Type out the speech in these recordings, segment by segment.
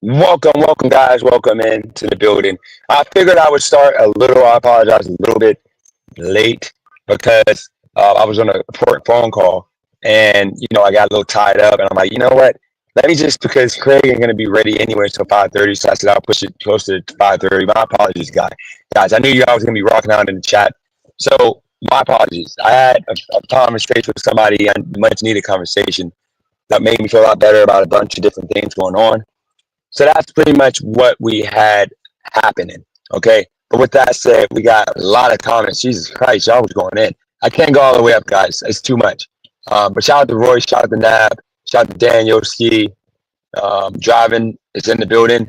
Welcome, guys. Welcome into the building. I figured I would start a little. I apologize, a little bit late because I was on a important phone call, and I got a little tied up, and I'm like, you know what? Let me just because Craig ain't gonna be ready anyway until 5:30, so I said I'll push it closer to 5:30. My apologies, guys. I knew y'all was gonna be rocking out in the chat, so my apologies. I had a conversation with somebody, a much needed conversation that made me feel a lot better about a bunch of different things going on. So that's pretty much what we had happening. Okay. But with that said, we got a lot of comments. Jesus Christ, y'all was going in. I can't go all the way up, guys. It's too much. But shout out to Roy, shout out to Nab, shout out to Daniel Ski. Driving is in the building.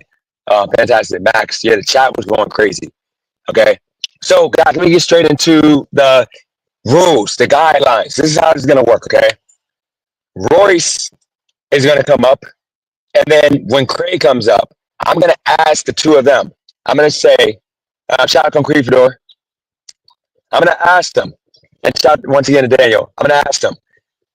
Fantastic. Max. Yeah, the chat was going crazy. Okay. So, guys, let me get straight into the rules, the guidelines. This is how it's going to work. Okay. Royce is going to come up. And then when Craig comes up, I'm going to ask the two of them. I'm going to say, shout out to Concrete Fedor. I'm going to ask them, and shout once again to Daniel. I'm going to ask them,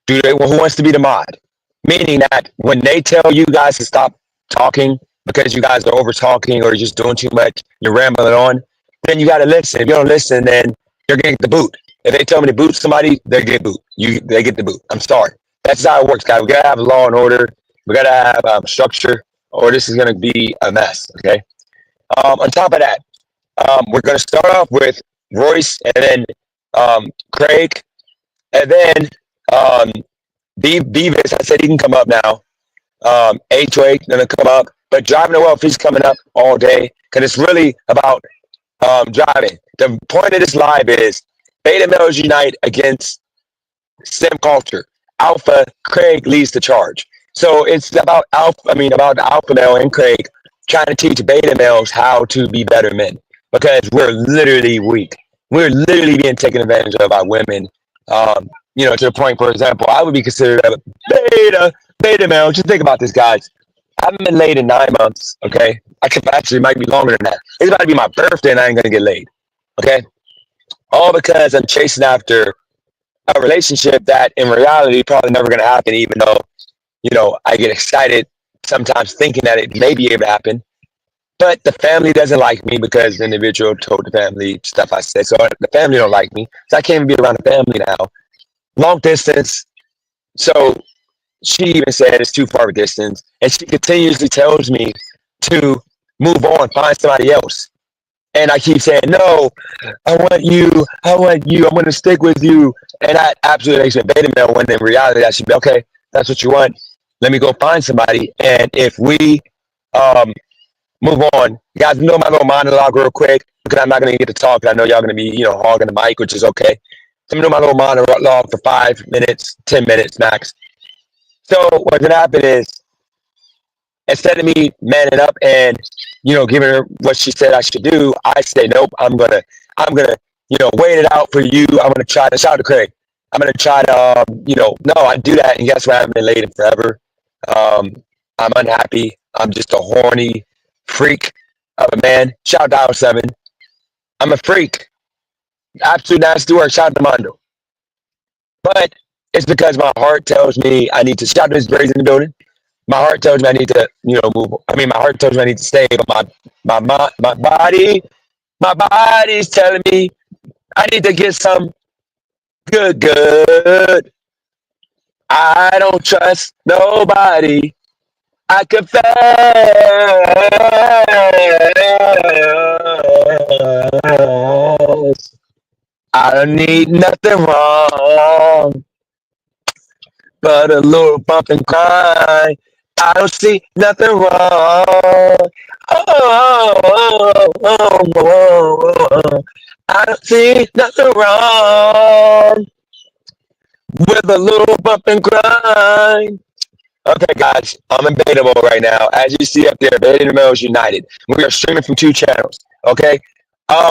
who wants to be the mod? Meaning that when they tell you guys to stop talking because you guys are over talking or you're just doing too much, you're rambling on, then you got to listen. If you don't listen, then you're going to get the boot. If they tell me to boot somebody, they get boot. They get the boot. I'm sorry. That's how it works, guys. We got to have law and order. We got to have structure, or this is going to be a mess, okay? On top of that, we're going to start off with Royce and then Craig, and then Beavis. I said he can come up now. H-Way going to come up, but Driving the Wealth, he's coming up all day because it's really about driving. The point of this live is beta males unite against SIMP culture. Alpha, Craig leads the charge. So it's about about the alpha male and Craig trying to teach beta males how to be better men because we're literally weak. We're literally being taken advantage of by women. To the point, for example, I would be considered a beta male. Just think about this, guys. I haven't been laid in 9 months. Okay, actually might be longer than that. It's about to be my birthday, and I ain't gonna get laid. Okay, all because I'm chasing after a relationship that in reality probably never gonna happen, even though I get excited sometimes thinking that it may be able to happen, but the family doesn't like me because the individual told the family stuff I said. So the family don't like me. So I can't even be around the family now. Long distance. So she even said it's too far of a distance. And she continuously tells me to move on, find somebody else. And I keep saying, no, I want you, I'm going to stick with you. And that absolutely makes me beta male when in reality I should be, okay, that's what you want. Let me go find somebody. And if we move on, you guys know my little monologue real quick because I'm not going to get to talk. I know y'all going to be, hogging the mic, which is okay. So I'm going to do my little monologue for 5 minutes, 10 minutes max. So what's going to happen is instead of me manning up and, giving her what she said I should do, I say, nope, I'm going to, wait it out for you. I'm going to try to shout out to Craig. I'm going to try to, no, I do that. And guess what? I haven't been late in forever. I'm unhappy. I'm just a horny freak of a man. Shout out to Dial 7. I'm a freak. Absolute nasty work. Shout out to Mondo. But it's because my heart tells me I need to shout out to his Braves in the building. My heart tells me I need to, move. My heart tells me I need to stay, but my body's telling me I need to get some good. I don't trust nobody. I confess. I don't need nothing wrong, but a little bump and cry. I don't see nothing wrong. I don't see nothing wrong with a little bump and grind. Okay, guys, I'm in beta mode right now. As you see up there, Beta Males United. We are streaming from 2 channels, okay?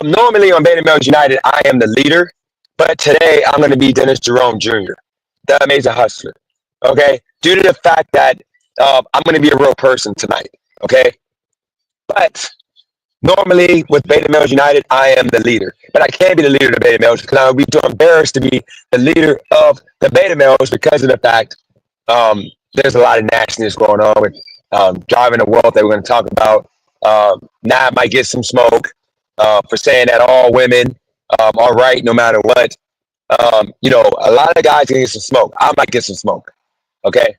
Normally on Beta Males United, I am the leader, but today I'm going to be Dennis Jerome Jr., the amazing hustler, okay? Due to the fact that I'm going to be a real person tonight, okay? But normally with Beta Males United, I am the leader. But I can't be the leader of the Beta Males because I would be too embarrassed to be the leader of the Beta Males because of the fact there's a lot of nastiness going on with driving the wealth that we're going to talk about. Now I might get some smoke for saying that all women are right no matter what. A lot of guys can get some smoke. I might get some smoke. Okay,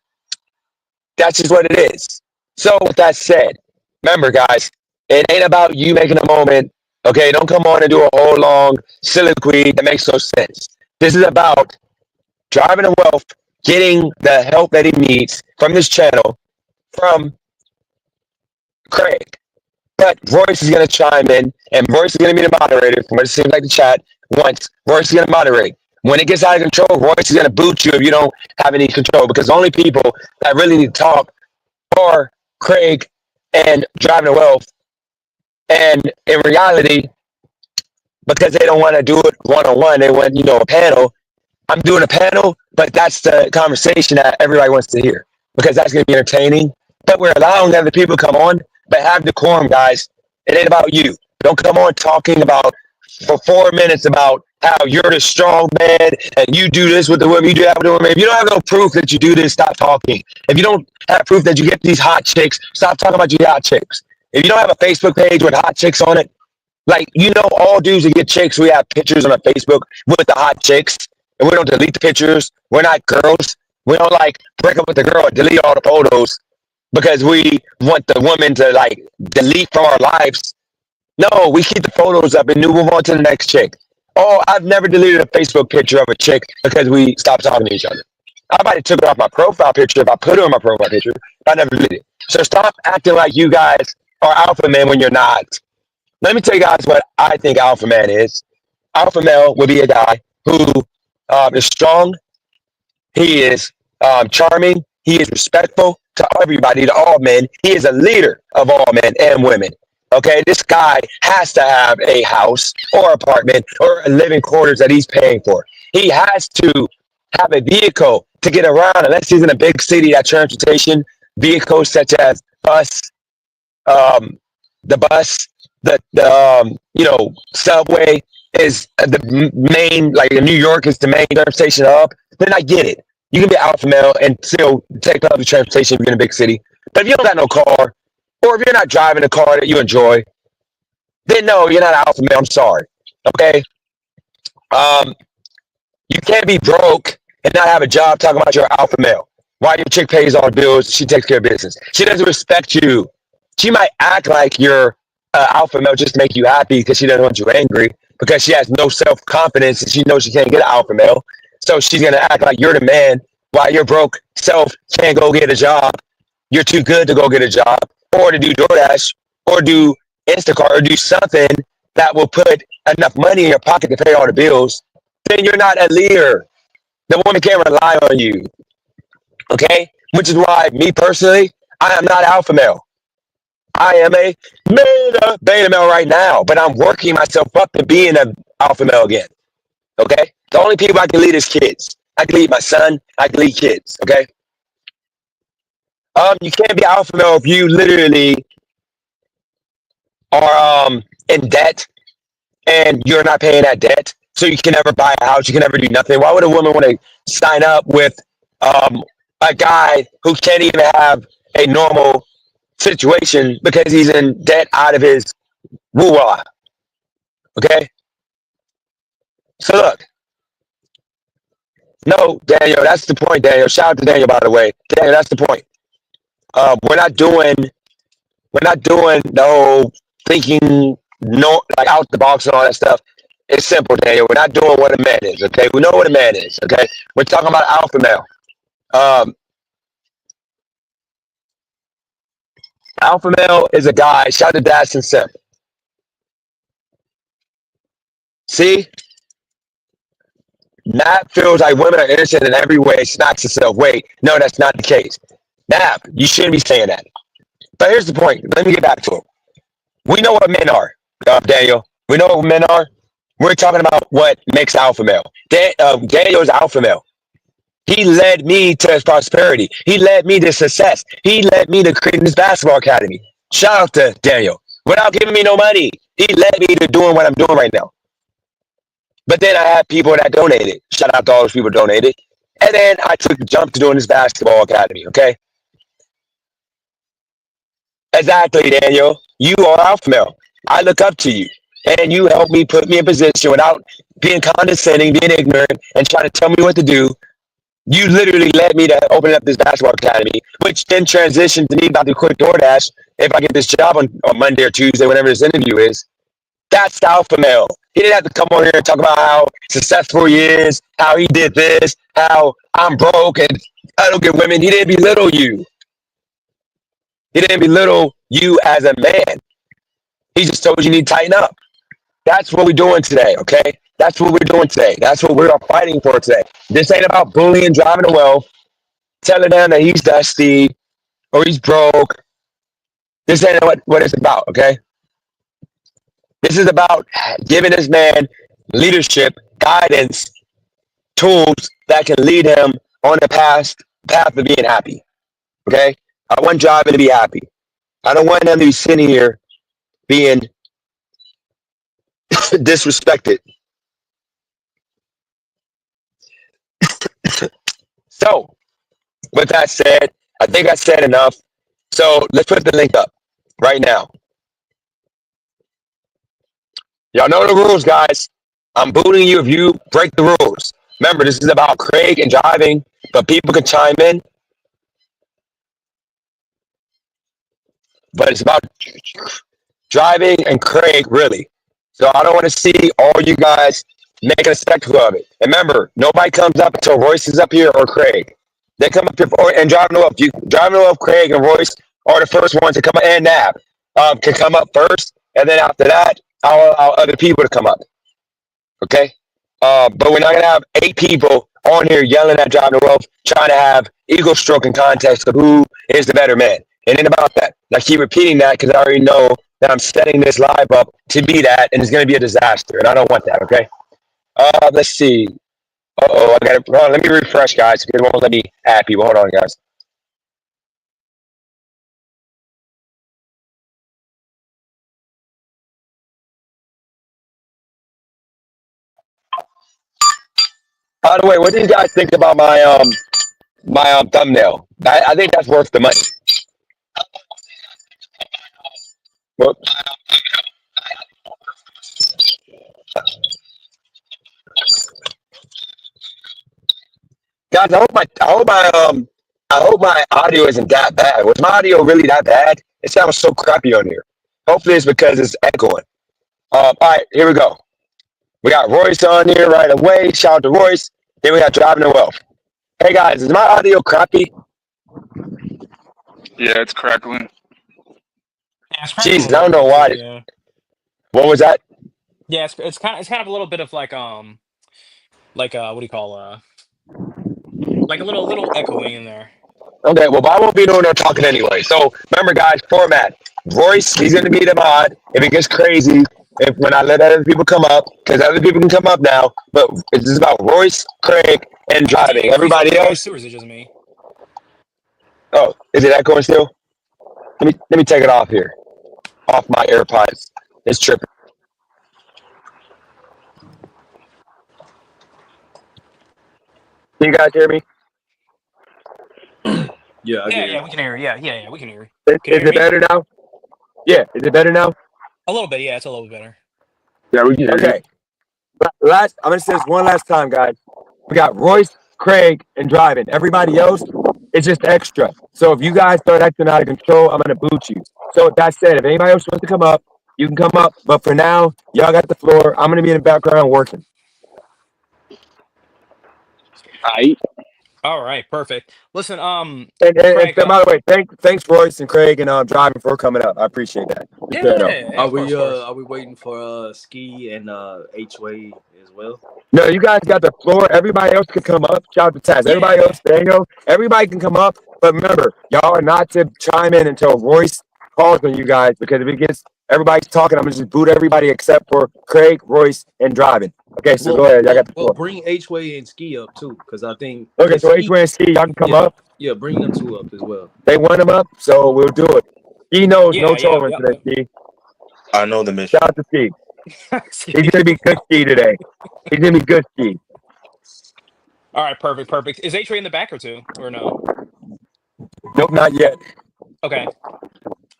that's just what it is. So with that said, remember, guys, it ain't about you making a moment. Okay, don't come on and do a whole long soliloquy that makes no sense. This is about driving to wealth, getting the help that he needs from this channel from Craig. But Royce is going to chime in, and Royce is going to be the moderator from what it seems like the chat wants. Royce is going to moderate. When it gets out of control, Royce is going to boot you if you don't have any control, because the only people that really need to talk are Craig and Driving to Wealth. And in reality, because they don't want to do it one-on-one, they want, a panel. I'm doing a panel, but that's the conversation that everybody wants to hear, because that's going to be entertaining. But we're allowing other people to come on, but have decorum, guys. It ain't about you. Don't come on talking about for 4 minutes about how you're the strong man and you do this with the women, you do that with the women. If you don't have no proof that you do this, stop talking. If you don't have proof that you get these hot chicks, stop talking about your hot chicks. If you don't have a Facebook page with hot chicks on it, like, all dudes that get chicks, we have pictures on our Facebook with the hot chicks, and we don't delete the pictures. We're not girls. We don't break up with the girl and delete all the photos because we want the woman to delete from our lives. No, we keep the photos up and move on to the next chick. Oh, I've never deleted a Facebook picture of a chick because we stopped talking to each other. I might have took it off my profile picture if I put it on my profile picture, but I never deleted it. So stop acting like you guys are alpha men when you're not. Let me tell you guys what I think alpha man is. Alpha male would be a guy who is strong. He is charming. He is respectful to everybody, to all men. He is a leader of all men and women. Okay, this guy has to have a house or apartment or a living quarters that he's paying for. He has to have a vehicle to get around, unless he's in a big city. That transportation vehicles such as the bus, the subway is the main. Like in New York is the main transportation hub. Then I get it. You can be alpha male and still take public transportation if you're in a big city. But if you don't got no car, or if you're not driving a car that you enjoy, then no, you're not an alpha male. I'm sorry. Okay. You can't be broke and not have a job talking about your alpha male. While your chick pays all the bills, she takes care of business. She doesn't respect you. She might act like you're alpha male just to make you happy because she doesn't want you angry, because she has no self-confidence and she knows she can't get an alpha male. So she's going to act like you're the man while your broke self can't go get a job. You're too good to go get a job or to do DoorDash or do Instacart or do something that will put enough money in your pocket to pay all the bills. Then you're not a leader. The woman can't rely on you. Okay? Which is why, me personally, I am not alpha male. I am a beta male right now, but I'm working myself up to being an alpha male again. Okay? The only people I can lead is kids. I can lead my son. I can lead kids. Okay? You can't be alpha male if you literally are in debt and you're not paying that debt. So you can never buy a house. You can never do nothing. Why would a woman want to sign up with a guy who can't even have a normal situation because he's in debt out of his woo-wah? Okay? So look. No, Daniel, that's the point, Daniel. Shout out to Daniel, by the way. Daniel, that's the point. We're not doing the whole thinking out the box and all that stuff. It's simple, Daniel. We're not doing what a man is, okay? We know what a man is, okay? We're talking about alpha male. Alpha male is a guy. Shout out to Dash and Simp. See? Nap feels like women are innocent in every way, smacks herself. Wait, no, that's not the case. Nap, you shouldn't be saying that. But here's the point. Let me get back to it. We know what men are, Daniel. We know what men are. We're talking about what makes alpha male. Daniel is alpha male. He led me to his prosperity. He led me to success. He led me to creating this basketball academy. Shout out to Daniel. Without giving me no money, he led me to doing what I'm doing right now. But then I had people that donated. Shout out to all those people who donated. And then I took the jump to doing this basketball academy, okay? Exactly, Daniel. You are alpha male. I look up to you. And you help me put me in position without being condescending, being ignorant, and trying to tell me what to do. You literally led me to open up this basketball academy, which then transitioned to me about to quit DoorDash if I get this job on Monday or Tuesday, whenever this interview is. That's the alpha male. He didn't have to come on here and talk about how successful he is, how he did this, how I'm broke and I don't get women. He didn't belittle you. He didn't belittle you as a man. He just told you need to tighten up. That's what we're doing today, okay? That's what we're doing today. That's what we are fighting for today. This ain't about bullying, driving to wealth, telling them that he's dusty or he's broke. This ain't what it's about, okay? This is about giving this man leadership, guidance, tools that can lead him on the path of being happy, okay? I want driving to be happy. I don't want him to be sitting here being disrespected. So, with that said, I think I said enough. So let's put the link up right now. Y'all know the rules, guys. I'm booting you if you break the rules. Remember, this is about Craig and driving, but people can chime in. But it's about driving and Craig, really. So I don't want to see all you guys making a spectacle of it. And remember, nobody comes up until Royce is up here or Craig. They come up here and driving off. Driving off, Craig and Royce are the first ones to come up, and Nab can come up first, and then after that, I'll allow other people to come up. Okay, but we're not gonna have 8 people on here yelling at driving the wealth, trying to have ego stroking contests of who is the better man. It ain't about that. And I keep repeating that because I already know that I'm setting this live up to be that, and it's gonna be a disaster, and I don't want that. Okay. Let's see. I got to. Let me refresh, guys. Because it won't let me add people. Hold on, guys. By the way, what do you guys think about my thumbnail? I think that's worth the money. Well, guys, I hope my audio isn't that bad. Was my audio really that bad? It sounds so crappy on here. Hopefully, it's because it's echoing. All right, here we go. We got Royce on here right away. Shout out to Royce. Then we got driving the wealth. Hey guys, is my audio crappy? Yeah, it's crackling. Yeah, it's cracking a Jesus, I little don't know bit too. why. Yeah, What was that? yeah. It's kind of a little bit of like what do you call like a little echoing in there. Okay, well, I won't be doing no talking anyway. So remember, guys, format. Royce, he's going to be the mod. If it gets crazy, if when I let other people come up, because other people can come up now, but it's just about Royce, Craig, and Is he driving. he's Everybody echoing else, too, or is it just me? oh, is it echoing still? Let me take it off here, off my AirPods. It's tripping. Can you guys hear me? Yeah, I can Yeah, hear yeah, you. we can hear you. Yeah, we can hear you. Is, Can you is hear it me? better now? Yeah, is it better now? A little bit. Yeah, it's a little bit better. Yeah, We can hear you. okay. I'm gonna say this one last time, guys. We got Royce, Craig, and driving. Everybody else, it's just extra. So if you guys start acting out of control, I'm gonna boot you. So with that said, if anybody else wants to come up, you can come up. But for now, y'all got the floor. I'm gonna be in the background working. Aight. All right, perfect. Listen, And Craig. by the way, thanks Royce and Craig and driving for coming up. I appreciate that. Just so you know. Yeah, of course, of course. Are we waiting for Ski and H-Way as well? No, you guys got the floor. Everybody else can come up. Shout out to Taz. Everybody Yeah, else, Daniel. Everybody can come up. But remember, y'all are not to chime in until Royce calls on you guys because if it gets everybody's talking, I'm gonna just boot everybody except for Craig, Royce, and driving. Okay, so go ahead. Y'all got the floor. Bring H-Way and Ski up too, because I think Okay, so Ski, H and Ski, y'all can come yeah, up. yeah, bring them two up as well. They want them up, so we'll do it. Ski knows no yeah, trolling yep, today, Ski. I know the mission. Shout out to Ski. yep. He's gonna be good Ski today. He's gonna be good Ski. All right, perfect, perfect. Is H-Ray in the back or two, or no? Nope, not yet. Okay.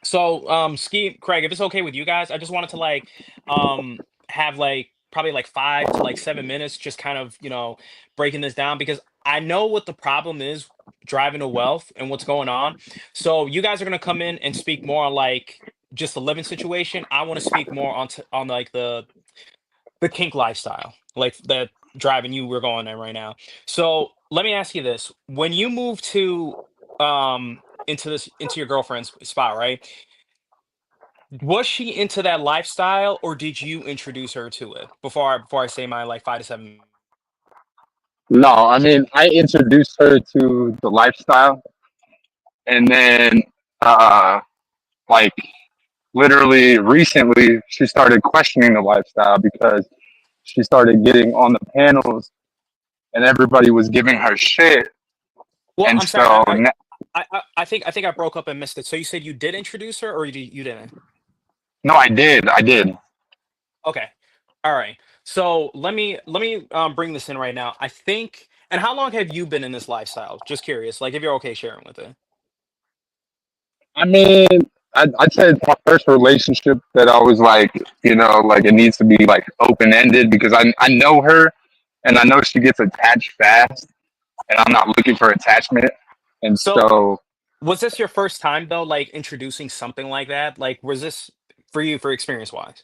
So, Ski, Craig, if it's okay with you guys, I just wanted to like have like probably like 5 to like 7 minutes, just kind of, breaking this down because I know what the problem is driving to wealth and what's going on. So you guys are gonna come in and speak more on like just the living situation. I want to speak more on on like the kink lifestyle, like that driving you we're going there right now. So let me ask you this: when you move to into your girlfriend's spot, right? Was she into that lifestyle, or did you introduce her to it before I say my like 5 to 7? No, I mean, I introduced her to the lifestyle, and then, uh, like, literally recently, she started questioning the lifestyle because she started getting on the panels, and everybody was giving her shit. Well, And I'm sorry. so, I think I broke up and missed it. So you said you did introduce her, or you didn't? no, I did. Okay. All right. So let me bring this in right now. I think. And how long have you been in this lifestyle? Just curious. Like, if you're okay sharing with it. I mean, I'd say it's my first relationship that I was like, like it needs to be like open ended because I know her, and I know she gets attached fast, and I'm not looking for attachment, and So so was this your first time though, like introducing something like that? Like, was this for you for experience wise?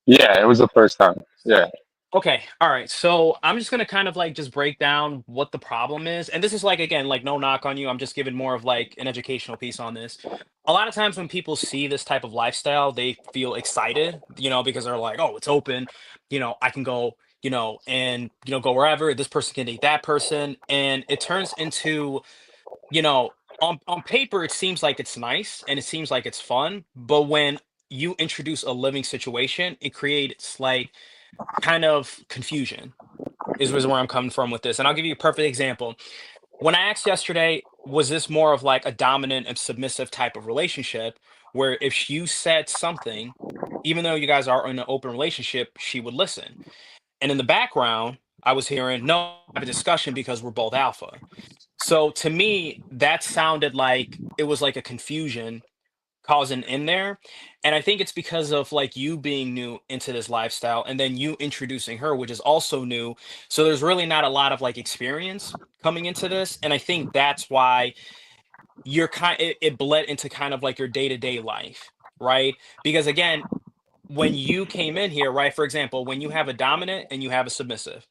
yeah, it was the first time. Yeah, Okay, all right. So I'm just gonna kind of like just break down what the problem is. And this is like again, like no knock on you. I'm just giving more of like an educational piece on this. A lot of times when people see this type of lifestyle, they feel excited, because they're like, oh, it's open, I can go, and go wherever. This person can date that person. And it turns into, on paper, it seems like it's nice and it seems like it's fun, but when you introduce a living situation, it creates like kind of confusion is where I'm coming from with this. And I'll give you a perfect example. When I asked yesterday, was this more of like a dominant and submissive type of relationship where if you said something, even though you guys are in an open relationship, she would listen. And in the background, I was hearing, no, have a discussion because we're both alpha. So to me, that sounded like it was like a confusion causing in there. And I think it's because of like you being new into this lifestyle and then you introducing her, which is also new. So there's really not a lot of like experience coming into this. And I think that's why it bled into kind of like your day-to-day life, right? Because again, when you came in here, right? For example, when you have a dominant and you have a submissive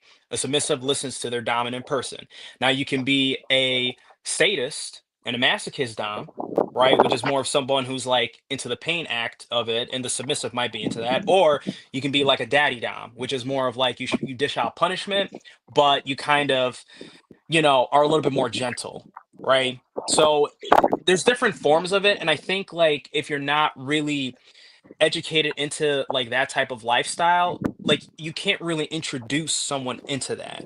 listens to their dominant person. Now you can be a sadist and a masochist dom, right? Which is more of someone who's like into the pain act of it, and the submissive might be into that. Or you can be like a daddy dom, which is more of like you dish out punishment, but you kind of are a little bit more gentle, right? So there's different forms of it, and I think like if you're not really educated into like that type of lifestyle, like you can't really introduce someone into that.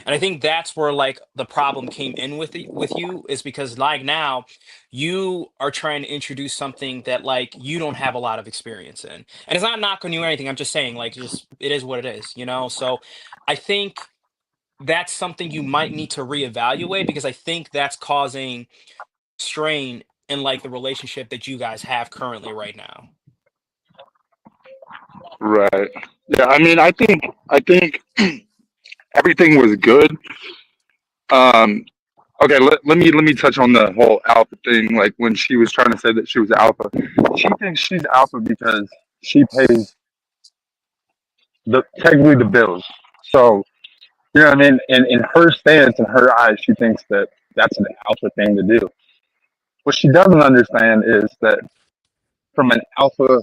And I think that's where like the problem came in with you is because like now you are trying to introduce something that like you don't have a lot of experience in. And it's not a knock on you or anything. I'm just saying like just it is what it is. So I think that's something you might need to reevaluate because I think that's causing strain in like the relationship that you guys have currently right now. right. Yeah, I mean, I think everything was good. Um, okay, let me touch on the whole alpha thing. Like when she was trying to say that she was alpha, she thinks she's alpha because she pays the technically the bills. So you know what I mean. In her stance, in her eyes, she thinks that that's an alpha thing to do. What she doesn't understand is that from an alpha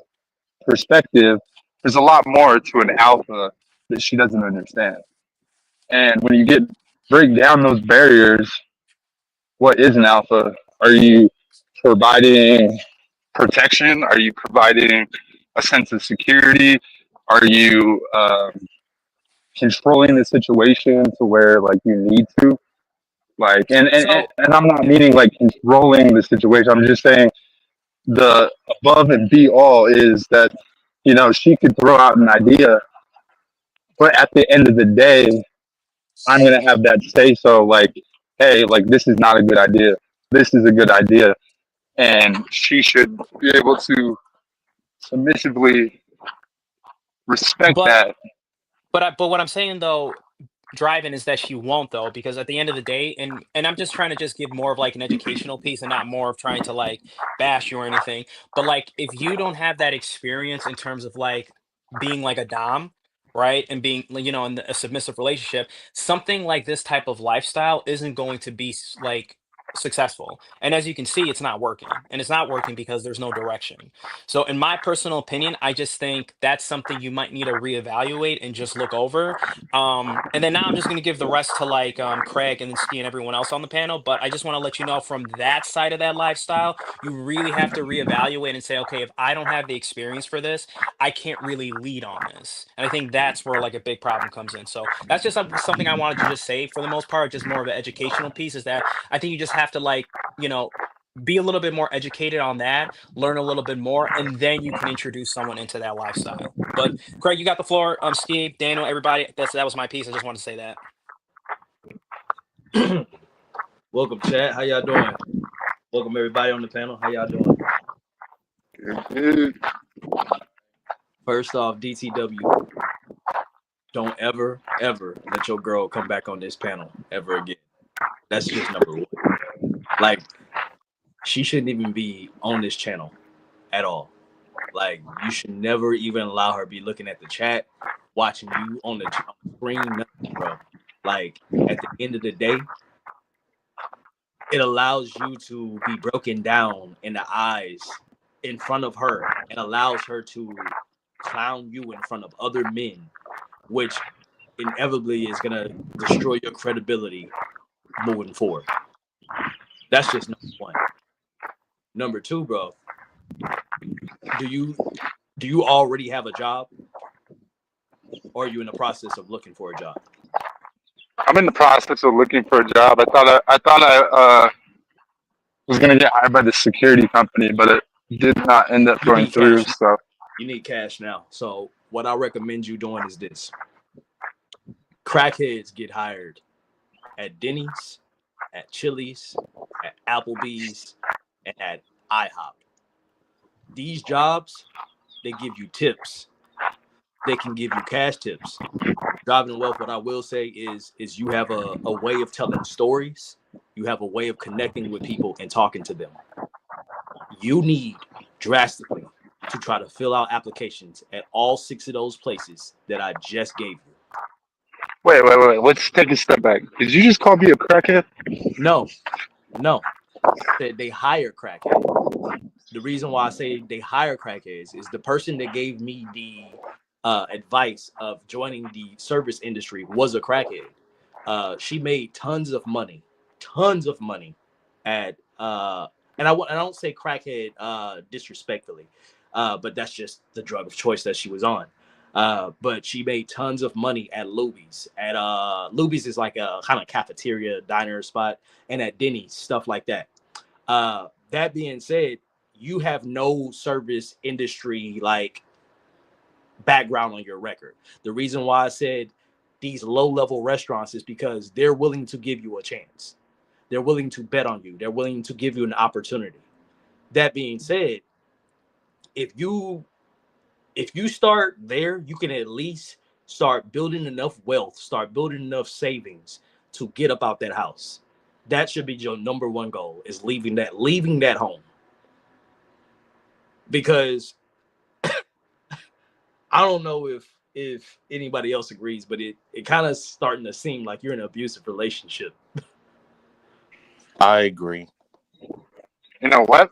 perspective, there's a lot more to an alpha that she doesn't understand. And when you break down those barriers, what is an alpha? Are you providing protection? Are you providing a sense of security? Are you controlling the situation to where like you need to? Like, So and I'm not yeah. meaning like controlling the situation. I'm just saying the above and be all is that she could throw out an idea, but at the end of the day, I'm gonna have that say so. Like, hey, like this is not a good idea. This is a good idea. and she should be able to submissively respect But that. but what I'm saying though, driving is that she won't though, because at the end of the day, and I'm just trying to just give more of like an educational piece and not more of trying to like bash you or anything. But like if you don't have that experience in terms of like being like a dom, right, and being like, in a submissive relationship, something like this type of lifestyle isn't going to be like successful. And as you can see, it's not working, and it's not working because there's no direction. So in my personal opinion, I just think that's something you might need to reevaluate and just look over. And then now I'm just going to give the rest to like Craig and then Ski and everyone else on the panel. But I just want to let you know from that side of that lifestyle, you really have to reevaluate and say, okay, if I don't have the experience for this, I can't really lead on this. And I think that's where like a big problem comes in. So that's just something I wanted to just say for the most part, just more of an educational piece is that I think you just have to like, be a little bit more educated on that, learn a little bit more, and then you can introduce someone into that lifestyle. But Craig, you got the floor. Steve, Daniel, everybody. That was my piece. I just want to say that. Welcome, chat. How y'all doing? Welcome everybody on the panel. How y'all doing? First off, DTW, don't ever let your girl come back on this panel ever again. That's just number one. Like, she shouldn't even be on this channel at all. Like, you should never even allow her to be looking at the chat, watching you on the screen, nothing, bro. Like, at the end of the day, it allows you to be broken down in the eyes in front of her and allows her to clown you in front of other men, which inevitably is going to destroy your credibility moving forward. That's just number one. Number two, bro, do you already have a job, or are you in the process of looking for a job? I'm in the process of looking for a job. I thought I was gonna get hired by the security company, but it did not end up You going need cash. through. So You need cash now. So what I recommend you doing is this. Crackheads get hired at Denny's, at Chili's, at Applebee's, and at IHOP. These jobs, they give you tips. They can give you cash tips. Driving Wealth, what I will say is you have a way of telling stories. You have a way of connecting with people and talking to them. You need drastically to try to fill out applications at all 6 of those places that I just gave you. wait. Let's take a step back. Did you just call me a crackhead? No. They hire crackheads. The reason why I say they hire crackheads is the person that gave me the advice of joining the service industry was a crackhead. She made tons of money at and I don't say crackhead disrespectfully, but that's just the drug of choice that she was on. But she made tons of money at Luby's. At Luby's is like a kind of cafeteria diner spot, and at Denny's, stuff like that. That being said, you have no service industry like background on your record. The reason why I said these low-level restaurants is because they're willing to give you a chance. They're willing to bet on you. They're willing to give you an opportunity. That being said, if you start there, you can at least start building enough wealth, start building enough savings to get up out that house. That should be your number one goal, is leaving that home. Because I don't know if anybody else agrees, but it kind of starting to seem like you're in an abusive relationship. I agree. You know what?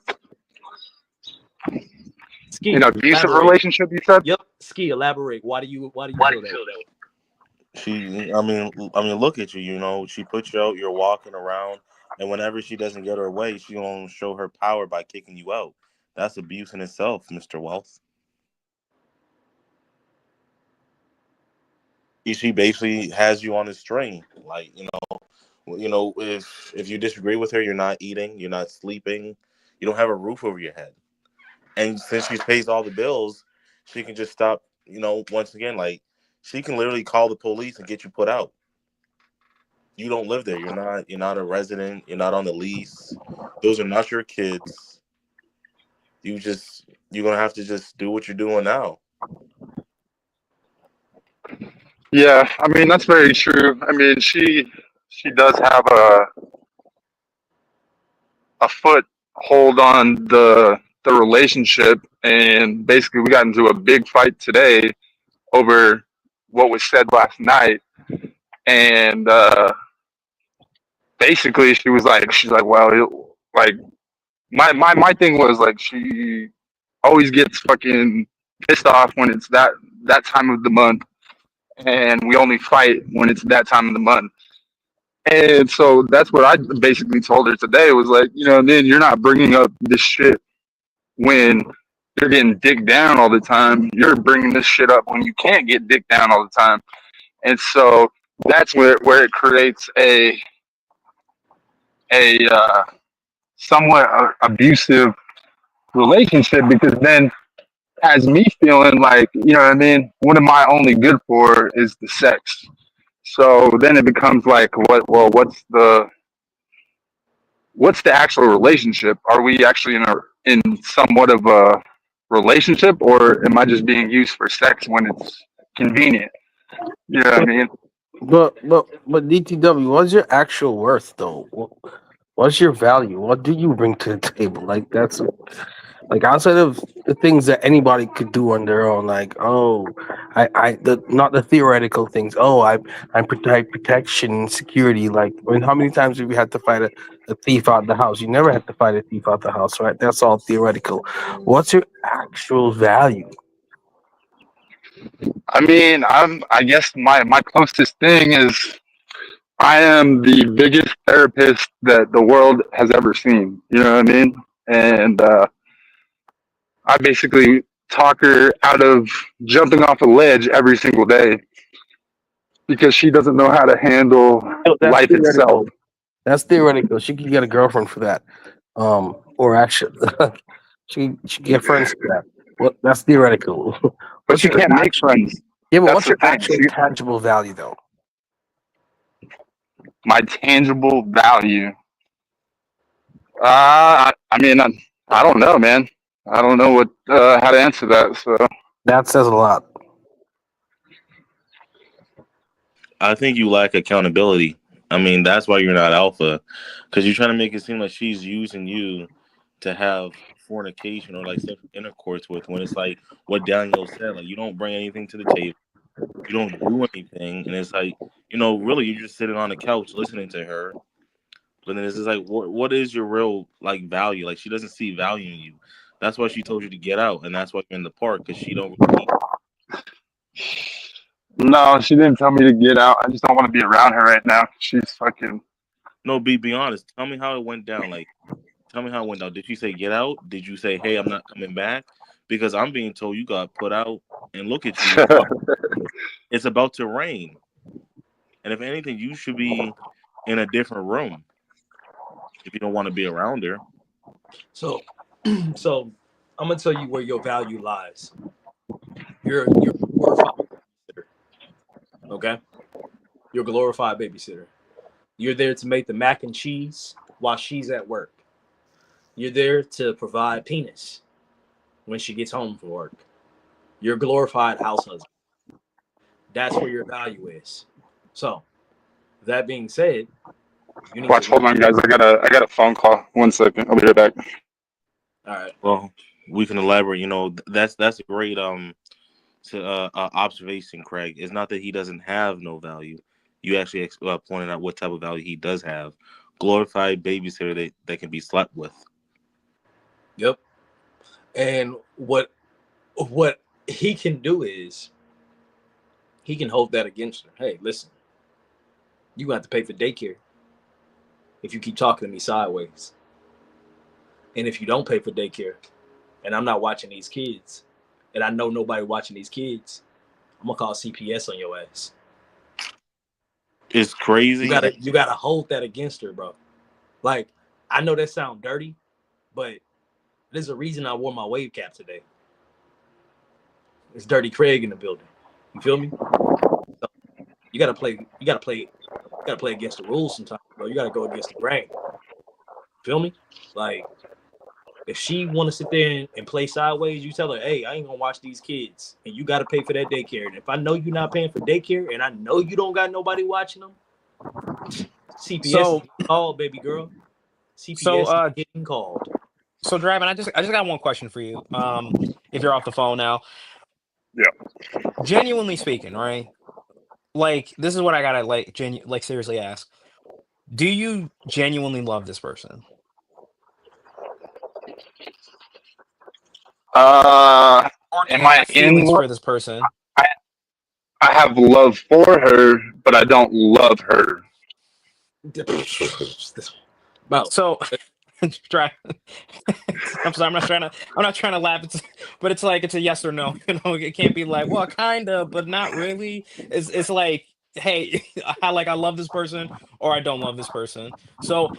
Ski, In an abusive elaborate. relationship, you said? Yep. Ski, elaborate. Why do you feel that? Look at you. You know, she put you out. You're walking around, and whenever she doesn't get her way, she gonna show her power by kicking you out. That's abuse in itself, Mr. Wealth. She basically has you on a string. Like, if you disagree with her, you're not eating, you're not sleeping, you don't have a roof over your head. And since she pays all the bills, she can just stop. Once again, like, she can literally call the police and get you put out. You don't live there. You're not a resident. You're not on the lease. Those are not your kids. you're gonna have to just do what you're doing now. Yeah, I mean that's very true. I mean she does have a foothold on the relationship, and basically we got into a big fight today over what was said last night, and basically she's like, well, like my thing was like she always gets fucking pissed off when it's that time of the month, and we only fight when it's that time of the month. And so that's what I basically told her today was like, then you're not bringing up this shit when you're getting dicked down all the time. You're bringing this shit up when you can't get dicked down all the time. And so that's where it creates a somewhat abusive relationship, because then has me feeling like, what I mean, what am I only good for is the sex. So then it becomes like, what's the actual relationship? Are we actually in somewhat of a relationship, or am I just being used for sex when it's convenient? You know what I mean? But DTW, what's your actual worth though? What's your value? What do you bring to the table? Like that's like outside of the things that anybody could do on their own. Like not the theoretical things. I'm protection and security. Like I mean, how many times have you had to fight a thief out the house? You never had to fight a thief out the house, right? That's all theoretical. What's your actual value? I mean, I guess my closest thing is I am the biggest therapist that the world has ever seen. You know what I mean? And I basically talk her out of jumping off a ledge every single day because she doesn't know how to handle No, that's life itself. theoretical. That's theoretical. She could get a girlfriend for that. Or actually, she get friends for that. Well, that's theoretical. But What's she your can't make friends. yeah? But That's what's the your thing. actual tangible value though? My tangible value. I mean, I don't know, man. I don't know how to answer that. So That says a lot. I think you lack accountability. I mean, that's why you're not alpha, because you're trying to make it seem like she's using you to have fornication or like sexual intercourse with. When it's like what Daniel said, like you don't bring anything to the table, you don't do anything, and it's like really you're just sitting on the couch listening to her. But then it's just like, what is your real like value? Like she doesn't see value in you. That's why she told you to get out, and that's why you're in the park because she don't really need. no, she didn't tell me to get out. I just don't want to be around her right now. She's fucking. No, be honest. Tell me how it went down. Like, tell me how it went down. Did you say get out? Did you say, hey, I'm not coming back? Because I'm being told you got put out, and look at you. It's about to rain, and if anything, you should be in a different room if you don't want to be around her. So, so I'm gonna tell you where your value lies. You're a glorified babysitter. Okay, you're a glorified babysitter. You're there to make the mac and cheese while she's at work. You're there to provide penis when she gets home from work. You're a glorified house husband. That's where your value is. So, that being said, you need to Watch, hold work. on, guys. I got a phone call. 1 second. I'll be right back. All right. Well, we can elaborate. That's a great observation, Craig. It's not that he doesn't have no value. You actually pointed out what type of value he does have. Glorified babysitter that can be slept with. Yep. And what he can do is he can hold that against her. Hey, listen, you gonna have to pay for daycare if you keep talking to me sideways. And if you don't pay for daycare, and I'm not watching these kids, and I know nobody watching these kids, I'm gonna call CPS on your ass. It's crazy. You gotta hold that against her, bro. Like, I know that sounds dirty, but there's a reason I wore my wave cap today. It's Dirty Craig in the building. You feel me? So you gotta play against the rules sometimes, bro. You gotta go against the grain. Feel me? Like, If she want to sit there and play sideways, you tell her, hey, I ain't gonna watch these kids, and you got to pay for that daycare. And if I know you're not paying for daycare, and I know you don't got nobody watching them, CPS is So getting called, baby girl. CPS so is getting called. so Draven, I just got one question for you. If you're off the phone now. Yeah. Genuinely speaking, right? Like this is what I gotta like seriously ask. Do you genuinely love this person? Am I in Feelings love? for this person? I I have love for her, but I don't love her. Bro, So try. I'm sorry. I'm not trying to laugh. But it's like it's a yes or no. You know, it can't be like, well, kind of, but not really. It's like, hey, I love this person or I don't love this person. So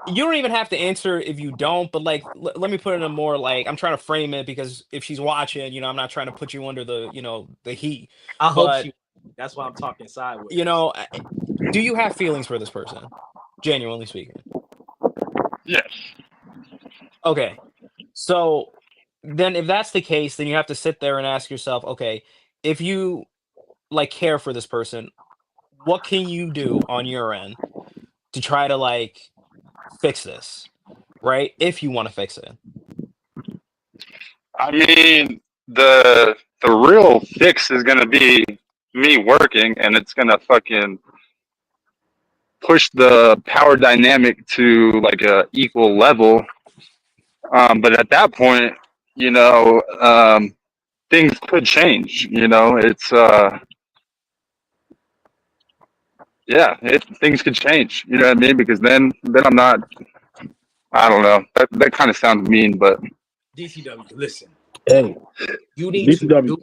you don't even have to answer if you don't. But like, let me put it in a more like I'm trying to frame it because if she's watching, you know, I'm not trying to put you under the heat. I hope But she. That's why I'm talking sideways. you know, do you have feelings for this person? Genuinely speaking. Yes. Okay. So then if that's the case, then you have to sit there and ask yourself, okay, if you like care for this person, what can you do on your end to try to like fix this, right? If you want to fix it. I mean, the real fix is gonna be me working, and it's gonna fucking push the power dynamic to like a equal level. But at that point, you know, things could change. You know, it's yeah, things could change. You know what I mean? Because then I'm not. I don't know. That kind of sounds mean, but DCW, listen, Hey, you need to DTW, do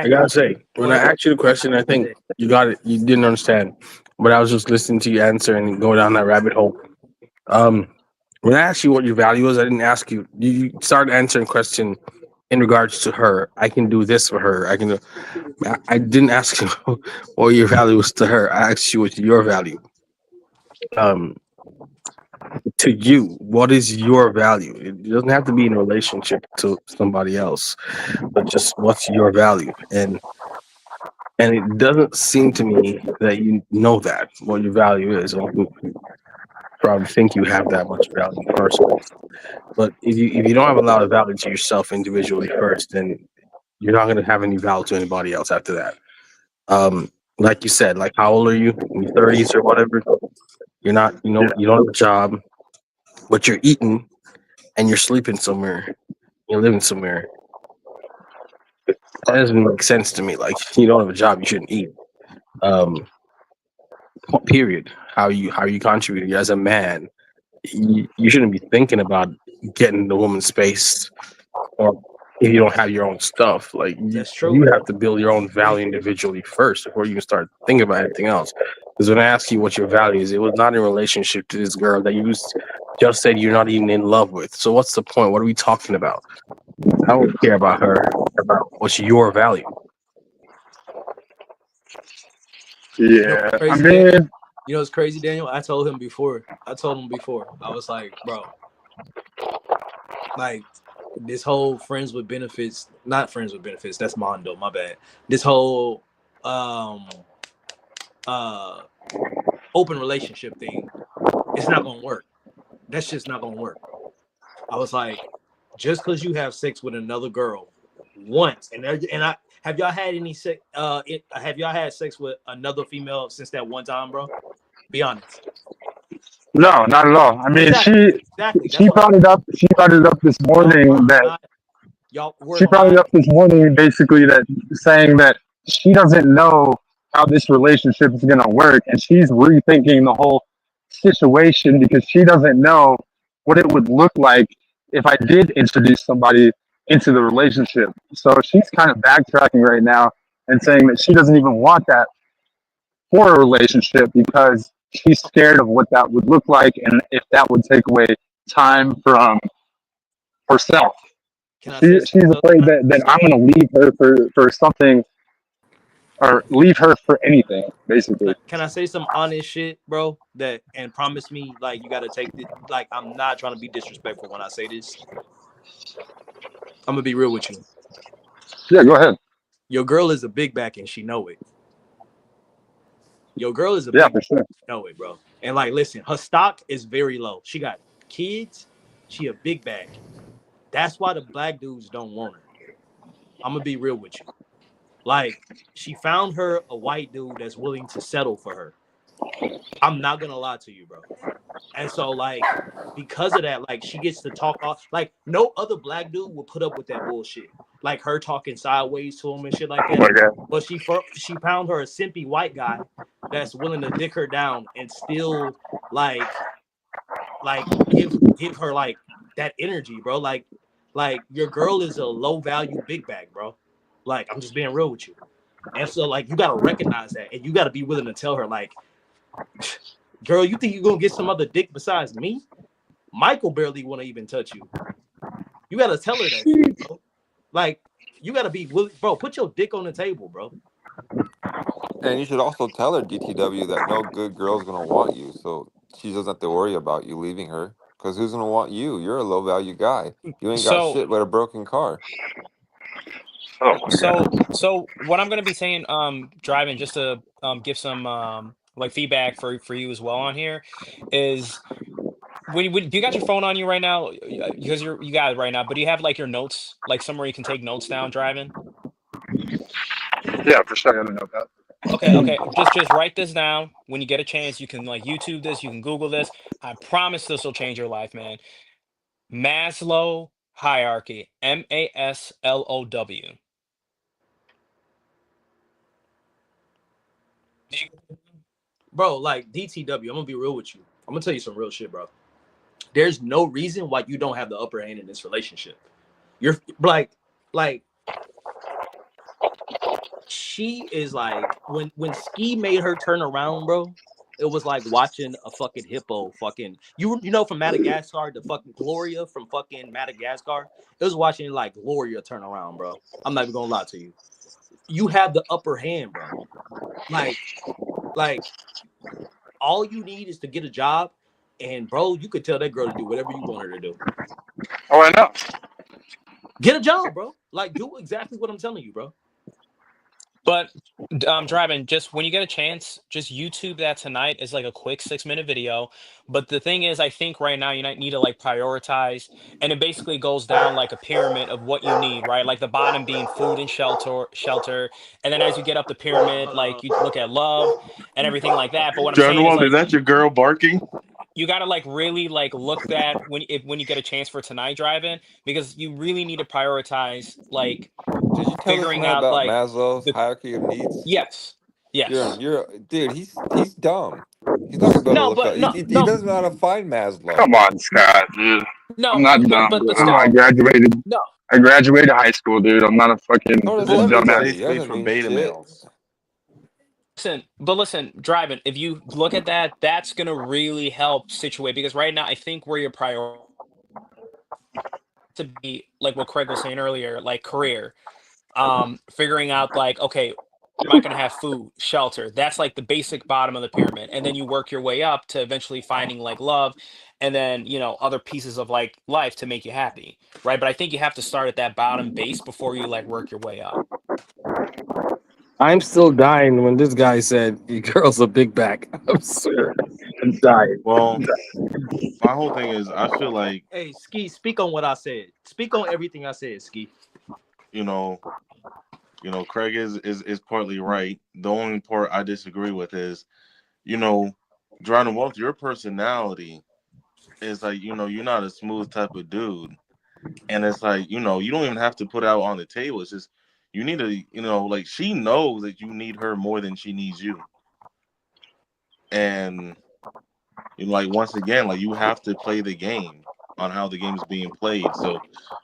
I exactly gotta say, when I what asked you the question, I think you got it. You didn't understand, but I was just listening to you answer and go down that rabbit hole. Um, when I asked you what your value is, I didn't ask you. You started answering question in regards to her. I can do this for her. I can. I didn't ask you what your value was to her. I asked you what your value. Um, to you, what is your value? It doesn't have to be in a relationship to somebody else, but just what's your value? And it doesn't seem to me that you know that what your value is. Or you probably think you have that much value in the first place. But if you don't have a lot of value to yourself individually first, then you're not going to have any value to anybody else after that. Like you said, like how old are you? In your 30s or whatever. You're not, yeah. you don't have a job, but you're eating and you're sleeping somewhere. You're living somewhere. That doesn't make sense to me. Like you don't have a job, you shouldn't eat. Um, period. How you contribute as a man, you shouldn't be thinking about getting the woman's space, or if you don't have your own stuff. Like that's true. you have to build your own value individually first before you can start thinking about anything else. Because when I asked you what your value is, it was not in relationship to this girl that you just said you're not even in love with. So what's the point? What are we talking about? I don't care about her. About what's your value. You know Yeah, what's I crazy, Daniel? mean, You know what's crazy, Daniel? I told him before. I was like, bro, like this whole friends with benefits, not friends with benefits. That's Mondo. My bad. This whole um uh open relationship thing, it's not gonna work. That's just not gonna work. I was like, just because you have sex with another girl once, and I have y'all had any sex? Have y'all had sex with another female since that one time, bro? Be honest. no, not at all. I mean, Exactly. That's she what brought it up. She brought it up this y'all were morning that not. Y'all she were brought it not. up this morning basically that saying that she doesn't know how this relationship is going to work, and she's rethinking the whole situation because she doesn't know what it would look like if I did introduce somebody into the relationship. So she's kind of backtracking right now and saying that she doesn't even want that for a relationship because she's scared of what that would look like and if that would take away time from herself. Can I say something She's else? afraid that I'm going to leave her for something or leave her for anything, basically. Can I say some honest shit, bro? That and promise me, like you gotta take it. Like I'm not trying to be disrespectful when I say this. I'm gonna be real with you. Yeah, go ahead. Your girl is a big back and she know it. Your girl is a Yeah, big for sure. know it, bro. And like, listen, her stock is very low. She got kids. She a big bag. That's why the black dudes don't want her. I'm gonna be real with you. Like, she found her a white dude that's willing to settle for her. I'm not gonna lie to you, bro. And so, like, because of that, like, she gets to talk off. Like, no other black dude will put up with that bullshit. Like her talking sideways to him and shit like Oh that. my god. But she found her a simpy white guy that's willing to dick her down and still like give her like that energy, bro. Like your girl is a low value big bag, bro. Like I'm just being real with you. And so like you gotta recognize that and you gotta be willing to tell her, like, girl, you think you're gonna get some other dick besides me? Michael barely wanna even touch you. You gotta tell her that shit, bro. Like you gotta be willing, bro. Put your dick on the table, bro. And you should also tell her, DTW, that no good girl's gonna want you, so she doesn't have to worry about you leaving her. Because who's gonna want you? You're a low value guy. You ain't got So shit but a broken car. Oh my god. so what I'm gonna be saying, driving, just to give some like feedback for you as well on here, is when do you got your phone on you right now? Because you got it right now, but do you have like your notes, like somewhere you can take notes down driving? Yeah, for sure. I don't know that. Okay. Just write this down. When you get a chance, you can like YouTube this, you can Google this. I promise this will change your life, man. Maslow hierarchy, MASLOW. Did you- Bro, like DTW, I'm gonna be real with you. I'm gonna tell you some real shit, bro. There's no reason why you don't have the upper hand in this relationship. You're like she is like when Ski made her turn around, bro. It was like watching a fucking hippo fucking you know from Madagascar, the fucking Gloria from fucking Madagascar. It was watching like Gloria turn around, bro. I'm not even gonna lie to you. You have the upper hand, bro. Like like all you need is to get a job, and bro, you could tell that girl to do whatever you want her to do. Oh, I know. Get a job, bro. Like do exactly what I'm telling you, bro. But driving, just when you get a chance, just YouTube that tonight. Is like a quick 6 minute video. But the thing is, I think right now you need to like prioritize, and it basically goes down like a pyramid of what you need, right? Like the bottom being food and shelter, and then as you get up the pyramid, Hold on. like you look at love and everything like that. But what I'm John saying is Wall, is like that your girl barking? you gotta like really like look that when you get a chance for tonight driving, because you really need to prioritize like Did you tell us figuring tonight out about like Maslow's the hierarchy of needs? yes, yes. Dude. He's dumb. He's not gonna be able to No, look but up. no, He no, doesn't know how to find Maslow. Come on, Scott, dude. I'm no, not dumb, but bro. I still, graduated. no. I graduated high school, dude. I'm not a fucking So does Well, dumbass. everybody. Stay It away doesn't from mean beta shit. males. listen, driving. If you look at that, that's gonna really help situate, because right now I think where your priority to be, like what Craig was saying earlier, like career, figuring out like, okay, am I gonna have food, shelter? That's like the basic bottom of the pyramid, and then you work your way up to eventually finding like love, and then other pieces of like life to make you happy, right? But I think you have to start at that bottom base before you like work your way up. I'm still dying when this guy said your girl's a big back. I'm sorry. I'm dying. Well, my whole thing is I feel like, hey, Ski, speak on what I said. Speak on everything I said, Ski. you know, Craig is partly right. The only part I disagree with is, you know, Jordan Wolf, your personality is like, you're not a smooth type of dude. And it's like, you don't even have to put out on the table. It's just you need to, like she knows that you need her more than she needs you. And like once again, like you have to play the game on how the game is being played. So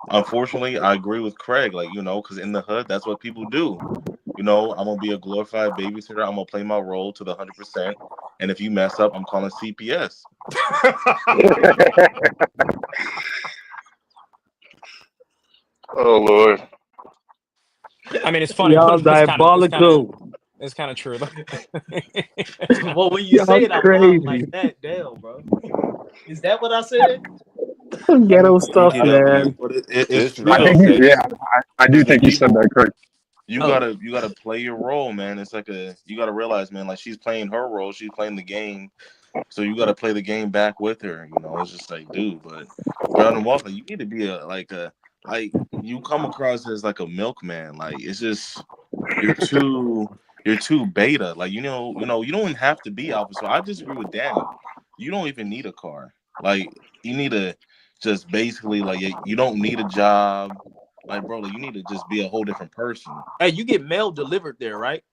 unfortunately, I agree with Craig, like, because in the hood, that's what people do. I'm gonna be a glorified babysitter. I'm gonna play my role to the 100%. And if you mess up, I'm calling CPS. Oh Lord. I mean, it's funny, Y'all but it's kind of diabolical. It's kind of true though. Well, when you say Y'all it out loud like crazy. that, damn, bro. Is that what I said? Ghetto stuff, DTW, man. but it's This true I though, nigga think, said, yeah, I do because when think he said people that correct. Oh, you gotta play your role, man. It's like you gotta realize, man, like she's playing her role, she's playing the game, so you gotta play the game back with her. You know, it's just like, dude, but Brandon Walker, you need to be like you come across as like a milkman. Like it's just you're too you're too beta. Like you don't have to be alpha. So I disagree with Daniel. You don't even need a car. Like you need to just basically like you don't need a job. Like bro, like, you need to just be a whole different person. hey, you get mail delivered there, right?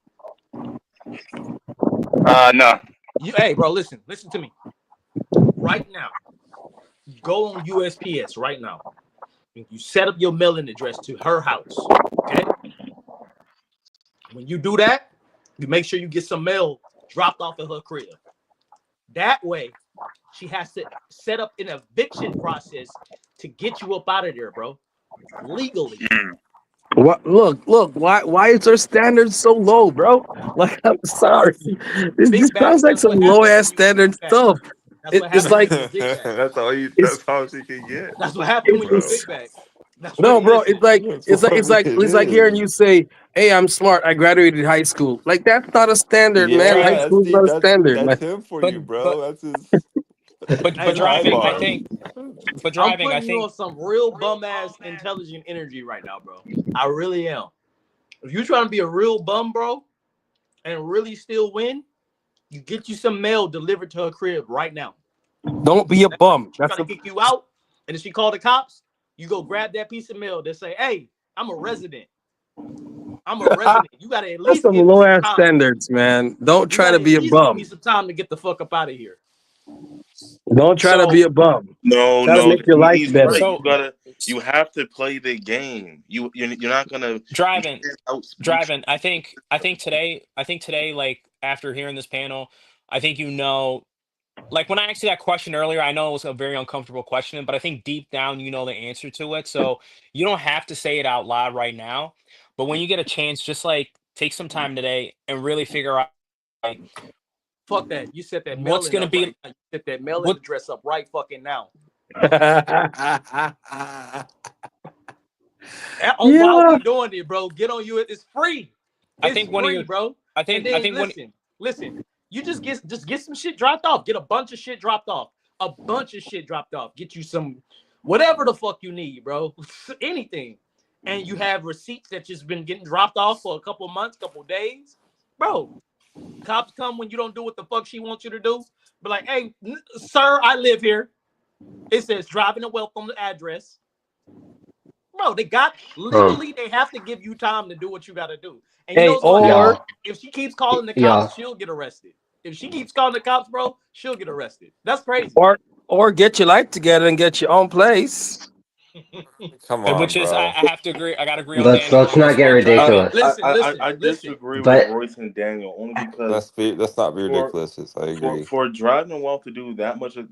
No. Hey, bro, listen to me. Right now, you go on USPS right now. You set up your mailing address to her house. Okay. When you do that, you make sure you get some mail dropped off at her crib. That way, she has to set up an eviction process to get you up out of there, bro. Legally. What? Look. Why is their standards so low, bro? Like, I'm sorry. This Big bag. sounds like That's some what low happens when ass you get a standard big bag. stuff. That's what It's happens when like you get a big bag. it's that's all she can get, That's what happens when you get a bro. big bag. That's what no, it bro. listen. It's like It it's like hearing is. you say, "Hey, I'm smart. I graduated high school." Like that's not a standard, man. High Yeah, Driving, school is see, not a standard, man. that's him for but you, bro. but That's his. That's Hey, but his look, high driving, I bar. think. But I'm driving, I putting you think. on some real bum ass intelligent energy right now, bro. I really am. If you're trying to be a real bum, bro, and really still win, you get you some mail delivered to her crib right now. Don't be a Next time bum. she's That's trying the to kick you out, and if she call the cops, you go grab that piece of mail. They say, "Hey, I'm a resident. I'm a resident. You gotta at that's least some give me low some ass time. standards, man. Don't You try to gotta at be a least give me bum. some time to get the fuck up out of here." Don't try to be So a bum. No, Try to no, make your life he's better. right. so You have to play the game. You're not gonna you driving, can't out you driving. I think today, like after hearing this panel, I think like when I asked you that question earlier, I know it was a very uncomfortable question, but I think deep down you know the answer to it. So you don't have to say it out loud right now. But when you get a chance, just like take some time today and really figure out like Fuck that. You set that what's mailing gonna up be right now. You set that mailing what address up right fucking now. While Yeah. we doing it, bro, get on you. It's free. I It's think one of free, you bro. I And think I then think one listen. You just get some shit dropped off. Get a bunch of shit dropped off. A bunch of shit dropped off. Get you some whatever the fuck you need, bro. Anything. And you have receipts that just been getting dropped off for a couple months, couple days, bro. Cops come when you don't do what the fuck she wants you to do. Be like, hey, sir, I live here. It says driving a wealth on the address. Bro, they got legally, they have to give you time to do what you got to do. And you know Hey, what's gonna happen? or If she keeps calling the Yeah. cops, she'll get arrested. If she keeps calling the cops, bro, she'll get arrested. That's crazy. or get your life together and get your own place. Come on, which is I bro. have to agree. I gotta agree on Let's Daniel on not this get one. Driving. ridiculous. I Listen. disagree with But Royce and Daniel only because Let's not be for ridiculous. I agree. for driving wealth to do that much, you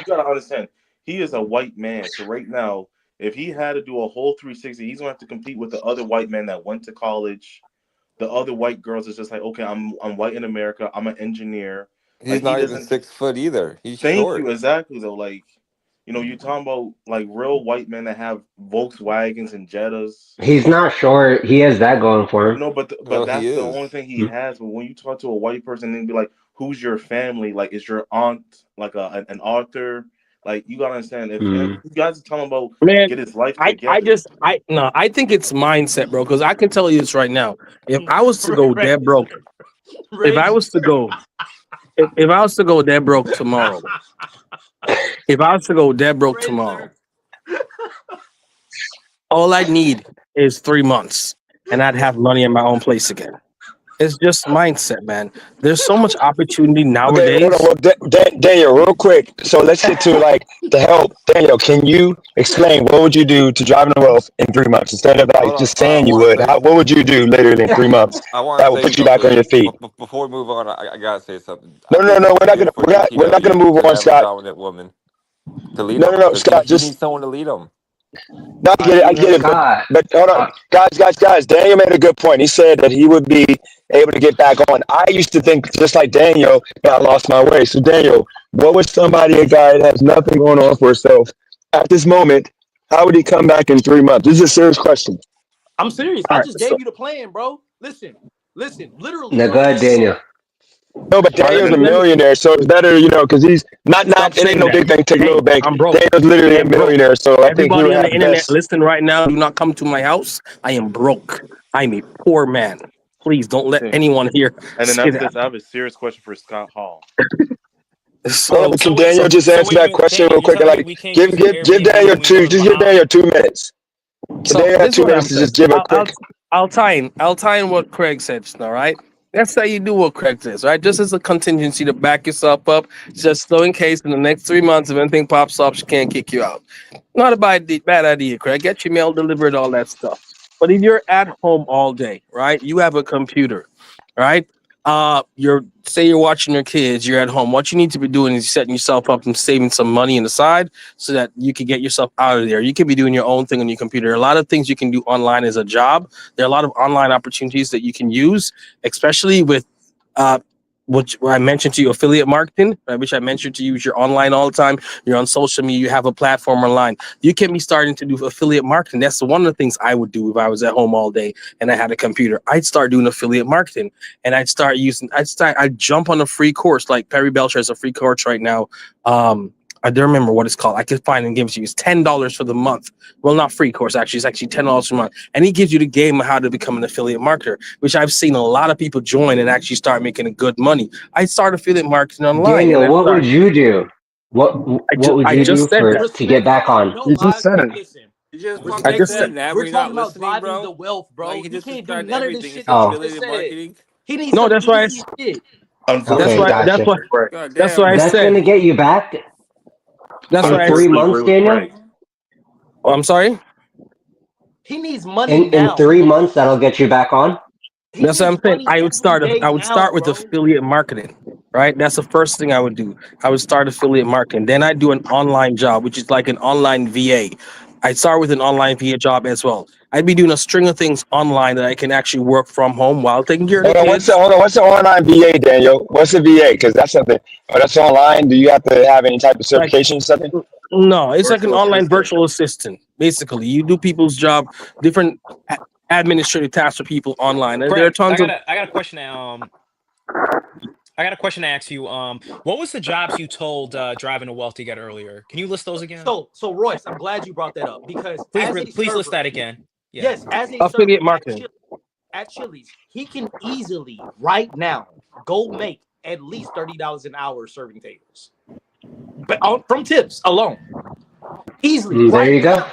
gotta understand he is a white man. So right now, if he had to do a whole 360, he's gonna have to compete with the other white men that went to college. The other white girls is just like, okay, I'm white in America. I'm an engineer. He's Like he not even doesn't. 6 foot either. He's Thank short. you exactly though. Like you're talking about like real white men that have Volkswagens and Jettas. he's not short. He has that going for him. No, but No, he that's the only is. thing he has. But when you talk to a white person and be like, "Who's your family?" Like, is your aunt like an author? Like, you gotta understand if Mm. you guys are telling about Man, get his life I together. just I no, I think it's mindset, bro. Because I can tell you this right now. If I was to go dead Razor. broke, if I Razor. was to go, if I was to go dead broke tomorrow, if I was to go dead broke tomorrow, Razor. all I need is 3 months, and I'd have money in my own place again. It's just mindset, man. There's so much opportunity Okay, hold on. nowadays. Well, Daniel, real quick. So let's get to like the help. Daniel, can you explain what would you do to drive in wealth in 3 months instead of like Hold on. just I saying you want to would? say. What would you do literally in 3 months I want that to will say put you back on something. your feet? Before we move on, I gotta say something. I No, no, think no. it's We're not good gonna for we're not gonna DTW move to on, have a Scott. dominant woman to lead No, no, him no, because Scott. he Just needs someone to lead him. No, I get it, Scott. but hold on, guys. Daniel made a good point. He said that he would be able to get back on. I used to think just like Daniel, but I lost my way. So Daniel, what would a guy that has nothing going on for himself at this moment? How would he come back in 3 months? This is a serious question. I'm serious. All I right, just so gave you the plan, bro. Listen. Literally, No, go bro. ahead, Daniel. No, but all right, Daniel's a let me millionaire, so it's better, because he's stop not. It ain't saying no that. big thing to take a Hey, little bank. I'm broke. Daniel's literally I a am broke. millionaire, so I think he Everybody would on have the the internet, best. listen right now. Do not come to my house. I am broke. I'm a poor man. Please don't let Okay. anyone here And then say after that. this, I have a serious question for Scott Hall. Hold on, So, but can So wait, Daniel just so answer wait a that minute, question Daniel, real you're quick? And telling me like, we can't give use the give Airbnb Daniel when we go two. to the Just give Daniel Bahamas? 2 minutes. Can so Daniel have this is two what minutes I'm to saying. just give a I'll quick? I'll tie in what Craig said just now, right? That's how you do what Craig says, right? Just as a contingency to back yourself up, just so in case in the next 3 months if anything pops up, she can't kick you out. Not a bad idea, Craig. Get your mail delivered, all that stuff. But if you're at home all day, right? You have a computer, right? You're watching your kids, you're at home. What you need to be doing is setting yourself up and saving some money on the side so that you can get yourself out of there. You can be doing your own thing on your computer. A lot of things you can do online as a job. There are a lot of online opportunities that you can use, especially with uh which I mentioned to you, affiliate marketing, right, which I mentioned to you, is you're online all the time, you're on social media, you have a platform online. You can be starting to do affiliate marketing. That's one of the things I would do if I was at home all day and I had a computer. I'd start doing affiliate marketing and I'd jump on a free course. Like Perry Belcher has a free course right now. I don't remember what it's called. I could find and give it to you. It's $10 for the month. Well, not free course, actually. It's actually $10 a month. And he gives you the game of how to become an affiliate marketer, which I've seen a lot of people join and actually start making a good money. I started affiliate marketing online and Daniel, what would you do? What would I you just do said for that. to get back Respectfully, on? You just said it. listen. You just I fucking just said, said Respectfully, that, but we're you're not talking about listening, driving bro. the wealth, Like bro. you You just can't do described none of this everything. shit It's that you Oh, just affiliated said. marketing. He needs no, some that's why easy shit. that's okay, Unfortunately, why that's gotcha. Craig. that's God why I That's said gonna get you back that's I why in I three unfortunately agree months, with Daniel. Craig. oh, I'm sorry. He needs money In now, 3 months, bro. that'll get you back on. He That's what needs I'm saying. money every day I would now, start with bro. affiliate marketing, right? That's the first thing I would do. I would start affiliate marketing. Then I do an online job, which is like an online VA. I'd start with an online VA job as well. I'd be doing a string of things online that I can actually work from home while taking care of the kids. What's the online VA, Daniel? What's the VA? Because that's something. Oh, that's online. Do you have to have any type of Like, certification or something? no, it's like an Virtual online assistant. virtual assistant. Basically, you do people's job, different administrative tasks for people online. And there are Craig, tons of I got a question. I got a question to ask you. What was the jobs you told driving to wealth to get earlier? Can you list those again? So Royce, I'm glad you brought that up because as a Please list server, that again. Yeah. yes, as a affiliate server marketing. at Chili's, he can easily right now go make at least $30 an hour serving tables, but from tips alone, easily There right you go. now.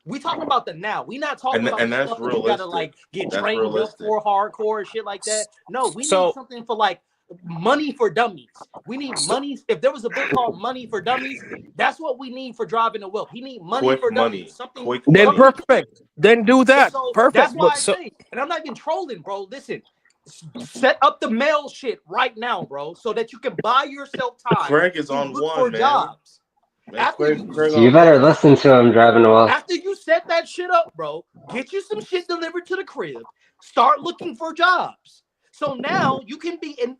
We talking about the now. We not talking about And the that's stuff that you gotta realistic. like get That's trained up realistic. for hardcore and shit like that. No, we need So, something for like money for dummies. We need so money. If there was a book called Money for Dummies, that's what we need for driving the wealth. He need money Quick for dummies. money. Something, Quick Then money. something. perfect. Then do that. So that's Perfect. But why I so say, and I'm not even trolling, bro. Listen, set up the mail shit right now, bro, so that you can buy yourself time Craig is to on look for one, man. jobs. Make After you Craig You on better one. listen to him driving to wealth. after you set that shit up, bro, get you some shit delivered to the crib. Start looking for jobs. So now you can be an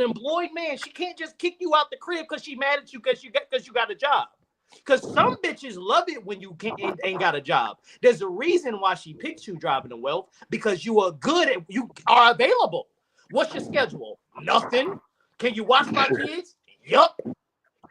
employed man. She can't just kick you out the crib because she mad at you because you got a job. Because some bitches love it when you ain't got a job. There's a reason why she picks you driving the wealth because you are good at you are available. What's your schedule? Nothing. Can you watch my kids? Yup.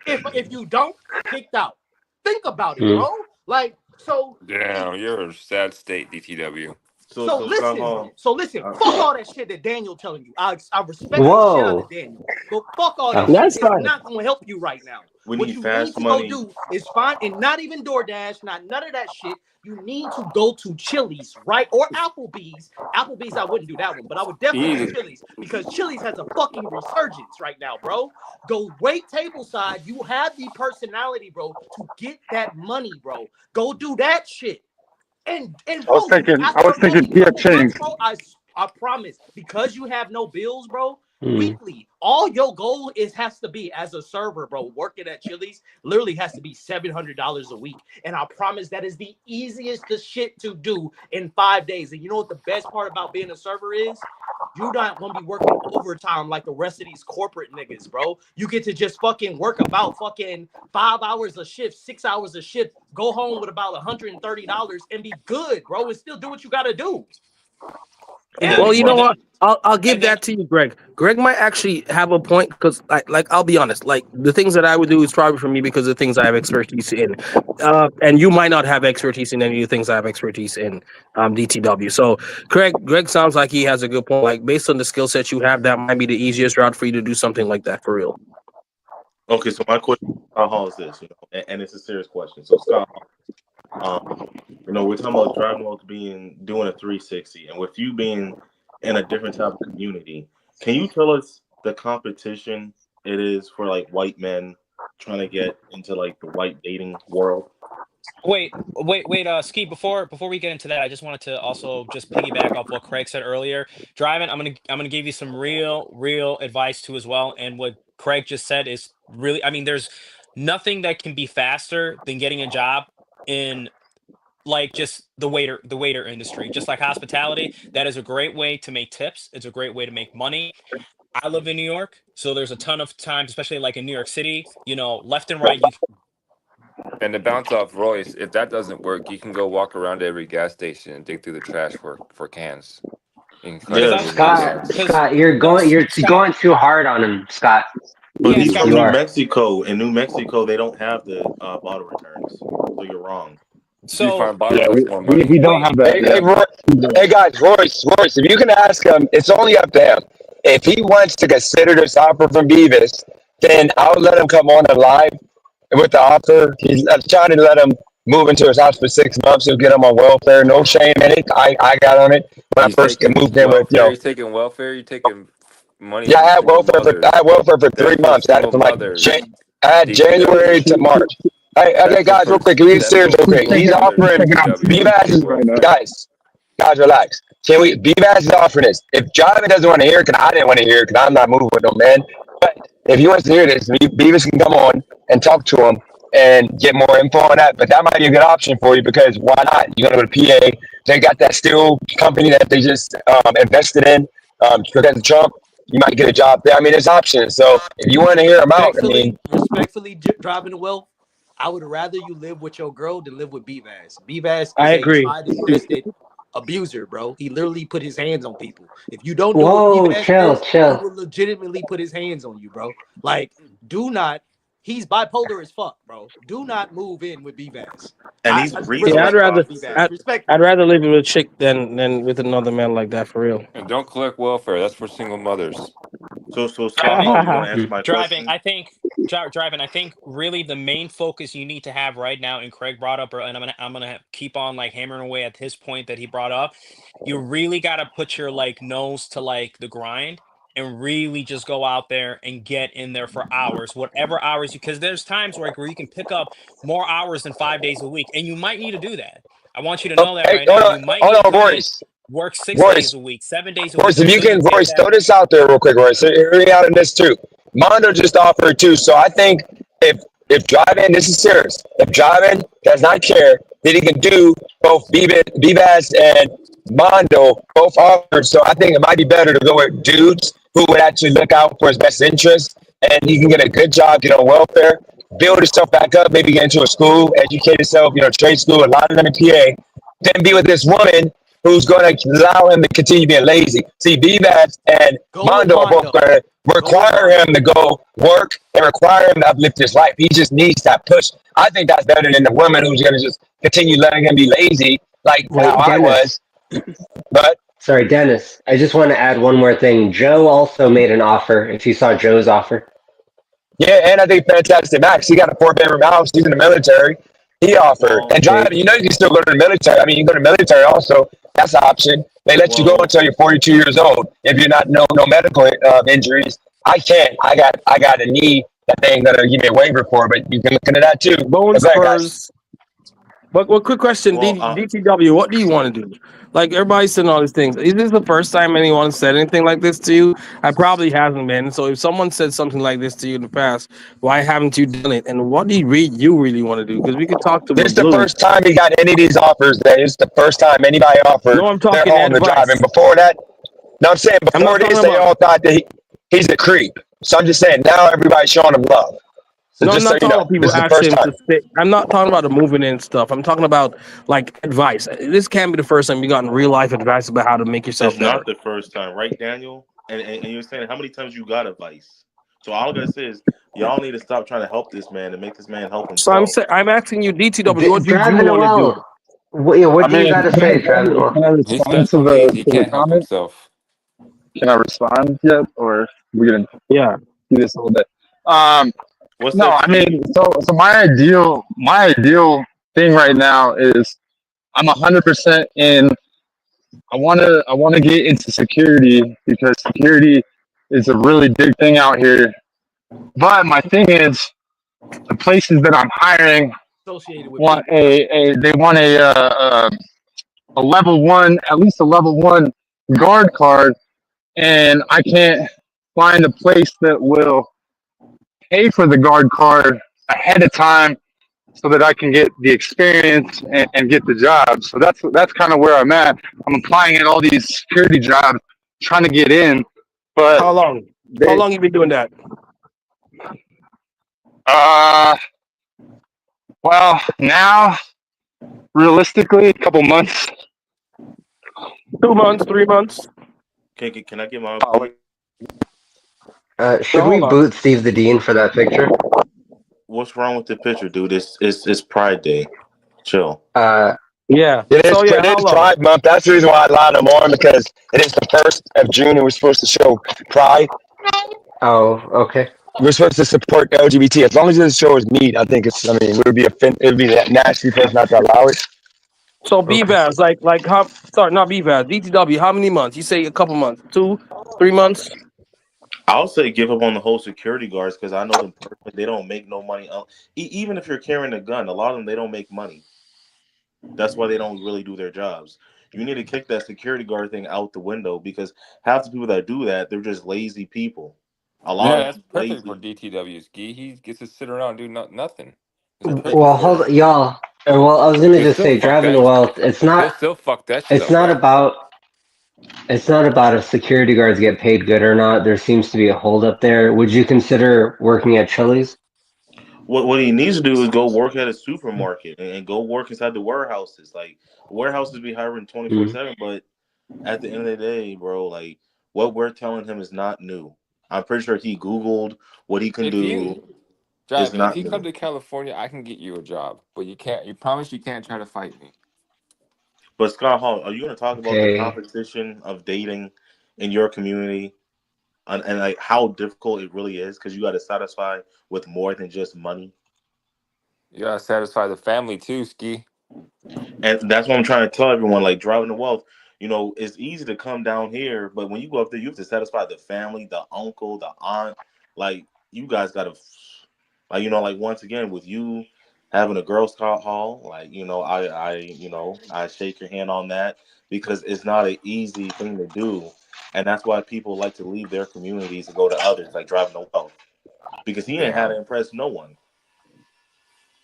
If you don't, kicked out. Think about it, Hmm. bro. Like so. Damn, you're a sad state, DTW. So So Scott listen, Hall. so listen. Fuck all that shit that Daniel telling you. I respect the shit out of Whoa. Daniel, but fuck all that Oh, shit. that's It's fine. not gonna help you right now. We What need you need fast to go money. do is find, and not even DoorDash, not none of that shit. You need to go to Chili's, right, or Applebee's. Applebee's, I wouldn't do that one, but I would definitely do You Chili's because Chili's has a fucking resurgence right now, bro. Go wait tableside. You have the personality, bro, to get that money, bro. Go do that shit. And bro, I after was maybe thinking a Kia couple months, Ching. bro, I promise, because you have no bills, bro, weekly. All your goal has to be as a server, bro, working at Chili's literally has to be $700 a week. And I promise that is the easiest shit to do in 5 days. And you know what the best part about being a server is? You're not gonna be working overtime like the rest of these corporate niggas, bro. You get to just fucking work about fucking 5 hours a shift, 6 hours a shift, go home with about $130 and be good, bro, and still do what you gotta do. Well, you know what? I'll give and then- that to you, Greg. Greg might actually have a point because, like, I'll be honest. Like, the things that I would do is probably for me because of things I have expertise in, and you might not have expertise in any of the things I have expertise in, DTW. So, Greg sounds like he has a good point. Like, based on the skill set you have, that might be the easiest route for you to do something like that for real. Okay, so my question, Scott Hall, is this, and it's a serious question. So, Scott Hall, we're talking about driving well doing a 360, and with you being in a different type of community, can you tell us the competition it is for like white men trying to get into like the white dating world? Wait, Ski. Before we get into that, I just wanted to also just piggyback off what Craig said earlier. Driving, I'm gonna give you some real advice too as well. And what Craig just said is really, I mean, there's nothing that can be faster than getting a job in like just the waiter industry, just like hospitality. That is a great way to make tips. It's a great way to make money. I live in New York, so there's a ton of times, especially like in New York City, left and right, you And to bounce off Royce, if that doesn't work, you can go walk around to every gas station and dig through the trash for cans. Scott, you're going too hard on him, Scott. But he's from You New are. Mexico. In New Mexico, they don't have the bottle returns, so you're wrong. So we don't have that. Hey guys, Royce, if you can ask him, it's only up to him. If he wants to consider this offer from Beavis, then I'll let him come on live with the offer. He's trying to let him move into his house for 6 months. He'll get him on welfare. No shame in it. I got on it when I first moved in with He's taking welfare. You're taking money. Yeah, I had welfare for 3 months. I had January to March. Okay, guys, real quick. Can we get serious real quick? He's offering guys, relax. Can we? BVAS is offering this. If Jonathan doesn't want to hear it, because I didn't want to hear it, because I'm not moving with no man. But if he wants to hear this, Beavis can come on and talk to him and get more info on that. But that might be a good option for you because why not? You're gonna go to PA. They got that steel company that they just invested in because of Trump. You might get a job there. I mean, there's options. So if you want to hear them out, respectfully, driving the well, I would rather you live with your girl than live with Beavas. Beavas is I agree. a tried and tested abuser, bro. He literally put his hands on people. If you don't do Whoa, chill. he will legitimately put his hands on you, bro. Like, do not. He's bipolar as fuck, bro. Do not move in with Beavas. And he's I'd rather live with a chick than with another man like that for real. And don't collect welfare. That's for single mothers. So Scott, you want to answer my driving, question? I think really the main focus you need to have right now, and Craig brought up, and I'm gonna keep on like hammering away at his point that he brought up. You really gotta put your like nose to like the grind and really just go out there and get in there for hours, whatever hours because there's times where you can pick up more hours than 5 days a week, and you might need to do that. I want you to know that right now. You might need to work 6 days a week, 7 days a week. Royce, if you can, Royce, throw this out there real quick, Royce. Hear me out on this too. Mondo just offered too. So I think if driving, this is serious. If driving does not care, then he can do both Bivas and Mondo both offered. So I think it might be better to go with dudes who would actually look out for his best interest, and he can get a good job, get on welfare, build himself back up, maybe get into a school, educate himself, trade school, a lot of them in PA, then be with this woman who's going to allow him to continue being lazy. See, Bivas and Mondo are both going to require him to go work and require him to uplift his life. He just needs that push. I think that's better than the woman who's going to just continue letting him be lazy like how I was. But sorry, Dennis, I just want to add one more thing. Joe also made an offer, if you saw Joe's offer. Yeah, and I think Fantastic Max, he got a 4-bedroom house. He's in the military. He offered. And driving, you can still go to the military. I mean, you can go to the military also. That's an option. They let you go until you're 42 years old. If you're not no medical injuries. I can't. I got a knee that they ain't gonna give me a waiver for, but you can look into that too. Bone spurs. But one quick question, Well, DTW, what do you want to do? Like everybody's saying all these things. Is this the first time anyone said anything like this to you? I probably hasn't been. So if someone said something like this to you in the past, why haven't you done it? And what do you really want to do? Because we could talk to This is the Blue. first time he got any of these offers. That is the first time anybody offered No, I'm their talking home to drive. And advice. before that, no, I'm saying I'm before not talking this, they about. all thought that he's a creep. So I'm just saying now everybody's showing him love. So No, I'm just so not you talking know, about people this is the first asking him time. to stay. I'm not talking about the moving in stuff. I'm talking about like advice. This can't be the first time you gotten real life advice about how to make yourself it's better. not the first time, right, Daniel? And you're saying how many times you got advice. So all I gotta say is y'all need to stop trying to help this man and make this man help So himself. I'm asking you, DTW, what do you Driving want to do? well. What I do you got mean, to say, Driving well? can I His respond special needs, he to the can't help comment? himself. Can I respond yet, or we're gonna Yeah. do this a little bit? Um, What's no, up, I Steve? mean, so my ideal thing right now is I'm 100% in. I wanna get into security because security is a really big thing out here. But my thing is the places that I'm hiring Associated with want people. a level one, at least a level one guard card, and I can't find a place that will pay for the guard card ahead of time so that I can get the experience and get the job. So that's kind of where I'm at. I'm applying at all these security jobs, trying to get in, but How long? How they long you been doing that? uh well now realistically a couple months. 2 months, 3 months? Can I get my Oh, point? No, Should we hold on. boot Steve the Dean for that picture? What's wrong with the picture, dude? It's Pride Day. Chill. Uh, Yeah. It is, So yeah, it how is long? Pride Month. That's the reason why I allowed him on because it is the 1st of June and we're supposed to show pride. oh, okay. We're supposed to support the LGBT. As long as it shows meat, I think it's. I mean, it would be nasty for us not to allow it. So Okay. BVAS, like how? Sorry, not BVAS. DTW. How many months? You say a couple months, 2, 3 months. I'll say give up on the whole security guards because I know them personally. They don't make no money. Even if you're carrying a gun, a lot of them they don't make money. That's why they don't really do their jobs. You need to kick that security guard thing out the window because half the people that do that, they're just lazy people. A Yeah, lot of that's them perfect for lazy. DTW ski. He gets to sit around and do nothing. It's perfect Well, for hold him. y'all. Well, I was gonna He'll just still say, fuck Driving that. Wealth. He'll still fuck that shit It's up not though. about. It's not about if security guards get paid good or not. There seems to be a hold up there. Would you consider working at Chili's? What he needs to do is go work at a supermarket and go work inside the warehouses. Like warehouses be hiring Mm. 24/7, but at the end of the day, bro, like what we're telling him is not new. I'm pretty sure he Googled what he can If do. you It's driving, if not you come new. to California, I can get you a job. But you can't. You promise you can't try to fight me. But Scott Hall, are you going to talk about the Okay. competition of dating in your community and like how difficult it really is because you got to satisfy with more than just money? You gotta satisfy the family too, ski. And that's what I'm trying to tell everyone. Like driving the wealth, it's easy to come down here, but when you go up there, you have to satisfy the family, the uncle, the aunt. Like you guys got to, like once again with you having a Girl Scout hall, like I shake your hand on that because it's not an easy thing to do, and that's why people like to leave their communities and go to others, like driving the wealth, because he ain't had Yeah, to impress no one.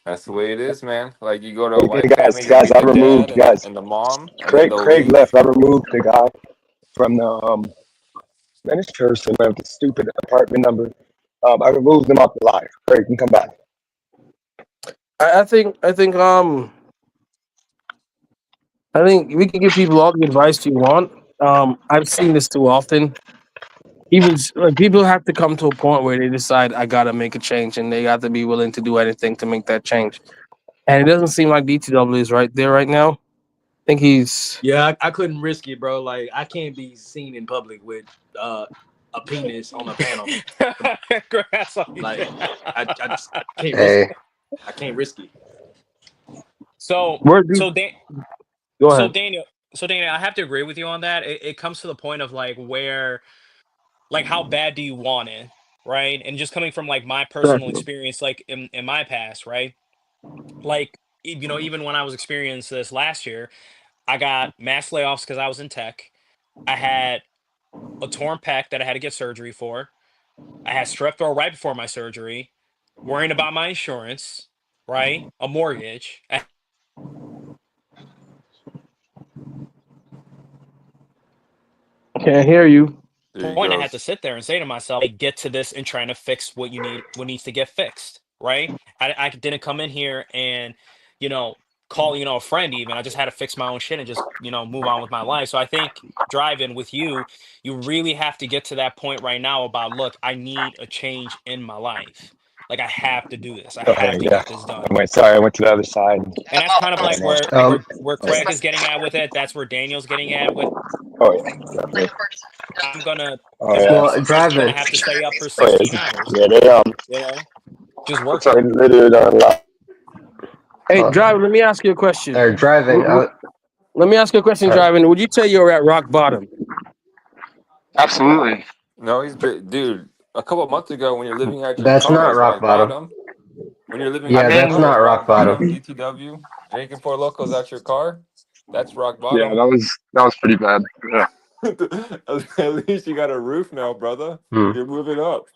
that's the way it is, man. Like you go to a Hey, white guys, family, you guys, meet I the dad removed guys. and the mom, and then Craig, they'll Craig leave. left. I removed the guy from the Spanish person with the stupid apartment number. I removed them off the live. Craig, you can come back. I think we can give people all the advice you want. I've seen this too often. Even like people have to come to a point where they decide I gotta make a change, and they got to be willing to do anything to make that change. And it doesn't seem like DTW is right there right now. I think he's Yeah, I couldn't risk it, bro. Like I can't be seen in public with uh, a penis on a panel. Grass on you. Like I just can't risk it. Hey. I can't risk it. so where do so Dan, go so ahead. Daniel, so Daniel, I have to agree with you on that. It comes to the point of like where, like, how bad do you want it, right? And just coming from like my personal Exactly. experience, like in my past, right? Like even when I was experiencing this last year, I got mass layoffs because I was in tech. I had a torn pec that I had to get surgery for. I had strep throat right before my surgery, worrying about my insurance, right? A mortgage. Can't hear you. There he Point I had to goes. sit there and say to myself, "Hey, get to this and trying to fix what needs to get fixed, right? I didn't come in here and, you know, call, a friend even. I just had to fix my own shit and just, move on with my life. So I think driving with you, you really have to get to that point right now about, look, I need a change in my life. Like I have to do this. I Okay, have to yeah. get this done. I went to the other side. And that's kind of like where Um, Craig is getting at with it. That's where Daniel's getting at with. Oh yeah, definitely. I'm gonna, Oh be yeah. well, successful, driving. gonna have to stay up for Oh 16 yeah. hours, Yeah, they just sorry, working. they did a lot. Hey, Uh, driver, let me ask you a question. or driving. Let me ask you a question, Sorry. driving. Would you say you're at rock bottom? Absolutely. No, dude. A couple of months ago, when you're living out your That's car, not is rock rock bottom. bottom. When you're living I out Yeah, your that's mean, car, not is rock rock bottom. bottom. DTW, drinking Four Locos out your car, that's rock yeah, bottom. that was pretty bad. Yeah. At least you got a roof now, brother. Hmm. You're moving up.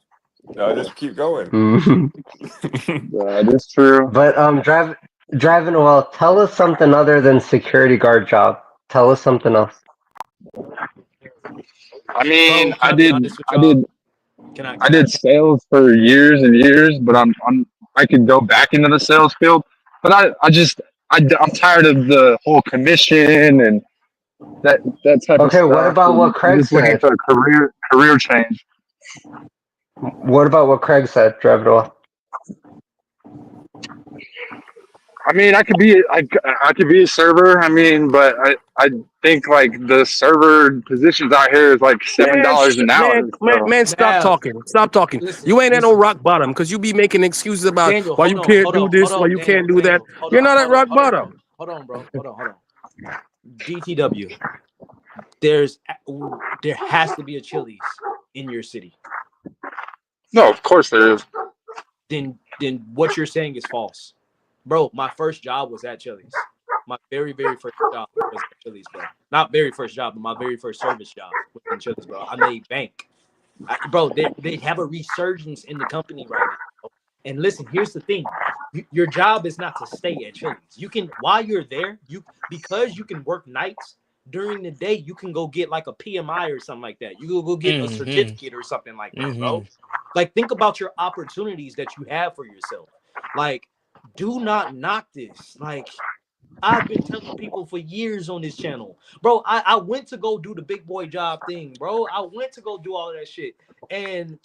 Now just keep going. Hmm. That is true. But driving. Well, tell us something other than security guard job. Tell us something else. I mean, Bro, can I be honest with I y'all? did, I Can I did sales for years and years, but I could go back into the sales field, but I'm tired of the whole commission and that type of Okay, what stuff. about And what I'm Craig just looking said? for a career change. What about what Craig said? Driving well. I mean, I could be a server. I mean, but I think like the server positions out here is like Man, $7 an hour. So stop Mav, talking. Stop talking. listen, You ain't at no listen. rock bottom because you be making excuses about Daniel, why hold you on, can't hold do on, hold this, why on, you can't do that. Daniel, hold You're on, not at rock bro. bottom. Hold on. DTW, there's there has to be a Chili's in your city. no, of course there is. Then what you're saying is false. Bro, my first job was at Chili's. My very first job was at Chili's, bro. Not very first job, but my very first service job was in Chili's, bro. I made bank. Bro, they have a resurgence in the company right now. Bro. And listen, here's the thing: your job is not to stay at Chili's. You can, while you're there, because you can work nights during the day, you can go get like a PMI or something like that. You go get a Mm-hmm. certificate or something like that, Mm-hmm. bro. Like, think about your opportunities that you have for yourself. Like, do not knock this. Like, I've been telling people for years on this channel, bro. I went to go do the big boy job thing, bro. I went to go do all of that shit. And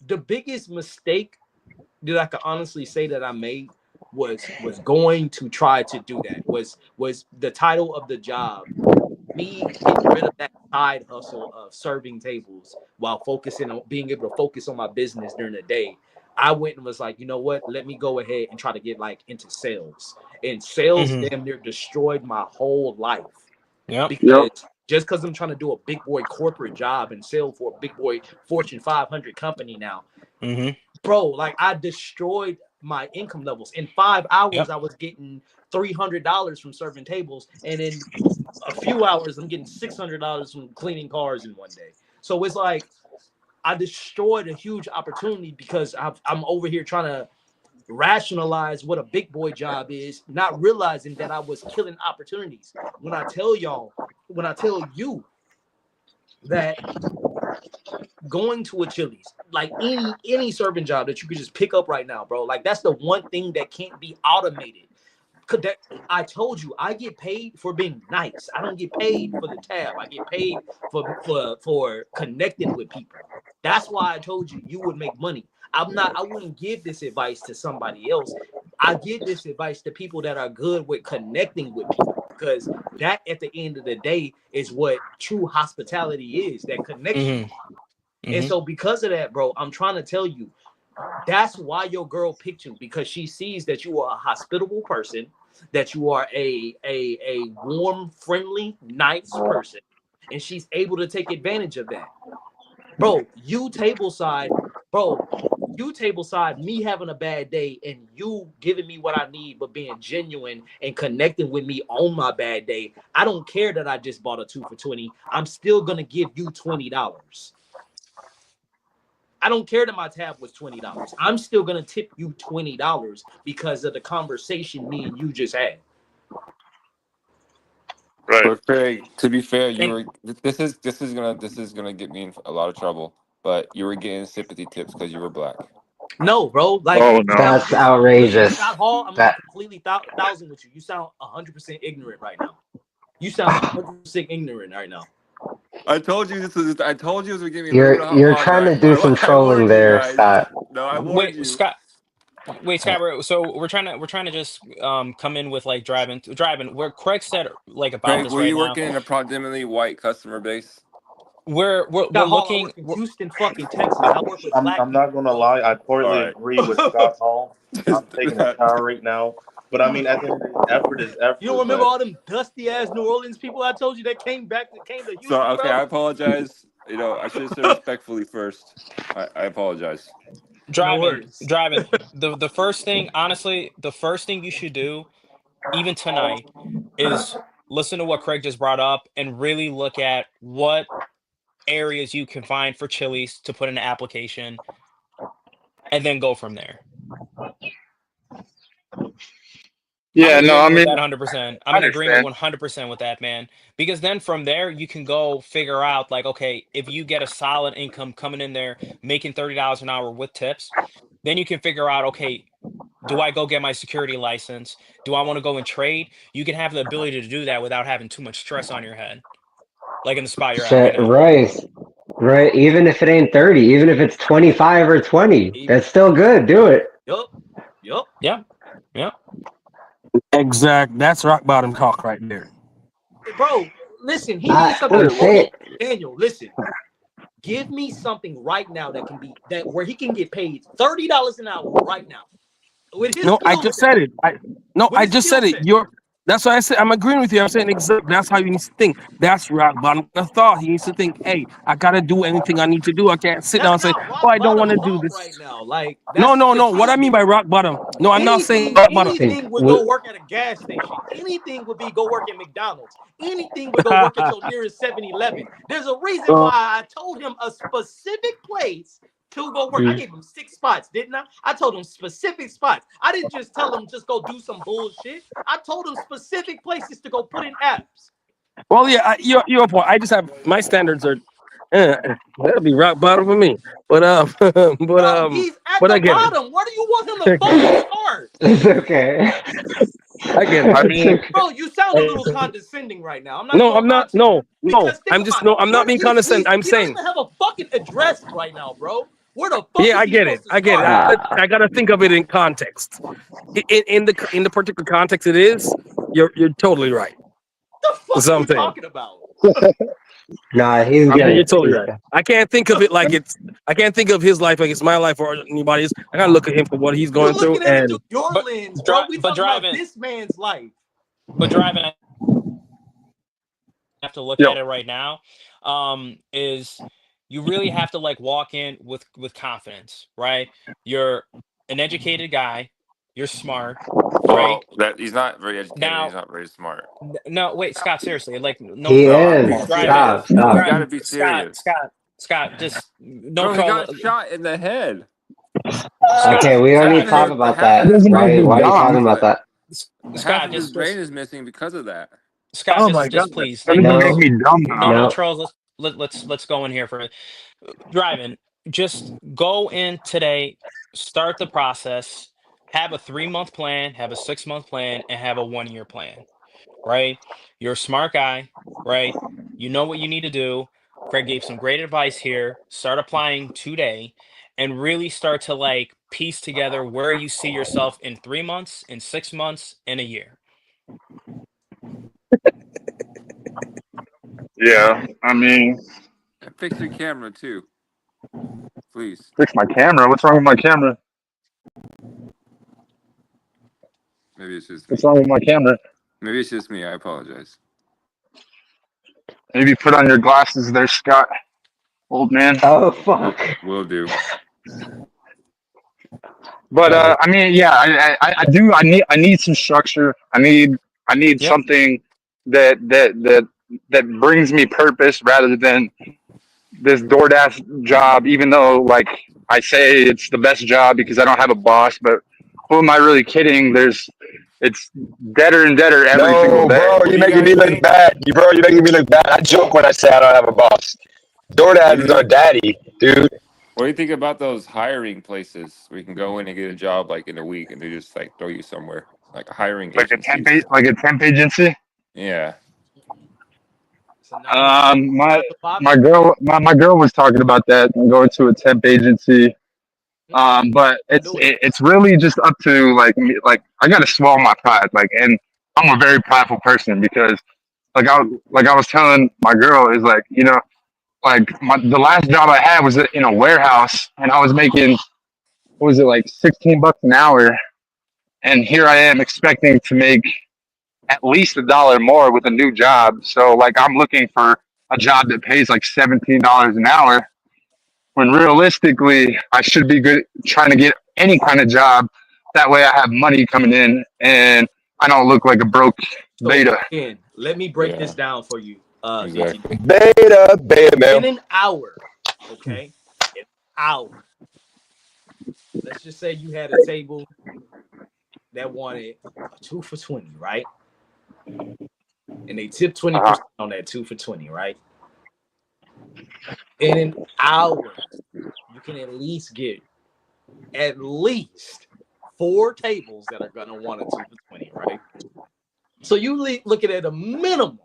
the biggest mistake that I could honestly say that I made was going to try to do that. Was the title of the job, me getting rid of that side hustle of serving tables while focusing on being able to focus on my business during the day. I went and was like, you know what? Let me go ahead and try to get like into sales. And sales Mm-hmm. damn near destroyed my whole life Yep. Yep. because just because I'm trying to do a big boy corporate job and sell for a big boy Fortune 500 company now, Mm-hmm. bro, like I destroyed my income levels. In 5 hours, Yep. I was getting $300 from serving tables, and in a few hours, I'm getting $600 from cleaning cars in one day. So it's like I destroyed a huge opportunity because I'm over here trying to rationalize what a big boy job is, not realizing that I was killing opportunities. When I tell you that going to a Chili's, like any serving job that you could just pick up right now, bro, like that's the one thing that can't be automated. That I told you, I get paid for being nice. I don't get paid for the tab. I get paid for connecting with people. That's why I told you you would make money. I wouldn't give this advice to somebody else. I give this advice to people that are good with connecting with people because that at the end of the day is what true hospitality is, that connection. Mm-hmm. And Mm-hmm. so because of that, bro, I'm trying to tell you, that's why your girl picked you, because she sees that you are a hospitable person, that you are a warm, friendly, nice person, and she's able to take advantage of that. Bro, you table side, bro, you table side me having a bad day and you giving me what I need, but being genuine and connecting with me on my bad day. I don't care that I just bought a 2 for $20. I'm still gonna give you $20. I don't care that my tab was $20. I'm still gonna tip you $20 because of the conversation me and you just had. Right. But Craig, to be fair, you And were this is gonna get me in a lot of trouble. But you were getting sympathy tips because you were black. No, bro. Like Oh you no. sound, That's listen, outrageous. Scott Hall. I'm gonna be That completely thousand with you. You sound 100% ignorant right now. You sound 100% ignorant right now. I told you this was. I told you it was gonna get me a little bit you're hot, trying to guys. do some I trolling warned you there, guys. Scott. No, I warned wait, you. Scott. Wait, Scott. So we're trying to just come in with like driving. Where Craig said like about Craig, this were right you now. working in a predominantly white customer base? We're Scott Hall, I looking. work in Houston, fucking Texas. I work with black I'm not people, gonna bro. lie. I All totally right. agree with Scott Hall. I'm taking a That- shower right now, but I mean, at the end of the day, effort is You don't effort. remember But all them dusty ass New Orleans people I told you that came to so Houston, okay, bro? I apologize. I should have said respectfully first. I apologize. No driving worries. driving the first thing, honestly, the first thing you should do even tonight is listen to what Craig just brought up and really look at what areas you can find for Chili's to put in an application and then go from there. I'm Yeah. in No. I agreement with mean, that 100%. I'm I in agreement understand. 100% with that, man. Because then from there, you can go figure out, like, okay, if you get a solid income coming in there, making $30 an hour with tips, then you can figure out, okay, do I go get my security license? Do I want to go and trade? You can have the ability to do that without having too much stress on your head, like in the spot you're at right Shit, now. right. Even if it ain't 30, even if it's 25 or 20, E- that's still good. Do it. Yup. Yup. Yeah. Yeah. Exact. That's rock bottom talk right there. Bro, listen, he needs something. I'm saying, Daniel, listen. Give me something right now that can be that where he can get paid $30 an hour right now. With his No, I skill just set. said it. With I his just skill said it. set. That's why I said I'm agreeing with you. I'm saying exactly that's how you need to think. That's rock bottom the thought. He needs to think, hey, I gotta do anything I need to do. I can't sit down That's and say, not oh, rock I don't want bottom to do thought this. right now. Like No, that's no, no. What I mean confusing. by rock bottom. No, I'm not saying rock bottom. Anything would go work at a gas station. Anything would be go work at McDonald's. Anything would go work at your nearest 7-Eleven. There's a reason why I told him a specific place to go work. I gave him 6 spots, didn't I? I told him specific spots. I didn't just tell him just go do some bullshit. I told him specific places to go put in apps. Well, yeah, your point. I just have my standards are that'll be rock bottom for me. But Bro, he's at but I the get it. bottom. Where do you want him to fucking start? it's okay. I get I it. It's mean, okay. Bro, you sound a little condescending right now. I'm not No, gonna I'm lie not. to you. No. Because think I'm just about it. no. I'm not being condescending. I'm He don't saying, even have a fucking address right now, bro. Where the fuck yeah, is I he get it. supposed to I get it. start? I gotta think of it in context. In the particular context it is, you're totally right. What the fuck That's are what you I'm saying. talking about? Nah, he's I Yeah, good. you're mean, totally He's right. good. I can't think of it like it's. I can't think of his life like it's my life or anybody's. I gotta look at him for what he's You're going through, looking at it through and your But lens, bro. We but talking about driving, this man's life. but driving, I have to look yo, at it right now. Is you really have to like walk in with confidence, right? You're an educated guy. You're smart, right? Well, that he's not very educated. He's Now, not very smart. no, wait, Scott, seriously, like no He No, troll, I'm being is. driving, Stop, serious. You stop. got drive, to be serious, Scott, just no bro. He troll, got shot in the head. Okay, Scott, we don't need to Scott, talk Half about of that. his doesn't make Why me brain why is are you dumb. talking missing. about that? Half Scott, of his brain is missing because of that. Scott, Oh my god, just please, that like, doesn't make No, me dumb no now. no. trolls. Let's go in here for driving. Just go in today, start the process, have a 3 month plan, have a 6 month plan, and have a 1 year plan. Right? You're a smart guy, right? You know what you need to do. Craig gave some great advice here. Start applying today and really start to like piece together where you see yourself in 3 months, in 6 months, in a year. Yeah, I mean, And fix your camera too, please. fix my camera. What's wrong with my camera? Maybe it's just What's me. wrong with my camera? Maybe it's just me. I apologize. Maybe put on your glasses there, Scott. Old man. Oh fuck. Will do. But Got it. I mean, yeah, I do. I need some structure. I need Yep. something that brings me purpose rather than this DoorDash job. Even though like I say it's the best job because I don't have a boss, but who am I really kidding? It's deader and deader every single No, day. bro, What you're do you making guys me look think? bad. Bro, you're making me look bad. I joke when I say I don't have a boss. What DoorDash do is our you daddy, dude. What do you think about those hiring places where you can go in and get a job like in a week and they just like throw you somewhere, like hiring agencies? Like a temp agency. Yeah. So not the My not the Bobby. my girl was talking about that and going to a temp agency. But Don't do it. it's really just up to like me. Like I gotta swallow my pride. Like, and I'm a very prideful person because like I was telling my girl is like like the last job I had was in a warehouse and I was making what was it like $16 an hour, and here I am expecting to make at least $1 more with a new job. So like I'm looking for a job that pays like $17 an hour when realistically I should be good trying to get any kind of job. That way I have money coming in and I don't look like a broke So beta. again, let me break this Yeah. down for you, DT. Exactly. Beta, beta In male. an hour, okay? An hour. Let's just say you had a table that wanted a 2 for 20, right? And they tipped 20% on that 2 for 20, right? In an hour, you can at least get at least 4 tables that are gonna want a 2 for 20, right? So you looking at a minimum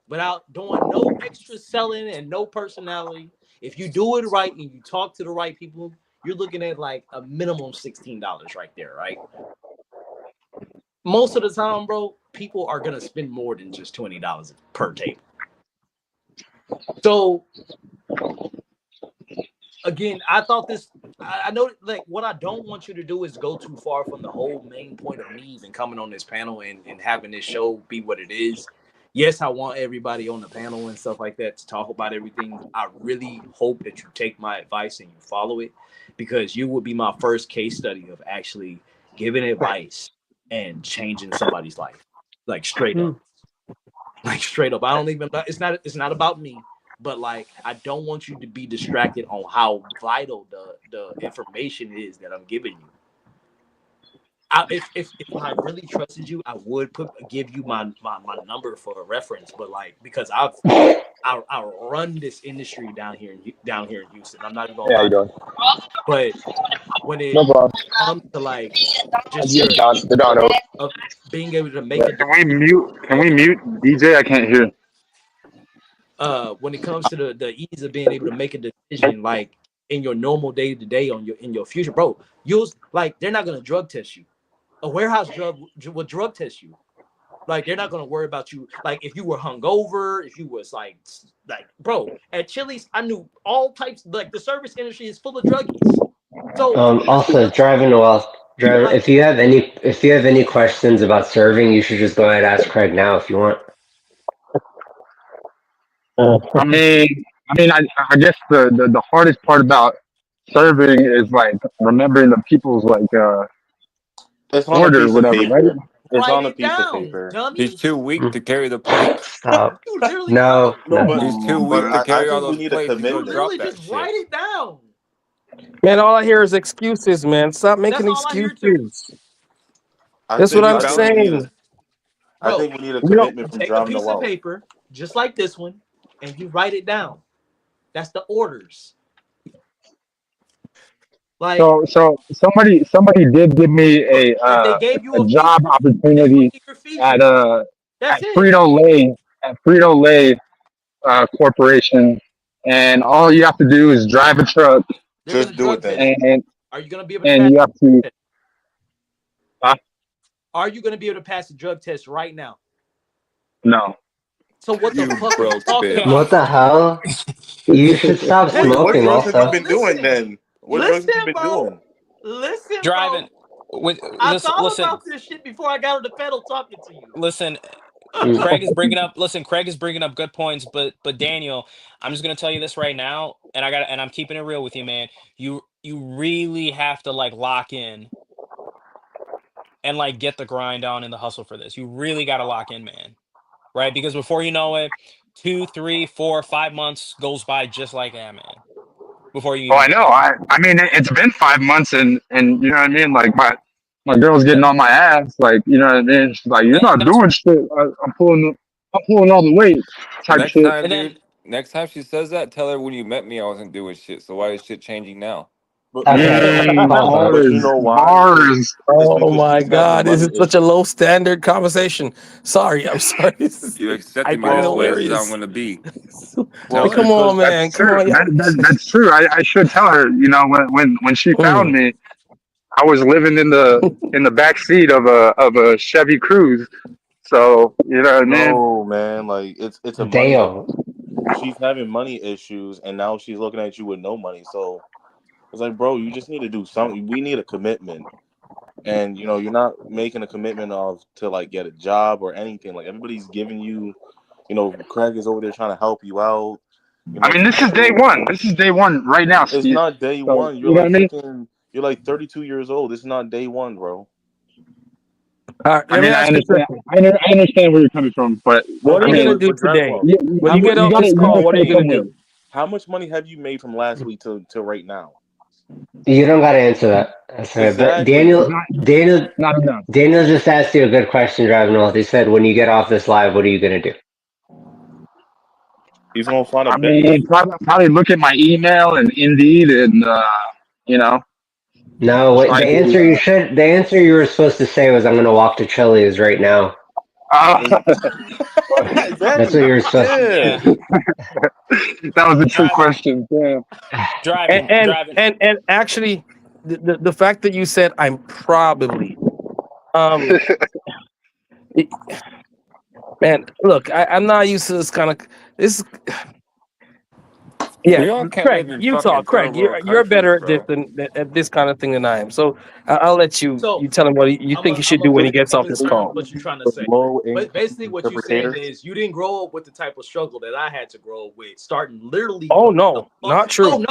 without doing no extra selling and no personality. If you do it right and you talk to the right people, you're looking at like a minimum $16 right there, right? Most of the time, bro, people are gonna spend more than just $20 per table. So again, I thought this. I know, like, what I don't want you to do is go too far from the whole main point of me even coming on this panel and having this show be what it is. Yes, I want everybody on the panel and stuff like that to talk about everything. I really hope that you take my advice and you follow it, because you would be my first case study of actually giving advice and changing somebody's life, like straight up. Like straight up. I don't even. It's not about me, but like I don't want you to be distracted on how vital the information is that I'm giving you. If I really trusted you, I would give you my number for a reference. But like, because I run this industry down here in Houston. I'm not even gonna Yeah, how lie. you doing? But when it No problem. comes to like just Yeah, Don, the Don. of being able to make Yeah. a Can we mute DJ? I can't hear. when it comes to the ease of being able to make a decision like in your normal day to day on your in your future, bro, you'll like they're not gonna drug test you. A warehouse drug will drug test you. Like they're not gonna worry about you. Like if you were hungover, if you was like bro, at Chili's, I knew all types. Like the service industry is full of druggies. So Also, driving. like If you have any questions about serving, you should just go ahead and ask Craig now if you want. I guess the hardest part about serving is like remembering the people's like It's on a order or piece of whatever, right? paper. It's write on a it piece of down, paper. He's dummy. too weak to carry the plates. Stop. You literally No, No, no. He's too but weak to I carry all think we those need a plates. He's gonna you commitment. drop literally that just shit. write it down. Man, all I hear is excuses, man. Stop That's making all I hear too. excuses. I That's what think I'm Keep I think we need bouncing. a saying. I Bro, think we need a You know, commitment from take a driving the piece of well. paper just like this one and you write it down. That's the orders. Like So somebody did give me if they gave you a a job feature, this would opportunity be your at feature. That's it. Frito Lay Corporation, and all you have to do is drive a truck, They're gonna Just do it drug then. test you. and Are you gonna be able to and pass you have to. it? Uh, Are you gonna be able to pass the drug test right now? no. So what the You fuck are we broke talking bitch. What about? the hell? You should stop What smoking drugs have you also. been doing Listen, then? What drugs have you listen, been bro. doing? Listen, Driving bro. with I listen, thought listen, about this shit before I got on the pedal talking to you. listen. Mm. Craig is bringing up. Listen, Craig is bringing up good points, but Daniel, I'm just gonna tell you this right now, and I'm keeping it real with you, man. You really have to like lock in and like get the grind on and the hustle for this. You really got to lock in, man. Right? Because before you know it, 2, 3, 4, 5 months goes by just like that, man. Before you Oh, even I know. know it. I mean, it's been 5 months, and you know what I mean. Like my girl's Yeah. getting on my ass. Like, you know what I mean. She's like, "You're not That's doing shit. I'm pulling all the weight." Type Next shit. time, and then dude. Next time she says that, tell her when you met me, I wasn't doing shit. So why is shit changing now? But Okay, pause. but you Bars, know why? bars. It's Oh because my she's having God, this money is such a low issues. standard conversation. Sorry, I'm sorry. You I accepted me find it this Well, way. This is how I'm hilarious. gonna be. Like, Tell well, come her. on, because man, That's come true. on, y'all. That's true. I should tell her. You know, when she found Mm. me, I was living in the back seat of a Chevy Cruze. So you know what I mean. no, man, like it's a money. Damn. She's having money issues, and now she's looking at you with no money. So it's like, bro, you just need to do something. We need a commitment, and you know, you're not making a commitment of to like get a job or anything. Like everybody's giving you, you know, Craig is over there trying to help you out. You I know, mean, this is day people. one. This is day one right now, It's Steve. not day So one. You're you know what like I mean. freaking. You're like 32 years old. This is not day one, bro. All right, I let me mean, I ask you a understand. question. I understand where you're coming from, but What Well, are I you okay, gonna mean, do but drive today? well. When How you much get you off gotta this you call, gotta what are you start gonna somewhere. do? How much money have you made from last week to right now? You don't gotta answer that. That's right. But Exactly. Daniel, Not Daniel, not enough. Daniel just asked you a good question, driving off. He said, "When you get off this live, what are you gonna do?" He's gonna find a I bitch. mean, probably look at my email and Indeed, and you know, No, what try to. the answer you were supposed to say was, "I'm gonna walk to Chili's right now." That's what Exactly. you were supposed to Yeah. yeah, say. That was a trick driving, question. Yeah. driving, driving. And actually, the fact that you said I'm probably um it- man, look, I'm not used to this kind of this. Yeah, We all can't Craig, live in you talk. fucking Craig, third world you're countries, better at this bro. than at this kind of thing than I am. So I'll let you So tell him what you think he should I'm a do when he break gets down off in this terms call. of what you're trying to The say. low But income basically, what you're saying interpreters. is you didn't grow up with the type of struggle that I had to grow up with, starting literally Oh from the no, fuck. not Oh true.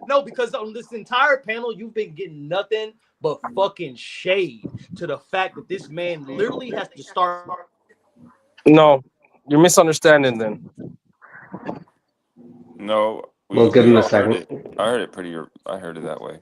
no! Because on this entire panel, you've been getting nothing but fucking shade to the fact that this man literally has to start. No, you're misunderstanding then. No, We'll give we him a all heard second. it. I heard it I heard it that way.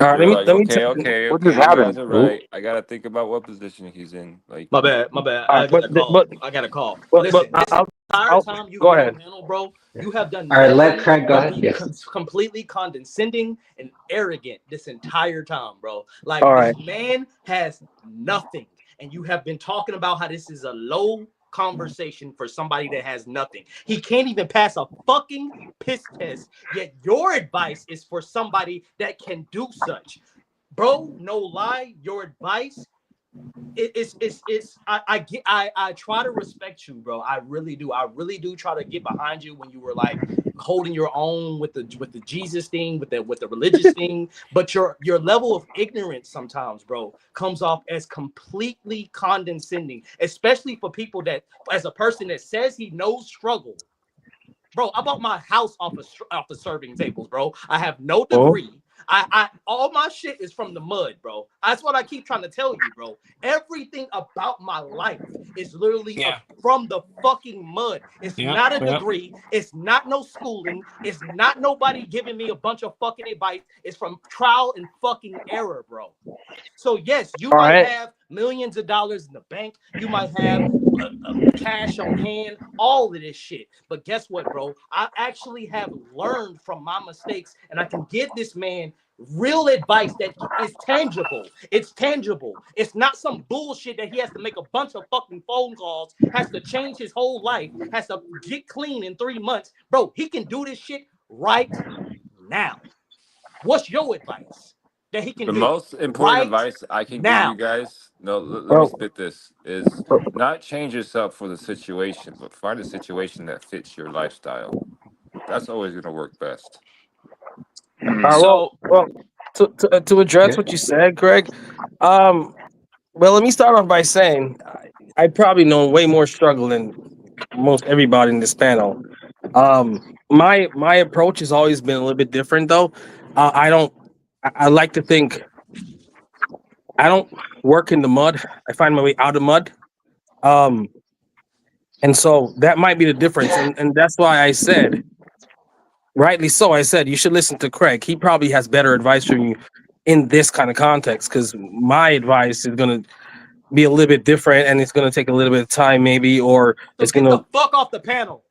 All right, You're like, let me okay, tell. okay, What just okay, you happened? guys are right. I gotta think about what position he's in. Like, My bad, my bad. All I right, got a call. but I got a call. but Listen, this entire I'll time you've go been on ahead. panel, bro, you have done All right, let nothing Craig go but ahead. be Yes. completely condescending and arrogant this entire time, bro. All Like this right. man has nothing, and you have been talking about how this is a low conversation for somebody that has nothing. He can't even pass a fucking piss test. Yet your advice is for somebody that can do such, bro. No lie, your advice it's I try to respect you, bro. I really do. I really do try to get behind you when you were like holding your own with the Jesus thing, with the religious thing. But your level of ignorance sometimes, bro, comes off as completely condescending, especially for people that, as a person that says he knows struggle. Bro, I bought my house off of serving tables, bro. I have no Oh, degree. I all my shit is from the mud, bro. That's what I keep trying to tell you, bro. Everything about my life is literally Yeah, from the fucking mud. It's yeah, not a yeah. degree. It's not no schooling. It's not nobody giving me a bunch of fucking advice. It's from trial and fucking error, bro. So yes, you all might right. have millions of dollars in the bank. You might have cash on hand, all of this shit. But guess what, bro? I actually have learned from my mistakes, and I can give this man real advice that is tangible. It's tangible. It's not some bullshit that he has to make a bunch of fucking phone calls, has to change his whole life, has to get clean in 3 months. Bro, he can do this shit right now. What's your advice that he can the do most important right advice I can give you now? guys, no, let me Well, spit this, is not change yourself for the situation, but find a situation that fits your lifestyle. That's always gonna work best. well, So to address Yeah. what you said, Greg. Um, well, let me start off by saying I probably know way more struggle than most everybody in this panel. My approach has always been a little bit different, though. I don't. I like to think I don't work in the mud. I find my way out of mud. Um, and so that might be the difference. And that's why I said, rightly so, I said you should listen to Craig. He probably has better advice for you in this kind of context because my advice is going to be a little bit different and it's going to take a little bit of time maybe, or So it's get going the to. fuck off the panel.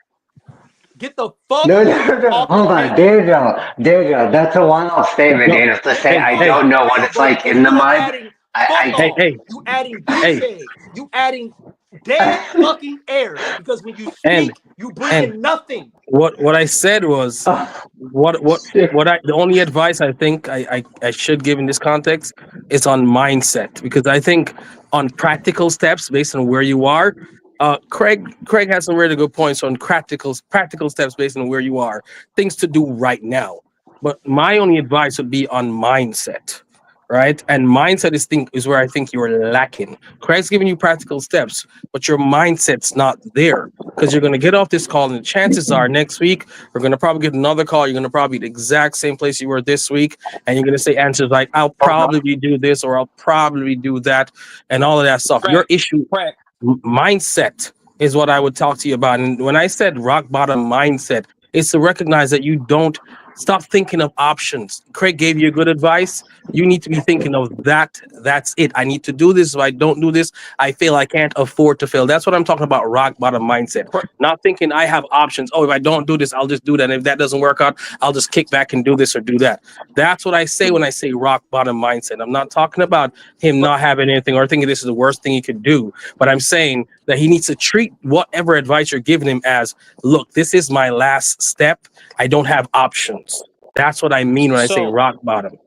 Get the fuck No, no, no. off the Hold on. panel. There you go. There you go. That's a one-off statement, No, Daniel. To Get the say hey, I fuck hey, off don't the know what panel, it's bro, like because in the you are mud. adding fuck hey, off. hey, You adding hey, douchebag. You adding dead fucking air. Because when you and speak, you bring and in nothing. what I said was Oh, what what shit. what I the only advice I think I should give in this context is on mindset because I think on practical steps based on where you are. Craig has some really good points on practical steps based on where you are, things to do right now. But my only advice would be on mindset, right? And mindset is where I think you're lacking. Craig's giving you practical steps, but your mindset's not there because you're going to get off this call, and the chances are next week we're going to probably get another call. You're going to probably be the exact same place you were this week, and you're going to say answers like "I'll probably do this" or "I'll probably do that," and all of that stuff. Your Craig, issue Craig. mindset is what I would talk to you about. And when I said rock bottom mindset, it's to recognize that you don't stop thinking of options. Craig gave you good advice. You need to be thinking of that. That's it. I need to do this. If I don't do this, I fail. I can't afford to fail. That's what I'm talking about. Rock bottom mindset. Cra- Not thinking I have options. Oh, if I don't do this, I'll just do that. And if that doesn't work out, I'll just kick back and do this or do that. That's what I say when I say rock bottom mindset. I'm not talking about him not having anything or thinking this is the worst thing he could do. But I'm saying that he needs to treat whatever advice you're giving him as, look, this is my last step. I don't have options. That's what I mean when I say So rock bottom.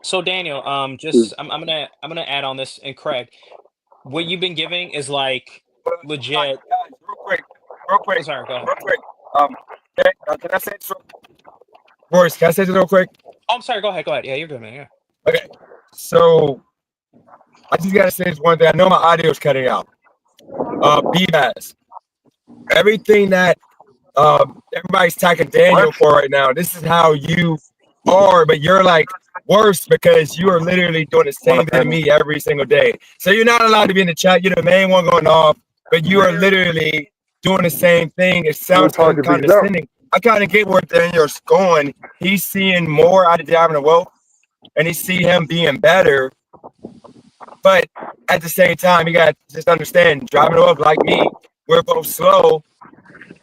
so Daniel, just I'm gonna add on this, and Craig, what you've been giving is like legit. Guys, real Oh, quick, sorry, go ahead. real quick. Okay, can I say this Boris, can I say this real quick? Oh, I'm sorry, go ahead, go ahead. Yeah, you're good, man. Yeah. Okay, so I just gotta say this one thing. I know my audio's cutting out. BS. Everything that everybody's attacking Daniel for right now, this is how you are, but you're like worse because you are literally doing the same thing to me every single day. So you're not allowed to be in the chat. You're the main one going off, but you are literally doing the same thing. It sounds condescending. I kind of get where Daniel's going. He's seeing more out of driving a wealth, and he see him being better. But at the same time, you got to just understand, driving a wealth like me, we're both slow,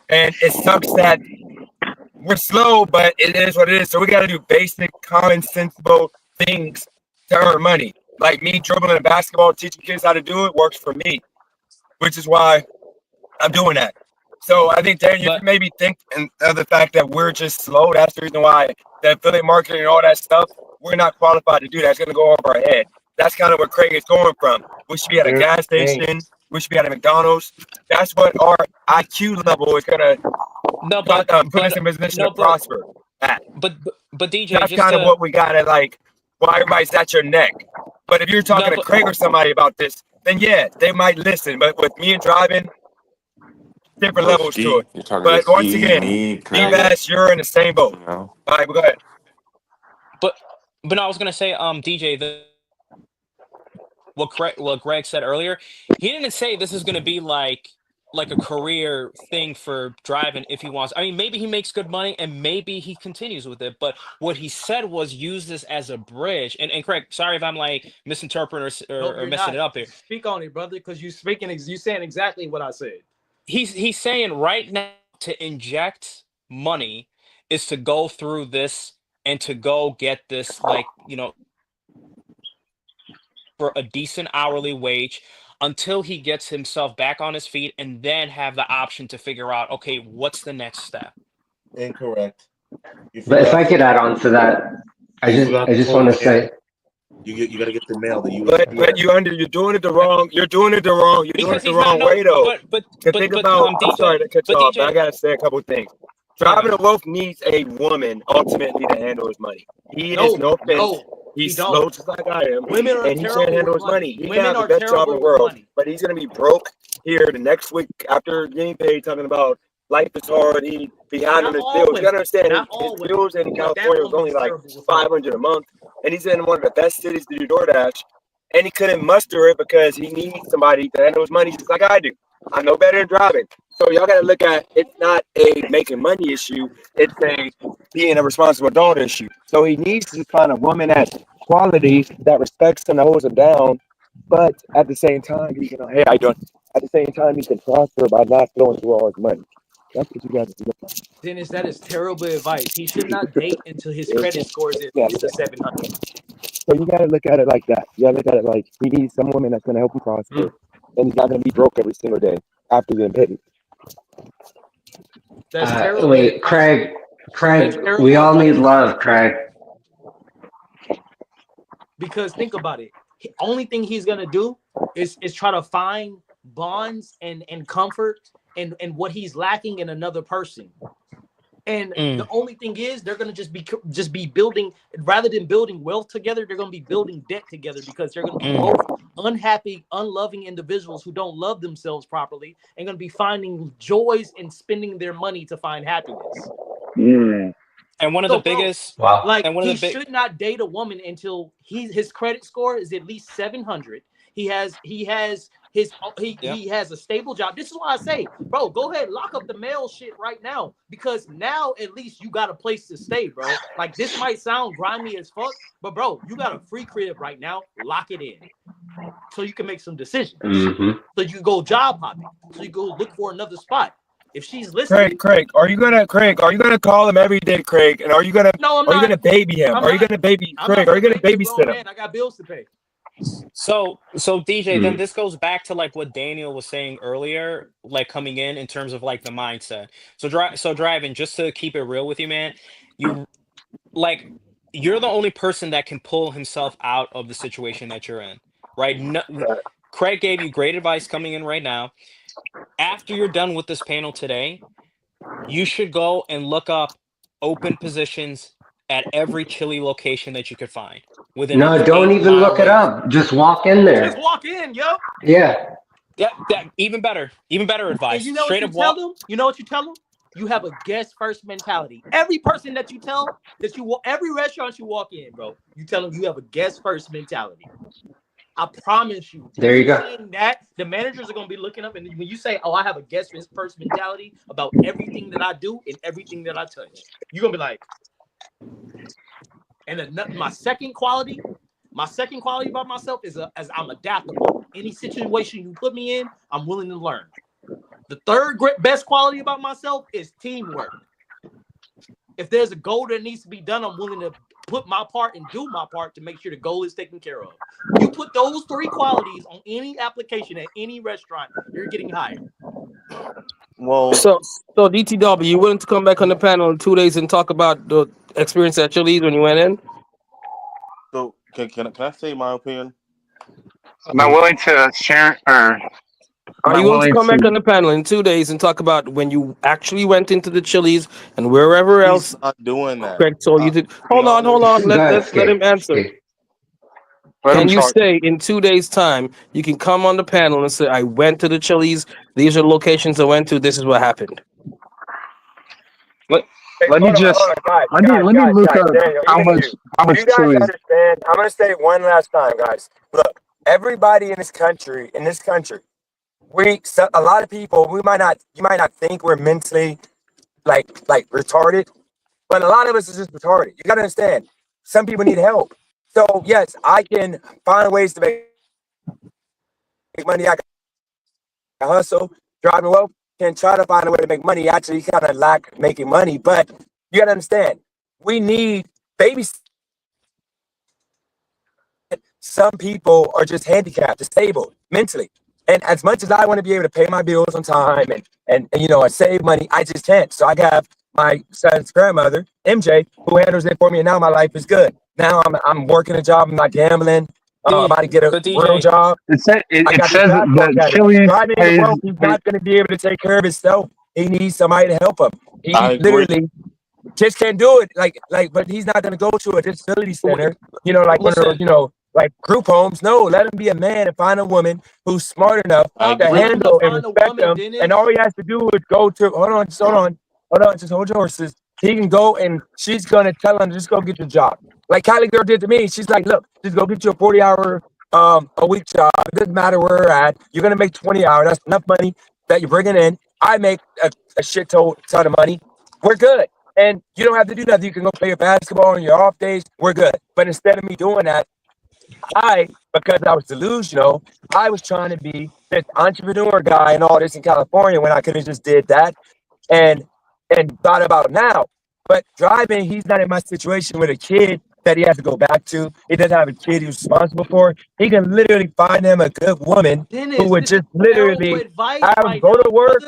and it sucks that we're slow, but it is what it is. So we got to do basic, common, sensible things to earn money. Like me dribbling a basketball, teaching kids how to do it works for me, which is why I'm doing that. So I think, Daniel, you But can maybe think of the fact that we're just slow. That's the reason why the affiliate marketing and all that stuff, we're not qualified to do that. It's going to go over our head. That's kind of where Craig is going from. We should be at a gas station. We should be at a McDonald's. That's what our IQ level is going to no, put us in position no, to prosper at. but DJ, That's just kind of to what we got to like, why everybody's at your neck. But if you're talking no, to but Craig or somebody about this, then yeah, they might listen. But with me and driving, different Oh, levels to ski. it. You're talking to But once ski, again, me, be no, Craig. but best, you're in the same boat. You know. All right, but go ahead. but but no, I was gonna say, DJ, what Greg said earlier, he didn't say this is gonna be like a career thing for driving if he wants. I mean, maybe he makes good money and maybe he continues with it. But what he said was use this as a bridge. And Craig, sorry if I'm like misinterpreting Nope, or you're messing not. it up here. Speak on it, brother, because you saying exactly what I said. He's saying right now to inject money is to go through this and to go get this, like, for a decent hourly wage until he gets himself back on his feet and then have the option to figure out, okay, what's the next step. Incorrect. You But if I forgot. could add on to that, I You just forgot I the just whole want to mail. say, You got to get the mail, the But USPS. you're doing it the wrong. You're doing it the wrong. You're doing Because it the he's not wrong no way though. To think but about. I'm DJ, sorry to cut you but off, but I DJ, gotta say a couple of things. yeah, go Driving a ahead. Wolf needs a woman ultimately to handle his money. He is No, no offense. no, he He's don't. slow just like I am, Women are and he can't terrible handle with his money. money. He can Women have the are best job in the terrible with world, money. but he's gonna be broke here the next week after getting paid. Talking about life is hard. He behind on Not his all bills. You gotta women. understand Not his all women. bills in But that California was woman only is like terrible with money. 500 a month, and he's in one of the best cities to do DoorDash. and he couldn't muster it because he needs somebody to handle his money just like I do. I know better than driving. So y'all got to look at it's not a making money issue. It's a being a responsible adult issue. So he needs to find a woman that quality that respects him, that holds him down, but at the same time, he can, hey, I don't. At the same time, he can prosper by not throwing through all his money. That's what you got to look at. Dennis, that is terrible advice. He should not date until his credit score is at Yeah, least a 700. so you got to look at it like that. You got to look at it like he needs some woman that's going to help him prosper, and he's not going to be broke every single day after getting paid. That's terrible. Wait, Craig, we all need love, Craig. Because think about it. The only thing he's gonna do is try to find bonds and comfort and what he's lacking in another person. And the only thing is they're gonna just be building, rather than building wealth together, they're gonna be building debt together, because they're gonna be both unhappy, unloving individuals who don't love themselves properly and gonna be finding joys in spending their money to find happiness. And one of the biggest, like, and one he of the should not date a woman until his credit score is at least 700. He has a stable job. This is why I say, bro, go ahead, lock up the male shit right now, because now at least you got a place to stay, bro. Like, this might sound grimy as fuck, but bro, you got a free crib right now. Lock it in, so you can make some decisions. So you go job hopping. So you go look for another spot. If she's listening, Craig, are you gonna call him every day, Craig? And are you gonna gonna baby him? Are you gonna baby Craig? Are you gonna babysit him? man, I got bills to pay. So DJ, then this goes back to like what Daniel was saying earlier, like coming in terms of like the mindset. So driving, just to keep it real with you, man, you're the only person that can pull himself out of the situation that you're in, right? No, Craig gave you great advice coming in right now. After you're done with this panel today, you should go and look up open positions at every chili location that you could find. No, don't even look it up. Just walk in there. Just walk in, yo. Yeah. Yeah, even better advice. And you know Straight what you up tell them? You know what you tell them? You have a guest first mentality. Every person that you tell every restaurant you walk in, bro, you tell them you have a guest first mentality. I promise you. There you go. Saying that, the managers are going to be looking up, and when you say, "Oh, I have a guest first mentality about everything that I do and everything that I touch," you're going to be like. And my second quality about myself is as I'm adaptable. Any situation you put me in, I'm willing to learn. The third best quality about myself is teamwork. If there's a goal that needs to be done, I'm willing to put my part and do my part to make sure the goal is taken care of. You put those three qualities on any application at any restaurant, you're getting hired. Well, so DTW, you willing to come back on the panel in 2 days and talk about the experience at Chili's when you went in? So can I say my opinion? Am I willing to share, or are you willing to come back on the panel in 2 days and talk about when you actually went into the Chili's and wherever else? He's not doing that. Craig told you to. Hold on. Let him answer. Can you say in 2 days' time you can come on the panel and say, "I went to the Chili's. These are the locations I went to. This is what happened." Let me look up how much you guys Chili's. understand? I'm gonna say it one last time, guys. Look, everybody in this country, a lot of people, you might not think we're mentally like retarded, but a lot of us is just retarded. You gotta understand, some people need help. So yes, I can find ways to make money. I can hustle, driving well, can try to find a way to make money. Actually, kind of lack making money, but you gotta understand, we need babies. Some people are just handicapped, disabled mentally. And as much as I want to be able to pay my bills on time and save money, I just can't. So I have my son's grandmother, MJ, who handles it for me, and now my life is good. Now I'm working a job, I'm not gambling. I'm about to get a real job. It says that Chili's pays. He's not going to be able to take care of himself. He needs somebody to help him. He literally just can't do it. But he's not going to go to a disability center. One of those, like group homes. No, let him be a man and find a woman who's smart enough to handle and respect him. And all he has to do is go to. Hold on, just hold your horses. He can go and she's gonna tell him, just go get your job. Like Kylie girl did to me. She's like, look, just go get you a 40-hour a week job. It doesn't matter where we're at. You're gonna make 20 hours. That's enough money that you're bringing in. I make a shit ton of money. We're good. And you don't have to do nothing. You can go play your basketball on your off days. We're good. But instead of me doing that, because I was delusional, I was trying to be this entrepreneur guy and all this in California when I could have just did that and thought about now. But driving, he's not in my situation with a kid that he has to go back to. He doesn't have a kid he's responsible for. He can literally find him a good woman who would just literally have him go to work,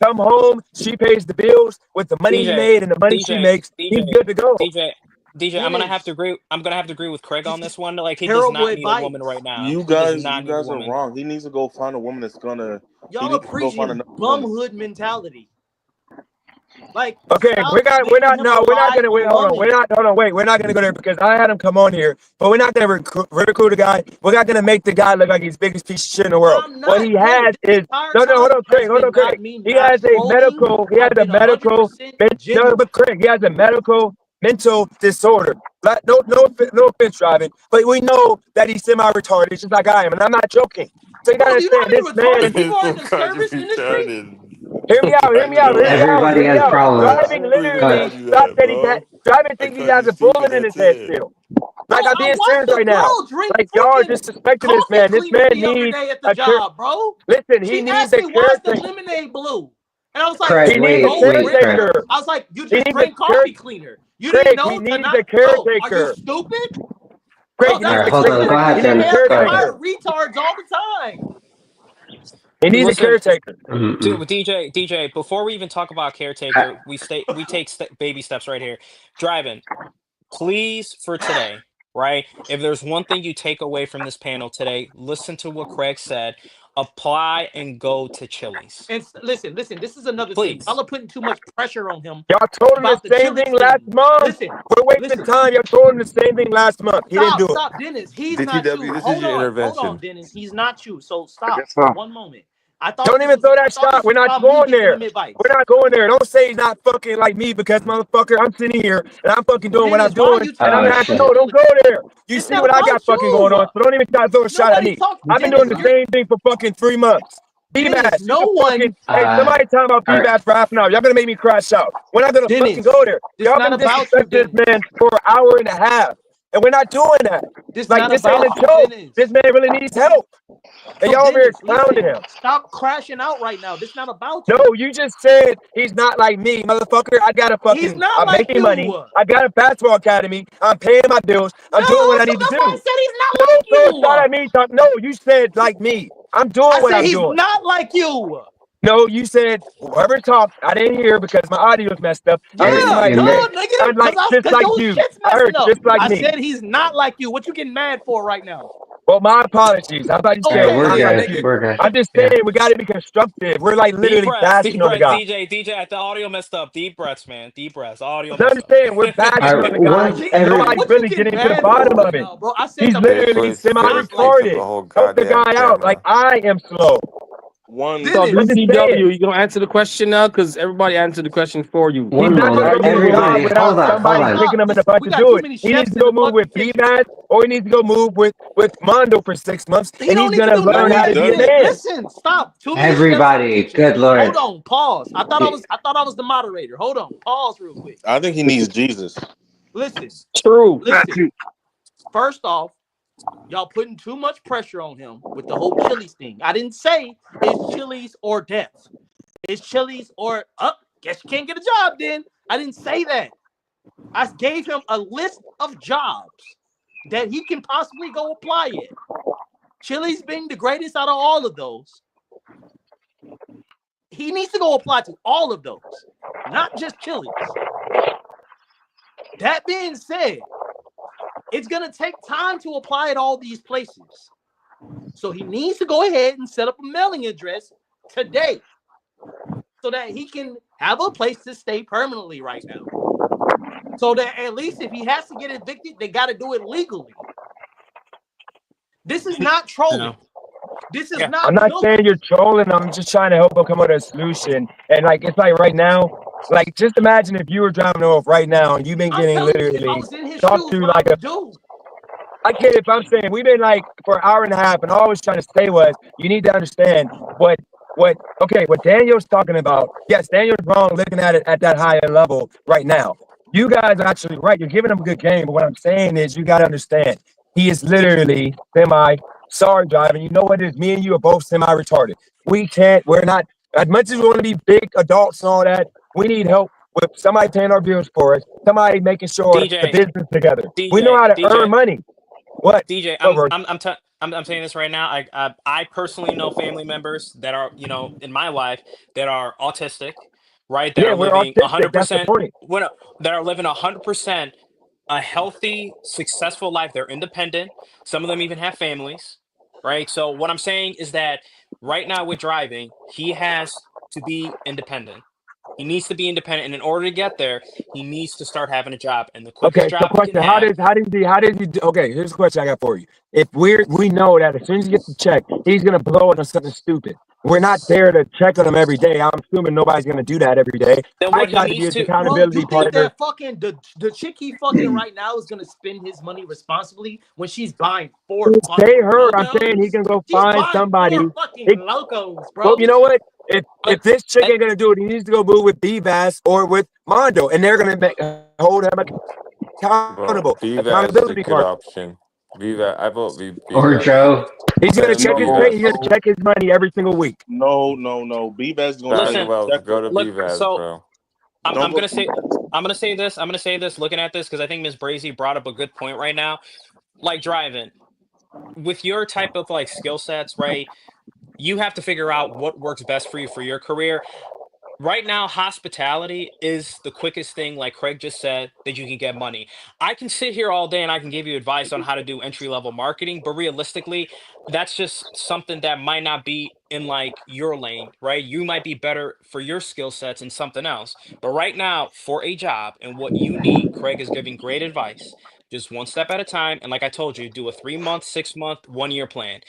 come home, she pays the bills with the money he made and the money she makes. He's good to go. DJ, I'm gonna have to agree with Craig on this one. Like, he does not need a woman right now. You guys are wrong. He needs to go find a woman that's gonna. Y'all are preaching bumhood mentality. Like, okay, we're not gonna go there because I had him come on here, but we're not gonna ridicule the guy. We're not gonna make the guy look like he's the biggest piece of shit in the world. What he has is hold on, Craig. He has a medical, mental disorder. No offense, driving, but we know that he's semi-retarded, just like I am, and I'm not joking. So you gotta understand this man. Hear me out. Everybody has problems. Driving literally, driving thinking he has a bullet in his head still. Like, I'm being serious right now. Like, y'all are disrespecting this man. This man needs a job, bro. Listen, he needs a caretaker. Lemonade blue. And I was like, Craig, wait, I was like, you just drink coffee cleaner. You didn't know he needs a caretaker. Are you stupid? Craig, hold on, go ahead, then. Retards all the time. He needs a caretaker. Dude, DJ, before we even talk about caretaker, we take baby steps right here. Driving, please, for today, right? If there's one thing you take away from this panel today, listen to what Craig said. Apply and go to Chili's. And listen, this is another thing. Y'all are putting too much pressure on him. Y'all told him the same thing last month. We're wasting time. Y'all told him the same thing last month. He didn't do it. Stop, Dennis. He's not you. Hold on, Dennis. He's not you. So stop for one moment. Don't even throw that shot. We're not going there. We're not going there. Don't say he's not fucking like me because, motherfucker, I'm sitting here and I'm fucking doing what I'm doing. And I'm asking, no, don't go there. You see what I got fucking going on. So don't even try to throw a shot at me. I've been doing the same thing for fucking 3 months. B-Bass. Somebody talking about B-Bass for half an hour. Y'all gonna make me crash out. We're not gonna fucking go there. Y'all gonna disrespect this man for an hour and a half. And we're not doing that. This ain't a joke. This man really needs help. And y'all over here clowning him. Stop crashing out right now. This is not about you. No, you just said he's not like me, motherfucker. I got a fucking, I'm making money. I got a basketball academy. I'm paying my bills. I'm doing what I need to do. I said he's not like you. Not at me. No, you said like me. I'm doing what I'm doing. He's not like you. No, you said whoever talked, I didn't hear because my audio was messed up. Yeah, I'm like just like you. I heard just like me. I said he's not like you. What you getting mad for right now? Well, my apologies. I thought you said we're good. I'm just saying we got to be constructive. We're like literally bashing on the guy. DJ, the audio messed up. Deep breaths, man. Deep breaths. Audio. I understand. We're bashing on the guy. Nobody's really getting to the bottom of it. He's literally semi-retarded. Help the guy out. Like, I am slow. So DTW, you gonna answer the question now? Because everybody answered the question for you. One moment, everybody, hold on. Picking him in the butt to do it. He needs to go move with B-Bass, or he needs to go move with Mondo for 6 months, and he's gonna learn how to be a man. Listen, stop. Everybody, good lord. Hold on, pause. I thought I was the moderator. Hold on, pause real quick. I think he needs Jesus. Listen. True. Listen. First off, y'all putting too much pressure on him with the whole Chili's thing. I didn't say it's Chili's or death. It's Chili's or guess you can't get a job then. I didn't say that. I gave him a list of jobs that he can possibly go apply in. Chili's being the greatest out of all of those. He needs to go apply to all of those, not just Chili's. That being said, it's going to take time to apply at all these places. So he needs to go ahead and set up a mailing address today so that he can have a place to stay permanently right now. So that at least if he has to get evicted, they got to do it legally. This is not trolling. This is not. I'm not saying you're trolling. I'm just trying to help him come up with a solution. And like, it's like right now, like just imagine if you were driving off right now and you've been getting literally talked to like a. I get it, but I'm saying we've been like for an hour and a half, and all I was trying to say was you need to understand what Daniel's talking about. Yes, Daniel's wrong looking at it at that higher level right now. You guys are actually right. You're giving him a good game, but what I'm saying is you got to understand he is literally sorry driving. You know what it is? Me and you are both semi-retarded. We're not, as much as we want to be big adults and all that, we need help with somebody paying our bills for us, somebody making sure the DJ, business together. We know DJ, how to earn DJ, money. What? DJ. What, bro? I'm saying this right now. I personally know family members that are, you know, in my life that are autistic, right? That Yeah, are we're living autistic. That's the 100%, point. that are living 100% a healthy, successful life. They're independent. Some of them even have families, right? So what I'm saying is that right now with driving, he has to be independent. He needs to be independent, and in order to get there, he needs to start having a job. And the quickest Okay, so job he can question: have. how did he do? Okay, here's the question I got for you. If we know that as soon as he gets the check, he's gonna blow it on something stupid. We're not there to check on him every day. I'm assuming nobody's gonna do that every day. Then I what he try to be needs his to Bro, accountability you think partner. that fucking the chick he fucking right now is gonna spend his money responsibly when she's buying 4 Pay fucking her. I'm saying he logos? can go She's find buying somebody. 4 fucking He, logos, well, bro. you know what? If but this chick and ain't gonna do it, he needs to go move with Bass or with Mondo, and they're gonna hold him Bro, accountable. VVAS is a Accountability good partner. option. VVAS, I vote Or VVAS. Joe. He's I gonna think check his No, pay. He's gonna VVAS. no, check his money every single week. no. B-Best is gonna Bad check listen, his wealth, go to checkbook. look. VVAS, So bro. I'm Don't go gonna to say. B-Best. I'm gonna say this. I'm gonna say this. Looking at this, because I think Miss Brazy brought up a good point right now. Like driving with your type of like skill sets, right? You have to figure out what works best for you for your career. Right now, hospitality is the quickest thing, like Craig just said, that you can get money. I can sit here all day and I can give you advice on how to do entry level marketing, but realistically, that's just something that might not be in like your lane, right? You might be better for your skill sets in something else. But right now, for a job and what you need, Craig is giving great advice. Just one step at a time. And like I told you, do a 3 month, 6 month, 1 year plan.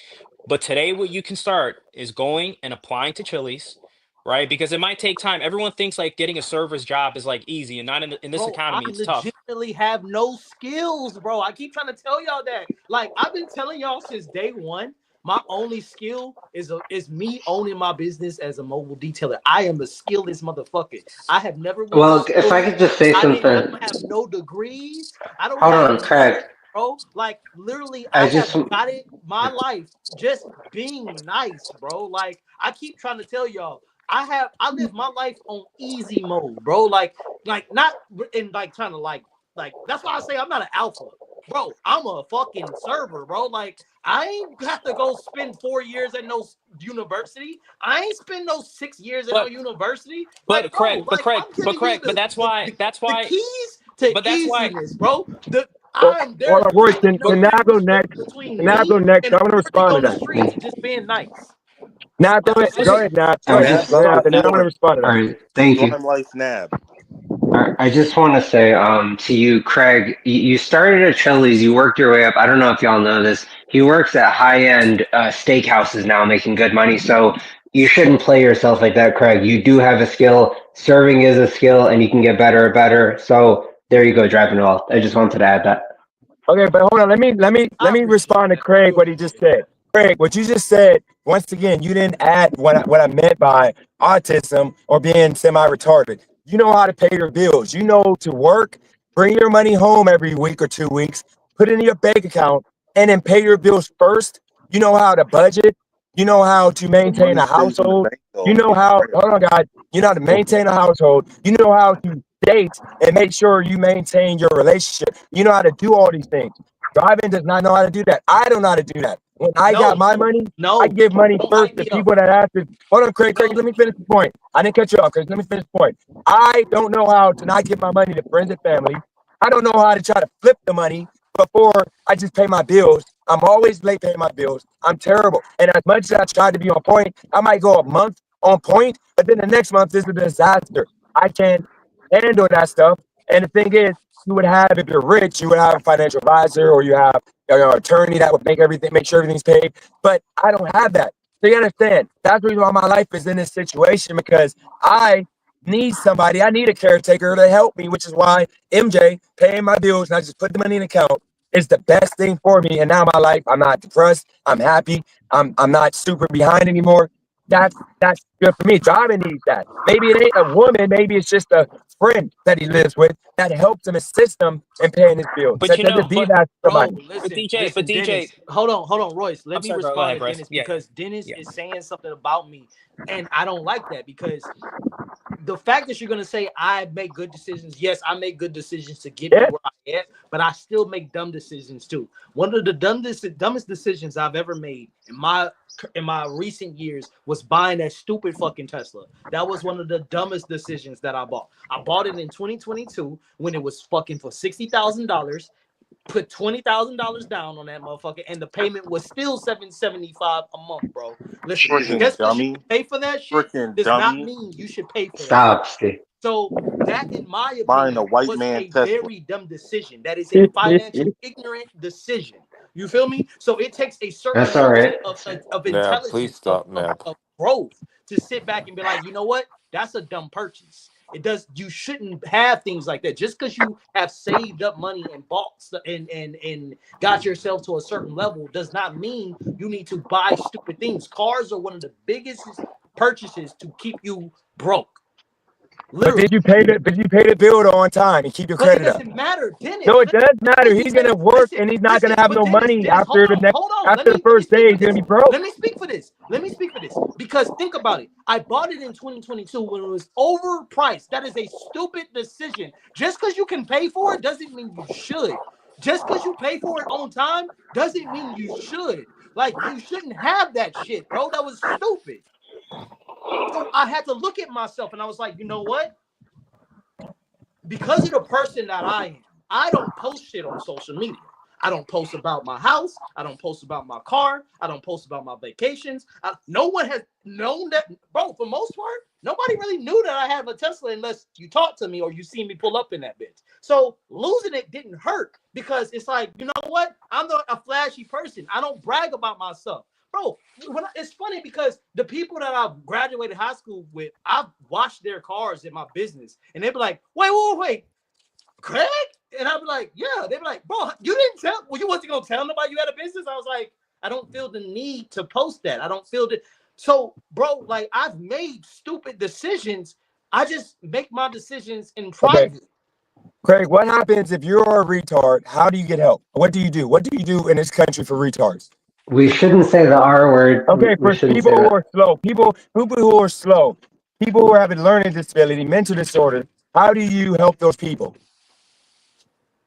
But today, what you can start is going and applying to Chili's, right? Because it might take time. Everyone thinks like getting a server's job is like easy, and not in this Bro, I economy. It's tough. legitimately have no skills, bro. I keep trying to tell y'all that. Like, I've been telling y'all since day one. My only skill is me owning my business as a mobile detailer. I am the skillless motherfucker. I have never went to Well, if I school. could just say I something. don't have no degrees. I don't Hold have on, Craig. nothing, bro. Like literally, I I just have got it my life just being nice, bro. Like I keep trying to tell y'all, I live my life on easy mode, bro. Like not in like trying to like that's why I say I'm not an alpha, bro. I'm a fucking server, bro. Like I ain't have to go spend 4 years at no university. I ain't spend no 6 years at no But university. Like, but bro, Craig, but like Craig, I'm but giving you Craig, but that's the why, keys to but that's why. easiness, bro. Well, There's hold on, Royce, literally no can now go difference next. between Can now me go next. and I'm a gonna 30 respond to on the that. streets just being nice. Now go ahead. I was Go just ahead, now. Go I ahead. Snap just Yeah, started and then I'm gonna doing respond to all that. right. Thank you. Slime Life Nab. I just want to say to you, Craig, you started at Chili's, you worked your way up. I don't know if y'all know this. He works at high-end steakhouses now, making good money. So you shouldn't play yourself like that, Craig. You do have a skill. Serving is a skill, and you can get better and better. So there you go, driving well. I just wanted to add that. Okay, but hold on. Let I me appreciate respond to that. I Craig do what he just appreciate that. said. Craig, what you just said. Once again, you didn't add what I meant by autism or being semi-retarded. You know how to pay your bills. You know to work, bring your money home every week or 2 weeks, put it in your bank account, and then pay your bills first. You know how to budget. You know how to The maintain money a stays in the household. bank You though. know Be how. for real. Hold on, guys. You know how to maintain a household. You know how to date and make sure you maintain your relationship. You know how to do all these things. Driving does not know how to do that. I don't know how to do that. When I got No, my money, I no, give money don't first hype to me up. people that ask us. Hold on, Craig, No, let me finish the point. I didn't cut you off, Craig. Let me finish the point. I don't know how to not give my money to friends and family. I don't know how to try to flip the money before I just pay my bills. I'm always late paying my bills. I'm terrible. And as much as I try to be on point, I might go a month on point, but then the next month is a disaster. I can't handle that stuff. And the thing is, you would have, if you're rich, you would have a financial advisor or you have an attorney that would make sure everything's paid. But I don't have that. So you understand? That's the reason why my life is in this situation because I need somebody. I need a caretaker to help me, which is why MJ paying my bills and I just put the money in the account. is the best thing for me. And now my life, I'm not depressed. I'm happy. I'm not super behind anymore. That's good for me. Driving needs that. Maybe it ain't a woman. Maybe it's just a friend that he lives with that helps him assist him in paying his bills. But That you know, doesn't be but that Bro, somebody. DJ, but listen, DJ, Dennis. Hold on, Royce. Let I'm me sorry, bro. Go respond ahead, to Bryce. Dennis Yeah, because Dennis yeah. is saying something about me, and I don't like that because the fact that you're gonna say I make good decisions, yes, I make good decisions to get me Yeah. where I am, but I still make dumb decisions too. One of the dumbest decisions I've ever made in my recent years was buying that stupid fucking Tesla. That was one of the dumbest decisions that I bought. I bought it in 2022 when it was fucking for $60,000. Put $20,000 down on that motherfucker, and the payment was still $775 a month, bro. Listen, Freaking just because you dummy. pay for that shit Freaking does not dummy. mean you should pay for that. Stop, Steve. So that, in my Buying a opinion, white was man a Tesla. very dumb decision. That is a financial ignorant decision. You feel me? So it takes a certain That's all level right. of Yeah, please intelligence, stop, man. of growth to sit back and be like, you know what? That's a dumb purchase. It does. You shouldn't have things like that. Just because you have saved up money and bought and got yourself to a certain level does not mean you need to buy stupid things. Cars are one of the biggest purchases to keep you broke. But Literally. did you pay the bill on time and keep your But it credit up? doesn't matter, Dennis. No, it does matter. Listen, He's gonna work listen, and he's not gonna listen. have But no Dennis, money hold after the on, next hold on. after the Let me first speak day. for He's gonna this. be broke. Let me speak for this. Let me speak for this. Because think about it. I bought it in 2022 when it was overpriced. That is a stupid decision. Just because you can pay for it doesn't mean you should. Just because you pay for it on time doesn't mean you should. Like, you shouldn't have that shit, bro. That was stupid. So I had to look at myself and I was like, you know what? Because of the person that I am, I don't post shit on social media. I don't post about my house. I don't post about my car. I don't post about my vacations. No one has known that, bro. For most part, nobody really knew that I have a Tesla unless you talk to me or you see me pull up in that bitch. So losing it didn't hurt because it's like, you know what? I'm not a flashy person. I don't brag about myself. Bro, it's funny because the people that I've graduated high school with, I've watched their cars in my business, and they'd be like, wait, Craig? And I'd be like, yeah. They'd be like, bro, you didn't tell, well, you wasn't gonna tell nobody you had a business. I was like, I don't feel the need to post that. I don't feel the so, bro, like I've made stupid decisions. I just make my decisions in Okay, private. Craig, what happens if you're a retard? How do you get help? What do you do? What do you do in this country for retards? We shouldn't say the R word. Okay, We for shouldn't people say who that. are slow, people who are slow, people who have a learning disability, mental disorder, how do you help those people?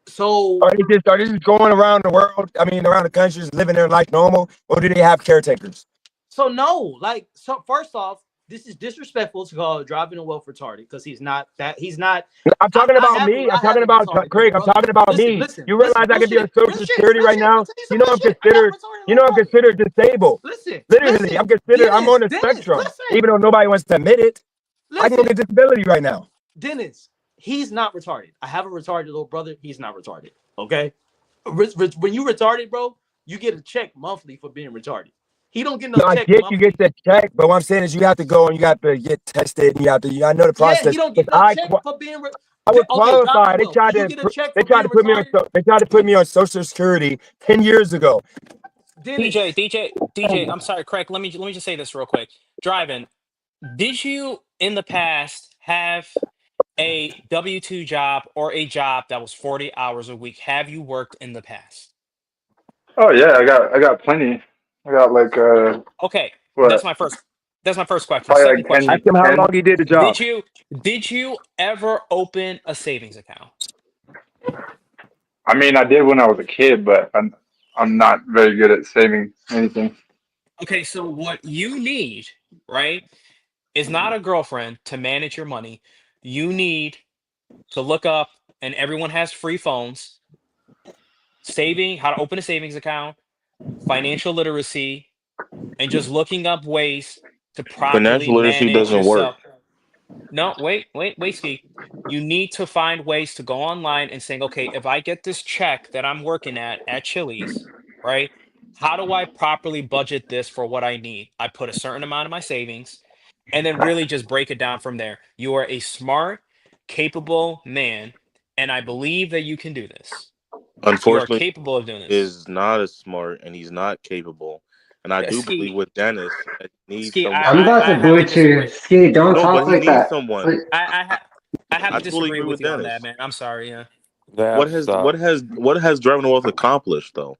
So Are they just going around the world? I mean, around the country, just living their life normal, or do they have caretakers? So no, like, so first off, this is disrespectful to call driving a wealth retarded because he's not that. He's not. I'm talking about me. I'm I have talking a about retarded little Craig. I'm brother. talking about Listen, me. listen, You listen. realize I Real can be on shit, real Social shit, Security real right shit. I'm now? gonna tell you You some know real I'm shit. I got a considered. retarded You little know I'm brother. considered disabled. Listen, Literally, listen, I'm considered. I'm on the Dennis, spectrum, listen, even though nobody wants to admit it. I can listen, get disability right now. Dennis. He's not retarded. I have a retarded little brother. He's not retarded. Okay, when you retarded, bro, you get a check monthly for being retarded. He don't get no No, I check get you monthly. get the check, but what I'm saying is you have to go and you have to get tested. And you have to. I know the Yeah, process. he don't get Because no check for being. I was Okay, driving qualified. They well. Do tried you to get a check they for tried being to put me on retarded? they tried to put me on Social Security 10 years ago. DJ, Dennis. DJ, DJ. I'm sorry, Craig. Let me just say this real quick. Driving. Did you in the past have a W-2 job or a job that was 40 hours a week? Have you worked in the past? Oh yeah, I got plenty. I got like Okay, that's what, my first that's my first question. probably Second like Ask question. him how long 10. he did the Did job. you did you ever open a savings account? I mean, I did when I was a kid, but I'm not very good at saving anything. Okay, so what you need, right, is not a girlfriend to manage your money. You need to look up, and everyone has free phones, saving, how to open a savings account, financial literacy, and just looking up ways to properly Financial literacy manage doesn't work. yourself. No, wait, Ski. You need to find ways to go online and saying, okay, if I get this check that I'm working at Chili's, right? How do I properly budget this for what I need? I put a certain amount of my savings and then really just break it down from there. You are a smart, capable man, and I believe that you can do this. You are Unfortunately, capable of doing this. is not as smart and he's not capable. And I do believe Ski, with Dennis that he needs Ski, someone. I'm about I to have to boot you. disagree. Ski, don't No, but talk he like needs that. someone. I have I to totally disagree agree with with you on that, Dennis. man. I'm sorry. Yeah. They have to stop. What has Driving the Wealth accomplished though?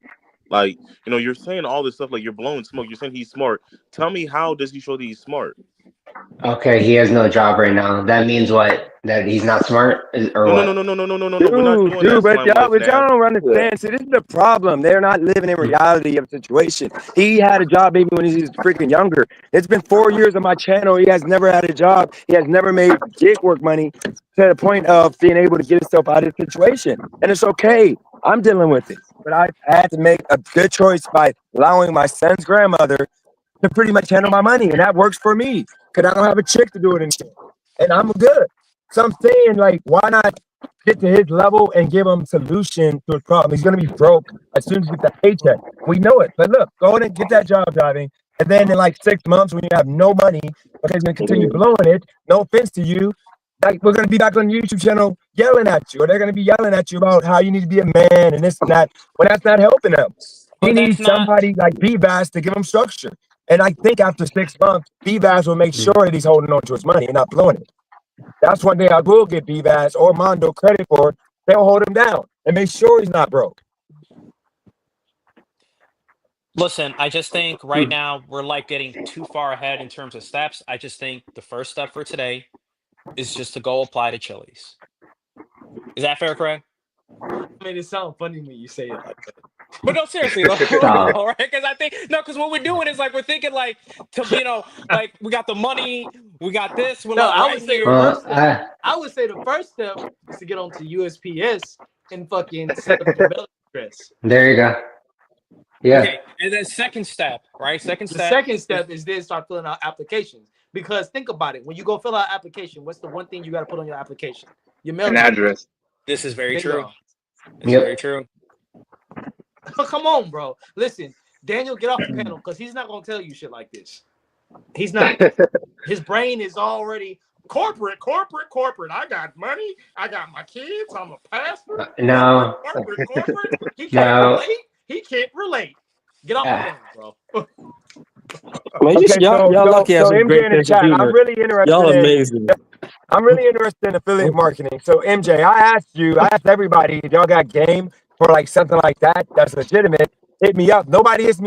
Like, you're saying all this stuff like you're blowing smoke. You're saying he's smart. Tell me, how does he show that he's smart? Okay, he has no job right now. That means what? That he's not smart, or No, no, no, what? no, no, no, no, no, no, no. We're not Dude, doing dude, that, but Slime Life y'all Nav. don't understand. See, this is the problem. They're not living in reality of the situation. He had a job even when he was freaking younger. It's been 4 years on my channel. He has never had a job. He has never made gig work money to the point of being able to get himself out of the situation. And it's okay. I'm dealing with it. But I had to make a good choice by allowing my son's grandmother to pretty much handle my money. And that works for me because I don't have a chick to do it anymore. And I'm good. So I'm saying, like, why not get to his level and give him solution to his problem? He's gonna be broke as soon as he gets that paycheck. We know it. But look, go ahead and get that job driving. And then in like 6 months when you have no money, because he's gonna continue blowing it, no offense to you, like we're gonna be back on the YouTube channel yelling at you, or they're gonna be yelling at you about how you need to be a man and this and that. Well, that's not helping him. He But that's needs not. somebody like B-Bass to give him structure. And I think after 6 months, B-Bass will make sure that he's holding on to his money and not blowing it. That's one thing I will give B-Bass or Mondo credit for. They'll hold him down and make sure he's not broke. Listen, I just think right now we're like getting too far ahead in terms of steps. I just think the first step for today is just to go apply to Chili's. Is that fair, Craig? I mean, it sounds funny when you say it like that. But no, seriously, though, Stop. right? Because I think no, because what we're doing is like we're thinking like like we got the money, we got this, we're No, like I right would say the here. first Well, step. I would say the first step is to get onto USPS and fucking set up your mailing address. there you go. Yeah. Okay, and then second step, right? Second The step. second step is then start filling out applications. Because think about it, when you go fill out application, what's the one thing you got to put on your application? Your mailing An address. This is very true. Bingo. It's Yep. very true. Come on, bro. Listen, Daniel, get off the panel because he's not gonna tell you shit like this. He's not. His brain is already corporate. I got money. I got my kids. I'm a pastor. No. Corporate. He can't No. relate. He can't relate. Get off the panel, bro. Man, Okay, y'all lucky has so a MJ great in the sense of chat, humor. Y'all amazing. I'm really interested in affiliate marketing. So MJ, I asked everybody if y'all got game for like something like that that's legitimate. Hit me up. Nobody hit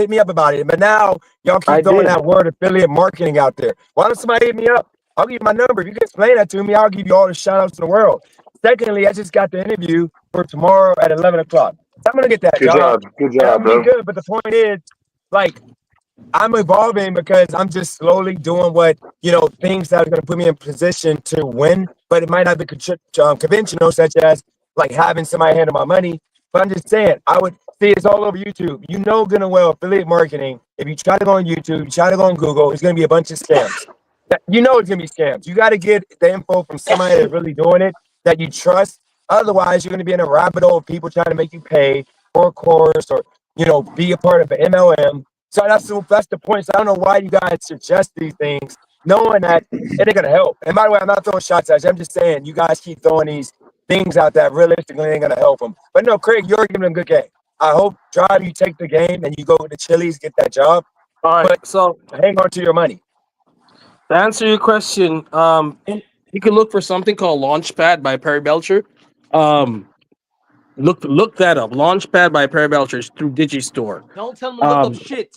me up about it. But now y'all keep throwing that word affiliate marketing out there. Why don't somebody hit me up? I'll give you my number. If you can explain that to me, I'll give you all the shout outs in the world. Secondly, I just got the interview for tomorrow at 11 o'clock. I'm going to get that Good job. job. Good And I'm job, going to bro. be good. But the point is, like, I'm evolving because I'm just slowly doing what, things that are going to put me in position to win, but it might not be conventional, such as like having somebody handle my money. But I'm just saying, I would see it's all over YouTube. You know, good and well, affiliate marketing. If you try to go on YouTube, you try to go on Google, it's going to be a bunch of scams. You know, it's going to be scams. You got to get the info from somebody that's really doing it that you trust. Otherwise, you're going to be in a rabbit hole of people trying to make you pay for a course or, be a part of an MLM. So that's the point. So I don't know why you guys suggest these things, knowing that it ain't gonna help. And by the way, I'm not throwing shots at you. I'm just saying you guys keep throwing these things out that realistically ain't gonna help them. But no, Craig, you're giving them a good game. I hope, Drive, you take the game and you go to Chili's, get that job. All right, But so hang on to your money. to answer your question, you can look for something called Launchpad by Perry Belcher. Look that up. Launchpad by Perry Belcher is through Digistore. Don't tell him to look up shit.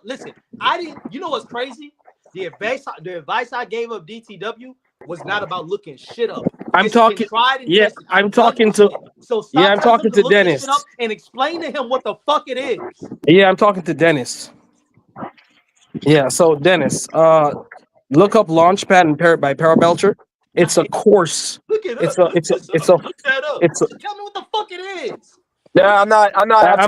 Listen, I didn't. You know what's crazy? The advice I gave of DTW was not about looking shit up. I'm talking to Dennis. And explain to him what the fuck it is. Yeah, I'm talking to Dennis. Yeah, so Dennis, look up Launchpad and by Perry Belcher. It's a course. Look it up. Look that up. Tell me what the fuck it is. Yeah, I'm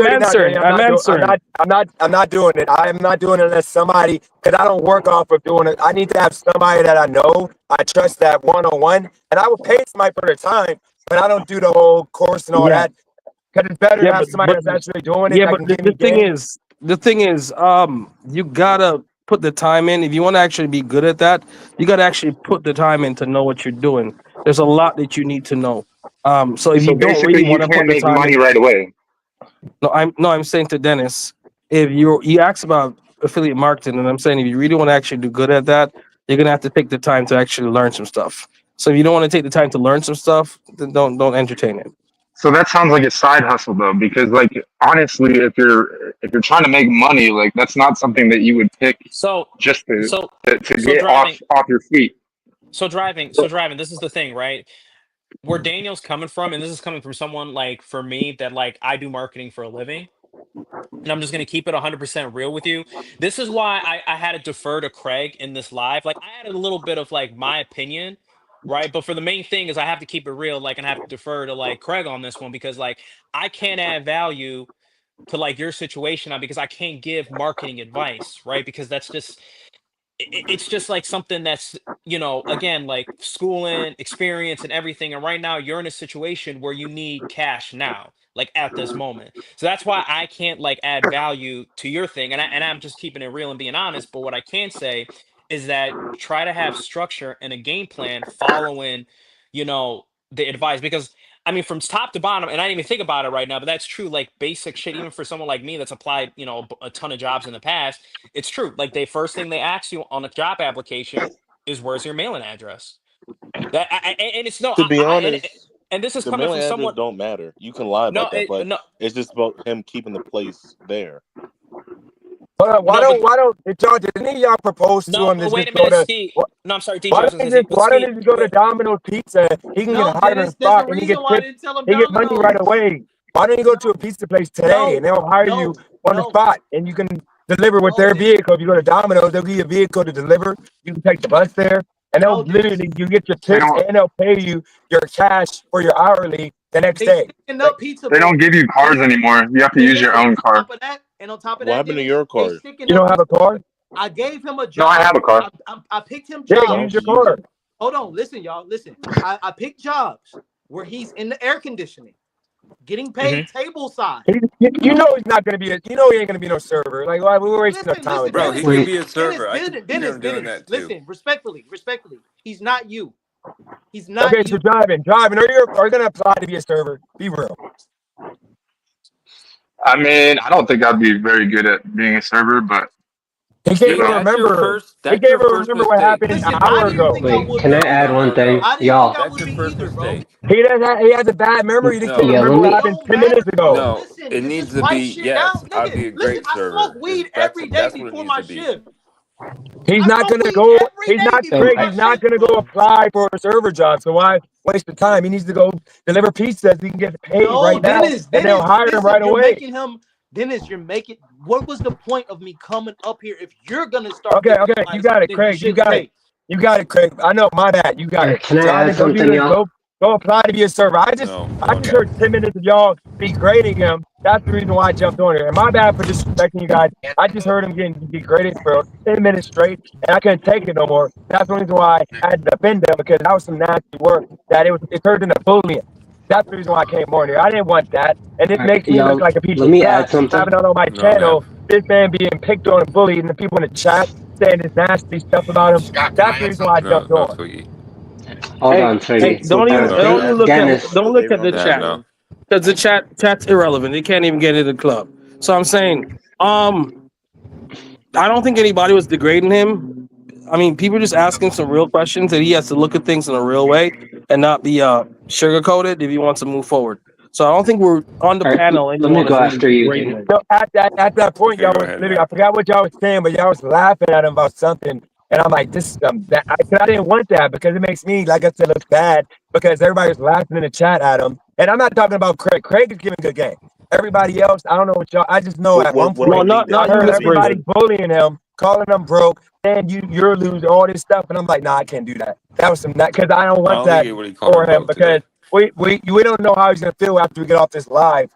answering. I'm not doing it. I am not doing it unless somebody, because I don't work off of doing it. I need to have somebody that I know, I trust that one-on-one, and I would pay somebody for their time, but I don't do the whole course and all that. Because it's better to have somebody that's actually doing it. Yeah, but the thing is, you gotta put the time in. If you want to actually be good at that, you gotta actually put the time in to know what you're doing. There's a lot that you need to know. So if So you don't really basically, you want to put can't the make time money in, right away. I'm saying to Dennis, if you asked about affiliate marketing, and I'm saying if you really want to actually do good at that, you're gonna have to take the time to actually learn some stuff. So if you don't want to take the time to learn some stuff, then don't entertain it. So that sounds like a side hustle though, because like honestly, if you're trying to make money, like that's not something that you would pick So just to so to so get off driving off your feet. so driving, this is the thing, right? Where Daniel's coming from, and this is coming from someone like for me that like I do marketing for a living. And I'm just gonna keep it 100% real with you. This is why I had to defer to Craig in this live. Like I had a little bit of like my opinion, right? But for the main thing is I have to keep it real, like, and I have to defer to like Craig on this one because like I can't add value to like your situation now because I can't give marketing advice, right? Because that's just it's just like something that's again like schooling experience and everything, and right now you're in a situation where you need cash now, like at this moment. So that's why I can't like add value to your thing, and I'm just keeping it real and being honest. But what I can say is that try to have structure and a game plan following the advice, because I mean, from top to bottom, and I didn't even think about it right now, but that's true. Like basic shit, even for someone like me that's applied, a ton of jobs in the past, it's true. Like the first thing they ask you on a job application is where's your mailing address. And it's no, To be and honest, and this is the coming mailing from address someone. don't matter. You can lie No, about that, but no, it's just about him keeping the place there. But no, but why don't did any of y'all propose to no, him to but wait just a go minute, to Ski. No, I'm sorry, why DJ. I was don't gonna say, but why don't Ski, he just go to wait. Domino's Pizza? He can get No, a hiring Dennis, there's a spot and he reason gets why I tips. didn't tell him He get money right Domino's. away. Why don't you go to a pizza place today and No, they'll hire you no, on the no, spot and you can deliver with no, their Dennis. vehicle. If you go to Domino's, they'll give you a vehicle to deliver. You can take the bus there and they'll No, Dennis. literally you get your They tips don't and they'll pay you your cash for your hourly the next They day. sticking Like, up pizza they don't boys. give you cars Dennis, anymore. You have to use your Dennis, own and car. on top of What that, happened to Dennis, your they card? sticking you up don't have pizza a car? boys. I gave him a No, I have job. a car. I picked him Yeah, Why use jobs. don't your you use car. it? Hold on, listen, y'all, listen. I picked jobs where he's in the air conditioning, getting Hmm. paid table side. You know he's not gonna be he ain't gonna be no server. Like why we're wasting our Listen, time with listen, Bro, that. he Dennis, could Wait, be a Dennis, server. I could Dennis, see Dennis, him doing Dennis. that too. Listen, respectfully, he's not you. He's not Okay, so you. driving. Are you gonna apply to be a server? Be real. I mean, I don't think I'd be very good at being a server, but He can't you See, even know, remember. He that's can't your even first remember what mistake. happened an Listen, I hour didn't ago. think I wait, would can be I add either. one thing? I didn't think Y'all, I That's would your be first either, bro. mistake. He has a bad memory. He can't No, yeah, let remember what me, It happened don't 10 matter, minutes ago. bro. no. Listen, It this needs is to write be shit down, yes. I'd nigga. be a Listen, great I smoke server. weed That's every day that's what it before needs my to be. shift. He's I not smoke gonna weed go. every He's day not before thank Craig. you. my He's not shift, gonna go bro. apply for a server job. So why waste the time? He needs to go deliver pizzas. He can get paid No, right now, Dennis, and they'll Dennis, hire him listen, right you're away. making him. Dennis, you're making. What was the point of me coming up here if you're gonna start Okay, giving okay, you advice? got it, Then you Craig. You shouldn't got it. take. You got it, Craig. I know, my bad. You got it. Can I add Driving, go do something, this. y'all? Go apply to be a server. No, I fuck just it. heard 10 minutes of y'all degrading him. That's the reason why I jumped on here. And my bad for disrespecting you guys. I just heard him getting degraded for 10 minutes straight, and I couldn't take it no more. That's the reason why I had to defend him, because that was some nasty work. It turned into bullying. That's the reason why I came on here. I didn't want that, and it All right, makes me look y'all, like a piece let of me add crap something. having it on my No, channel. Nev. This man being picked on and bullied, and the people in the chat saying this nasty stuff about him. Scott, can That's I the add reason why I something? No, jumped no, on. Twiggy. Hold Hey, on, hey, Twiggy. don't even Can I don't Hey, even ask look at Dennis. don't look at the Abraham a Yeah, chat, no. question? because the chat's irrelevant. They can't even get into the club. So I'm saying, I don't think anybody was degrading him. I mean, people just asking some real questions, and he has to look at things in a real way and not be sugarcoated if he wants to move forward. So I don't think we're on the All right, panel. let me Anyone go is really after you, degrading Kenny. him. So at that point, Okay, y'all go was ahead, literally, I Nev. forgot what y'all was saying, but y'all was laughing at him about something. And I'm like, this, I didn't want that because it makes me, like I said, look bad because everybody was laughing in the chat at him. And I'm not talking about Craig. Craig is giving a good game. Everybody else, I don't know what y'all, I just know at one What do No, you point, think not that I not you, heard needs to Miss be? everybody Braden. bullying him, calling him broke, and you're losing all this stuff. And I'm like, nah, I can't do that. That was some, because I don't I want don't think that anybody called for him him broke because today. we don't know how he's going to feel after we get off this live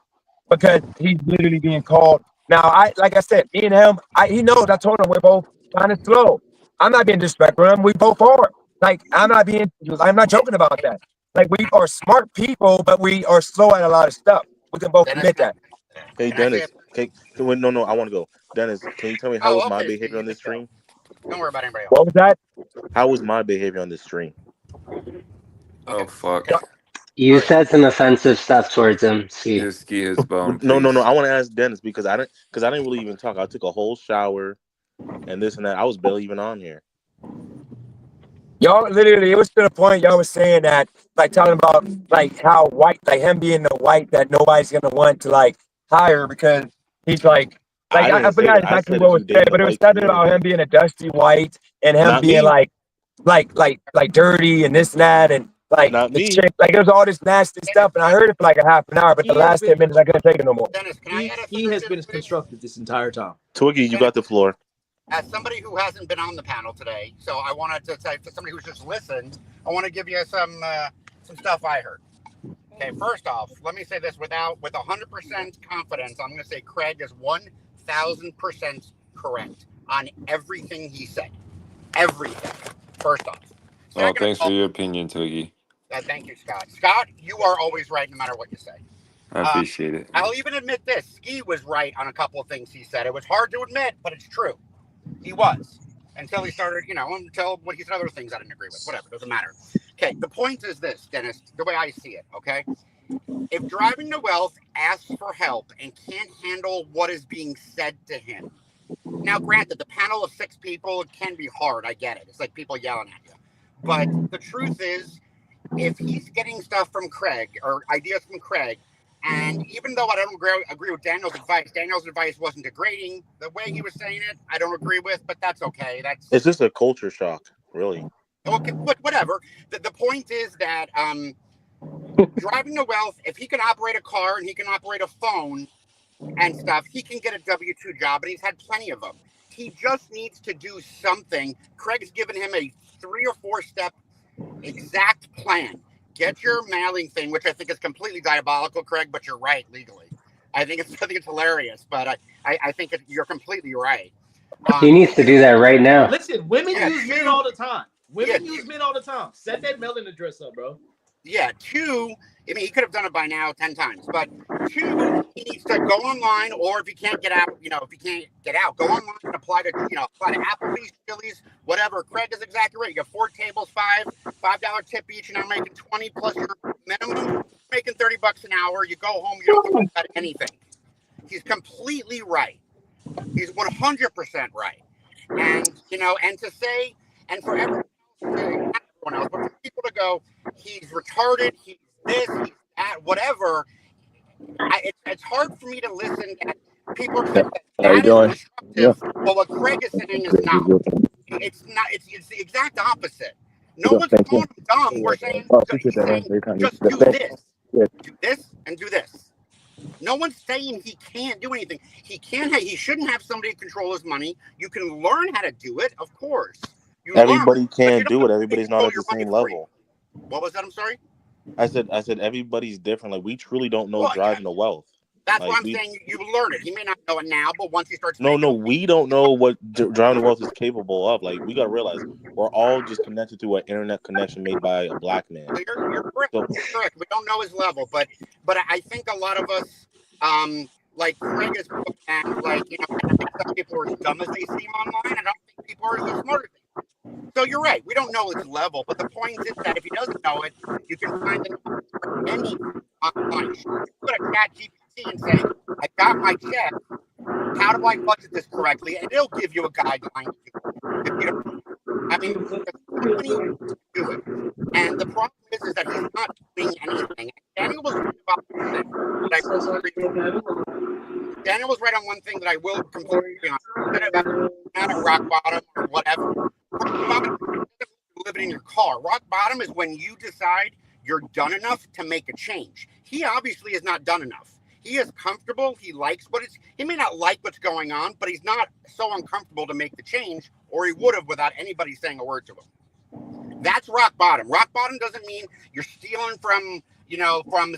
because he's literally being called. Now, like I said, me and him, he knows. I told him we're both kind of slow. I'm not being disrespectful to him. We both are. Like I'm not joking about that. Like we are smart people, but we are slow at a lot of stuff. We can both Dennis, admit that. Hey, can I say it? Dennis. Okay, wait, no, I want to go. Dennis, can you tell me how was Oh, my okay. behavior You on can this go. stream? Don't worry about anybody else. What was that? How was my behavior on this stream? Okay. Oh fuck. Can, You said some offensive stuff towards him. See, His ski his bone, No, no, no. please. I want to ask Dennis because I didn't really even talk. I took a whole shower and this and that. I was barely even on here. Y'all literally, it was to the point y'all was saying that, like talking about like how white, like him being the white that nobody's gonna want to like hire because he's like I I didn't say forgot that. I exactly said what if was you date said, in the but it was white something about him community, being a dusty white and him not being me, like dirty and this and that and like not the me. chick, like there's all this nasty stuff, and I heard it for like a half an hour, but the He has last been 10 minutes I couldn't take it no more. Dennis, can I add he has something been to this? constructive this entire time. Twiggy, you Dennis, got the floor. as somebody who hasn't been on the panel today, so I wanted to say to somebody who's just listened, I want to give you some stuff I heard. Okay, first off, let me say this with 100% confidence. I'm going to say Craig is 1,000% correct on everything he said. Everything. First off. Oh, Second of thanks for all, your opinion, Twiggy. thank you, Scott. Scott, you are always right no matter what you say. I appreciate it. I'll even admit this. Ski was right on a couple of things he said. It was hard to admit, but it's true. He was. Until he started, until what he said other things I didn't agree with. Whatever, doesn't matter. Okay, the point is this, Dennis, the way I see it, okay? If driving to wealth asks for help and can't handle what is being said to him. Now, granted, the panel of 6 people, it can be hard. I get it. It's like people yelling at you. But the truth is, if he's getting stuff from Craig or ideas from Craig, and even though I don't agree with Daniel's advice wasn't degrading. The way he was saying it, I don't agree with, but that's okay. It's just a culture shock, really. Okay, whatever. The point is that driving to wealth, if he can operate a car and he can operate a phone and stuff, he can get a W-2 job, and he's had plenty of them. He just needs to do something. Craig's given him a 3 or 4 step exact plan. Get your mailing thing, which I think is completely diabolical, Craig, but you're right legally. I think it's hilarious, but I think you're completely right. he needs to do that right now. Listen, women Yeah, use men two- all the time. Women yeah, use men all the time. Set that mailing address up, bro. Yeah, 2, I mean, he could have done it by now 10 times, but 2, he needs to go online, or if he can't get out, if he can't get out, go online and apply to Applebee's, Chili's, whatever. Craig is exactly right. You got 4 tables, $5 tip each, and I'm making 20 plus your minimum, making $30 an hour. You go home, you don't think about anything. He's completely right. He's 100% right. And, and to say, and for everyone else, but for people to go, he's retarded, he's this, he's that, whatever, it's hard for me to listen that people are saying that is constructive, but what Craig is saying is not. It's not. It's the exact opposite. No one's calling him dumb. We're saying, just do this, and do this. No one's saying he can't do anything. He shouldn't have somebody control his money. You can learn how to do it, of course. Everybody can't do it. Everybody's not at the same level. What was that? I'm sorry. I said everybody's different. Like, we truly don't know driving to wealth. That's like, why I'm saying you learn it. He may not know it now, but once he starts. No, we don't know what driving to wealth is capable of. Like, we gotta realize we're all just connected through an internet connection made by a black man. You're correct. Correct. We don't know his level, but I think a lot of us, like Craig is, and I think some people are as dumb as they seem online. I don't think people are as smart as they are. So you're right. We don't know his level, but the point is that if he doesn't know it, you can find it any online. You go to ChatGPT and say, "I got my check. How do I budget this correctly?" And it'll give you a guideline. I mean, do it. And the problem is that he's not doing anything. Daniel was right on one thing that I will completely agree on. Not at rock bottom or whatever. Rock bottom is living in your car. Rock bottom is when you decide you're done enough to make a change. He obviously is not done enough. He is comfortable. He likes he may not like what's going on, but he's not so uncomfortable to make the change, or he would have without anybody saying a word to him. That's rock bottom. Rock bottom doesn't mean you're stealing from the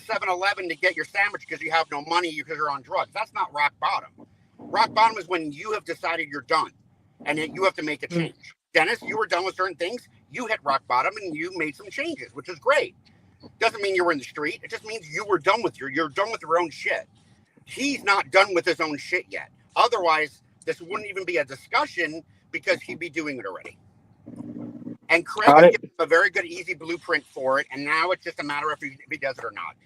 7-Eleven to get your sandwich because you have no money because you're on drugs. That's not rock bottom. Rock bottom is when you have decided you're done and you have to make a change. Dennis, you were done with certain things. You hit rock bottom and you made some changes, which is great. Doesn't mean you were in the street. It just means you were done with you're done with your own shit. He's not done with his own shit yet. Otherwise, this wouldn't even be a discussion because he'd be doing it already. And Craig has given him a very good, easy blueprint for it. And now it's just a matter of if he does it or not.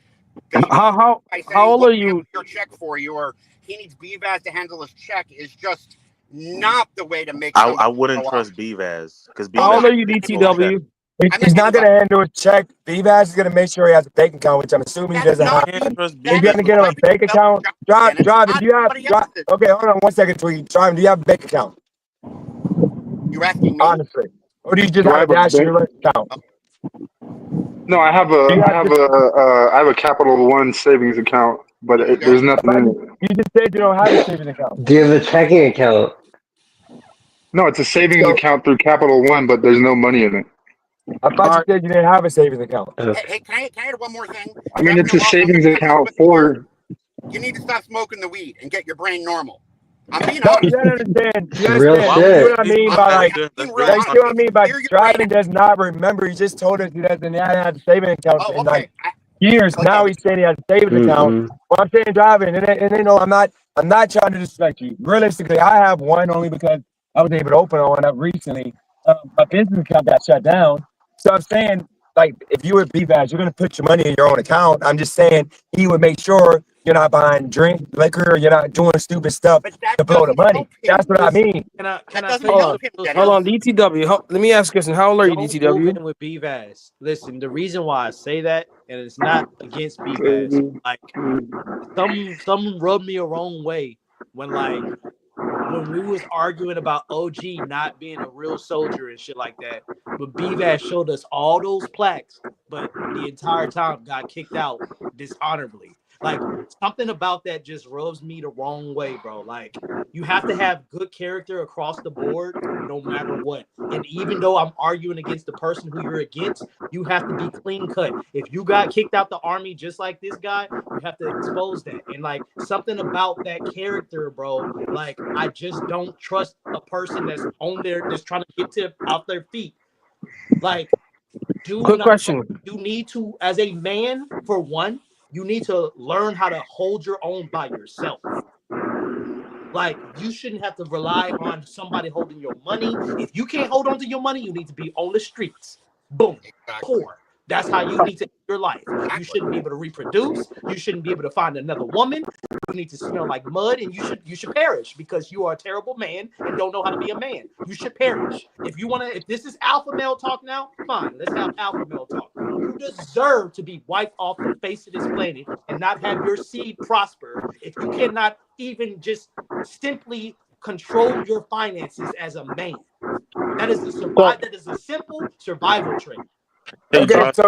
How old are you? Your check for you, or he needs BVAS to handle his check is just not the way to make. I wouldn't trust BVAS because How old are you, DTW? He's not going to handle a check. BVAS is going to make sure he has a bank account, which I'm assuming he doesn't have. If you're going to get him a bank account, drive. Do you have? Okay, hold on 1 second, Tweet. Drive. Do you have a bank account? You're asking me honestly, or do you just have a dash in your account? No, I have a Capital One savings account, but there's nothing in it. You just said you don't have a savings account. Do you have a checking account? No, it's a savings account through Capital One, but there's no money in it. I thought you said you didn't have a savings account. Hey, can I add one more thing? I mean, it's a savings account for. You need to stop smoking the weed and get your brain normal. I'm being no, honest. you understand. You Real understand. shit. You know what I mean by like, you you know what I mean by driving does not remember. He just told us he doesn't have a savings account in like years. Now he's saying he has a savings account. Well, I'm saying driving, and you know, I'm not trying to disrespect you. Realistically, I have one only because I was able to open one up recently. My business account got shut down, so I'm saying like if you were BVAS, you're gonna put your money in your own account. I'm just saying he would make sure you're not buying liquor, or you're not doing stupid stuff to blow the money. That's what I mean. Can I hold on, DTW. Let me ask you something. How old are you, DTW? With BVAS. Listen, the reason why I say that, and it's not against BVAS, like some rubbed me a wrong way when we was arguing about OG not being a real soldier and shit like that. But BVAS showed us all those plaques, but the entire time got kicked out dishonorably. Like something about that just rubs me the wrong way, bro. Like you have to have good character across the board, no matter what. And even though I'm arguing against the person who you're against, you have to be clean cut. If you got kicked out the army just like this guy, you have to expose that. And like something about that character, bro. Like I just don't trust a person that's on there that's trying to get off their feet. Like, quick question. You need to, as a man, for one. You need to learn how to hold your own by yourself. Like, you shouldn't have to rely on somebody holding your money. If you can't hold on to your money, you need to be on the streets. Boom. Poor. That's how you need to live your life. You shouldn't be able to reproduce. You shouldn't be able to find another woman. You need to smell like mud, and you should perish because you are a terrible man and don't know how to be a man. You should perish. If this is alpha male talk now, fine. Let's have alpha male talk. You deserve to be wiped off the face of this planet and not have your seed prosper if you cannot even just simply control your finances as a man. That is a simple survival trait. Okay, so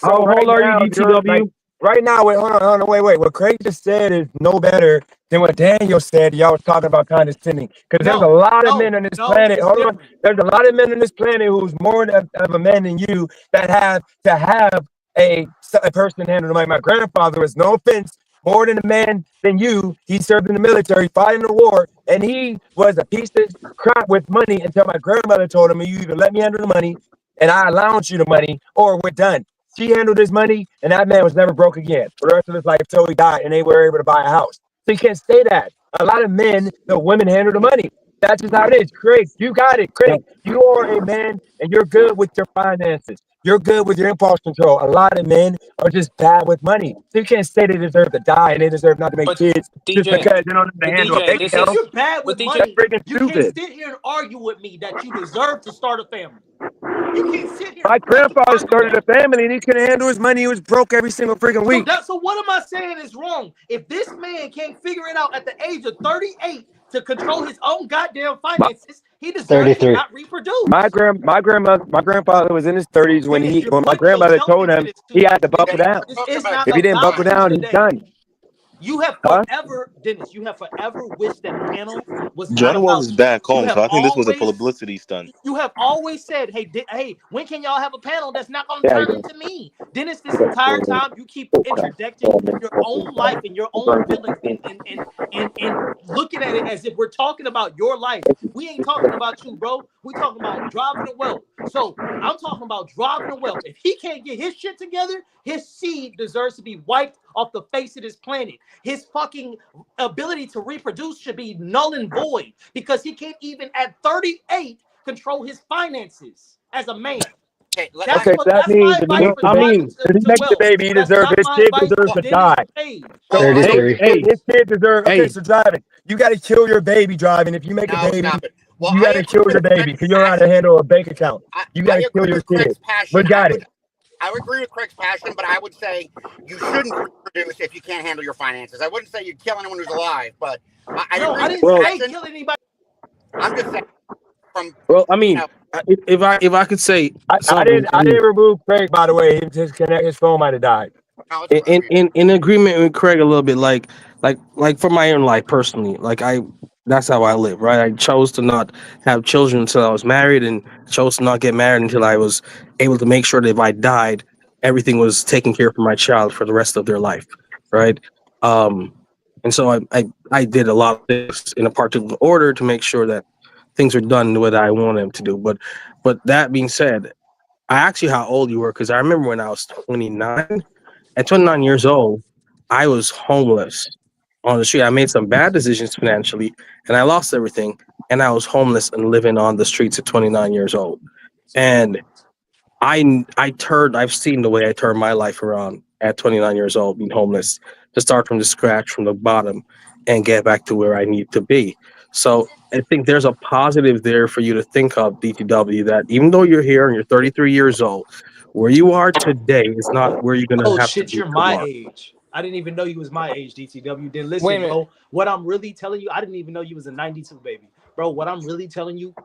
how old are you, DTW? Right now, hold on, wait. What Craig just said is no better than what Daniel said. Y'all was talking about condescending. Because there's a lot of men on this planet. Hold on. There's a lot of men on this planet who's more of a man than you that have to have a person handle the money. My grandfather was, no offense, more than a man than you. He served in the military, fighting the war, and he was a piece of crap with money until my grandmother told him, you either let me handle the money and I allowance you the money, or we're done. She handled his money, and that man was never broke again for the rest of his life until he died, and they were able to buy a house. So you can't say that. A lot of men, the women handle the money. That's just how it is. Craig, you got it. Craig, you are a man, and you're good with your finances. You're good with your impulse control. A lot of men are just bad with money. So you can't say they deserve to die and they deserve not to make kids just because they don't know how to handle a bank account. If you're bad with money, you can't sit here and argue with me that you deserve to start a family. You can't sit here. My grandfather started a family and he couldn't handle his money. He was broke every single freaking week. So what am I saying is wrong? If this man can't figure it out at the age of 38 to control his own goddamn finances, he deserves to not reproduce. My grandfather was in his 30s when my grandmother told him he had to buckle down. If he didn't buckle down, he's done. You have forever, Dennis, wished that panel was Johnny was back home, so I think this was a publicity stunt. You have always said, hey, when can y'all have a panel that's not going to turn into me? Dennis, this entire time, you keep interjecting your own life and your own feelings and looking at it as if we're talking about your life. We ain't talking about you, bro. We're talking about driving the wealth. So I'm talking about driving the wealth. If he can't get his shit together, his seed deserves to be wiped off the face of this planet. His fucking ability to reproduce should be null and void because he can't even at 38 control his finances. as a man. Okay, Okay, so that That's means my if he advice makes for the I baby, driving mean, if he to makes the wealth. baby, he That's deserves not his my kid advice deserves for to Dennis die. Page. well, So I his, agree. 33. his, Hey, his kid deserve. Okay, hey, so driving, you got to kill your baby driving. If you make a No, baby, stop it. Well, you I got to agree kill your with baby Craig's because you don't know how to passion. handle a bank account. You got I to kill agree your with kid. Craig's passion. But got it. I would agree with Craig's passion, but I would say you shouldn't reproduce if you can't handle your finances. I wouldn't say you kill anyone who's alive, but I No, agree I with didn't his well, say passion. kill anybody. I'm just saying from well, I you mean, know. if I could say I something, didn't I I mean, didn't remove Craig, by the way. His phone might have died. No, it's in agreement with Craig a little bit, like for my own life personally, that's how I live, right? I chose to not have children until I was married, and chose to not get married until I was able to make sure that if I died, everything was taken care of for my child for the rest of their life, right? Um, and so I did a lot of things in a particular order to make sure that things were done the way that I wanted them to do. But that being said, I asked you how old you were because I remember when I was 29. At 29 years old, I was homeless on the street. I made some bad decisions financially and I lost everything. And I was homeless and living on the streets at 29 years old. And I've seen the way I turned my life around at 29 years old, being homeless, to start from the scratch, from the bottom, and get back to where I need to be. So I think there's a positive there for you to think of, DTW, that even though you're here and you're 33 years old, where you are today is not where you're gonna Oh have to shit, be you're my tomorrow. age. I didn't even know you was my age, DTW. Then Wait a listen, minute. bro. What I'm really telling you, I didn't even know you was a 92 baby. Bro, what I'm really telling you,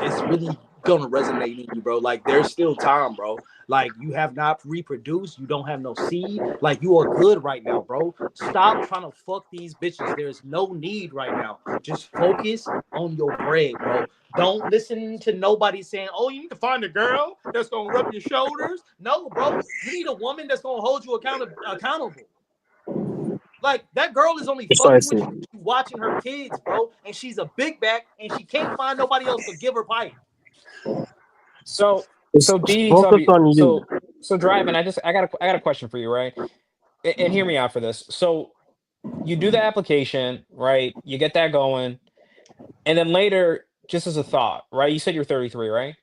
it's really gonna resonate in you, bro. Like there's still time, bro. Like you have not reproduced, you don't have no seed. Like you are good right now, bro. Stop trying to fuck these bitches. There's no need right now. Just focus on your bread, bro. Don't listen to nobody saying, "Oh, you need to find a girl that's gonna rub your shoulders." No, bro. You need a woman that's gonna hold you accountable. Like that girl is only fucking with Precisely. you, watching her kids, bro. And she's a big back, and she can't find nobody else to give her pipe. So It's so focus DDW. on you. So driving. I got a question for you, right? And hear me out for this. So you do the application, right? You get that going, and then later, just as a thought, right? You said you're 33, right?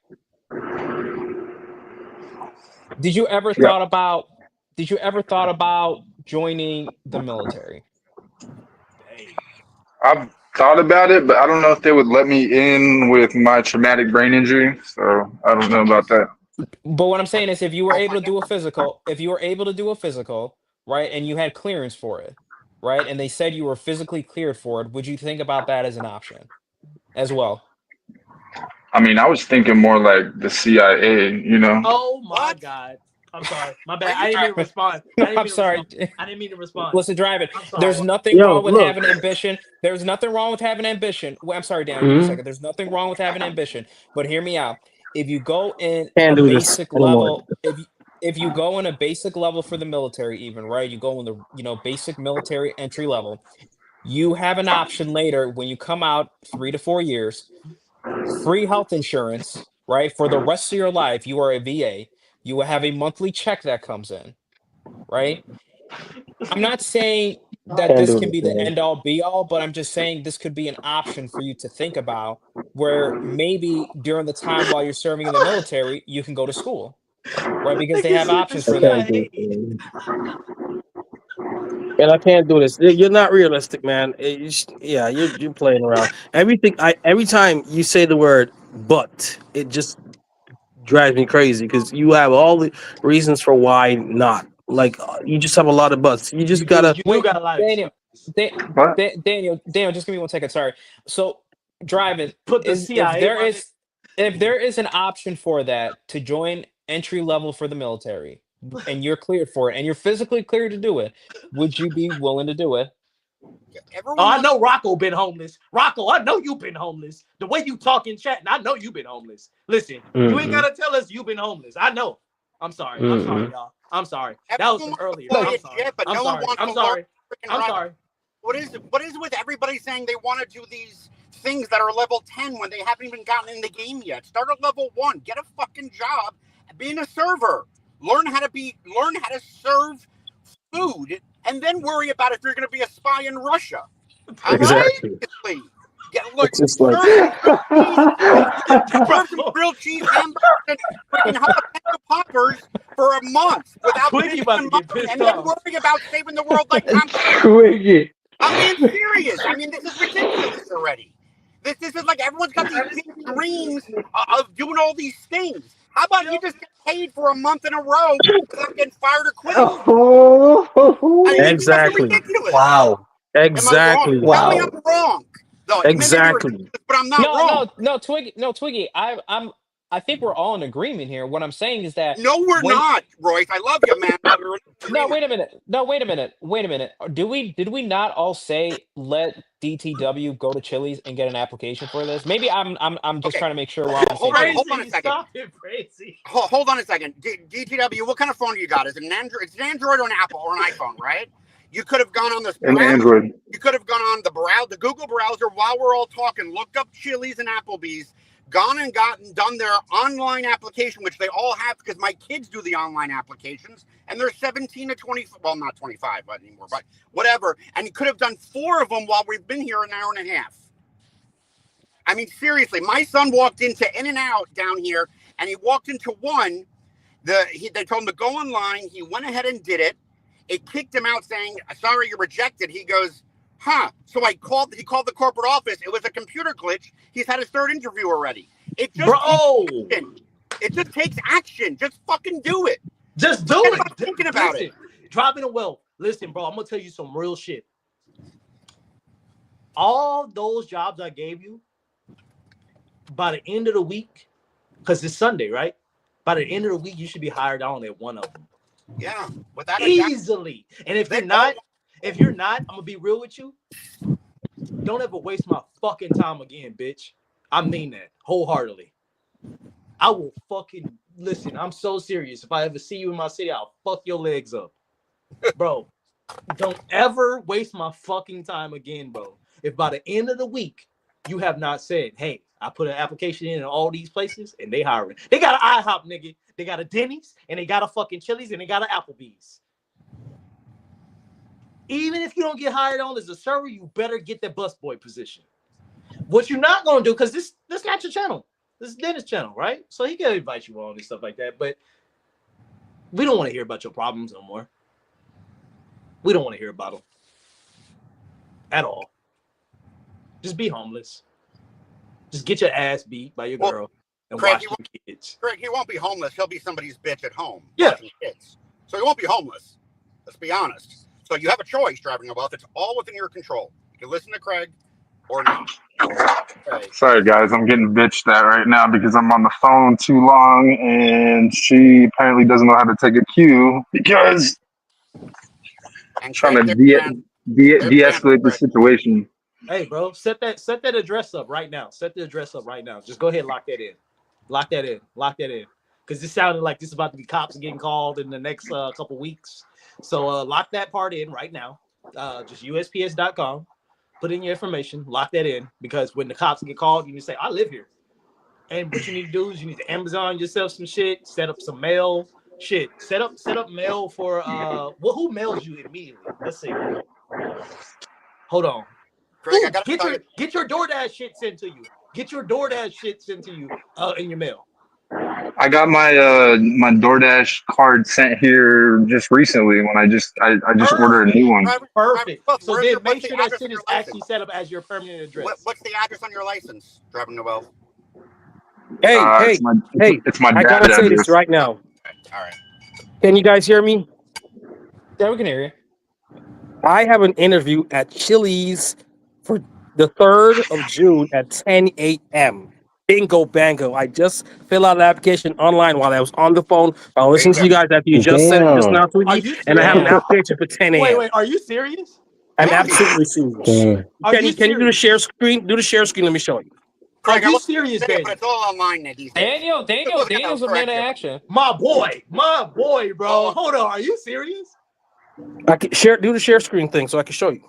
Did you ever Yeah. thought about did you ever thought about joining the military? Hey, I've thought about it, but I don't know if they would let me in with my traumatic brain injury. So I don't know about that. But what I'm saying is if you were Oh able my to god. do a physical, right, and you had clearance for it, right, and they said you were physically cleared for it, would you think about that as an option as well? I mean, I was thinking more like the CIA, you know? oh my What? god. I'm sorry. My Are bad. you? I didn't mean to Driving. respond. No, I didn't I'm mean to respond. sorry. I didn't mean to respond. Listen, driving. I'm There's sorry. nothing Yo, wrong with look, having ambition. There's nothing wrong with having ambition. Well, I'm sorry, Daniel. Give me a mhm, second. There's nothing wrong with having ambition. But hear me out. If you go in can't a do this basic anymore. level, if you go in a basic level for the military, even right, you go in the basic military entry level. You have an option later when you come out 3 to 4 years, free health insurance, right, for the rest of your life. You are a VA. You will have a monthly check that comes in, right? I'm not saying that Can't this do can this, be the man. end all be all, but I'm just saying this could be an option for you to think about where maybe during the time while you're serving in the military, you can go to school, right? Because they Nigga have said the options I for that. can't do CIA. this, man. I can't do this. You're not realistic, man. Yeah, you're playing around. Every time you say the word "but," it just drives me crazy because you have all the reasons for why not. You just have a lot of buts. You just You do. gotta. You do Wait, got a lot of Daniel, excuses. What? Daniel, just give me 1 second. Sorry. So driving Put the is if CIA there on it. is an option for that to join entry level for the military and you're cleared for it and you're physically cleared to do it, would you be willing to do it? Oh, Everyone I wants. know Rocco been homeless. Rocco, I know you been homeless. The way you talk in chat, and I know you been homeless. Listen, you ain't Mm-mm, gotta tell us you been homeless. I know. I'm sorry. I'm sorry, mm-mm. y'all. I'm sorry. That was Everyone from wants to earlier. fly Like, I'm a sorry. jet, but I'm no one sorry. wants I'm to learn sorry. freaking I'm drive. sorry. What is with everybody saying they want to do these things that are level 10 when they haven't even gotten in the game yet? Start at level 1. Get a fucking job being a server. Learn how to serve food and then worry about if you're going to be a spy in Russia. I mean, Right? Exactly. seriously. Yeah, look, It's just like serve some grilled cheese hamburgers and freaking jalapeno poppers for a month without Twiggy missing about a to month, get pissed and then off. worrying about saving the world like Tom Cruise. Twiggy. I'm being serious. I mean, this is ridiculous already. This is like everyone's got these big dreams of doing all these things. How about you just get paid for a month in a row without getting fired or quitting? Oh, I mean, it's fucking exactly. ridiculous. wow. Am I wrong? Exactly. Tell me Wow. I'm wrong. No, it may be Exactly. ridiculous, but I'm not wrong. No, Twiggy. I think we're all in agreement here. What I'm saying is that No, we're when not, Royce. I love you, man. But we're in no, agreement. wait a minute. No, wait a minute. Did we not all say let DTW go to Chili's and get an application for this? Maybe I'm just Okay. trying to make sure we're on the same Hold on, page. hold on a second. Stop it, crazy. Hold on a second. DTW, what kind of phone do you got? Is it an Android? It's an Android or an Apple or an iPhone, right? You could have gone on this An browser. Android. You could have gone on the Google browser while we're all talking, looked up Chili's and Applebee's, gone and done their online application, which they all have because my kids do the online applications, and they're 17 to 20, well, not 25 anymore, but whatever. And you could have done 4 of them while we've been here an hour and a half. I mean, seriously, my son walked into In-N-Out down here, and he walked into one. They told him to go online. He went ahead and did it. It kicked him out saying, sorry, you're rejected. He goes, huh. So he called the corporate office. It was a computer glitch. He's had his 3rd interview already. It just takes action. It just takes action. Just fucking do it. Just do Forget it. about thinking about it. Driving a well. Listen, bro, I'm gonna tell you some real shit. All those jobs I gave you, by the end of the week, because it's Sunday, right? By the end of the week, you should be hired on at one of them. Yeah, without Easily. And if you're not, I'm gonna be real with you. Don't ever waste my fucking time again, bitch. I mean that wholeheartedly. I will fucking listen. I'm so serious. If I ever see you in my city, I'll fuck your legs up, bro. Don't ever waste my fucking time again, bro. If by the end of the week you have not said, "Hey, I put an application in all these places and they hiring," they got an IHOP, nigga. They got a Denny's and they got a fucking Chili's and they got an Applebee's. Even if you don't get hired on as a server, you better get that busboy position. What you're not gonna do, because this not your channel. This is Dennis' channel, right? So he can invite you on and stuff like that. But we don't want to hear about your problems no more. We don't want to hear about them at all. Just be homeless. Just get your ass beat by your girl and Craig, watch your kids. Craig, he won't be homeless. He'll be somebody's bitch at home. Yeah. Watching kids. So he won't be homeless. Let's be honest. So you have a choice driving a wealth. It's all within your control. You can listen to Craig or not. Okay. Sorry, guys, I'm getting bitched at right now because I'm on the phone too long, and she apparently doesn't know how to take a cue because I'm trying to de-escalate the situation. Hey, bro, set that address up right now. Set the address up right now. Just go ahead and lock that in. Lock that in. Because this sounded like this is about to be cops getting called in the next couple weeks. So lock that part in right now. Just USPS.com. Put in your information. Lock that in. Because when the cops get called, you can say, I live here. And what you need to do is you need to Amazon yourself some shit. Set up some mail. Shit. Set up mail for who mails you immediately? Let's see. Hold on. Craig, Ooh, get your DoorDash shit sent to you. Get your DoorDash shit sent to you in your mail. I got my my DoorDash card sent here just recently when I just ordered a new one. Perfect. So then make sure that address shit on is your actually license? set up as your permanent address. What's the address on your license, driving the wealth? Hey, It's my I gotta dad's say this address. right now. All right. Can you guys hear me? Yeah, we can hear you. I have an interview at Chili's for the 3rd of June at 10 a.m. Bingo bango. I just filled out an application online while I was on the phone while listening to you guys after you just said it just now, Are Twiggy, you and I have an serious? application for 10 a.m. Wait, are you serious? I'm Yeah. absolutely serious. Damn. Can you do the share screen? Do the share screen. Let me show you. Are Craig, I you wasn't serious, gonna say it, Daniel? but it's all online now these days. Daniel's a man of action. My boy, bro. Hold on. Are you serious? I can do the share screen thing so I can show you.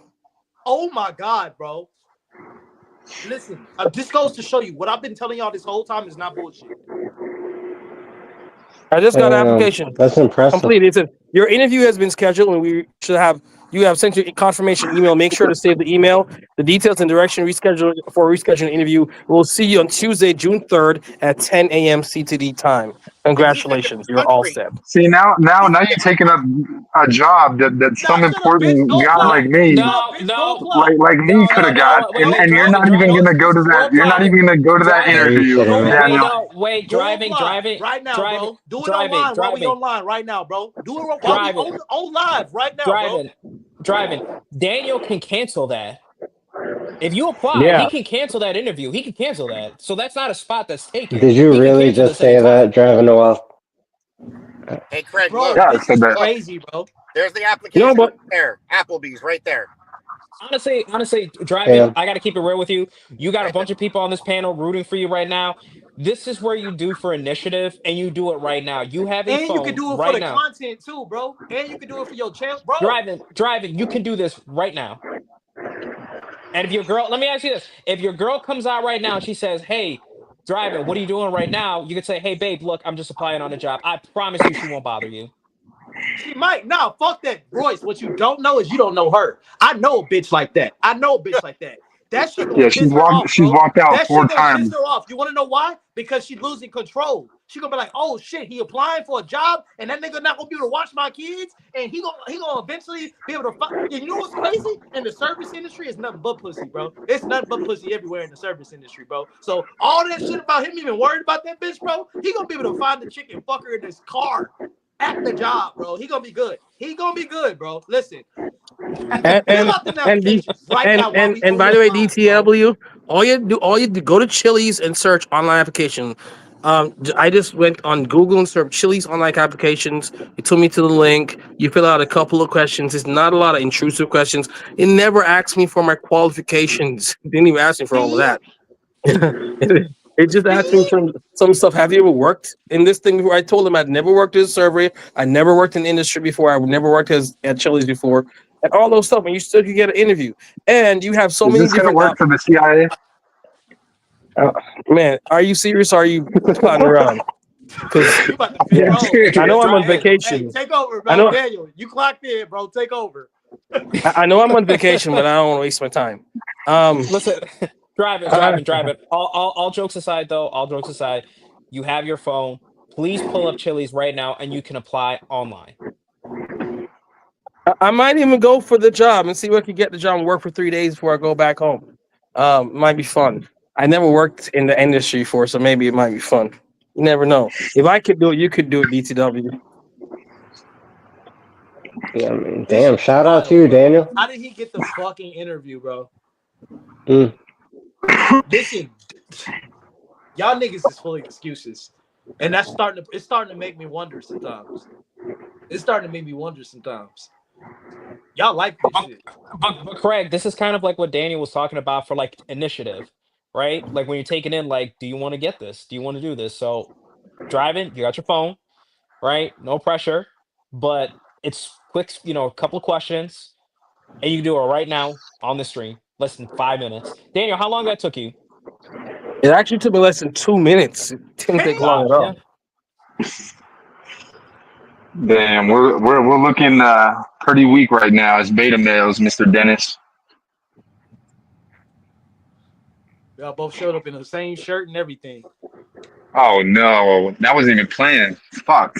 Oh my God, bro. Listen, this goes to show you what I've been telling y'all this whole time is not bullshit. I just got an application That's impressive. completed. It said your interview has been scheduled, and we should have you have sent your confirmation email. Make sure to save the email, the details and direction for rescheduling interview. We'll see you on Tuesday, June 3rd at 10 a.m. CTD time. And he said the Congratulations, you're all country. set. See now He you're said, taking up a job that Nah, some shut up, bitch. important Go guy apply. like me, Shut up, bitch. Go No, apply. like me, no, could no, have no. got, Wait, and wait, you're not driving, even driving. gonna go to Go that. You're not apply. even gonna go to that Driving. Are you interview, kidding Go me? Wait, Daniel. apply. no, wait, Go driving, apply driving, right now, driving, bro. Do it driving, online while we driving, online right now, bro. Do it while we driving, on live right now, bro. driving, driving. Daniel can cancel that. If you apply, Yeah. he can cancel that interview. He can cancel that. So that's not a spot that's taken. Did you He can really cancel just this say anytime. that, driving a while? hey, Craig, Bro, look, Yeah, I this said is that. look, crazy, bro. there's the No, application right but there. Applebee's right there. Honestly, driving, Damn. I got to keep it real with you. You got a bunch of people on this panel rooting for you right now. This is where you do for initiative, and you do it right now. You have a And you can phone do it for right the now. content too, bro. And you can do it for your channel, bro. Driving, you can do this right now. And if your girl, let me ask you this: if your girl comes out right now and she says, "Hey, driving, what are you doing right now?" You could say, "Hey, babe, look, I'm just applying on a job." I promise you, she won't bother you. She might. Nah, fuck that. Royce, what you don't know is you don't know her. I know a bitch like that. I know a bitch like that. That shit gonna Yeah, piss her off, she's bro. walked out That four shit gonna piss times. her off. You wanna know why? Because she's losing control. She gonna be like, oh shit, he applying for a job, and that nigga not gonna be able to watch my kids, and he gonna eventually be able to find. You know what's crazy? In the service industry, it's nothing but pussy, bro. It's nothing but pussy everywhere in the service industry, bro. So all that shit about him even worried about that bitch, bro, he gonna be able to find the chick and fuck her in his car at the job, bro. He gonna be good. He gonna be good, bro. Listen, and fill and out the and the, application right now while we and on by the this way, live, bro. DTW, all you do, go to Chili's and search online application. I just went on Google and searched Chili's online applications. It took me to the link. You fill out a couple of questions. It's not a lot of intrusive questions. It never asked me for my qualifications. It didn't even ask me for all of See? that. It just asked me See? some stuff. Have you ever worked in this thing before? I told him I'd never worked as a server. I never worked in the industry before. I never worked at Chili's before, and all those stuff. And you still could get an interview. And you have so Is many this gonna different. work for the CIA? Uh, man, are you serious? Or are you plotting around? Because You about to piss. Yeah, Bro, I know I'm on Driving. hey, vacation. take over, I bro. know Daniel, you clocked in, bro. Take over. I know I'm on vacation, but I don't want to waste my time. Listen, driving, uh, driving, driving. All jokes aside, though, all jokes aside, you have your phone. Please pull up Chili's right now, and you can apply online. I might even go for the job and see if I can get the job and work for 3 days before I go back home. Might be fun. I never worked in the industry before, so maybe it might be fun. You never know. If I could do it, you could do it, DTW. I mean, This damn, shit is shout out to wild, you, bro. Daniel. How did he get the fucking interview, bro? Mm. Listen, y'all niggas is full of excuses, and that's starting to make me wonder sometimes. It's starting to make me wonder sometimes. Y'all like this But, shit. but Craig, this is kind of like what Daniel was talking about for like initiative, right? Like when you're taking in, like, do you want to get this? Do you want to do this? So driving, you got your phone, right? No pressure, but it's quick, a couple of questions, and you can do it right now on the stream, less than 5 minutes. Daniel, how long that took you? It actually took me less than 2 minutes. It didn't take long Damn. at Yeah. all. Damn, we're looking pretty weak right now as beta males, Mr. Dennis. Y'all both showed up in the same shirt and everything. Oh no, that wasn't even planned. Fuck.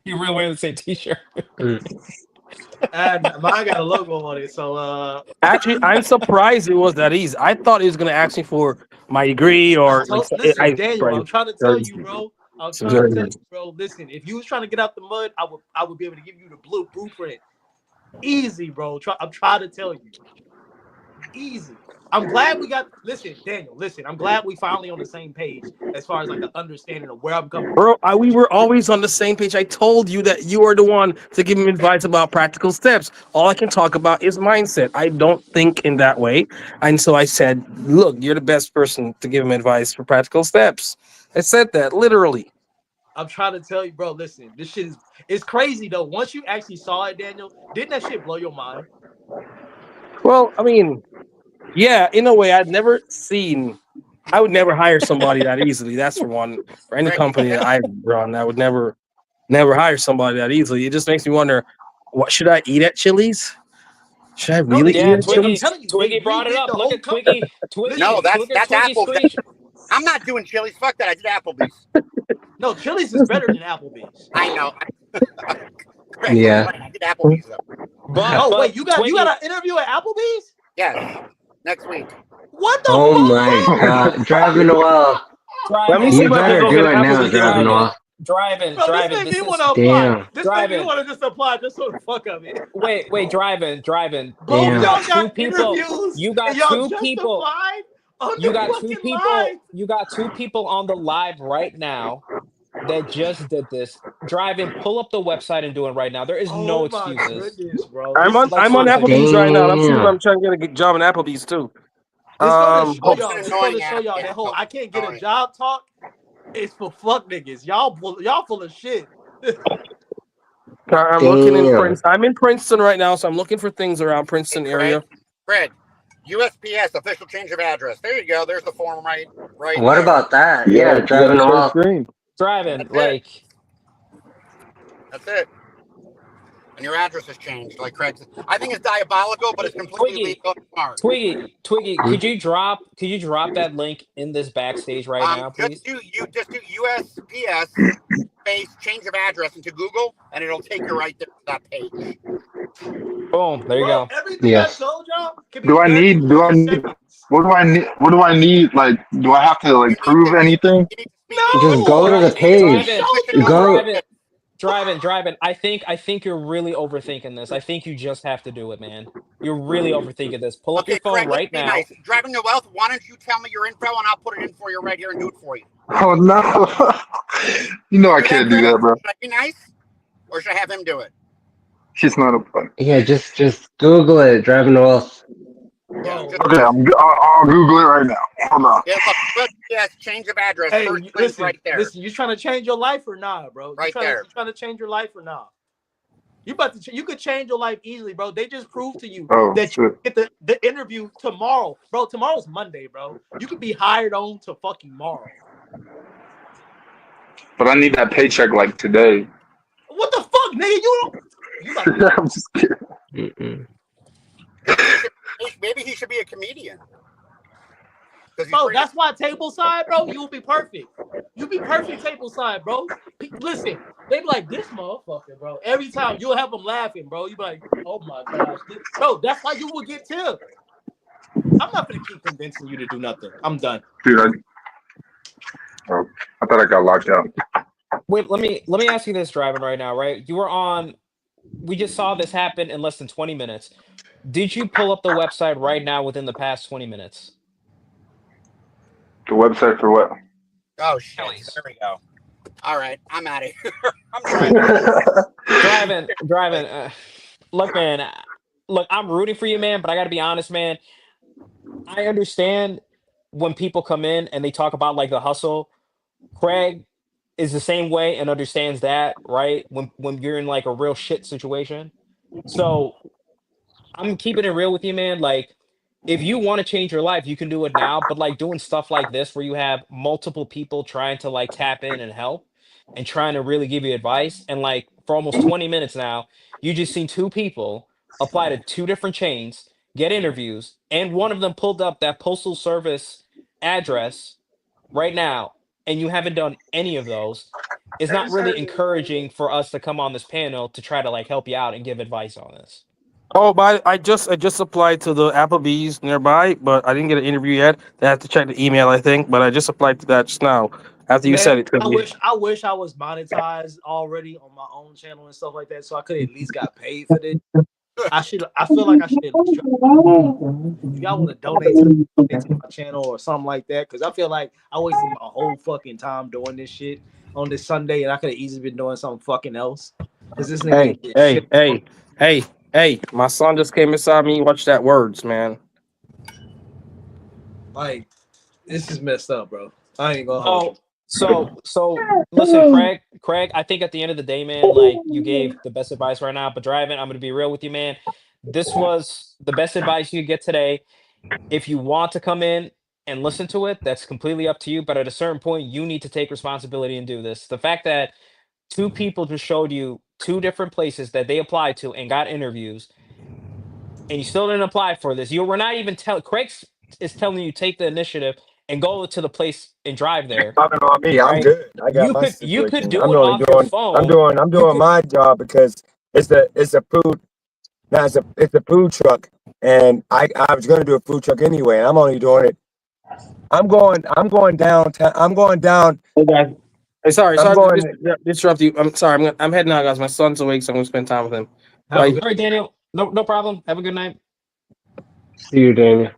You really wearing the same T-shirt? And mine got a logo on it, so Actually, I'm surprised it was that easy. I thought he was going to ask me for my degree or like. listen, I Daniel, I'm trying to tell you, bro. I'm It's trying to very tell you, easy. bro. Listen, if you was trying to get out the mud, I would be able to give you the blueprint. Easy, bro. I'm trying to tell you. Easy. I'm glad we got. Listen, Daniel. Listen, I'm glad we finally on the same page as far as like the understanding of where I'm coming from. Bro, we were always on the same page. I told you that you are the one to give me advice about practical steps. All I can talk about is mindset. I don't think in that way. And so I said, look, you're the best person to give him advice for practical steps. I said that literally. I'm trying to tell you, bro. Listen, this shit is it's crazy though. Once you actually saw it, Daniel, didn't that shit blow your mind? Well, I mean, yeah, in a way, I would never hire somebody that easily. That's for one. For any Craig, company that I run, I would never never hire somebody that easily. It just makes me wonder, what should I eat at Chili's? Should I Bro, really eat Yeah, at I'm Chili's? telling you, they Twiggy brought it redid up. the Look whole at company. No, Twiggy, look at that's Twiggy's Apple's. screenshot. I'm not doing Chili's. Fuck that. I did Applebee's. No, Chili's is better than Applebee's. I know. Craig was Yeah. right. I did Applebee's though. Oh But wait, you got Twiggy, an interview at Applebee's? Yes, next week. What the Oh fuck, my bro? God, Driving Noel, Let me driving, see you if I can better go do get it an now, Applebee's Driving today. Noel. Bro, this driving. made This me want is to apply. Damn, This made me driving. want to just apply just for the fuck of it. Wait, driving. Both You damn. got y'all two got people. interviews You and got y'all two people. justified on You the got two fucking people. live. You got two people on the live right now that just did this. Driving, pull up the website and do it right now. There is no Oh my excuses. goodness, bro. I'm This on is Like I'm on seriously. Applebee's right now. And I'm seeing if I'm Damn. trying to get a job in Applebee's too. this go to show Oh, Hope, it's y'all. an This go annoying to show app. y'all Yeah, that whole no, I can't get a annoying. job talk is for fuck niggas. Y'all full of shit. I'm looking in Damn. Princeton. I'm in Princeton right now, so I'm looking for things around Hey, Princeton Craig. area. Craig. USPS official change of address. There you go. There's the form right What there. about that? Yeah, Yeah, yeah, Driving share Noel. screen. Driving, That's it. like That's it. And your address has changed, like Craig said. I think it's diabolical, but it's completely Twiggy, legal and smart. Twiggy. Could you drop that link in this backstage right now, please? Just do USPS space change of address into Google, and it'll take you right there to that page. Boom. There you Bro, go. everything Yes. I told y'all can be Do I done in need? 30 seconds. What do I need? What do I need? Like, do I have to You like need prove to anything? you need to speak Just English. go No, to the you need to speak page. Driving, Switch it English. over. Go. driving. I think you're really overthinking this. I think you just have to do it, man. You're really overthinking this. Pull up your Okay, phone Craig, let's right be now. nice. Driving your wealth, why don't you tell me your info and I'll put it in for you right here and do it for you. Oh no! You know I Do that, can't do Craig? that, bro. Should I be nice? Or should I have him do it? She's not a fun. Yeah, just Google it, Driving Noel. Yeah, Bro, just Okay, I'll Google it right now. Hold on. yeah, look, USPS change of address. hey, First link listen, right there. listen. You trying to change your life or not, bro? Right there. You trying to change your life or not? You about to? You could change your life easily, bro. They just proved to you Oh that shit! you get the interview tomorrow, bro. Tomorrow's Monday, bro. You could be hired on to fucking tomorrow. But I need that paycheck like today. What the fuck, nigga? You about to, I'm just kidding. Mm-mm. Maybe he should be a comedian. bro? That's why table side, bro. You'll be perfect. You be perfect table side, bro. Listen, they be like this motherfucker, bro. Every time you'll have them laughing, bro. You be like, oh my gosh, bro. That's why you will get tipped. I'm not gonna keep convincing you to do nothing. I'm done. Dude, I thought I got locked out. Wait, let me ask you this, driving right now, right? You were on. We just saw this happen in less than 20 minutes. Did you pull up the website right now within the past 20 minutes? The website for what? Oh shit! Kelly's. There we go. All right, I'm out of here. I'm Driving. Look, man. Look, I'm rooting for you, man. But I got to be honest, man. I understand when people come in and they talk about like the hustle. Craig is the same way and understands that, right? When you're in like a real shit situation. So I'm keeping it real with you, man. Like, if you want to change your life, you can do it now. But like doing stuff like this, where you have multiple people trying to like tap in and help and trying to really give you advice, and like for almost 20 minutes now, you just seen two people apply to two different chains, get interviews, and one of them pulled up that postal service address right now, and you haven't done any of those. Is not really encouraging for us to come on this panel to try to like help you out and give advice on this. Oh, but I just applied to the Applebee's nearby, but I didn't get an interview yet. I have to check the email, I think, but I just applied to that just now after you said Man, it to I me. wish I was monetized already on my own channel and stuff like that, so I could at least got paid for this. I feel like I should at least try. If y'all want to donate to my channel or something like that, because I feel like I wasted my whole fucking time doing this shit on this Sunday, and I could have easily been doing something fucking else. Because this nigga ain't did shit. Hey! My son just came inside me. Watch that words, man. Like, this is messed up, bro. I ain't gonna hold you. So listen, Craig, I think at the end of the day, man, like you gave the best advice right now, but driving, I'm gonna be real with you, man. This was the best advice you could get today. If you want to come in and listen to it, that's completely up to you. But at a certain point, you need to take responsibility and do this. The fact that Two people just showed you two different places that they applied to and got interviews, and you still didn't apply for this. You were not even tell Craig is telling you take the initiative and go to the place and drive there, Talking on me, I'm right? good. I got my You could situation. do it off your phone. I'm You doing could my job because it's a food now it's a food truck, and I was gonna do a food truck anyway, and I'm only doing it. I'm going downtown. I'm going down. Hey guys. Hey, I'm sorry to going. disrupt you. I'm sorry. I'm heading out, guys. My son's awake, so I'm gonna spend time with him. have a Right. good all right, Daniel. No problem. Have a good night. See you, Daniel.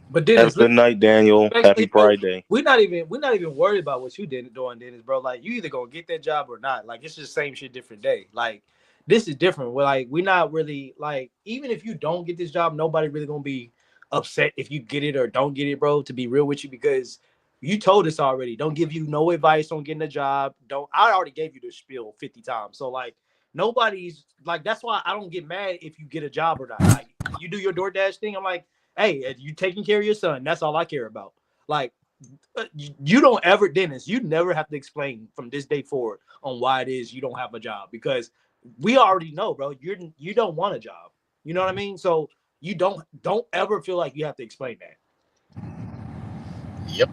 But Have a Dennis, good night, Daniel. Happy respectfully, bro, Pride Day. we're not even worried about what you did doing, Dennis, bro. Like you either gonna get that job or not. Like it's just same shit, different day. Like this is different. We're like we're not really like even if you don't get this job, nobody really gonna be upset if you get it or don't get it, bro. To be real with you, because you told us already. Don't give you no advice on getting a job. Don't. I already gave you the spiel 50 times. So like nobody's like that's why I don't get mad if you get a job or not. Like you do your DoorDash thing. I'm like, hey, you taking care of your son. That's all I care about. Like, you don't ever, Dennis, you never have to explain from this day forward on why it is you don't have a job because we already know, bro. You don't want a job. You know what I mean? So you don't ever feel like you have to explain that. Yep.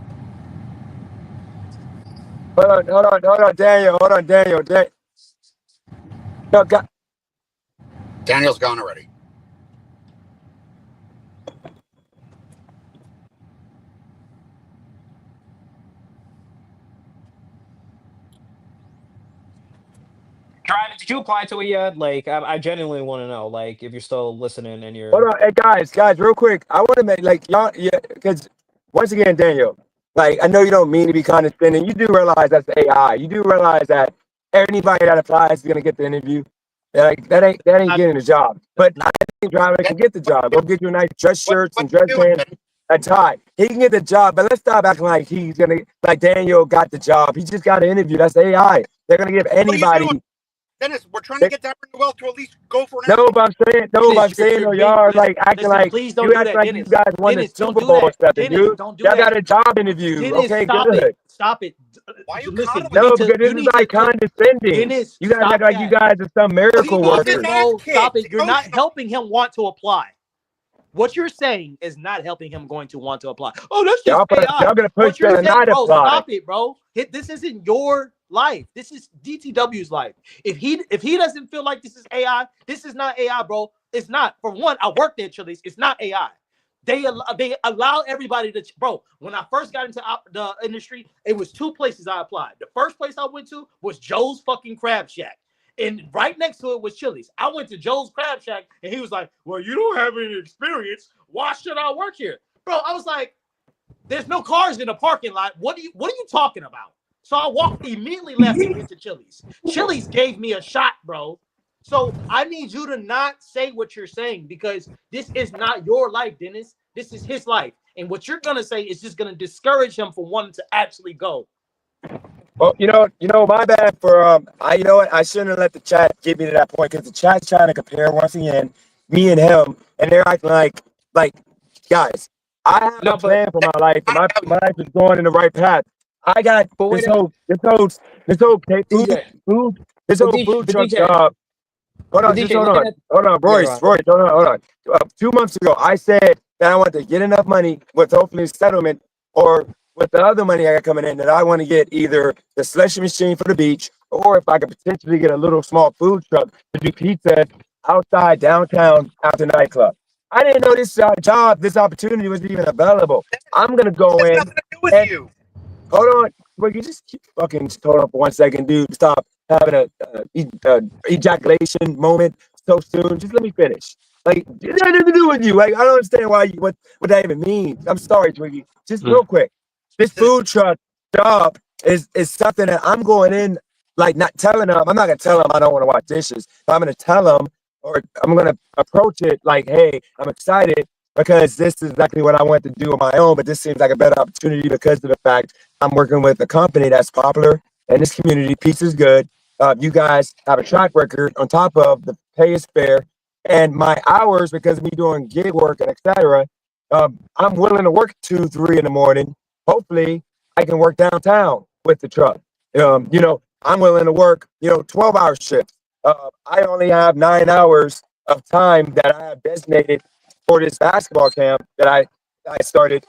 Hold on, Daniel. No, Daniel's gone already. Drive, did you apply to it yet? Like, I genuinely want to know, like, if you're still listening and hold you're. on. Hey guys, real quick. I want to make like y'all, yeah, because once again, Daniel, like I know you don't mean to be condescending. You do realize that's AI. You do realize that anybody that applies is gonna get the interview. Like that ain't Not, getting the job. But not, I think driver can get the job. Go get you a nice dress shirts and What you dress doing, pants, Dennis? a tie. He can get the job. But let's stop acting like he's gonna like Daniel got the job. He just got an interview. That's AI. They're gonna give What are you anybody. doing, Dennis? We're trying to get Denver and Wells to at least go for an No, interview. but I'm Dennis, saying, you're no, being, y'all are like acting listen, like please you don't do act that, like you Dennis. guys won the Dennis, don't Super do Bowl or that. something, Dennis, dude. don't do Y'all that. got a job interview. Dennis, Okay, stop it. good. Stop it. Why are you Listen, coddling? No, because this you is need like to condescending. Dennis, You guys act stop like you that. guys are some miracle He needs Stop his it, workers. ass bro. Stop kicked. it. You're not Emotional. helping him want to apply. What you're saying is not helping him going to want to apply. Oh, that's just Y'all AI. gonna push What you're to saying, not bro, apply. stop it, bro. This isn't your life. This is DTW's life. If he doesn't feel like this is AI, this is not AI, bro. It's not. For one, I worked at Chili's. It's not AI. They allow everybody to, bro. When I first got into the industry, it was two places I applied. The first place I went to was Joe's fucking Crab Shack. And right next to it was Chili's. I went to Joe's Crab Shack, and he was like, "Well, you don't have any experience. Why should I work here, bro?" I was like, "There's no cars in the parking lot. What are you talking about?" So I walked immediately left and went to Chili's. Chili's gave me a shot, bro. So I need you to not say what you're saying because this is not your life, Dennis. This is his life, and what you're gonna say is just gonna discourage him from wanting to actually go. Well, my bad for you know what? I shouldn't have let the chat get me to that point because the chat's trying to compare once again me and him, and they're acting like guys. I have a No, but plan for my life, and my life is going in the right path. I got wait this a minute, whole DJ. food this whole food But truck DJ, hold but on, just DJ, looking at hold on, yeah, go Royce, on. hold on. 2 months ago, I said that I want to get enough money with hopefully settlement or with the other money I got coming in that I want to get either the slushy machine for the beach or if I could potentially get a little small food truck to do pizza outside downtown after nightclub. I didn't know this opportunity was even available. I'm gonna It go has in nothing to do with and you. hold on. Well, you just keep fucking just hold on for 1 second, dude. Stop having a ejaculation moment so soon. Just let me finish. Like, it had nothing to do with you. Like, I don't understand what that even means. I'm sorry, Twiggy. Just real quick. This food truck job is something that I'm going in, like, not telling them. I'm not gonna tell them I don't want to wash dishes. But I'm gonna tell them, or I'm gonna approach it like, hey, I'm excited because this is exactly what I want to do on my own. But this seems like a better opportunity because of the fact I'm working with a company that's popular in this community. Pizza's good. You guys have a track record on top of the pay is fair and my hours because of me doing gig work and etc. I'm willing to work 2, 3 in the morning. Hopefully, I can work downtown with the truck. I'm willing to work, 12-hour shifts. I only have 9 hours of time that I have designated for this basketball camp that I started.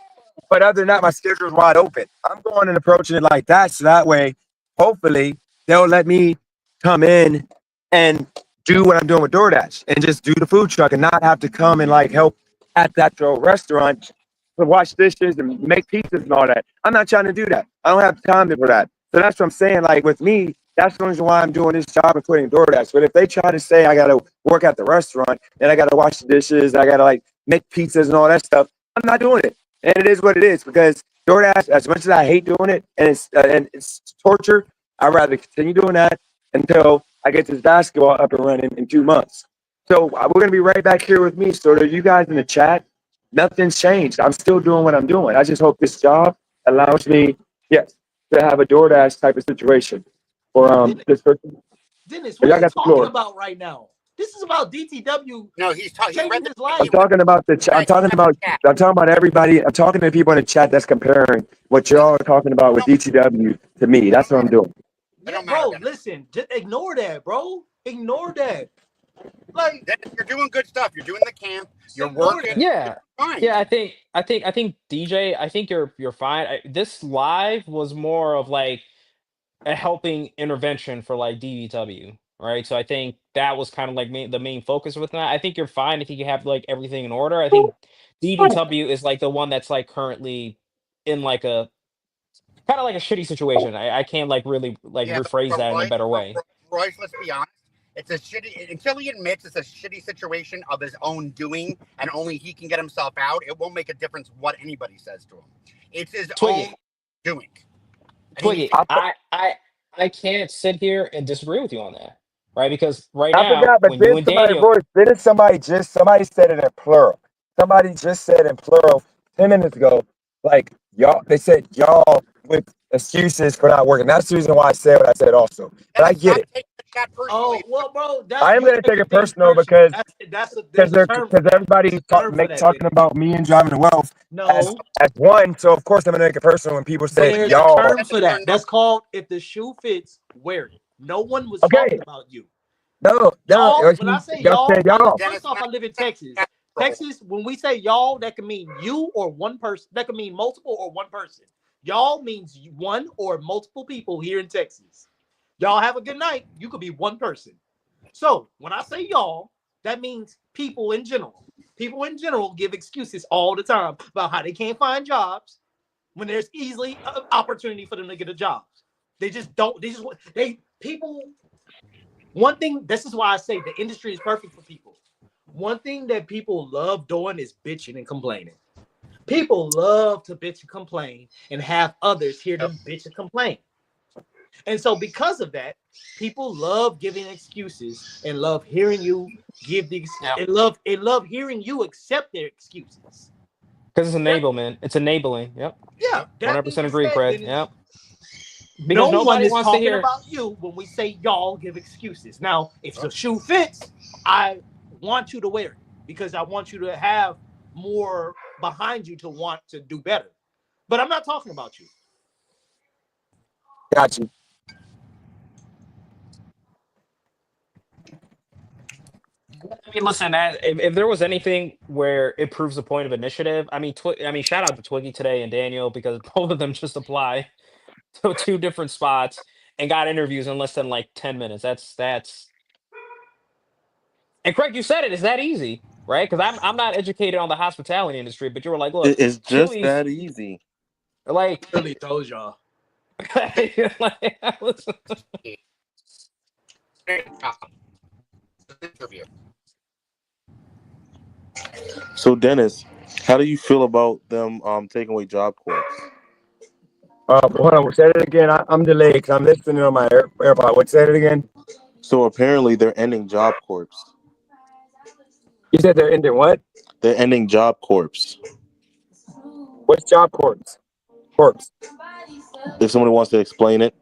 But other than that, my schedule is wide open. I'm going and approaching it like that, so that way, hopefully, they'll let me come in and do what I'm doing with DoorDash and just do the food truck and not have to come and like help at the actual restaurant to wash dishes and make pizzas and all that. I'm not trying to do that. I don't have time for that. So that's what I'm saying. Like with me, that's the reason why I'm doing this job and quitting DoorDash. But if they try to say I gotta work at the restaurant and I gotta wash the dishes, I gotta like make pizzas and all that stuff, I'm not doing it. And it is what it is because DoorDash, as much as I hate doing it and it's torture, I'd rather continue doing that until I get this basketball up and running in 2 months. So we're gonna be right back here with me. So to you guys in the chat, nothing's changed. I'm still doing what I'm doing. I just hope this job allows me, yes, to have a DoorDash type of situation for this person. Dennis, But what y'all are you got the talking floor. about right now? This is about DTW No, he changing read the his I'm he life. read, talking about I'm Greg, he talking read the about chat. I'm talking about everybody. I'm talking to people in the chat that's comparing what y'all are talking about with Don't, DTW to me. it That's don't what I'm matter. doing. It Yeah, don't matter, bro, Dennis. listen, just ignore that, bro. Ignore that. Like, Dennis, you're doing good stuff. You're doing the camp. You're ignore working. that. You're Yeah, fine. yeah. I think DJ. I think you're fine. This live was more of like a helping intervention for like DDW, right? So I think that was kind of like the main focus with that. I think you're fine. I think you have like everything in order. I think DDW is like the one that's like currently in like a kind of like a shitty situation. I can't like really like Yeah, rephrase but that in a Royce, better way. Royce, let's be honest. It's a shitty until he admits it's a shitty situation of his own doing, and only he can get himself out. It won't make a difference what anybody says to him. It's his own Twiggy, doing, and he needs Twiggy, to. I can't sit here and disagree with you on that, right? Because right I now, forgot, but when you then and somebody, Daniel, Royce, didn't somebody said it in plural. Somebody just said in plural 10 minutes ago, like y'all, they said y'all with excuses for not working. That's the reason why I said what I said also. But I Dennis, get stop it. taking the chat personally. Oh, well, bro, I that's am you're gonna take taking it things personal personal. because There's a term for that. There's everybody a term for that, talking Dennis. about me and driving the wealth as No, as one. So of course I'm gonna make it personal when people say there's a y'all. term Dennis, for you're that. not. That's called if the shoe fits, wear it. No one was Okay, talking about you. no, no, Y'all, when I say y'all y'all, said y'all. first Dennis, off, not I live in chat Texas. control. Texas, when we say y'all, that can mean you or one person. That can mean multiple or one person. Y'all means one or multiple people here in Texas. Y'all have a good night. You could be one person. So when I say y'all, that means people in general. People in general give excuses all the time about how they can't find jobs when there's easily an opportunity for them to get a job. They just don't. They people. One thing. This is why I say the industry is perfect for people. One thing that people love doing is bitching and complaining. People love to bitch and complain and have others hear Yep. them bitch and complain. And so, because of that, people love giving excuses and love hearing you give the yeah, and love hearing you accept their excuses. because it's That, enablement. It's enabling. Yep, yeah, Yep. one that hundred being percent agree, said, Craig. then Yep, no because one nobody is wants to talking hear. about you when we say y'all give excuses. Now, if the shoe fits, I want you to wear it because I want you to have more behind you to want to do better. But I'm not talking about you. Got you. I mean, listen, if there was anything where it proves a point of initiative, I mean, shout out to Twiggy today and Daniel because both of them just apply to two different spots and got interviews in less than like 10 minutes. That's and Craig, you said it. It's that easy, right? Because I'm not educated on the hospitality industry, but you were like, look, It's just Chili's, that easy. like, Really told y'all. like, listen. Interview. So Dennis, how do you feel about them taking away Job Corps? Hold on. Say it again. I'm delayed because I'm listening on my AirPod. What? Say it again. So apparently they're ending Job Corps. You said they're ending what? They're ending Job Corps. What's job corps? Corpse. If somebody wants to explain it,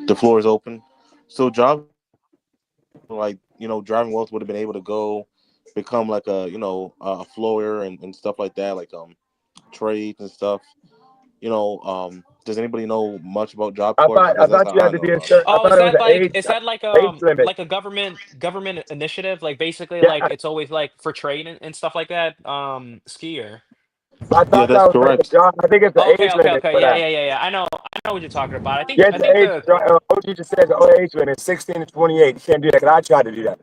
the floor is open. So Job, like driving wealth would have been able to go become like a flower and stuff like that, like trades and stuff. Does anybody know much about Job I Corps? thought I Because that's thought how you I had to know be a about it. certain. I Oh, thought it was is that age limit. like a government initiative? Like basically Yeah, like it's always like for trade and stuff like that. Skier. I Yeah, thought that that's was like a correct. job. I think it's the Okay, age okay, limit okay. for Yeah, that. yeah, yeah, yeah. I know what you're talking about. Yeah, I it's think the age. the OG just says the age limit, 16 to 28. You can't do that. Cause I tried to do that.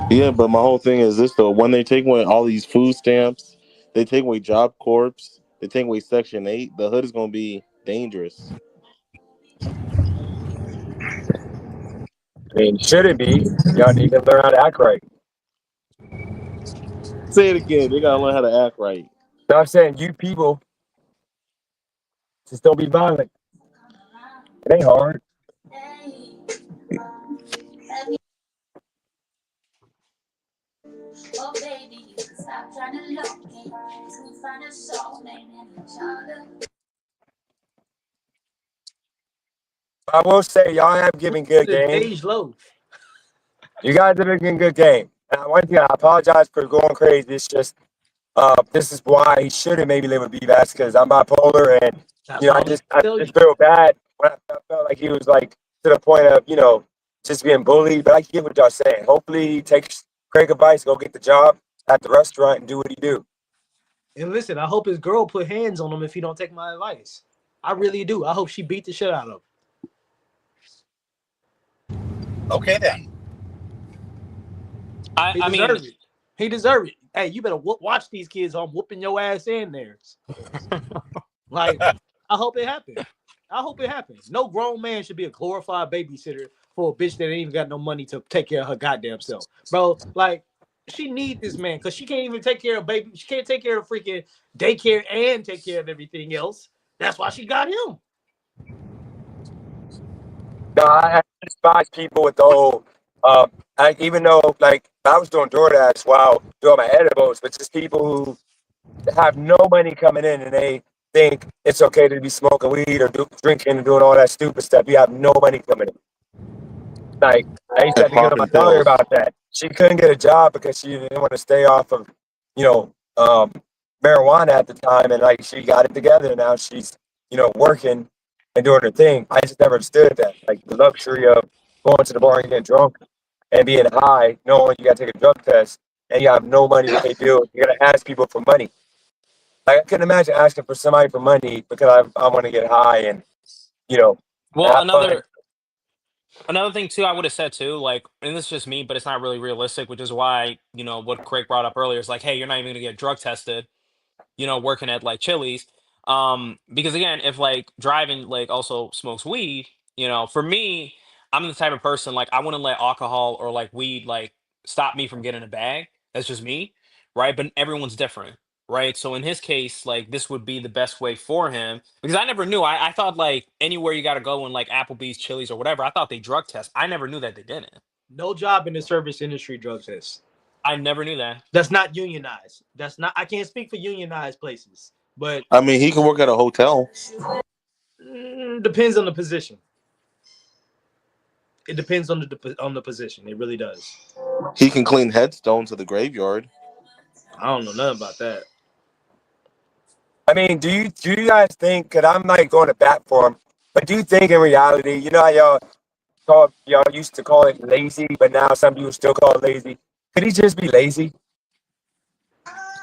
Yeah, but my whole thing is this though: when they take away all these food stamps, they take away Job Corps, they take away Section 8. The hood is going to be dangerous. I mean, should it be? Y'all need to learn how to act right. Say it again. They got to learn how to act right. So I'm saying, you people just don't be violent. It ain't hard. I will say, y'all have given good The game. Dej Loaf. You guys have been giving good game. And one thing, I apologize for going crazy. It's just, this is why he shouldn't maybe live with BVAS, because I'm bipolar, and That's what I'm gonna I tell you. just feel bad when I felt like he was like to the point of just being bullied. But I get what y'all saying. Hopefully, he takes Craig advice, go get the job at the restaurant, and do what he do. And listen, I hope his girl put hands on him if he don't take my advice. I really do. I hope she beat the shit out of him. Okay then. I He I mean deserves it. He deserves it. Hey, you better watch these kids. I'm whooping your ass and theirs. Like, I hope it happens. I hope it happens. No grown man should be a glorified babysitter for a bitch that ain't even got no money to take care of her goddamn self, bro. Like, she need this man because she can't even take care of baby. She can't take care of freaking daycare and take care of everything else. That's why she got him. No, I despise people with the whole, even though like I was doing DoorDash while doing my edibles, but just people who have no money coming in and they think it's okay to be smoking weed or drinking and doing all that stupid stuff. You have no money coming in. Like, I used to And have to get on my popping daughter pills. about that. She couldn't get a job because she didn't want to stay off of, you know, um, marijuana at the time, and like she got it together. And now she's, working and doing her thing. I just never understood that, like the luxury of going to the bar and getting drunk and being high, knowing you got to take a drug test and you have no money to pay bills. You got to ask people for money. Like, I couldn't imagine asking for somebody for money because I want to get high and you know well have fun. another thing too I would have said too, like, and this is just me, but it's not really realistic, which is why, what Craig brought up earlier is like, hey, you're not even gonna get drug tested, working at like Chili's. Because again, if like driving like also smokes weed, for me, I'm the type of person like I wouldn't let alcohol or like weed like stop me from getting a bag. That's just me, right? But everyone's different, right? So in his case, like this would be the best way for him because I never knew. I thought like anywhere you got to go in like Applebee's, Chili's, or whatever, I thought they drug test. I never knew that they didn't. No job in the service industry drug test. I never knew that. That's not unionized. That's not. I can't speak for unionized places, but I mean, he can work at a hotel. depends on the position. It depends on the position. It really does. He can clean headstones at the graveyard. I don't know nothing about that. I mean, do you guys think? Cause I'm like going to bat for him, but do you think in reality, how y'all used to call it lazy, but now some people still call it lazy? Could he just be lazy?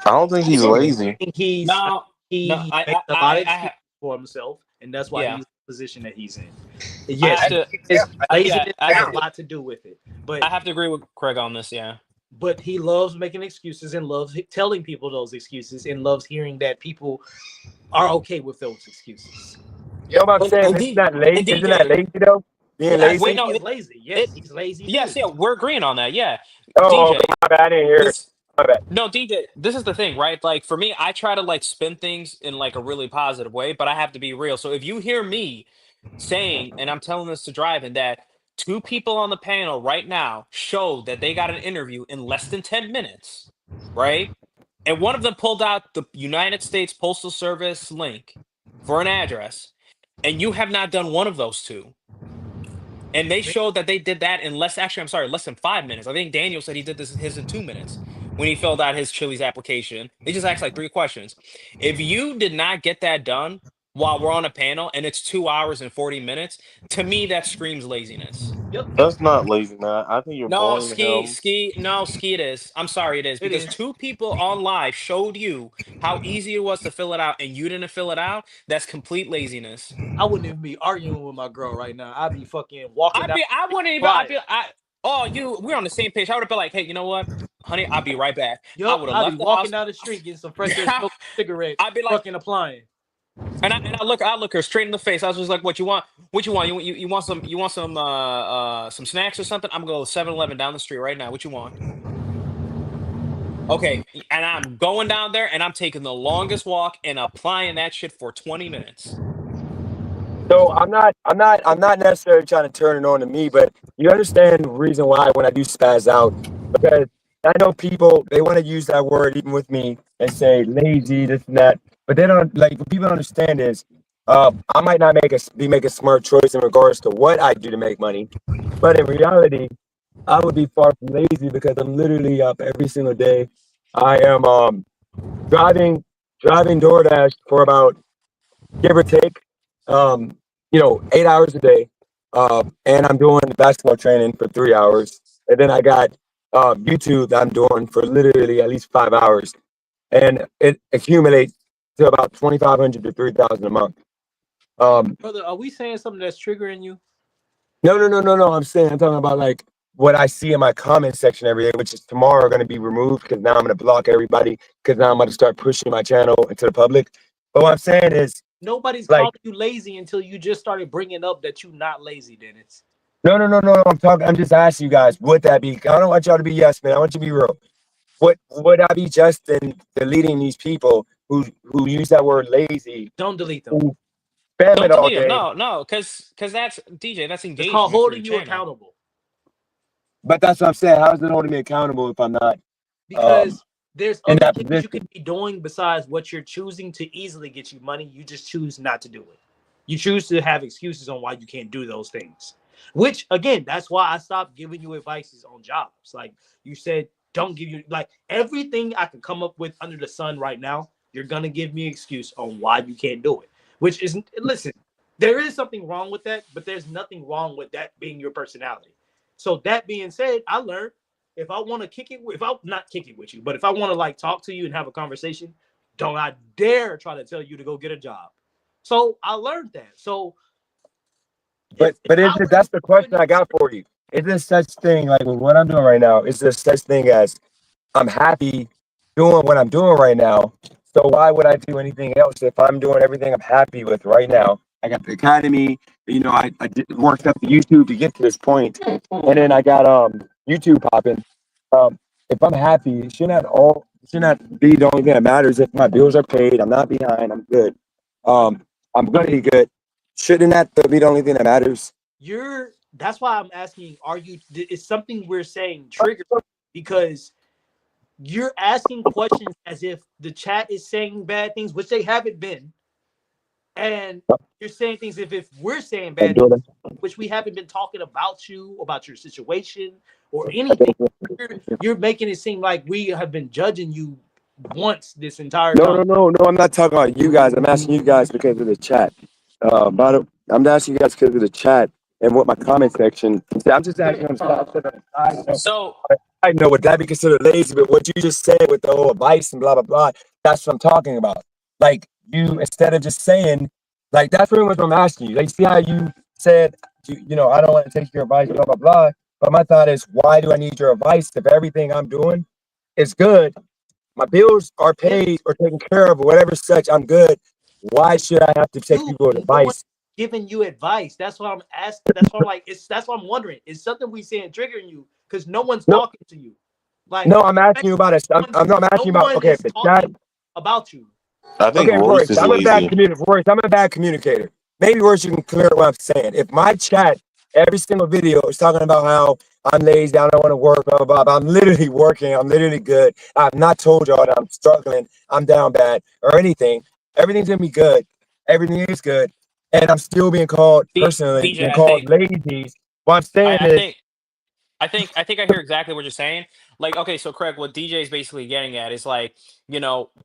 I don't think he's lazy. I think No, no, he makes a lot of excuses I for himself, and that's why yeah. he's in the position that he's in. I Yes, have to, Yeah, yeah, laziness has a lot to do with it, I have to agree with Craig on this. Yeah. but he loves making excuses and loves telling people those excuses and loves hearing that people are okay with those excuses. You know what I'm And saying? and Isn't D that lazy? and Isn't that DJ. lazy though? Being Yes, Wait, lazy? no, he is lazy. it, Yes, he's lazy yes, too. yeah, we're agreeing on that. Yeah, Oh, okay, DJ. my bad. I didn't hear it. This My bad. no, DJ. This is the thing, right? Like for me, I try to like spin things in like a really positive way, but I have to be real. So if you hear me saying, and I'm telling this to Driving, that two people on the panel right now showed that they got an interview in less than 10 minutes, right? And one of them pulled out the United States Postal Service link for an address, and you have not done one of those two. And they showed that they did that in I'm sorry, less than 5 minutes. I think Daniel said he did this his in 2 minutes when he filled out his Chili's application. They just asked like three questions. If you did not get that done, while we're on a panel and it's 2 hours and 40 minutes, to me that screams laziness. Yep, That's not lazy, man. I think you're No, bullying him. ski it is. I'm sorry, it is it because is. two people on live showed you how easy it was to fill it out and you didn't fill it out. That's complete laziness. I wouldn't even be arguing with my girl right now. I'd be fucking walking down I wouldn't even, flying. oh, we're on the same page. I would have been like, hey, you know what, honey, I'll be right back. I Yup, would have I'd be left the walking house. down the street getting some fresh air smoke, cigarette, I'd be like, fucking applying. I look her straight in the face. I was just like, what you want? What you want? You want some snacks or something? I'm gonna go to 7-Eleven down the street right now. What you want? Okay, and I'm going down there and I'm taking the longest walk and applying that shit for 20 minutes. So I'm not necessarily trying to turn it on to me, but you understand the reason why when I do spaz out, because I know people they want to use that word even with me and say lazy, this and that, but they don't like what people don't understand is I might not be making a smart choice in regards to what I do to make money, but in reality, I would be far from lazy because I'm literally up every single day. I am driving driving DoorDash for about give or take, um, 8 hours a day. And I'm doing basketball training for 3 hours. And then I got YouTube that I'm doing for literally at least 5 hours. And it accumulates to about 2,500 to 3,000 a month. Brother, are we saying something that's triggering you? No. I'm talking about like what I see in my comment section every day, which is tomorrow going to be removed because now I'm going to block everybody because now I'm going to start pushing my channel into the public. But what I'm saying is, Nobody's like, calling you lazy until you just started bringing up that you're not lazy, Dennis. no. I'm just asking you guys, would that be? I don't want y'all to be yes, man. I want you to be real. Would I be just in deleting these people who use that word lazy, Don't delete them. who spam Don't it all delete them. day? No, because that's DJ. That's It's called engagement for your holding you channel. accountable. But that's what I'm saying. How is it holding me accountable if I'm not Because there's in other that things you position? could be doing besides what you're choosing to easily get you money. You just choose not to do it. You choose to have excuses on why you can't do those things. Which again, that's why I stopped giving you advices on jobs. Like you said, don't give you like everything I could come up with under the sun right now. You're gonna give me an excuse on why you can't do it. Which isn't listen, there is something wrong with that, but there's nothing wrong with that being your personality. So that being said, I learned if I want to kick it, if I not kick it with you, but if I want to like talk to you and have a conversation, don't I dare try to tell you to go get a job. So I learned that. So if I were That's the to question I got for you. Is there such thing like with what I'm doing right now? Is there such thing as I'm happy doing what I'm doing right now? So why would I do anything else if I'm doing everything I'm happy with right now? I got the academy, worked up the YouTube to get to this point, and then I got YouTube popping. If I'm happy, it should not be the only thing that matters. If my bills are paid, I'm not behind, I'm good. I'm gonna be good. Shouldn't that be the only thing that matters? that's why I'm asking, are you is something we're saying trigger because you're asking questions as if the chat is saying bad things, which they haven't been. And you're saying things if we're saying bad things, which we haven't been talking about you, about your situation, or anything. You're making it seem like we have been judging you once this entire time. No. I'm not talking about you guys. I'm asking you guys because of the chat. I'm asking you guys because of the chat and what my comment section. I'm just asking them stuff. So I know would that be considered lazy, but what you just said with the whole advice and blah blah blah, that's what I'm talking about. Like you, instead of just saying, like that's pretty much what I'm asking you. Like, see how you said, I don't want to take your advice, blah blah blah. But my thought is, why do I need your advice if everything I'm doing is good? My bills are paid or taken care of or whatever such. I'm good. Why should I have to take Dude, people's no one advice? giving you advice. That's what I'm asking. That's what I'm like. That's what I'm wondering. Is something we saying triggering you? Because no one's No, talking to you. Like no, I'm asking you about it. I'm not no asking you about one okay, is the chat. talking about you. I think Okay, Royce, Royce is I'm a bad lazy. communicator. Royce, I'm a bad communicator. Maybe Royce, you can clear what I'm saying. If my chat, every single video is talking about how I'm lazy, I don't want to work, blah, blah, blah. I'm literally working. I'm literally good. I've not told y'all that I'm struggling. I'm down bad or anything. Everything's going to be good. Everything is good. And I'm still being called, personally, DJ, being called lazy. What I'm saying I is, think I think I hear exactly what you're saying. Like, okay, so Craig, what DJ is basically getting at is like,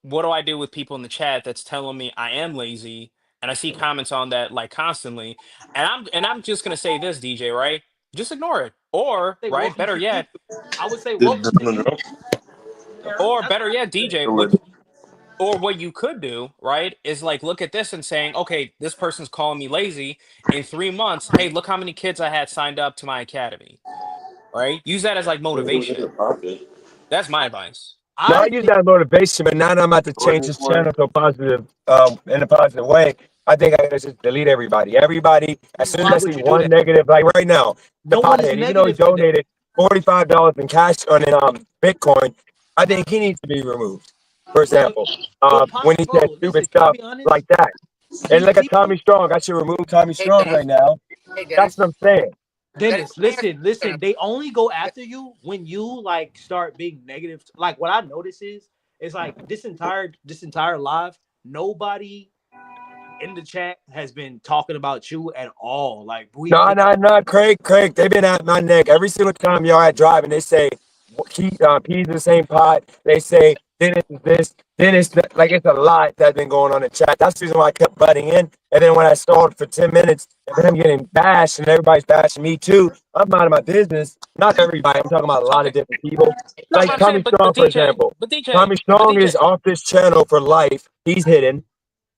what do I do with people in the chat that's telling me I am lazy and I see comments on that like constantly, and I'm just gonna say this, DJ, right? Just ignore it, or Say right, welcome better to yet, YouTube. I would say Did welcome to YouTube. or That's better yet, DJ, what you could do, right, is like look at this and saying, okay, this person's calling me lazy. In 3 months, hey, look how many kids I had signed up to my academy, right? Use that as like motivation. That's my advice. No, I I use think that as motivation, but now that I'm about to change this channel to a positive, in a positive way, I think I gotta just delete everybody. Everybody, as soon as why I would see you do one that? negative, like right now, the No one is pothead, even though he negative today. donated $45 in cash on Bitcoin, I think he needs to be removed. For But example, pot, when he said bro, stupid listen, can I stuff be honest? like that, and look at People Tommy Strong. I should remove Tommy Hey Strong Dennis. right now. Hey That's Dennis. what I'm saying. Dennis, Dennis, let me ask listen, you, listen. They only go after you when you like start being negative. Like what I notice is, it's like this entire live, nobody in the chat has been talking about you at all. Like No, no, no, Craig, they've been at my neck every single time y'all at driving. They say, peas in the same pot. They say, Dennis is this, Dennis, like it's a lot that's been going on in chat. That's the reason why I kept butting in. And then when I stalled for 10 minutes, and then I'm getting bashed, and everybody's bashing me too, I'm minding my business. Not everybody, I'm talking about a lot Okay. of different people. No, Like but I'm saying, Tommy Strong, for example. DJ, Tommy but Strong DJ, is off this channel for life. He's hidden.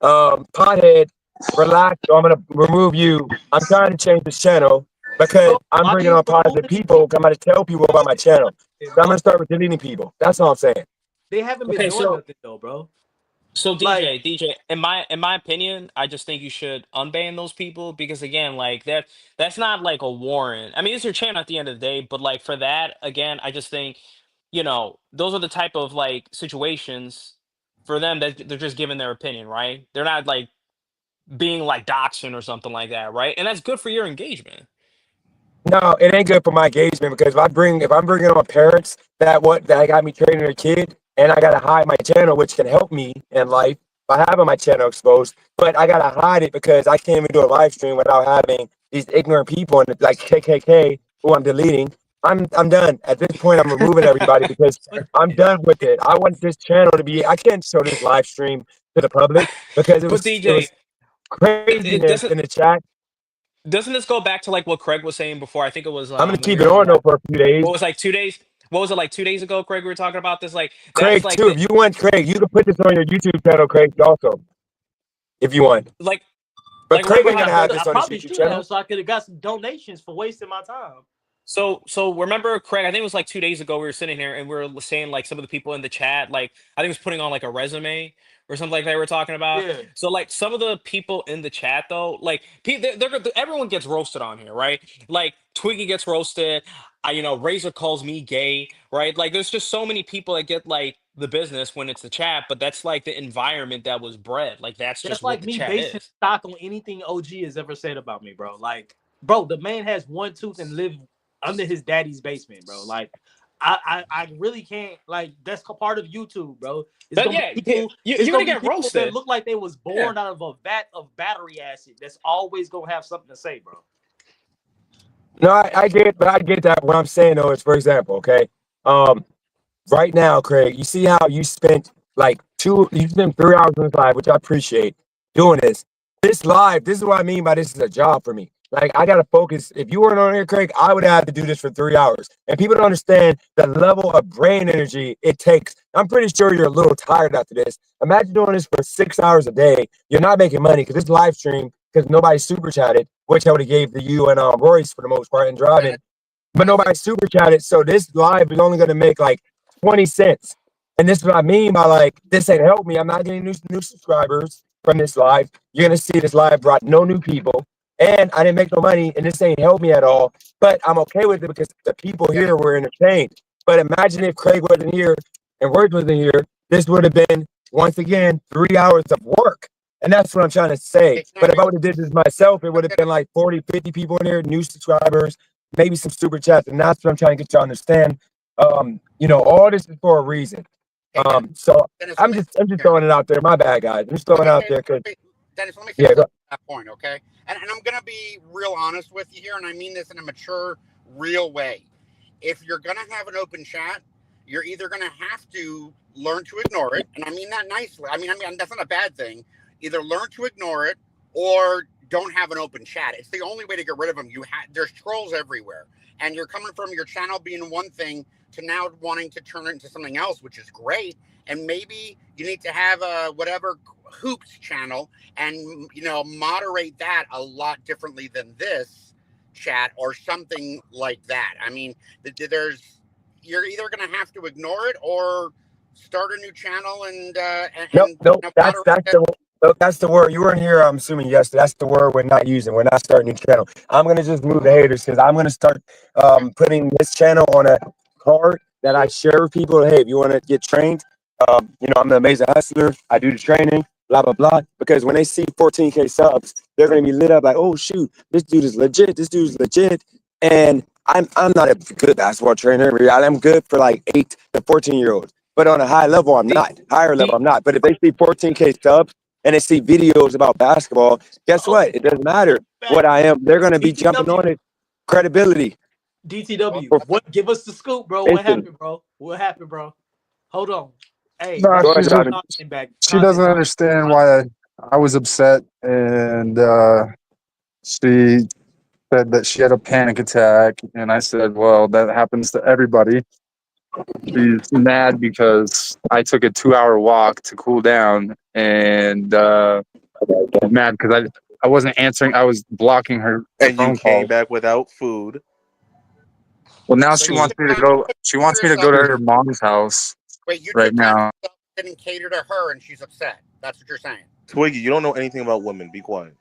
Pothead, relax, or I'm gonna remove you. I'm trying to change this channel because bro, I'm why bringing you on positive removing people. I'm gonna tell people about my channel. it, So I'm bro? gonna start with deleting people. That's all I'm saying. They haven't been okay, doing so nothing though, bro. So Like DJ, in my opinion, I just think you should unban those people because again, like that's not like a warrant. I mean, it's your channel at the end of the day, but like for that, again, I just think, those are the type of like situations for them that they're just giving their opinion, right? They're not like being like doxing or something like that, right? And that's good for your engagement. No, it ain't good for my engagement because if I'm bringing on parents that got me training a kid, and I gotta hide my channel, which can help me in life by having my channel exposed, but I gotta hide it because I can't even do a live stream without having these ignorant people and like KKK who I'm deleting. I'm done at this point. I'm removing everybody because but I'm done with it. I want this channel to be. I can't show this live stream to the public because it But was it DJ, was it craziness doesn't in the chat. doesn't this go back to like what Craig was saying before? I think it was I'm gonna when we keep were it on on though like for a few days. what was like 2 days. What was it like 2 days ago, Craig? We were talking about this. Like that's Craig, like too. the If you want, Craig, you can put this on your YouTube channel, Craig, also, if you want. like But like Craig remember ain't I gonna like have should this I on his probably YouTube should have channel. so I could have got some donations for wasting my time. so remember Craig, I think it was like 2 days ago we were sitting here and we were saying like some of the people in the chat, like I think it was putting on like a resume or something like that we were talking about. Yeah. So like some of the people in the chat though, like everyone gets roasted on here, right? Like Twiggy gets roasted. Razor calls me gay, right? Like there's just so many people that get like the business when it's the chat, but that's like the environment that was bred. Like that's That's just what like the me chat basing is. stock on anything OG has ever said about me, bro. Like, bro, the man has one tooth and live under his daddy's basement, bro. Like, I really can't. Like, that's part of YouTube, bro. It's But gonna yeah, be people. It's you're gonna gonna be get people that roasted. look like they was Yeah. born out of a vat of battery acid. That's always gonna have something to say, bro. No, I get, but I get that. What I'm saying though is, for example, okay, um, right now, Craig, you see how you spent you spent 3 hours on this live, which I appreciate doing this. This live, this is what I mean by this is a job for me. Like I gotta focus. If you weren't on here, Craig, I would have to do this for 3 hours. And people don't understand the level of brain energy it takes. I'm pretty sure you're a little tired after this. Imagine doing this for 6 hours a day. You're not making money because this live stream, because nobody super chatted, which I would have gave to you and Royce for the most part and driving, Dennis, but Dennis, nobody super chatted. So this live is only gonna make like 20 cents. And this is what I mean by like, this ain't help me. I'm not getting new subscribers from this live. You're going to see this live brought no new people. And I didn't make no money, and this ain't helped me at all. But I'm okay with it because the people Dennis, here were entertained. But imagine if Craig wasn't here and Word wasn't here. This would have been, once again, 3 hours of work. And that's what I'm trying to say. hey, can But if I, I would have did this myself, it would have Dennis, been like 40, 50 people in here, new subscribers, maybe some super chats. And that's what I'm trying to get you to understand. All this is for a reason. hey, So Dennis, let I'm me just here. throwing it out there. My bad, guys. I'm just Let throwing me it out say, there because Dennis, let me say yeah, something at that point, okay? And I'm gonna be real honest with you here, and I mean this in a mature, real way. If you're gonna have an open chat, you're either gonna have to learn to ignore it, and I mean that nicely. I mean that's not a bad thing. Either learn to ignore it, or don't have an open chat. It's the only way to get rid of them. There's trolls everywhere, and you're coming from your channel being one thing to now wanting to turn it into something else, which is great. And maybe you need to have a whatever hoops channel and moderate that a lot differently than this chat or something like that. I mean, you're either going to have to ignore it or start a new channel and Nope. That's moderate it. that's the word. You weren't here, I'm assuming yesterday. That's the word we're not using. We're not starting a new channel. I'm gonna just move the haters because I'm gonna start putting this channel on a card that I share with people. Hey, if you want to get trained, I'm the amazing hustler. I do the training, blah blah blah. Because when they see 14K subs, they're gonna be lit up like, oh shoot, this dude is legit. This dude's legit. And I'm not a good basketball trainer. I'm good for like 8 to 14-year-olds. But on a high level, I'm not. Higher level, I'm not. But if they see 14K subs and they see videos about basketball, guess what? It doesn't matter what I am. They're going to be jumping on it. Credibility. DTW, what? Give us the scoop, bro. What Listen. happened, bro? What happened, bro? Hold on. Hey, No, Go ahead, she's Simon. she doesn't understand why I was upset, and she said that she had a panic attack, and I said, well, that happens to everybody. She's mad because I took a 2-hour walk to cool down, and mad because I wasn't answering. I was blocking her And you phone came calls. back without food. Well, now So she you wants took me to time go. to She wants me to go yourself. to her mom's house Wait, you right took time for now. yourself, didn't cater to her, and she's upset. That's what you're saying. Twiggy, you don't know anything about women. Be quiet.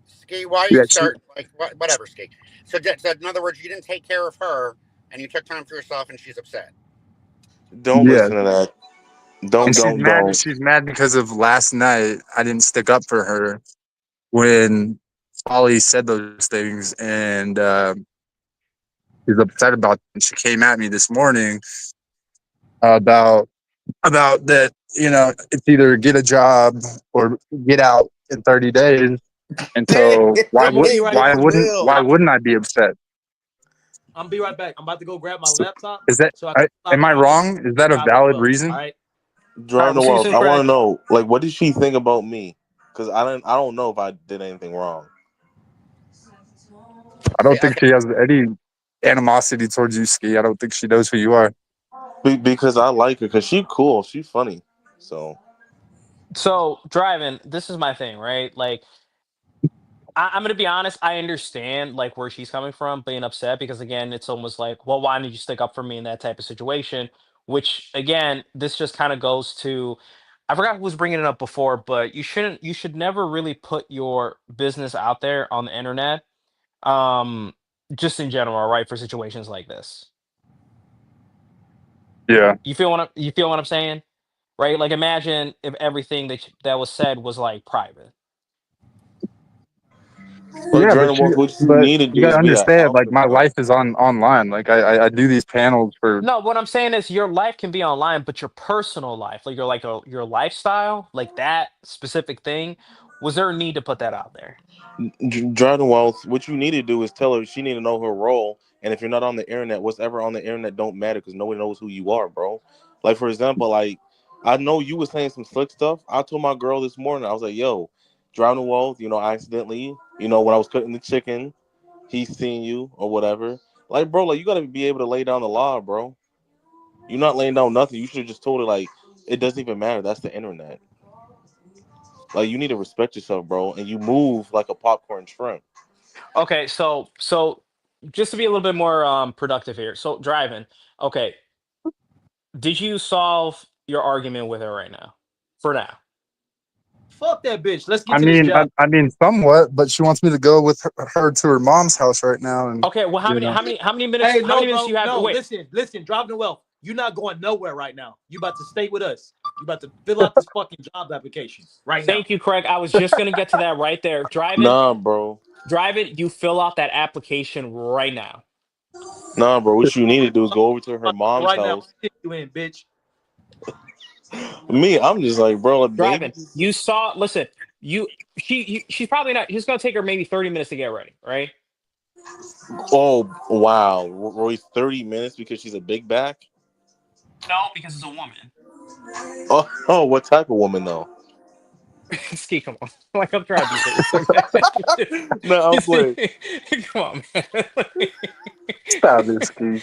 Ski, why are Yeah, you start like whatever, Ski? So in other words, you didn't take care of her, and you took time for yourself, and she's upset. Don't yeah. listen to that. And Don't. she's mad because of last night. I didn't stick up for her when Ollie said those things, and she's upset about it. She came at me this morning about that. It's either get a job or get out in 30 days. And so I'm gonna be right back. why wouldn't I be upset? I'm be right back. I'm about to go grab my laptop. Is that So I am I can wrong? Is that a drive as valid well. reason? All right. All right, Driving we'll the see you world. soon, I want Craig. to know, like, what did she think about me? Because I don't know if I did anything wrong. I don't think Okay. she has any animosity towards you, Ski. I don't think she knows who you are. Because I like her. Because she cool. She's funny. So So driving, this is my thing, right? Like, I'm gonna be honest. I understand like where she's coming from, being upset because again, it's almost like, well, why didn't you stick up for me in that type of situation? Which again, this just kind of goes to, I forgot who was bringing it up before, but you should never really put your business out there on the internet, um, just in general, right? For situations like this, Yeah. you feel what I'm saying, right? Like, imagine if everything that was said was like private. but Yeah, Jordan, what you but need to you do gotta is be an understand, like alpha my male. life is online. Like I do these panels for. No, what I'm saying is your life can be online, but your personal life, your lifestyle, like that specific thing, was there a need to put that out there? Jordan Wealth, what you need to do is tell her she need to know her role. And if you're not on the internet, what's ever on the internet don't matter because nobody knows who you are, bro. Like for example, like I know you were saying some slick stuff. I told my girl this morning, I was like, yo, Jordan Wealth, accidentally, when I was cutting the chicken, he's seen you or whatever. Like, bro, like you gotta be able to lay down the law, bro. You're not laying down nothing. You should have just told her like it doesn't even matter. That's the internet. Like you need to respect yourself, bro, and you move like a popcorn shrimp. Okay, so just to be a little bit more productive here. So driving, okay, did you solve your argument with her right now? For now. Fuck that bitch. Let's get I to this mean, job. I mean, somewhat, but she wants me to go with her to her mom's house right now, and Okay, well you know. how many minutes Hey, how many no, minutes do bro. you have? No, Wait. listen. Driving the wealth. You're not going nowhere right now. You about to stay with us. You about to fill out this fucking job application right now. Thank you, Craig. I was just gonna get to that right there. Nah, bro. You fill out that application right now. Nah, bro. What you need to do is go over to her mom's Right now, house. kick you in, bitch. Me, I'm just like, bro, like, maybe. Driving. You saw. Listen. She's probably not. She's gonna take her maybe 30 minutes to get ready, right? Oh, wow. Roy's 30 minutes because she's a big back. No, because it's a woman. Oh, what type of woman though? Ski, come on. Like I'm trying to be serious. Okay? No, I'm playing. Come on, man. Stop this, Ski.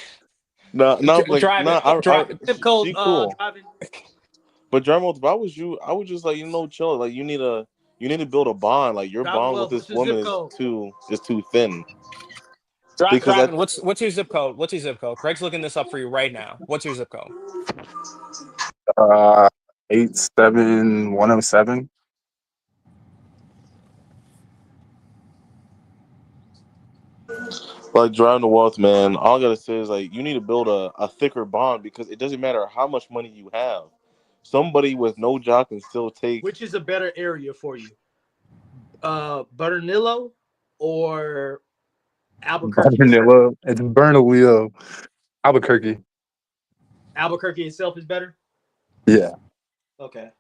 No, no, I'm playing. Driving, No, driving. Zip code she cool. driving. But Dremel, if I was you, I would just like chill. Like you need to build a bond. Like your Driving bond with wealth. What's this your woman zip code? is too thin. Because Driving. What's your zip code? What's your zip code? Craig's looking this up for you right now. What's your zip code? 87107. like driving the wealth, man. All I gotta say is like you need to build a thicker bond because it doesn't matter how much money you have. Somebody with no job can still take. Which is a better area for you? Bernalillo or Albuquerque itself? Bernalillo. It's Bernalillo. Albuquerque. Albuquerque itself is better? Yeah. Okay.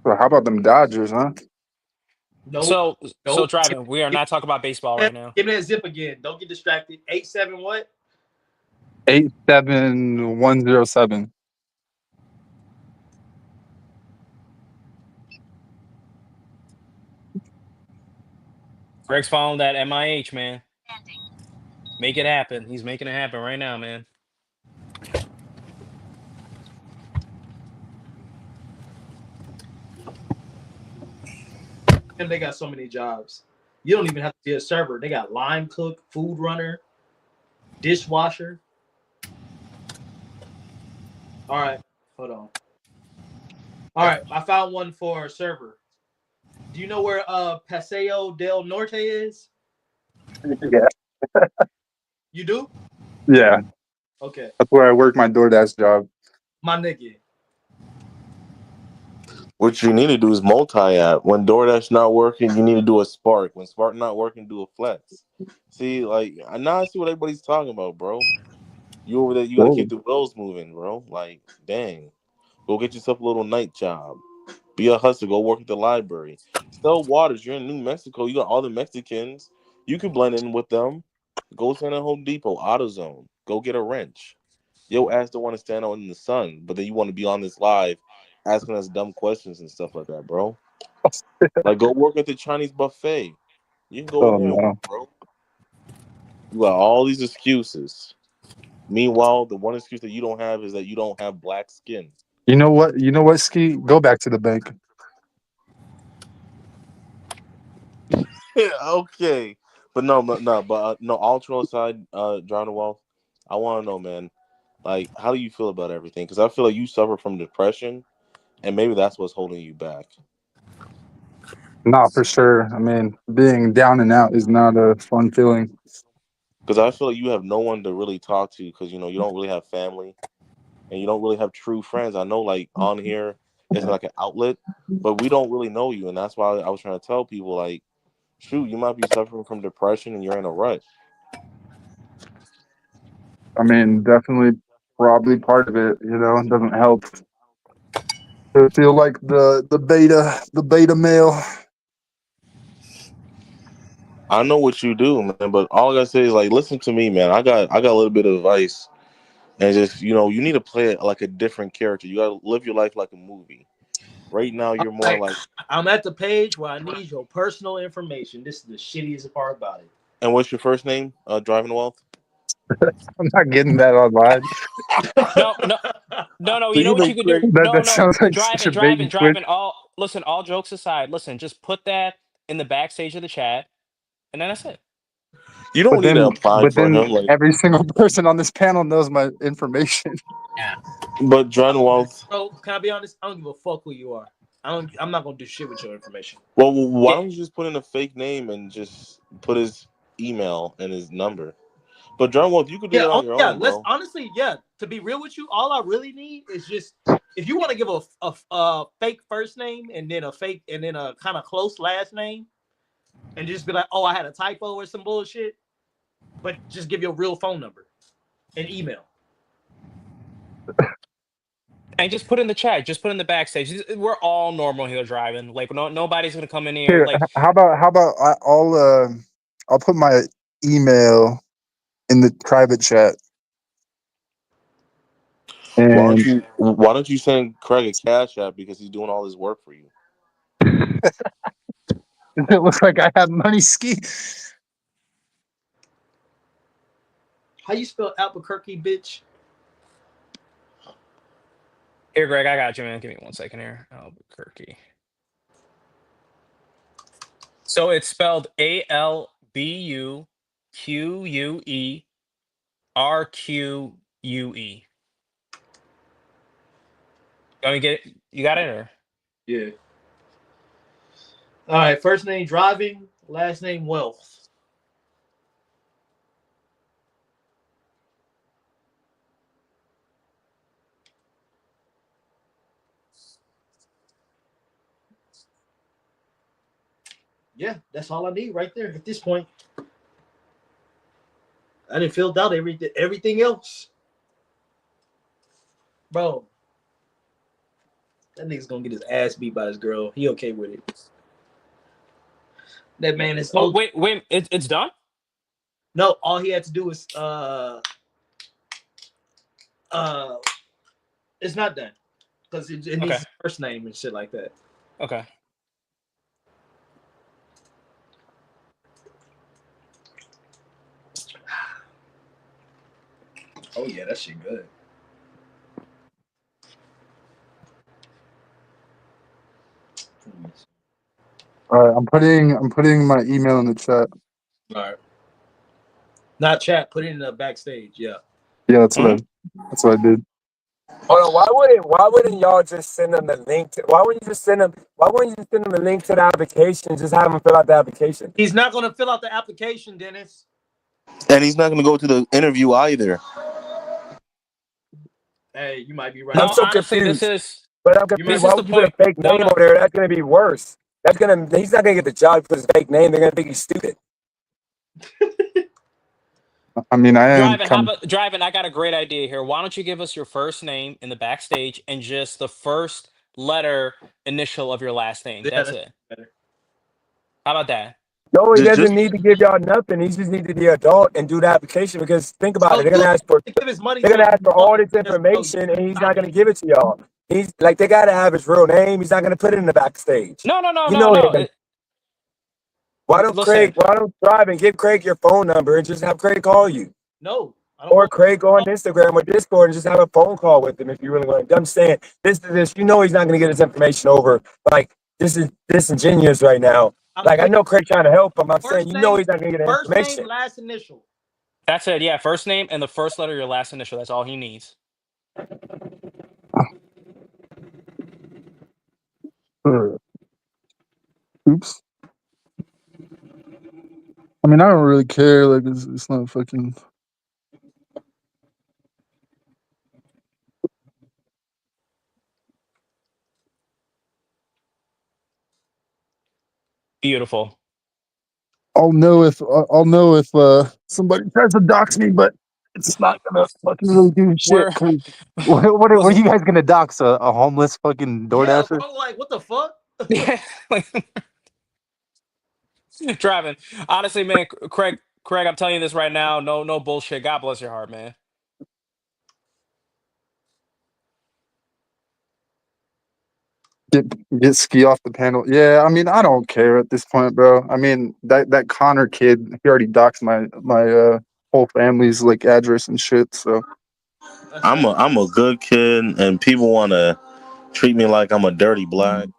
So how about them Dodgers, huh? Nope. So Nope. driving. We are not talking about baseball right now. Give me that zip again. Don't get distracted. 87 what? 87107. Greg's following that MIH, man. Make it happen. He's making it happen right now, man. And they got so many jobs. You don't even have to be a server. They got line cook, food runner, dishwasher. All right, hold on. All right, I found one for a server. Do you know where Paseo del Norte is? Yeah. You do? Yeah. Okay, That's where I work my DoorDash job. my nigga. What you need to do is multi-app. When DoorDash not working, you need to do a Spark. When Spark not working, do a Flex. See, like now I see what everybody's talking about, bro. You over there, you got to Whoa. keep the wheels moving, bro. Like, dang, go get yourself a little night job. Be a hustler. Go work at the library. Sell waters. You're in New Mexico. You got all the Mexicans. You can blend in with them. Go stand at Home Depot, AutoZone. Go get a wrench. Yo ass don't want to stand out in the sun, but then you want to be on this live asking us dumb questions and stuff like that, bro. Like, go work at the Chinese buffet. You can go Oh there and work, no. bro. You got all these excuses. Meanwhile, the one excuse that you don't have is that you don't have black skin. You know what? You know what, Ski? Go back to the bank. Okay, but no. All troll aside, John Wealth, I want to know, man. Like, how do you feel about everything? Because I feel like you suffer from depression, and maybe that's what's holding you back. Not for sure. I mean, being down and out is not a fun feeling. Because I feel like you have no one to really talk to. Because you don't really have family, and you don't really have true friends. I know, like on here, it's like an outlet, but we don't really know you, and that's why I was trying to tell people, like, shoot, you might be suffering from depression, and you're in a rut. I mean, definitely, probably part of it. It doesn't help to feel like the beta male. I know what you do, man, but all I gotta say is like, listen to me, man. I got a little bit of advice, and just you need to play it like a different character. You gotta live your life like a movie. Right now, you're more like. I'm at the page where I need your personal information. This is the shittiest part about it. And what's your first name? Driving Wealth. I'm not getting that online. No, no, no. So You know you what know, you could do? Craig. No, That no. sounds like such Driving, a bait driving, and switch. driving. All jokes aside, listen, just put that in the backstage of the chat, and then that's it. You don't But need to then, apply but for then him, like. every single person on this panel knows my information. Yeah. But Driving Wealth. Bro, can I be honest? I don't give a fuck who you are. I'm not gonna do shit with your information. Well, why Yeah. don't you just put in a fake name and just put his email and his number? But Driving Wealth, you could do that on your own, Let's bro. honestly, to be real with you, all I really need is just if you want to give a fake first name and then a fake and then a kind of close last name, and just be like, oh, I had a typo or some bullshit, but just give your real phone number and email. And just put in the chat. Just put in the backstage. We're all normal here driving. Like nobody's gonna come in here. Here, Like how about I'll put my email in the private chat, and Why don't you send Craig a cash app because he's doing all this work for you? it looks like I have money ski. How you spell Albuquerque, bitch? here, Greg, I got you, man. Give me 1 second here. Albuquerque. So it's spelled ALBUQUERQUE. You get it? You got it, or? Yeah. All right. First name driving, last name wealth. Yeah, that's all I need right there at this point. I didn't filled out everything else. Bro, that nigga's gonna get his ass beat by this girl. He okay with it. That man is Oh, so wait, it's done? no, all he had to do is it's not done. Because it needs Okay. his first name and shit like that. Okay. Oh yeah, that shit good. All right, I'm putting my email in the chat. All right. Not chat, put it in the backstage, yeah. Yeah, that's what I did. Hold on, why wouldn't y'all just send them the link to why wouldn't you just send them the link to the application and just have them fill out the application? He's not gonna fill out the application, Dennis. And he's not going to go to the interview either. Hey, you might be right. No, I'm so honestly, confused. But I'm confused. this Why is the would you put a point. fake No, name no. over there? That's gonna be worse. He's not gonna get the job because his fake name. They're gonna think he's stupid. I mean, I am Driving, I got a great idea here. Why don't you give us your first name in the backstage and just the first letter initial of your last name? Yeah, That's that's it. better. How about that? No, he Just doesn't need to give y'all nothing. He just needs to be adult and do the application because think about So it. They're you gonna ask for give his money to him. all this Just know information and he's not gonna give it to y'all. He's like they gotta have his real name. He's not gonna put it in the backstage. No. You know him. Why don't Listen, drive and give Craig your phone number and just have Craig call you? No, I don't Or want Craig go on Instagram or Discord and just have a phone call with him if you really want to. I'm saying this. You know he's not gonna get his information over. Like this is disingenuous right now. Like I know Craig trying to help him. I'm saying you know he's not gonna get the first name, information. last initial. that's it. Yeah, first name and the first letter of your last initial. That's all he needs. oops. I mean, I don't really care. Like, it's not fucking. Beautiful. I'll know if somebody tries to dox me, but it's not gonna fucking really do shit. We're 'Cause what are you guys gonna dox? A homeless fucking Yeah, DoorDasher? bro, like what the fuck? yeah, driving. Honestly, man, Craig, I'm telling you this right now. No bullshit. God bless your heart, man. Get ski off the panel. Yeah, I mean, I don't care at this point, bro. I mean, that Connor kid, he already doxed my whole family's like address and shit. So I'm a good kid, and people want to treat me like I'm a dirty black.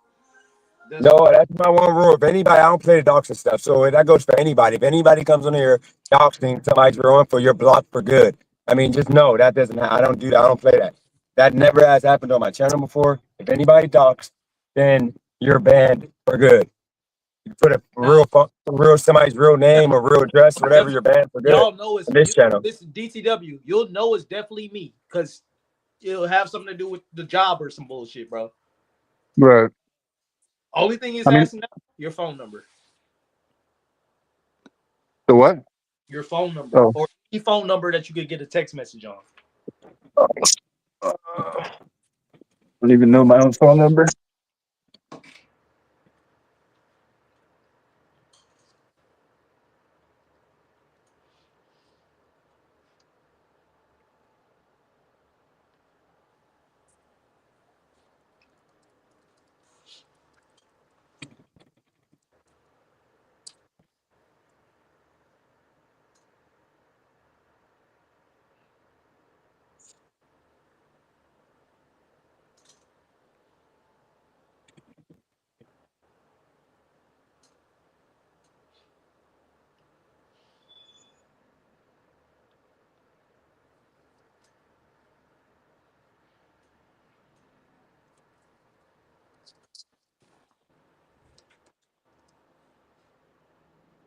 No, that's my one rule. If anybody, I don't play the dogs and stuff. So that goes for anybody. If anybody comes on here doxing somebody's ruin for your block for good, I mean, just know that doesn't. I don't do that. I don't play that. That never has happened on my channel before. If anybody dox, then you're banned for good. You put a real somebody's real name or real address, whatever, you're banned for good. Y'all know it's on this channel. This is DTW. You'll know it's definitely me because it'll have something to do with the job or some bullshit, bro. right. Only thing he's I mean- asking now, your phone number. The what? Your phone number. Oh. Or any phone number that you could get a text message on. don't even know my own phone number.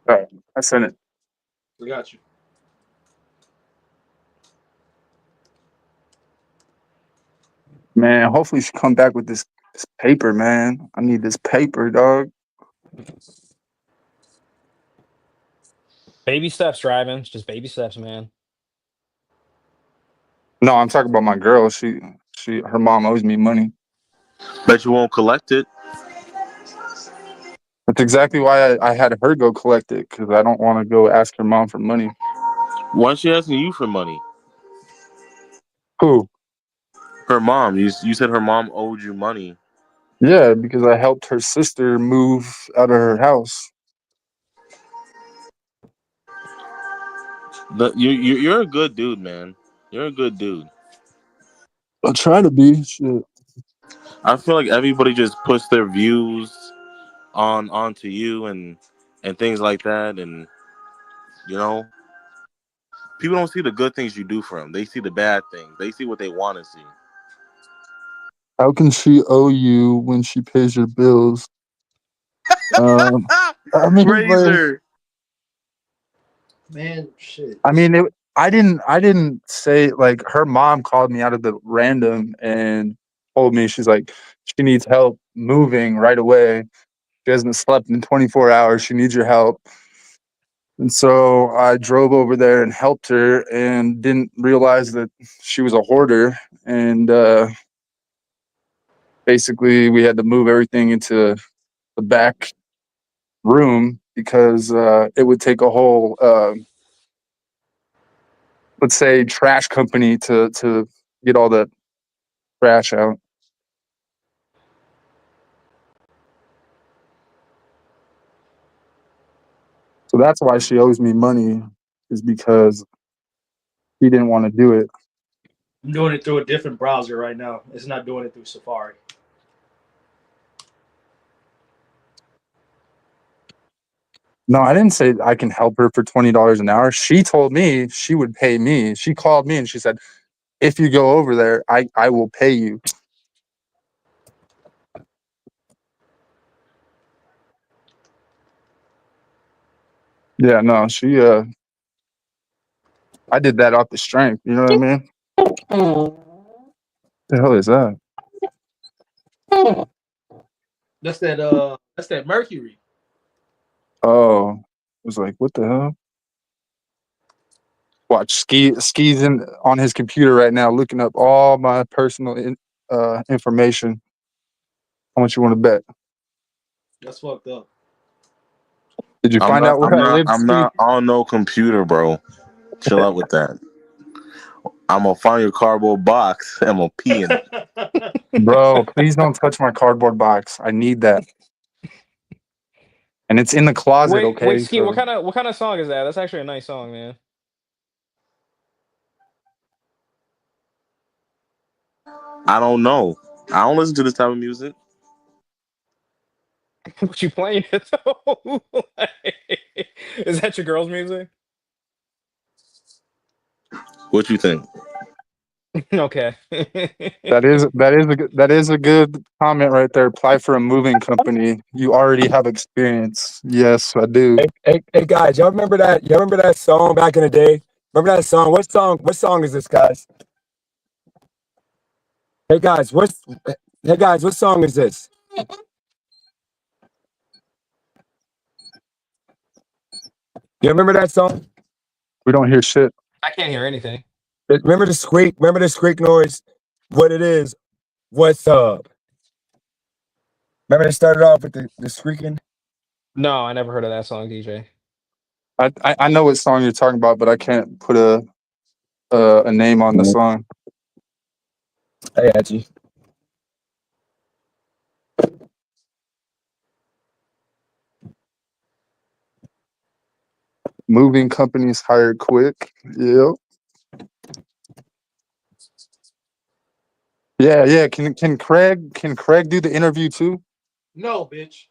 All right, I sent it. We got you. Man, hopefully she come back with this paper, man. I need this paper, dog. Baby steps, driving. Just baby steps, man. No, I'm talking about my girl. Her mom owes me money. Bet you won't collect it. That's exactly why I had her go collect it, because I don't want to go ask her mom for money. Why is she asking you for money? Who? Her mom. You said her mom owed you money. Yeah, because I helped her sister move out of her house. You're a good dude, man. You're a good dude. I'll try to be. Shit. I feel like everybody just puts their views onto you and things like that, and you know, people don't see the good things you do for them. They see the bad things. They see what they want to see. How can she owe you when she pays your bills? I mean, like, Razor. Man, shit. I mean, I didn't say, like, her mom called me out of the random and told me, she's like, she needs help moving right away. She hasn't slept in 24 hours. She needs your help. And so I drove over there and helped her and didn't realize that she was a hoarder. And basically, we had to move everything into the back room because it would take a whole, let's say, trash company to get all the trash out. So that's why she owes me money, is because he didn't want to do it. I'm doing it through a different browser right now. It's not doing it through Safari. No, I didn't say I can help her for $20 an hour. She told me she would pay me. She called me and she said, if you go over there, I will pay you. Yeah, no, I did that off the strength. You know what I mean? The hell is that? That's that Mercury. Oh, I was like, what the hell? Watch skis in on his computer right now, looking up all my personal information. How much you want to bet? That's fucked up. Did you find out where I live, I'm Ski? not on no computer, bro. Chill out with that. I'm gonna find your cardboard box and I'm gonna pee in it. Bro, please don't touch my cardboard box. I need that. And it's in the closet, Wait, okay? Ski. So What kind of song is that? That's actually a nice song, man. I don't know. I don't listen to this type of music. What you playing it though? Is that your girl's music? What you think? Okay. that is a good comment right there. Apply for a moving company. You already have experience. Yes, I do. Hey guys, y'all remember that? Y'all remember that song back in the day? Remember that song? What song? What song is this, guys? Hey guys, what song is this? You remember that song? We don't hear shit. I can't hear anything. Remember the squeak? Remember the squeak noise? What it is? What's up? Remember they started off with the squeaking? No, I never heard of that song, DJ. I know what song you're talking about, but I can't put a name on the song. I got you. Moving companies hire quick. Yep. Yeah. Can Craig do the interview too? No, bitch.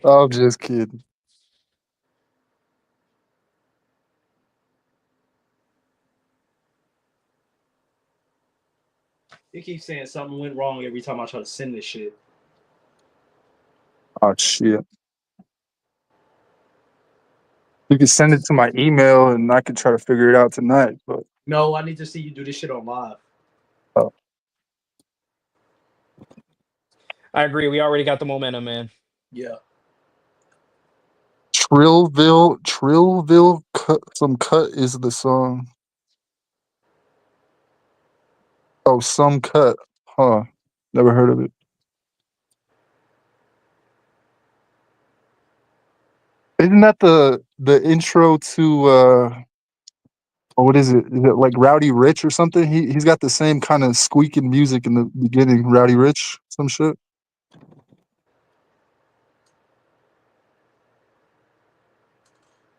I'm just kidding. You keep saying something went wrong every time I try to send this shit. Oh shit. You can send it to my email and I could try to figure it out tonight. But No, I need to see you do this shit on live. I agree. We already got the momentum, man. Yeah. Trillville cut is the song. Oh, some cut. Huh. Never heard of it. Isn't that the intro to or what is it? Is it like Rowdy Rich or something? He's got the same kind of squeaking music in the beginning. Rowdy Rich, some shit.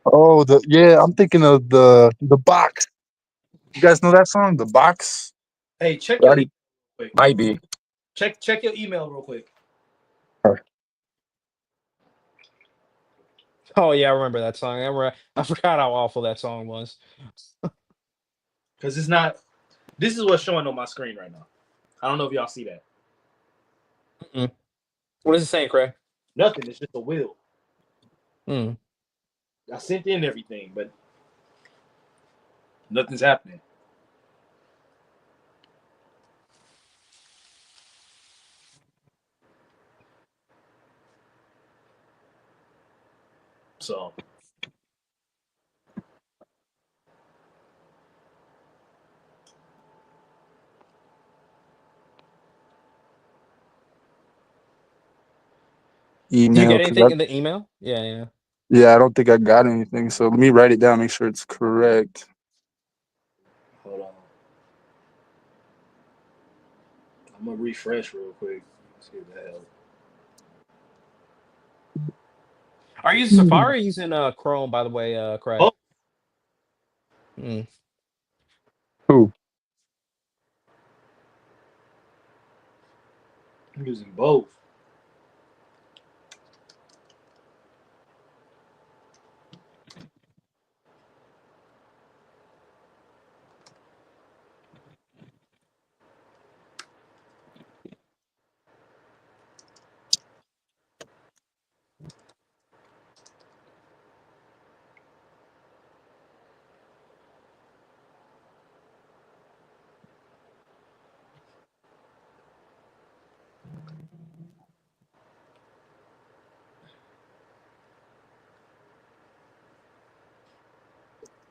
Oh, I'm thinking of the box. You guys know that song, the box? Hey, check your email Rowdy real quick. Might be. Check your email real quick. Oh yeah, I remember that song. I forgot how awful that song was. Because it's not. This is what's showing on my screen right now. I don't know if y'all see that. Mm-mm. What is it saying, Craig? Nothing. It's just a wheel. Mm. I sent in everything, but nothing's happening. So Did you email. get anything in the email? Yeah. Yeah, I don't think I got anything. So let me write it down, make sure it's correct. hold on. I'm gonna refresh real quick. See what the hell. Are you using Safari or using Chrome, by the way, Craig? Oh, Mm. Who? I'm using both.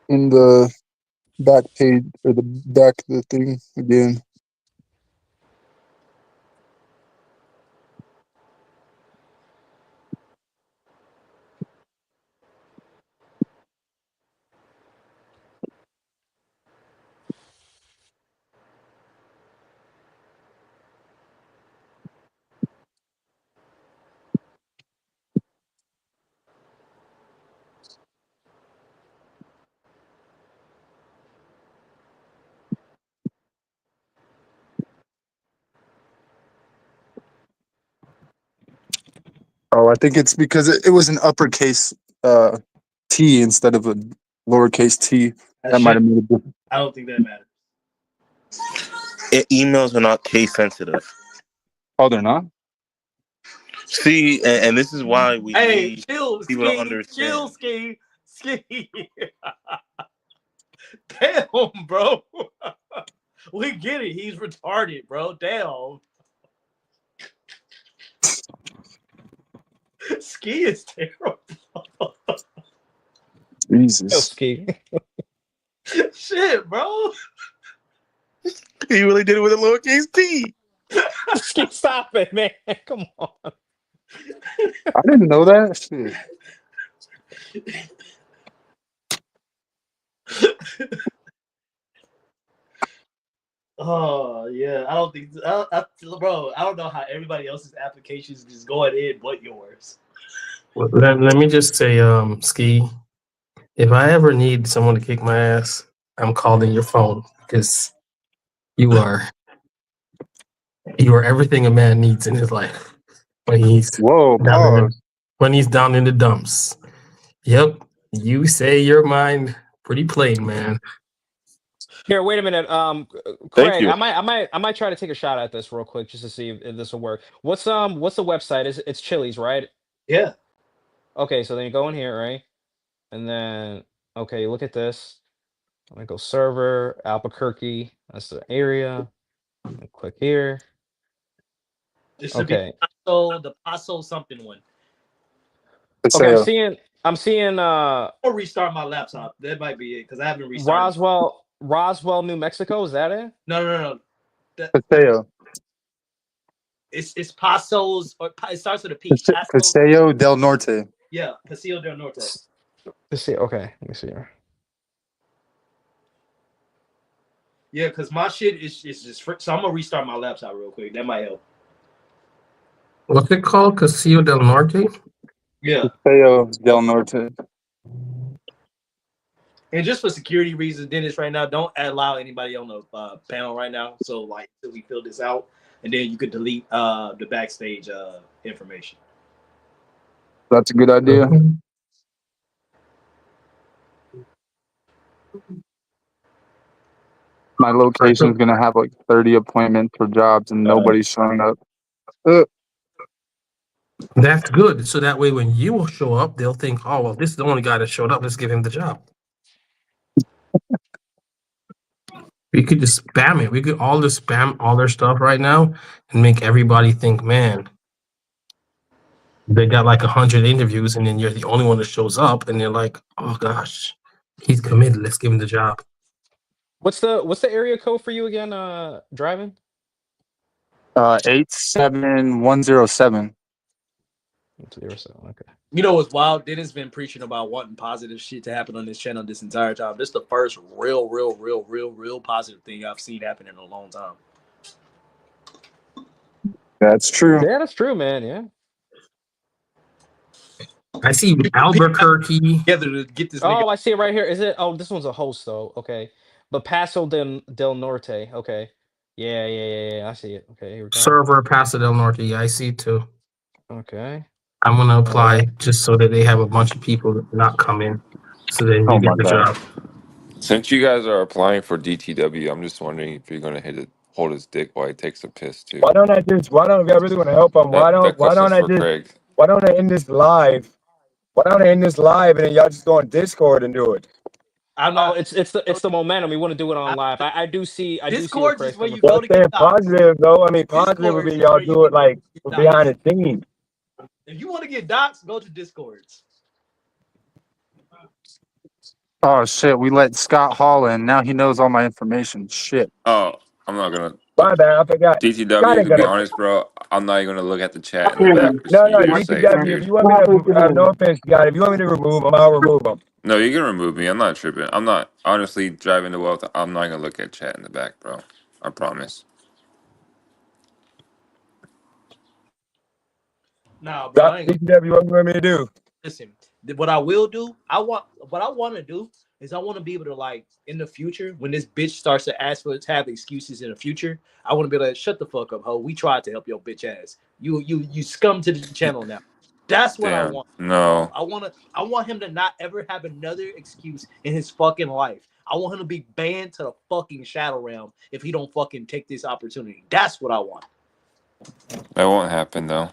In the back page or the back of the thing again. Oh, I think it's because it was an uppercase uh, T instead of a lowercase T. That might have made a difference. I don't think that matters. Emails are not case sensitive. Oh, they're not? See, and this is why we Hey, need chill, people to Ski. Chill, understand. Ski. Ski. Damn, bro. We get it. He's retarded, bro. Damn. Ski is terrible. Yo, Jesus. Ski. Shit, bro. He really did it with a lowercase t. Stop it, man. Come on. I didn't know that. Shit. Oh yeah, I don't think, bro. I don't know how everybody else's applications just going in, but yours. Well, let me just say, Ski, if I ever need someone to kick my ass, I'm calling your phone because you are everything a man needs in his life when he's Whoa, down in the, pause. when he's down in the dumps. Yep, you say your mind pretty plain, man. Here, wait a minute. Thank Craig, you. I might try to take a shot at this real quick just to see if this will work. What's the website? It's Chili's, right? Yeah. Okay, so then you go in here, right? And then okay, look at this. I'm gonna go server, Albuquerque. That's the area. I'm gonna click here. This should be Okay. the Paso something one. Okay, Paseo. I'm seeing I'll restart my laptop. That might be it because I haven't restarted. Roswell, New Mexico. Is that it? No. Paseo. It's Paso's, or it starts with a P. Paso. Paseo del Norte. Yeah, Paseo del Norte. Let's see. Okay, let me see here. Yeah, because my shit is just so I'm gonna restart my laptop real quick. That might help. What's it called? Castillo del Norte? Yeah. Paseo del Norte. And just for security reasons, Dennis, right now, don't allow anybody on the panel right now. So like until we fill this out, and then you could delete the backstage information. That's a good idea. My location is gonna have like 30 appointments for jobs, and nobody's showing up. That's good. So that way, when you show up, they'll think, "Oh, well, this is the only guy that showed up. Let's give him the job." We could just spam it. We could all just spam all their stuff right now and make everybody think, "Man, they got like 100 interviews, and then you're the only one that shows up." And they're like, "Oh gosh, he's committed. Let's give him the job." What's the area code for you again? Driving. 87107. 07. Okay. You know what's wild? Dennis been preaching about wanting positive shit to happen on this channel this entire time. This is the first real positive thing I've seen happen in a long time. That's true. Yeah, that's true, man. Yeah. I see Albuquerque. Together to get this. Oh, I see it right here. Is it? Oh, this one's a host though. Okay, but Paso del Norte. Okay. Yeah. I see it. Okay, here we go. Server Paso del Norte. Yeah, I see too. Okay. I'm gonna apply just so that they have a bunch of people that not come in, so then you get the job. Since you guys are applying for DTW, I'm just wondering if you're gonna hold his dick while he takes a piss too. Why don't if I really want to help him, why don't I end this live? Why don't I end this live and then y'all just go on Discord and do it? I'm not. It's the momentum. We want to do it on live. I do see. Discord is where you Well, go to get positive though. I mean, positive would be y'all do it like behind the scenes. If you want to get docs, go to Discords. Oh shit, we let Scott Hall in. Now he knows all my information. Shit. Oh, I'm not gonna. My bad, I forgot. DTW, to be honest, bro, I'm not even gonna look at the chat in the back. No, DTW, if you want me to, no offense, God, if you want me to remove him, I'll remove him. No, you can remove me. I'm not tripping. I'm not honestly driving to wealth. I'm not gonna look at chat in the back, bro. I promise. Nah, bro. DTW, what you want me to do? Listen, what I will do, what I want to do is I want to be able to, like, in the future, when this bitch starts to ask for to have excuses in the future, I want to be like, shut the fuck up, ho. We tried to help your bitch ass. You scum to the channel now. That's what I want. No. I want him to not ever have another excuse in his fucking life. I want him to be banned to the fucking shadow realm if he don't fucking take this opportunity. That's what I want. That won't happen though.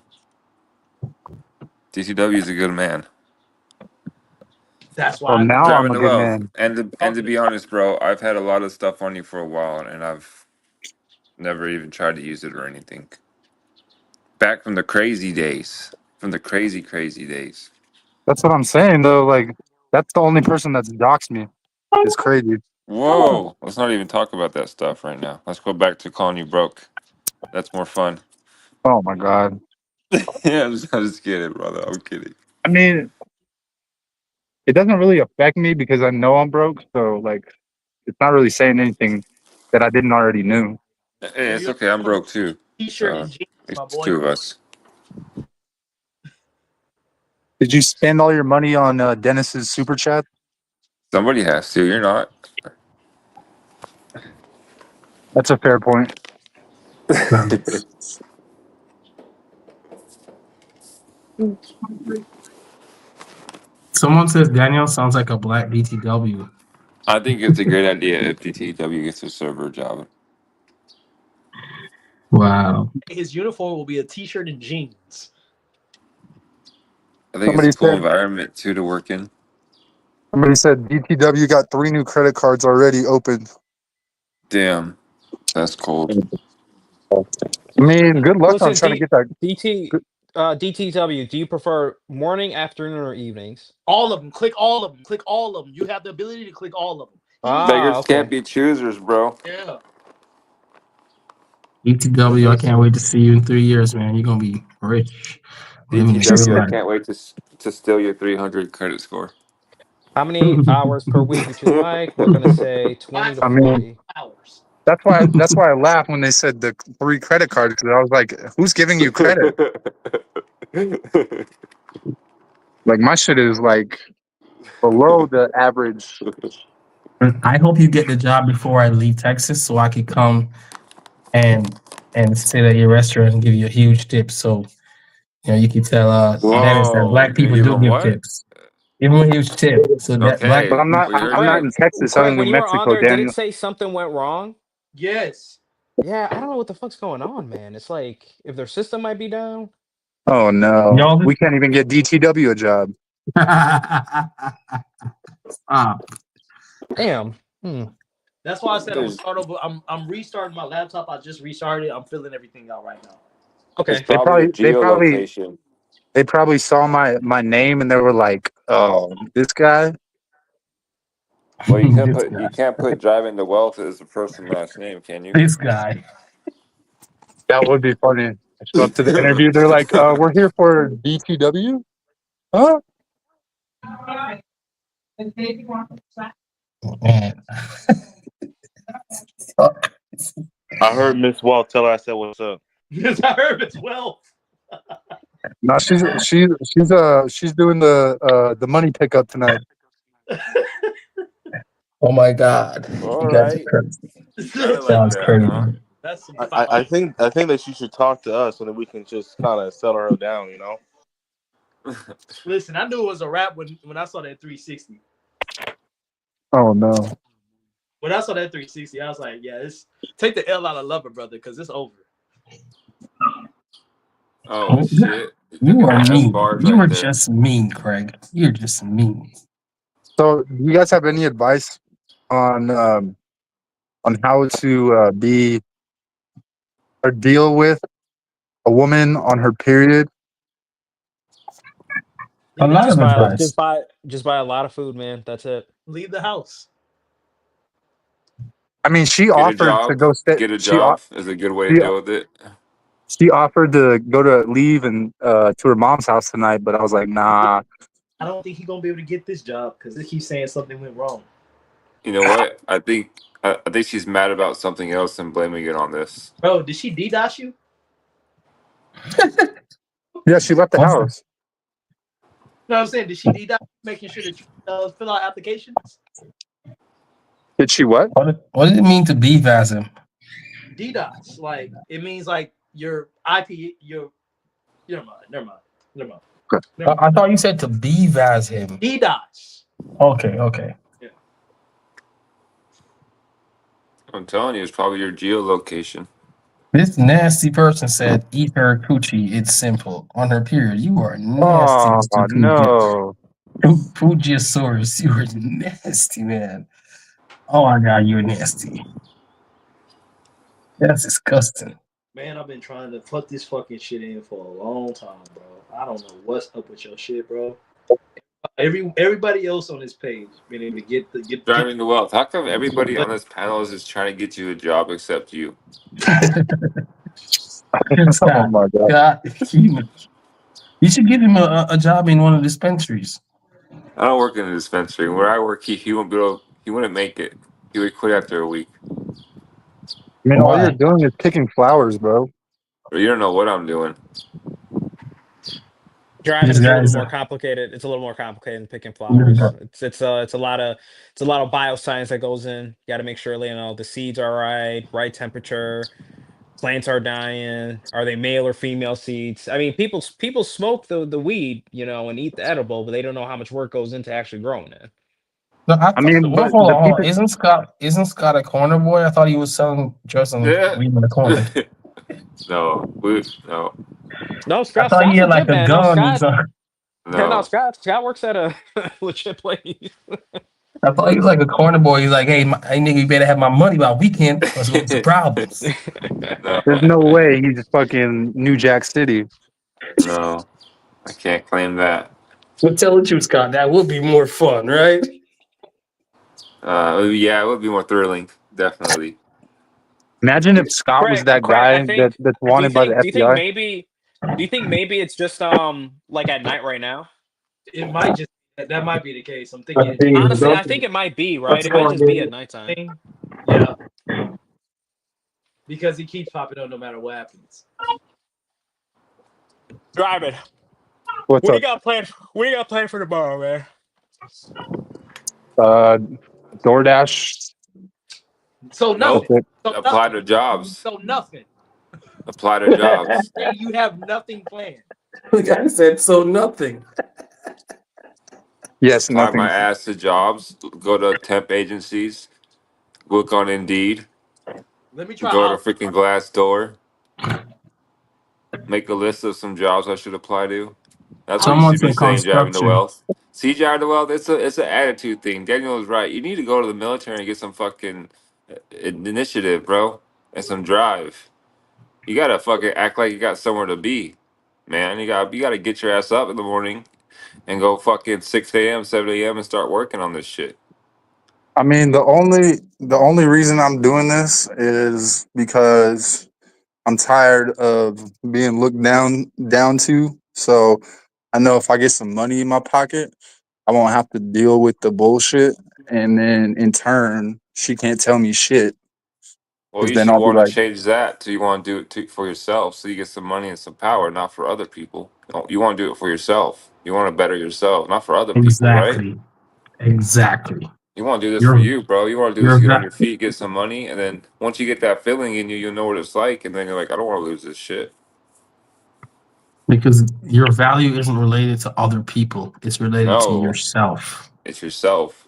DCW is a good man. That's why. Well, now I'm a Driving good well. man. And to be honest, bro, I've had a lot of stuff on you for a while, and I've never even tried to use it or anything. Back from the crazy days, from the crazy days. That's what I'm saying though. Like, that's the only person that's doxed me. It's crazy. Whoa, let's not even talk about that stuff right now. Let's go back to calling you broke. That's more fun. Oh my god. Yeah, I'm just kidding, brother. I'm kidding. I mean, it doesn't really affect me because I know I'm broke. So like, it's not really saying anything that I didn't already knew. Hey, If it's you okay. I'm want broke a too. t-shirt So and jeans, my it's boy. two of us. Did you spend all your money on Dennis's super chat? Somebody has to. You're not. That's a fair point. Someone says Daniel sounds like a black BTW. I think it's a great idea if DTW gets a server job. Wow. His uniform will be a t-shirt and jeans. I think it's Somebody a cool said environment too to work in. somebody said DTW got 3 new credit cards already opened. Damn, that's cold. I mean, good luck on Listen, trying to get that. DTW, do you prefer morning, afternoon, or evenings? All of them. Click all of them. Click all of them. You have the ability to click all of them. He needs. Ah, Beggars can't okay. be choosers, bro. Yeah. BTW, I can't wait to see you in 3 years, man. You're gonna be rich, living a She good DTW, I said, life. can't wait to steal your 300 credit score. How many hours per week would you like? We're gonna say 20 to I mean, 40. Hours. that's why I laughed when they said the 3 credit cards because I was like, who's giving you credit? Like my shit is like below the average. I hope you get the job before I leave Texas, so I could come and sit at your restaurant and give you a huge tip. So you can tell Dennis that Whoa, black you're gonna people give do him give what? tips. Give him a huge tip so that black But Okay, I'm not. we heard I'm not you. in Texas. I'm Craig, in New when you were on Mexico, there, did it Daniel. say something went wrong? Yes. Yeah, I don't know what the fuck's going on, man. It's like if their system might be down. Oh no, y'all. we can't even get DTW a job. Stop. Damn. Hmm. That's why I said I'm gonna There's start over. I'm restarting my laptop. I just restarted it. I'm filling everything out right now. it's Okay. They probably your probably. geolocation. They probably saw my name and they were like, "Oh, this guy." Well, This you guy. can't put driving to wealth as a first and last name, can you? This guy. That would be funny. I show up to the interview. They're like, "We're here for DTW." Huh? Man. I heard Miss Wall tell her I said what's up. Yes, I heard as well. No, she's doing the money pickup tonight. Oh my God. All You guys are right, crazy. kind of like Sounds that, crazy. huh? That's some I fire. think that she should talk to us so that we can just kind of settle her down, you know. Listen, I knew it was a rap when I saw that 360. Oh no. When I saw that 360, I was like, yeah, it's take the L out of Lover, brother, because it's over. Oh shit! You are That's mean. bars You right are there. just mean, Craig. You're just mean. So, do you guys have any advice on how to be or deal with a woman on her period? A Leave the lot house. of Just buy advice. just buy a lot of food, man. That's it. Leave the house. I mean, she Get a offered to job. go stay. Get a job is a good way to She deal with it. she offered to go to leave and to her mom's house tonight, but I was like, nah. I don't think he's gonna be able to get this job because they keep saying something went wrong. You know what? I think she's mad about something else and blaming it on this. Bro, did she DDoS you? Yeah, she left the Also, house. You know what I'm saying? Did she DDoS you, making sure that you fill out applications? Did she what? what does it mean to BVAS him? DDoS, like it means like your IP, your never mind, never mind, never mind. Never I mind. thought you said to BVAS him. DDoS. Okay. Yeah. I'm telling you, it's probably your geolocation. This nasty person said, "Eat her coochie. It's simple." On her period, you are nasty, Oh Mr. no. Fujisaurus. You are nasty, man. Oh my God, you're nasty. That's disgusting. Man, I've been trying to put this fucking shit in for a long time, bro. I don't know what's up with your shit, bro. Everybody else on this page been able to get Driving to wealth. How come everybody on this panel is just trying to get you a job except you? Oh my god. God, you should give him a job in one of the dispensaries. I don't work in a dispensary. Where I work, he won't be able. He wouldn't make it. He would quit after a week. I mean, all you're Why? doing is picking flowers, bro. Or you don't know what I'm doing. Driving This is a little bit guy's more complicated. It's a little more complicated than picking you're flowers. It's a lot of bioscience that goes in. You got to make sure the seeds are right temperature. Plants are dying. Are they male or female seeds? I mean, people smoke the weed, and eat the edible, but they don't know how much work goes into actually growing it. No, I mean, well, but hold the on, hold on. people. Isn't Scott a corner boy? I thought he was selling just in Yeah. weed in the corner. No. No. No, I Scott, thought he Scott's had like legit, a man. No, gun or Scott. something. Yeah, no, No. Scott works at a legit place. I thought he was like a corner boy. He's like, hey, hey nigga, you better have my money by weekend. That's what's the problems. There's no way he's fucking New Jack City. No. I can't claim that. Well, tell the truth, Scott. That would be more fun, right? Yeah, it would be more thrilling. Definitely. Imagine if Scott was that Craig, guy that's do you wanted by the think FBI. maybe it's just like at night right now? It might just that might be the case. I'm thinking. Honestly, I think it might be, right? It might just be at nighttime. Yeah. Because he keeps popping up no matter what happens. Driving. What's What do up? you got planned? What do you got planned for tomorrow, man? DoorDash. So Nope. nothing. So Apply nothing. to jobs. So nothing. Apply to jobs. You have nothing planned. The guy said so nothing. Yes, Apply nothing. my ass to jobs. Go to temp agencies. Look on Indeed. Let me try. Go to freaking Glassdoor. Make a list of some jobs I should apply to. That's what you Someone should be said saying, driving to construction. wealth. See, driving to wealth, it's an attitude thing. Daniel is right. You need to go to the military and get some fucking initiative, bro, and some drive. You gotta fucking act like you got somewhere to be, man. You gotta get your ass up in the morning and go fucking 6 a.m., 7 a.m. and start working on this shit. I mean, the only reason I'm doing this is because I'm tired of being looked down to. So I know if I get some money in my pocket, I won't have to deal with the bullshit. And then in turn, she can't tell me shit Well, because you then should I'll be want to like, change that to you want to do it for yourself, so you get some money and some power, not for other people. You want to do it for yourself. You want to better yourself, not for other people, right? Exactly. You want to do this for You're you, bro. You want to do this you're to get on va- your feet, get some money, and then once you get that feeling in you, you'll know what it's like, and then you're like, I don't want to lose this shit. because your value isn't related to other people. It's related to No, yourself. it's yourself.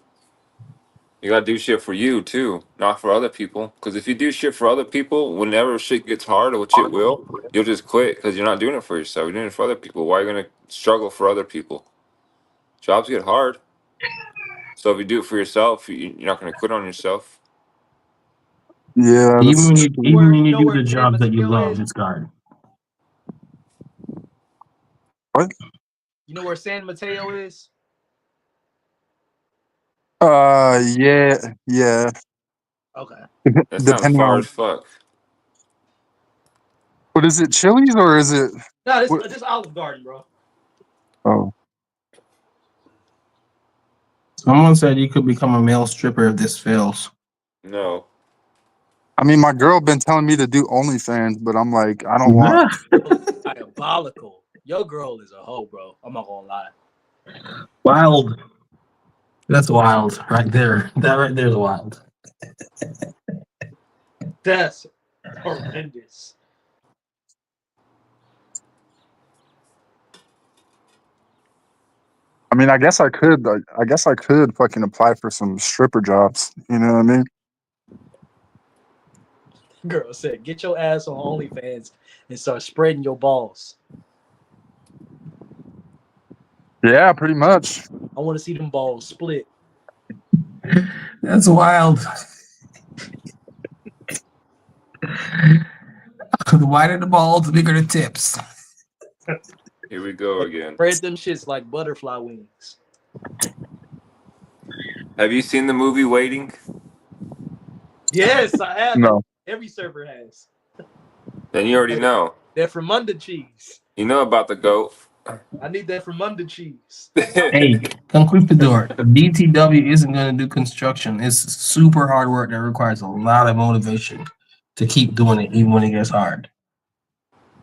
You gotta do shit for you too, not for other people. Because if you do shit for other people, whenever shit gets hard, which it will, you'll just quit because you're not doing it for yourself. You're doing it for other people. Why are you gonna struggle for other people? Jobs get hard. So if you do it for yourself, you're not gonna quit on yourself. yeah, Even that's when you true. even when you You know do where the San job that you Mateo love, is? it's hard. What? You know where San Mateo is? Yeah. Okay. That sounds Depending far as on fuck. what is it, Chili's or is it? No, What? this Olive Garden, bro. Oh, Someone said you could become a male stripper if this fails. No. I mean, my girl been telling me to do OnlyFans, but I'm like, I don't want. Diabolical. Your girl is a hoe, bro. I'm not gonna lie. Wild. That's wild right there. That right there is wild. That's horrendous. I mean, I guess I could. I guess I could fucking apply for some stripper jobs. You know what I mean? Girl said, get your ass on OnlyFans and start spreading your balls. Yeah, pretty much. I want to see them balls split. That's wild. The wider the balls, the bigger the tips. Here we go again. Spread them shits like butterfly wings. Have you seen the movie Waiting? Yes, I have. No. Every server has. Then you already know. They're from under cheese. You know about the goat. I need that from under cheese. Hey, come creep the door. DTW isn't going to do construction. It's super hard work that requires a lot of motivation to keep doing it, even when it gets hard.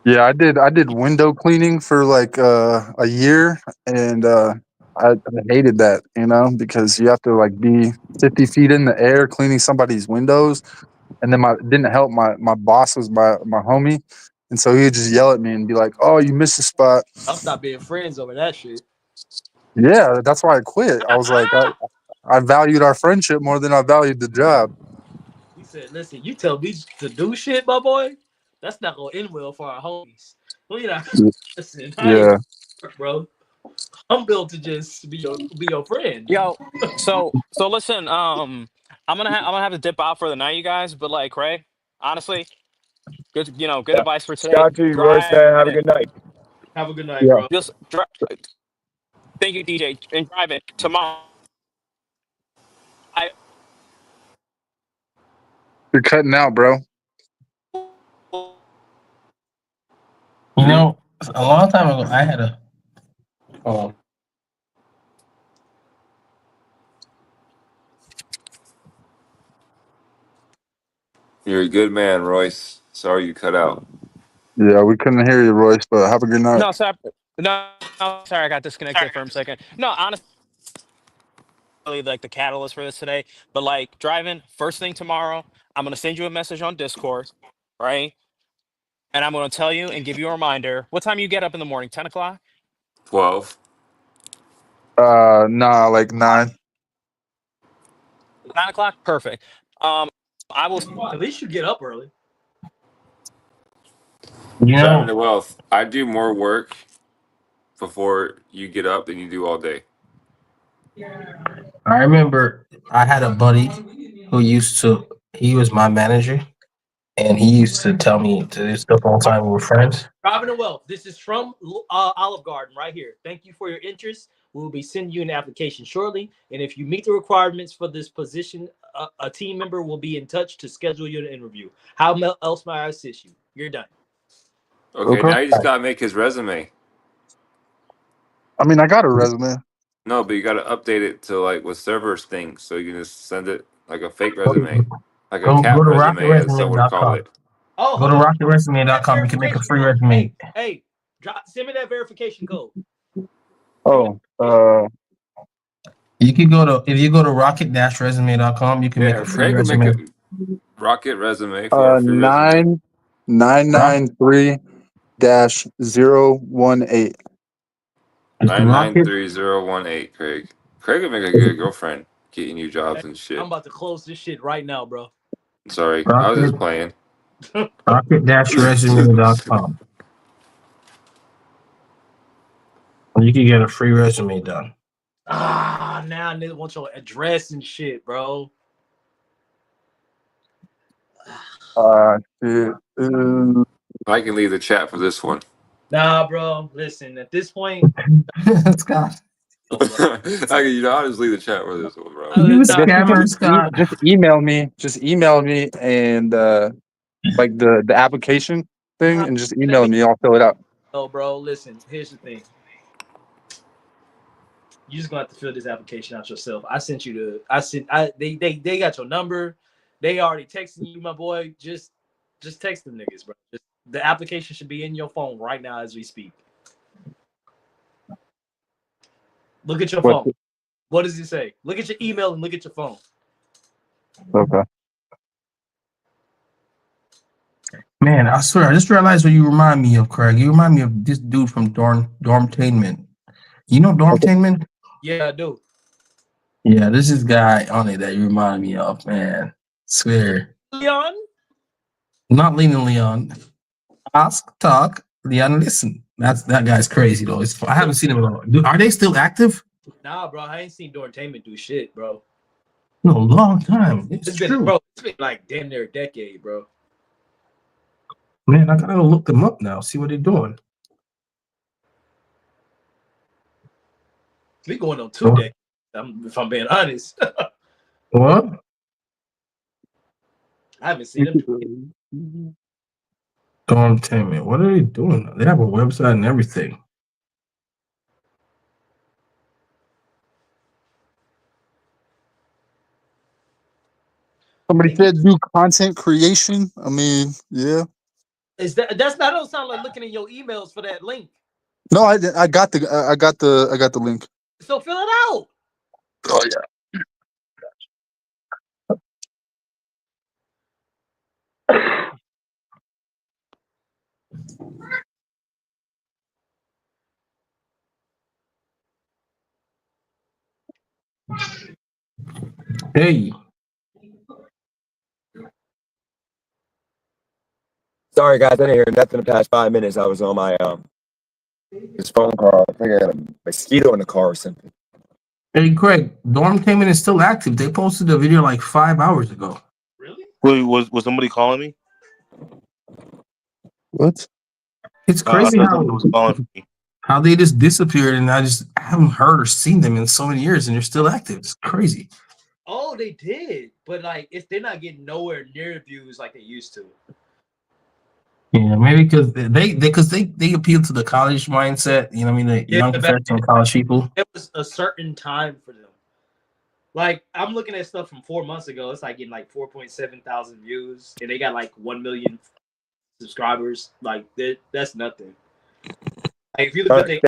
Yeah, I did window cleaning for like a year, and I hated that, you know, because you have to like be 50 feet in the air cleaning somebody's windows, and then my didn't help my boss was my homie, and so he would just yell at me and be like, "Oh, you missed a spot." I'll stop being friends over that shit. Yeah, that's why I quit. I was like, I valued our friendship more than I valued the job. He said, "Listen, you tell me to do shit, my boy. That's not gonna end well for our homies. Well, you know, listen, I ain't Yeah. bro. I'm built to just be your friend. Yo, so listen, I'm gonna have to dip out for the night, you guys. But like, Craig, honestly, good, good Yeah. advice for today. Shout out to you, Royce, Drive man. Have a it. good night. Have a good night, Yeah. bro. Just drive. Thank you, DJ, and drive it tomorrow. I You're cutting out, bro. You know, a long time ago, I had a. Oh, You're a good man, Royce. Sorry you cut out. Yeah, we couldn't hear you, Royce, but have a good night. no, sorry, no, sorry, I got disconnected for a second. No, honestly, like the catalyst for this today. But like driving first thing tomorrow, I'm gonna send you a message on Discord, right? And I'm gonna tell you and give you a reminder. What time you get up in the morning? 10 o'clock. 12. Nah, like 9. 9 o'clock. Perfect. I will. At least you get up early. you Driving to know, wealth. I do more work before you get up than you do all day. I remember I had a buddy who used to. He was my manager, and he used to tell me to do stuff all the time. We were friends. Robin and Wealth. This is from Olive Garden right here. Thank you for your interest. We will be sending you an application shortly, and if you meet the requirements for this position, a team member will be in touch to schedule you an interview. How else may I assist you? You're done. Okay, Okay. now you just gotta make his resume. I mean, I got a resume. No, but you gotta update it to like what servers think, so you can just send it like a fake resume, like a Go cat to resume, as some would call rocketresume.com. it. Oh, Go to hold on. That rocketresume.com. You can make a verification free code. resume. Hey, send me that verification code. Send me Oh, You can go to if you go to rocket-resume.com, you can make Yeah, a free Craig would make resume. a rocket resume for a free resume. 9993 018. Rocket 993018. Craig. Craig would make a good girlfriend, getting you hey, jobs and I'm shit. about to close this shit right now, bro. Sorry, I was rocket just playing. rocket-resume.com. You can get a free resume done. Now I want your address and shit, bro. Shit. I can leave the chat for this one. Nah, bro. Listen, at this point, Scott. I'll just leave the chat for this one, bro. You a nah, scammer, Scott. Just email me. Just email me and like the application thing, and just let email me me. I'll fill it out. know, bro. Listen, here's the thing. You just gonna have to fill this application out yourself. I sent you the. They got your number. They already texting you, my boy. Just text them niggas, bro. The application should be in your phone right now as we speak. Look at your What? phone. What does it say? Look at your email and look at your phone. Okay. Man, I swear, I just realized what you remind me of, Craig. You remind me of this dude from Dormtainment. You know Dormtainment? Yeah, I do. Yeah, this is guy on it that you remind me of, man. Swear. Leon? Not Leon. Ask, talk, Leon, listen. That guy's crazy though. I haven't seen him in a while. Are they still active? Nah, bro. I ain't seen Dormtainment do shit, bro. No, long time. It's been, true. bro. It's been like damn near a decade, bro. Man, I gotta go look them up now. See what they're doing. We going on 2 days. If I'm being honest. What? I haven't seen them. Don't tell me. What are they doing? They have a website and everything. Somebody said do content creation. I mean, yeah. Is that don't sound like looking in your emails for that link. No, I got the link. So fill it out. Oh yeah. Hey. Sorry, guys, I didn't hear nothing the past 5 minutes. I was on my this phone call. I think I had a mosquito in the car or something. Hey, Craig, Dormtainment is still active. They posted a video like 5 hours ago. Really? Wait, was somebody calling me? What? It's I crazy thought somebody was calling for me. how they just disappeared, and I haven't heard or seen them in so many years, and they're still active. It's crazy. Oh, they did, but like, they're not getting nowhere near views like they used to. Yeah, maybe because they appeal to the college mindset. You know what I mean? The young professional college people. It was a certain time for them. Like, I'm looking at stuff from 4 months ago. It's like getting like 4.7 thousand views, and they got like 1 million subscribers. Like, that's nothing. Like, if you look at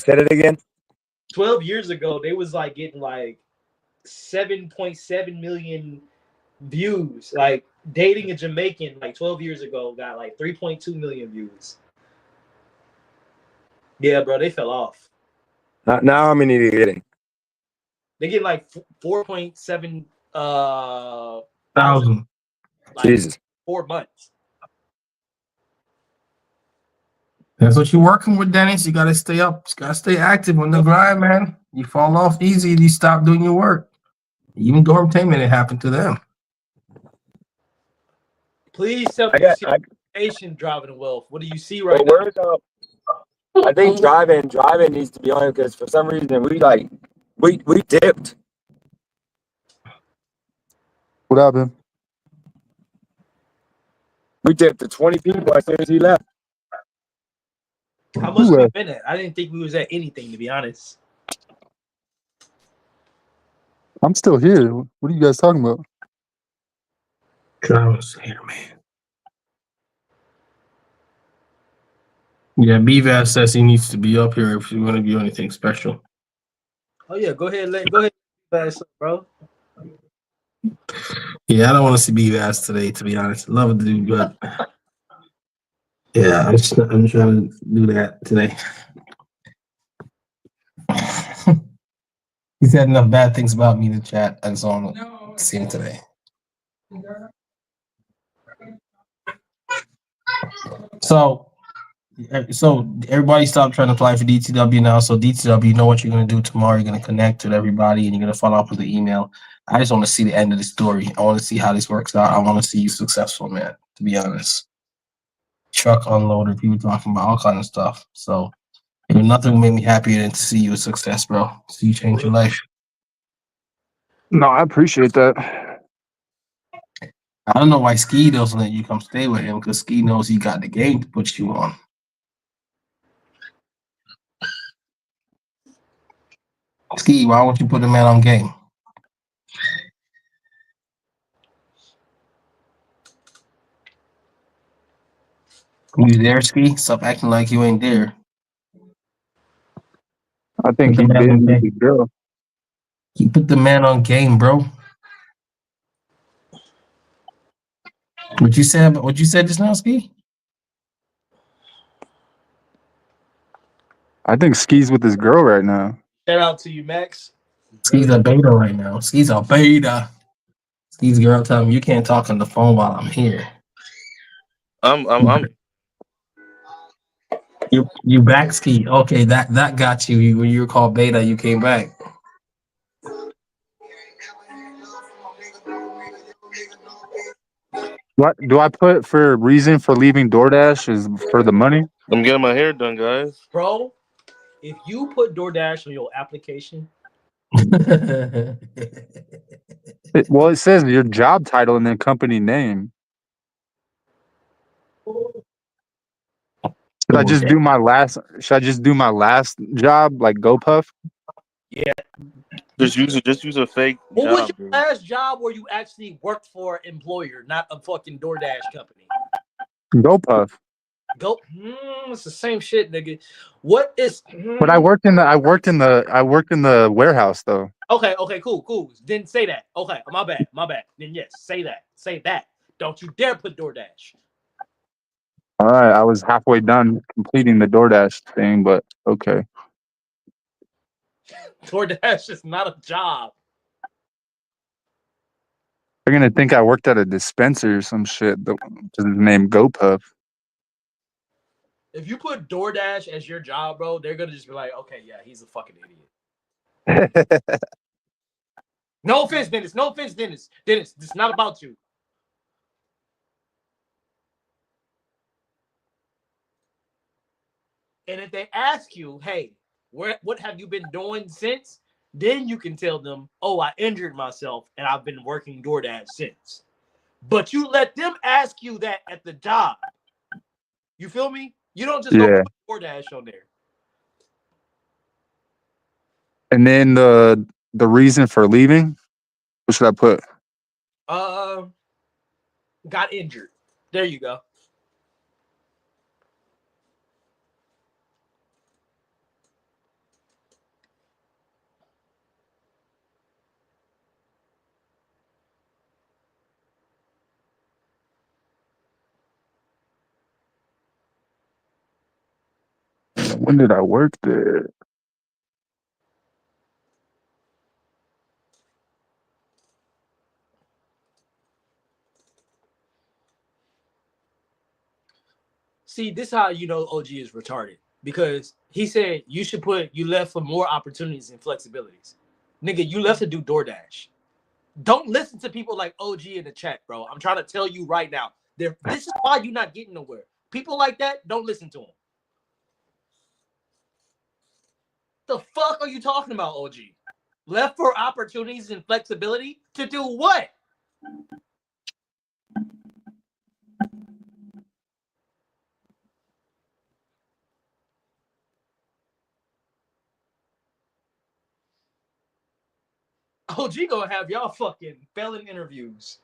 say it again. 12 years ago, they was like getting like 7.7 million views. Like, dating a Jamaican like 12 years ago got like 3.2 million views. Yeah, bro, they fell off. Now how many are you getting? They get like 4.7 thousand. Like, Jesus. 4 months. That's what you're working with, Dennis. You gotta stay up. You gotta stay active on the grind, man. You fall off easy, you stop doing your work. Even Dormtainment, it happened to them. Please tell me you see Asian driving wealth. What do you see right now? I think driving needs to be on it because for some reason we dipped. What happened? We dipped to 20 people as soon as he left. How much we been at? I didn't think we was at anything, to be honest. I'm still here. What are you guys talking about? Travis here, man. Yeah, BVAS says he needs to be up here if you want to do anything special. Oh yeah, go ahead, bro. Yeah, I don't want to see BVAS today, to be honest. Love to do, but yeah, I'm trying to do that today. He said enough bad things about me in the chat. I just want to see him today. So everybody stop trying to apply for DTW now. So DTW, you know what you're going to do tomorrow. You're going to connect with everybody and you're going to follow up with the email. I just want to see the end of the story. I want to see how this works out. I want to see you successful, man, to be honest. Truck unloader, people talking about all kinds of stuff. So nothing will make me happier than to see you a success, bro. See you change your life. No, I appreciate that. I don't know why Ski doesn't let you come stay with him because Ski knows he got the game to put you on. Ski, why won't you put the man on game? You there, Ski? Stop acting like you ain't there. I think he's busy with the girl. You put the man on game, bro. What you said just now, Ski? I think Ski's with his girl right now. Shout out to you, Max. Ski's a beta right now. Ski's a beta. Ski's girl telling me you can't talk on the phone while I'm here. I'm You back, Ski. Okay, that got you. When you were called beta, you came back. What do I put for reason for leaving DoorDash is for the money? getting my hair done, guys. Bro, If you put DoorDash on your application, Well, it says your job title and then company name. Should I just do my last? Should I just do my last job like GoPuff? yeah. Just use a fake What was job, your dude. last job where you actually worked for an employer, not a fucking DoorDash company? GoPuff. It's the same shit, nigga. What is? But I worked in the warehouse though. Okay, cool. Didn't say that. Okay, my bad. Then yes, say that. Don't you dare put DoorDash. All right, I was halfway done completing the DoorDash thing, but okay. DoorDash is not a job. They're gonna think I worked at a dispenser or some shit. Because his name GoPuff. If you put DoorDash as your job, bro, they're gonna just be like, okay, yeah, he's a fucking idiot. No offense, Dennis. Dennis, this is not about you. And if they ask you, hey, what have you been doing since? Then you can tell them, oh, I injured myself and I've been working DoorDash since. But you let them ask you that at the job. You feel me? You don't just go put DoorDash on there. And then the reason for leaving, what should I put? Got injured. There you go. When did I work there? See, this is how you know OG is retarded. Because he said you should put you left for more opportunities and flexibilities. Nigga, you left to do DoorDash. Don't listen to people like OG in the chat, bro. I'm trying to tell you right now. This is why you're not getting nowhere. People like that, don't listen to them. The fuck are you talking about, OG? Left for opportunities and flexibility to do what? OG gonna have y'all fucking failing interviews.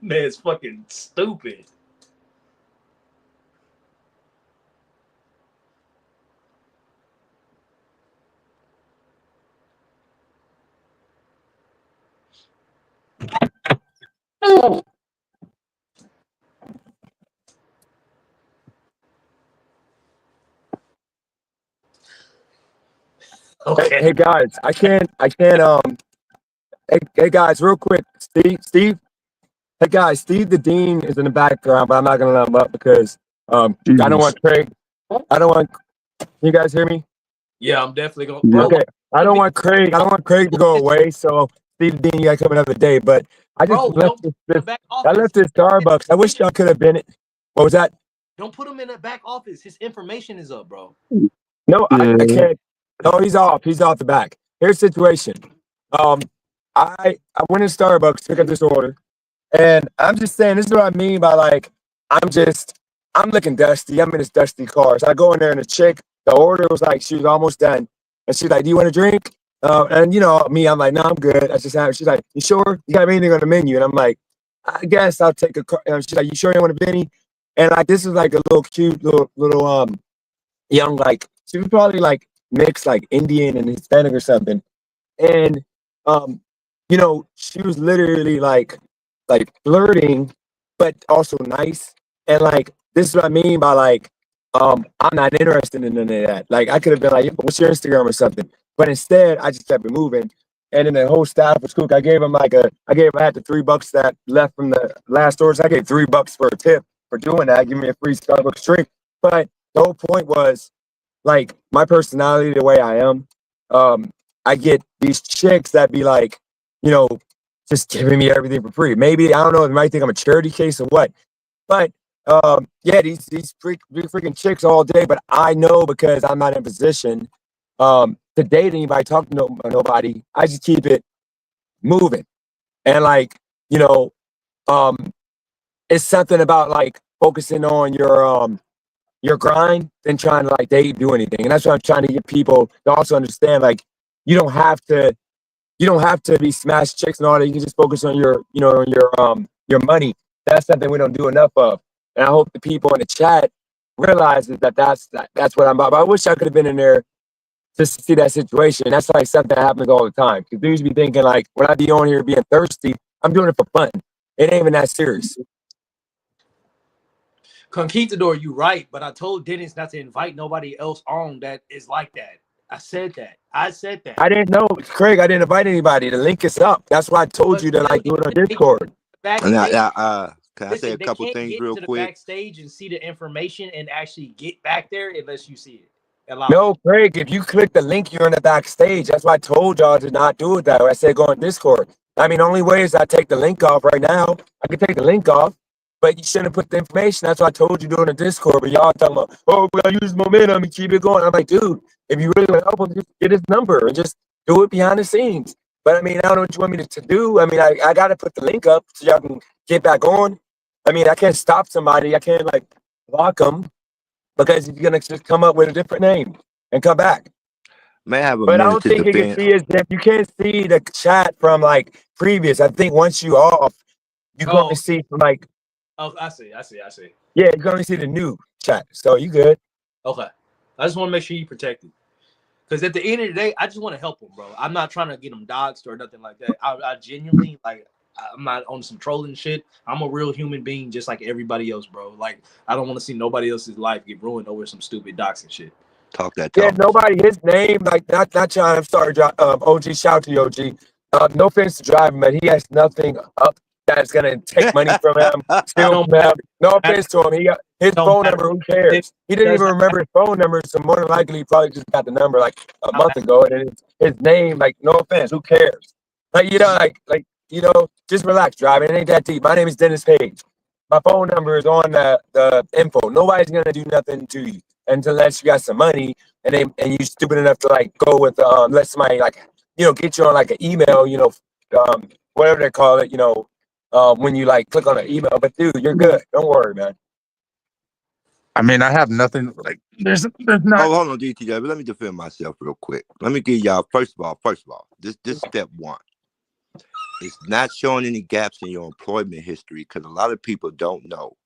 Man, it's fucking stupid. Okay. Hey guys, I can't hey guys, real quick. Steve. Hey guys, Steve the Dean is in the background, but I'm not gonna let him up because I don't want Craig. Can you guys hear me? Yeah, I'm definitely gonna Okay. I don't want Craig to go away, so Steve the Dean, you gotta come another day. But I just left this Starbucks. I wish y'all could have been it. What was that? Don't put him in the back office. His information is up, bro. No, I can't. No, he's off. He's off the back. Here's the situation. I went in Starbucks to pick up this order, and I'm just saying this is what I mean by like I'm looking dusty. I'm in this dusty car. So I go in there and the order was like she was almost done, and she's like, "Do you want a drink?" And you know me, I'm like, "No, I'm good." I just have. She's like, "You sure? You got anything on the menu?" And I'm like, "I guess I'll take a." She's like, "You sure you want a Benny?" And like this is like a little cute little young, like she was probably like mixed like Indian and Hispanic or something. And you know, she was literally like flirting, but also nice. And like this is what I mean by like I'm not interested in none of that. Like I could have been like, what's your Instagram or something? But instead I just kept it moving. And then the whole staff was cool. I had the $3 that left from the last orders. I gave $3 for a tip for doing that. Give me a free Starbucks drink. But the whole point was like my personality, the way I am. I get these chicks that be like, you know, just giving me everything for free. Maybe, I don't know, they might think I'm a charity case or what. But yeah, these freaking chicks all day. But I know, because I'm not in position to date anybody, talk to nobody. I just keep it moving. And like, you know, it's something about like focusing on your grind than trying to like date, do anything. And that's what I'm trying to get people to also understand. Like, you don't have to be smash chicks and all that. You can just focus on your money. That's something we don't do enough of. And I hope the people in the chat realizes that's what I'm about. But I wish I could have been in there just to see that situation. That's like something that happens all the time. Because dudes be thinking like, when I be on here being thirsty, I'm doing it for fun. It ain't even that serious. Conquistador, you right, but I told Dennis not to invite nobody else on that is like that. I said that. I didn't know, Craig. I didn't invite anybody. The link is up. That's why I told you to like do it on Discord. Can I say a couple things real quick? Backstage and see the information and actually get back there unless you see it. No, Craig, if you click the link, you're in the backstage. That's why I told y'all to not do it that way. I said go on Discord. I mean, the only way is I take the link off right now. I can take the link off, but you shouldn't put the information. That's why I told you do it on Discord. But y'all talking about, oh, we gotta use momentum and keep it going. I'm like, dude, if you really want to help him, just get his number and just do it behind the scenes. But I mean, I don't know what you want me to do. I mean, I got to put the link up so y'all can get back on. I mean, I can't stop somebody. I can't like block them because you're going to just come up with a different name and come back. May I have a but I minute don't to think you can see is if you can't see the chat from like previous. I think once you off, you're going to see from like. Oh, I see. Yeah, you're going to see the new chat. So you good. Okay. I just want to make sure you protected. Because at the end of the day, I just want to help them, bro. I'm not trying to get them doxxed or nothing like that. I genuinely, like, I'm not on some trolling shit. I'm a real human being just like everybody else, bro. Like, I don't want to see nobody else's life get ruined over some stupid doxing shit. Talk that talk. Yeah, nobody, his name, like, not John, I'm sorry, OG, shout out to you, OG. No offense to driving, but he has nothing up that's going to take money from him, steal from him. No offense to him. He got his phone number, who cares? He didn't even remember his phone number, so more than likely he probably just got the number like a month ago. And it's his name, like, no offense, who cares? Like, you know, like you know, just relax, driving. It ain't that deep. My name is Dennis Page. My phone number is on the info. Nobody's going to do nothing to you unless you got some money and you're stupid enough to like go with let somebody like, you know, get you on like an email, you know, whatever they call it, you know, when you like click on an email. But dude, you're good. Don't worry, man. I mean, I have nothing like there's not. Hold on, DTW. Let me defend myself real quick. Let me give y'all first of all, this step one. It's not showing any gaps in your employment history because a lot of people don't know.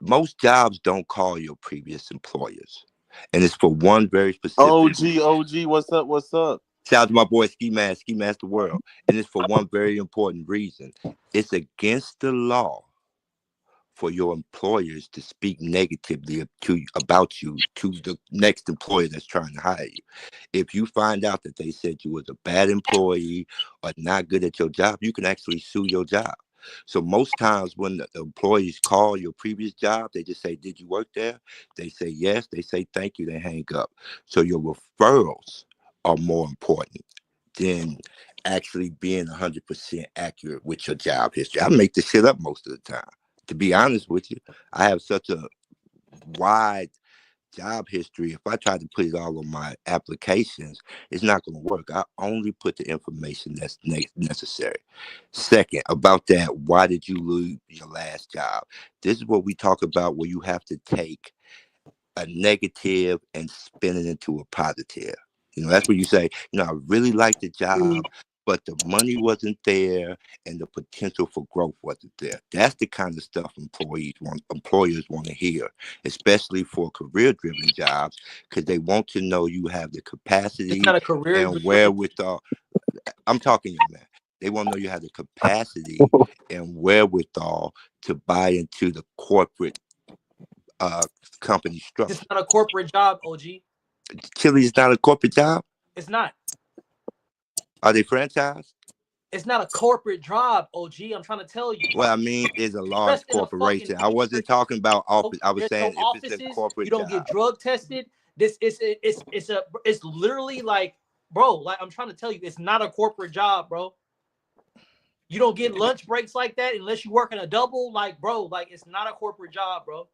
Most jobs don't call your previous employers, and it's for one very specific. OG, what's up? Shout out to my boy Ski Master World, and it's for one very important reason. It's against the law for your employers to speak negatively about you to the next employer that's trying to hire you. If you find out that they said you was a bad employee or not good at your job, you can actually sue your job. So most times when the employees call your previous job, they just say, did you work there? They say yes. They say thank you. They hang up. So your referrals are more important than actually being 100% accurate with your job history. I make this shit up most of the time. To be honest with you, I have such a wide job history. If I try to put it all on my applications, it's not going to work. I only put the information that's necessary. Second, about that, why did you lose your last job? This is what we talk about where you have to take a negative and spin it into a positive. You know, that's what you say, you know, I really like the job, but the money wasn't there and the potential for growth wasn't there. That's the kind of stuff employers want to hear, especially for career-driven jobs, because they want to know you have the capacity and wherewithal. I'm talking, man. They want to know you have the capacity and wherewithal to buy into the corporate company structure. It's not a corporate job, OG. Chili's not a corporate job? It's not. Are they franchised? It's not a corporate job, OG. I'm trying to tell you. Well, I mean, it's a large corporation. I wasn't talking about office. I was saying if offices, it's a corporate you don't get drug tested. It's literally like, bro, like I'm trying to tell you, it's not a corporate job, bro. You don't get lunch breaks like that unless you work in a double. Like, bro, like it's not a corporate job, bro.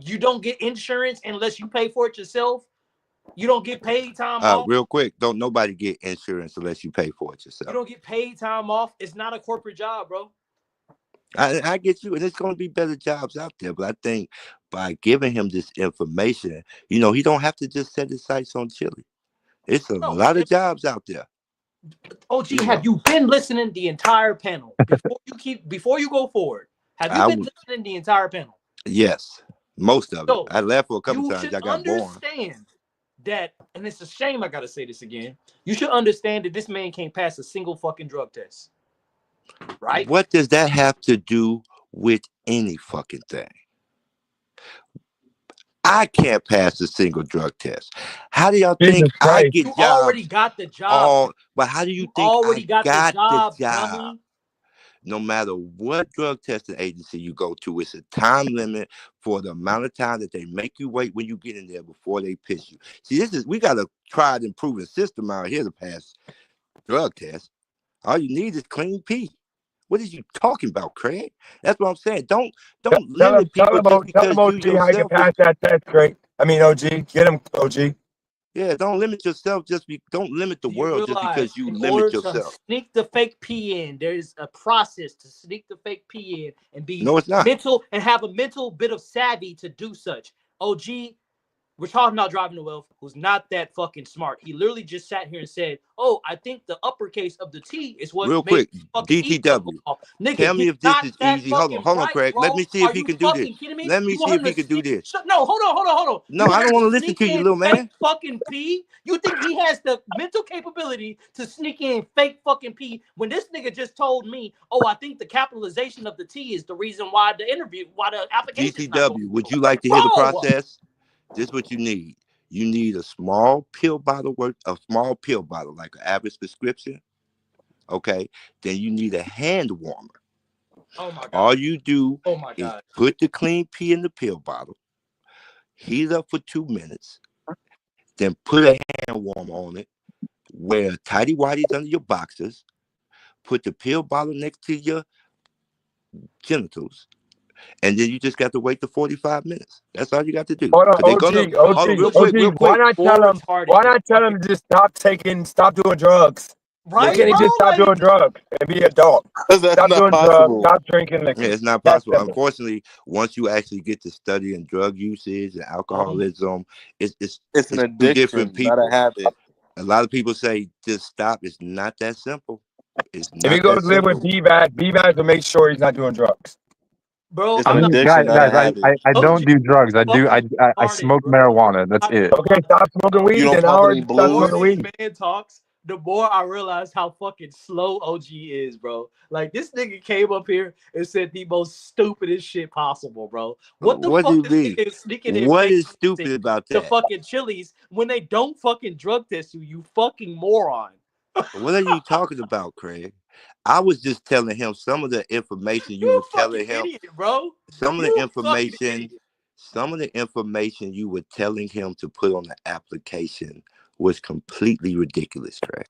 You don't get insurance unless you pay for it yourself. You don't get paid time off. Real quick, don't nobody get insurance unless you pay for it You yourself. don't get paid time off. It's not a corporate job, bro. I get you, and there's going to be better jobs out there. But I think by giving him this information, he don't have to just set his sights on Chile. It's a No, lot of jobs out there. OG, have you been listening the entire panel before you go forward? Have you been listening the entire panel? Yes, most of it. So I left for a couple you times. should I got bored. understand that, and it's a shame I gotta say this again. You should understand that this man can't pass a single fucking drug test. Right? What does that have to do with any fucking thing? I can't pass a single drug test. How do y'all think I get you jobs? already got the job. But how do you think already I got the job? Dummy? No matter what drug testing agency you go to, it's a time limit for the amount of time that they make you wait when you get in there before they piss you. See, we got a tried and proven system out here to pass drug tests. All you need is clean pee. What are you talking about, Craig? That's what I'm saying. Don't limit people just because you yourself. How you can pass that test, Craig. I mean, OG, get him, OG. Yeah, don't limit yourself. Don't limit the world just because you limit yourself. To sneak the fake pee in, there's a process to sneak the fake pee in and be no, it's not. mental and have a mental bit of savvy to do such. OG, we're talking about driving to wealth, who's not that fucking smart. He literally just sat here and said, "Oh, I think the uppercase of the T is what." Real quick, DTW. Nigga, tell me if this is easy. Hold on, Craig. Bro. Let me see if he can do this. Let me see if he can do this. No, hold on. No, I don't want to listen to you, little man. Fucking pee. You think he has the mental capability to sneak in fake fucking pee when this nigga just told me, "Oh, I think the capitalization of the T is the reason why the application." DTW, would you like to hear the process? This is what you need. You need a small pill bottle like an average prescription. Okay. Then you need a hand warmer. Oh my God. All you do is put the clean pee in the pill bottle, heat up for 2 minutes, then put a hand warmer on it, wear tighty whities under your boxers, put the pill bottle next to your genitals, and then you just got to wait the 45 minutes. That's all you got to do. Hold on, OG, why not tell him to just stop doing drugs? Right? Why can't he just stop doing drugs and be an adult? Stop doing drugs, stop drinking liquor. Yeah, it's not possible. Unfortunately, once you actually get to studying drug usage and alcoholism, it's an addiction, different people. not a habit. A lot of people say just stop. It's not that simple. If he goes live with B-Bad will make sure he's not doing drugs. Bro, I mean, guys, I don't do drugs. I smoke marijuana. That's it. Okay, stop smoking weed. You don't Then pump any blues? Man talks, the more I realize how fucking slow OG is, bro. Like, this nigga came up here and said the most stupidest shit possible, bro. What the fuck is this nigga sneaking in? What is stupid about that? The fucking Chili's when they don't fucking drug test you, you fucking moron. What are you talking about, Craig? I was just telling him some of the information you were telling him. Idiot, bro. Some of the information you were telling him to put on the application was completely ridiculous, Craig.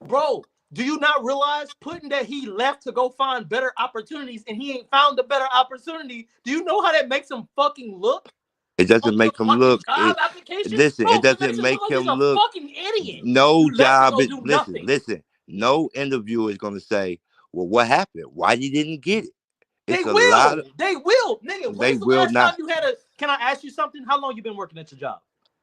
Bro, do you not realize putting that he left to go find better opportunities and he ain't found a better opportunity? Do you know how that makes him fucking look? It doesn't make him look. Listen, it doesn't make him look. Fucking idiot. No job. Listen. No interviewer is going to say, "Well, what happened? Why you didn't get it?" They will. They will, nigga. They will not. Can I ask you something? How long you been working at your job?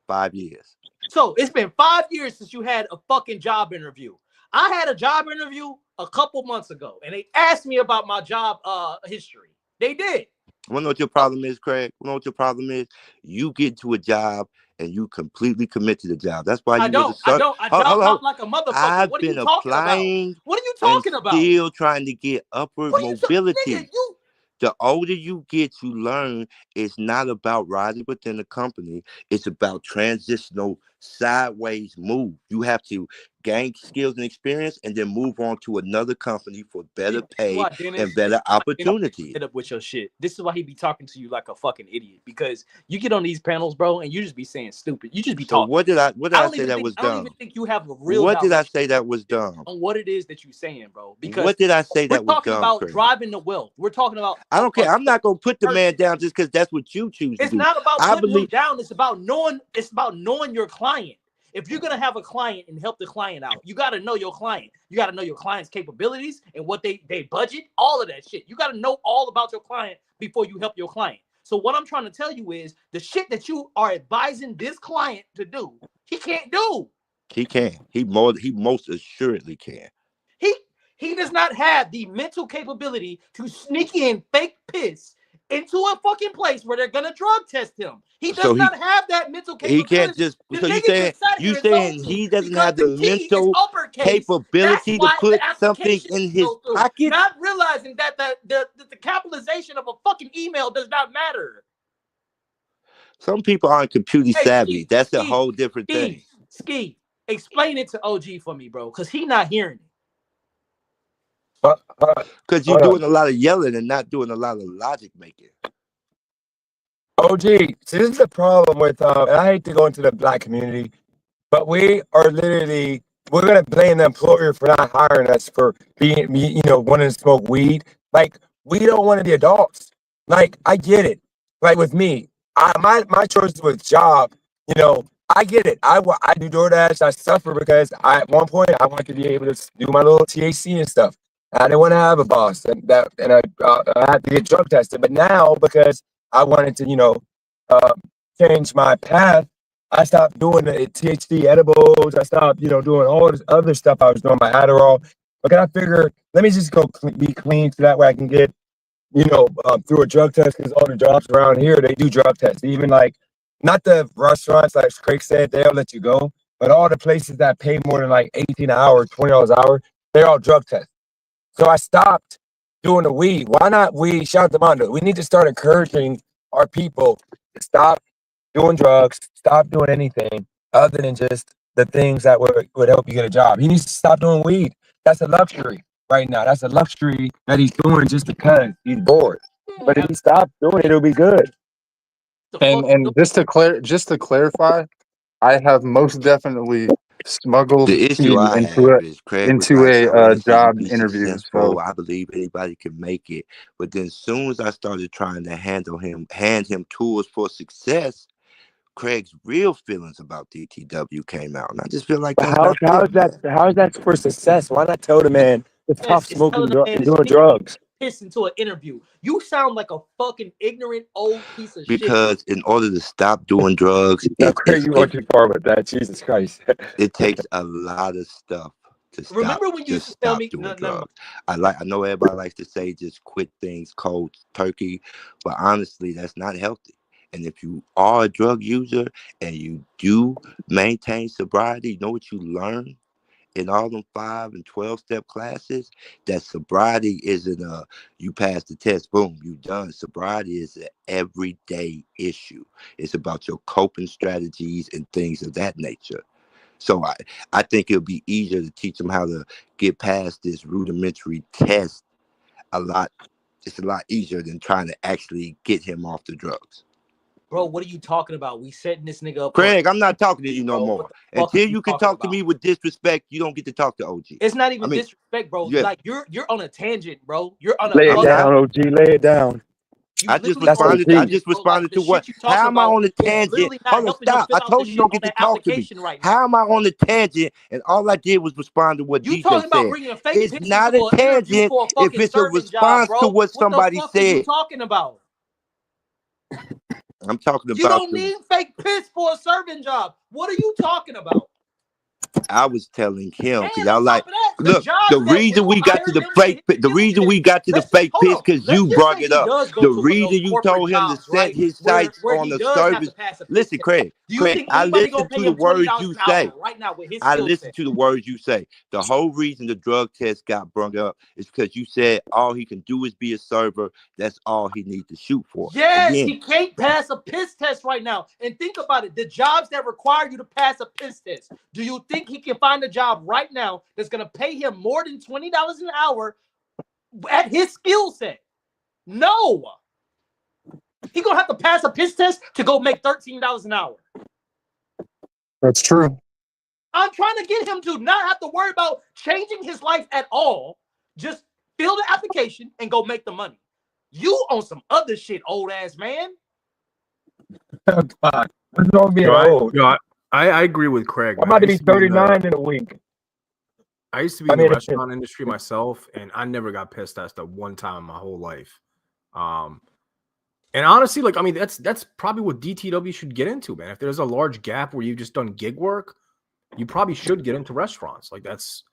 5 years. So it's been 5 years since you had a fucking job interview. I had a job interview a couple months ago, and they asked me about my job history. They did. I want to know what your problem is, Craig. I know what your problem is. You get to a job and you completely commit to the job. That's why you I don't job like a motherfucker. What are you talking about? What are you talking about? Still trying to get upward mobility. The older you get, you learn it's not about rising within the company. It's about transitional sideways move. You have to gain skills and experience and then move on to another company for better pay and better opportunity. Hit up with your shit. This is why he be talking to you like a fucking idiot, because you get on these panels, bro, and you just be saying stupid. You just be So talking. what did I say that was I don't dumb? even think you have a real. What did I say that was dumb? On what it is that you're saying, bro? Because what did I say that was talking dumb, about Craig? driving the wealth. We're talking about. I don't care. I'm not gonna put the man down just because that's what you choose to It's do. not about I putting believe him down. It's about knowing. It's about knowing your client. If you're gonna have a client and help the client out, you got to know your client. You got to know your client's capabilities and what they budget. All of that shit. You got to know all about your client before you help your client. So what I'm trying to tell you is the shit that you are advising this client to do, he can't do. He can. He most assuredly can. He does not have the mental capability to sneak in fake piss into a fucking place where they're gonna drug test him. He does not have that mental capability. He can't just. So you saying he doesn't have the mental capability to put something in his pocket? Not realizing that the capitalization of a fucking email does not matter. Some people aren't computer savvy. That's a whole different thing. Ski, explain it to OG for me, bro, because he not hearing it. Because you're doing a lot of yelling and not doing a lot of logic making. OG, see, this is the problem with, and I hate to go into the black community, but we're going to blame the employer for not hiring us for being, wanting to smoke weed. Like, we don't want to be adults. Like, I get it. Like, with me, my choice was job, I get it. I do DoorDash. I suffer because at one point I wanted to be able to do my little THC and stuff. I didn't want to have a boss, and I had to get drug tested. But now, because I wanted to, change my path, I stopped doing the THC edibles. I stopped, doing all this other stuff I was doing, my Adderall. Because I figured, let me just go be clean so that way I can get, through a drug test. Because all the jobs around here, they do drug tests. Even like, not the restaurants, like Craig said, they'll let you go. But all the places that pay more than like $18 an hour, $20 an hour, they're all drug tests. So I stopped doing the weed. Why not weed? Shout out to Mondo. We need to start encouraging our people to stop doing drugs, stop doing anything other than just the things that would help you get a job. He needs to stop doing weed. That's a luxury right now. That's a luxury that he's doing just because he's bored. But if he stops doing it, it'll be good. And just to clarify, I have most definitely smuggled the issue I have is Craig was like, I want to see you be successful. I believe anybody can make it. But then as soon as I started trying to hand him tools for success, Craig's real feelings about DTW came out. And I just feel like how is that for success? Why not tell the man to stop smoking and doing drugs? Piss into an interview. You sound like a fucking ignorant old piece of shit. Because in order to stop doing drugs, you went too far with that. Jesus Christ. It takes a lot of stuff to stop. Remember when you used to tell me doing drugs? I know everybody likes to say just quit things cold turkey, but honestly, that's not healthy. And if you are a drug user and you do maintain sobriety, you know what you learn in all them 5 and 12-step classes? That sobriety isn't you pass the test, boom, you done. Sobriety is an everyday issue. It's about your coping strategies and things of that nature. So I think it'll be easier to teach them how to get past this rudimentary test. It's a lot easier than trying to actually get him off the drugs. Bro, what are you talking about? We setting this nigga up. Craig, I'm not talking to you no more. Until you can talk to me with disrespect, you don't get to talk to OG. It's not even disrespect, bro. Yeah. Like you're on a tangent, bro. You're on a lay it down, OG. Lay it down. I just responded to what? How am I on a tangent? Hold on, stop. I told you don't get to talk to me. How am I on a tangent? And all I did was respond to what DJ said. It's not a tangent if it's a response to what somebody said. What are you talking about? I'm talking about. You don't need fake piss for a serving job. What are you talking about? I was telling him And because on I was like, top of that, the look, the jobs that reason will we got hire to the him to fake, hit the the skill reason set. we got to the fake Hold piss on. because Let's you just brought say it he up. does go The to one of those reason you corporate told him to jobs, set right? his Where sights on he the does have to service. pass a piss Listen, test. Craig, Do you think I anybody gonna listened pay to the him $20 words you an hour say. right now with his I skill set? listened to the words you say. The whole reason the drug test got brought up is because you said all he can do is be a server. That's all he needs to shoot for. Yes, Again, he can't pass a piss test right now. And think about it. The jobs that require you to pass a piss test, do you think he can find a job right now that's going to pay him more than $20 an hour at his skill set? No. He's going to have to pass a piss test to go make $13 an hour. That's true. I'm trying to get him to not have to worry about changing his life at all. Just fill the application and go make the money. You on some other shit, old ass man. Oh, God. What's wrong with being old? I agree with Craig. I'm Man. about to be 39 in a week. I used to be in the restaurant industry myself, and I never got piss tested one time in my whole life. And honestly, like, I mean, that's probably what DTW should get into, man. If there's a large gap where you've just done gig work, you probably should get into restaurants. Like, that's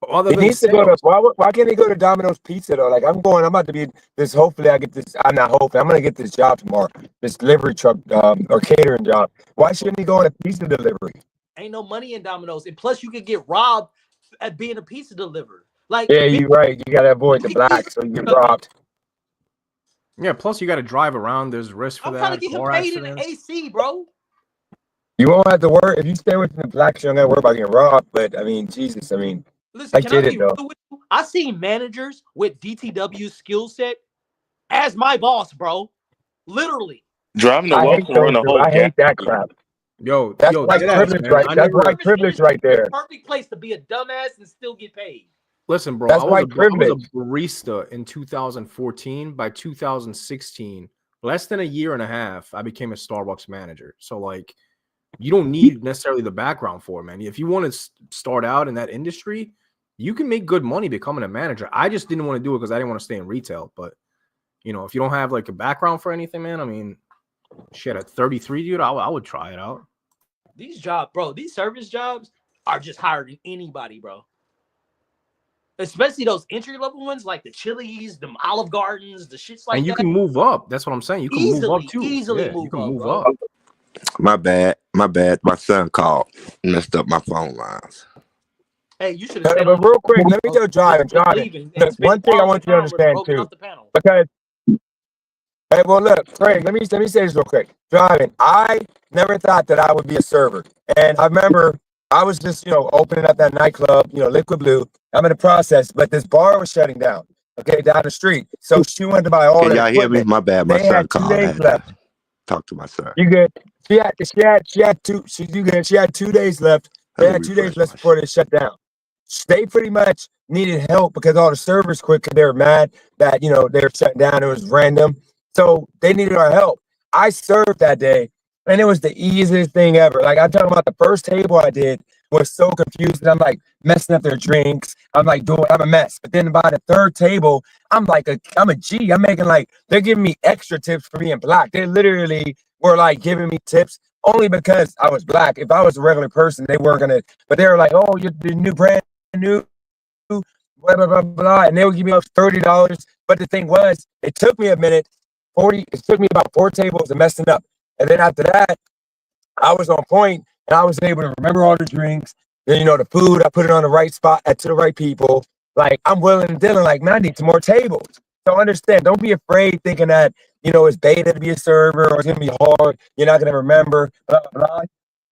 other He than needs to go to why can't he go to Domino's Pizza though? Like I'm about to be this. Hopefully I get this. I'm not hopefully. I'm gonna get this job tomorrow. This delivery truck or catering job. Why shouldn't he go on a pizza delivery? Ain't no money in Domino's, and plus you could get robbed at being a pizza deliverer. Like Yeah, you're right. You gotta avoid the black so you get robbed. Yeah, plus you got to drive around. There's risk for I'm that. trying to get him car paid in accidents. the AC, bro. You won't have to worry if you stay within the black. You don't gotta worry about getting robbed. But I mean, Jesus, I mean, Listen, can I get be it though. real with you? I see managers with DTW skill set as my boss, bro. Literally. Driving the I well hate can run those. a whole I hate gas that station. crap. Yo, That's white privilege, right? That's white privilege right there. Perfect place to be a dumbass and still get paid. Listen, bro, That's I was white a privilege. barista in 2014. By 2016, less than a year and a half, I became a Starbucks manager. So, like, you don't need necessarily the background for it, man. If you want to start out in that industry, you can make good money becoming a manager. I just didn't want to do it because I didn't want to stay in retail. But, you know, if you don't have, like, a background for anything, man, I mean, shit, at 33, dude, I would try it out. These jobs, bro, these service jobs are just hiring anybody, bro. Especially those entry-level ones like the Chili's, the Olive Gardens, the shits like that. And you can move up. That's what I'm saying. You can move up too. Easily Yeah, move you can up, move bro. up. my bad. My son called, messed up my phone lines. Hey, you should have stayed But on real quick, let me tell driving. Look, one thing I want you to understand too, because hey, well, look, Craig, let me say this real quick. Driving, I never thought that I would be a server, and I remember I was just opening up that nightclub, Liquid Blue. I'm in the process, but this bar was shutting down. Okay, down the street. So she wanted to buy all Can the y'all hear me? equipment. My bad. My They son had 2 called. I days had left. to talk to my son. You good? She had 2 days left. They had 2 days left before they shut down. They pretty much needed help because all the servers quit because they were mad that they were shutting down. It was random, so they needed our help. I served that day, and it was the easiest thing ever. Like I'm talking about, the first table I did was so confused, and I'm like messing up their drinks. I'm a mess. But then by the third table, I'm a G. I'm making they're giving me extra tips for being black. They literally were giving me tips only because I was black. If I was a regular person, they weren't gonna. But they were like, "Oh, you're the new brand new, blah blah blah blah," and they would give me up $30. But the thing was, it took me a minute. It took me about 4 tables of messing up, and then after that, I was on point, and I was able to remember all the drinks. Then the food, I put it on the right spot to the right people. Like I'm willing and dealing. Like, man, I need some more tables. So understand, don't be afraid thinking that it's beta to be a server or it's gonna be hard. You're not gonna remember. Blah blah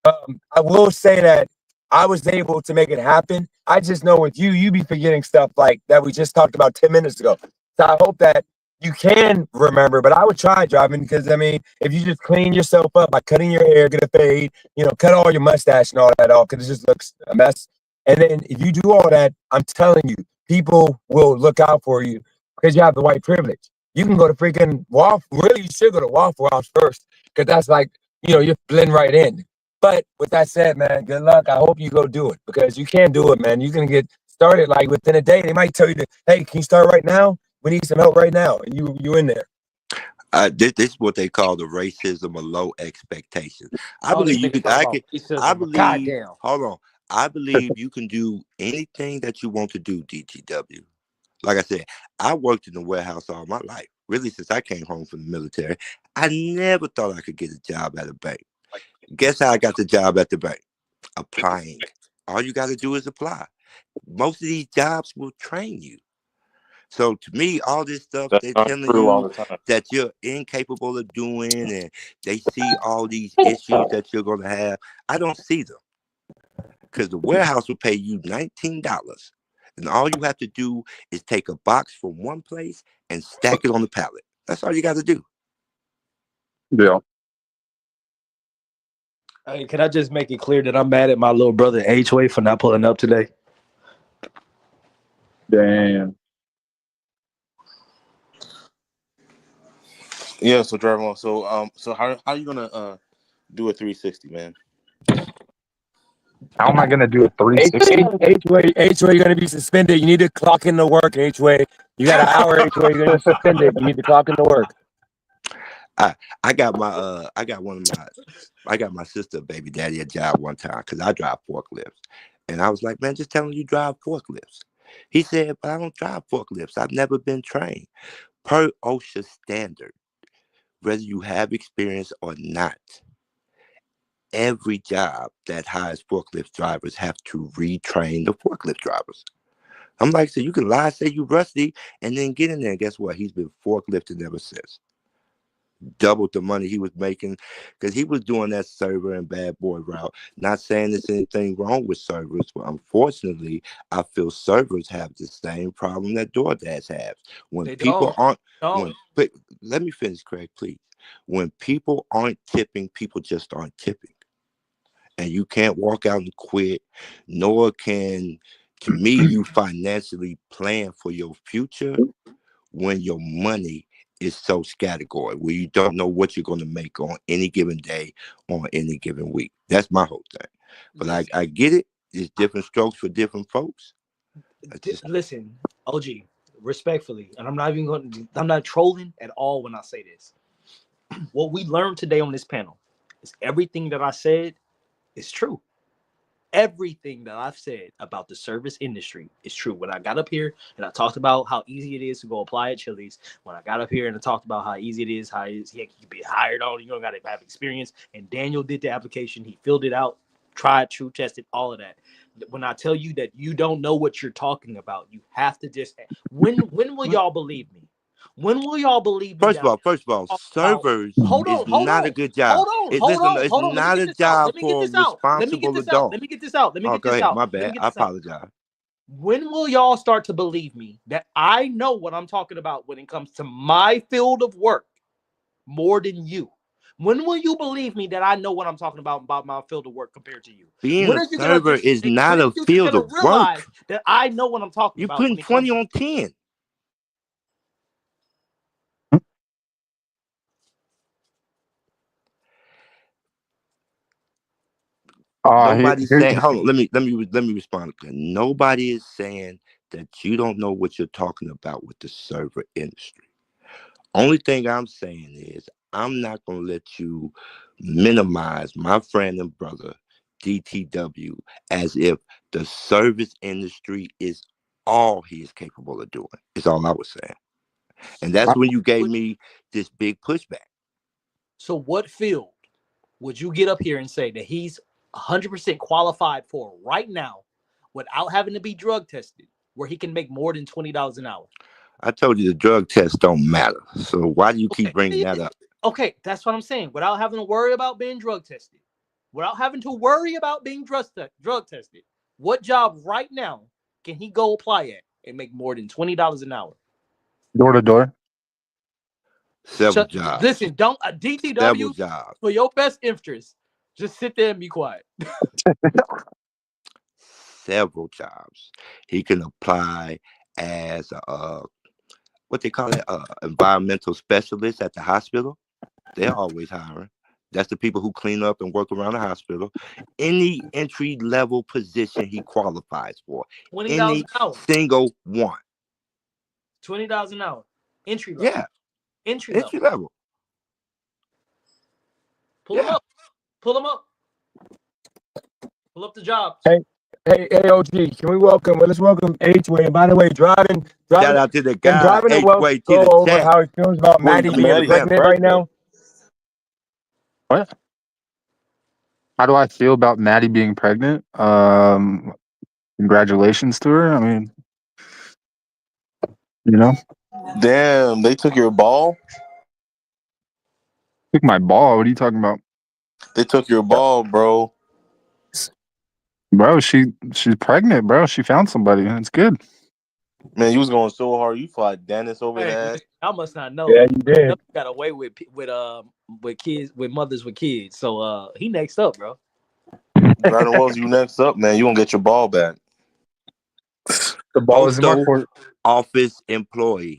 blah. I will say that I was able to make it happen. I just know with you be forgetting stuff like that we just talked about 10 minutes ago. So I hope that you can remember, but I would try driving because, I mean, if you just clean yourself up by cutting your hair, get a fade, cut all your mustache and all that off because it just looks a mess. And then if you do all that, I'm telling you, people will look out for you because you have the white privilege. You can go to freaking Waffle. Really, you should go to Waffle House first because that's you blend right in. But with that said, man, good luck. I hope you go do it because you can do it, man. You can get started within a day. They might tell you hey, can you start right now? We need some help right now. And you in there. This is what they call the racism of low expectations. I believe you could. I believe. Goddamn. Hold on. I believe you can do anything that you want to do, DTW. Like I said, I worked in the warehouse all my life. Really, since I came home from the military, I never thought I could get a job at a bank. Guess how I got the job at the bank? Applying. All you got to do is apply. Most of these jobs will train you. So to me, all this stuff That's they're not telling true all you the time. that you're incapable of doing, and they see all these issues that you're going to have, I don't see them. Because the warehouse will pay you $19. And all you have to do is take a box from one place and stack it on the pallet. That's all you got to do. Yeah. Hey, can I just make it clear that I'm mad at my little brother H-Way for not pulling up today? Damn. Yeah. So driving on. So how are you gonna do a 360, man? How am I gonna do a 360? H-way, you're gonna be suspended. You need to clock in to work, H-way. You got an hour, H-way, you're gonna be suspended. You need to clock in to work. I got my sister baby daddy a job one time because I drive forklifts. And I was like, man, just tell him you drive forklifts. He said, but I don't drive forklifts. I've never been trained. Per OSHA standard, whether you have experience or not, every job that hires forklift drivers have to retrain the forklift drivers. I'm like, so you can lie, say you rusty, and then get in there. And guess what? He's been forklifting ever since. Doubled the money he was making because he was doing that server and bad boy route. Not saying there's anything wrong with servers, but unfortunately, I feel servers have the same problem that DoorDash has. When They people don't. aren't, but let me finish, Craig, please. When people aren't tipping, people just aren't tipping. And you can't walk out and quit, nor can, to me, you financially plan for your future when your money is so scattergory, where you don't know what you're going to make on any given day, on any given week. That's my whole thing. But I get it. There's different strokes for different folks. Listen, OG, respectfully, and I'm not trolling at all when I say this. What we learned today on this panel is everything that I said is true. Everything that I've said about the service industry is true. When I got up here and I talked about how easy it is to go apply at Chili's, when I got up here and I talked about how easy it is, how you can be hired on, you don't got to have experience. And Daniel did the application, he filled it out, tried, true, tested, all of that. When I tell you that you don't know what you're talking about, you have to just. When will y'all believe me? When will y'all believe me? First of all, servers is not a good job. It's Hold on. Let me not get a this out. job for a responsible adult. Oh, go ahead. My bad. I apologize. When will y'all start to believe me that I know what I'm talking about when it comes to my field of work more than you? When will you believe me that I know what I'm talking about my field of work compared to you? Being a server is not a field of work. That I know what I'm talking You're about. putting 20 on 10. Nobody's saying. Hold on. Let me respond. Nobody is saying that you don't know what you're talking about with the server industry. Only thing I'm saying is I'm not gonna let you minimize my friend and brother DTW as if the service industry is all he is capable of doing. Is all I was saying, and that's when you gave me this big pushback. So, what field would you get up here and say that he's 100% qualified for right now without having to be drug tested, where he can make more than $20 an hour? I told you the drug tests don't matter. So why do you keep bringing that up? Okay, that's what I'm saying. Without having to worry about being drug tested, without having to worry about being drug tested, what job right now can he go apply at and make more than $20 an hour? Door to door. Several jobs. Listen, don't DTW several jobs. For your best interest. Just sit there and be quiet. Several jobs. He can apply as what they call it, environmental specialist at the hospital. They're always hiring. That's the people who clean up and work around the hospital. Any entry level position he qualifies for. $20 an hour. Single one. $20 an hour. Entry level. Yeah. Entry level. Pull them up. Pull them up. Pull up the jobs. Hey, Hey, OG, can we welcome? Well, let's welcome H-Way. And by the way, driving. Shout out to the Can guy driving the wealth H-Way to go the over chat. how he feels about Wait, Maddie being Maddie got pregnant right now? What? How do I feel about Maddie being pregnant? Congratulations to her. I mean, you know, Damn, they took your ball. took my ball. What are you talking about, They took your ball, bro. bro? She's pregnant, bro. She found somebody. It's good. Man, you was going so hard. You fought Dennis over Hey, that. I must not know. Yeah, you I know did. you got away with kids, with mothers with kids. So he next up, bro. Brandon Wells, you next up, man. You gonna get your ball back. The ball is in my Postal court. office employee.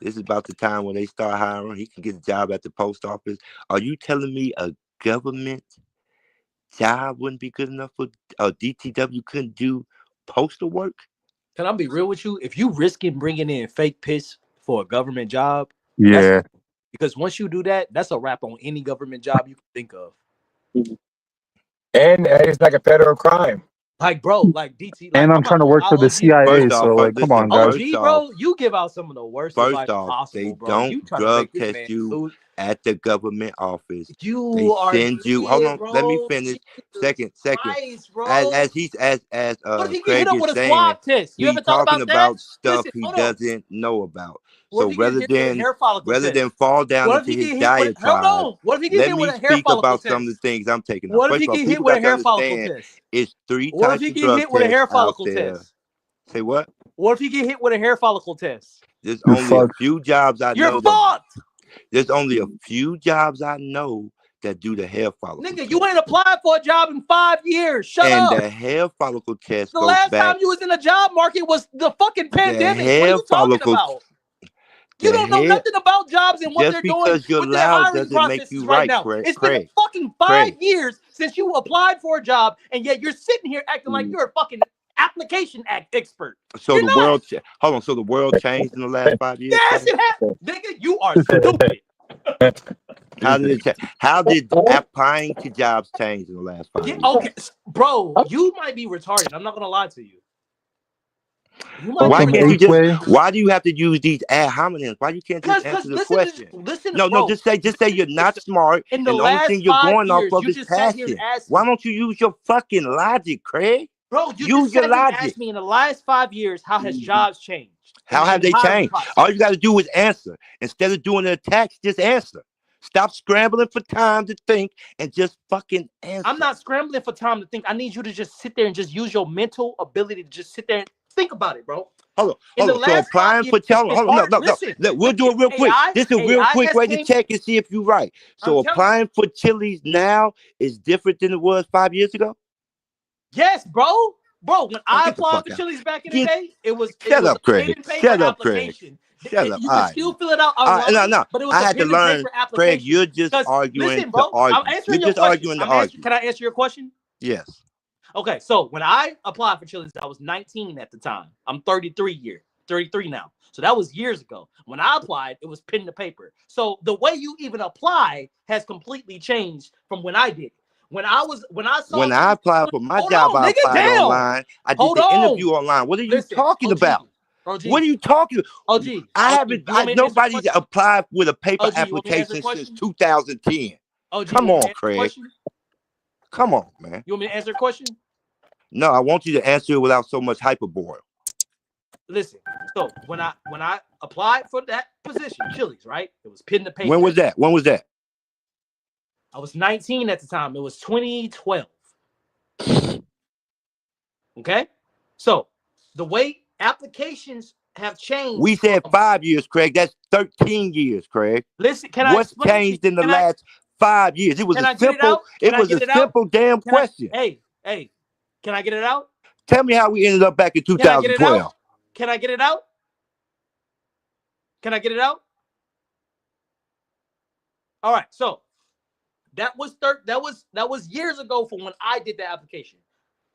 This is about the time when they start hiring. He can get a job at the post office. Are you telling me a government job wouldn't be good enough for DTW couldn't do postal work? Can I be real with you? If you risking bringing in fake piss for a government job, Yeah. because once you do that, that's a wrap on any government job you can think of. And it's like a federal crime. Like, bro, like DT, like And I'm trying to work for the CIA, First so off, like, come on, OG, guys. bro, you give out some of the worst First advice off, possible, they bro. don't You trying to drug make this test man you lose. at the government office. You They are send you. Hold dead, on, bro. let me finish. Jesus Second. Christ, bro. As What if he get hit Craig up is with a saying, swab test? You he's ever thought talking about that? about stuff Listen, he hold on. doesn't know about. What So if he get hit with a hair follicle test? fall down What if into he his get hit with? Hold diatribe, on. What if he get let hit with me a hair speak follicle about some of the test? things I'm taking up. What if First he of all, get hit people with a got to hair follicle understand test? it's three What if types he of get drug hit with a tests hair out follicle there. test? Say what? What if he get hit with a hair follicle test? There's You're only a fucked. few jobs I You're know fucked. There's only a few jobs I know that do the hair follicle Nigga, test. you ain't applied for a job in 5 years. Shut And up. the hair follicle test The goes last back. time you was in the job market was the fucking The pandemic. What are hair you talking follicle, about? the You don't know hair. nothing about jobs and what Just they're doing, because you're what their loud hiring doesn't make process you is right right, now. Craig. It's been fucking 5 Craig. years since you applied for a job, and yet you're sitting here acting like you're a fucking application expert. So You're the not. world, hold on. So the world changed in the last 5 years. Yes, Craig? it has. Nigga, you are stupid. How did it change? How did applying to jobs change in the last 5 years? Okay, bro, you might be retarded. I'm not gonna lie to you. Why can't you just? Why do you have to use these ad hominems? Why you can't just answer the question? No, bro, just say you're not smart, in and the only last thing you're 5 going off years, of you is just sat here and passion. asked Why me. don't you use your fucking logic, Craig? Bro, you use just your sat here and logic. asked me in the last 5 years, how has jobs changed? How have they changed? All you got to do is answer. Instead of doing the attacks, just answer. Stop scrambling for time to think and just fucking answer. I'm not scrambling for time to think. I need you to just sit there and just use your mental ability to just sit there and think about it, bro. Hold on. So applying for we'll do it real quick. This is a real quick way to check and see if you're right. So applying for Chili's now is different than it was 5 years ago? Yes, bro. Bro, when I applied for Chili's back in the day, it was Shut up, Craig. Shut up, Craig. Shut up. You can still fill it out online, no. but it was I had to learn, Craig, you're just arguing listen, bro, to argue. I'm answering You're your just question. arguing to argue. Can I answer your question? Yes. Okay, so when I applied for Chili's, I was 19 at the time. I'm 33 now. So that was years ago. When I applied, it was pen to paper. So the way you even apply has completely changed from when I did it. When I applied for my job, I applied online. I did the interview online. What are you talking about? OG, what are you talking about? OG, nobody's applied with a paper application since 2010. Come on, Craig. Come on, man. You want me to answer a question? No, I want you to answer it without so much hyperbole. Listen, so when I applied for that position, Chili's, right? It was pen to paper. When was that? I was 19 at the time. It was 2012. Okay? So the way applications have changed. We said 5 years, Craig. That's 13 years, Craig. Listen, what's changed in the last 5 years? It was a simple damn question. Hey, can I get it out? Tell me how we ended up back in 2012. Can I get it out? Can I get it out? All right, so that was years ago from when I did the application.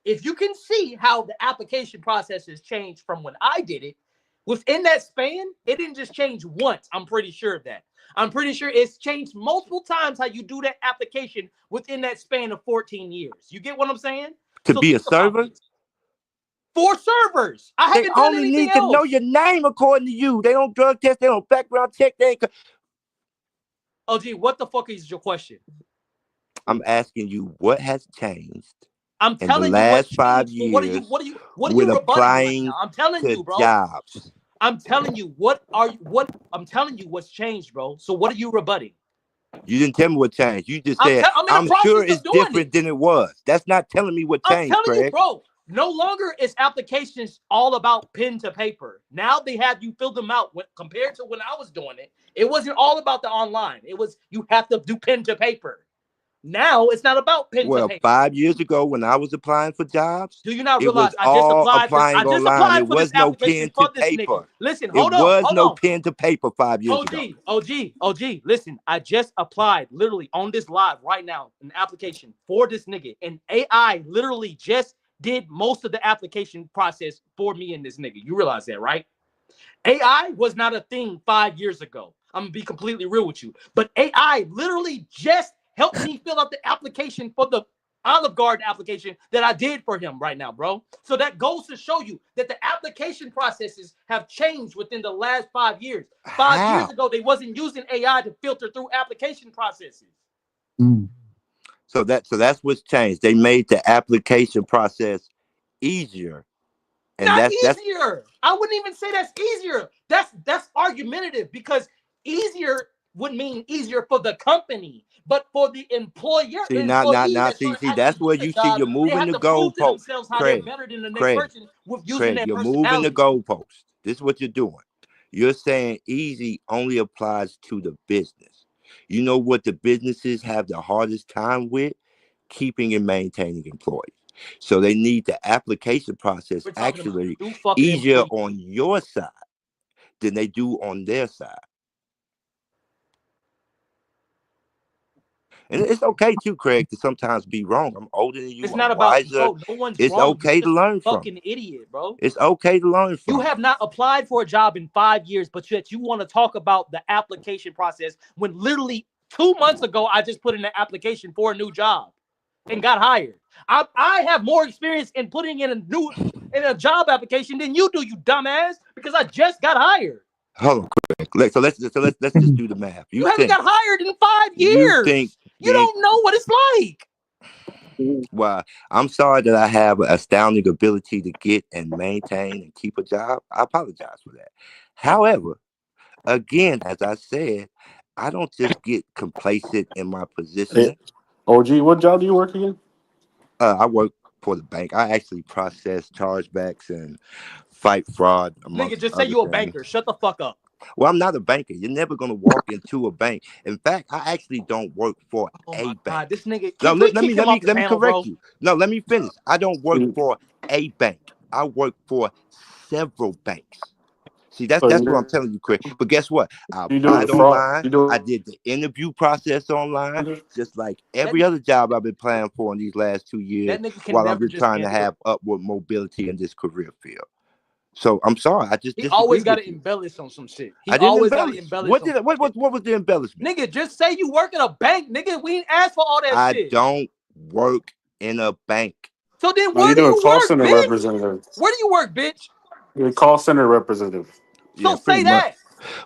If you can see how the application process has changed from when I did it, within that span, it didn't just change once. I'm pretty sure of that. I'm pretty sure it's changed multiple times how you do that application within that span of 14 years. You get what I'm saying? To be a server? 4 servers. I They haven't done only anything need to know else. your name according to you. They don't drug test. They don't background check. They ain't... OG, what the fuck is your question? I'm asking you what has changed I'm in the telling you what last 5 changed. But what are years you with rebutting right applying now? I'm telling to you, bro. jobs. I'm telling you I'm telling you what's changed, bro. So what are you rebutting? You didn't tell me what changed. You just said, I'm in the I'm process sure of it's doing different it. than it was. That's not telling me what I'm changed, telling you, Craig. bro. No longer is applications all about pen to paper. Now they have you fill them out compared to when I was doing it. It wasn't all about the online. It was you have to do pen to paper. Now it's not about pen to Well, paper. 5 years ago when I was applying for jobs, Do you not it realize was I just all applied applying online. It for this was no application pen to for this nigga? paper. Listen, It hold on. was no pen to paper 5 years ago. OG, listen, I just applied literally on this live right now an application for this nigga, and AI literally just did most of the application process for me and this nigga. You realize that, right? AI was not a thing 5 years ago. I'm gonna be completely real with you, but AI literally just helped me fill out the application for the Olive Garden application that I did for him right now, bro. So that goes to show you that the application processes have changed within the last 5 years. 5 years ago, they wasn't using AI to filter through application processes. So that's what's changed. They made the application process easier. And Not that's easier. I wouldn't even say that's easier. That's argumentative because easier would mean easier for the company, but for the employer, see the now employee now that's see trying to that's actually where do the you see job, you're they moving have the to prove to goalpost. themselves how they're better than the next person with using their You're moving the personality. goalpost. This is what you're doing. You're saying easy only applies to the business. You know what the businesses have the hardest time with? Keeping and maintaining employees. So they need the application process We're talking about actually new fucking easier employees. on your side than they do on their side. And it's okay too, Craig, to sometimes be wrong. I'm older than you. It's I'm not about, wiser. bro, no one's It's wrong. okay You're to just learn a from. fucking idiot, bro. It's okay to learn from. You have not applied for a job in 5 years, but yet you want to talk about the application process when literally 2 months ago I just put in an application for a new job and got hired. I have more experience in putting in a job application than you do, you dumbass, because I just got hired. Hold on, Craig. So let's just do the math. You haven't got hired in 5 years. You think you don't know what it's like. Well, I'm sorry that I have an astounding ability to get and maintain and keep a job. I apologize for that. However, again, as I said, I don't just get complacent in my position. Hey, OG, what job do you work again? I work for the bank. I actually process chargebacks and fight fraud. Nigga, just say you a banker. Shut the fuck up. Well, I'm not a banker. You're never going to walk into a bank. In fact, I actually don't work for a bank. God, this nigga, No, let me panel, correct bro? you. No, let me finish. I don't work for a bank. I work for several banks. See, that's what I'm telling you, Chris. But guess what? I applied online. I did the interview process online, just like every other job I've been applying for in these last 2 years, while I'm just trying to have upward mobility in this career field. So I'm sorry, I just he disagree always got with to you. embellish on some shit. He I didn't always got to embellish. embellish. What was the embellishment? Nigga, just say you work at a bank, nigga. We ain't asked for all that shit. I don't work in a bank. So then where do you work, call center bitch? representative. Where do you work, bitch? You're a call center representative. So say that.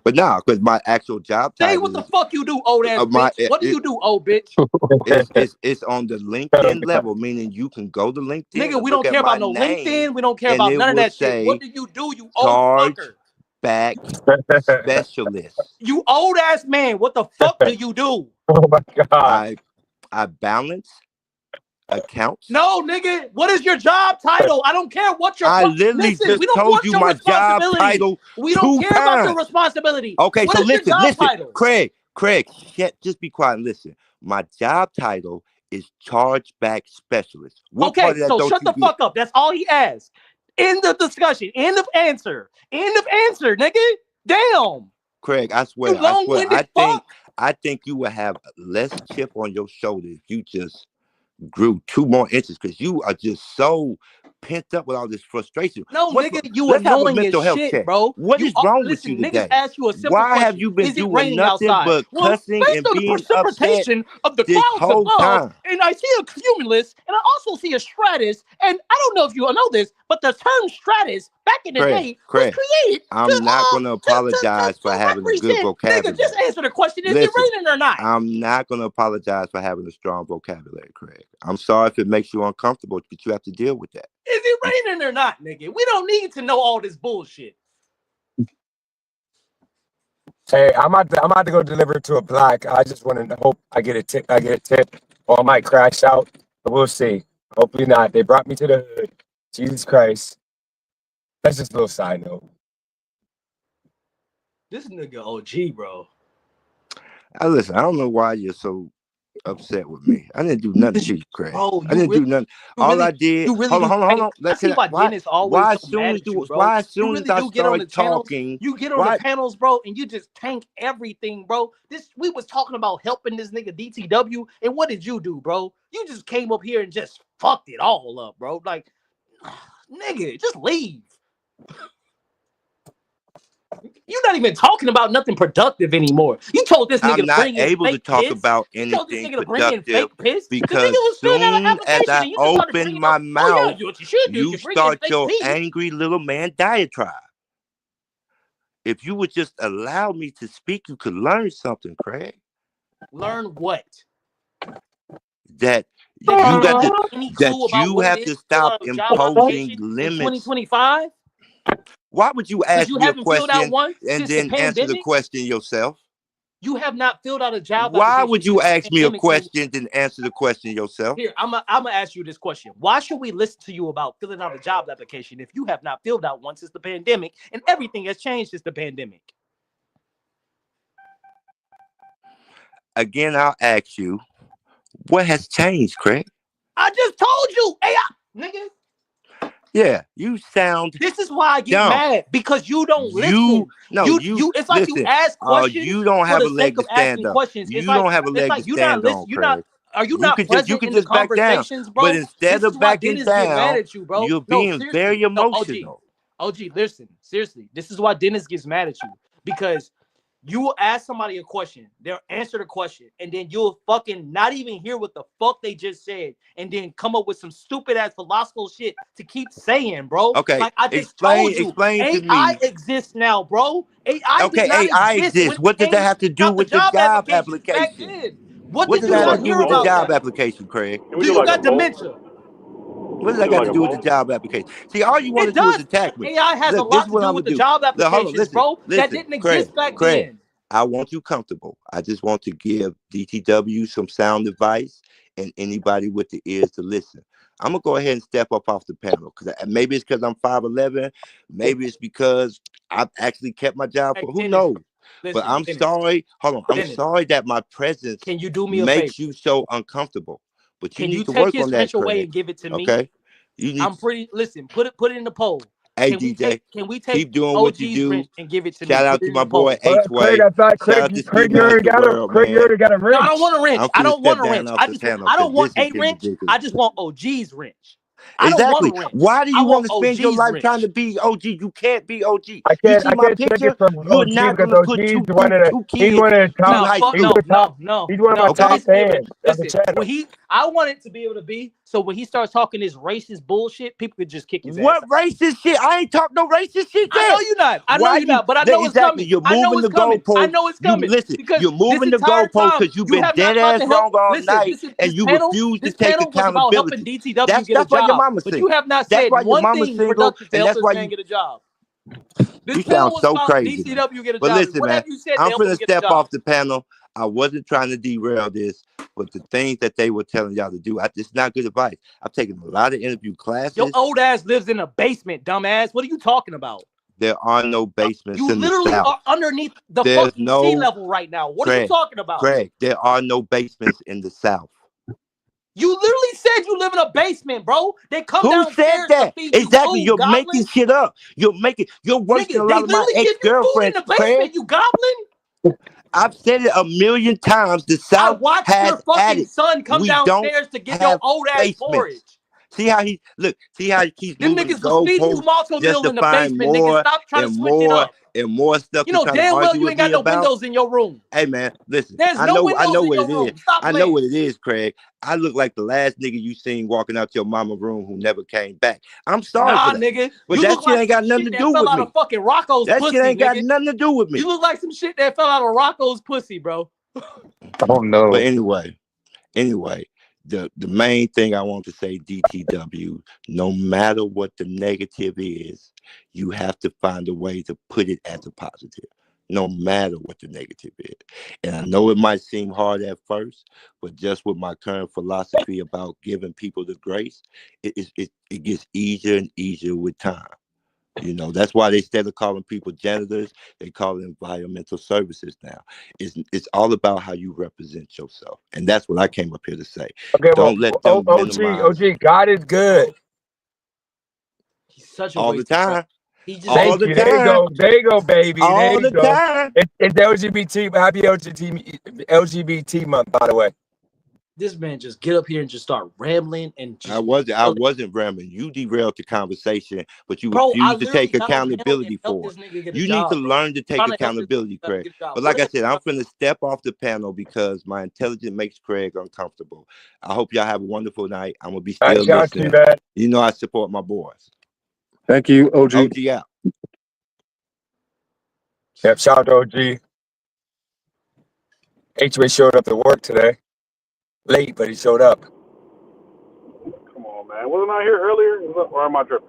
But nah, because my actual job title Say what the fuck you do, old ass bitch. What do you do, old bitch? It's on the LinkedIn level, meaning you can go to LinkedIn. Nigga, we don't care about no LinkedIn. We don't care about none of that shit. What do you do, you old fucker? Back specialist. You old ass man. What the fuck do you do? Oh my god. I balance accounts. No, nigga. What is your job title? I don't care what your. I literally listen, just we don't told want you your my job title. We don't care about your responsibility. Okay, what so is listen, your job title? Craig, just be quiet and listen. My job title is chargeback specialist. What part of that so don't shut you the fuck up. That's all he asked. End of discussion. End of answer. End of answer, nigga. Damn. Craig, I swear. I think you would have less chip on your shoulder if you just grew 2 more inches, because you are just so pent up with all this frustration. No, What's, nigga, you let's have a annoying as mental health shit, check. bro. What You is wrong with you listen, niggas today? ask you a simple Why have question. you been Is it doing raining nothing outside? but Well, cussing based and on the being upset precipitation of the this clouds whole above, time? and I see a cumulus, and I also see a stratus, and I don't know if you know this, but the term stratus back in the day was Craig, created I'm not going to to apologize for having a good represent. Nigga, just vocabulary. answer the question: is it Listen, raining or not? I'm not going to apologize for having a strong vocabulary, Craig. I'm sorry if it makes you uncomfortable, but you have to deal with that. Is it raining or not, nigga? We don't need to know all this bullshit. Hey, I'm about to go deliver it to a block. I just want to hope I get a tip. Or I might crash out. But we'll see. Hopefully not. They brought me to the hood. Jesus Christ. That's just a little side note. This nigga OG, bro. Listen, I don't know why you're so upset with me. I didn't do nothing to you, Craig. Bro, I didn't do nothing. All I did. Hold on. I see why Dennis always Why so mad at you, bro. Why as You soon really as I do get on the start channels. talking, You get on the panels, bro, and you just tank everything, bro. We was talking about helping this nigga DTW, and what did you do, bro? You just came up here and just fucked it all up, bro. Like, nigga, just leave. You're not even talking about nothing productive anymore. You told this nigga I'm to not bring in able to fake talk piss. about You told this anything nigga to bring in productive fake piss. The nigga because was filling out an soon as application I and you just started open bringing my up, mouth, oh yeah, what you should do, you you bring in start fake your pee. angry little man diatribe. If you would just allow me to speak, you could learn something, Craig. Learn what? That Nigga, you you got got to any clue about what it have is to to fill stop out a job imposing application in limits. 2025? Why would you Because ask you me a haven't filled out question one and since the then answer the pandemic. question yourself? You have not filled out a job Why application would since you the ask me a pandemic. question then answer the question yourself? Here, I'm gonna ask you this question. Why should we listen to you about filling out a job application if you have not filled out one since the pandemic and everything has changed since the pandemic? Again, I'll ask you, what has changed, Craig? I just told you, AI, nigga. Yeah, you sound. This is why I get dumb. mad because you don't listen. You it's like listen, you ask questions you don't for have the a leg sake to of stand asking up. questions. You don't have a leg to you're not stand on, listening. You're Craig. not. Are you not present in the just back down. conversations, bro? But instead This is of why backing Dennis get mad down, at you, bro. you're No, being seriously. very No, emotional. OG, listen, seriously. This is why Dennis gets mad at you because you will ask somebody a question, they'll answer the question, and then you'll fucking not even hear what the fuck they just said, and then come up with some stupid ass philosophical shit to keep saying, bro. Okay, like I just told you, explain to AI me. exists now, bro. AI Okay, did not AI exist exists. when What it does that came have to do out the with the job job applications back application? then. What What did does you that have not to do hear with the about job that? application, Craig? Can we Do do you like a got poll? dementia? What does We that do got like to a do with the poll? job application? See, all you want It to do is does. attack me. AI has a Look, this lot is to what do I'm with gonna the do. job Look, hold on, applications, bro. That didn't Craig, exist back Craig. then. I want you comfortable. I just want to give DTW some sound advice and anybody with the ears to listen. I'm gonna go ahead and step up off the panel because maybe it's because I'm 5'11", maybe it's because I've actually kept my job Hey, for who Dennis, knows. But I'm Dennis, sorry. Hold on. I'm Dennis, sorry that my presence can you do me a favor? makes you so uncomfortable. But you Can you need to take work his on that, wrench away Craig. and give it to me? Okay? You need. Listen, put it in the poll. Hey, Can DJ, we take keep doing what you OG's do. wrench and give it to me? Shout Put out it to in my the boy poll. Craig, H-Way. I thought Shout out to Ski Craig, you already Master got a World, Craig, you man. already got a No, wrench. I don't want a wrench. I'm I finna don't want step a down wrench. off the panel I because don't want this is a getting wrench. ridiculous. I just want OG's wrench. I don't Exactly. want a wrench. Why do I you want want to spend your OG's life trying wrench. to be OG? You can't be OG. I You can't see my take it picture? from You're OG not because gonna put OG's one of the two he's kids one of the through top No, high fuck, he's school. the top he's one of my Okay. top fans of the listen. channel. I want it to be able to be so when he starts talking this racist bullshit, people could just kick his ass What out. racist shit? I ain't talking no racist shit I yet. know you're not. I know Why you're not, but I know it's exactly? coming. You're I know moving it's the coming. I goalposts. know it's You coming. listen. Because You're moving this the entire goalposts time because you've you been have not dead tried ass to help. wrong all Listen, night, and this you panel, refuse to this take panel was about helping accountability. DTW get a That's why your job, mama's but you single. have not That's said why your one mama's thing single, productive to and help that's this why man you. get a job. This You panel sound was so about crazy, man. DTW get a But job. listen, What man, have you said to I'm help him finna get a step job? off the panel. I wasn't trying to derail this, but the things that they were telling y'all to do, it's not good advice. I've taken a lot of interview classes. Your old ass lives in a basement, dumbass. What are you talking about? There are no basements You in the literally South. are underneath the There's fucking sea level right now. What are you talking about? Craig, there are no basements in the South. You literally said you live in a basement, bro. They come Who said downstairs that? to feed you Exactly. food, You're goblin. making shit up. You're worse than a Nigga, lot they of my literally give you food in ex-girlfriends, the basement, Craig. you goblin. I've said it a million times. The I South watched has your fucking added. son come We don't downstairs to get your have old ass basements. porridge. See how he look. See how he keeps Them moving the niggas was feeding you goalposts malto just meal to in the find basement, nigga. more Stop trying to and switch it more up. and more stuff You to know try to damn well argue you with ain't got me no about. windows in your room. Hey man, listen. There's I no know windows in what your it is. room. Stop I know playing. what it is, Craig. I look like the last nigga you seen walking out your mama room who never came back. I'm sorry for Nah, that. nigga. But You that look shit like ain't some got nothing shit to that do fell with out of me. fucking Rocco's That shit pussy, ain't got nigga. nothing to do with me. You look like some shit that fell out of Rocco's pussy, bro. Oh But no. anyway, the main thing I want to say, DTW, no matter what the negative is, you have to find a way to put it as a positive, no matter what the negative is. And I know it might seem hard at first, but just with my current philosophy about giving people the grace, it gets easier and easier with time. You know, that's why they instead of calling people janitors, they call it environmental services now. It's all about how you represent yourself. And that's what I came up here to say. Okay, well, Don't let them minimize OG, God is good. He's such a all the waste of breath. time. He just All Thank the you. There you time. go. There you go, baby. There All you the go. time. It's LGBT. Happy LGBT month, by the way. this man just get up here and just start rambling and I just wasn't rambling. You derailed the conversation, but you bro, I refuse to literally take got on panel and accountability helped for this it. nigga get a You need to job, bro. learn to take Trying to help this accountability, nigga Craig. get a job. But What like the I hell said, you I'm got? finna step off the panel because my intelligence makes Craig uncomfortable. I hope y'all have a wonderful night. I'm gonna be All right, still shout out to you, listening. man. You know I support my boys. Thank you, OG. OG out. Yep, shout out to OG. HWA showed up to work today. Late, but he showed up. Come on, man. Wasn't I here earlier? Or am I tripping?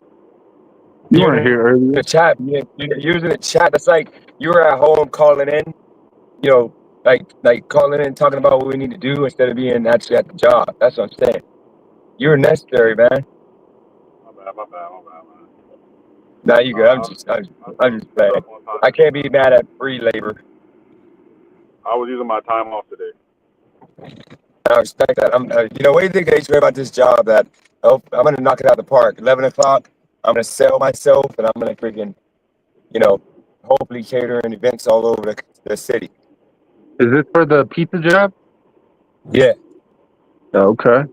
You You're weren't in here earlier. the chat. You're using the chat. That's like you were at home calling in, you know, like calling in, talking about what we need to do instead of being actually at the job. That's what I'm saying. You're necessary, man. My bad, man. Now you good. I I'm threw just some saying. stuff on time. I can't be mad at free labor. I was using my time off today. I respect that. You know, what do you think, HWA, about this job? That I'm gonna knock it out of the park. 11 o'clock. I'm gonna sell myself, and I'm gonna freaking, you know, hopefully catering events all over the city. Is this for the pizza job? Yeah. Okay.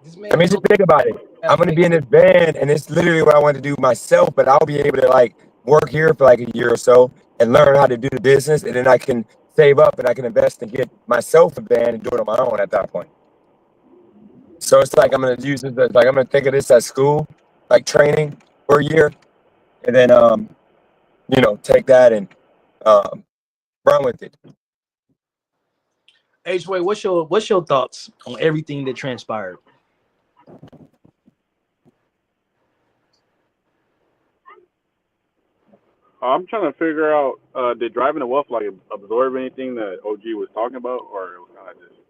This I man mean, just think about it. I'm gonna be in this band, and it's literally what I want to do myself. But I'll be able to like work here for like a year or so and learn how to do the business, and then I can save up and I can invest and get myself a band and do it on my own at that point. So it's like I'm gonna use this as like I'm gonna think of this as school, like training for a year, and then you know, take that and run with it. H-Way, what's your thoughts on everything that transpired? I'm trying to figure out, did driving a wolf like absorb anything that OG was talking about, or it was kind of just,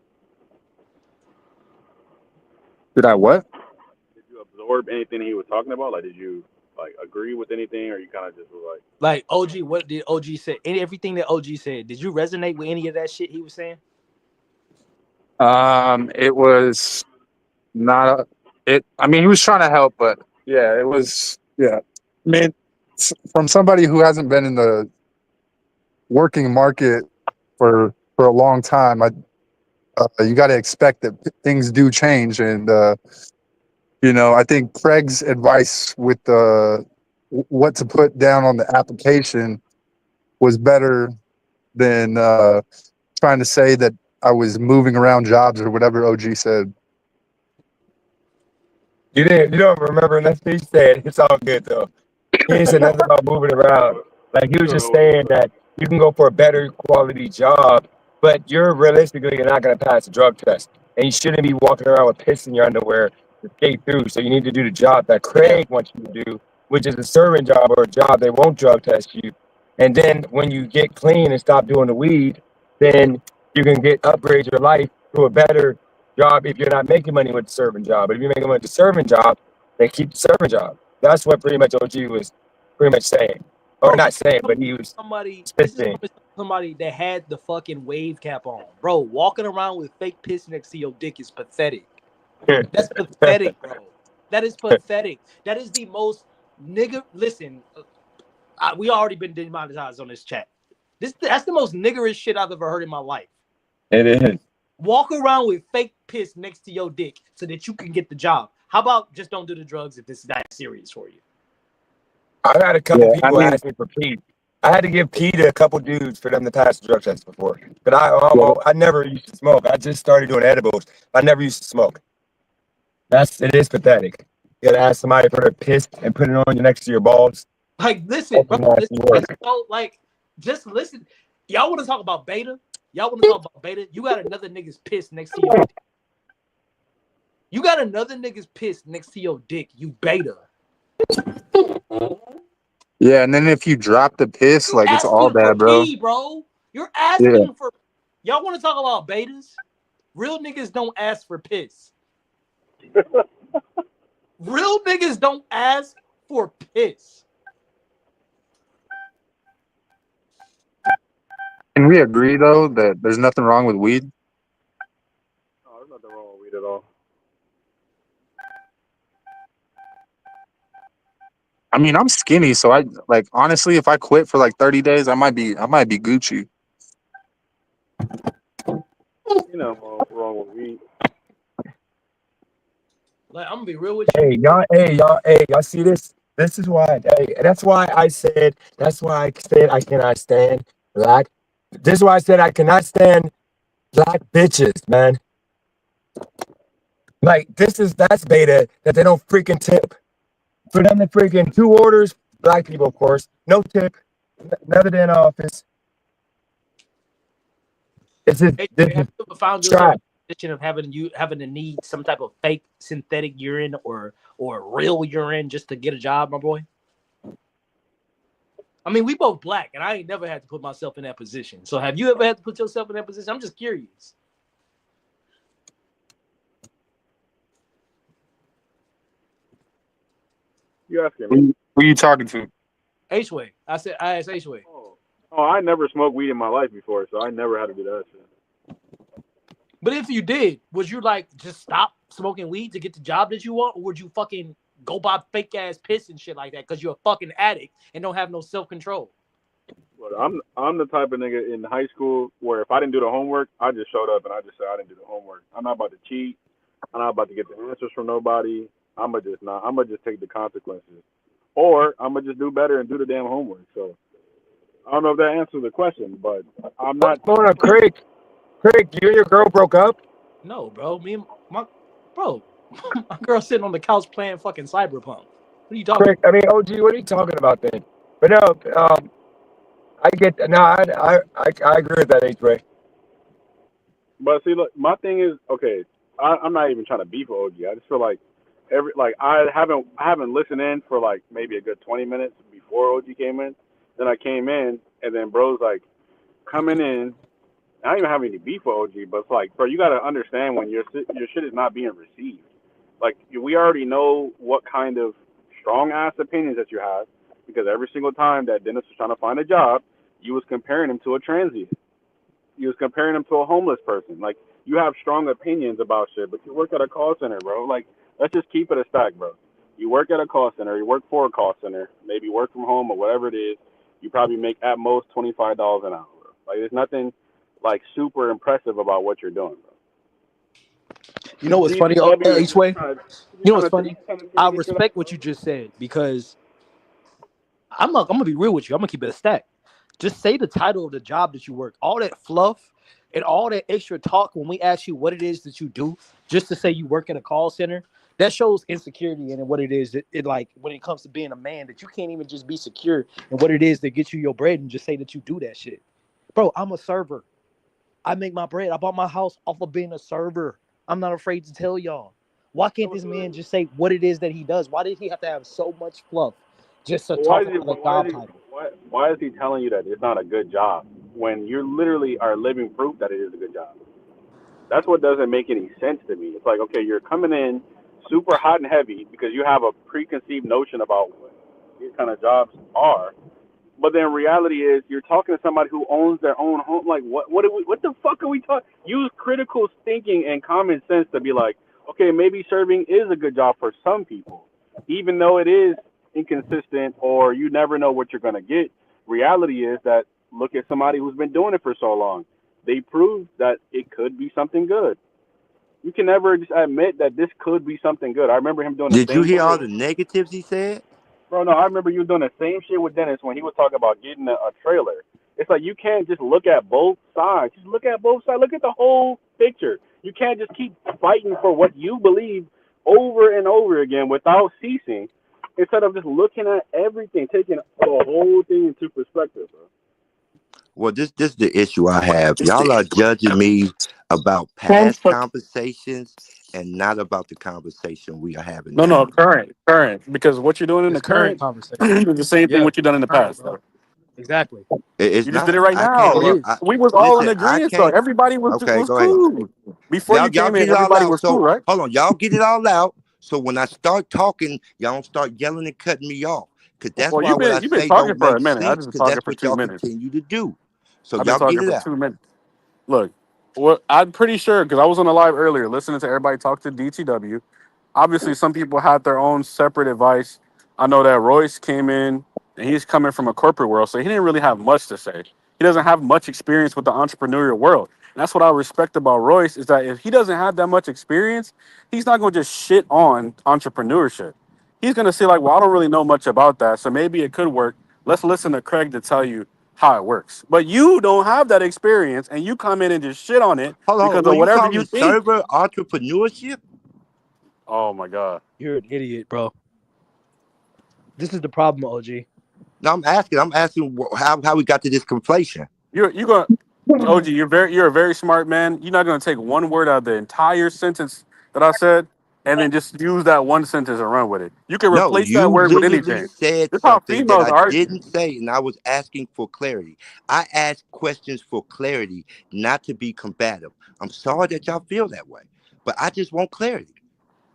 Did I what? did you absorb anything he was talking about? Like, did you like agree with anything, or you kind of just was Like OG, what did OG say? Everything that OG said, did you resonate with any of that shit he was saying? It was not it. I mean, he was trying to help, but yeah, it was. Yeah, I mean, from somebody who hasn't been in the working market for a long time, you got to expect that things do change, and you know, I think Craig's advice with what to put down on the application was better than trying to say that I was moving around jobs or whatever OG said. You don't remember that he said it's all good though. He didn't say nothing about moving around. Like he was just saying that you can go for a better quality job, but you're not gonna pass a drug test. And you shouldn't be walking around with piss in your underwear to skate through. So you need to do the job that Craig wants you to do, which is a servant job or a job they won't drug test you. And then when you get clean and stop doing the weed, then you can upgrade your life to a better job if you're not making money with the servant job. But if you're making money with the servant job, then keep the servant job. That's what pretty much OG was pretty much saying. Or not saying, but he was This is spitting. somebody that had the fucking wave cap on. Bro, walking around with fake piss next to your dick is pathetic. That's pathetic, bro. That is pathetic. That is the most nigger. Listen, we already been demonetized on this chat. That's the most niggerish shit I've ever heard in my life. It is. Walk around with fake piss next to your dick so that you can get the job. How about just don't do the drugs if this is that serious for you? I've had a couple I people mean, ask me for pee. I had to give pee to a couple dudes for them to pass the drug test before. But yeah, I never used to smoke. I just started doing edibles. I never used to smoke. It is pathetic. You gotta ask somebody for their piss and put it on next to your balls. Like, listen, That's bro, nasty work. so like, just listen. Y'all want to talk about beta? Y'all want to talk about beta? You got another nigga's piss next to your dick. You got another nigga's piss next to your dick. You beta. yeah. And then if you drop the piss, You like it's all asking for bad, bro. pee, bro. You're Yeah. asking for. Y'all want to talk about betas? Real niggas don't ask for piss. Real niggas don't ask for piss. Can we agree though that there's nothing wrong with weed? No, there's nothing wrong with weed at all. I mean, I'm skinny, so I like honestly, if I quit for like 30 days, I might be Gucci. You know, wrong with weed. Like, I'm gonna be real with you. Hey, y'all see this? This is why, hey, that's why I said I cannot stand black. This is why I said I cannot stand black bitches, man. Like, that's beta that they don't freaking tip. For them to freaking 2 orders, black people, of course, no tip, another day in office. It's just, Hey, this have is you ever found yourself trash. in a position of having to need some type of fake synthetic urine or real urine just to get a job, my boy? I mean, we both black, and I ain't never had to put myself in that position. So, have you ever had to put yourself in that position? I'm just curious. You asking me? Who you talking to? H-Way. I asked H-Way. Oh, I never smoked weed in my life before, so I never had to do that shit. But if you did, would you like just stop smoking weed to get the job that you want, or would you fucking go buy fake ass piss and shit like that because you're a fucking addict and don't have no self control? But I'm the type of nigga in high school where if I didn't do the homework, I just showed up and I just said I didn't do the homework. I'm not about to cheat. I'm not about to get the answers from nobody. I'ma just take the consequences. Or I'ma just do better and do the damn homework. So I don't know if that answers the question, but I'm What's not. going on, Craig? Craig, you and your girl broke up? No, bro. Me and my girl sitting on the couch playing fucking Cyberpunk. What are you talking Craig, I mean, OG, what are you talking about then? But no, I get no, I agree with that, H-Ray. But see, look, my thing is okay. I'm not even trying to beef with OG. I just feel like I haven't listened in for like maybe a good 20 minutes before OG came in. Then I came in, and then bro's like coming in. I don't even have any beef with OG, but it's like, bro, you got to understand when your shit is not being received. Like, we already know what kind of strong ass opinions that you have because every single time that Dennis was trying to find a job, you was comparing him to a transient. You was comparing him to a homeless person. Like, you have strong opinions about shit, but you work at a call center, bro. Like, let's just keep it a stack, bro. You work at a call center. You work for a call center. Maybe work from home or whatever it is. You probably make at most $25 an hour, bro. Like, there's nothing like super impressive about what you're doing, bro. You know what's funny, DTW is H-Way? You know what's funny? trying to I figure this shit out, respect what bro. you just said because I'm gonna be real with you. I'm gonna keep it a stack. Just say the title of the job that you work. All that fluff and all that extra talk when we ask you what it is that you do, just to say you work at a call center, that shows insecurity in what it is that it like when it comes to being a man, that you can't even just be secure in what it is that gets you your bread and just say that you do that shit. Bro, I'm a server. I make my bread. I bought my house off of being a server. I'm not afraid to tell y'all. Why can't this man just say what it is that he does? Why did he have to have so much fluff just to But why talk is he? about a But job title? why is he telling you that it's not a good job when you literally are living proof that it is a good job? That's what doesn't make any sense to me. It's like, okay, you're coming in super hot and heavy because you have a preconceived notion about what these kind of jobs are. But then reality is you're talking to somebody who owns their own home. Like, what the fuck are we talking? Use critical thinking and common sense to be like, okay, maybe serving is a good job for some people, even though it is inconsistent or you never know what you're gonna get. Reality is that look at somebody who's been doing it for so long. They proved that it could be something good. You can never just admit that this could be something good. I remember him doing the Did you same hear thing all with the negatives he said? bro. No, I remember you doing the same shit with Dennis when he was talking about getting a trailer. It's like you can't just look at both sides. Just look at both sides. Look at the whole picture. You can't just keep fighting for what you believe over and over again without ceasing, instead of just looking at everything, taking the whole thing into perspective, bro. Well, this is the issue I have. Y'all are judging me about past conversations and not about the conversation we are having No, now. no, current. Because what you're doing in It's the current current conversation. is the same thing Yeah, what you done in the current, past, bro. though. Exactly. It's You just did it not. right I now. can't. It is. We was all in Listen, I agreement, though. can't. Everybody Okay, was go ahead. cool. Before you Y'all came in, get it all everybody out. was cool, So right? hold on, y'all get it all out. So when I start talking, y'all don't start yelling and cutting me off. Cause that's Well, why what I you've been say talking don't for a make minute. I've sense. just been Cause talking that's for what two y'all minutes. continue to do. So I've been y'all get talking it for out. 2 minutes. Look, what I'm pretty sure because I was on the live earlier, listening to everybody talk to DTW. Obviously, some people had their own separate advice. I know that Royce came in and he's coming from a corporate world, so he didn't really have much to say. He doesn't have much experience with the entrepreneurial world. And that's what I respect about Royce is that if he doesn't have that much experience, he's not going to just shit on entrepreneurship. He's going to say like, well, I don't really know much about that, so maybe it could work. Let's listen to Craig to tell you how it works. But you don't have that experience, and you come in and just shit on it Hold on. because Will of you whatever call you me think. server entrepreneurship? Oh my God. You're an idiot, bro. This is the problem, OG. No, I'm asking. I'm asking how we got to this conflation. You going OG, you're a very smart man. You're not gonna take one word out of the entire sentence that I said and then just use that one sentence and run with it. You can No, replace that you word with literally anything. said This is how something that females I argue. didn't say, and I was asking for clarity. I asked questions for clarity, not to be combative. I'm sorry that y'all feel that way, but I just want clarity.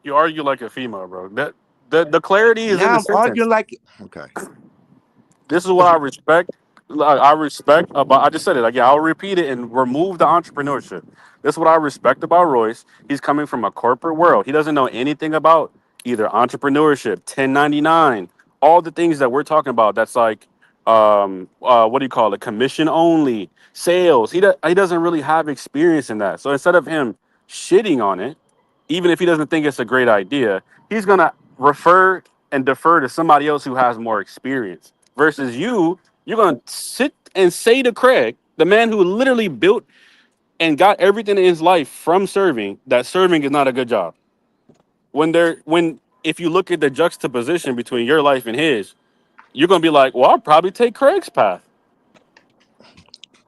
You argue like a female, bro. That the clarity is in Now the I'm sentence. arguing like okay. This is what I respect. I respect about. I just said it again. I'll repeat it and remove the entrepreneurship. This is what I respect about Royce. He's coming from a corporate world. He doesn't know anything about either entrepreneurship, 1099, all the things that we're talking about. That's like, what do you call it? Commission only, sales. He doesn't really have experience in that. So instead of him shitting on it, even if he doesn't think it's a great idea, he's gonna refer and defer to somebody else who has more experience. Versus you're gonna sit and say to Craig, the man who literally built and got everything in his life from serving, that serving is not a good job. When if you look at the juxtaposition between your life and his, you're gonna be like, well, I'll probably take Craig's path.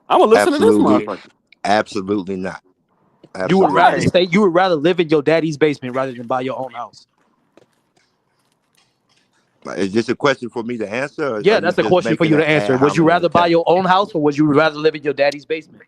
I'm gonna listen to this Absolutely, motherfucker. absolutely not. You would Absolutely rather Why? not. stay. You would rather live in your daddy's basement rather than buy your own house. Is this a question for me to answer, or are Yeah, you that's a just question for making you an to ad answer. Would you hominem rather buy attack? your own house or would you rather live in your daddy's basement?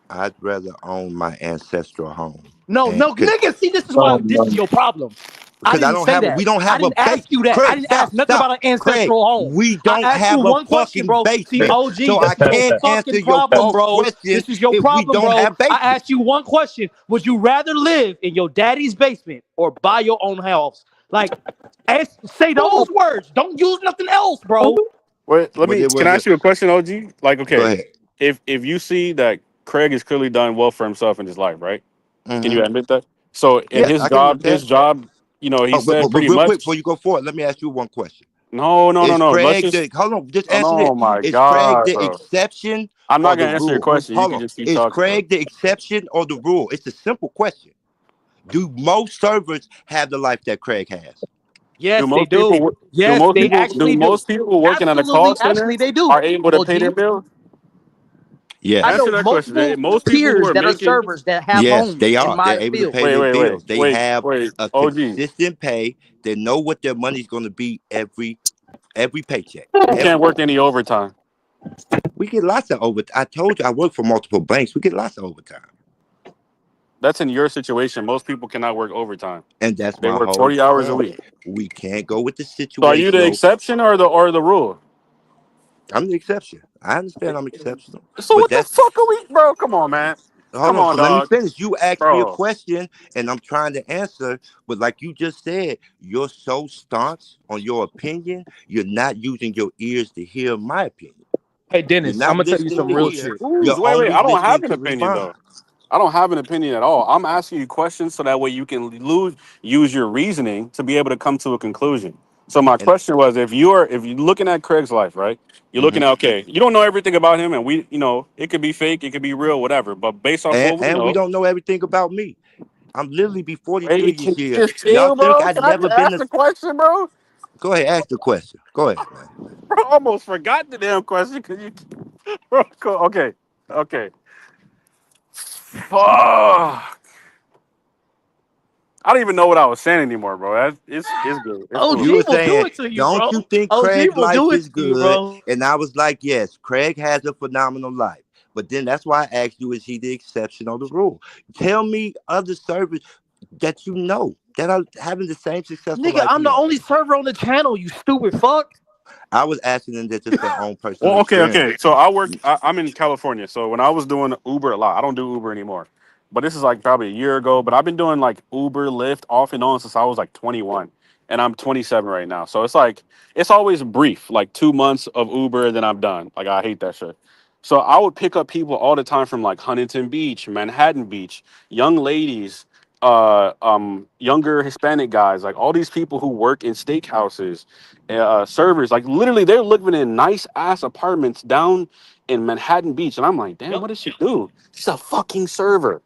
I'd rather own my ancestral home, No, and no, nigga. See, this is why this is your problem. I because I didn't don't say have, that. we don't I have a didn't ask base. you that. I Craig, didn't ask stop, nothing stop. about an Craig, ancestral home. we I don't asked you have a one question, fucking bro. See, basement, OG, so I this is your can't answer fucking your problem, false bro. question This is your if we problem, don't bro. have I basements. asked you one question. Would you rather live in your daddy's basement or buy your own house? Like, say those words. Don't use nothing else, bro. Wait, What it can was I it? ask you a question, OG? Like, Go okay, ahead. if you see that Craig has clearly done well for himself in his life, right? Can Hmm. you admit that? So in Yes, I can admit that. his job, he Oh, said but pretty real quick much. before you go forward, let me ask you one question. No, no, no, Is no. Let's Craig just. the hold on? Just Oh, answer this. no, my Is Craig God, the bro. exception I'm or not the gonna answer your rule? question. You Hold can on. just keep Is talking, bro. Craig the exception or the rule? It's a simple question. Do most servers have the life that Craig has? Do Yes, they most do. people? Do Yes, most they people? Do actually do. most people working at a call Absolutely, center actually, they do. are able to pay their OG. bills? I Yes. know Answer that question. multiple Most people who peers are that are making. servers that have Yes, homes they in are. They're my able to field. pay Wait, their wait, wait, bills. They wait, have wait. a OG. consistent pay. They know what their money's going to be every paycheck. You can't Every work any overtime. we get lots of overtime. I told you I work for multiple banks. We get lots of overtime, That's in your situation. Most people cannot work overtime. and that's They my work whole 40 hours a point. week. We can't go with the So are you the situational. exception or the rule? I'm the exception. I understand I'm exceptional, So but what the that's fuck are we, bro? Come on, man. hold Come on. on, So let me dog. finish. You asked me a Bro. question, and I'm trying to answer. But like you just said, you're so staunch on your opinion. You're not using your ears to hear my opinion. Hey, You're Dennis, I'm not gonna tell you listening some to real hear. shit. You're Wait, only I don't have listening an to opinion respond. though. I don't have an opinion at all. I'm asking you questions so that way you can use your reasoning to be able to come to a conclusion. So my And question was, if you're looking at Craig's life, right? You're hmm looking at, okay, you don't know everything about him, and it could be fake, it could be real, whatever. But based off what we and we know, don't know everything about me. I'm literally be 43 wait, this can you year. just Y'all chill, think bro? I'd Can I never just been ask to? the question, bro? Go ahead, ask the question. Go ahead, man. Bro, I almost forgot the damn question because you, bro. Cool. Okay, okay. Fuck. I don't even know what I was saying anymore, bro. It's good. It's OG You cool. were will do saying, it to you, don't bro. you think OG Craig will life do it is to you, good? bro. And I was like, yes, Craig has a phenomenal life. But then that's why I asked you, is he the exception or the rule? Tell me other servers that you know that are having the same successful Nigga, life I'm he the has. only server on the channel, you stupid fuck. I was asking them that just their own personal Well, okay, experience. okay. So I'm in California. So when I was doing Uber a lot, I don't do Uber anymore. But this is like probably a year ago. But I've been doing like Uber, Lyft off and on since I was like 21. And I'm 27 right now. So it's like, it's always brief, like 2 months of Uber, and then I'm done. Like, I hate that shit. So I would pick up people all the time from like Huntington Beach, Manhattan Beach, young ladies, younger Hispanic guys, like all these people who work in steakhouses, servers, like literally they're living in nice ass apartments down in Manhattan Beach, and I'm like, damn, Yep, what does she do? She's a fucking server.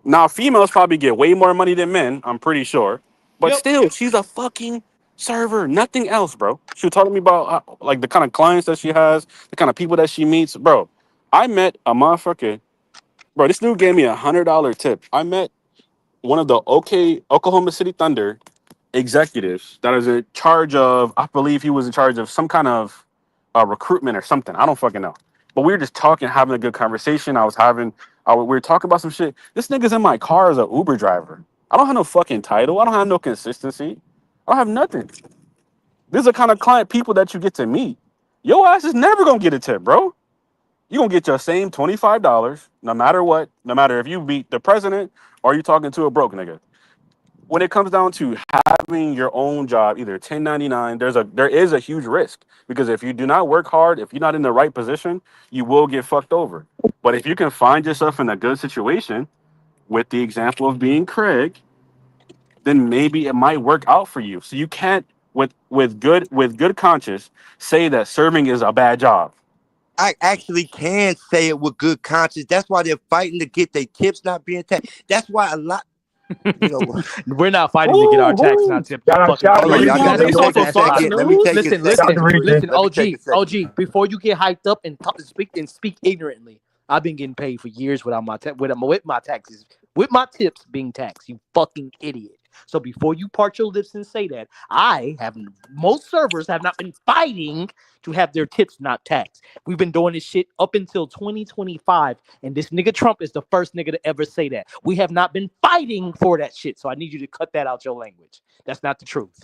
Now females probably get way more money than men, I'm pretty sure, but yep. still, she's a fucking server, nothing else, bro. She was talking to me about like the kind of clients that she has, the kind of people that she meets, bro. I met a motherfucker, bro. This dude gave me $100 tip. I met one of the Oklahoma City Thunder executives that is in charge of, I believe he was in charge of some kind of recruitment or something. I don't fucking know. But we were just talking, having a good conversation. We were talking about some shit. This nigga's in my car as an Uber driver. I don't have no fucking title. I don't have no consistency. I don't have nothing. This is the kind of client people that you get to meet. Your ass is never gonna get a tip, bro. You're gonna get your same $25 no matter what, no matter if you meet the president or you talking to a broke nigga. When it comes down to having your own job, either 1099, there is a huge risk because if you do not work hard, if you're not in the right position, you will get fucked over. But if you can find yourself in a good situation, with the example of being Craig, then maybe it might work out for you. So you can't, with good conscience, say that serving is a bad job. I actually can say it with good conscience. That's why they're fighting to get their tips not being taxed. That's why a lot, you know. We're not fighting to get our Who? tax not Who? tipped, you fucking Shout out to Hold Are idiot. on, you y'all Regen. You going got. Let's Let got me based go. your off take dumb a of ass Fox fighting. second. Let me take a News? Shout out to Listen, second. Regen. listen, Let me take a second. OG, before you get hyped up and speak ignorantly. I've been getting paid for years without with my taxes, with my tips being taxed. You fucking idiot. So before you part your lips and say that, most servers have not been fighting to have their tips not taxed. We've been doing this shit up until 2025, and this nigga Trump is the first nigga to ever say that. We have not been fighting for that shit. So I need you to cut that out your language. That's not the truth.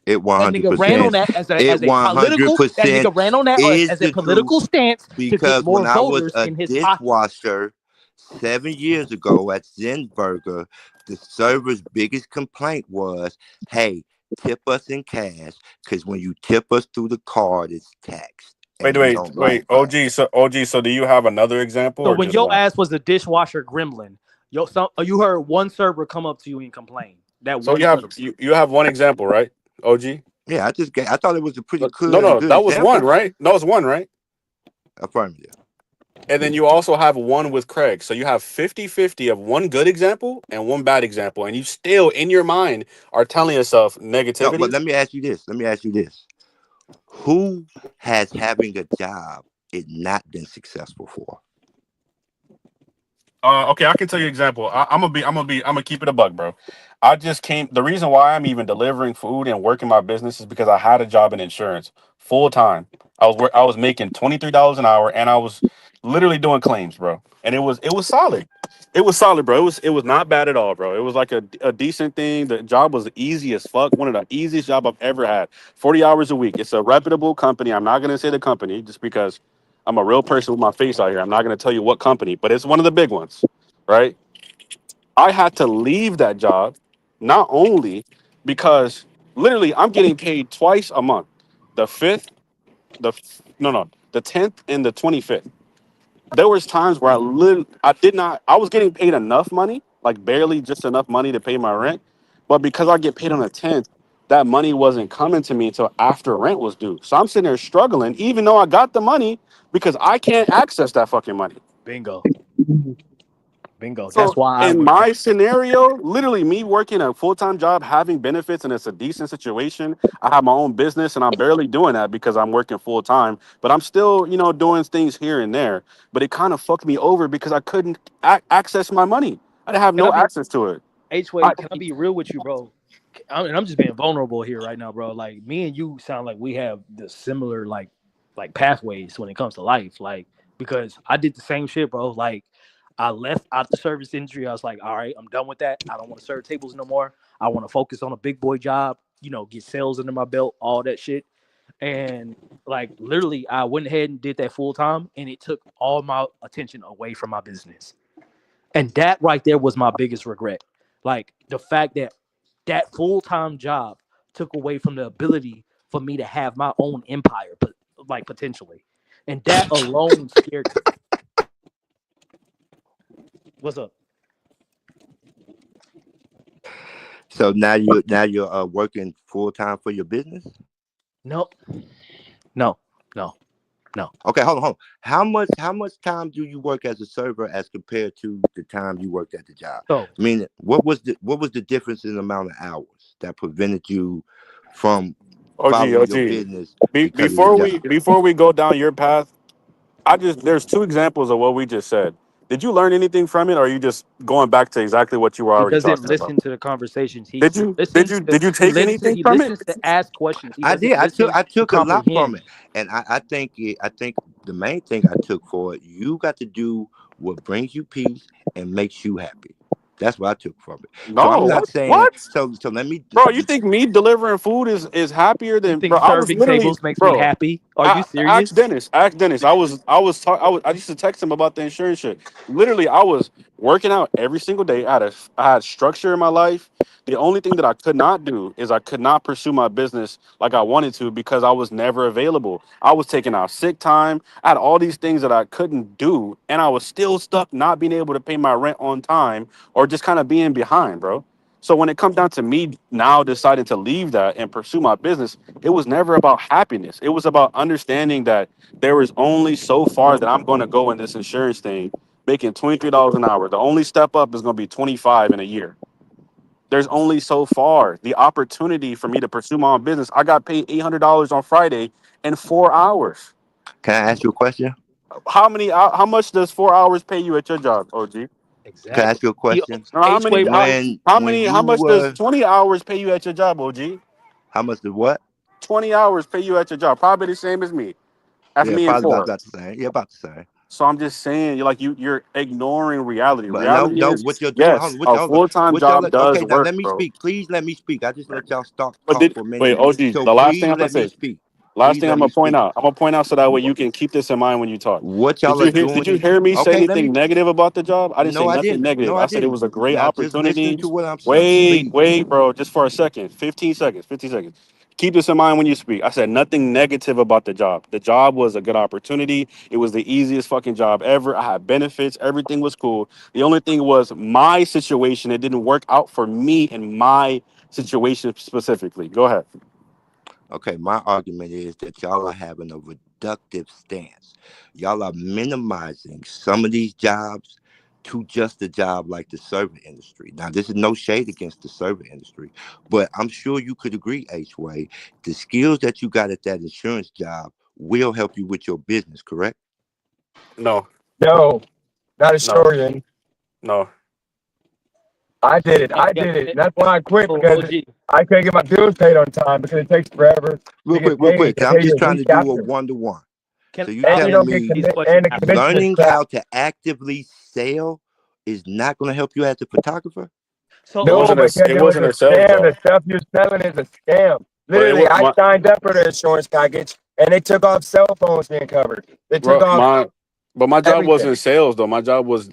It That nigga ran on 100%. that as a It political. That 100% nigga ran on that is as a the truth political stance to get because more when I was voters a in his pocket. dishwasher 7 years ago at Zenberger, the server's biggest complaint was, "Hey, tip us in cash because when you tip us through the card, it's taxed, Wait, and we wait, don't like wait. that." OG. So do you have another example So or when just your one? ass was a dishwasher gremlin, you heard one server come up to you and complain. That So one you have server. you have one example, right? OG. Yeah, I thought it was a pretty No, clear and no, good that was one, example. right? No, it's one, right? Affirmative. And then you also have one with Craig. So you have 50-50 of one good example and one bad example. And you still, in your mind, are telling yourself No, but negativity. let me ask you this. Let me ask you this. Who has having a job it not been successful for? Okay, I can tell you an example. I'm gonna keep it a bug, bro. I just came. The reason why I'm even delivering food and working my business is because I had a job in insurance full time. I was making $23 an hour, and I was literally doing claims, bro. And it was solid. It was solid, bro. It was not bad at all, bro. It was like a decent thing. The job was easy as fuck. One of the easiest job I've ever had. 40 hours a week. It's a reputable company. I'm not gonna say the company just because I'm a real person with my face out here. I'm not going to tell you what company, but it's one of the big ones, right? I had to leave that job not only because literally I'm getting paid twice a month, the fifth, the no, no, the 10th and the 25th. there was times where I was getting paid enough money, like barely just enough money to pay my rent. But because I get paid on the 10th, that money wasn't coming to me until after rent was due. So I'm sitting there struggling, even though I got the money, because I can't access that fucking money. Bingo. Bingo. That's So why I in work at. my scenario, literally me working a full-time job, having benefits, and it's a decent situation. I have my own business, and I'm barely doing that because I'm working full-time. But I'm still, doing things here and there. But it kind of fucked me over because I couldn't access my money. I didn't have Can I no be access to it. H-Way? I, Can I be real with you, bro? And I'm just being vulnerable here right now, bro. Like me and you sound like we have the similar like pathways when it comes to life. Like because I did the same shit, bro. Like I left out the service industry. I was like, all right, I'm done with that. I don't want to serve tables no more. I want to focus on a big boy job. Get sales under my belt, all that shit. And like literally, I went ahead and did that full time, and it took all my attention away from my business. And that right there was my biggest regret. Like the fact that that full-time job took away from the ability for me to have my own empire, but like potentially. And that alone scared me. What's up? So now you're working full time for your business. No, no, no, no. Okay, hold on. How much time do you work as a server as compared to the time you worked at the job? So I mean, what was the difference in the amount of hours that prevented you from OG, following your OG. business Be, because of the before we job? before we go down your path, there's two examples of what we just said. Did you learn anything from it, or are you just going back to exactly what you were he already doesn't talking about? listen to the conversations. Did you did you did you take anything He from it? listens to ask questions. He I doesn't did. I took listen I to took a lot from comprehend. it, and I think the main thing I took for it, you got to do what brings you peace and makes you happy. That's what I took from it. So I'm No, not what? saying What? so. Let me. Bro, you think me delivering food is happier You than think bro? I was serving literally, tables makes me bro. happy? Are you Ask serious? Dennis. Ask Dennis. I used to text him about the insurance shit. Literally, I was working out every single day. I had structure in my life. The only thing that I could not do is I could not pursue my business like I wanted to because I was never available. I was taking out sick time. I had all these things that I couldn't do, and I was still stuck not being able to pay my rent on time or just kind of being behind, bro. So when it comes down to me now deciding to leave that and pursue my business, it was never about happiness. It was about understanding that there is only so far that I'm going to go in this insurance thing, making $23 an hour. The only step up is going to be 25 in a year. There's only so far. The opportunity for me to pursue my own business, I got paid $800 on Friday in 4 hours. Can I ask you a question? How much does 4 hours pay you at your job, OG? Can I Exactly. ask you a He question? No, H way probably When how you much does were 20 hours pay you at your job, OG? how much the what? 20 hours pay you at your job. Probably the same as me. That's Yeah, me in probably about four. about the same. Yeah, about the same. So I'm just saying, you're ignoring reality. But no, Reality no, is, what you're doing, yes, a full time what y'all job let, does okay, now work, let me bro. speak. Please let me speak. I just let y'all stop But talk for a minute. wait, OG, So the last thing please I'm gonna let me say, speak. last Please thing let I'm me gonna point speak. out. I'm gonna point out so that way you can keep this in mind when you talk. What Did y'all you are hear? doing Did you is hear me say okay, let anything me negative about the job? I didn't say no, I nothing didn't. negative. No, I I said it didn't. was a great Now just listen opportunity. to what I'm saying. Wait, Please. wait, bro, just for a second. 15 seconds. 15 seconds. Keep this in mind when you speak. I said nothing negative about the job. The job was a good opportunity. It was the easiest fucking job ever. I had benefits. Everything was cool. The only thing was my situation. It didn't work out for me in my situation specifically. Go ahead. Okay, my argument is that y'all are having a reductive stance. Y'all are minimizing some of these jobs to just a job like the server industry. Now, this is no shade against the server industry, but I'm sure you could agree, H-Way, the skills that you got at that insurance job will help you with your business, correct? No, No, not a no, historian. no. I did it. yeah, I yeah. did it. And that's why I quit So because OG, I couldn't get my bills paid on time because it takes forever to get Real paid. quick, They 'cause I'm pay you just a trying week to do a after. one-to-one. can So you I'll And you telling don't answer get me these questions and the after. commission is learning crap. how to actively sell is not going to help you as a photographer? So It No, wasn't because it it was wasn't a a sales scam. The job, stuff you're selling is a scam. but it Literally, was I signed up for the insurance package and they took off cell phones being covered. They took off my but my job everything. wasn't sales though. My job was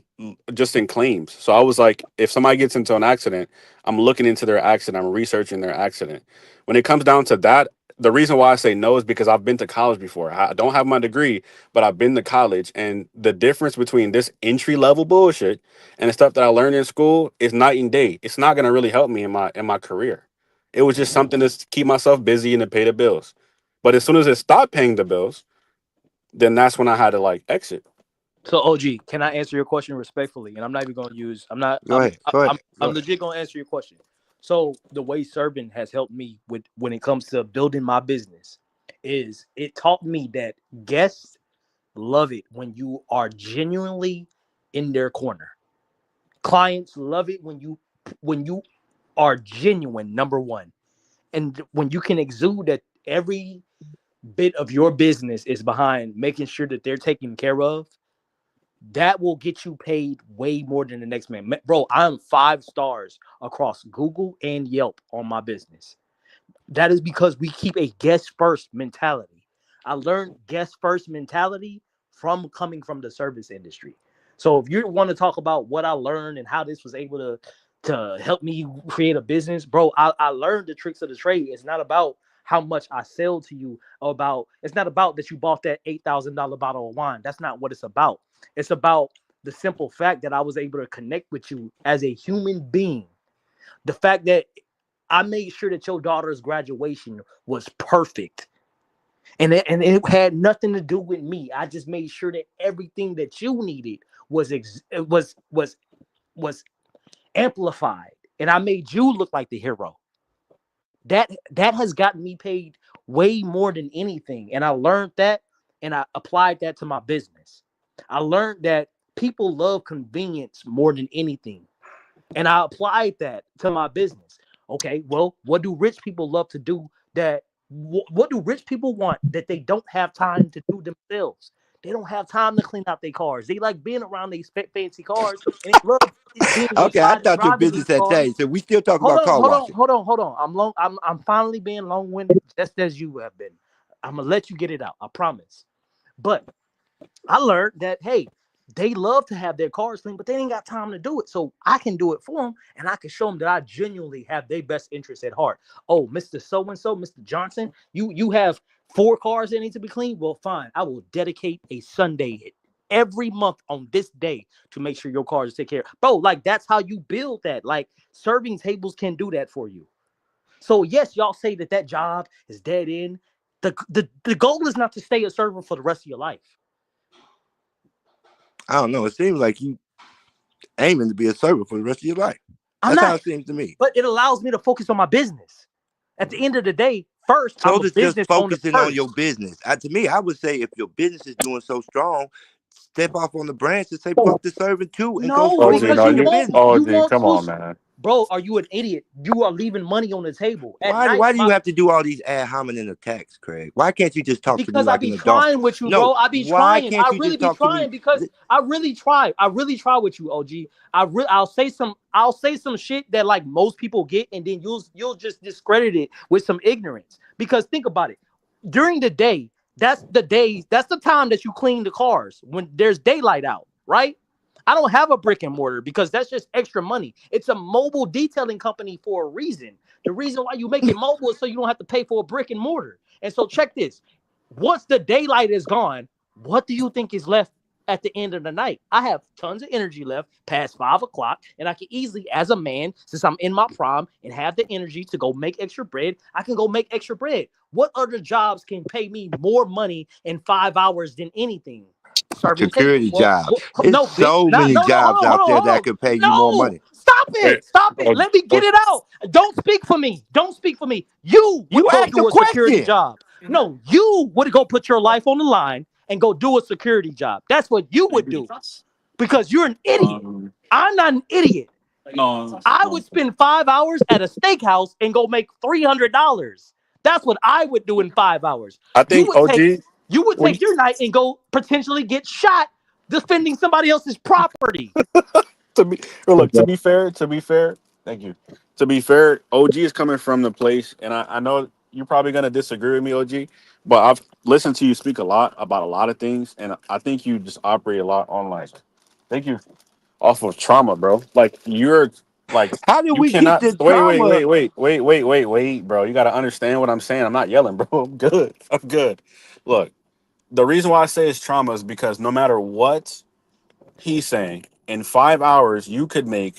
just in claims. So I was like, if somebody gets into an accident, I'm looking into their accident. I'm researching their accident. When it comes down to that, the reason why I say no is because I've been to college before. I don't have my degree, but I've been to college, and the difference between this entry level bullshit and the stuff that I learned in school is night and day. It's not gonna really help me in my career. It was just something to keep myself busy and to pay the bills. But as soon as it stopped paying the bills, then that's when I had to like exit. So OG, can I answer your question respectfully? And I'm not even gonna use. I'm not. Go ahead. Go ahead. Go I'm ahead. legit gonna answer your question. So the way serving has helped me with when it comes to building my business is it taught me that guests love it when you are genuinely in their corner. Clients love it when you are genuine. Number one, and when you can exude that every bit of your business is behind making sure that they're taken care of, that will get you paid way more than the next man. Bro, I'm 5 stars across Google and Yelp on my business. That is because we keep a guest first mentality. I learned guest first mentality from coming from the service industry. So if you want to talk about what I learned and how this was able to help me create a business, bro, I learned the tricks of the trade. It's not about how much I sell to you, about it's not about that you bought that $8,000 bottle of wine. That's not what it's about. It's about the simple fact that I was able to connect with you as a human being. The fact that I made sure that your daughter's graduation was perfect. And it had nothing to do with me. I just made sure that everything that you needed was amplified. And I made you look like the hero. That has gotten me paid way more than anything. And I learned that and I applied that to my business. I learned that people love convenience more than anything. And I applied that to my business. Okay, well, what do rich people love to do that what do rich people want that they don't have time to do themselves? They don't have time to clean out their cars. They like being around these fancy cars and they love being Okay, I inside and thought your driving these business had cars. changed. So we still talk Hold about on, car hold on, washing. hold on, hold on. I'm finally being long-winded, just as you have been. I'm gonna let you get it out. I promise. But I learned that hey, they love to have their cars clean, but they ain't got time to do it. So I can do it for them, and I can show them that I genuinely have their best interests at heart. Oh, Mister So and So, Mister Johnson, you have 4 cars that need to be cleaned. Well, fine. I will dedicate a Sunday every month on this day to make sure your cars take care. Bro, like that's how you build that. Like serving tables can do that for you. So yes, y'all say that job is dead end. The goal is not to stay a server for the rest of your life. I don't know. It seems like you aiming to be a server for the rest of your life. I'm That's how not, it seems to me. but it allows me to focus on my business. At the end of the day, first, I'm So a does just business owner focusing on your first. business. To me, I would say if your business is doing so strong, step off on the branch and say fuck the serving too and go No, full OG, because into no, your you business. OG, come to, on, man. bro, are you an idiot? You are leaving money on the table. At Why night, why do you have to do all these ad hominem attacks, Craig? Why can't you just talk to me because I like be an adult? trying with you, No, bro. I be why trying. can't I you really just be talk to me? trying because I really try. I really try with you, OG. I'll say some shit that like most people get, and then you'll just discredit it with some ignorance. Because think about it. During the day, that's the time that you clean the cars when there's daylight out, right? I don't have a brick and mortar because that's just extra money. It's a mobile detailing company for a reason. The reason why you make it mobile is so you don't have to pay for a brick and mortar. And so check this. Once the daylight is gone, what do you think is left at the end of the night? I have tons of energy left past 5 o'clock, and I can easily, as a man, since I'm in my prime and have the energy to go make extra bread, I can go make extra bread. What other jobs can pay me more money in 5 hours than anything? Serving tables. Security Well, jobs. It's no, bitch. so Not, many no, no, jobs out there hold that on. could pay you more No, money. stop Hey, it. Stop it. Let me get it out. Don't speak for me. Don't speak for me. You would You go asked a do a security question. job. No, you would go put your life on the line and go do a security job. That's what you would do because you're an idiot. I'm not an idiot. I would spend 5 hours at a steakhouse and go make $300. That's what I would do in 5 hours. I You think would take OG, you would when take your night and go potentially get shot defending somebody else's property. to be well, look, to be fair, thank you. To be fair, OG is coming from the place, and I know you're probably gonna disagree with me, OG, but I've listened to you speak a lot about a lot of things, and I think you just operate a lot on like, thank you, off of trauma, bro. Like you're Like How did you we get cannot to trauma? wait, bro. You got to understand what I'm saying. I'm not yelling, bro. I'm good. I'm good. Look, the reason why I say it's trauma is because no matter what he's saying, in 5 hours you could make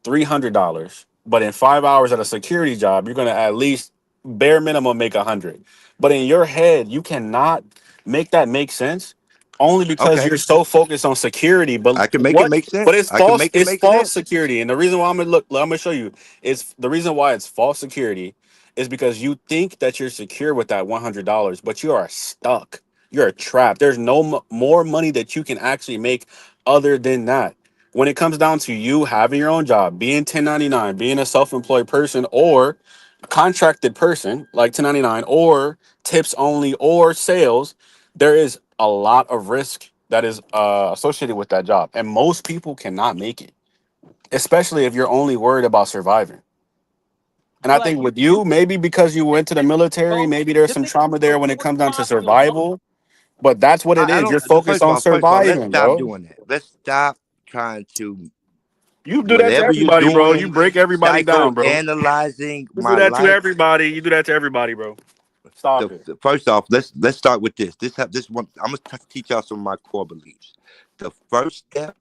$300, but in 5 hours at a security job, you're gonna at least bare minimum make 100. But in your head, you cannot make that make sense only because Okay, you're so focused on security. But I can make it what? make But sense. it's I can false. make it It's make false sense. security, and the reason why I'm gonna show you. It's the reason why it's false security is because you think that you're secure with that $100, but you are stuck. You're trapped. There's no more money that you can actually make other than that when it comes down to you having your own job, being 1099, being a self-employed person or a contracted person like 1099 or tips only or sales, there is a lot of risk that is associated with that job. And most people cannot make it, especially if you're only worried about surviving. And I But think with you you, can maybe because you went to the military, go. maybe there's Them some niggas trauma go there when it comes down to 25 on the low. survival. But that's what it I is. don't. You're focused on First of all, let's surviving, stop bro. doing that. Let's stop trying to You do that to whatever you're everybody, bro. You doing, break everybody down, bro. psychoanalyzing You do my that to life. everybody. You do that to everybody, bro. Stop it. First off, let's start with this. This one. I'm gonna teach y'all some of my core beliefs. The first step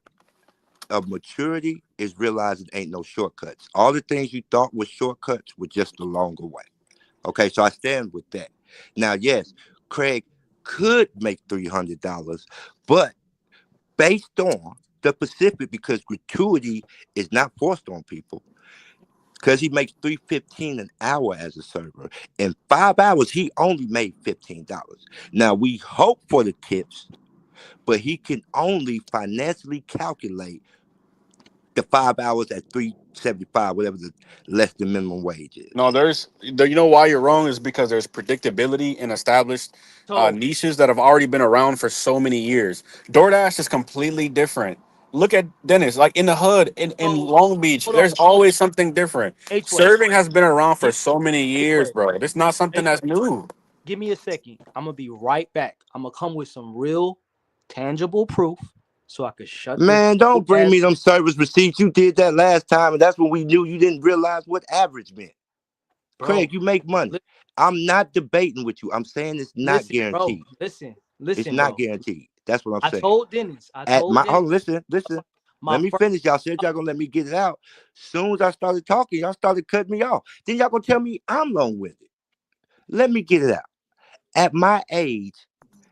of maturity is realizing ain't no shortcuts. All the things you thought were shortcuts were just the longer way. Okay, so I stand with that. Now, yes, Craig could make $300, but based on the Pacific, because gratuity is not forced on people, because he makes $3.15 an hour as a server. In 5 hours, he only made $15. Now we hope for the tips, but he can only financially calculate the 5 hours at 3.75, whatever the less than minimum wage No, is. you know why you're wrong is because there's predictability in established So niches that have already been around for so many years. DoorDash is completely different. Look at Dennis, like in the hood in so Long Beach, hold on. there's always something different. H way. Serving has been around for Give so many H years, way. bro. It's not something H way. that's new. Give me a second. I'm gonna be right back. I'm gonna come with some real tangible proof so I could shut this Man, don't old bring me ass. them service receipts. You did that last time, and that's when we knew you didn't realize what average meant. Bro. Craig, you make money. Li- I'm not debating with you. I'm saying it's not listen, bro. guaranteed. It's Listen, not bro. guaranteed. That's what I'm I saying. told Dennis. At my Dennis listen. my Let me first. finish. Y'all said y'all gonna let me get it out. Soon as I started talking, y'all started cutting me off. Then y'all gonna tell me I'm long winded. Let me get it out. At my age,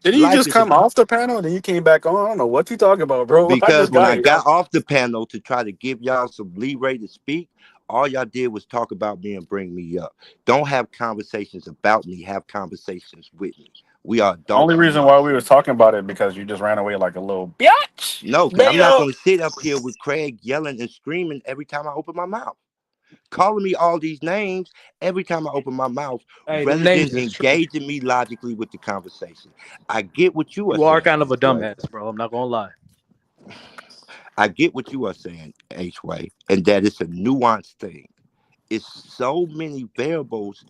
Didn't you life just is a come off the panel and then you came back on? I don't know what you talking about, bro. I because just when got I here. got off the panel to try to give y'all some leeway to speak, all y'all did was talk about me and bring me up. Don't have conversations about me. Have conversations with me. We are Only adults in reason why life. we was talking about it because you just ran away like a little bitch. No, because I'm not Beta. going to sit up here with Craig yelling and screaming every time I open my mouth, calling me all these names every time I open my mouth, Hey, them rather than names is true. engaging me logically with the conversation. I get what you are You are saying, kind of a H-Way. dumbass, bro. I'm not gonna lie. I get what you are saying, H-Way, and that it's a nuanced thing. It's so many variables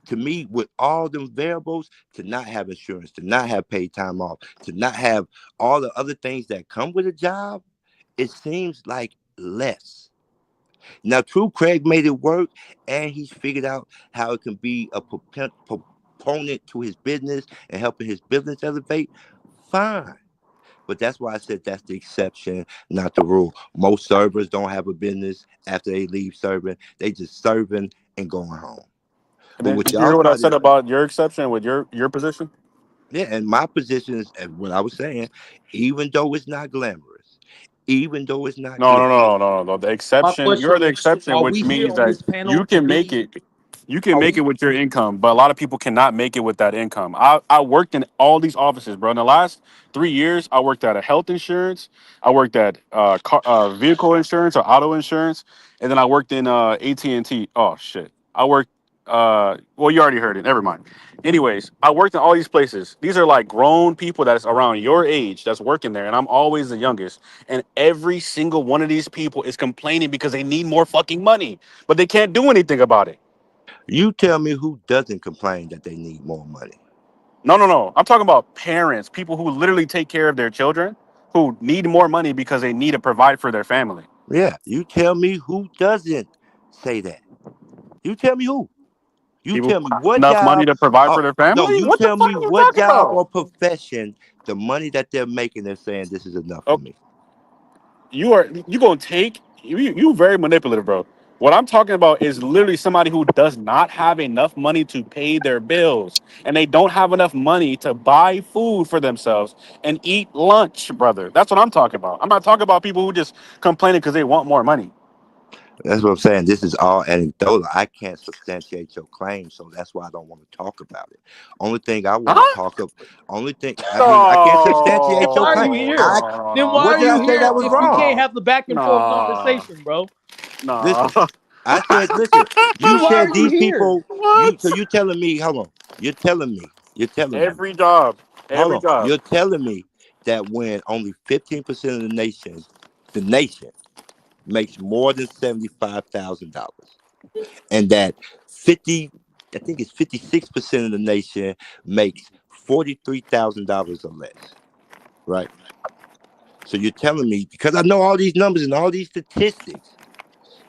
to me with all them variables to not have insurance, to not have paid time off, to not have all the other things that come with a job, it seems like less. Now, true, Craig made it work, and he's figured out how it can be a proponent to his business and helping his business elevate. Fine. But that's why I said that's the exception, not the rule. Most servers don't have a business after they leave serving. They just serving and going home. And But then, what did you y'all hear what I started, said about your exception with your position? yeah, and my position is and what I was saying, even though it's not glamorous, even though it's not No, no, glitzy, no, no, no. The My exception, question you're the is: exception, are we which here means on that this panel you to can make be? it. You can Are make we? it with your income, but a lot of people cannot make it with that income. I worked in all these offices, bro. In the last 3 years, I worked at a health insurance, I worked at vehicle insurance or auto insurance, and then I worked in AT&T. Oh shit, I worked. Well, you already heard it. Never mind. Anyways, I worked in all these places. These are like grown people that's around your age that's working there, and I'm always the youngest. And every single one of these people is complaining because they need more fucking money, but they can't do anything about it. you tell me who doesn't complain that they need more money. No, no, no. I'm talking about people who literally take care of their children who need more money because they need to provide for their family. Yeah, you tell me who doesn't say that. You tell me who. You People tell me what enough money job. to provide Oh for their no, family. you What the tell fuck me are you what talking job about? or profession, the money that they're making, they're saying this is enough for Oh, me. you gonna take you very manipulative, bro. What I'm talking about is literally somebody who does not have enough money to pay their bills, and they don't have enough money to buy food for themselves and eat lunch, brother. That's what I'm talking about. I'm not talking about people who just complaining because they want more money. That's what I'm saying. This is all anecdotal. I can't substantiate your claim, so that's why I don't want to talk about it. Only thing I want to Huh? talk about, only thing I mean, I can't Then substantiate why your are claim. you No, here? I no, Then no, why what are did you I say here that was if you can't wrong? have the back and forth no, conversation, bro? no, Listen, no. I said, listen. You Then why are said you these here? people. So What? you telling me? Hold on. You're telling me. Every job, Hold every on. job. You're telling me that when only 15% of the nation makes more than $75,000, and that 50, I think it's 56% of the nation makes $43,000 or less, right? So you're telling me, because I know all these numbers and all these statistics,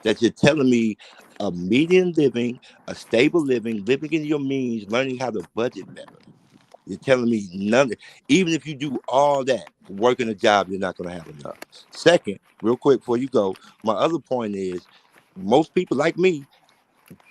that you're telling me a median living, a stable living, living in your means, learning how to budget better. You're telling me none, even if you do all that, working a job, you're not going to have enough. Second, real quick before you go, my other point is most people like me,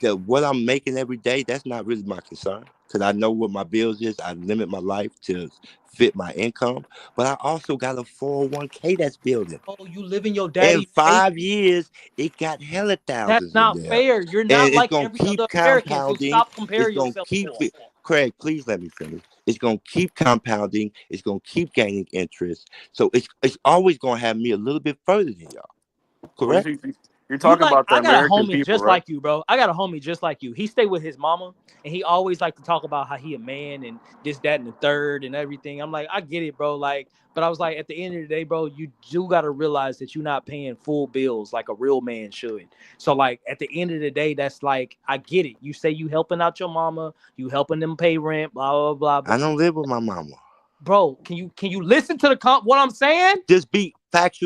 that what I'm making every day, that's not really my concern. Because I know what my bills is. I limit my life to fit my income. But I also got a 401k that's building. Oh, you live in your In daddy's 5 years, it got hella That's thousands in not there. fair. You're And not it's like going to every keep other American, so compounding. stop It's comparing going to yourself keep to them. it. Craig, please let me finish. It's going to keep compounding. It's going to keep gaining interest. So it's always going to have me a little bit further than y'all. Well, Correct? you're You talking like, about the I got a American homie people, just right? like you, bro. I got a homie just like you. He stay with his mama, and he always like to talk about how he a man and this, that, and the third and everything. I'm like, I get it, bro. Like, but I was like, at the end of the day, bro, you do got to realize that you're not paying full bills like a real man should. So, like, at the end of the day, that's like, I get it. You say you helping out your mama, you helping them pay rent, blah blah blah. I But don't live with my mama. bro, can you listen to the what I'm saying? Just be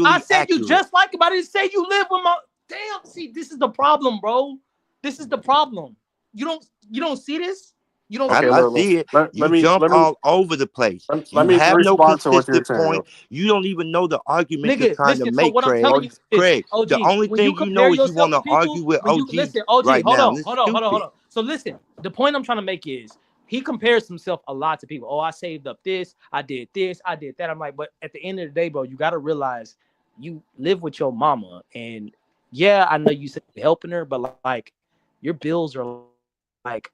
I factually said you accurate. just like him. I didn't say you live with my damn. See, this is the problem, bro. This is the problem. You don't see this? You don't I, see Okay, I this? look, see it. let You me jump let me all over the place. let You me have no respond to what you're consistent saying, point. real. You don't even know the argument you're Nigga, trying to listen. So make, what I'm Craig. telling Oh, you is, Craig, OG, the only when you thing you compare know is you yourself want to to argue people, with when you OG listen, OG, right hold now. on, And it's hold on, hold on, hold stupid. on. So listen, the point I'm trying to make is he compares himself a lot to people. Oh, I saved up this, I did that. I'm like, but at the end of the day, bro, you got to realize you live with your mama, and yeah, I know you said you're helping her, but like your bills are like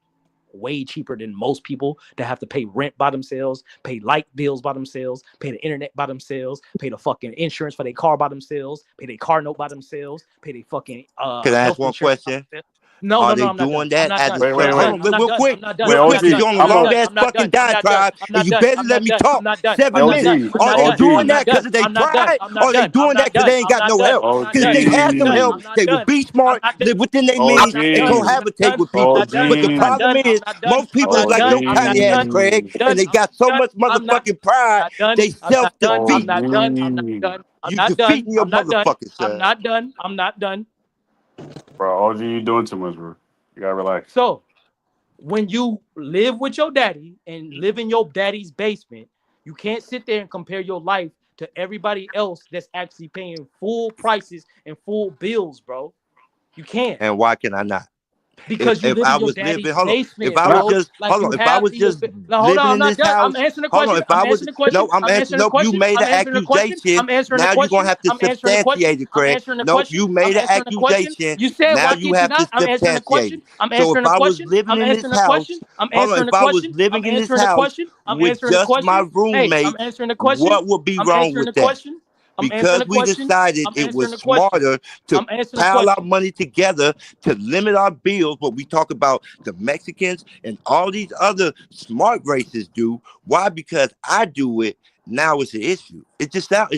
way cheaper than most people that have to pay rent by themselves, pay light bills by themselves, pay the internet by themselves, pay the fucking insurance for their car by themselves, pay their car note by themselves, pay their fucking Can I health ask one insurance by question? themselves. No, no, Are no, they I'm not done. doing I'm that not as done. a wait, I'm wait, not hold done. wait, on, I'm not real done. quick, I'm not done. wait, real I'm quick, not because done. OG. you're on a I'm I'm not long a done. ass I'm not fucking done. I'm not done. diatribe, I'm and not you done. barely I'm let not me done. I'm talk not done. I'm 7 not minutes. done. OG, I'm Are not they done. doing I'm OG, not that done. because of their I'm not done. pride? I'm not Are they done. I'm doing that not because done. they ain't I'm got not no done. help? I'm not Because if done. they I'm had not some done. OG, help, I'm not they would done. be I'm smart, not done. live within their I'm means, not and done. I'm OG, not cohabitate done. with I'm people. not done. But the I'm not OG, problem done. I'm is, not done. most I'm people is not like done. your I'm not tiny ass, done. Craig, OG, and Done. they I'm got so not done. much I'm not motherfucking pride, not done. they I'm not done. I'm self-defeating. not done. I'm not OG. done. I'm You not done. defeating your I'm not done. motherfucking I'm self. not done. I'm not done. Bro, OG, you doing too much, bro. You gotta relax. So when you live with your daddy and live in your daddy's basement, you can't sit there and compare your life to everybody else that's actually paying full prices and full bills, bro. You can't. And why can I not? Because you If live in I your was living, daddy's hold on. If basement, I was Not, bro. just, Like hold you on. If I have was the just now. Hold living on, I'm in not this done. I'm house, answering the hold on. question. If I'm I was, answering the no, question. I'm I'm answering. answering the Nope, you question. made I'm an answering the question. accusation. I'm answering the Now you're gonna question. have to I'm answering the question. substantiate it, I'm Craig. answering the Nope, question. you I'm made an answering the question. accusation. You said, Now why you can't you have to not? I'm answering the substantiate question. it. I'm So answering if the I was question. living I'm in this answering the question. house, I'm hold on. answering If the I was question. living I'm in this answering the house question. I'm with answering the just my question. Hey, I'm roommates, answering the question. what would be I'm wrong answering with the that? question. I'm answering Because the we question. decided I'm it answering was the question. smarter to I'm answering the pile our question. money together to limit our bills. But we talk about the Mexicans and all these other smart races do. Why? Because I do it. Now it's an issue. It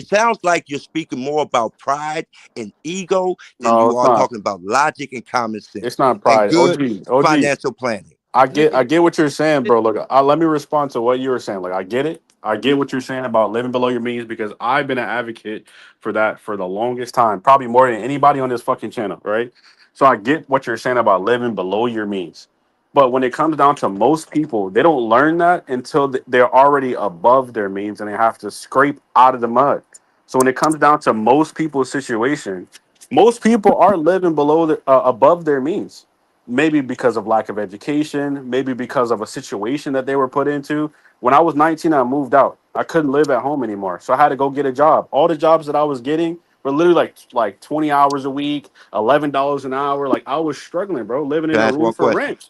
sounds like you're speaking more about pride and ego than no, you it's are not. talking about logic and common It's sense not and pride. good OG. financial planning. I Nigga, get what you're saying, listen, bro. Look, let me respond to what you were saying. Like, I get it. I get what you're saying about living below your means because I've been an advocate for that for the longest time, probably more than anybody on this fucking channel, right? So I get what you're saying about living below your means. But when it comes down to most people, they don't learn that until they're already above their means and they have to scrape out of the mud. So when it comes down to most people's situation, most people are living below above their means. Maybe because of lack of education, maybe because of a situation that they were put into. When I was 19, I moved out. I couldn't live at home anymore, so I had to go get a job. All the jobs that I was getting were literally like 20 hours a week, $11 an hour. Like I was struggling, bro, living Can in I a ask room one for question? rent.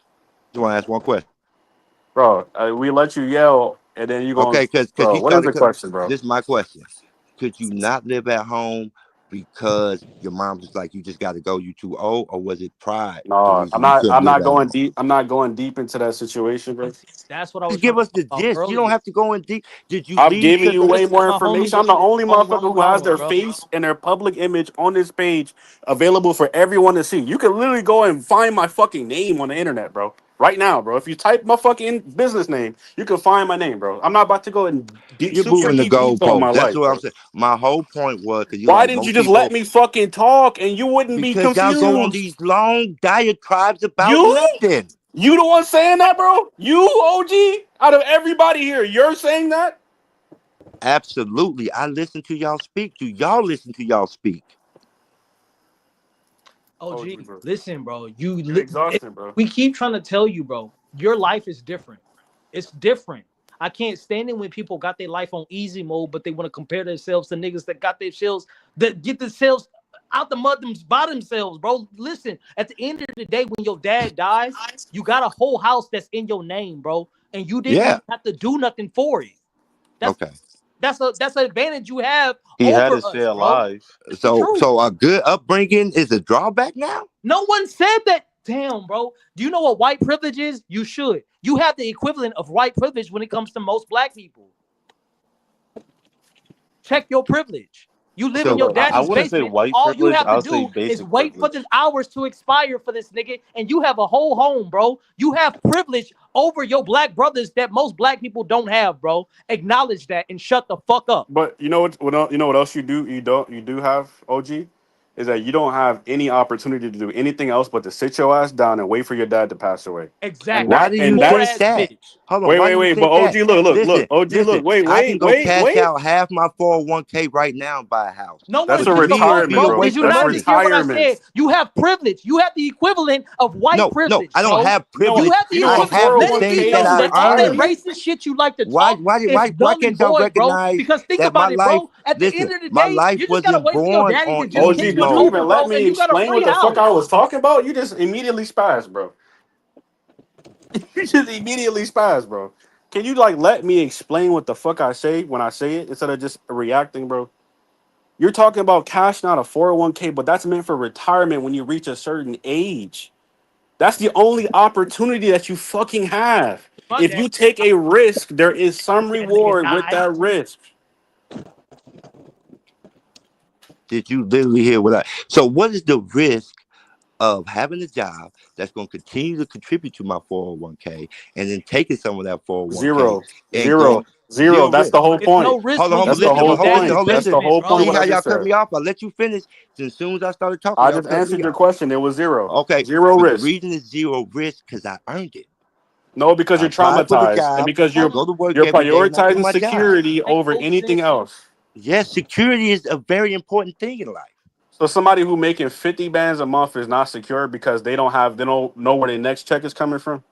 Just want to ask one question. Bro, we let you yell, and then you going, Okay, because bro. he What is started. the question, bro? This is my question. Could you not live at home because your mom was like, you just got to go, you too old, or was it pride the No, I'm reason you not. couldn't I'm live not at going home? deep. I'm not going deep into that situation, bro. And see, that's what I was Just trying give to us talk the about gist. You don't earlier. have to go in deep. Did you I'm leave giving because you of? way Listen, more my homie information. I'm was the just only on one motherfucker who has flowing, their bro. face and their public image on this page available for everyone to see. You can literally go and find my fucking name on the internet, bro. Right now, bro. If you type my fucking business name, you can find my name, bro. I'm not about to go in You're super moving the deep detail on my goalposts. That's life, what I'm bro. saying. My whole point was because you Why like didn't you most just let people, me fucking talk and you wouldn't be because y'all go on confused? these long diatribes about You? nothing. You the one saying that, bro? You, OG? Out of everybody here, you're saying that? Absolutely. I listen to y'all speak. Do y'all listen to y'all speak? OG, OG, bro. listen, bro. You're exhausting, bro. We keep trying to tell you, bro. Your life is different. It's different. I can't stand it when people got their life on easy mode, but they want to compare themselves to niggas that got their shells that get themselves out the mud by themselves, bro. Listen, at the end of the day, when your dad dies, you got a whole house that's in your name, bro, and you didn't Yeah. even have to do nothing for it. That's Okay. that's an advantage you have He had to over stay us, bro. alive. It's the So truth. so a good upbringing is a drawback now? No one said that. Damn, bro. Do you know what white privilege is? You should. You have the equivalent of white privilege when it comes to most black people. Check your privilege. You live in So your Bro, I daddy's wouldn't say basement. white All you privilege. have to I'll say do is basic wait for privilege. the hours to expire for this nigga, and you have a whole home, bro. You have privilege over your black brothers that most black people don't have, bro. Acknowledge that and shut the fuck up. but you know what? You know what else you do? You do have, OG, is that you don't have any opportunity to do anything else but to sit your ass down and wait for your dad to pass away. And Exactly. why that do you and Poor think ass that's that? bitch. Hold on, wait, why wait, do you wait. But think OG, that? look, Listen, OG, listen. look, wait, I can wait, go wait, cash wait. out half my 401k right now and buy a house. No one That's But a to gives a me, it'd fuck, be retirement, a bro. bro. Did waste you of That's not money. just hear what I retirement. said? You have privilege. You have the equivalent of white No, privilege, I don't bro. have No, You privilege. have the you know I what equivalent. have the Let it be 401k things that is known I that all that earned. retirement. racist shit you like to talk is Why dumb and can't y'all void, bro. recognize Because think that my about it, life, bro. At the listen, end of the my day, life you just gotta wasn't wait for your born daddy on to just OG, easy kick did you you mode. even over, let bro, me and you got a explain free what the fuck house. I was talking about? You just immediately spazzed, bro. You just immediately spazzed, bro. Can you like let me explain what the fuck I say when I say it instead of just reacting, bro? You're talking about cashing out a 401k, but that's meant for retirement when you reach a certain age. That's the only opportunity that you fucking have. My If dad, you take a risk, there is some that nigga reward with died. that risk. Did you literally hear what I? So, what is the risk of having a job that's going to continue to contribute to my 401k and then taking some of that 401k Zero, and going zero, zero. zero That's risk? the whole It's no point. risk Hold on, when you That's the live in whole your daddy's point. That's the basement, whole point. bro. See What I how y'all just cut said. me off? I let you finish. As soon as I started talking, I y'all just cut answered me your off. question. It was zero, Okay, zero but the risk. reason it's zero risk because I earned it. No, because I you're applied for the traumatized and job. because I you're go to work you're every day and I do prioritizing my job. security Make over no anything sense. else. Yes, security is a very important thing in life. So somebody who making 50 bands a month is not secure because they don't know where their next check is coming from.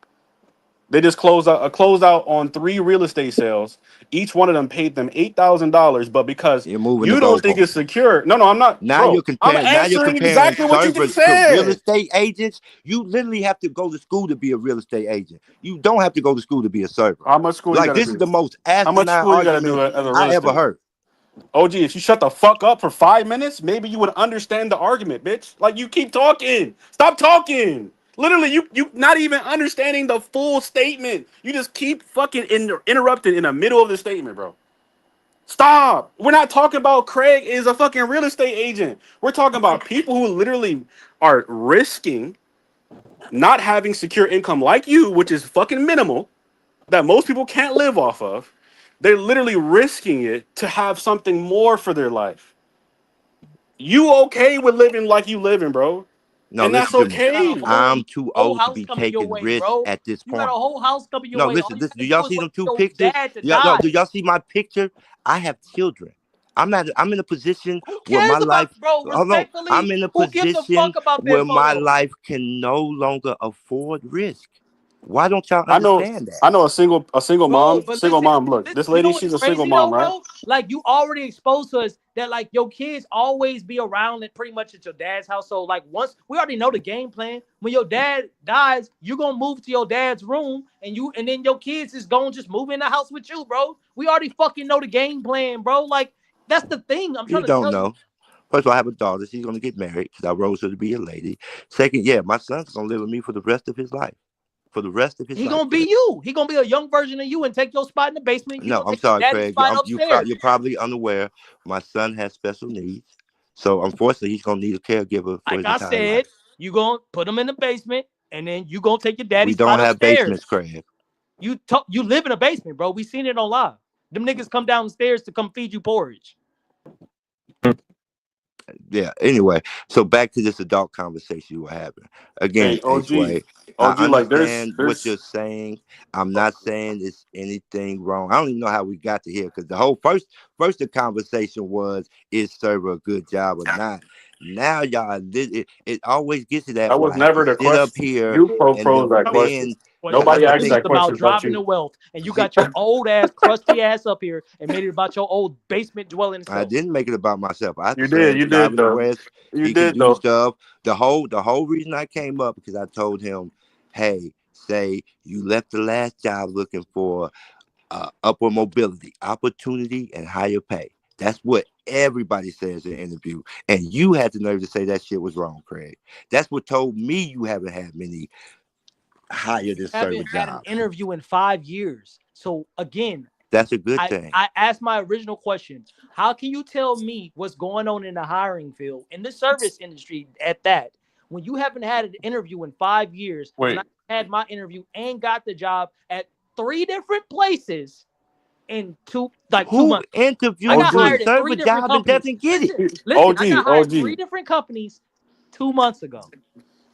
They just closed out on 3 real estate sales. Each one of them paid them $8,000, but because You're moving the you don't think goalposts. it's secure. No, I'm not, bro. I'm Now you're answering comparing exactly what you servers just to real said. estate agents. You literally have to go to school to be a real estate agent. You don't have to go to school to be a server. How much school you Like gotta this is do? the most How much asinine school you gotta argument do as a real I ever estate? heard. OG, if you shut the fuck up for 5 minutes, maybe you would understand the argument, bitch. Like you keep talking. Stop talking. Literally, you not even understanding the full statement. You just keep fucking interrupting in the middle of the statement, bro. Stop. We're not talking about Craig is a fucking real estate agent. We're talking about people who literally are risking not having secure income like you, which is fucking minimal, that most people can't live off of, They're literally risking it to have something more for their life. You okay with living like you living, bro? No, And that's listen to me. You got a okay. I'm too whole old to house be coming your taking way, risks bro. at this You got a point. whole house coming your No, way. All listen, you listen. Do gotta y'all do is see wait them two for your pictures? dad to No, die. do y'all see my picture? I have children. I'm in a position Who where my cares about, life. bro? Hold on. I'm Respectfully, in a who gives a position fuck about where that my photo? life can no longer afford risk. Why don't y'all I know understand that? I know a Bro, but single listen, mom. Look, this you know lady, what's she's a single crazy mom, though, right? bro? Like you already exposed to us that like your kids always be around it pretty much at your dad's house. So like once we already know the game plan. When your dad dies, you're gonna move to your dad's room and then your kids is gonna just move in the house with you, bro. We already fucking know the game plan, bro. Like that's the thing I'm You trying to don't tell you. know. First of all, I have a daughter. She's gonna get married because I rose her to be a lady. Second, yeah, my son's gonna live with me for the rest of his life. For the rest of his He life, gonna be Craig. you. He gonna be a young version of you and take your spot in the basement. You No, gonna I'm take your sorry, daddy's Craig. spot upstairs. You're probably unaware. My son has special needs, so unfortunately, he's gonna need a caregiver for Like his I entire said, life. you gonna put him in the basement, and then you gonna take your We daddy's don't spot have basements, upstairs. Craig. You live in a basement, bro. We seen it on live. Them niggas come downstairs to come feed you porridge. Yeah. Anyway, so back to this adult conversation you were having. Again, Hey, H way. I OG, like understand what there's you're saying. I'm not saying it's anything wrong. I don't even know how we got to here because the whole first the conversation was is server a good job or not. Now y'all, it always gets to that that where was I have to never the sit up question. here You and propose that question. defend. No, Question. not Nobody asked This is defend. that question about about driving you. the wealth, and you See, got your old ass, crusty ass up here and made it about your old basement dwelling I self. didn't make it about myself. I You said did, he's you did driving the though. West. You He can did do though. stuff. The whole reason I came up because I told him, hey, say you left the last job looking for upward mobility, opportunity, and higher pay. That's what everybody says in an interview. And you had the nerve to say that shit was wrong, Craig. That's what told me you haven't had many higher than server Haven't had an jobs. interview in 5 years. So again, That's a good I, thing. I asked my original question. How can you tell me what's going on in the hiring field, in the service industry at that, when you haven't had an interview in 5 years, when I Wait, had my interview and got the job at 3 different places in like 2 Who months? I interviewed got for a hired OG, at server three different job and companies. doesn't get it? Listen, I OG, got hired OG, 3 different companies 2 months ago.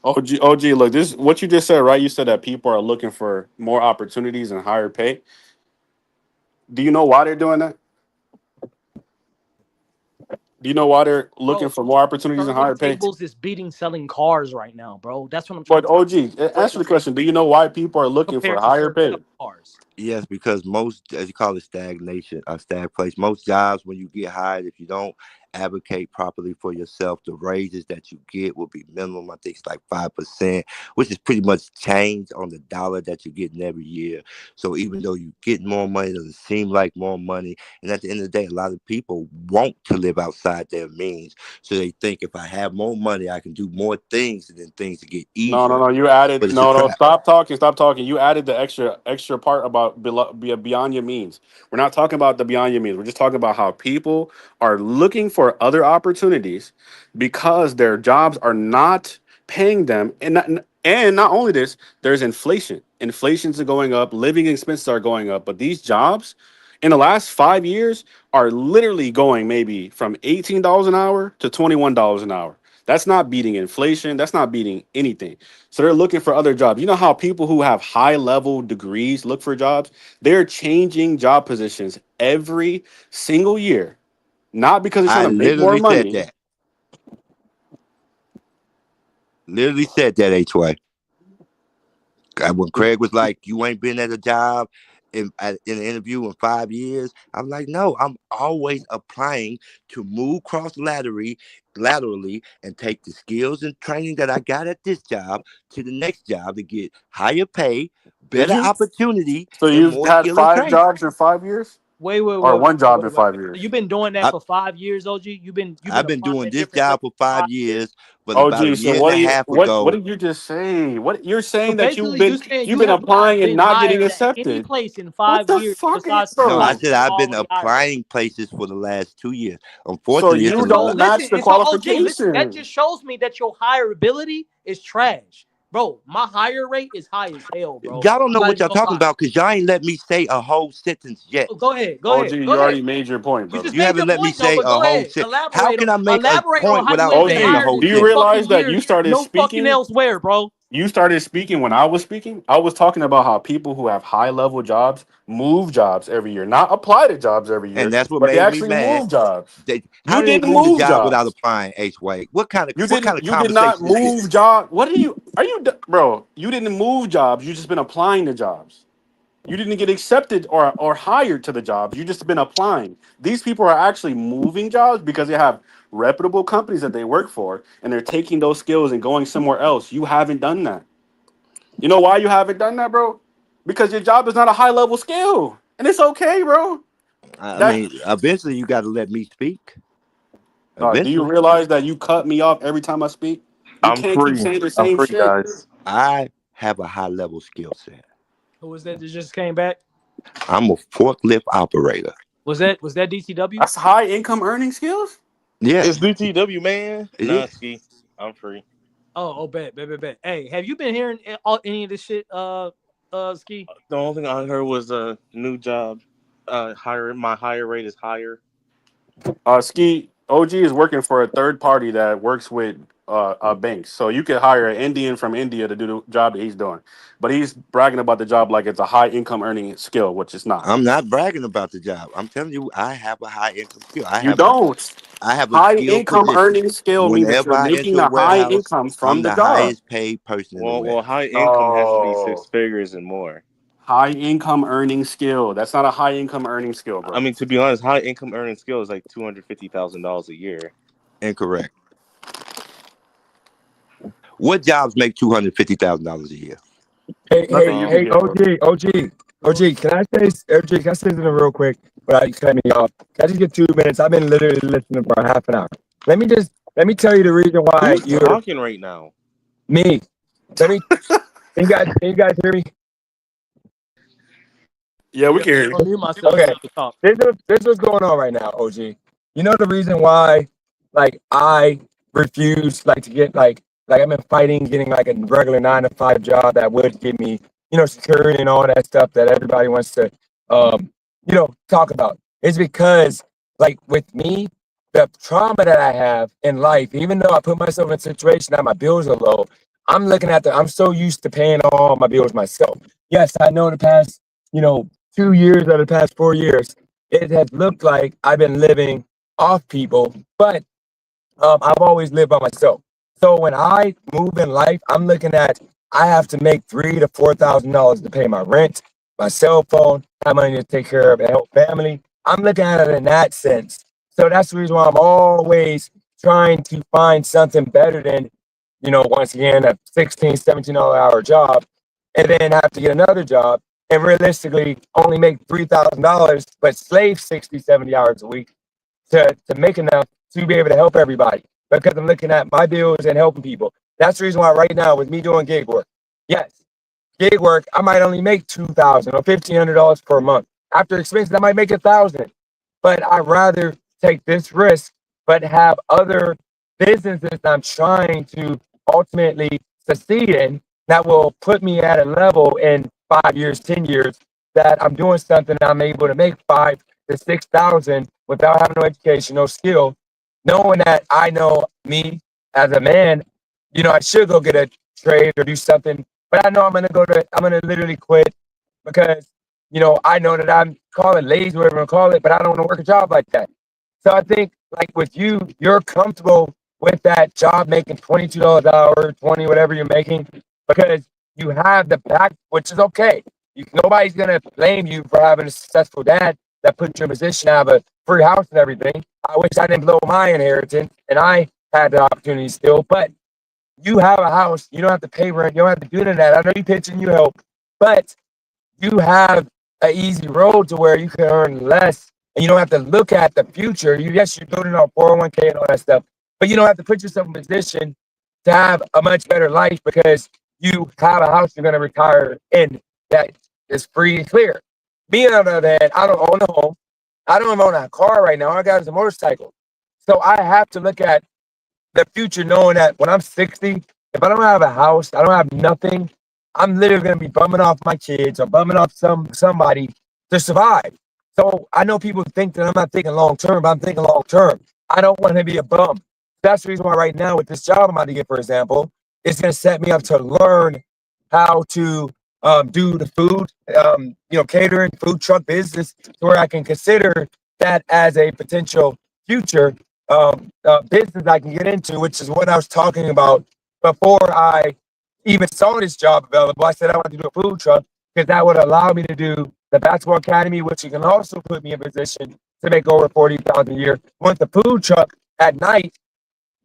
OG. Look, this what you just said, right? You said that people are looking for more opportunities and higher pay. Do you know why they're doing that? Do you know why they're looking Bro, for more opportunities and serving higher pay? tables is beating selling cars right now, bro. That's what I'm trying But to tell OG, answer the question. Do you know why people are you looking for compared to higher selling pay? cars. Yes, because most, as you call it, stagnation, a stagflation. Most jobs, when you get hired, if you don't advocate properly for yourself, the raises that you get will be minimum. I think it's like 5%, which is pretty much change on the dollar that you're getting every year. So even though you get more money, it doesn't seem like more money. And at the end of the day, a lot of people want to live outside their means. So they think if I have more money, I can do more things, and then things to get No, no, easier. no. You But added it's a no. trap. Stop talking. Stop talking. You added the extra part about beyond your means. We're not talking about the beyond your means. We're just talking about how people are looking for other opportunities because their jobs are not paying them, and not only this, there's inflation. Inflation's going up. Living expenses are going up. But these jobs, in the last 5 years, are literally going maybe from $18 an hour to $21 an hour. That's not beating inflation. That's not beating anything. So they're looking for other jobs. You know how people who have high level degrees look for jobs? They're changing job positions every single year, not because they're I trying to make more literally said money. that. Literally said that, H-Way. When Craig was like, "You ain't been at a job in an interview in 5 years," I'm like, "No, I'm always applying to move laterally, and take the skills and training that I got at this job to the next job to get higher pay, Did better you? opportunity, So and you've more had skill and five training." jobs in 5 years, Wait, wait, or wait, one wait, job wait, in wait, five wait. So years? you've been doing that I, for 5 years, OG. You've been I've been applying doing at this different job places for for five 5 years. years, but Oh, about a geez. So year and a half what ago, did you just say? What you're So saying that basically, you saying you've you been have not applying and been not getting hired at any accepted? place in What five the years fuck is besides the no, I jobs bro? that said you I've been already hired at. applying places for the last 2 years. So Unfortunately, it's you a So don't lot. listen, match the and so OG, listen, that qualification. just shows me that your hireability is trash. bro, my hire rate is high as hell, bro. Y'all don't I'm know not what even y'all gonna talking lie. about because y'all ain't let me say a whole sentence yet. Go ahead, go OG, ahead, go you ahead. already made your point, You just brother. You made your haven't let me point, no, say but a go whole ahead. sentence. How can I make a Elaborate on point how you without ain't been saying a OG, hired whole in do you 10 sentence? fucking realize that you years, started no fucking speaking? elsewhere, bro. You started speaking when I was speaking. I was talking about how people who have high level jobs move jobs every year, not apply to jobs every And year, that's what but they made me actually mad. move jobs. How You do they didn't move the move job without jobs. applying, H-Way? What kind You of didn't. You did not conversation is move this? job. What are you? Are you, bro? You didn't move jobs. You just been applying to jobs. You didn't get accepted or hired to the jobs. You just been applying. These people are actually moving jobs because they have reputable companies that they work for, and they're taking those skills and going somewhere else. You haven't done that. You know why you haven't done that, bro? Because your job is not a high level skill, and it's okay, bro. I That mean, eventually you got to let me speak. do you Eventually, realize that you cut me off every time I speak? You I'm can't keep free. saying the I'm same free, shit. guys. I have a high level skill set. Who was that just came back? I'm a forklift operator. Was that DTW? That's high income earning skills. It's Yes, DTW, man. it Nah, is. ski. I'm free. Oh, bet. Hey, have you been hearing any of this shit, Ski? The only thing I heard was a new job. Higher. My higher rate is higher. Ski OG is working for a third party that works with banks. So you could hire an Indian from India to do the job that he's doing. But he's bragging about the job like it's a high income earning skill, which it's not. I'm not bragging about the job. I'm telling you, I have a high income skill. You don't. I have a High skilled income position. earning skill means that Whenever you're I making enter a the high warehouse, income I'm from the the job. highest paid person in the Well, warehouse. high income has to be six No. figures and more. High income earning skill. That's not a high income earning skill, I bro. mean, to be honest, high income earning skill is like $250,000 a year. Incorrect. What jobs make $250,000 a year? Hey, hey, Nothing you Um, can hey, get, bro. OG, can I say something real quick? Without you cutting me off. Can I just get 2 minutes? I've been literally listening for a half an hour. Let me tell you the reason why who's you're talking right now? me. Let me, can you guys hear me? Yeah, we Yep. can hear I'm you. gonna mute myself so Okay. you can talk. This is what's going on right now, OG. You know the reason why, like, I refuse, like, to get, like I've been fighting getting, like, a regular 9 to 5 job that would give me, security and all that stuff that everybody wants to, talk about. It's because, like, with me, the trauma that I have in life, even though I put myself in a situation that my bills are low, I'm so used to paying all my bills myself. Yes, I know the past, 2 years out of the past 4 years, it has looked like I've been living off people, but I've always lived by myself. So when I move in life, I'm looking at I have to make $3,000 to $4,000 to pay my rent, my cell phone, have money to take care of and help family. I'm looking at it in that sense. So that's the reason why I'm always trying to find something better than, once again, a 16, $17 hour job, and then have to get another job and realistically only make $3,000, but slave 60, 70 hours a week to make enough to be able to help everybody because I'm looking at my bills and helping people. That's the reason why right now with me doing gig work, yes, gig work, I might only make $2,000 or $1,500 per month. After expenses, I might make 1,000. But I'd rather take this risk, but have other businesses I'm trying to ultimately succeed in that will put me at a level in 5 years, 10 years that I'm doing something I'm able to make 5 to 6,000 without having no education, no skill, knowing that I know me as a man, I should go get a trade or do something, but I know I'm gonna literally quit because I know that I'm call it lazy, whatever you call it, but I don't want to work a job like that. So I think like with you, you're comfortable with that job making $22 an hour, 20, whatever you're making, because you have the back, which is okay. Nobody's gonna blame you for having a successful dad that put you in a position to have a free house and everything. I wish I didn't blow my inheritance and I had the opportunity still, but you have a house, you don't have to pay rent, you don't have to do none of that. I know you pitch and you help, but you have an easy road to where you can earn less and you don't have to look at the future. Yes, you're building on 401k and all that stuff, but you don't have to put yourself in a position to have a much better life because you have a house you're going to retire in that is free and clear. Me, on the other hand, I don't own a home. I don't even own a car right now. All I got is a motorcycle. So I have to look at the future knowing that when I'm 60 if I don't have a house, I don't have nothing, I'm literally gonna be bumming off my kids or bumming off somebody to survive. So I know people think that I'm not thinking long term, but I'm thinking long term. I don't want to be a bum. That's the reason why right now with this job I'm about to get, for example, it's gonna set me up to learn how to do the food, catering, food truck business, to where I can consider that as a potential future business I can get into, which is what I was talking about before I even saw this job available. I said I want to do a food truck because that would allow me to do the basketball academy, which you can also put me in position to make over 40,000 a year. With the food truck at night,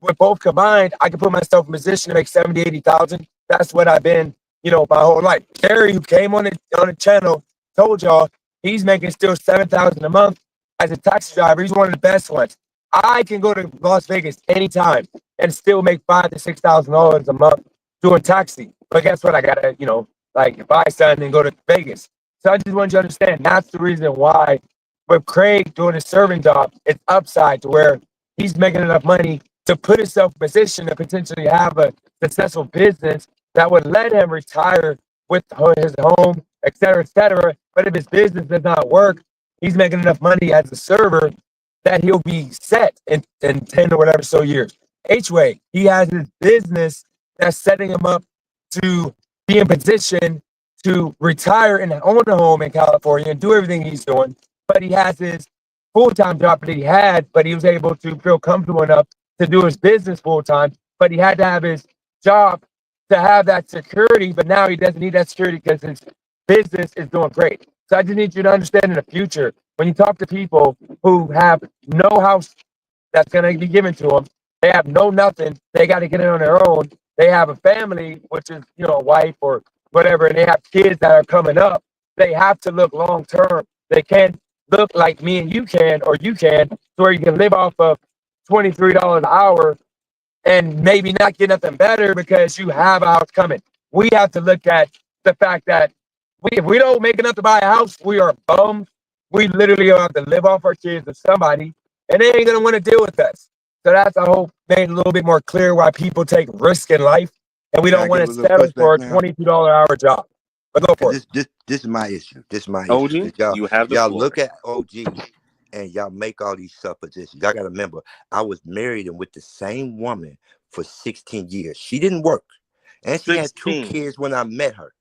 with both combined, I can put myself in position to make 70, 80,000. That's what I've been, my whole life. Gary, who came on the channel, told y'all he's making still 7,000 a month as a taxi driver. He's one of the best ones. I can go to Las Vegas anytime and still make $5,000 to $6,000 a month doing taxi. But guess what? I gotta, buy something and go to Vegas. So I just want you to understand that's the reason why with Craig doing his serving job, it's upside to where he's making enough money to put himself in position to potentially have a successful business that would let him retire with his home, et cetera, et cetera. But if his business does not work, he's making enough money as a server that he'll be set in 10 or whatever so years. H-Way, he has his business that's setting him up to be in position to retire and own a home in California and do everything he's doing. But he has his full-time job that he had, but he was able to feel comfortable enough to do his business full-time. But he had to have his job to have that security, but now he doesn't need that security because his business is doing great. So I just need you to understand in the future, when you talk to people who have no house that's going to be given to them, they have no nothing, they got to get it on their own. They have a family, which is, a wife or whatever, and they have kids that are coming up. They have to look long term. They can't look like me and you can, or you can, to where you can live off of $23 an hour and maybe not get nothing better because you have a house coming. We have to look at the fact that if we don't make enough to buy a house, we are bums. We literally have to live off our kids or somebody, and they ain't gonna want to deal with us. So that's, I hope, made a little bit more clear why people take risk in life, and we Can I don't want give to a little settle for pushback a now? $22 hour job. But go for it. This is my issue. This is my issue. OG, 'Cause Y'all, you have the y'all floor. look at OG and y'all make all these suppositions. Y'all got to remember, I was married and with the same woman for 16 years. She didn't work. And she had 2 16. kids when I met her.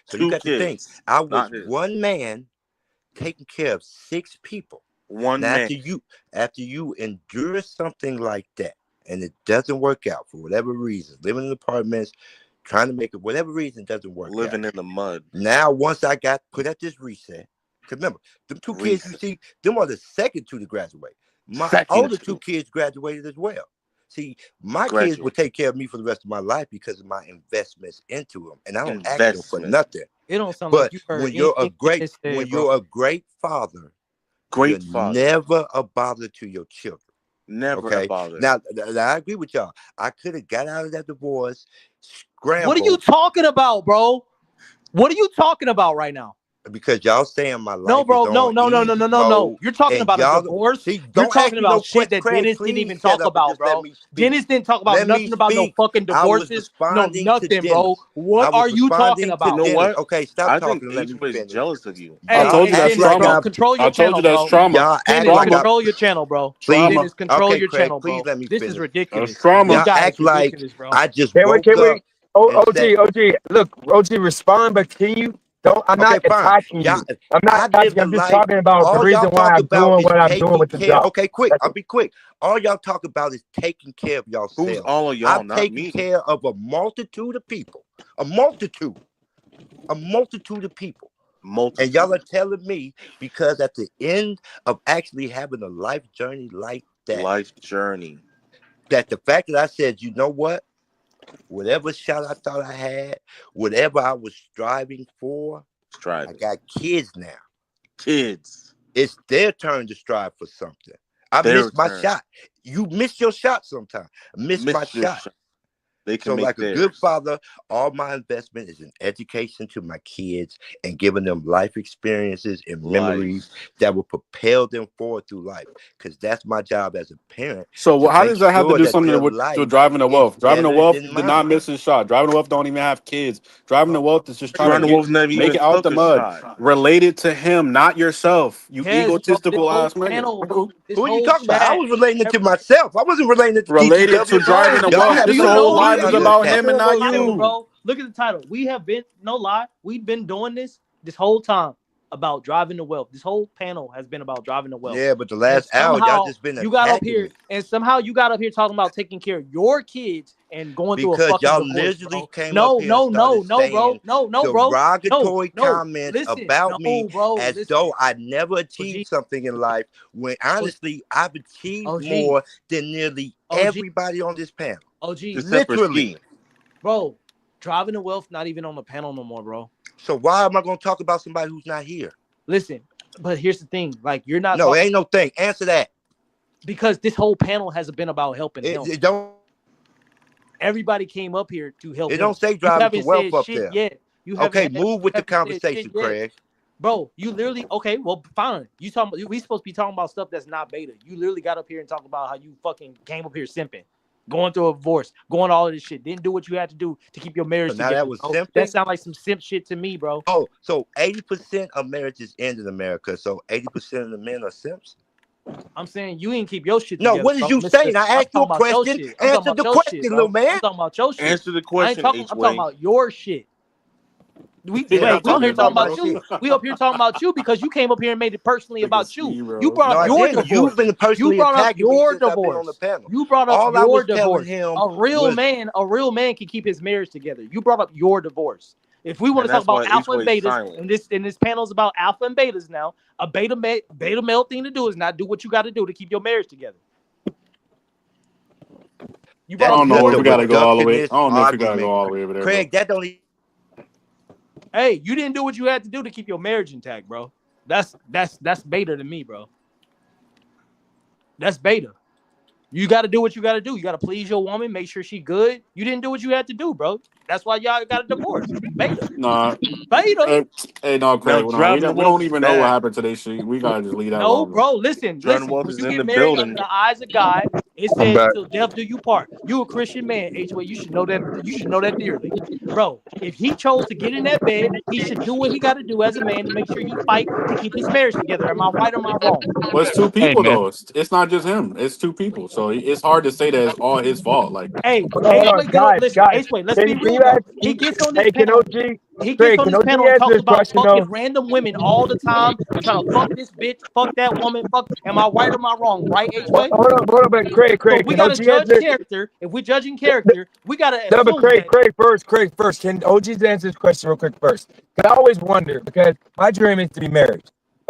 So you 2 got to think, kids, I was not his. one man taking care of 6 people. One Now, man. after you endure something like that and it doesn't work out for whatever reason, living in apartments, trying to make it, whatever reason doesn't work Living out. in the mud. Now, once I got put at this reset, because remember, them 2 kids you Reset. see, them are the second 2 to graduate. My Second older 2 2. kids graduated as well. See, my kids will Graduate. take care of me for the rest of my life because of my investments into them, and I don't ask them for Investment. nothing. It don't sound like But you heard when you're a anything great, Dennis said, when bro. you're a great father, you're Great father. never a bother to your children. Never a Okay. bother. Now, I agree with y'all. I could have got out of that divorce, What are you scrambled, talking about, bro? What are you talking about right now? because y'all saying my No, life is bro. No, on no, no, no, easy no, no, no. mode, You're talking and about a y'all divorce. see. You're Don't ask talking me no about shit question, that Craig. Dennis didn't Please even shut talk up and about, just let bro. me speak. Dennis didn't talk about Let me nothing about no speak. fucking I was divorces. No, responding to nothing, bro. Dennis. What I are was you talking responding to You know about? Dennis. what? Okay, stop I think talking and let me H was finish. jealous of you. I Hey, Y'all told you hey, that's act Dennis, like bro, trauma. control I your told you channel, that's bro. trauma. y'all act Dennis, like Trauma. control your channel, bro. please. Dennis, Trauma. control Okay, your Craig, channel, please bro. let me This is finish. That's ridiculous. This trauma. Y'all guy is act like ridiculous, bro. I just Can we, woke up and said, OG, look, OG, respond, but can you, I'm okay, not fine. attacking Y'all, you. I'm not I attacking you. lived a I'm just life. talking about the All y'all reason why talk I'm about doing is what I'm doing taking with the care. job. Okay, quick. That's I'll it. be quick. All y'all talk about is taking care of Who's yourselves. all of y'all, I've not taken me? care of a multitude of people. A multitude. A multitude of people. And y'all are Multitude. telling me because at the end of actually having a life journey like that, Life journey. that the fact that I said, you know what? Whatever shot I thought I had, whatever I was striving for, I Striving. got kids now. Kids. It's their turn to strive for something. I Their missed my turn. shot. You miss your shot sometimes. I missed my Missed your shot. shot. they can So, make like a good theirs. father, all my investment is in education to my kids and giving them life experiences and memories Life. that will propel them forward through life. Because that's my job as a parent So to how make does that have to sure do that something their with to life driving the is wealth? Driving the better wealth than did not mine. miss his shot. Driving the wealth don't even have kids. Driving the wealth is just trying to Driving the Wolves never make even it out took the a mud. shot. Related to him, not yourself. You Yes, bro. This egotistical whole ass nigga. panel, this Who are you whole talking about? I chat. was relating it to myself. I wasn't relating it to Related to DTW. driving the Y'all wealth. have Do This you some whole know? live is You about look him at and the not title, you. bro. Look at the title. We have been no lie. We've been doing this whole time about driving the wealth. This whole panel has been about driving the wealth. Yeah, but the And last hour, y'all somehow just been you got up attacking here, me and somehow you got up here talking about taking care of your kids and going through a because fucking y'all divorce, literally bro. came up No, here and no, no, started no, saying bro. No, no, bro. No, derogatory no. comments Listen, about me no, bro. as Listen. though I never OG, achieved something in life when honestly I've achieved OG, more than nearly OG, everybody on this panel. OG, Except for Literally. Ski. bro. Driving the wealth not even on the panel no more, bro. So why am I going to talk about somebody who's not here? Listen, but here's the thing: like you're not No, it talking ain't no thing. Answer that. because this whole panel has been about helping him. It don't. Everybody came up here to help It him. don't say You driving to haven't wealth said up shit there. yet. You Okay, haven't move with the said shit conversation, yet, Craig. bro. You literally okay? Well, fine. You talking? We supposed to be talking about stuff that's not beta. You literally got up here and talk about how you fucking came up here simping, going through a divorce, going all of this shit. Didn't do what you had to do to keep your marriage So now together. that was Bro. That simping. sounds like some simp shit to me, bro. Oh, so 80% of marriages end in America. So 80% of the men are simps. I'm saying you ain't keep your shit No, together, what is bro. you Mister, saying? I I'm asked you talking a about your question. shit. I'm talking Answer about the your shit, question, little bro. man. I'm talking about your shit. Answer the I ain't question, talking. I'm talking H-Way. about your shit. We Yeah, wait. We don't talking here talking about about my bro. you. shit. We up here talking about you because you came up here and made it personally Look at about you. Ski, You bro. brought No, up I your didn't. You've divorce. been You personally brought up attacking me your since I've been on the divorce. panel. You brought up All I your was telling divorce. him A real was man can keep his marriage together. You brought up your divorce. If we want And to talk that's about why alpha and H-Way is betas, silent. and this panel is about alpha and betas now, a beta male thing to do is not do what you got to do to keep your marriage together. You I brought that's up don't know just if your a we gotta go divorce. all the way. I reductionist don't know if we gotta go argument. all the way over there, bro. Craig, that don't even. Hey, you didn't do what you had to do to keep your marriage intact, bro. That's beta to me, bro. That's beta. You got to do what you got to do. You got to please your woman, make sure she good. You didn't do what you had to do, bro. That's why y'all got a divorce. Beta. Nah, Beta. hey, no, Now, Craig. No, Driving the we Wolf don't is even know what back. happened today. Shit, we gotta just leave that No, alone. bro. Listen. Driving the Wolf When is you in get the married under building. the eyes of God, it I'm says back. till death do you part. You a Christian man, H-Way. You should know that. You should know that dearly, bro. If he chose to get in that bed, he should do what he got to do as a man to make sure he fight to keep his marriage together. Am I right or am I wrong? Well, it's two Hey people man, though. It's not just him. It's two people. So it's hard to say that it's all his fault. Like, Hey, Hold on, H-Way, get on. guys, Listen, guys. H-Way. Let's be Can real you though. ask? He gets on this Hey, can panel. OG? He gets Craig, on can this OG panel and answer talks this about question fucking though? random women all the time and trying to fuck this bitch, fuck that woman, fuck. Am I right or am I wrong? Right, H-Way? Hold on, but So Craig, we can gotta OG judge answer? character. If we're judging character, we gotta No, but assume that. Craig first. Can OG answer this question real quick first? Because I always wonder, because my dream is to be married.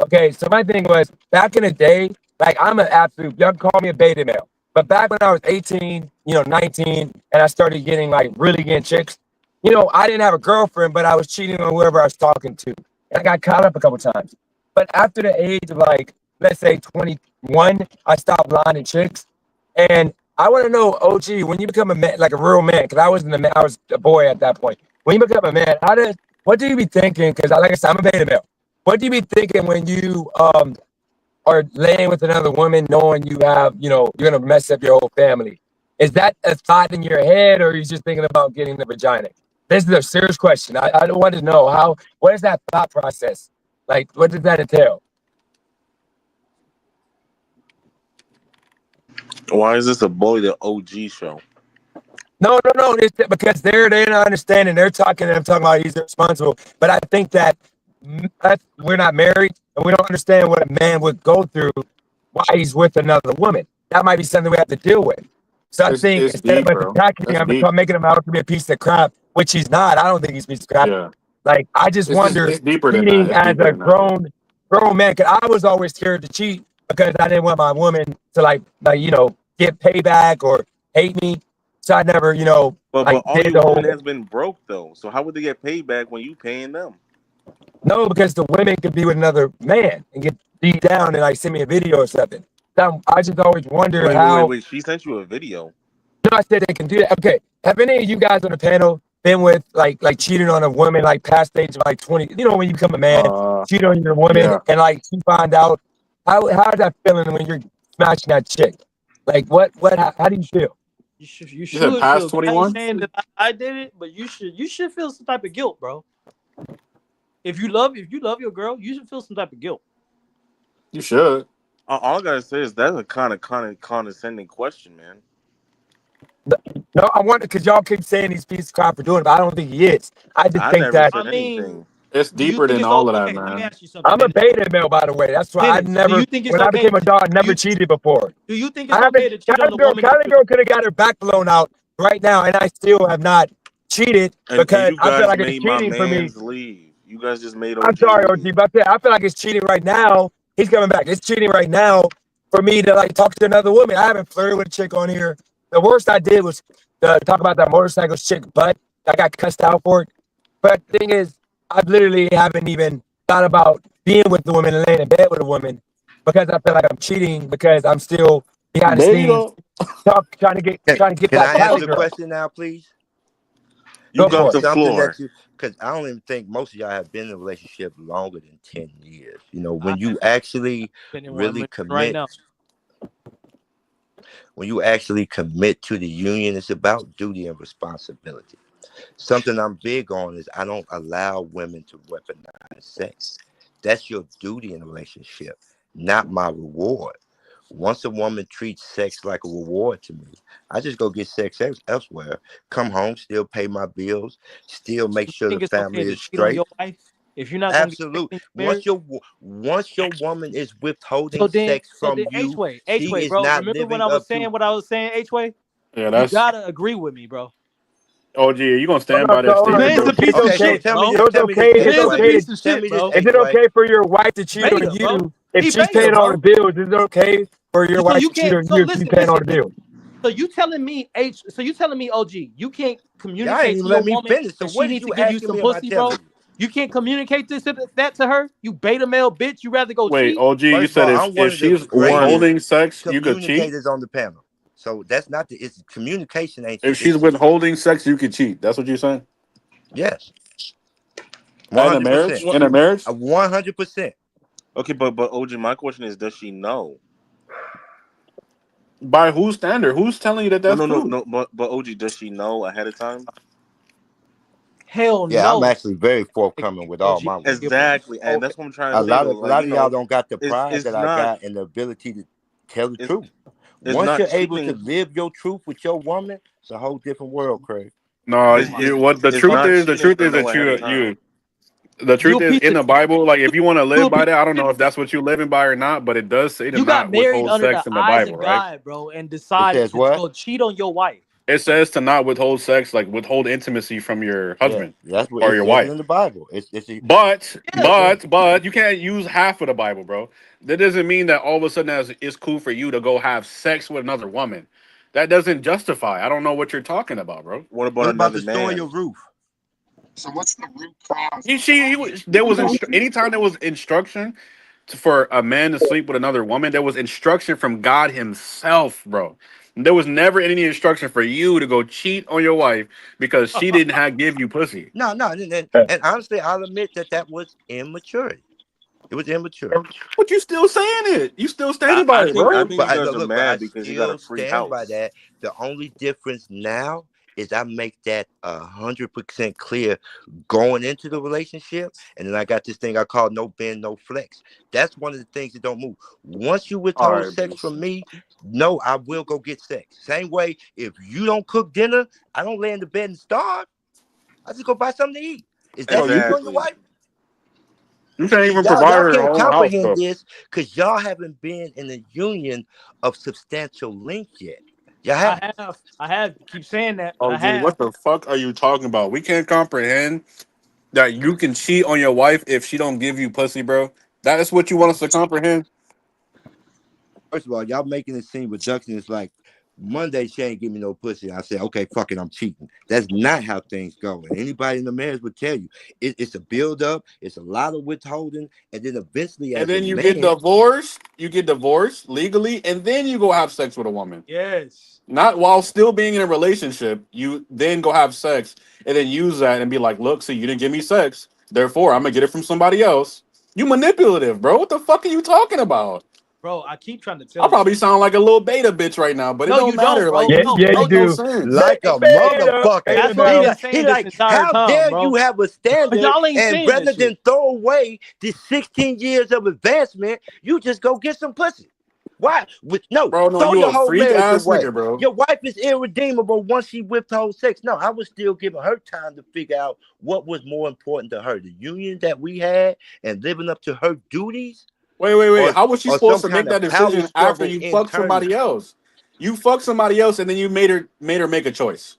Okay, so my thing was back in the day, like I'm an absolute, y'all call me a beta male. But back when I was 18, 19, and I started getting like really getting chicks, I didn't have a girlfriend, but I was cheating on whoever I was talking to. And I got caught up a couple times. But after the age of like, let's say 21, I stopped lying to chicks. And I want to know, OG, when you become a man, like a real man, because I wasn't a man, I was a boy at that point. When you become a man, what do you be thinking? Because like I said, I'm a beta male. What do you be thinking when you are laying with another woman, knowing you have, you're gonna mess up your whole family? Is that a thought in your head, or are you just thinking about getting the vagina? This is a serious question. I don't want to know what is that thought process? Like, what does that entail? Why is this a Bully the OG show? No. It's because they're not understanding. They're talking, and I'm talking about he's responsible. But I think that we're not married, and we don't understand what a man would go through while he's with another woman. That might be something we have to deal with. So I think it's instead of deep, us bro. attacking That's him, deep. making him out to be a piece of crap, which he's not. I don't think he's a piece of crap. Yeah, Like I just wonder, it's deeper than that. cheating It's as deeper a than that, bro. grown man. Cause I was always scared to cheat because I didn't want my woman to get payback or hate me. So I never, But all did your the whole. women has been broke though. So how would they get paid back when you paying them? No, because the women could be with another man and get beat down and send me a video or something. I just always wonder how. Wait. She sent you a video. No, I said they can do that. Okay. Have any of you guys on the panel been with like cheating on a woman like past age of like 20? You know, when you become a man, cheat on your woman Yeah. and like you find out. How's that feeling when you're smashing that chick? Like how do you feel? You You said should past feel. I ain't 21? saying that I did it, but you should feel some type of guilt, bro. If you love your girl, you should feel some type of guilt. You should. All I gotta say is that's a kind of condescending question, man. No, I wonder because y'all keep saying he's piece of crap for doing it, but I don't think he is. I just I think never that I said mean, anything. It's do you deeper think than it's all of that, okay? Let me man. ask you something, I'm a Dennis. beta male, by the way. That's why I Dennis, do never, you think it's when I okay? became a dog, I Do never you cheated before. do you think I it's okay haven't. to cheat on a woman? Kylie girl could have got her back blown out right now, and I still have not cheated And because you I feel guys like it's made my cheating for me. man's leave. You guys just made I'm OG sorry, leave. OG, but I feel like it's cheating right now. He's coming back. It's cheating right now for me to like talk to another woman. I haven't flirted with a chick on here. The worst I did was talk about that motorcycle chick, but I got cussed out for it. But the thing is, I literally haven't even thought about being with the woman and laying in bed with a woman because I feel like I'm cheating because I'm still behind the There you scenes go. trying to get Can that I answer Cali the girl. question now, please? You Go Is got for it it. the something that floor. you? Because I don't even think most of y'all have been in a relationship longer than 10 years. You know, I when you actually been in one really right commit, now. when you actually commit to the union, it's about duty and responsibility. Something I'm big on is I don't allow women to weaponize sex. That's your duty in a relationship, not my reward. Once a woman treats sex like a reward to me, I just go get sex elsewhere. Come home, still pay my bills, still make You sure the think it's okay family to is cheat on straight. your wife if you're not gonna get sex Absolute. in your marriage? Once your woman is withholding So then, sex from H you, way, she is bro. not Remember when living I was up to. saying what I was saying, H way? Yeah, You that's gotta agree with me, bro. OG. Are you gonna Hold stand on, by so that hold The on. statement, man's bro? a piece Okay, of so shit, tell me bro. this. So Tell me this, The it's man's a H-Way. okay piece of Tell shit, me this, bro. okay H-Way. for your wife to cheat Beta, on bro. you if He she's beta, paying all the bro. bills? Is it okay for your So wife you to cheat can't. on So you if she's listen, paying all the listen. bills? So you telling me So you telling me, OG, you can't Y'all ain't communicate to even your let me woman finish. So that she what is needs to you give you asking some me? Am I pussy, bro? telling you? You can't communicate that to her. You beta male bitch. You rather go Wait, cheat? OG. You First of said all, I'm one if of the she's greatest withholding sex, you could cheat. communicators on the panel. So that's not the. It's communication ain't If the she's issue. withholding sex, you could cheat. That's what you're saying. Yes, In a 100%, marriage. What? In a marriage. 100%. Okay, but OG, my question is, does she know? By whose standard? Who's telling you that No, that's no, no, true? no. But OG, does she know ahead of time? Hell Yeah, I'm no. actually very forthcoming with all OG. my women. Exactly, and Okay. that's what I'm trying A to say lot though. of a Like lot of y'all don't got the pride it's that I not got and the ability to tell the it's truth. it's Once not you're able to cheating. live your truth with your woman, it's a whole different world, Craig. No, Oh It's my. it's what the it's truth not is, cheating to know that ahead of time. the You truth a is piece in of the Bible. Like, if you want to you live a piece by that, I of don't know shit. if that's what you're living by or not, but it does say to You got not married withhold under the sex in the eyes Bible, of right? God, bro, and It decided says to what? go cheat on your wife. It says to not withhold sex, like withhold intimacy from your Yeah, husband that's what or it your says it wife. in the Bible. It's Yeah. But you can't use half of the Bible, bro. That doesn't mean that all of a sudden it's cool for you to go have sex with another woman. That doesn't justify. I don't know what you're talking about, bro. What about what about another destroying man? your roof? There was anytime there was instruction for a man to sleep with another woman, there was instruction from God Himself, bro. There was never any instruction for you to go cheat on your wife because she didn't have give you pussy. No, no, and honestly, I'll admit that was immaturity. It was immature. But you still saying it. You still I, standing by I it, think I bro. think But you guys are but I mad because you got a still free stand by house. that. The only difference now is I make that 100% clear going into the relationship, and then I got this thing I call no bend, no flex. That's one of the things that don't move. Once you All withhold right, sex bro. from me, no, I will go get sex. Same way, if you don't cook dinner, I don't lay in the bed and starve. I just go buy something to eat. Is that Bro, cheating on your Exactly. wife? you can't See, even provide y'all her can't own house, comprehend bro. this because y'all haven't been in a union of substantial length yet. Y'all haven't. I have. I have. Keep saying that, but Oh, I gee, have. what the fuck are you talking about? We can't comprehend that you can cheat on your wife if she don't give you pussy, bro. That is what you want us to comprehend. First of all, y'all making it seem reduction is like Monday she ain't give me no pussy. I said, okay, fuck it, I'm cheating. That's not how things go. And anybody in the marriage would tell you it's a build up, it's a lot of withholding, and then eventually And as a then you get man, divorced. You get divorced legally, and then you go have sex with a woman. Yes. Not while still being in a relationship. You then go have sex and then use that and be like, look, see, you didn't give me sex. Therefore, I'm gonna get it from somebody else. You manipulative, bro. What the fuck are you talking about? Bro, I keep trying to I tell you. probably sound like a little beta bitch right now, but it No, don't you don't, matter. Like, bro. Yeah, No, yeah, no, you make no do. sense. like a Beta, motherfucker. that's what I've beta. been saying He this like, entire how time, dare bro. you have a standard Y'all ain't and saying that rather shit. than throw away this 16 years of advancement, you just go get some pussy. Why? No, Bro, no, throw you your a whole freak marriage ass away. nigga, bro. Your wife is irredeemable once she withholds sex. No, I was still giving her time to figure out what was more important to her, the union that we had and living up to her duties, Wait. or How was she some supposed to make kind of that power decision after struggle you fucked internally. somebody else? You fucked somebody else and then you made her make a choice.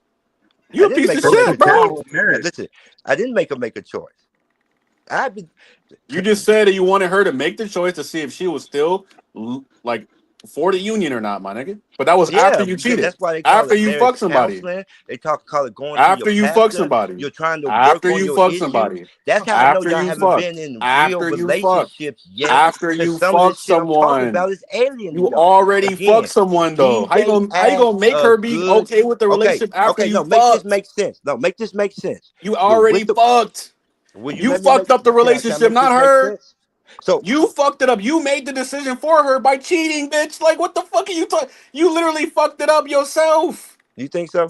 I You a didn't piece make of her make a shit, choice. bro. Listen, I didn't make her make a choice. I've been You just said that you wanted her to make the choice to see if she was still like for the union or not, my nigga. But that was after Yeah, you because cheated. that's why they call After it you marriage fucked somebody. counseling. They call it going to your After you fuck pastor. somebody. You're trying to work After on you your fuck issues. somebody. That's how I know After y'all you haven't fuck. been in real After you fuck. relationships yet. After Because you some of fuck this shit I'm talking someone. about is alien to You y'all. already fucked Again, someone though. do they How you ask gonna make a her be good okay with the okay, relationship after you no, make this fucked? make sense. No, make this make sense. You The already with the fucked. will you You let me make fucked up the can I relationship, make not this make her. sense? So You fucked it up. You made the decision for her by cheating, bitch. Like, what the fuck are you talking? You literally fucked it up yourself. you think so?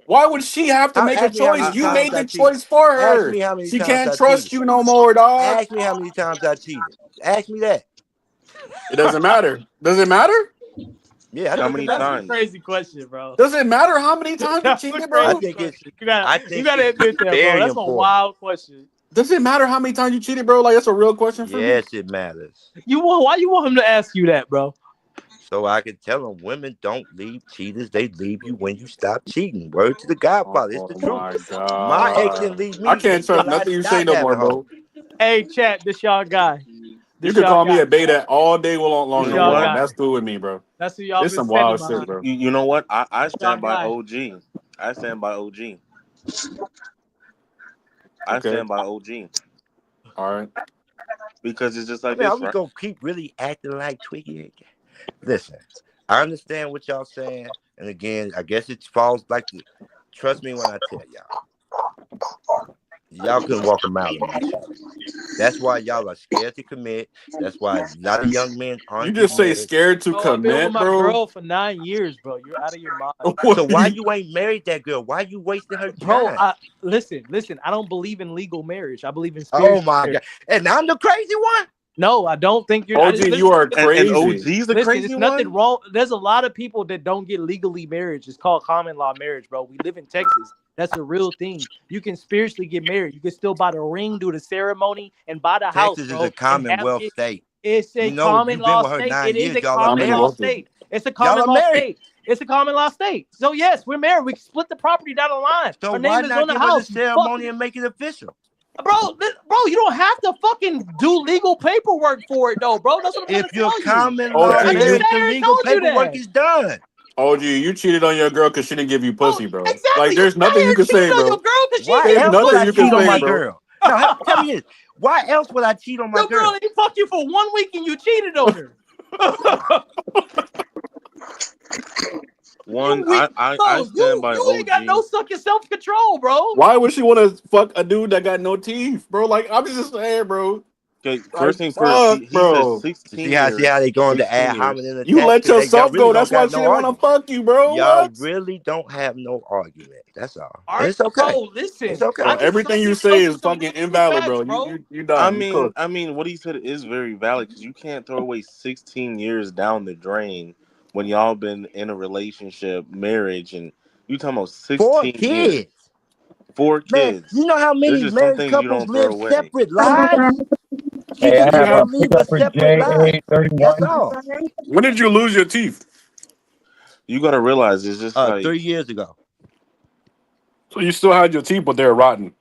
Why would she have to make a Ask me how choice? many You times made I the cheated. choice for Ask her. me how many She times can't I trust cheated. you no more, dog. Ask me how many times I cheated. Ask me that. It doesn't matter. Does it matter? Yeah, I How think it many That's matters. a times? crazy question, bro. Does it matter how many times you That's a cheated, I bro? crazy think it's question. I You think gotta it's admit that, bro. very That's a important. wild question. Does it matter how many times you cheated, bro? Like, that's a real question for me. Yes, it matters. Why you want him to ask you that, bro? So I can tell them women don't leave cheaters. They leave you when you stop cheating. Word to the Godfather. It's Oh the truth. my My ex didn't god. leave I me can't trust until I nothing you say stopped no more, having hoes. bro. Hey, chat, this y'all guy. You This could y'all call me guy. a beta all day You This longer, know y'all bro. what? And guy. that's cool with me, bro. That's who y'all It's been some standing wild shit, behind. bro. You know what? I Y'all stand by guy. OG. I stand by OG. I Okay. stand by OG All right. because it's just I like mean, are this, we right? gonna keep really acting like Twiggy? Listen, I understand what y'all saying, and again, I guess it falls like the. Trust me when I tell y'all couldn't walk a mile in my shoes. That's why y'all are scared to commit. That's why a lot of young men You aren't just getting say married. scared to Bro, I've been with commit, my bro. girl for 9 years, bro. You're out of your mind. So What do why you you ain't married that girl? Why you wasting her Bro, time? listen. I don't believe in legal marriage. I believe in Oh spiritual my marriage. god! And I'm the crazy one. No, I don't think you're. OG, you are And crazy. OG's the Listen, crazy it's nothing one. wrong. There's a lot of people that don't get legally married. It's called common law marriage, bro. We live in Texas. That's a real thing. You can spiritually get married. You can still buy the ring, do the ceremony, and buy the house, Texas is a bro, and have commonwealth kids. state. It's a You know, common you've been law with her state. It 9 is years. a Y'all are common Common law married. wealthy. state. It's a Y'all common are law married. state. It's a common law state. So yes, we're married. We can split the property down the line. So Her why name is not on the give her the house. Fuck, ceremony and make it official? bro, you don't have to fucking do legal paperwork for it, though, bro. That's what I'm trying If to your tell you. common OG, law I just you sat marriage, the here and legal told you paperwork that. is done. OG, you cheated on your girl because she didn't give you Oh, pussy, bro. exactly. Like, You there's sat nothing here you and can cheated say, on your bro. girl because she Why didn't give There's you else would nothing I you pussy, can cheat on say, my bro. bro. girl? No, tell me this. Why else would I cheat on my Your girl girl? ain't fuck you for 1 week and you cheated on her. One, We, I bro, stand by you ain't got no OG. sucking self control, bro. Why would she want to fuck a dude that got no teeth, bro? Like, I'm just saying, bro. Okay, Like, first things first. fuck, He says bro. You see 16 how years. they going to 16 ad years. hominem You attacks let because y'all yourself really go. don't That's why got she no didn't want to argument. fuck you, bro. Y'all What? really don't have no argument. That's all. All And right, it's okay. bro, It's listen. Bro, I okay. just everything sat you here and say told you is some fucking biblical invalid, facts, bro. bro. You done. You cooked. I mean, what he said is very valid because you can't throw away 16 years down the drain when y'all been in a relationship, marriage, and you talking about 4 16 years, kids. 4 Man, you kids. know how There's many just some married things you couples don't throw live away. separate lives? She Hey, just I You have didn't a have. leave pickup a for separate life. That's JA31. all. When did you lose your teeth? You got to realize it's just 3 like years ago. So you still had your teeth, but they're rotten.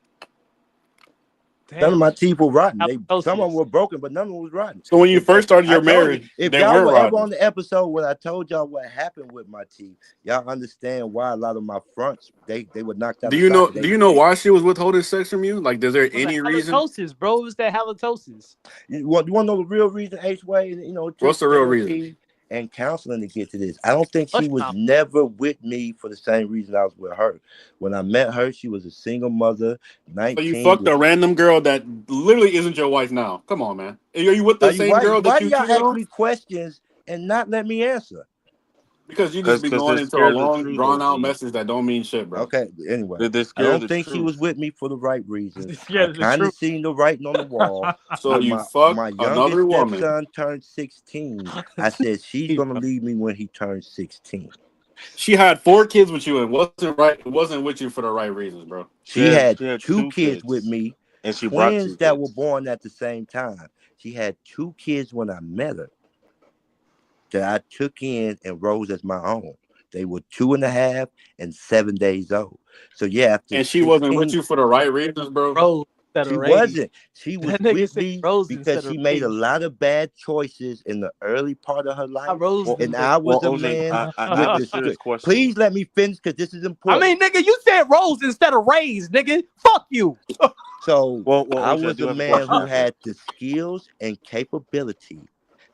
None of Damn. my teeth were rotten. Some of them Halitosis. were broken, but none of them was rotten. So when you first started I your told you, marriage, if they y'all weren't were ever rotten. on the episode when I told y'all what happened with my teeth, y'all understand why a lot of my fronts they were knocked out Do of you know? socket. Do you know why she was withholding sex from you? Like, is there It was any that reason? halitosis, bro. It was that halitosis. You want to know the real reason, H-Way? You know, it What's took the real reason? therapy and counseling to get to this. I don't think she Much was time. never with me for the same reason I was with her. When I met her, she was a single mother, So you 19. fucked a random girl that literally isn't your wife now. Come on, man. Are you with the same girl Why that do you y'all cheated ask on? me questions and not let me answer? Because you just be Because they're going into a scared of the long, truth, drawn out OG. message that don't mean shit, bro. Okay, anyway, They're I scared of don't the think she was truth. with me for the right reasons. They're I scared of the kind of truth. seen the writing on the wall. So When you my fucked another youngest woman. stepson turned 16, I said she's gonna leave me when he turns 16. She had 4 kids with you and wasn't right. Wasn't with you for the right reasons, bro. She had She had 2 two kids with kids, me, and she brought twins two that were kids. born at the same time. She had 2 kids when I met her that I took in and rose as my own. They were 2.5 and 7 days old. So yeah, after And she wasn't with 16, you for the right reasons, bro. Rose instead of she raised. wasn't. She was That nigga with said me Rose because instead of she made a raised. lot of bad choices in the early part of her I life. rose Well, them And bitches. I was a OJ, man I with have a the serious question. please let me finish because this is I important. mean, nigga, you said Rose instead of raised, nigga. Fuck you. So Well, I OJ, I was do a have a man question who after. had the skills and capability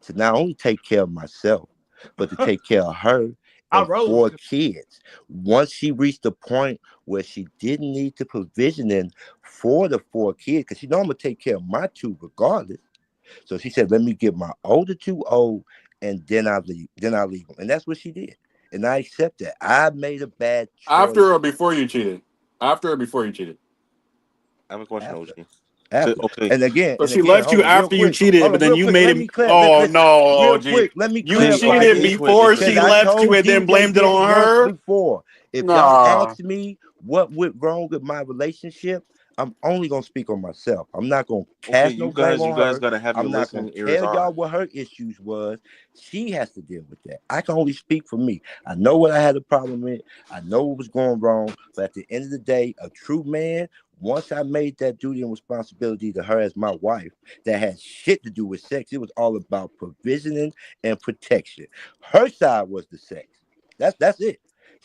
to not only take care of myself, but to take care of her I and rose 4 them. kids. Once she reached the point where she didn't need the provisioning for the 4 kids, because she know I'm gonna take care of my 2 regardless. So she said, "Let me get my older 2 old, and then I leave. Then I leave them." And that's what she did. And I accept that. I made a bad After choice or before you cheated? After or before you cheated? I have a question, after. OG. So, After. okay, So she left Hold you on, real after you quick. cheated, Hold but on, then real you quick. made Let him. me clarify. Oh Listen, no, real OG. quick. Let me You see, clarify cheated this before it's because she I left you told and then DJ blamed it this on once her. before. If y'all Nah. ask me what went wrong with my relationship, I'm only gonna speak on myself. I'm not gonna okay. cast no blame You on guys her. gotta have your I'm not gonna listening ears tell y'all on. what her issues was. She has to deal with that. I can only speak for me. I know what I had a problem with. I know what was going wrong. But at the end of the day, a true man, once I made that duty and responsibility to her as my wife, that had shit to do with sex. It was all about provisioning and protection. Her side was the sex. That's it.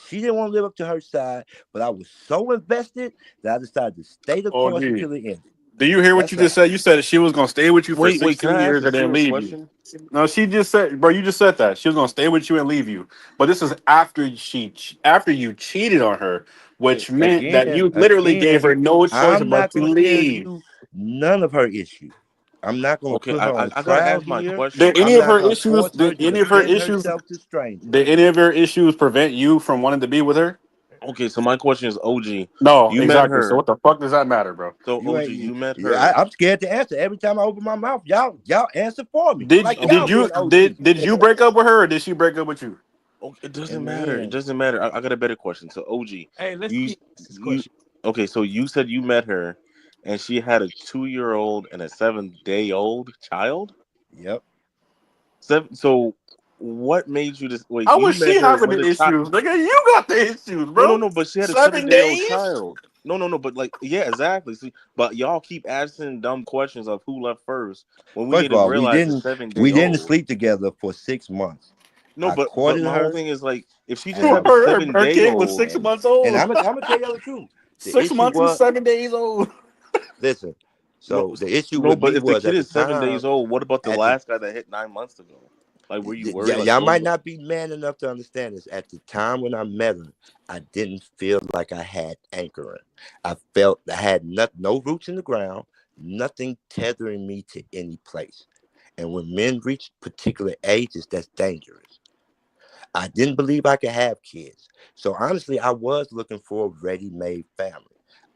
She didn't want to live up to her side, but I was so invested that I decided to stay the course OG. until it ended. Do you hear what you That's just all. said? You said she was gonna stay with you for Wait. Can 16 I ask years a and then serious leave you. question? No, she just said, bro. You just said that she was gonna stay with you and leave you. But this is after you cheated on her, which meant that you literally gave Again, her no choice I'm but not to gonna tell leave. you none of her issues. I'm not gonna Okay, put her on I gotta trial ask my here. Did question. any I'm of not her gonna issues? force her to defend herself to strangers. Did any of her issues prevent you from wanting to be with her? Okay, so my question is, OG, No, you met exactly. So her. what the fuck does that matter, bro? So You OG, ain't. you met Yeah, her. I'm scared to answer. Every time I open my mouth, y'all answer for me, like Okay, y'all Did you being OG. did you break up with her or did she break up with you? okay, it doesn't In the matter. It end, doesn't matter. I got a better question. So OG, Hey, let's you see this you question. okay? So you said you met her, and she had a 2 year old and a 7 day old child. yep. So what made you just wait? How You was she met her having when the the child. issues? Nigga, you got the issues, No, no, bro. no. But she had a 7 7 day old days? child. No. But like, yeah, exactly. See, but y'all keep asking dumb questions of who left first when we First need of to all, realize the 7 day we didn't old. sleep together for 6 months. No, I but courted my whole her, thing is like, if she just and I had a was, seven Her day kid was old, 6 months and old. I'm gonna tell y'all the truth. The Six issue months and was, 7 days old. listen. no, So the issue no. with But me if the was kid at the is 7 days time, old, what about the at the last guy that hit 9 months ago? Like, were you worried? Like, y'all oh, might not be man enough to understand this. At the time when I met her, I didn't feel like I had anchoring. I felt I had no roots in the ground, nothing tethering me to any place. And when men reach particular ages, that's dangerous. I didn't believe I could have kids. So honestly, I was looking for a ready-made family.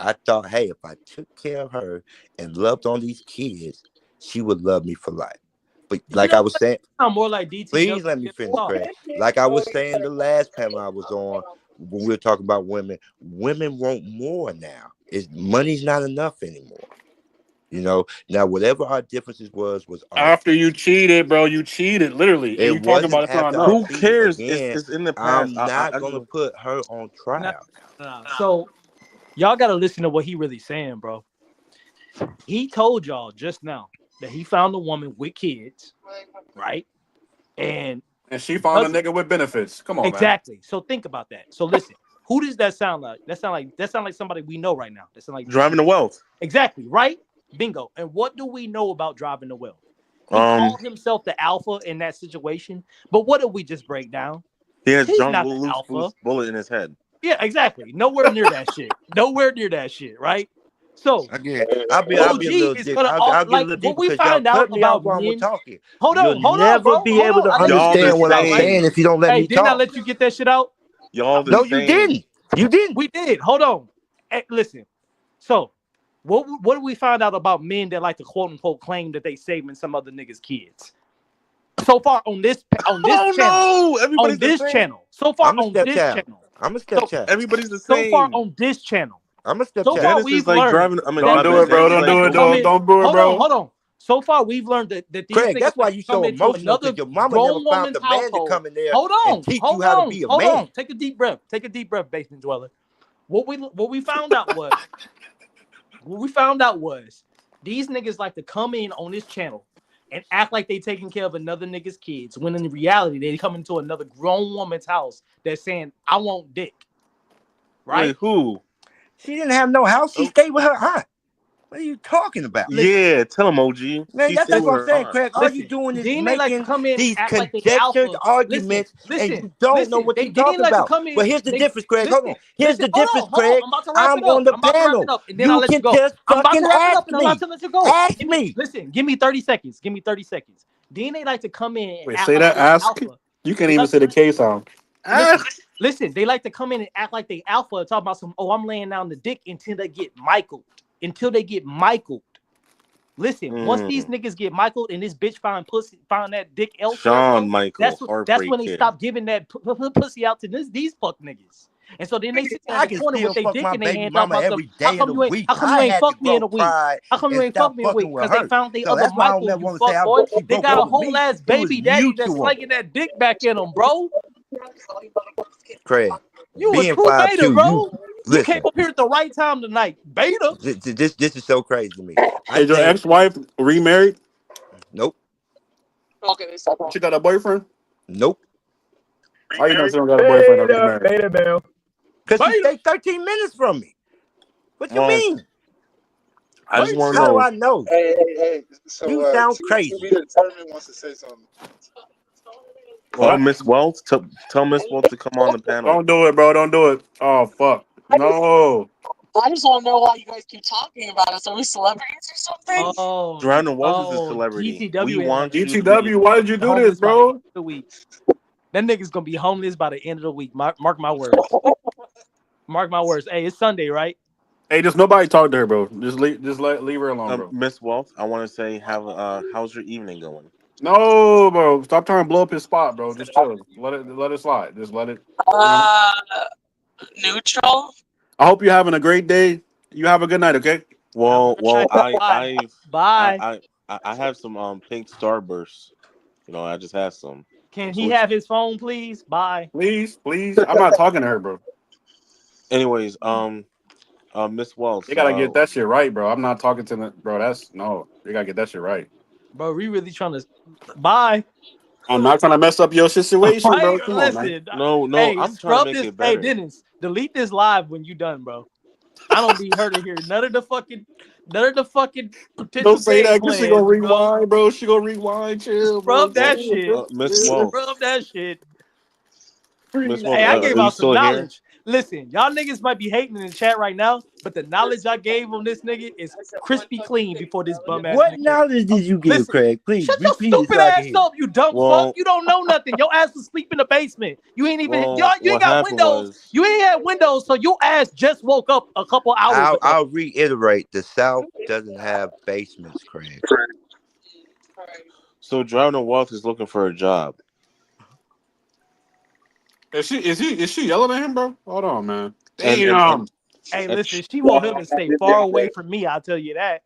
I thought, hey, if I took care of her and loved on these kids, she would love me for life. But You like know I was what? saying, Sound more like DTW please let me than finish, thought. Craig. Like I was saying the last panel I was on when we were talking about women, women want more now. Money's not enough anymore. Now whatever our differences was our After you differences. cheated, bro, you cheated literally, and It you talking wasn't about it's not after I enough. who cheated. cares? Again, It's in the past. I'm not I just gonna put her on Nah, trial. nah. So y'all gotta listen to what he really saying, bro. He told y'all just now that he found a woman with kids, right? And she found a nigga with benefits. Come on, man. exactly. So think about that. So listen, who does that sound like? That sound like somebody we know right now. That sound like Driving the wealth. Exactly, right? Bingo. And what do we know about driving the wealth? He called himself the alpha in that situation. But what did we just break down? He has He's John not the Luke's alpha. bullet in his head. Yeah, exactly. Nowhere near that shit. Nowhere near that shit, right? So Again, I'll be OG a little is deep. gonna I'll get a like little what deeper we because y'all find out cut me off about while I'm men. talking. Hold You'll on, never bro. be Hold able on. to I let you get understand that what shit I'm out, right? saying if you don't let Hey, me didn't I talk. let you get that shit out? Y'all the No, same. you didn't. You didn't. We did. Hold on. Hey, listen. So what do we find out about men that like to quote unquote claim that they saving some other niggas' kids? So far on this channel. No, everybody's on this the same. channel. So far I'm a on this stepchild. channel. I'm a stepchild. Everybody's the So far same. on this channel. I'm a So stepchild. far Dennis is we've like learned. driving. I mean, Don't my do bad. it, bro. Dennis is Don't like do it. bullying. Don't do it, bro. Hold on. So far we've learned that these Craig, niggas that's why like you to come so into emotional another because your mama never grown found woman's the man to household. come in there Hold and on. teach Hold you how to on. be a Hold man. on. Take a deep breath. Take a deep breath, basement dweller. What we found out was these niggas like to come in on this channel and act like they taking care of another nigga's kids when in reality they come into another grown woman's house that's saying I want dick. Right? Wait, who? She didn't have no house. She Oh, stayed with her aunt. What are you talking about? yeah, tell him, OG. Man, She that's stayed what with I'm her saying, aunt. Craig. All you Listen, doing is then they like to making come in and these act like they conjectured alpha. arguments, and you don't know what They you're didn't talking like to about. come in. But here's the difference, Craig. Hold on. Here's the difference, Hold on. Craig. I'm about to wrap I'm it on up. the panel. And then I'll You let you can go. just I'm about fucking to wrap it up ask and I'm about me. to let you go. Ask me. Listen, give me 30 seconds. Give me 30 seconds. Then they like to come in and Wait, act say like that. they Ask. alpha. You can't even say the K sound. Listen, they like to come in and act like they alpha and talk about some, I'm laying down the dick until they get Michaeled. Listen, once these niggas get Michaeled and this bitch find that dick elsewhere, Shawn bro, Michael, that's Heartbreak when they Kid. stop giving that pussy out to these fuck niggas. And so then they sit there in I the can corner with still their fuck dick my in their baby hand talking mama about some, every day of the week. how come you I ain't had to fucked me in grow a week? pride How come you and ain't stop fucked me in a fucking week? with Because they her. found the So other that's why I don't Michael, never you want to say fuck boy. she They broke got up a with whole me. ass It was baby daddy that's mutual. slinging that dick back in them, bro. Craig, You a being true beta, 5'2", you bro. You came listen. up here at the right time tonight, beta. This is so crazy to me. I Is your think ex-wife remarried? nope, She got a boyfriend? nope. How you know she don't got a boyfriend or remarried? Beta Bill. Because she Beta. stayed 13 minutes from me. What you Well, mean? I just want to How do know. I know? Hey. So, You sound to be crazy. determined wants to say something. Oh, What? Miss Wells, tell Miss Wells to come on the panel. Don't do it, bro. Don't do it. Oh, fuck. No. I just want to know why you guys keep talking about us. Are we celebrities or something? Drowning Wells is a celebrity. We DTW want you to be. DTW, why did you do this, homeless by the end bro? of the week. That nigga's gonna be homeless by the end of the week. Mark my words. Mark my words. Hey, it's Sunday, right? Hey, just nobody talk to her, bro. Leave her alone, bro. Miss Wells, I want to say, how's your evening going? No, bro. Stop trying to blow up his spot, bro. Just chill. Let it slide. Just let it. Neutral. I hope you're having a great day. You have a good night, okay? Well, Bye. I have some pink starbursts. You know, I just had some. Can So he have his phone, please? Bye. Please. I'm not talking to her, bro. Anyways, Miss Wells. You gotta get that shit right, bro. I'm not talking to the bro. You gotta get that shit right. Bro, we really trying to. Bye. I'm not trying to mess up your situation, bro. Right? Come on, man. Listen. No, Hey, I'm trying to scrub make this. it Hey, better. Dennis, delete this live when you done, bro. I don't need her to hear none of the fucking potential Don't say game that because she gonna plans, bro. rewind, bro. She gonna rewind. Chill, bro. Scrub that shit. Miss Wells. Scrub that shit. Miss Wells, Hey, I gave are you out some still here? knowledge. Listen, y'all niggas might be hating in the chat right now, but the knowledge I gave on this nigga is crispy clean before this bum ass What nigga. knowledge did you give, Listen, Craig? Please shut your repeat it stupid so I can ass hear. up, you dumb fuck. You don't know nothing. Your ass was asleep in the basement. You ain't even you ain't What got happened windows. was, You ain't had windows, so your ass just woke up a couple hours ago. I'll reiterate: the South doesn't have basements, Craig. so Drowning Wealth is looking for a job. Is she yelling at him, bro? Hold on, man. And Hey, listen, she want him to stay far away from me. I'll tell you that.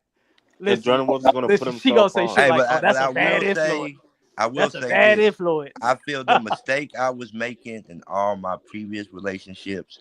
and Listen, Drowning Wealth is going to put she gonna himself say shit on. Hey, like, but "Oh, that's a I bad will influence. That's a say bad this: influence." I feel the mistake I was making in all my previous relationships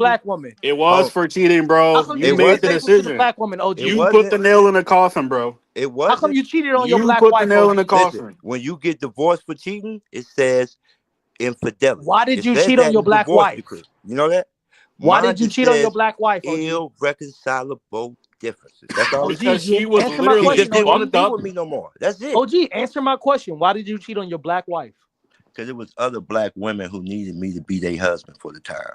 the black woman? It was Oh, for cheating, How bro. come You you it being made the wasn't. faithful to the decision. black woman, OG? It You put the wasn't. nail in the coffin, bro. It How come wasn't. you cheated on your You black put the wife, nail OG? in the Listen, coffin. when you get divorced for cheating, it says infidelity. Why did It you says cheat on that your in the black divorce wife? decree. You know that? Why Mine did you just cheat on your says black wife, OG? irreconcilable differences. That's all it OG, Because says. she was answer my She literally question, just didn't OG. want to fucked be up. with me no more. That's it. OG, answer my question. Why did you cheat on your black wife? Because it was other black women who needed me to be their husband for the time.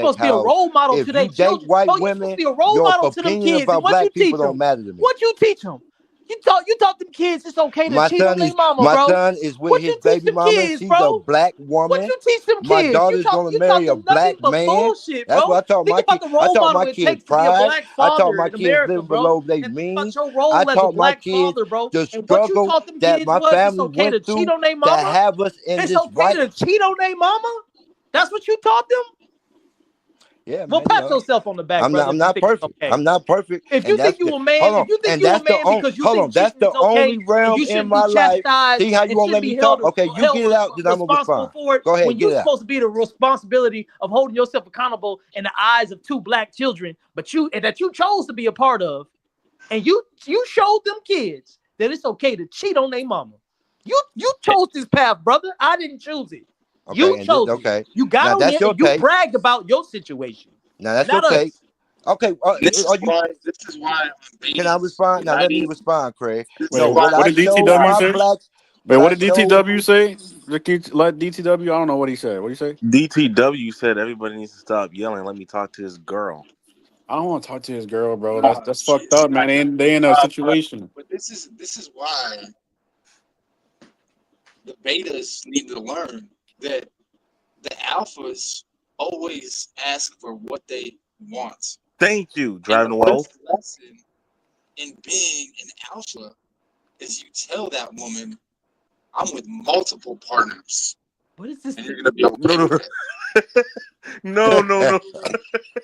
supposed to be a how role model if to their you date children. white Bro, you supposed women, to be a role your model to them opinion kids. And about what you black people teach don't them? matter to me. What you teach them? You taught them kids it's okay to cheat on their mama, my bro. son is with What his you teach baby them mama. kids, She's a bro? black What woman. you teach them My kids? daughter's gonna You taught marry a them nothing black but man. bullshit, That's bro. what I taught Think my about kids. the I role taught model my it kids takes to be a pride. black I taught father my in kids America, living bro. below their And think means. about your I role as a taught my black kids father, bro. the And what you struggle taught them that kids my was it's family okay went to cheat through on their to mama. have us in It's this okay white. to cheat on their mama. That's what you taught them. Yeah, Well, man. pat yourself on the back, brother. I'm If you not think it's perfect. okay. I'm not perfect. If And you think that's you the a man, hold on. if you think And you a that's the man only because you hold think on. That's cheating the is okay only and realm you in shouldn't be my life. chastised See how you and won't shouldn't let be me talk? Okay, you get it out, then I'm gonna responsible respond. for it, Go ahead, when get you're it out. supposed to be the responsibility of holding yourself accountable in the eyes of two black children, but you chose to be a part of, and you showed them kids that it's okay to cheat on their mama. You chose this path, brother. I didn't choose it. Okay, You and this, chose it. okay. You got Now on that's here your and you take. bragged about your situation, Now that's your not take. us. Okay, This is are you? why. This is why on Can I Beatties respond? Now let me United. respond, Craig. This Wait, is No, why. what what I did This is showed DTW why. my say? blacks, Wait, what what I did showed. DTW say? Let DTW. I don't know what he said. What did he say? DTW said everybody needs to stop yelling. Let me talk to his girl. I don't want to talk to his girl, bro. Oh That's fucked shit! up, man. They in a situation. But this is why the betas need to learn that the alphas always ask for what they want, Thank you, and driving the the well. first lesson in being an alpha is you tell that woman, "I'm with multiple partners, What is this? and you're gonna be okay No, with it." no, no, no.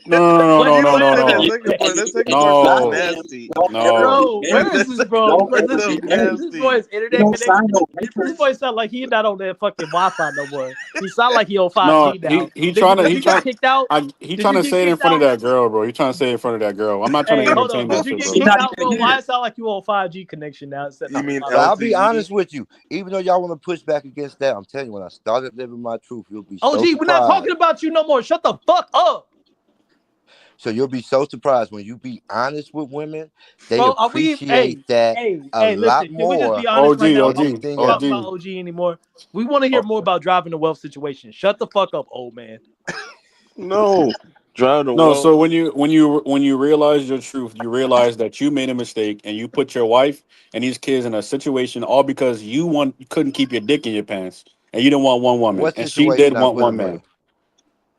No, You don't no, say that no, second part. That second And you part sounds no, goddamn nasty. don't ever no. get Bro, where married. is That this, second bro? part Don't Because ever this sounds get married. nasty. boy's You internet don't sign connection. no This papers. boy sound like he not on that fucking Wi-Fi no more. He sound like he on No, 5G now. he Nigga, trying to did you get kicked out? he Did trying you to get say it in kicked front of out? that girl, bro. He trying to say it in front of that girl. I'm not trying to Hey, hold on. entertain Did that you shit, get She's bro. kicked not out, bro? even Why here. it sound like you on 5G connection now instead You of mean But Wi-Fi? I'll be LTE? honest with you. Even though y'all want to push back against that, I'm telling you, when I started living my truth, you'll be OG, so we're not talking surprised. about you no more. Shut the fuck up. So you'll be so surprised when you be honest with women. They Bro, are we appreciate that a lot listen, can we just be more honest OG, right than now? OG, anything About else. OG. OG anymore. We want to hear more about driving the wealth situation. Shut the fuck up, old man. No. Driving the No, well. so when you realize your truth, you realize that you made a mistake and you put your wife and these kids in a situation all because you couldn't keep your dick in your pants and you didn't want one woman What and she did situation I want put one them man. in?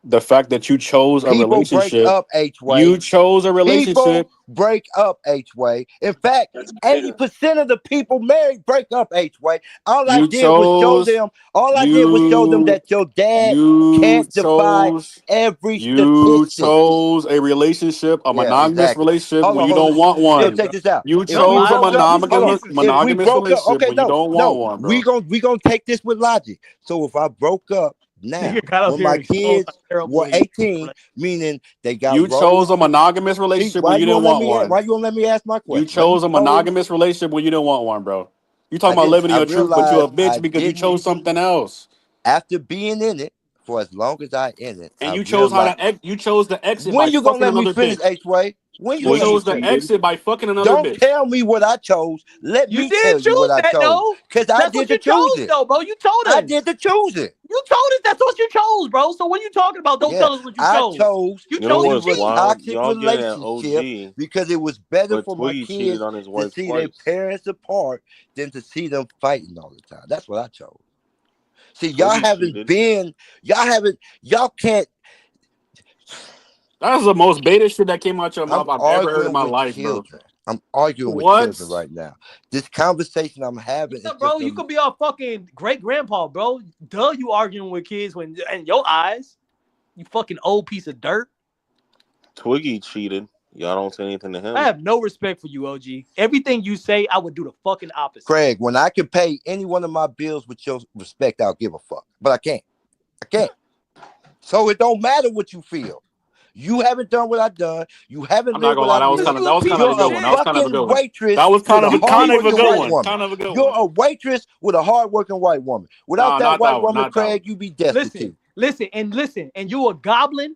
The fact that you chose a People break relationship, up H-Way. you chose a People relationship, break up H-Way. In fact, That's beta. 80% of the people married break up H-Way. All I you did was show chose them you that your dad you can't defy chose every you statistic. chose a relationship, a Yeah, monogamous exactly. relationship Hold when on, you hold on. don't want Hey, So one. bro. check this out. You If Don't we chose a lie broke about up, these hold on. monogamous statistics. If we monogamous broke up, relationship okay, when you don't want no. one, We bro. gonna take this with logic. So if I broke up now, Nigga got up when here my and showed how kids terrible were he is, 18, bro. meaning they got You chose rolled. a monogamous See, relationship why when you you didn't gonna let want me? one. Why you gonna let me ask my You question? Let me chose a totally. monogamous relationship when you didn't want one, bro. You I talking about didn't. living in I your truth, but you a realized I bitch because you didn't. chose something else. After being in it for as long as I in it, And I you chose realized. you chose the exit by When you gonna fucking let me another finish, bitch. H-Way? When you You gonna Well, let me she chose the finish? cheated. exit by fucking another Don't bitch. tell me what I chose. Let You me did tell you what choose I that, chose. though. Cause I That's what did you to choose chose, it. though, bro. You told I us. did to choose it. You told us that's what you chose, bro. So what are you talking about? Don't Yeah, tell us what you I chose. chose You You know chose to leave what's a cheat. wild? toxic Y'all getting at relationship OG, because it was better but for my Twiggy cheated kids on his to wife see their twice. parents apart than to see them fighting all the time. That's what I chose. See, Twiggy cheated. y'all can't. That was the most beta shit that came out your I'm mouth I've ever heard in arguing my with life, bro. children. I'm arguing with What? children right now. This conversation I'm having Yeah, is bro. just You a. could be our fucking great grandpa, bro. Duh, you arguing with kids when in your eyes, you fucking old piece of dirt. Twiggy cheated. Y'all don't say anything to I him. have no respect for you, OG. Everything you say, I would do the fucking opposite. Craig, when I can pay any one of my bills with your respect, I'll give a fuck. But I can't. I can't. So it don't matter what you feel. You haven't done what I've done. You haven't I'm not lived gonna what lie, I've that was Because kind lived. of you that a was kind piece of of a You're good a one. That was shit. kind of a good fucking one. waitress That was with kind a of a kind of a hardworking good white one. woman. Kind of a good You're one. a waitress with a hardworking white woman. Without Nah, that not white that one. woman, Not that one. Craig, you be destitute. Listen, and you a goblin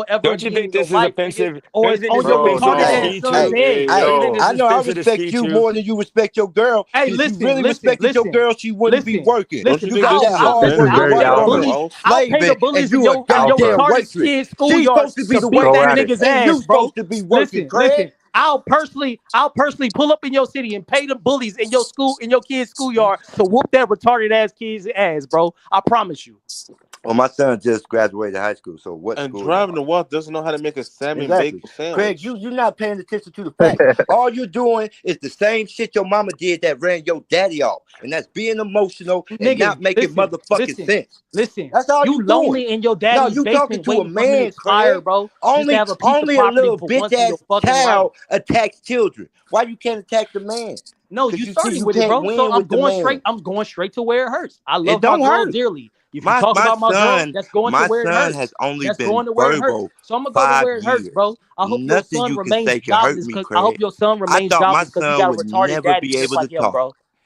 girl ever Don't you again in think your this is life, nigga, offensive? or Don't you it's think on this is your Bro, offensive to retarded no. ass ski son's to? head. Don't you think Hey, this I is know I offensive to respect ski you to? more than you respect your girl. Hey, If you listen, really listen, respected your listen, girl, she wouldn't be listen, working. Don't you listen. You think got this that is hard This is offensive working I'll to very pay white the alpha. woman bullies. I'll pay the slaving, and bullies you a in your Alpha. goddamn retarded waitress. kid She's schoolyard supposed to be to the beat Go that at waitress, it. nigga's and you ass, bro. supposed to be working, Listen, Craig. listen. I'll personally pull up in your city and pay the bullies in your school, in your kid's schoolyard to whoop that retarded ass kid's ass, bro. I promise you. Well, my son just graduated high school, so what and schoolyard? driving the wealth doesn't know how to make a salmon Exactly. baked Craig, sandwich. you're not paying attention to the facts. All you're doing is the same shit your mama did that ran your daddy off. And that's being emotional and Nigga, not making listen, motherfucking listen, sense. listen. That's all You you doing. lonely in your No, daddy's you talking basement to a waiting for him to man, expire, Craig. bro, just to Only have a piece of only a property little for bitch once in your ass fucking life. child attacks children. Why you can't attack the man? No, Because you you see started you with it, can't bro. So win with the man. I'm going straight to where it hurts. I It love my don't girl hurt. dearly. If you My talk my about my girl, son, that's going to my where it son hurts. has only That's been going to where it hurts. verbal So I'm gonna go to 5 where it hurts, bro. years. I hope your Nothing son you can remains say can hurt jobless. me, Cause I hope Craig. your son I remains thought my jobless because he son got a would retarded never daddy be just able to like him, talk. bro.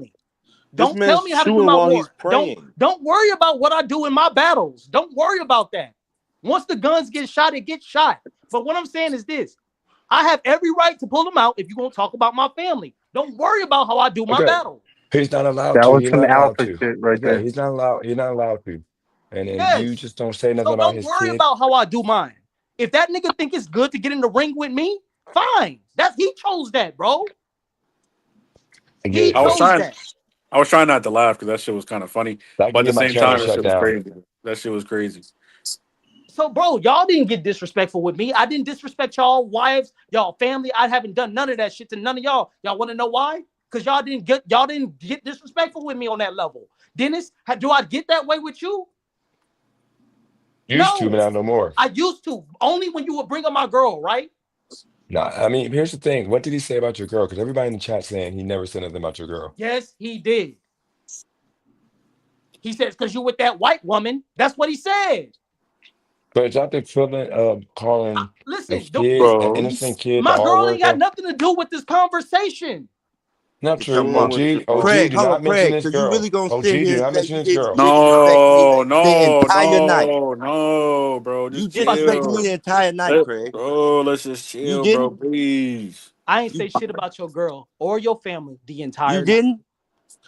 family. This Don't tell man's me how to do chewing my while war. he's praying. Don't worry about what I do in my battles. Don't worry about that. Once the guns get shot, it gets shot. But what I'm saying is this: I have every right to pull them out if you're gonna talk about my family. Don't worry about how I do my Okay. battle. He's not allowed That to. was He's some not allowed alpha to. shit right Okay, there. he's not allowed. He's not allowed to. And then you Yes. just don't say nothing So about don't his worry kid. about how I do mine. If that nigga think it's good to get in the ring with me, fine. He chose that, bro. I get He it, I was but chose trying. that. I was trying not to laugh because that shit was kind of funny, I but can at the get my same channel time, that shut shit was down. crazy. That shit was crazy. So, bro, y'all didn't get disrespectful with me. I didn't disrespect y'all wives, y'all family. I haven't done none of that shit to none of y'all. Y'all want to know why? Because y'all didn't get disrespectful with me on that level. Dennis, do I get that way with you? Used to, No, but not no more. I used to. Only when you would bring up my girl, right? Nah, I mean, here's the thing. What did he say about your girl? Because everybody in the chat saying he never said nothing about your girl. Yes, he did. He says, because you with that white woman. That's what he said. But it's not the equivalent of calling a Listen, kid, an Bro, innocent kid, the my R girl ain't word, got though. nothing to do with this conversation. Not So true. Someone what? with your OG, Craig, do hold on, not mention Craig. this So you girl. really gonna sit OG, do here and not say mention you this didn't girl. disrespect me no, the no, entire night? no, no, bro. You Just You about to make disrespected me chill. the entire night, Craig. Bro, let's just You chill, bro, didn't. please. I ain't You say shit about your girl or your family the you entire night. didn't.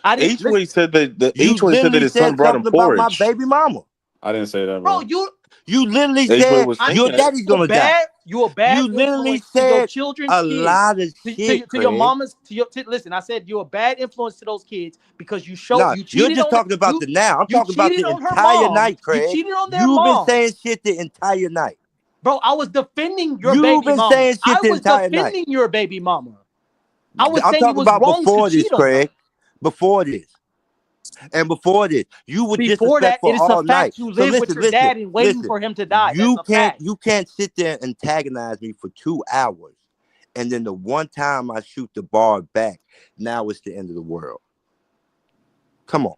I didn't listen, H-Way said that the You H-Way said that literally his son said brought him something about my porridge. baby mama. I didn't say that, bro. bro. You literally H-Way said was I saying your said that. daddy's gonna die. you a bad You literally influence to your said children's a kids. lot of shit, To your Craig. mamas, listen. I said you're a bad influence to those kids because No, you you're cheated just on talking about the now. I'm you talking about cheated the on her entire moms. night, You Craig. cheated on their You've been moms. saying shit the entire night. Bro, I was defending your You've baby been mama. saying shit I the was entire night. defending your baby mama. I was I'm saying it talking was about wrong to before this, cheat on her. Craig. Before this. And before this, you were Before that, disrespectful it is a all night. fact you So live with your dad and waiting listen. for him to die. That's a fact. You can't sit there and antagonize me for 2 hours, and then the one time I shoot the ball back, now it's the end of the world. Come on.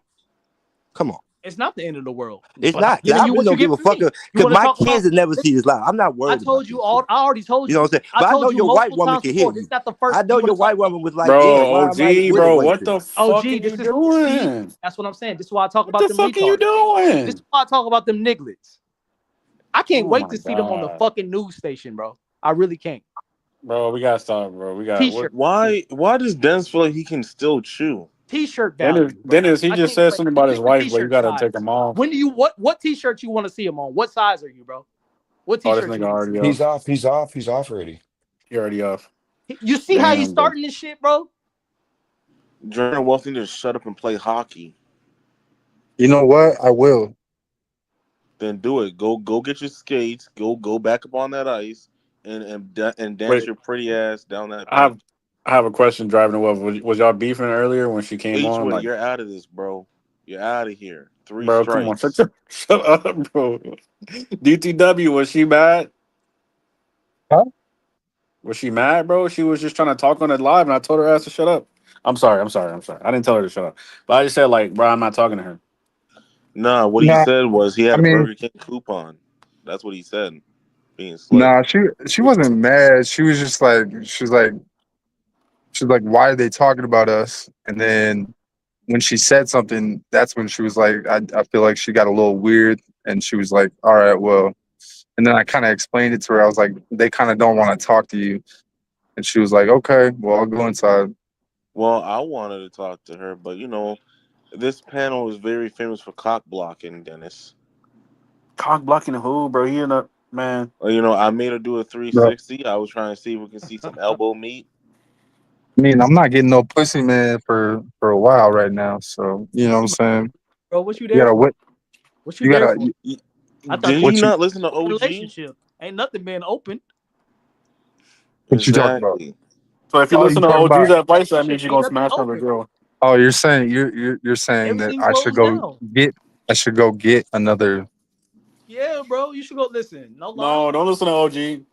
It's not the end of the world. It's But I'm not. giving I you really what you don't give give a me. fuck You because want to my talk kids about will never see listen, this live. I'm not I worried about told you this all shit. I already told You know you. what I'm saying? I But I know told you your white multiple woman times can hear before. This is you. not the first I you know want your to talk white about. woman was like, Bro, damn, why am I OG, with a bro, white what chick? the OG, fuck are this you is see, doing? that's what I'm saying. This is why I talk What about the them fuck are you retards. This is doing? why I talk about them nigglets. I can't Oh wait my to see them on the god. fucking news station, bro. I really can't. Bro, we gotta stop, bro. We got what T-shirt, Why does Dennis feel like he can still chew? T-shirt Dennis value, bro. Dennis, he I just can't said wait. something Get about his me your wife, but you T-shirt gotta take size. him off. When do you what T-shirt you want to see him on? What size are you, bro? What Oh, this T-shirt you nigga want to see already him on? He's off. off. He's off. He's off already. He already off. You see how he's Damn, bro. starting this shit, bro? Jordan Wealth need to shut up and play hockey. You know what? I will. Then do it. Go get your skates. Go back up on that ice and dance Wait, your pretty ass down that I have bench. I have a question driving the well. Was y'all beefing earlier when she came on? H-Way, Like, you're out of this, bro. You're out of here. 3 bro, come on, strikes. shut up, bro. DTW, was she mad? Huh? Was she mad, bro? She was just trying to talk on it live, and I told her ass to shut up. I'm sorry. I didn't tell her to shut up, but I just said like, bro, I'm not talking to her. Nah, what he Nah, said was he I had a mean, Burger King coupon. That's what he said. Being slick. nah. She wasn't mad. She was just like she's like, why are they talking about us? And then when she said something, that's when she was like, I feel like she got a little weird, and she was like, all right, well. And then I kind of explained it to her. I was like, they kind of don't want to talk to you. And she was like, okay, well, I'll go inside. Well, I wanted to talk to her, but this panel is very famous for cock blocking, Dennis. Cock blocking who, bro? He in a man. I made her do a Bro, 360. I was trying to see if we can see some elbow meat. I mean, I'm not getting no pussy, man, for a while right now. So, you know what I'm saying? Bro, what you You there gotta for? wait. What you You there gotta, for? I thought Did you you what you, not listen to in a OG? relationship. Ain't nothing been open. what you talking about? Exactly. So if you Oh, listen you to talking OG's about, advice, that means Shit, you're ain't gonna nothing smash another open. girl. oh, you're saying, you're saying that Everything I should closed go down. I should go get another. Yeah, bro. You should go listen. No lie. No, don't listen to OG.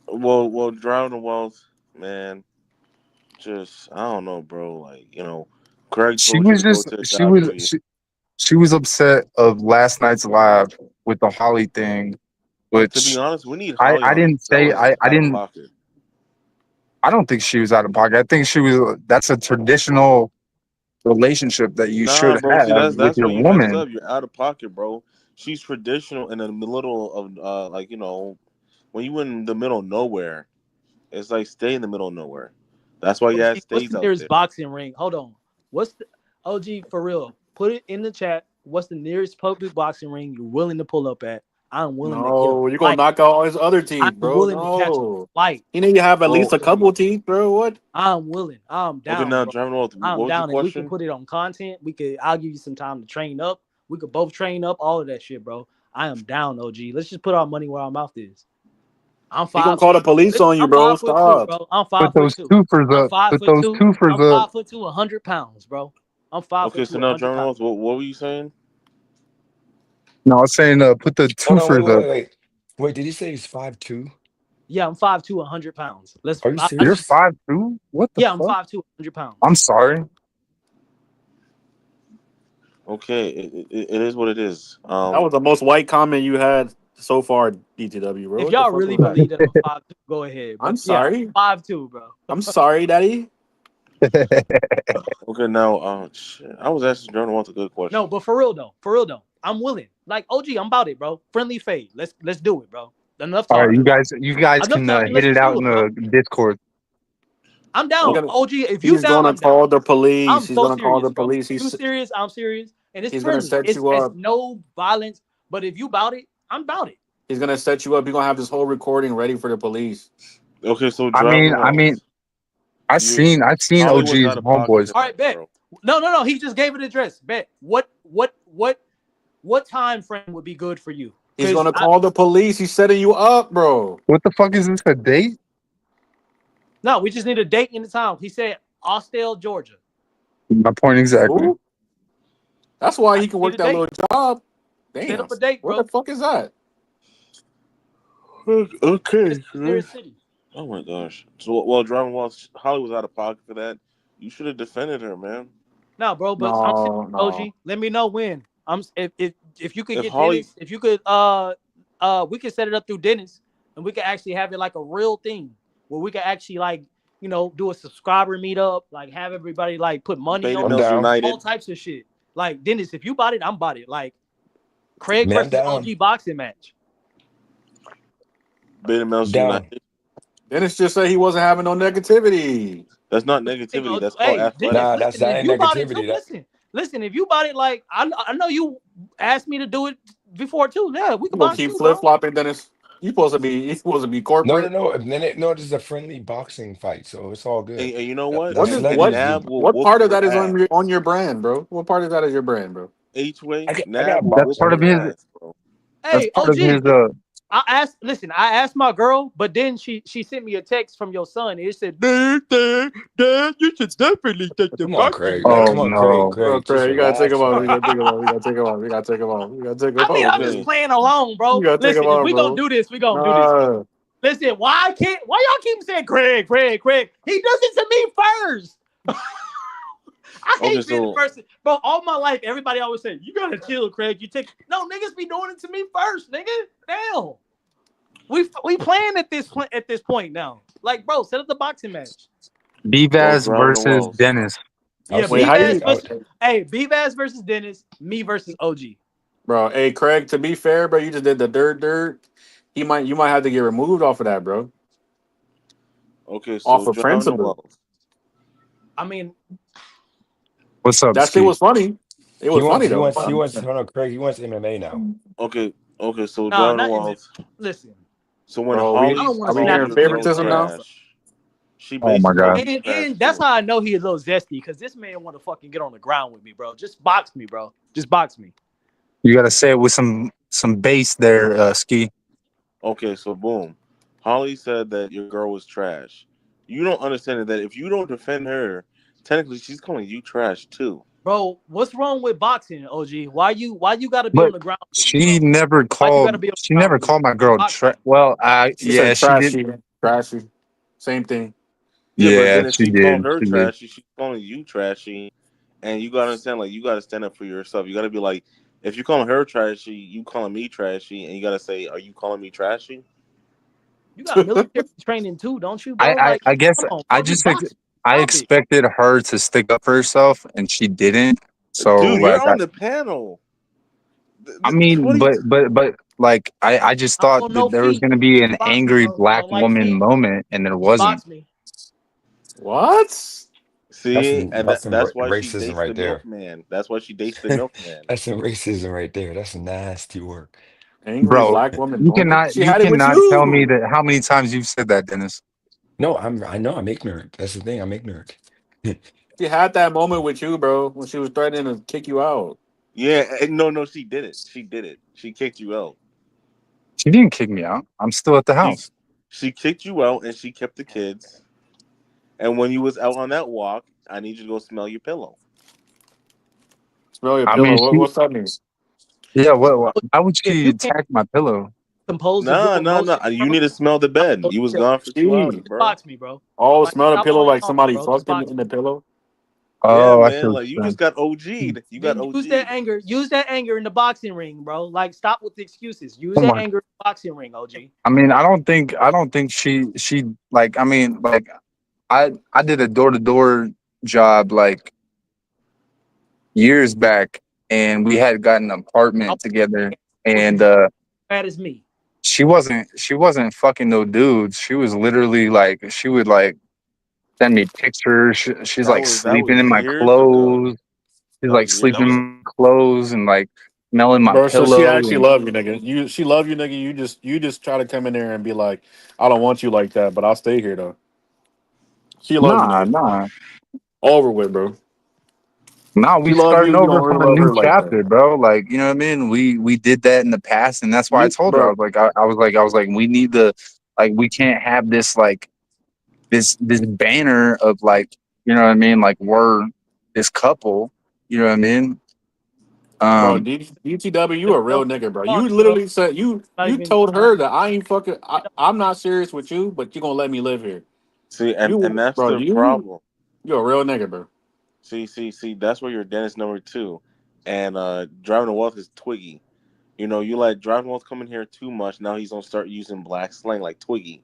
Well, Drown the Wealth, man. Just I don't know, bro. Like Craig She told you was to go just, to the doctor. she was upset of last night's live with the Holly thing, To be which honest, we need Holly I on to didn't tell say, us she's I out of didn't, pocket. I don't think she was out of pocket. I think that's a traditional relationship that you Nah, should bro. See, have with that's your where you messed woman. up. You're out of pocket, bro. She's traditional in the middle of when you in the middle of nowhere. It's like stay in the middle of nowhere. That's why OG, your ass what's stays the out nearest there. boxing ring? Hold on. What's the OG for real? Put it in the chat. What's the nearest public boxing ring you're willing to pull up at? I'm willing to get a No, you're gonna fight. knock out all his other I'm teeth, bro. willing to catch a No, fight. you need to have at least Well, a couple teeth, bro. What? I'm willing. I'm okay, down, now bro. driving off. What I'm was your down, and we can question? put it on content. I'll give you some time to train up. We could both train up. All of that shit, bro. I am down, OG. Let's just put our money where our mouth is. I'm He gonna 5 call the police on you, I'm bro. 5'2", Stop. bro. I'm Put 5'2". those twofers I'm up. five Put foot those two. I'm twofers up. 5'2", 100 pounds, bro. I'm five Okay, foot so two, now, 100 pounds. journalist, what were you saying? No, I was saying put the Hold on, twofers up. Wait, did he say he's 5'2"? Yeah, I'm 5'2", 100 pounds. Are you I You're just serious? 5'2"? What the yeah, I'm fuck? 5'2", 100 pounds. I'm sorry. Okay, it is what it is. That was the most white comment you had so far, DTW, bro. If What the y'all fuck really was that? believe that I'm 5'2", go ahead. I'm But yeah, sorry. 5'2", bro. I'm sorry, Daddy. Okay, now, shit, I was asking journalist a good question. No, but for real though, I'm willing. Like OG, I'm about it, bro. Friendly fade. Let's do it, bro. Enough All right, talking. you guys Enough can talking. hit Let's it just out do in it, bro. the Discord. I'm He's down. gonna, OG, if you he's down, gonna I'm down. call the police. I'm He's so gonna call serious, the bro. police. You serious? I'm serious, and it's He's gonna friendly. set you It's up. no violence. But if you bout it, I'm about it. He's gonna set you up. He's gonna have this whole recording ready for the police. Okay, so I driving mean, wells. I've seen Holly was OG's out of pocket homeboys. for All that, right, bet. bro. No. He just gave an address. Bet. What time frame would be good for you? He's Because gonna call the police. He's setting you up, bro. What the fuck is this, a date? no, we just need a date and the time. He said Austell, Georgia. My point exactly. Ooh, that's why I he just can need work a that date. little job. Set Damn. up a date, Where bro. the fuck is that? Okay. Nearest city. Oh my gosh. So, well, driving wells, Holly was out of pocket for that. You should have defended her, man. No, bro, but I'm serious, No. OG. Let me know when. If you could If get Holly, Dennis, if you could we could set it up through Dennis and we could actually have it like a real thing where we could actually like, do a subscriber meetup, like have everybody like put money Beta on I'm it, Males down. all United, types of shit. Like Dennis, if you bought it, I'm bought it. Like Craig Man, I'm versus down. OG boxing match. Beta Males Down. United. Dennis just said he wasn't having no negativity. That's not Hey, negativity. That's called hey, Dennis, Nah, athletics. that's listen, that if ain't you bought it too, negativity. That listen, if you bought it, like I know you asked me to do it before too. Yeah, we You can gonna box keep too, flip bro. flopping, Dennis? You supposed to be corporate. no. And then this is a friendly boxing fight, so it's all good. And you know what? What That's is And what? celebrities Nab do. will What whoop part of your that is ass. on your brand, bro? What part of that is your brand, bro? Each way, I Nab got will That's whoop part of your boxing. his. ass, bro. That's Hey, part of OG, his. I asked my girl, but then she sent me a text from your son. It said, Dad, you should definitely take the Come on, boxing Craig. Oh Come class. on, Craig. no. Oh, Craig, just Craig, you gotta take him relax, off. You man. gotta take him off. You gotta take him off. You gotta take him off. You gotta take him I mean, off, I'm man. just Okay. playing along, You bro. gotta take him Listen, if off, we gonna bro. do this, we gonna do this. Nah. Listen, why y'all keep saying Craig? He does it to me first. I Okay. hate being the So person, bro. All my life, everybody always say, "You gotta chill, Craig." No niggas be doing it to me first, nigga. Damn, we playing at this point now. Like, bro, set up the boxing match. well, BVAS driving the versus wells. Dennis. I'll Yeah, Wait, see. how BVAS you, versus BVAS versus Dennis, me versus OG. bro? Hey, Craig. To be fair, bro, you just did the dirt. You might have to get removed off of that, bro. Okay. Off So of driving the principle. wells. I mean, What's up, That shit Ski? was funny. It He was wants. funny He though. wants. He wants. Hold on, Craig. He wants MMA now. Okay. Okay. So nah, driving the not MMA. wells. Listen, So when Bro, I Holly don't want are to we called snap hearing his your girl fingers, favoritism bro. now? trash, she Oh my basically god. called you trash And that's too. how I know he a little zesty, because this man want to fucking get on the ground with me, bro. Just box me, bro. Just box me. You gotta say it with some bass there, Ski. Okay. So boom. Holly said that your girl was trash. You don't understand that if you don't defend her, technically she's calling you trash too. Bro, what's wrong with boxing, OG? Why you gotta be on But the ground with me, she bro? never Why you gotta called. be on She the ground never with me? called my girl. Box me. Well, She said yeah, she did. trashy. Same thing. Yeah, but Yeah, then if she she called did. her She did. trashy, she's calling you trashy, and you gotta understand, like you gotta stand up for yourself. You gotta be like, if you're calling her trashy, you calling me trashy, and you gotta say, "Are you calling me trashy?" You got military training too, don't you, bro? Like, I guess come on, I bro. Just just box me. I Stop it. expected her to stick up for herself, and she didn't. So Dude, you're like, on the panel. I mean, What? but like, I just I don't thought want that no there was feet. going to be an Just box me, angry bro. I black don't like woman feet. moment, and there Just wasn't. box me. What? That's See, some. and That's some that's why she racism dates the right there. milkman. That's why she dates the milkman. That's some racism right there. That's nasty work. Angry Bro, black woman moment. She you had it with cannot tell me you. that how many times you've said that, Dennis. No, I know I'm ignorant. That's the thing. I'm ignorant. She had that moment with you, bro, when she was threatening to kick you out. Yeah, no, she did it. She did it. She kicked you out. She didn't kick me out. I'm still at the She house. she kicked you out, and she kept the kids. And when you was out on that walk, I need you to go smell your pillow. Smell your I mean, pillow. she. What's that mean? Yeah. What? Why would If she you can't attack my pillow? compose a good Nah. emotion, You bro, need to smell the bed. You was gone for 2 hours, Gee. bro. box me, bro. Oh, Like smell the stop pillow playing like on me, somebody bro. Just fucked box in me. the pillow. Yeah, Oh, I see man. what Like you you're just saying. got OG'd. You got Then use that OG'd. anger. Use that anger in the boxing ring, bro. Like stop with the excuses. Use Oh that my. anger in the boxing ring, OG. I mean, I don't think she like. I mean, like, I did a door to door job like years back, and we had gotten an I apartment together, was and bad as me. she wasn't fucking no dudes. She was literally like she would like send me pictures. She's like That sleeping was in my years ago. clothes. She's That like was years sleeping in ago. my clothes and like smelling my Bro, so she pillow. actually And love you, nigga. She love you, nigga. You just try to come in there and be like, I don't want you like that, but I'll stay here though. She love you, nah, nigga. nah, Over with, bro. nah. She We love starting you. You over don't really from a love new her like that. chapter, bro. Like, you know what I mean? We did that in the past, and that's why I You, told her I bro, was like I was like we need to like we can't have this like this banner of like, you know what I mean, like we're this couple, you know what I mean. bro, um DTW, you If a you real don't nigga, bro. on You it, bro, literally said not you even told not her that I ain't fucking. it don't I'm not serious with you, but you gonna let me live here. See, and You, that's bro, the problem. you a real nigga, bro. See. That's where you're dentist number two, and driving the wealth is Twiggy. You know, you let driving wealth come in here too much. Now he's gonna start using black slang like Twiggy.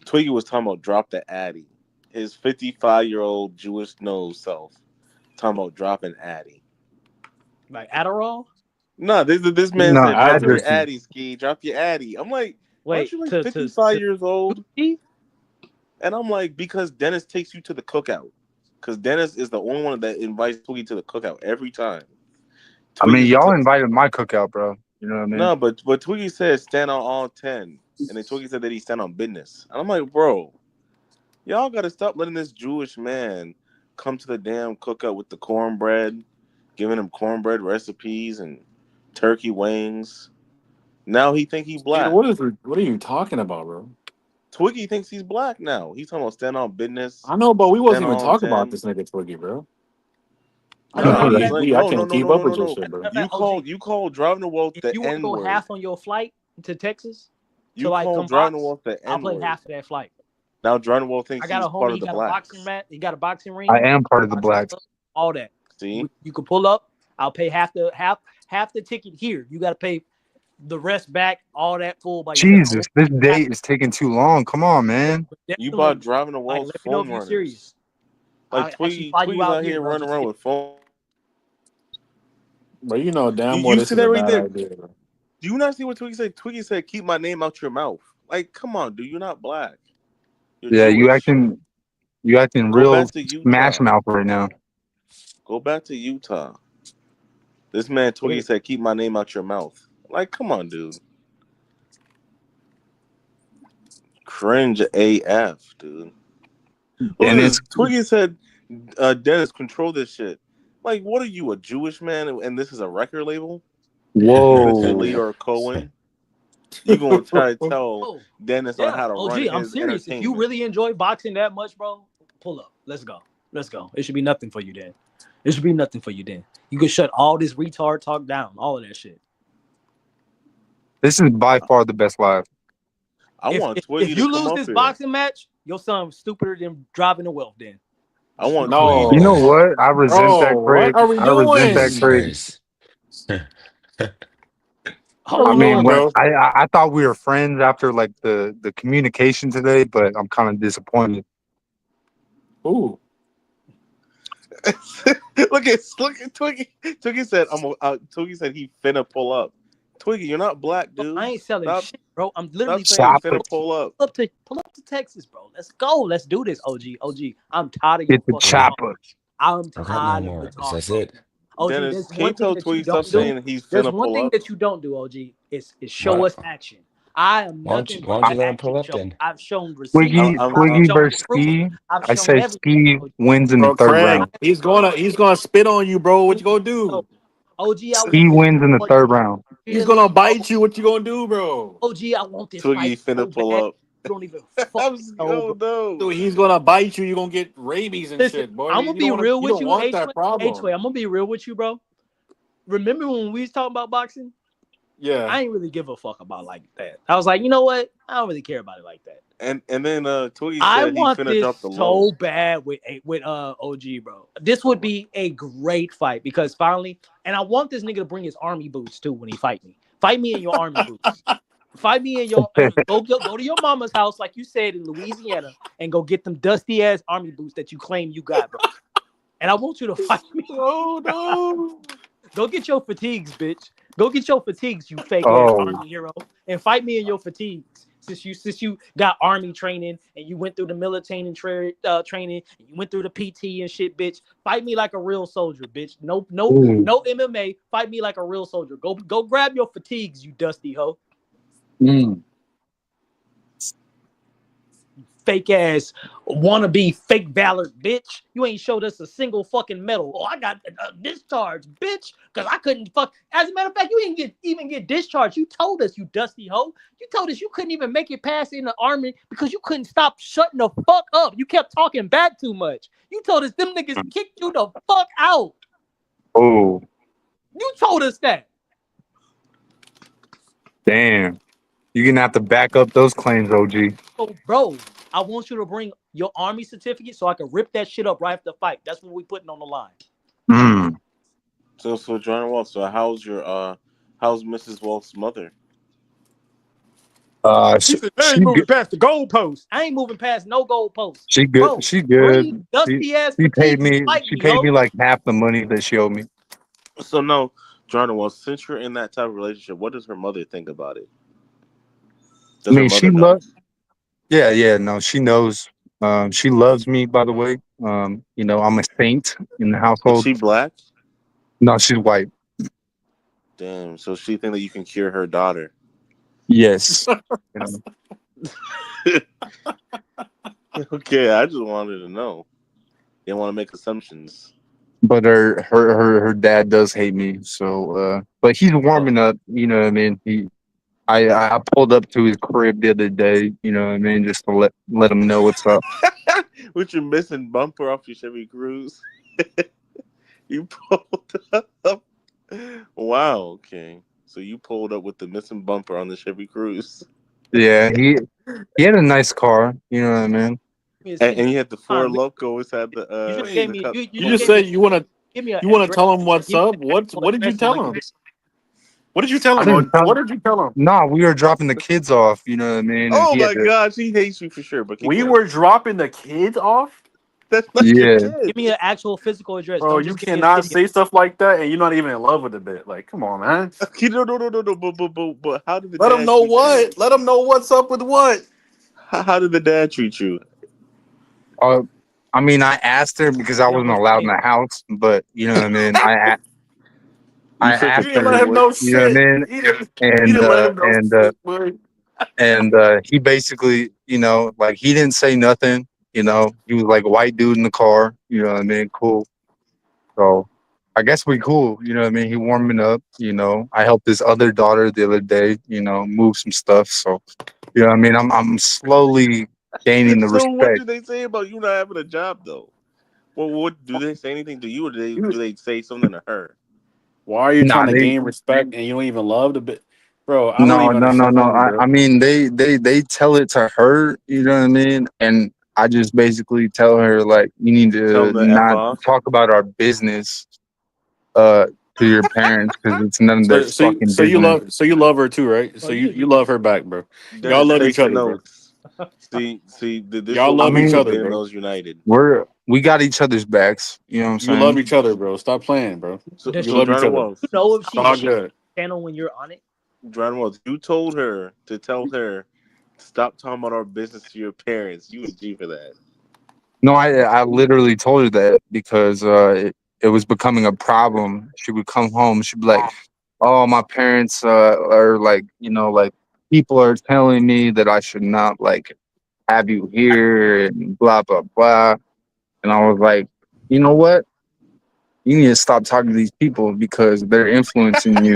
Twiggy was talking about drop the Addy. His 55-year-old Jewish nose self talking about dropping Addy. like Adderall. No, this man no, said drop your Adderall. addresses. Addy, Ski. Drop your Addy. I'm like, aren't Wait, you like to 55 years old? Gucci? And I'm like, because Dennis takes you to the cookout. Because Dennis is the only one that invites Twiggy to the cookout every time. I mean, Twiggy, y'all invited my cookout, bro. You know what I mean? no, but Twiggy said stand on all 10. And then Twiggy said that he stand on business. And I'm like, bro, y'all got to stop letting this Jewish man come to the damn cookout with the cornbread, giving him cornbread recipes and turkey wings. Now he think he Nigga, black. what are you talking about, bro? Twiggy thinks he's black now. He's talking about stand on business, I know, but we stand wasn't even on talking about 10. this nigga Twiggy, bro. Matter of Nah, fact, like I no, no, can't no, keep no, up no, no, with your no. shit, bro. matter of fact, OG, You call driving the wealth if the you want to N go word. half on your flight to Texas to You like call come driving the box, wealth the I'll N pay word. half of that flight. Now driving the wealth I thinks got a he's part homie. of He the got a boxing blacks. mat. He got a boxing I ring, am part of the boxing blacks. gloves, all that. See, You can pull up. I'll pay half the ticket here. You got to pay the rest back, all that full by yourself. I Jesus, won't this half, date is taking too long. Come on, man. but you bought definitely, driving the like, wealth let me know if foam you're runners. serious. Like I'll actually fly you Twiggy's out out here, here bro. running Just around with foam. But you know damn well You this see is that a right bad there? idea, bro. Do you not see what Twiggy said? Twiggy said, "Keep my name out your mouth." Like, come on, dude. You're not black. You're Yeah, you Jewish. acting Go real back to smash Utah. mouth right now. Go back to Utah. This man Twiggy said, "Keep my name out your mouth." Like, come on, dude. Cringe AF, dude. Look at Dennis, this. Twiggy said, "Dennis, control this shit." Like, what are you, a Jewish man, and this is a record label? Mr. whoa. Leor Cohen. You gonna try to tell oh Dennis on yeah, how to run OG. I'm his serious. If you entertainment? really enjoy boxing that much, bro, pull up. Let's go. Let's go. It should be nothing for you then. It should be nothing for you then. You can shut all this retard talk down, all of that shit. This is by far the best live. I If want if, Twiggy if to you come lose up this here. boxing match, your son's stupider than driving the wealth. Then I want Twiggy You to know come No. up. what? I resent Bro, that, what Craig. are we I resent that, Jesus doing? Craig. Christ. What are I we hold mean, doing, on. when bro? I thought we were friends after like the communication today, but I'm kind of disappointed. Ooh. look at Twiggy. Twiggy said, Twiggy said he finna pull up. Twiggy, you're not black, I dude. ain't selling Stop shit, bro. I'm stop literally saying you Stop finna it. pull up. pull up to Texas, bro. Let's go. Let's do this, OG. I'm tired of your Get the fucking Okay. talk. chopper. I'm Okay, no tired of the more. talk, That's bro. it. OG, Dennis, there's can you one thing tell that you Twiggy stop don't do. saying he's There's finna one pull thing up? that you don't do, OG. Is show What? us action. I am nothing Why but don't an you let him pull action up show. then? I've shown receipts. Twiggy, I've Twiggy shown versus proof. Ski. I've I shown say everything. Ski OG. wins in the Bro, third Craig, round. he's gonna spit on you, bro. What you gonna So, do? OG, I He want this wins in the so third round. He's badly, gonna bro. bite you. What you gonna do, bro? OG, I want this Twiggy fight so finna pull bad. up. You don't even fucking know, Oh bro. no. Dude, he's gonna bite you. You're gonna get rabies and Listen, shit, boy. I'm gonna be real You with don't you, want H that way. H problem. way, I'm gonna be real with you, bro. Remember when we was talking about boxing? Yeah. I ain't really give a fuck about like that. I was like, you know what? I don't really care about it like that. And then Twiggy I said he want finna this drop the low. so bad with OG, bro. This would be a great fight because finally, and I want this nigga to bring his army boots too when he fight me. Fight me in your army boots. Fight me in your go to your mama's house like you said in Louisiana and go get them dusty ass army boots that you claim you got, bro. And I want you to fight me. Oh no. Go get your fatigues, bitch. Go get your fatigues, you fake ass Oh, army hero, and fight me in your fatigues. Since you got army training and you went through the military training, and you went through the PT and shit, bitch. Fight me like a real soldier, bitch. No ooh, MMA. Fight me like a real soldier. Go grab your fatigues, you dusty hoe. mm. Fake ass wannabe fake valor, bitch. You ain't showed us a single fucking medal. Oh, I got a discharge, bitch, because I couldn't fuck. As a matter of fact, you didn't even get discharged. You told us, you dusty hoe. You told us you couldn't even make it past in the army because you couldn't stop shutting the fuck up. You kept talking back too much. You told us them niggas kicked you the fuck out. Oh, You told us that. damn. You're gonna have to back up those claims, OG. So, bro, I want you to bring your army certificate so I can rip that shit up right after the fight. That's what we putting on the line. Mm. So John Wall, so how's Mrs. Wolf's mother? He said, I ain't moving past the goalpost. I ain't moving past no goalpost. She good. Bro, She bring good. dusty ass She paid fatigues and me. fight She me, paid me ho. like half the money that she owed me. So no, John Wall, since you're in that type of relationship, what does her mother think about it? I Does her mean, she mother know? loves. Yeah, yeah. No, she knows. She loves me. By the way, I'm a saint in the Is household. she black? No, she's white. Damn. So she think that you can cure her daughter. Yes. You know, Okay, I just wanted to know. Didn't want to make assumptions. but her dad does hate me. So, but he's Oh. warming up. You know what I mean? I pulled up to his crib the other day. You know what I mean? Just to let him know what's up. With your missing bumper off your Chevy Cruze. You pulled up. Wow, okay. So you pulled up with the missing bumper on the Chevy Cruze. Yeah, he had a nice car. You know what I mean? And you had the Ford Loco, which had You just Wait, gave the me cut. you you just just gave me said give me an you want to address. tell him what's Give me up? an What actual did you address and tell like him? What did you tell I him? didn't tell. What did you tell him? Nah, we were dropping the kids off. You know what I mean? And Oh he had my to. gosh, he hates you for sure, but keep We going. were dropping the kids off? That's not your Yeah. give me kids. an actual physical address. Bro, Don't you just give me a cannot city. say stuff like that and you're not even in love with the bit. Like, come on, man. Okay, no. But how did the Let them dad know treat you? what. Let them know what's up with what. How did the dad treat you? Uh, I mean, I asked her because I That wasn't was allowed in it. the house, but you know what I mean. You I said You asked didn't her, let him specifically know what? you know what I shit. mean, You and didn't let uh, him know and uh, shit, boy. and he basically, like he didn't say nothing. He was like a white dude in the car. You know what I mean? Cool. So I guess we cool. You know what I mean? He warming up. I helped his other daughter the other day. Move some stuff. So you know what I mean? I'm slowly gaining the So what respect. do they say about you not having a job though? Well, what do they say anything to you, or do they say something to her? Why are you Nah, trying to they gain respect and you don't even love the bit? Bro, I don't no, even no, no, no. understand, I bro. mean, they tell it to her. You know what I mean? And I just basically tell her like, you need Tell to them to f not off. talk about our business uh to your parents because it's none of their fucking business. So you love her too, right? Bro, So you you just love her back, bro. Y'all Dennis, love take each the other, bro. notes. See, this is Y'all what we I love do each for mean, other, getting bro. those united. we got each other's backs. You know what I'm You love saying? each other, bro. Stop playing, bro. So, does You so she love each John other. Walls, you know if It's all she good. channel when you're on it? John Walls, you told her to tell her stop talking about our business to your parents. You would G for that. No, I literally told her that because it was becoming a problem. She would come home. She'd be like, "Oh, my parents are like, like people are telling me that I should not like have you here and blah blah blah." And I was like, you know what? you need to stop talking to these people because they're influencing you.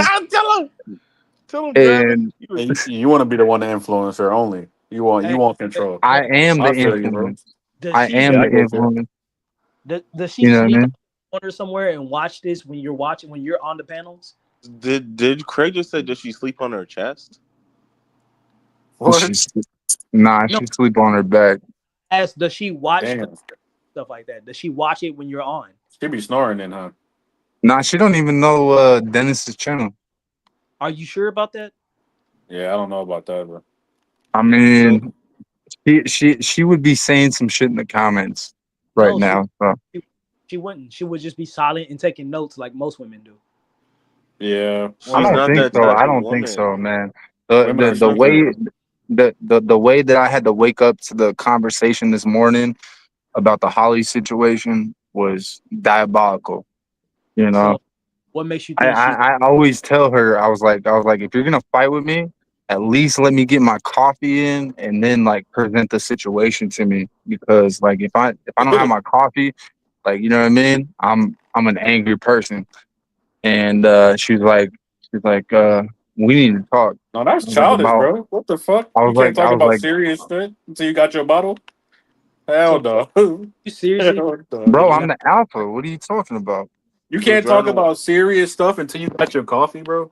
Tell him, Travis. And And you want to be the one to influence her only. You Hey, want control. I am the I feel you, bro. influence. does I she am Yeah, I the get you. influence. does she You know what I sneak mean? on her somewhere and watch this when you're on the panels? Did Craig just say does she sleep on her chest? What? She's nah, No, she sleep on her back. as does she watch the Damn. stuff like that? Does she watch it when you're on? She be snoring then, huh? Nah, she don't even know Dennis's channel. Are you sure about that? Yeah, I don't know about that, bro. I So mean, she would be saying some shit in the comments right No, now. So she wouldn't. She would just be silent and taking notes like most women do. Yeah, I she's well, don't not think that so. type I of don't think so, woman. man. women are The way sensitive. the way that I had to wake up to the conversation this morning about the Holly situation was diabolical. You know, So, what makes you think I always tell her I was like if you're gonna fight with me, at least let me get my coffee in and then like present the situation to me because like if I don't have my coffee, like you know what I mean, I'm an angry person. And she's like we need to talk. No, that's I was like childish, about bro. What the fuck? I You was can't like I talk was about like serious shit until you got your bottle? Hell so? no. You seriously? Hell bro, no. I'm the alpha. What are you talking about? You So can't talk driving about serious stuff until you got your coffee, bro.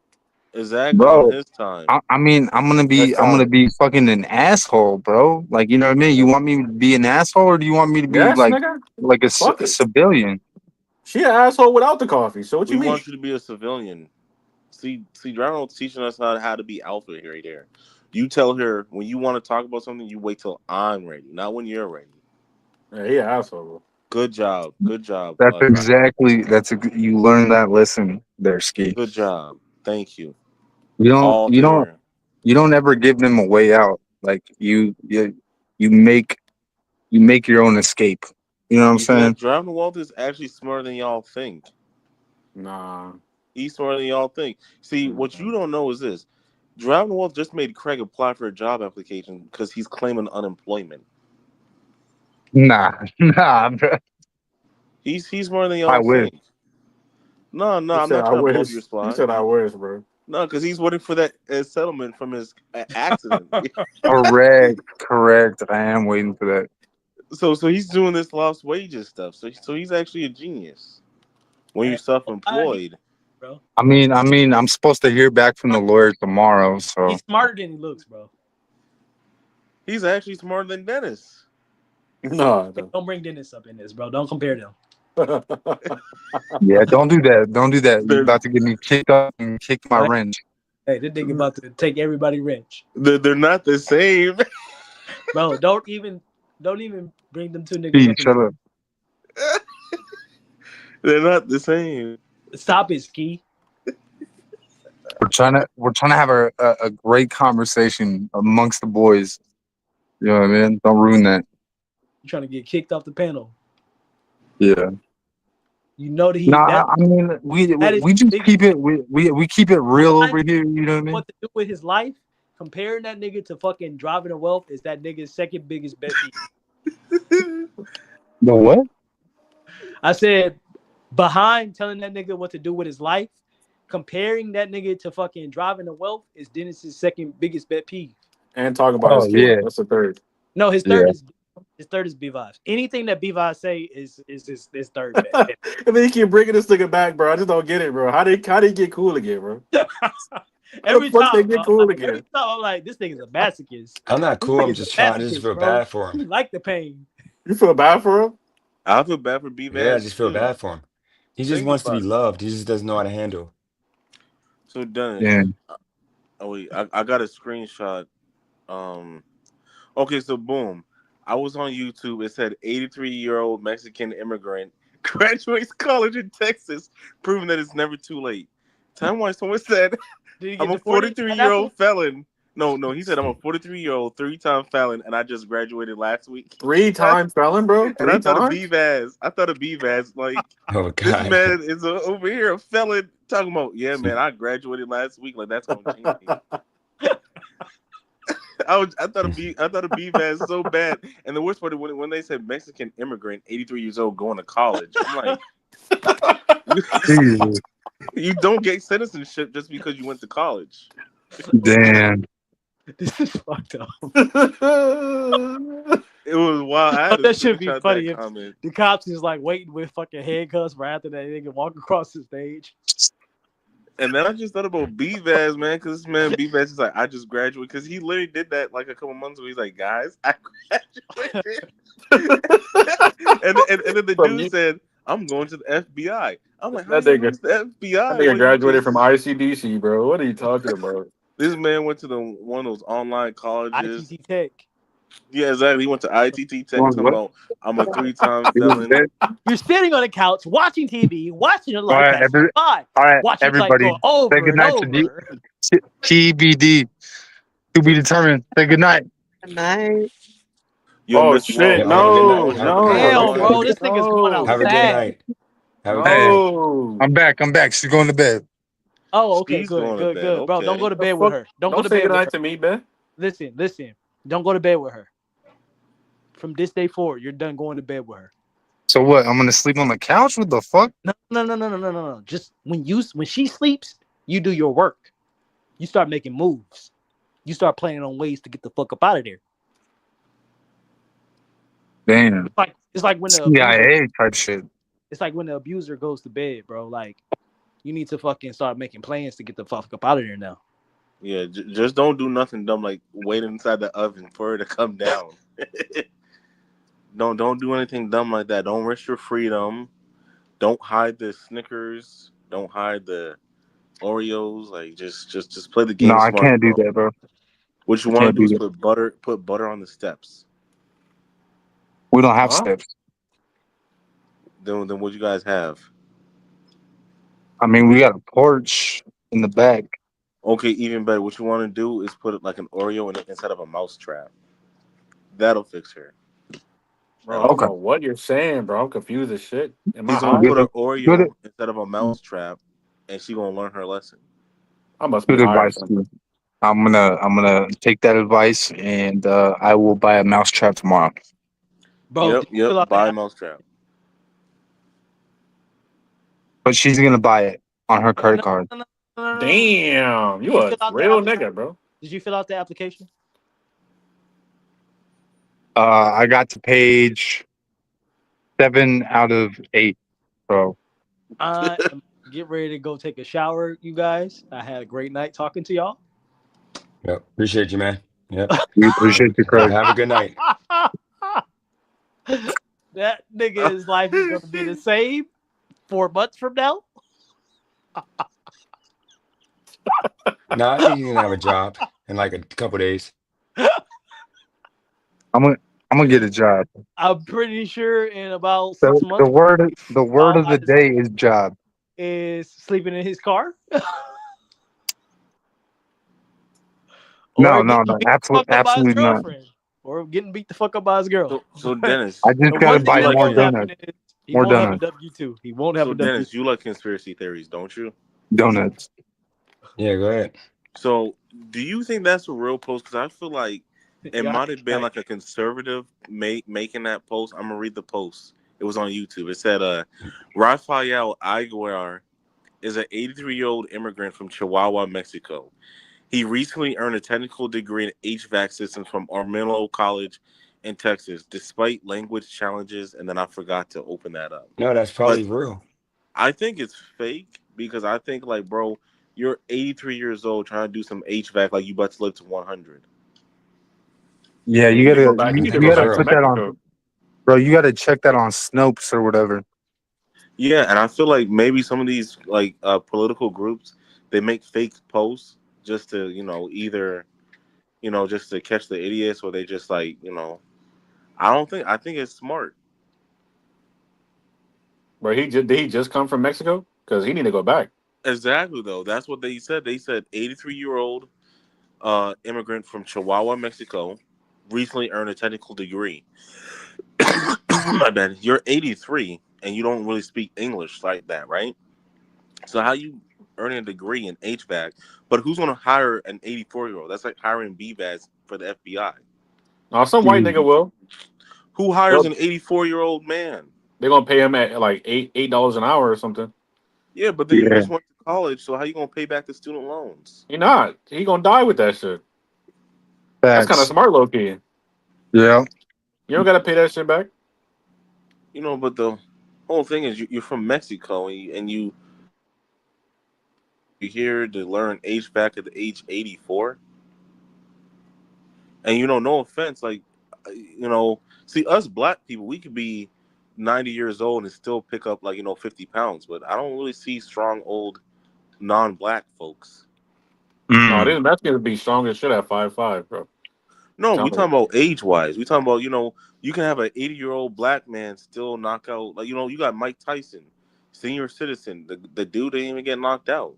exactly on Bro, his time. I mean, That's I'm gonna childish. be fucking an asshole, bro. Like, you know what I mean? You want me to be an asshole, or do you want me to be Yes, nigga. like Fuck a it. civilian? She an asshole without the coffee. So what you We mean? want you to be a civilian. See, Drano's teaching us how to be alpha here, right there. You tell her when you want to talk about something, you wait till I'm ready, not when you're ready. Yeah, he an asshole, bro. Good job, That's Drano. exactly you learn that lesson there, Ski. Good job. Thank you. You don't All you to don't her. you don't ever give them a way out. Like you make your own escape. You know what I'm Yeah, saying? Drano Walt is actually smarter than y'all think. Nah. He's smarter than y'all think. See, what you don't know is this: Drano Walt just made Craig apply for a job application because he's claiming unemployment. Nah, nah, bro. He's smarter than I y'all wish. think. No, no, He I'm said not I trying to blow up wish. your He spot. said I wish, bro. No, because he's waiting for that settlement from his accident. Correct. I am waiting for that. So he's doing this lost wages stuff. So he's actually a genius when you're Hey, self-employed. bro. I'm supposed to hear back from the lawyer tomorrow, so He's smarter than he looks, bro. He's actually smarter than Dennis. No, Hey, don't bring Dennis up in this, bro. Don't compare them. no. yeah, don't do that. Don't do that. You're They're about to get me kicked up and kick my Hey, wrench. hey, this nigga about to take everybody rich, they're not the same. bro. Don't even bring them two niggas Steve, up in shut up. They're not the same. this. Stop it, Ski. We're trying to have a great conversation amongst the boys. You know what I mean? Don't ruin that. You trying to get kicked off the panel? Yeah. You know that No, that I mean that is we just biggest. keep it we keep it real Behind over here. You know what I mean? what to do with his life. Comparing that nigga to fucking driving a wealth is that nigga's second biggest bet. The what? I said behind telling that nigga what to do with his life, comparing that nigga to fucking driving a wealth is Dennis's second biggest pet peeve. And talking about his Oh kid. yeah, That's the third. No, yeah. his third is B Vibes. Anything that B Vibes say is his third bet. And then he keep bringing this nigga back, bro. I just don't get it, bro. How they get cool again, bro? How the every fuck they time, get bro. cool Every again? time I'm like, this nigga's a masochist. I'm not This cool. I'm nigga's a just trying. I just masochist, feel bro. bad for him. He like the pain. You feel bad for him? I feel bad for Yeah, I B-Vaz just feel too. bad for him. He just Think wants to be about it. loved. He just doesn't know how to handle. So Dennis, Yeah. oh wait, I got a screenshot. Um, okay, so boom, I was on YouTube. It said 83-year-old Mexican immigrant graduates college in Texas, proving that it's never too late. Time wise, someone said, Did he "I'm get a deported? That fool? 43-year-old felon." No, he said I'm a 43-year-old, three-time felon, and I just graduated last week. 3-time felon, bro? And I Three thought of times? B-Vaz. Like Oh this God. man is over here a felon talking about. Yeah, man, I graduated last week. Like that's gonna change me. I thought of B-Vaz so bad. And the worst part when they said Mexican immigrant, 83 years old, going to college. I'm like, Jesus. You don't get citizenship just because you went to college. Damn. This is fucked up. It was wild. I had to That should be screenshot funny that if comment. the cops is like waiting with fucking handcuffs right after that nigga walk across the stage. And then I just thought about B-Vaz, man, because this man B-Vaz is like, I just graduated. Because he literally did that like a couple months ago. He's like, guys, I graduated. and then the From dude you, said, I'm going to the FBI. I'm like, how that you going nigga, to the that FBI? nigga Well, you graduated just from ICDC, bro. What are you talking about? this man went to one of those online colleges. ITT Tech. Yeah, exactly. He went to ITT Tech Going talking what? about I'm a 3-time You was felon. dead? You're sitting on the couch watching TV, watching a All life right, pass you by, all right, watching life everybody. go Say over and goodnight to over. TBD. To be determined. Say goodnight. Good night. Yo, Oh Miss shit! Wall, Yep. Have a good night. No, what Have a happened, good Damn, no, Wall? bro, night. this nigga's going no, Have a good outside. night. Have a good Hey, night. no. I'm back. She's going to bed. Oh, okay, She's good, going to good, bed. good, bro. Don't go Okay. to The bed with fuck? her. Don't go Don't to say bed with goodnight her. to me, man. Listen. Don't go to bed with her. From this day forward, you're done going to bed with her. So what? I'm gonna sleep on the couch? What the fuck? No. Just when she sleeps, you do your work. You start making moves. You start planning on ways to get the fuck up out of there. Damn. It's like when the abuser. CIA type shit. It's like when the abuser goes to bed, bro. Like you need to fucking start making plans to get the fuck up out of there now. Yeah, just don't do nothing dumb like wait inside the oven for her to come down. Don't do anything dumb like that. Don't risk your freedom. Don't hide the Snickers. Don't hide the Oreos. Like just play the No, game I smart, can't do bro. that, bro. What you I want to can't do do is that. put butter on the steps. We don't have Huh? steps. Then what you guys have? I mean, we got a porch in the back. Okay, even better. What you want to do is put like an Oreo inside of a mouse trap. That'll fix her. Bro, I That'll don't Okay. fix know what you're saying, bro. I'm confused as shit. Am I He's gonna high? put an Good, Oreo instead of a mouse trap, and she gonna learn her lesson. I must be good high or advice. something. I'm gonna take that advice, and I will buy a mousetrap tomorrow. Bro, Yep, did you yep. fill out Buy a the mouse trap. But she's gonna buy it on her credit no, card. no. Damn, Did you you a fill out the real application? nigga, bro. Did you fill out the application? I got to page 7 out of 8. So I am get ready to go take a shower, you guys. I had a great night talking to y'all. Yep. Appreciate you, man. Yep. we appreciate you, Craig. Have a good night. That nigga's life is gonna be the same 4 months from now. No, I think you're gonna have a job in like a couple days. I'm gonna get a job. I'm pretty sure in about The, 6 months, the word all of the day is job. is sleeping in his car. No, Or no, getting no, beat the fuck up by his absolutely not. girlfriend. Or getting beat the fuck up by his girl. So But Dennis, I just the gotta one thing buy you that like more won't happen donuts. is he More won't have a donuts. W-2. He won't have so a W-2. Dennis, you like conspiracy theories, don't you? Donuts. Yeah, go ahead. So do you think that's a real post? Because I feel like it Yeah, might have been like a conservative making that post. I'm gonna read the post. It was on YouTube. It said, Rafael Aguilar is an 83-year-old immigrant from Chihuahua, Mexico. He recently earned a technical degree in HVAC systems from Armillo College in Texas, despite language challenges. And then I forgot to open that up. No, that's But probably real. I think it's fake because I think, like, bro, you're 83 years old trying to do some HVAC like you about to live to 100. Yeah, Yeah, you you need to gotta go back. You you, need to That you go is gotta back to put real. that on, Mexico. bro. You gotta check that on Snopes or whatever. Yeah, and I feel like maybe some of these like political groups they make fake posts just to either just to catch the idiots or they just like I think it's smart. But did he just come from Mexico? Because he need to go back. Exactly though. That's what they said. They said 83-year-old immigrant from Chihuahua, Mexico, recently earned a technical degree. My bad. You're 83 and you don't really speak English like that, right? So how you earning a degree in HVAC? But who's going to hire an 84-year-old? That's like hiring BVAS for the FBI. Oh, some white nigga will. Who hires Well, an 84-year-old man? they're gonna pay him at like $8 an hour or something. Yeah, but then you Yeah. just went to college, so how you gonna pay back the student loans? He not. He gonna die with that shit. That's kind of Facts. smart, low key. Yeah. You don't gotta pay that shit back. You know, but the whole thing is you're from Mexico you're here to learn HVAC at the age 84, and no offense, like see us black people, we could be 90 years old and still pick up like 50 pounds, but I don't really see strong old non-black folks. No, Mm. this Mexicans be strong as shit at 5'5", bro. No, we Tell me. talking about age wise. We talking about you can have an 80-year-old black man still knock out, like you got Mike Tyson, senior citizen. The dude didn't even get knocked out.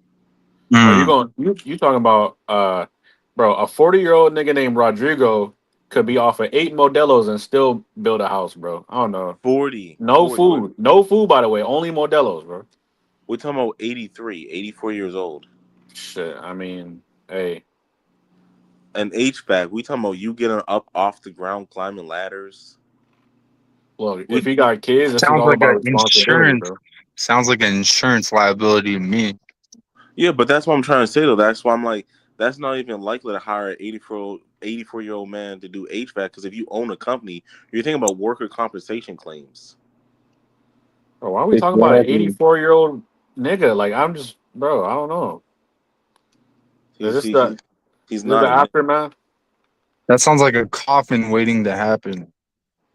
Bro, you Mm. going you talking about bro, a 40-year-old nigga named Rodrigo could be off of 8 Modelos and still build a house, bro. I don't know. 40, No 40. food. No food, by the way. Only Modelos, bro. We're talking about 83, 84 years old. Shit. I mean, hey. And HVAC, we talking about you getting up off the ground, climbing ladders. Look, if We he got kids, this is Sounds all like about an responsibility, insurance. bro. Sounds like an insurance liability to me. Yeah, but that's what I'm trying to say though. That's why I'm like, that's not even likely to hire an 84-year-old man to do HVAC, because if you own a company, you're thinking about worker compensation claims. Bro, why are we talking about an Exactly. 84-year-old nigga? Like, I'm just, bro, I don't know. Is He's this he, the he, he's is this not the a nigga. aftermath? That sounds like a coffin waiting to happen.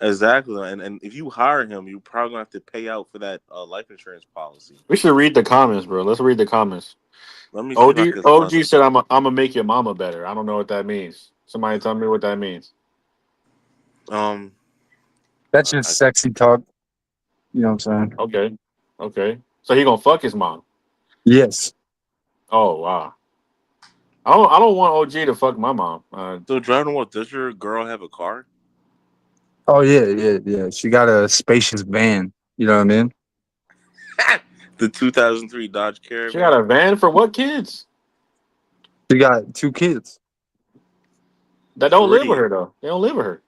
Exactly, and if you hire him, you're probably gonna have to pay out for that life insurance policy. We should read the comments, bro. Let's read the comments. Let me see if I OG can OG find. said I'm gonna make your mama better. I don't know what that means. Somebody tell me what that means. Um, That's just I, sexy talk. You know what I'm saying? Okay. Okay. So he gonna fuck his mom. Yes. Oh wow. I don't want OG to fuck my mom. so driving what? Does your girl have a car? Oh yeah, yeah, yeah. She got a spacious van. You know what I mean? The 2003 Dodge She got Caravan. a van for what kids? She got 2 kids. That don't live with Three. her though. They don't live with her.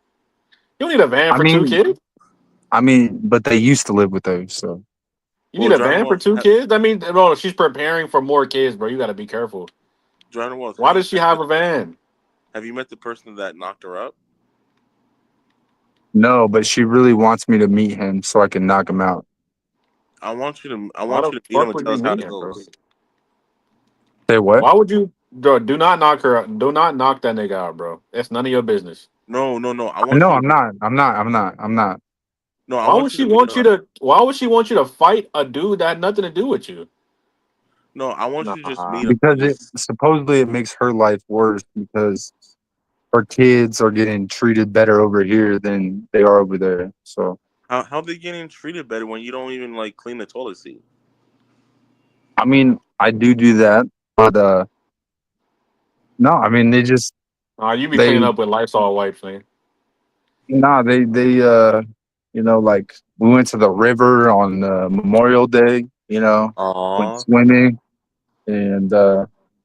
You don't need a van I for two mean, kids. but they used to live with her. So You Well, need a driving van for what? 2 kids? I mean, bro, she's preparing for more kids, bro. You got to be careful. Driving what? Why does she have a van? Have you met the person that knocked her up? no, but she really wants me to meet him so I can knock him out. I Why want the you to meet him fuck and would tell you us how meet it him, bro? goes. Say what? Why would you, bro? Do not knock her out. Do not knock that nigga out, bro. That's none of your business. No, no, no. I want No, you I'm to not. I'm not. I'm not. I'm not. no. I Why want would you she to meet want you her. to? Why would she want you to fight a dude that had nothing to do with you? No, I want you to just Nah. meet him Because and it just. supposedly it makes her life worse because her kids are getting treated better over here than they are over there. So How they getting treated better when you don't even like clean the toilet seat? I mean, I do that, but no, I mean You be they cleaning up with Lysol wipes, man. nah they like we went to the river on Memorial Day. Went Aw. swimming and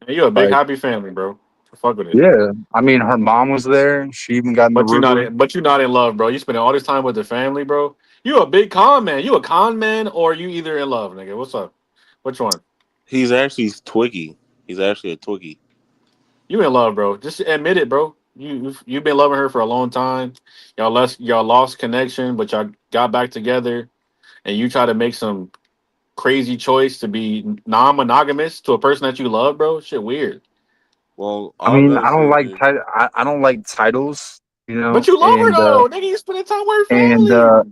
Hey, you a big like happy family, bro. Fuck with it. yeah, I mean her mom was there. She even got in the But you're not river. in. But you're not in love, bro. You spending all this time with the family, bro. You a big con man. You a con man, or you either in love, nigga. What's up? Which one? He's actually Twiggy. He's actually a Twiggy. You in love, bro. Just admit it, bro. You've been loving her for a long time. Y'all lost connection, but y'all got back together, and you try to make some crazy choice to be non-monogamous to a person that you love, bro. Shit, weird. Well, I all I mean, gotta say is, I don't like titles, But you love her though, nigga. You spending time with her and family.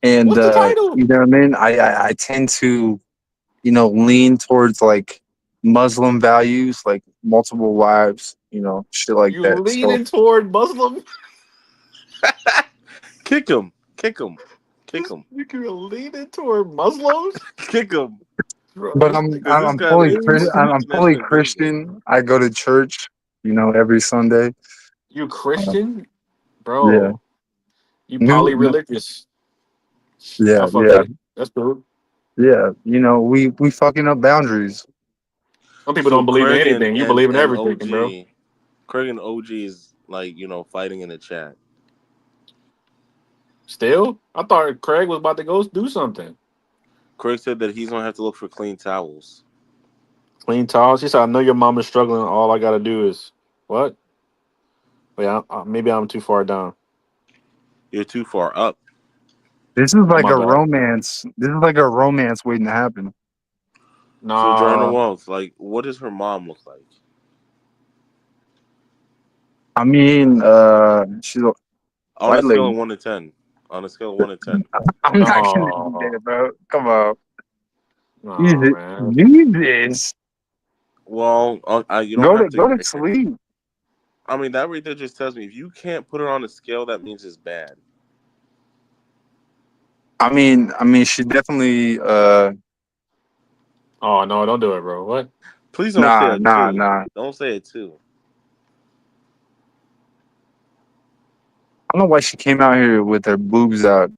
and What's the title? you know what I mean. I tend to lean towards like Muslim values, like multiple wives, shit like You that. So leaning toward Muslim? kick him, kick him, kick him, You can leaning toward Muslims, kick him, bro. but This nigga because I'm this I'm guy fully lives in crazy. I'm Smith's fully and Virgil. Christian. I go to church, every Sunday. You Uh, Christian, yeah, bro? You new, new, poly-religious. I yeah, fuck with yeah, it. That's cool. yeah. We fucking up boundaries. Some people So don't believe in Craig and anything. You and believe in and everything, bro. OG, Craig and OG is like fighting in the chat. Still, I thought Craig was about to go do something. Craig said that he's gonna have to look for clean towels. Clean towels. She said, "I know your mom is struggling. All I gotta do is what? Wait, maybe I'm too far down. You're too far up. This is Oh like my a bad. romance. This is like a romance waiting to happen. Sojourner Nah. Wells, like, what does her mom look like? I mean, she's a On a white scale lady. of 1 to 10. On a scale of 1 to 10. I'm not gonna do No. that, bro. Come on. No, Jesus. man. Jesus. Well, you don't have to Go to grade it. sleep. I mean, that right there just tells me if you can't put it on a scale, that means it's bad. I mean, she definitely Oh no, don't do it, bro. What? Please don't say nah, a nah, two. nah. Don't say a two. I don't know why she came out here with her boobs out.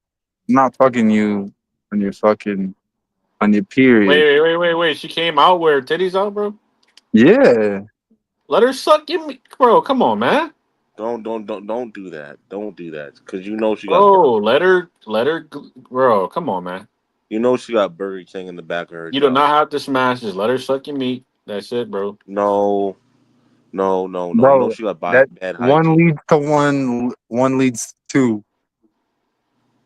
I'm not fucking you on your fucking on your period. Wait. She came out with her titties out, bro. Yeah. Let her suck your meat, bro. Come on, man. Don't do that. Don't do that because you know she got Bro, bro. Come on, man. you know she got Burger King in the back of her You do jaw. not have to smash. Just let her suck your meat. That's it, bro. No, no. You know Bro, she got that bad one hygiene. leads to one leads to two.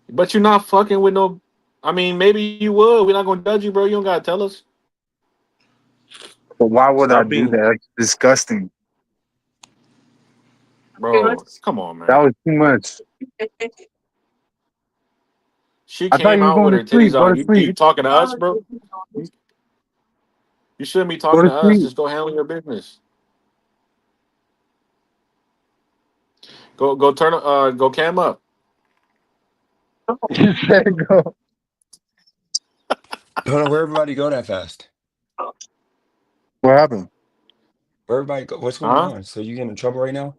But you're not fucking with no. I mean, maybe you would. We're not gonna judge you, bro. You don't gotta tell us, But why would I Stop do being. that? That's disgusting. bro. Come on, That man. was too much. She I thought came you were out with going to her titties sleep. Go out. to You sleep. talking to us, bro? You shouldn't be Go talking to to us. sleep. Just go handle your business. Go cam up. There you go. Hold on, where everybody go that fast? What happened? Where everybody go? What's going Huh? on? So you getting in trouble right now?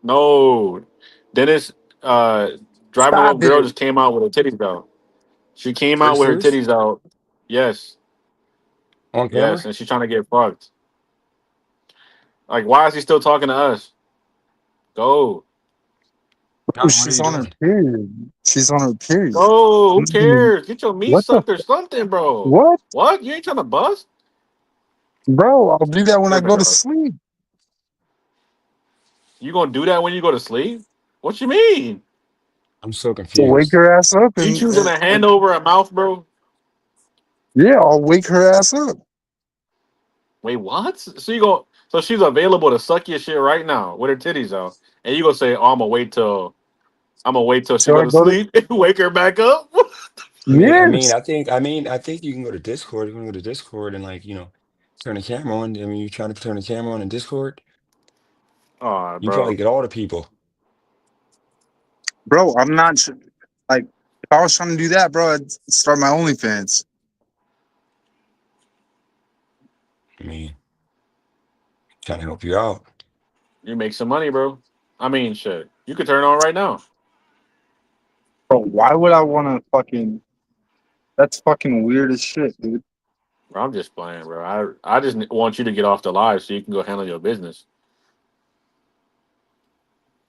No. Dennis, uh, driving a little Stop girl it. just came out with her titties out. She came Are you out with her serious? titties out. Yes. On Yes. camera? And she's trying to get fucked. Like, why is he still talking to us? Go. Oh, John, what are she's you on her doing? period. She's on her period. Go. Who cares? Get your meat What the sucked or something, bro. what? What? You ain't trying to bust? Bro, I'll do that when I There we go to go. sleep. You gonna do that when you go to sleep? What you mean? I'm so So wake confused. her ass up You choosing a and hand over a mouth, bro? yeah, I'll wake her ass up. Wait, what? So she's available to suck your shit right now with her titties out, and you gonna say, "Oh, I'm gonna wait till she So go I to go to sleep and wake her back up." yes. I think you can go to Discord. You can go to Discord and like, turn the camera on. I mean, you trying to turn the camera on in Discord? Oh, You probably bro. get all the people. Bro, I'm not like if I was trying to do that, bro, I'd start my OnlyFans. I mean, trying to help you out. You make some money, bro. I mean, shit. You could turn it on right now. Bro, why would I wanna fucking that's fucking weird as shit, dude. Bro, I'm just playing, bro. I just want you to get off the live so you can go handle your business.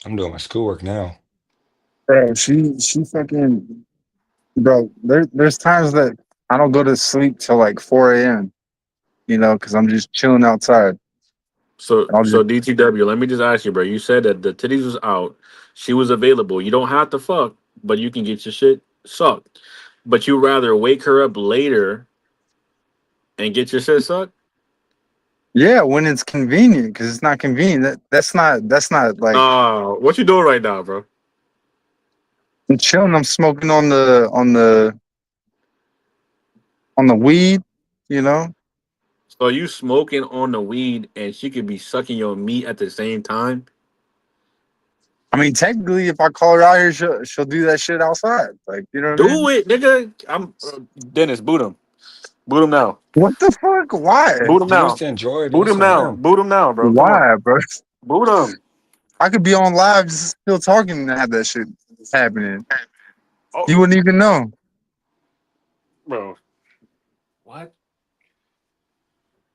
I'm doing my schoolwork now. Bro, she fucking bro, there's times that I don't go to sleep till like 4 a.m., because I'm just chilling outside. So, And I'll just so DTW, let me just ask you, bro. You said that the titties was out. She was available. You don't have to fuck, but you can get your shit sucked. But you rather wake her up later and get your shit sucked? yeah, when it's convenient, because it's not convenient. That's not like What you doing right now, bro? I'm chilling. I'm smoking on the weed, you know. So you smoking on the weed and she could be sucking your meat at the same time? I mean, technically, if I call her out here, she'll do that shit outside. Like, you know what I Do mean? it, nigga. I'm Dennis. Boot him. Boot him now. What the fuck? Why? Boot him She wants now. to enjoy it, man. Boot It's him for now. him. Boot him now, bro. Come on. Why, bro? Boot him. I could be on live just still talking and have that shit happening. Oh, You wouldn't even know. bro. What?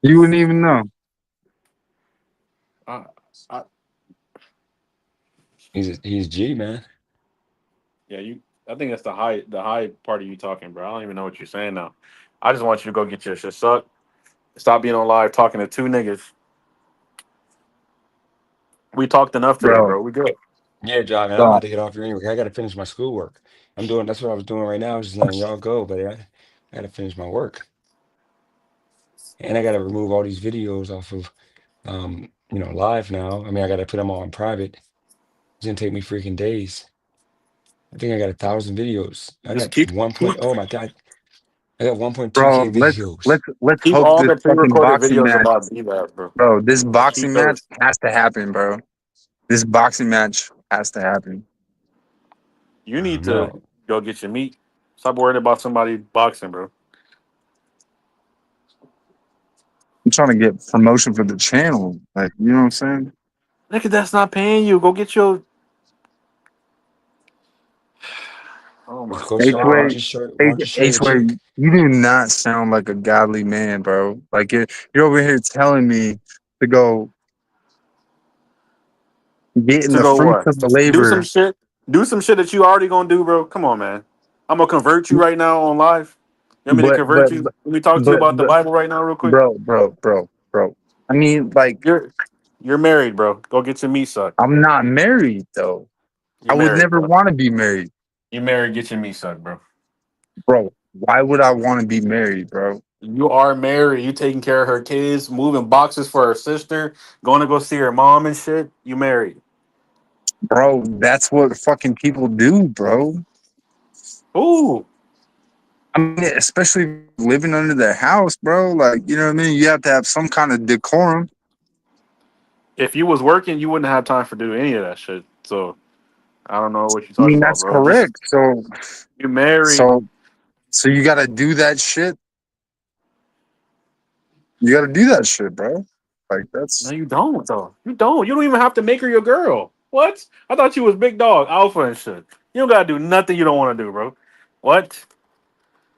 You wouldn't even know. Uh, I, He's G, man. yeah, you. I think that's the high part of you talking, bro. I don't even know what you're saying now. I just want you to go get your shit sucked. Stop being on live talking to two niggas. We talked enough today, bro. bro. We good. Yeah, John, man, I'm about Bro, to get off here anyway. I got to finish my schoolwork. That's what I was doing right now, just letting y'all go, but I got to finish my work. And I got to remove all these videos off of, live now. I mean, I got to put them all in private. It's going to take me freaking days. I think I got 1,000 videos. I Just got keep one. keep Oh my God. I got bro, 1.2K let's videos. let's let's keep hope all this the fucking pre-recorded boxing videos match, about B-Lab, bro. bro. This Just keep boxing match those. has to happen, bro. This boxing match has to happen. You I need don't to know. go get your meat. Stop worrying about somebody boxing, bro. I'm trying to get promotion for the channel. Like, you know what I'm saying? Nigga, that's not paying you. Go get your. Oh my Just go show. Why don't H-Way, god. you show? Why don't you show your H-Way, chick? you do not sound like a godly man, bro. Like you're over here telling me to go get in To the go fruits what? of the Do some labor, shit. Do some shit that you already gonna do, bro. Come on, man. I'm gonna convert you right now on live. You want me to but convert but you? Let me talk to you but about the but Bible right now, real quick. bro. I mean, like, You're married, bro. Go get your meat sucked. I'm not married though. I You're would married, never bro. want to be married, You married. Get your meat sucked, bro. bro. Why would I want to be married, bro? You are married. You taking care of her kids, moving boxes for her sister, going to go see her mom and shit. You married. Bro, that's what fucking people do, bro. Ooh. I mean, especially living under their house, bro. Like, you know what I mean? You have to have some kind of decorum. If you was working, you wouldn't have time for do any of that shit. So I don't know what you're I talking mean, about, that's bro. Just correct. So, you married. so, so you got to do that shit. You got to do that shit, bro. Like, No, that's. you don't though. You don't. You don't even have to make her your girl. What? I thought you was big dog, alpha and shit. You don't gotta do nothing you don't want to do, bro. What?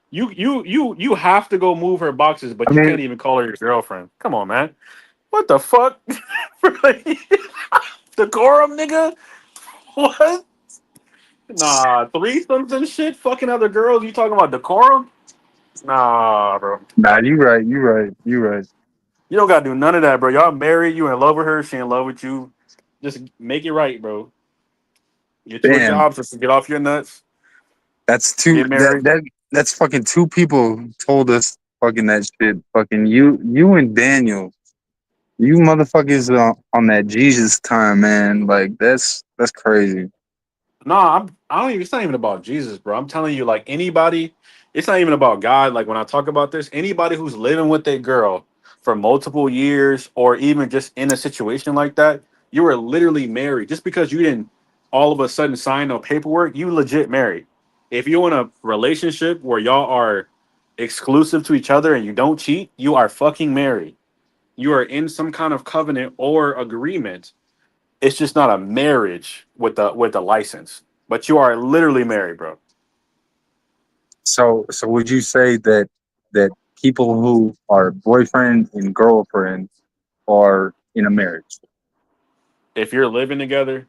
You have to go move her boxes, I but you mean, can't even call her your girlfriend. Come on, man. What the fuck? Decorum, nigga. What? Nah, threesomes and shit. Fucking other girls. You talking about decorum? Nah, bro. nah, you right. You right. You right. You don't gotta do none of that, bro. Y'all married. You in love with her. She in love with you. Just make it right, bro. Get you a Damn, job so you get off your nuts. that's two. Get married. That's fucking two people told us fucking that shit. Fucking you and Daniel. You motherfuckers on that Jesus time, man. Like that's crazy. No, I don't even. It's not even about Jesus, bro. I'm telling you, like anybody. It's not even about God. Like when I talk about this, anybody who's living with a girl for multiple years, or even just in a situation like that, you are literally married. Just because you didn't all of a sudden sign no paperwork, you legit married. If you're in a relationship where y'all are exclusive to each other and you don't cheat, you are fucking married. You are in some kind of covenant or agreement. It's just not a marriage with the license, but you are literally married, bro. So would you say that people who are boyfriend and girlfriend are in a marriage? If you're living together,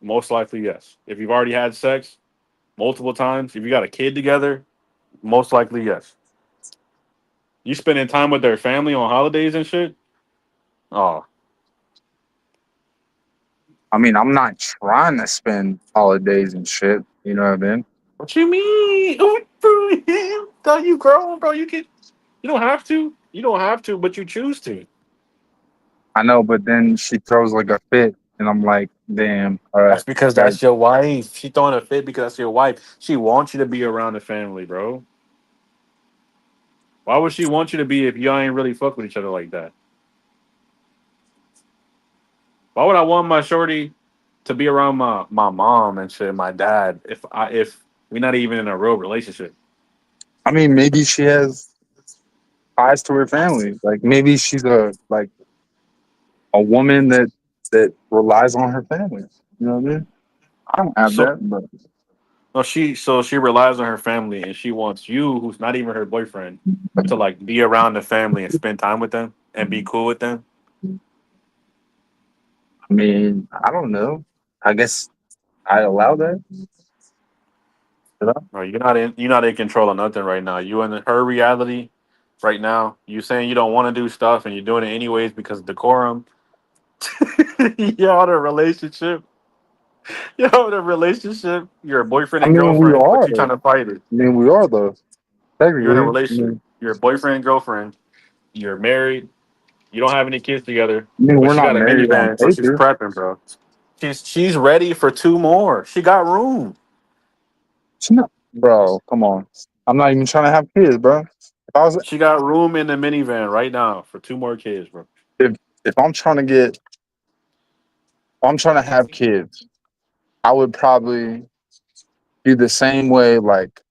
most likely yes. If you've already had sex multiple times, if you got a kid together, most likely yes. You spending time with their family on holidays and shit? Oh, I mean, I'm not trying to spend holidays and shit. You know what I mean? what you mean? Oh, bro, thought you grown, bro. You don't have to. You don't have to, but you choose to. I know, but then she throws like a fit, and I'm like, damn, all right, That's because like, that's your wife. She throwing a fit because that's your wife. She wants you to be around the family, bro. Why would she want you to be if y'all ain't really fuck with each other like that? Why would I want my shorty to be around my mom and shit, my dad, if we're not even in a real relationship? I mean, maybe she has ties to her family. Like maybe she's a woman that relies on her family. You know what I mean? I don't have So that, but no, she relies on her family and she wants you, who's not even her boyfriend, to like be around the family and spend time with them and be cool with them. I mean, I don't know. I guess I allow that. You know? Bro, you're not in control of nothing right now. You in her reality right now. You saying you don't want to do stuff and you're doing it anyways because of decorum. You're in a relationship. You're in a relationship. You're a boyfriend I and mean, we girlfriend, but are. you're trying to fight it. I mean, we are though. You're in a Technically, relationship. You're a boyfriend and girlfriend. You're married. You don't have any kids together, but we're she not got a married on minivan, so she's paper. prepping, bro. She's ready for two more. She got room. It's not, bro. Come on. I'm not even trying to have kids, bro. She got room in the minivan right now for two more kids, bro. If if I'm trying to get, if I'm trying to have kids, I would probably be the same way, like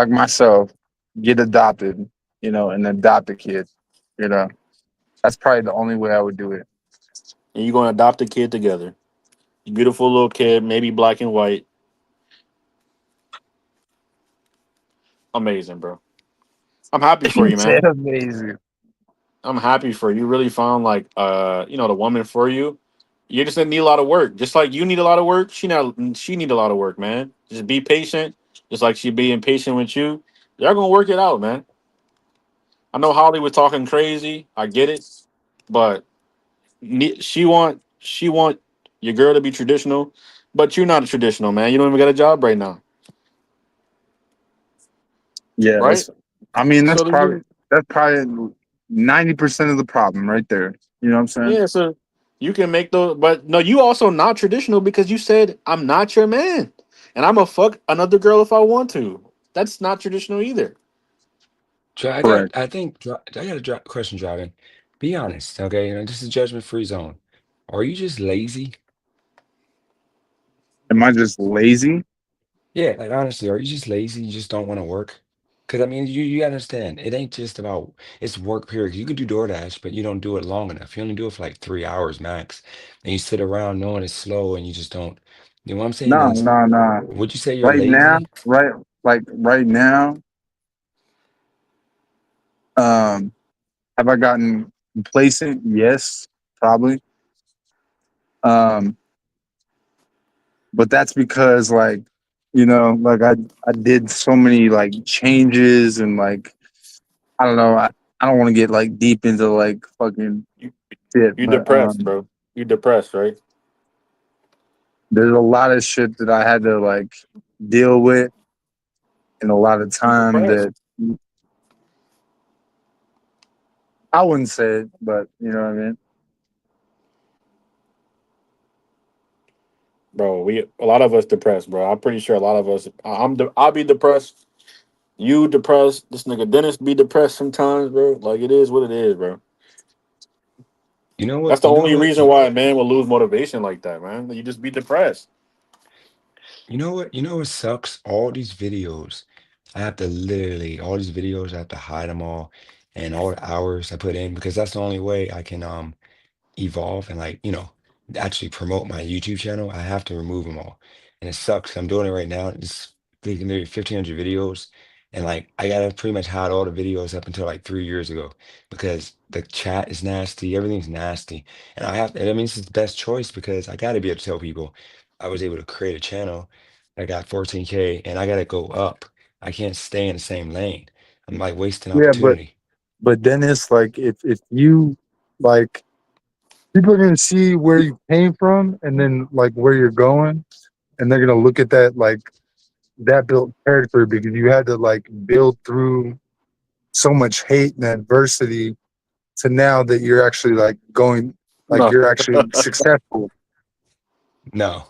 myself, get adopted, and adopt a kid. You know, that's probably the only way I would do it. And you're gonna adopt a kid together. Beautiful little kid, maybe black and white. Amazing, bro. I'm happy for you, It's man. amazing. I'm happy for you. You really found like the woman for you. You just didn't need a lot of work. Just like you need a lot of work, she need a lot of work, man. Just be patient. Just like she being patient with you. Y'all gonna work it out, man. I know Holly was talking crazy. I get it, but she want your girl to be traditional, but you're not a traditional man. You don't even got a job right now, Yeah, right? that's. I mean, So there's no- that's probably 90% of the problem right there. You know what I'm saying? yeah, so you can make those, but no, you also not traditional because you said I'm not your man, and I'm a fuck another girl if I want to. That's not traditional either. Correct. I think, I got a question, driving. Be honest, okay? This is a judgment-free zone. Are you just lazy? Am I just lazy? Yeah, like honestly, are you just lazy? You just don't want to work? Because I mean, you gotta understand, it ain't just about it's work period. You can do DoorDash, but you don't do it long enough. You only do it for like 3 hours max, and you sit around knowing it's slow, and you just don't. You know what I'm saying? No, Is no, no. would you say you're Right now, lazy? right now, um, have I gotten complacent? Yes, probably. Um, but that's because like I did so many like changes and I don't know. I don't want to get like deep into like fucking You shit, you but depressed, bro. You depressed, right? there's a lot of shit that I had to like deal with and a lot of You time depressed, that I wouldn't say it, but you know what I mean? bro. A lot of us depressed, bro. I'm pretty sure a lot of us. I'll be depressed. You depressed. This nigga Dennis be depressed sometimes, bro. Like it is what it is, bro. You know That's what? the You know only what? reason why a man will lose motivation like that, man. You just be depressed. You know what? You know what sucks? All these videos, I have to literally, all these videos, I have to hide them all and all the hours I put in because that's the only way I can evolve and like, actually promote my YouTube channel. I have to remove them all. And it sucks. I'm doing it right now. It's like nearly 1,500 videos. And like, I gotta pretty much hide all the videos up until like 3 years ago because the chat is nasty. Everything's nasty. And I mean, this is the best choice because I gotta be able to tell people I was able to create a channel that got 14K and I gotta go up. I can't stay in the same lane. I'm like wasting Yeah, opportunity. but then it's like if you like people are gonna see where you came from and then like where you're going and they're gonna look at that like that built character because you had to like build through so much hate and adversity to now that you're actually like going like No. you're actually successful. No,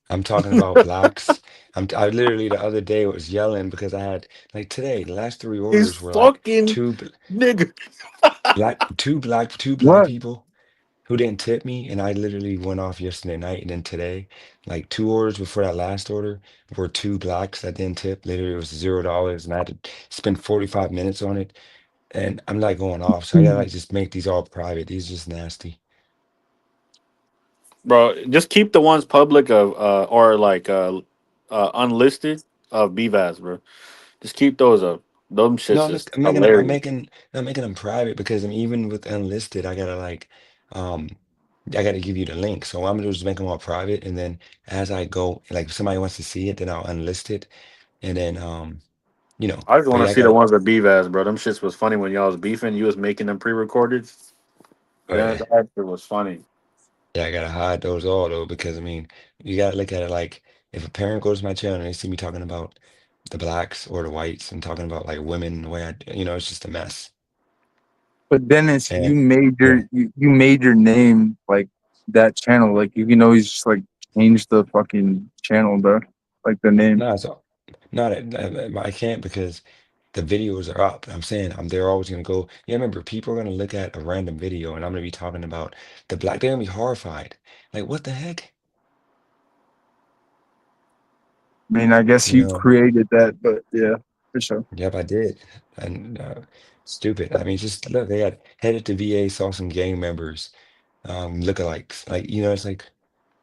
I'm talking about blacks. I literally the other day was yelling because I had like today, the last three He's orders were like fucking nigga. two black What? people who didn't tip me, and I literally went off yesterday night, and then today, like two orders before that last order were two blacks that didn't tip. Literally, it was $0, and I had to spend 45 minutes on it, and I'm not going off, so I gotta like just make these all private. These are just nasty. Bro, just keep the ones public of or like unlisted of BVAS, bro. Just keep those up. Those No, shits I'm is just I'm making them hilarious. I'm making them private because I'm even with unlisted, I gotta like um I gotta give you the link. So I'm gonna just make them all private and then as I go, like if somebody wants to see it, then I'll unlist it. and then I just but want to yeah, I see the got ones with beef ass, bro. Them shits was funny when y'all was beefing. You was making them pre-recorded. oh Yeah, yeah, that shit was funny. yeah, I gotta hide those all though because I mean you gotta look at it like if a parent goes to my channel and they see me talking about the blacks or the whites and talking about like women the way it's just a mess. But Dennis, And yeah, you made your name like that channel. Like you can always just like change the fucking channel, bro. Like the name. no, it's not I can't because the videos are up. I'm saying they're always gonna go. Yeah, remember people are gonna look at a random video and I'm gonna be talking about the black. They're gonna be horrified. Like what the heck? I mean, I guess You you know? created that, but yeah, for sure. Yep, I did. And stupid. I mean, just look. They got headed to VA, saw some gang members, lookalikes. Like it's like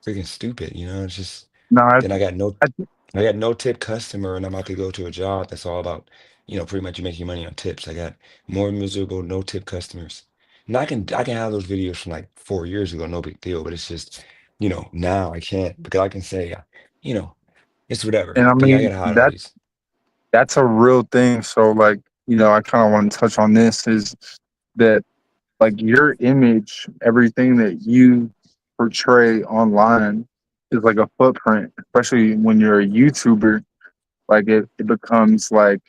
freaking stupid. It's just. No, Then I I got no tip customer, and I'm about to go to a job that's all about, pretty much you making money on tips. I got more miserable, no tip customers. Now I can have those videos from like 4 years ago, no big deal. But it's just, now I can't because I can say, it's whatever. and I But yeah, I mean gotta hide all these. that's a real thing. So like, I kind of want to touch on this is that like your image, everything that you portray online is like a footprint, especially when you're a YouTuber. Like it becomes like,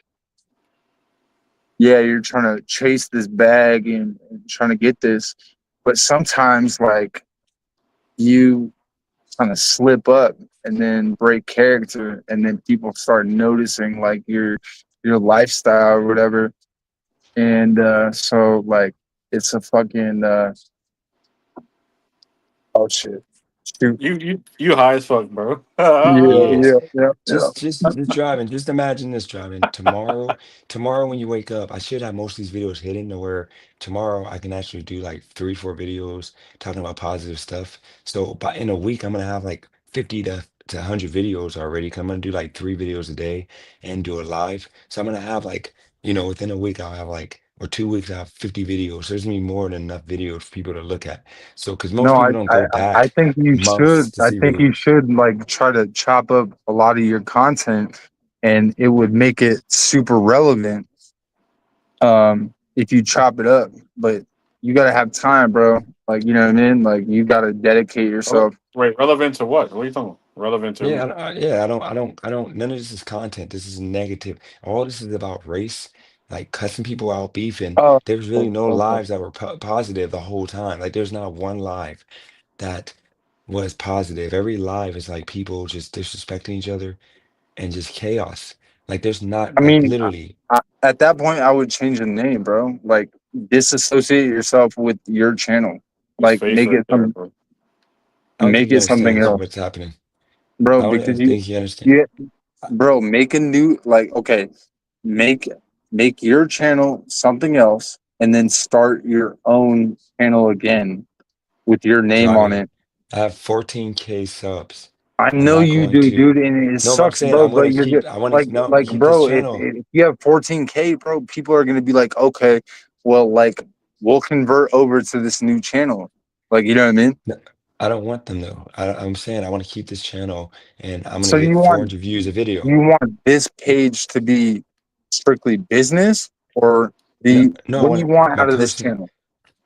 yeah, you're trying to chase this bag and trying to get this, but sometimes like you kind of slip up and then break character, and then people start noticing like your lifestyle or whatever. And so like it's a fucking oh shit. Shoot. You high as fuck, bro. Yeah, Yes. yeah, yeah, Just driving. Just imagine this driving. Tomorrow when you wake up, I should have most of these videos hidden to where tomorrow I can actually do like 3, 4 videos talking about positive stuff. So by in a week, I'm gonna have like 50 to 100 videos already. 'Cause I'm gonna do like 3 videos a day and do it live. So I'm gonna have like, within a week I'll have like or 2 weeks I have 50 videos. So there's gonna be more than enough videos for people to look at. So because most No, people don't go I back think you months should. to I see think you videos. should like try to chop up a lot of your content, and it would make it super relevant. If you chop it up, but you gotta have time, bro. Like you know what I mean. Like you gotta dedicate yourself. Wait, relevant to what? What are you talking about? Relevant to Yeah, who? I don't. None of this is content. This is negative. All this is about race, like cussing people out, beefing. Oh, There's really no okay. lives that were positive the whole time. Like, there's not one live that was positive. Every live is like people just disrespecting each other and just chaos. Like, there's not I like mean, literally. at that point, I would change the name, bro. Like disassociate yourself with your channel. That's Like face right there, bro. I don't think make you it something understand else, what's happening. bro. I don't Because think you understand. you, bro, make a new like okay, make make your channel something else, and then start your own channel again with your name on Driving. it. I have 14K subs. I I'm know not you going do, to. dude, and it No, but I'm sucks, saying bro. I'm But gonna you're keep. just I want to. No, I'm gonna like, keep this bro. channel. If you have 14K, bro, people are gonna be like, okay, well, like we'll convert over to this new channel. Like, you know what I mean? No, I don't want them though. I'm saying I want to keep this channel, and I'm gonna So get 400 views a video. you want this page to be strictly business, or No, the no, I what do want you want my out of this personal. channel?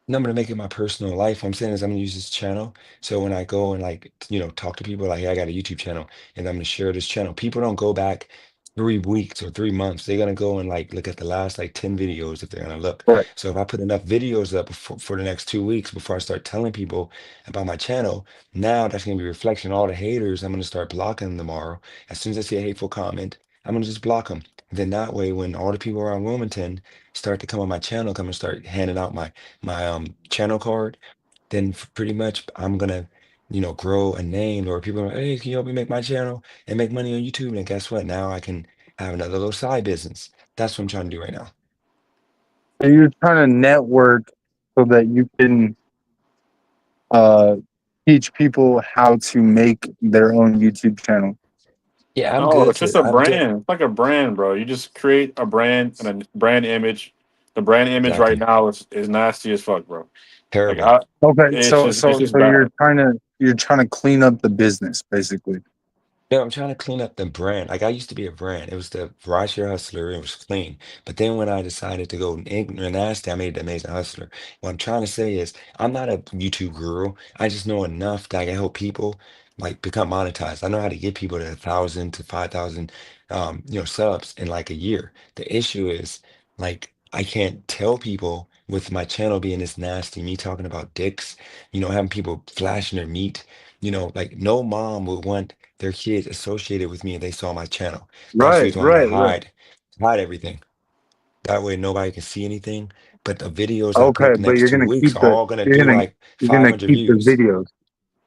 No, I'm gonna make it my personal life. What I'm saying is I'm gonna use this channel. So when I go and like, talk to people like, hey, I got a YouTube channel and I'm gonna share this channel. People don't go back 3 weeks or 3 months. They're gonna go and like look at the last like 10 videos if they're gonna look. Right. So if I put enough videos up for the next 2 weeks before I start telling people about my channel, now that's gonna be a reflection. All the haters, I'm gonna start blocking them tomorrow. As soon as I see a hateful comment, I'm gonna just block them. Then that way, when all the people around Wilmington start to come on my channel, come and start handing out my channel card, then pretty much I'm gonna, grow a name or people are like, hey, can you help me make my channel and make money on YouTube? And guess what? Now I can have another little side business. That's what I'm trying to do right now. So you're trying to network so that you can uh, teach people how to make their own YouTube channel. Yeah, I'm No, good it's just to a I'm good. brand. It's like a brand, bro. You just create a brand and a brand image. The brand image right Exactly. now is nasty as fuck, bro. Like Terrible. Okay, it's just so bad. you're trying to clean up the business, basically. No, I'm trying to clean up the brand. Like I used to be a brand. It was the Rideshare Hustler. It was clean. But then when I decided to go ignorant and nasty, I made the Amazing Hustler. What I'm trying to say is I'm not a YouTube guru. I just know enough that I can help people like become monetized. I know how to get people to 1,000 to 5,000 subs in like a year. The issue is like I can't tell people with my channel being this nasty, me talking about dicks, having people flashing their meat. Like no mom would want their kids associated with me and they saw my channel. That's the Right, reason why I'm gonna right, right. hide everything. That way nobody can see anything. But the videos I put Okay, up the but next 2 weeks are all gonna do like you're gonna 500 keep the views. videos.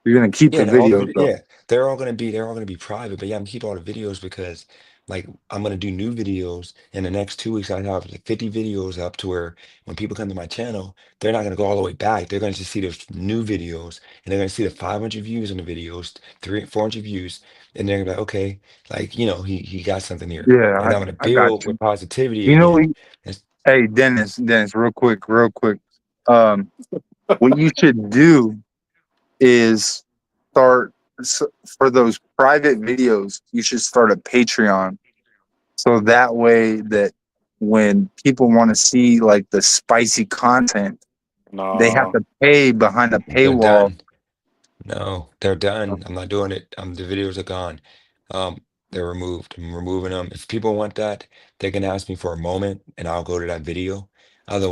You're gonna keep Yeah, the and all the videos video, though. yeah, they're all gonna be private. But yeah, I'm gonna keep all the videos because like I'm gonna do new videos in the next 2 weeks. I have like 50 videos up to where when people come to my channel, they're not gonna go all the way back. They're gonna just see the new videos and they're gonna see the 500 views on the videos, 400 views, and they're gonna be like, okay, like he got something here, Yeah, and I'm gonna I got build you. with positivity You know, again. It's, hey Dennis, real quick. Um, what you should do is start for those private videos. You should start a Patreon, so that way that when people want to see like the spicy content, they have No. to pay behind a they're paywall. done. No, they're done. I'm not doing it. The videos are gone. They're removed. I'm removing them. If people want that, they can ask me for a moment and I'll go to that video.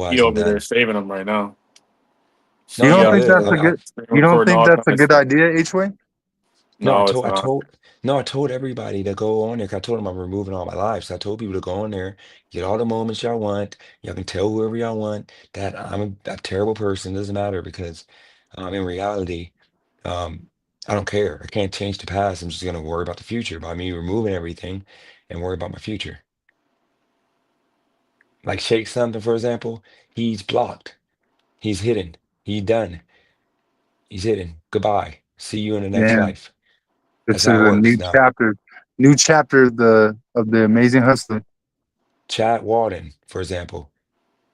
He Otherwise, I'm over there done. saving them right now. No, You I'm don't Yeah, think good. that's a good? You don't recording think all that's kinds a of good stuff. idea, H-Way? No, No, it's not. I told everybody to go on there. 'Cause I told them I'm removing all my lives. So I told people to go on there, get all the moments y'all want. Y'all can tell whoever y'all want that I'm a terrible person. Doesn't matter because in reality, um, I don't care. I can't change the past. I'm just gonna worry about the future by me removing everything and worry about my future. Like Shake something, for example, he's blocked. He's hidden. He's done. He's hidden. Goodbye. See you in the next Yeah, life. That's this how is it a works now. new chapter of the Amazing Hustler. Chad Walden, for example,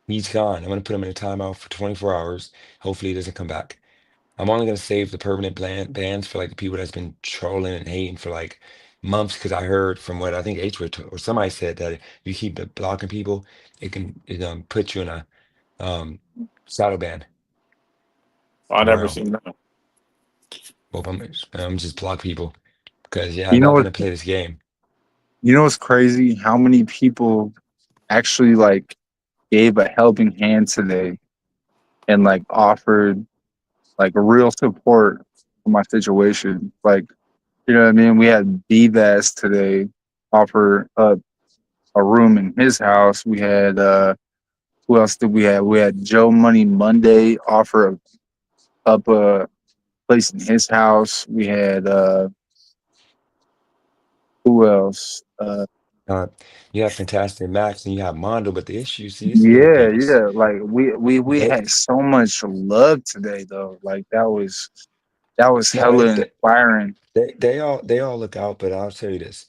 he's gone. I'm gonna put him in a timeout for 24 hours. Hopefully he doesn't come back. I'm only gonna save the permanent bans for like the people that's been trolling and hating for like months because I heard from what I think H or somebody said that if you keep blocking people, it put you in a um shadow ban. I never Bro, seen that. well, I'm just block people because yeah, I'm You know not what? gonna play this game. You know what's crazy? How many people actually like gave a helping hand today and like offered like real support for my situation? Like, you know what I mean? We had BVAS today offer up a room in his house. We had who else did we have? We had Joe Money Monday offer up a place in his house. We had who else? Uh, you have Fantastic Max and you have Mondo, but the issue, see, this is what it Yeah, bees. yeah. Like we They had so much love today though. Like that was no, hella inspiring. they all look out, but I'll tell you this: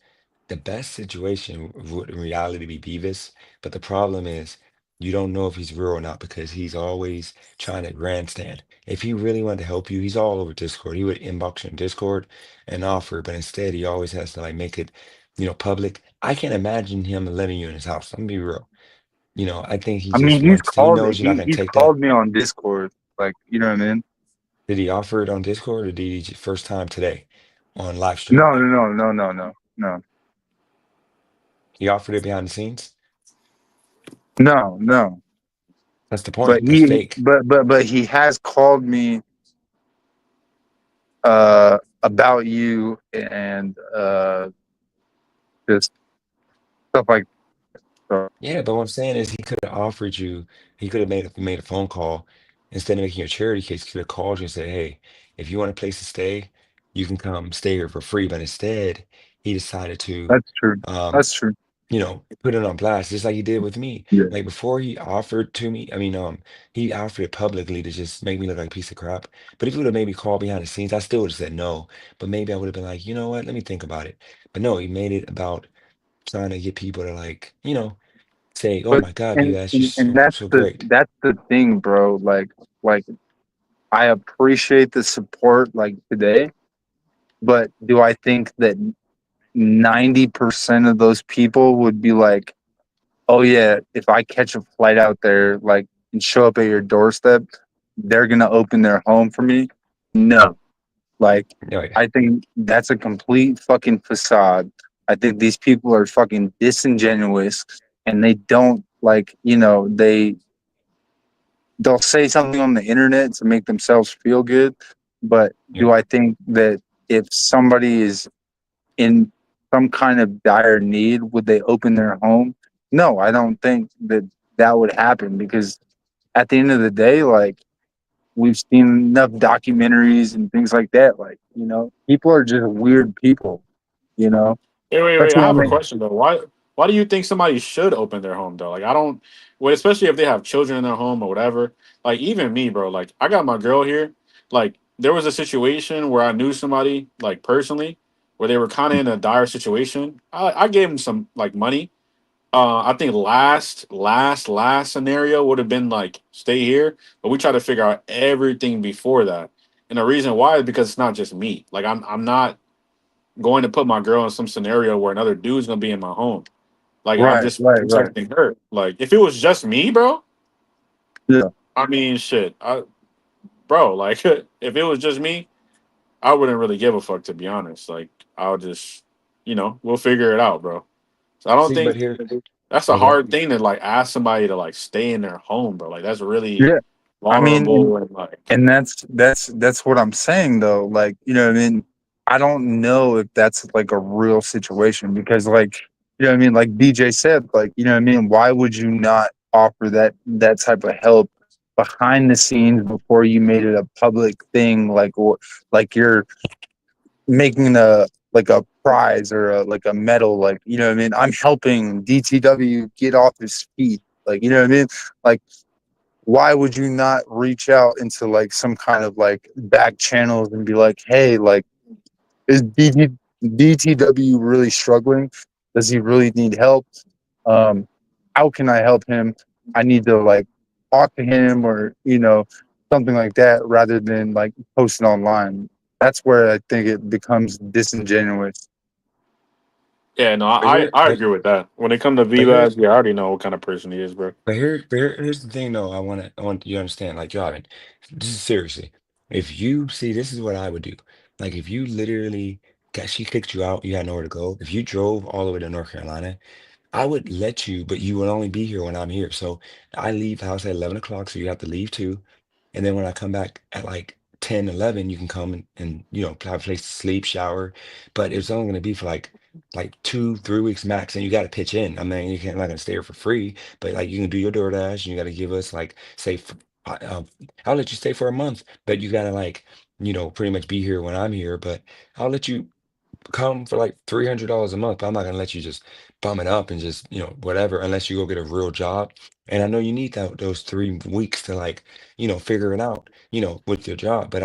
the best situation would in reality be Beavis. But the problem is, you don't know if he's real or not because he's always trying to grandstand. If he really wanted to help you, he's all over Discord. He would inbox you in Discord and offer, but instead he always has to like make it, public. I can't imagine him letting you in his house. I'm gonna be real. I think he I mean, just wants to, he knows you're not gonna he's take that. called me on Discord. Like, you know what I mean? Did he offer it on Discord or did he first time today on live stream? No. He offered it behind the scenes. No. That's the But point. That's fake. but he has called me about you and just stuff like that. Yeah, but what I'm saying is he could have offered you, he could have made a phone call instead of making a charity case, he could have called you and said, hey, if you want a place to stay, you can come stay here for free. But instead, he decided to That's true. um, That's true. put it on blast, just like he did with me. Yeah. Like before he offered to me, I mean, he offered it publicly to just make me look like a piece of crap. But if he would have maybe called behind the scenes, I still would have said no. But maybe I would have been like, you know what, let me think about it. But no, he made it about trying to get people to like, say, "Oh But my God, BS, you're and so so great." that's the thing, bro. Like I appreciate the support like today, but do I think that 90% of those people would be like, oh yeah, if I catch a flight out there, like, and show up at your doorstep, they're gonna open their home for me. No, like, No, yeah. I think that's a complete fucking facade. I think these people are fucking disingenuous, and they don't like, they'll say something on the internet to make themselves feel good. But Yeah. do I think that if somebody is in some kind of dire need, would they open their home? No, I don't think that that would happen, because at the end of the day, like, we've seen enough documentaries and things like that. Like, people are just weird people, you know? Wait. That's I what I have a mean. question though. Why do you think somebody should open their home though? Like I don't. Well, especially if they have children in their home or whatever. Like even me, bro. Like I got my girl here. Like there was a situation where I knew somebody like personally where they were kind of in a dire situation. I gave them some like money. I think last scenario would have been like stay here, but we try to figure out everything before that. And the reason why is because it's not just me. Like I'm not going to put my girl in some scenario where another dude's gonna be in my home. Like I'm Right, just right, right. protecting her. Like if it was just me, bro, Yeah. I mean shit. Bro, like if it was just me, I wouldn't really give a fuck to be honest. Like I'll just we'll figure it out, bro. So I don't See, but think here, that's a oh, go ahead. hard thing to like ask somebody to like stay in their home, bro. Like that's really Yeah. I mean, vulnerable and like and that's what I'm saying though. Like, what I mean? I don't know if that's like a real situation, because, like, what I mean? Like DJ said, like, what I mean? Why would you not offer that type of help behind the scenes before you made it a public thing? Like, or like you're making a prize, or like a medal. Like, what I mean? I'm helping DTW get off his feet. Like, what I mean? Like, why would you not reach out into like some kind of like back channels and be like, hey, like, is DTW really struggling? Does he really need help? Um, how can I help him? I need to like talk to him, or something like that, rather than like posting online. That's where I think it becomes disingenuous. yeah, no, But I agree with that. When it comes to but here, Vivas, yeah, I already know what kind of person he is, bro. here's the thing, though. I want you to understand, like, driving. This is seriously. If you see, this is what I would do. Like, if you literally she kicked you out, you had nowhere to go. If you drove all the way to North Carolina, I would let you, but you would only be here when I'm here. So I leave the house at 11 o'clock, so you have to leave too. And then when I come back at like 10, 11, you can come and have a place to sleep, shower. But it's only going to be for like 2, 3 weeks max, and you got to pitch in. I mean, you can't not going to stay here for free, but like you can do your DoorDash, and you got to give us like say, I'll let you stay for a month, but you got to like pretty much be here when I'm here. But I'll let you come for like $300 a month, but I'm not gonna let you just bum it up and just, whatever, unless you go get a real job. And I know you need those 3 weeks to like, figure it out, with your job. But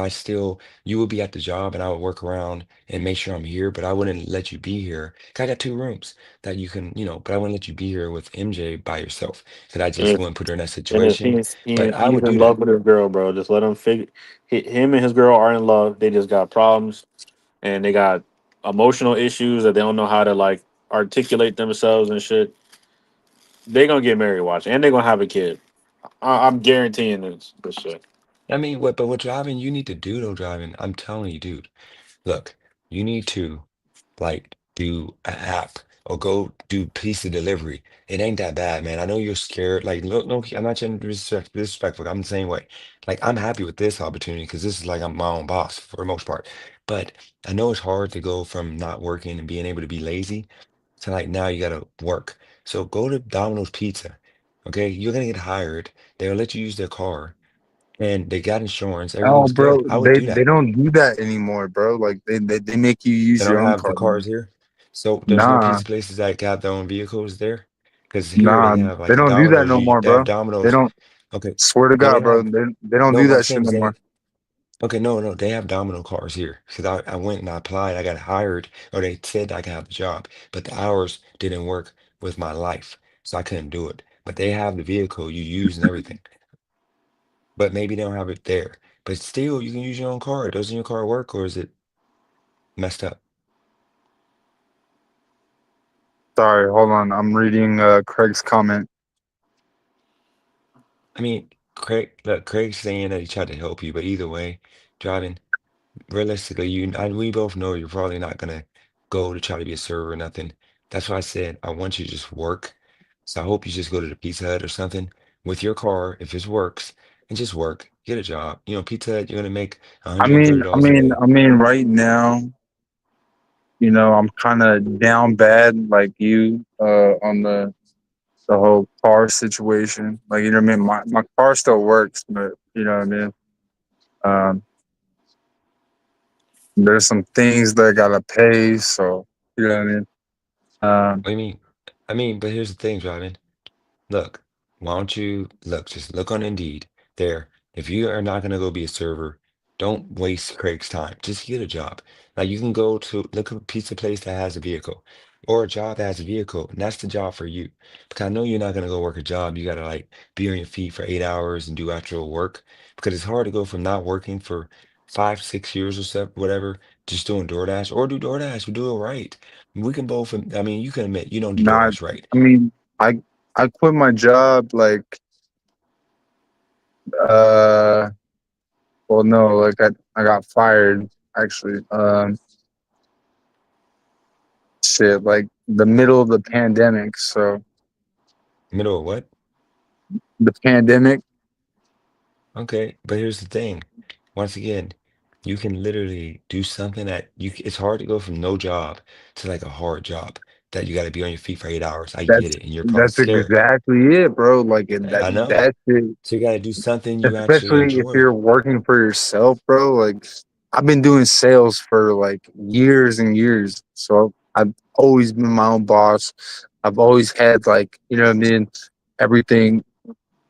you would be at the job and I would work around and make sure I'm here, but I wouldn't let you be here. 'Cause I got 2 rooms that you can, but I wouldn't let you be here with MJ by yourself. Cause I just wouldn't put her in that And if situation. But I he's would in do love that. with his girl, bro, just let him figure. Him and his girl are in love. They just got problems, and they got emotional issues that they don't know how to like articulate themselves and shit. They gonna get married, watch, and they gonna have a kid. I'm guaranteeing this shit. I mean, but what driving you need to do though, driving, I'm telling you, dude. Look, you need to like do an app or go do pizza delivery. It ain't that bad, man. I know you're scared. Like, look, no, I'm not trying to be disrespectful. I'm the same way. Like, I'm happy with this opportunity because this is like I'm my own boss for the most part. But I know it's hard to go from not working and being able to be lazy to like now you gotta work. So go to Domino's Pizza. Okay, you're gonna get hired. They'll let you use their car and they got insurance. Oh, Everything's good. bro, I would do they that. don't do that anymore, bro. Like, they make you They use don't your own have the car cars now. here. So there's no Nah, pizza places that got their own vehicles there. Because here they nah, have they like don't do that Domino's. no You more, they have bro. They Domino's. don't. Okay. Swear to No, they God, don't bro. have. They don't No, do what I'm that saying shit is no they. more. Okay, no, they have Domino cars here. Because I went and I applied. I got hired, or they said I could have the job, but the hours didn't work with my life, so I couldn't do it. But they have the vehicle you use and everything. But maybe they don't have it there. But still, you can use your own car. Doesn't your car work, or is it messed up? Sorry, hold on. I'm reading Craig's comment. I mean, Craig's saying that he tried to help you, but either way, driving, realistically, we both know you're probably not gonna go to try to be a server or nothing. That's why I said I want you to just work. So I hope you just go to the Pizza Hut or something with your car if it works, and just work, get a job. Pizza Hut, you're gonna make I mean, I $130 a mean, day. I mean, right now, I'm kind of down bad, like you, on the whole car situation. Like, you know what I mean? My car still works, but you know what I mean? Um, there's some things that I gotta pay, so you know what I mean? What do you mean? I mean, but here's the thing, driving. Look, why don't you look, just look on Indeed there. If you are not gonna go be a server, don't waste Craig's time. Just get a job. Like you can go to look up a pizza place that has a vehicle or a job that has a vehicle, and that's the job for you. Because I know you're not gonna go work a job. You gotta like be on your feet for 8 hours and do actual work. Because it's hard to go from not working for 5, 6 years or so, whatever, just doing DoorDash or do DoorDash. We do it right. We can both, I mean, you can admit you don't do Not, DoorDash right. I mean, I quit my job like, uh, well, no, like I got fired actually. Shit, like the middle of the pandemic. So Middle of what? the pandemic, Okay, but here's the thing. Once again, you can literally do something that it's hard to go from no job to like a hard job that you got to be on your feet for 8 hours. I get that's it, and you're probably that's scared. exactly it, bro. Like I know. that's it. So you got to do something you actually Especially if enjoy. you're working for yourself, bro. Like I've been doing sales for like years and years. So I've always been my own boss. I've always had like, you know what I mean, everything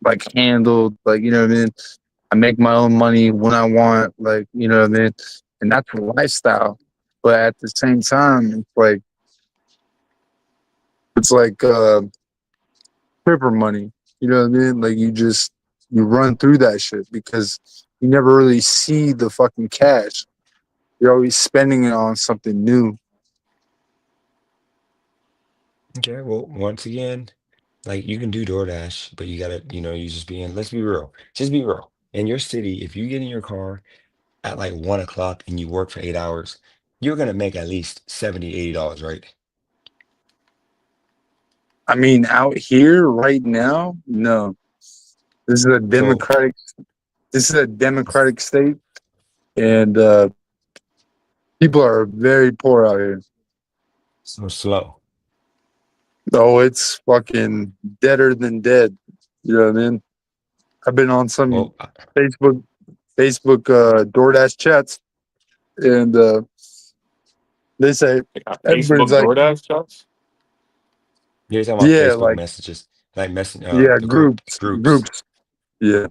like handled, like, you know what I mean? I make my own money when I want, like, you know what I mean? And that's a lifestyle. But at the same time, it's like paper money. You know what I mean? Like you run through that shit because you never really see the fucking cash. You're always spending it on something new. Okay, well, once again, like you can do DoorDash, but you gotta, you just let's be real. Just be real. In your city, if you get in your car at like 1 o'clock and you work for 8 hours, you're gonna make at least $70, $80, right? I mean, out here right now, no. This is a So, democratic. This is a democratic state, and people are very poor out here. so slow. Oh, it's fucking deader than dead. You know what I mean? I've been on some Well, Facebook DoorDash chats, and they say They got everybody's Facebook like, DoorDash shops. you're talking about yeah, Facebook like messages, like yeah, the groups. groups, yeah.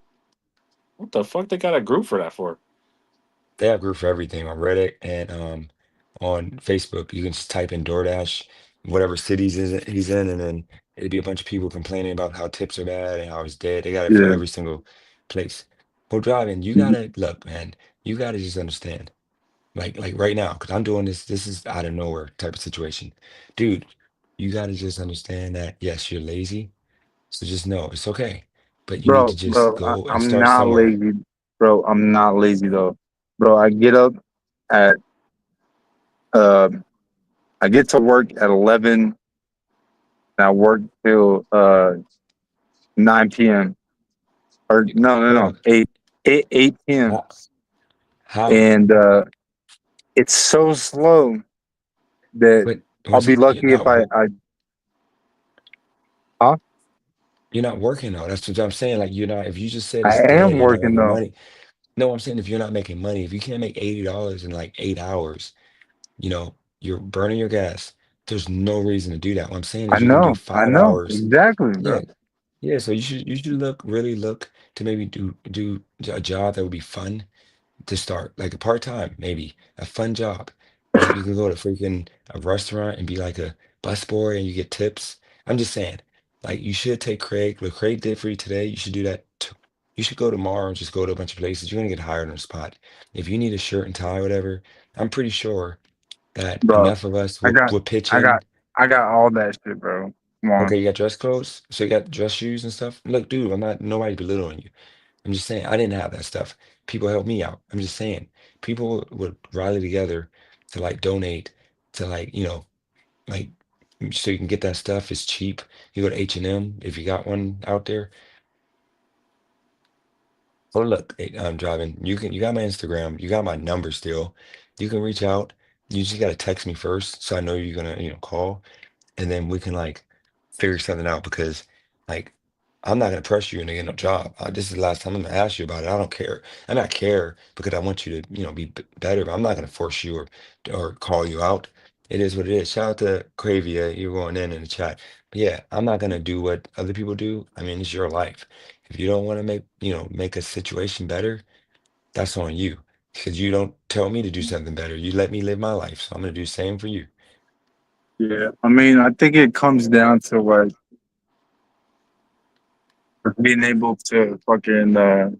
What the fuck they got a group for that for? They have group for everything on Reddit and on Facebook. You can just type in DoorDash, whatever cities he's in, and then it'd be a bunch of people complaining about how tips are bad and how it's dead. They got it for Yeah. every single place. Well, driving, you Mhm. gotta look, man. You gotta just understand, like right now, because I'm doing this. This is out of nowhere type of situation, dude. You gotta just understand that yes, you're lazy, so just know it's okay, but you need to just Bro, go and I'm start not somewhere. lazy, bro. I'm not lazy though, bro. At uh, I get to work at 11, and I work till 9 p.m. Or Hold no, on, 8 p.m. how? How? And it's so slow that But I'll once be again, you're lucky if not I huh? you're not working though. That's what I'm saying. Like you're not. If you just said I it's dead, am you're not working making though. money. No, I'm saying if you're not making money, if you can't make $80 in like 8 hours, you're burning your gas. There's no reason to do that. What I'm saying is you can do I five know hours. exactly, Yeah, bro. yeah. So you should really look to maybe do a job that would be fun to start, like a part-time, maybe a fun job. Like you can go to freaking a restaurant and be like a busboy and you get tips. I'm just saying, like you should take Craig. What Craig did for you today, you should do that. You should go tomorrow and just go to a bunch of places. You're gonna get hired on the spot. If you need a shirt and tie, whatever, I'm pretty sure that Bro, enough of us I will got will pitch I got in. I got all that shit, bro. Come Okay, on. you got dress clothes, so you got dress shoes and stuff. Look, dude, I'm not nobody belittling you. I'm just saying I didn't have that stuff. People helped me out. I'm just saying people would rally together to like donate to like like so you can get that stuff. It's cheap. You go to H&M if you got one out there. Oh look, I'm driving. You got my Instagram. You got my number still. You can reach out. You just gotta text me first so I know you're gonna call, and then we can like figure something out because like I'm not gonna press you into get no job. This is the last time I'm gonna ask you about it. I don't care. I not care because I want you to be better, but I'm not gonna force you or call you out. It is what it is. Shout out to Cravia. You're going in the chat. But yeah, I'm not gonna do what other people do. I mean, it's your life. If you don't want to make a situation better, that's on you. Because you don't tell me to do something better. You let me live my life. So I'm gonna do the same for you. Yeah, I mean, I think it comes down to like being able to fucking, like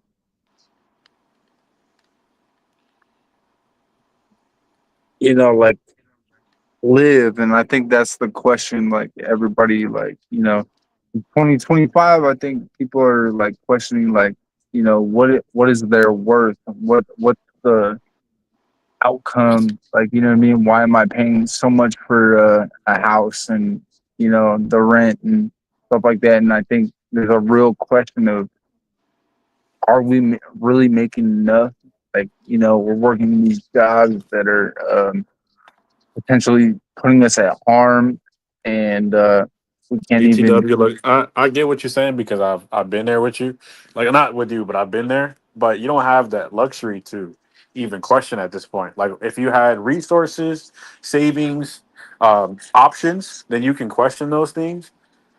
live, and I think that's the question. Like everybody, like in 2025, I think people are like questioning, like what is their worth? What's the outcome? Like what I mean? Why am I paying so much for a house and the rent and stuff like that? And I think there's a real question of are we really making enough? Like, we're working these jobs that are potentially putting us at harm, and we can't even. BTW, look, I get what you're saying because I've been there with you, like not with you, but I've been there. But you don't have that luxury to even question at this point. Like if you had resources, savings, options, then you can question those things.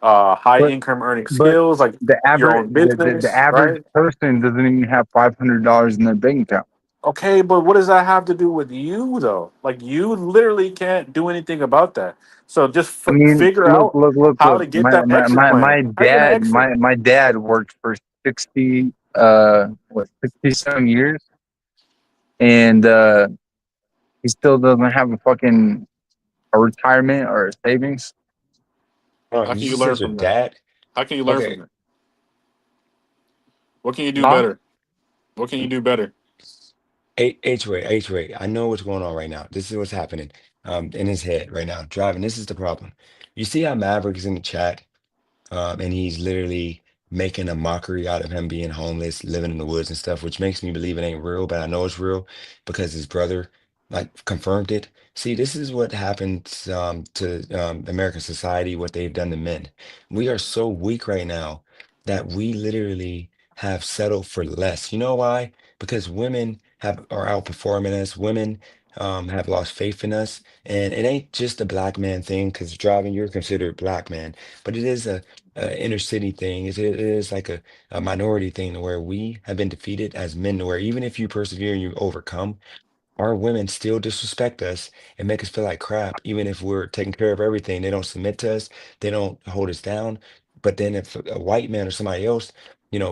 High But income earning but skills, like the your average own the business, average right? person doesn't even have $500 in their bank account. Okay, but what does that have to do with you though? Like you literally can't do anything about that. So just I mean, figure look, out look, look, how look. to get My that my exit my, plan. my How are you gonna dad exit? my dad worked for 67 years, and he still doesn't have a retirement or a savings. Oh, How you can you just learn said your from that? dad? How can you learn from Okay. that? What can you do Huh? better? What can you do better? H-way. I know what's going on right now. This is what's happening in his head right now. Driving. This is the problem. You see how Maverick is in the chat? And he's literally making a mockery out of him being homeless, living in the woods and stuff, which makes me believe it ain't real, but I know it's real because his brother like confirmed it. See, this is what happens to American society, what they've done to men. We are so weak right now that we literally have settled for less. You know why? Because women are outperforming us. Women have lost faith in us, and it ain't just a black man thing. Because driving, you're considered black man, but it is a inner city thing. It is like a minority thing to where we have been defeated as men, to where even if you persevere and you overcome, our women still disrespect us and make us feel like crap. Even if we're taking care of everything, they don't submit to us, they don't hold us down. But then if a white man or somebody else,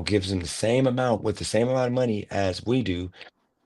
gives them the same amount with the same amount of money as we do,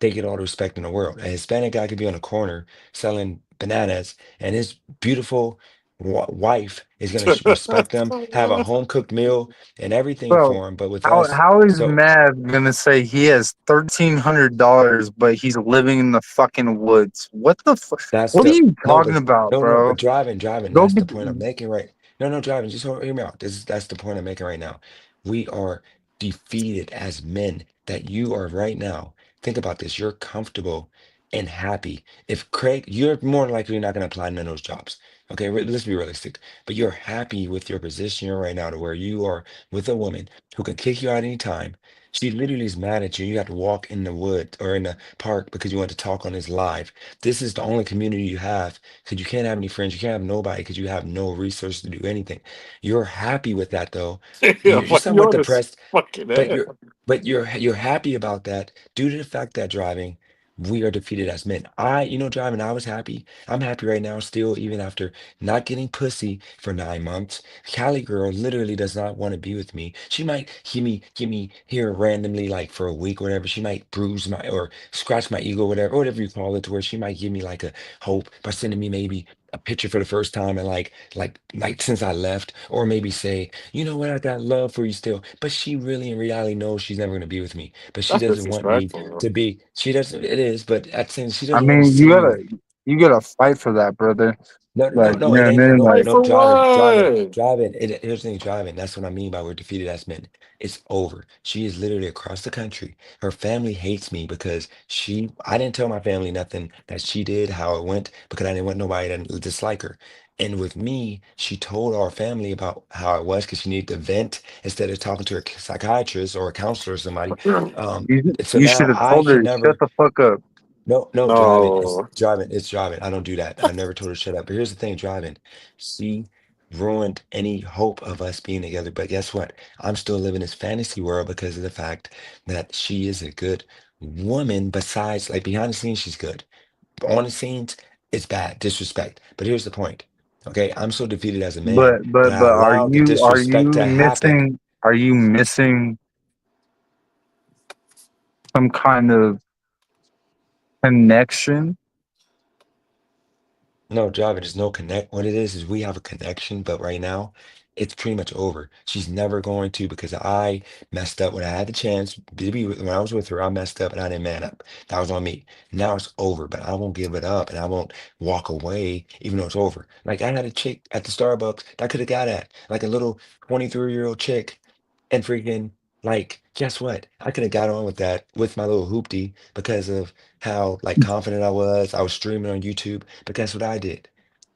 they get all the respect in the world. A Hispanic guy could be on a corner selling bananas, and his beautiful wife is going to respect them, have a home cooked meal and everything Bro, for him. But with how us, how is so Mav gonna say he has $1,300, but he's living in the fucking woods? What the fuck? that's What are the you no, talking but about, no, bro? but driving. Go That's the get. point I'm making right. No, driving. Just hear me out. That's the point I'm making right now. We are defeated as men. That you are right now. Think about this. You're comfortable and happy. If Craig, you're more likely not going to apply to those jobs. Okay, let's be realistic. But you're happy with your position you're right now, to where you are with a woman who can kick you out anytime. She literally is mad at you. You have to walk in the wood or in the park because you want to talk on this live. This is the only community you have because you can't have any friends. You can't have nobody because you have no resources to do anything. You're happy with that though. Yeah, You're like somewhat you're this depressed, fucking but ass. you're happy about that due to the fact that driving, we are defeated as men. Driving, I was happy. I'm happy right now still, even after not getting pussy for 9 months. Cali girl literally does not want to be with me. She might give me here randomly, like for a week or whatever. She might bruise my or scratch my ego, whatever you call it, to where she might give me like a hope by sending me maybe a picture for the first time and like since I left, or maybe say, you know what, I got love for you still. But she really in reality knows she's never gonna be with me. But she That's doesn't want me disrespectful, bro. to be. She doesn't. It is, but at the same, she I doesn't want to mean, see me. you gotta fight for that, brother. No, no, Like, no, you no, know it what I ain't even mean? no, Like, Fight no, for what? driving. Here's the thing, driving. That's what I mean by we're defeated as men. It's over. She is literally across the country. Her family hates me because I didn't tell my family nothing that she did, how it went, because I didn't want nobody to dislike her. And with me, she told our family about how it was because she needed to vent instead of talking to a psychiatrist or a counselor or somebody. So you should now have I told can her, shut never. the fuck up. No, no, driving. It's No. driving. It's driving. I don't do that. I never told her to shut up. But here's the thing, driving. She ruined any hope of us being together. But guess what? I'm still living this fantasy world because of the fact that she is a good woman. Besides, like behind the scenes, she's good. But on the scenes, it's bad, disrespect. But here's the point. Okay, I'm so defeated as a man that I But allowed the are disrespect you to happen. missing? Are you missing some kind of connection? No, Java, there's no connect. What it is we have a connection, but right now it's pretty much over. She's never going to because I messed up when I had the chance to be when I was with her. I messed up and I didn't man up. That was on me. Now it's over, but I won't give it up and I won't walk away even though it's over. Like I had a chick at the Starbucks that I could have got at, like a little 23-year-old chick, and freaking like, guess what? I could have got on with that with my little hoopty because of how like confident I was. I was streaming on YouTube. But guess what I did?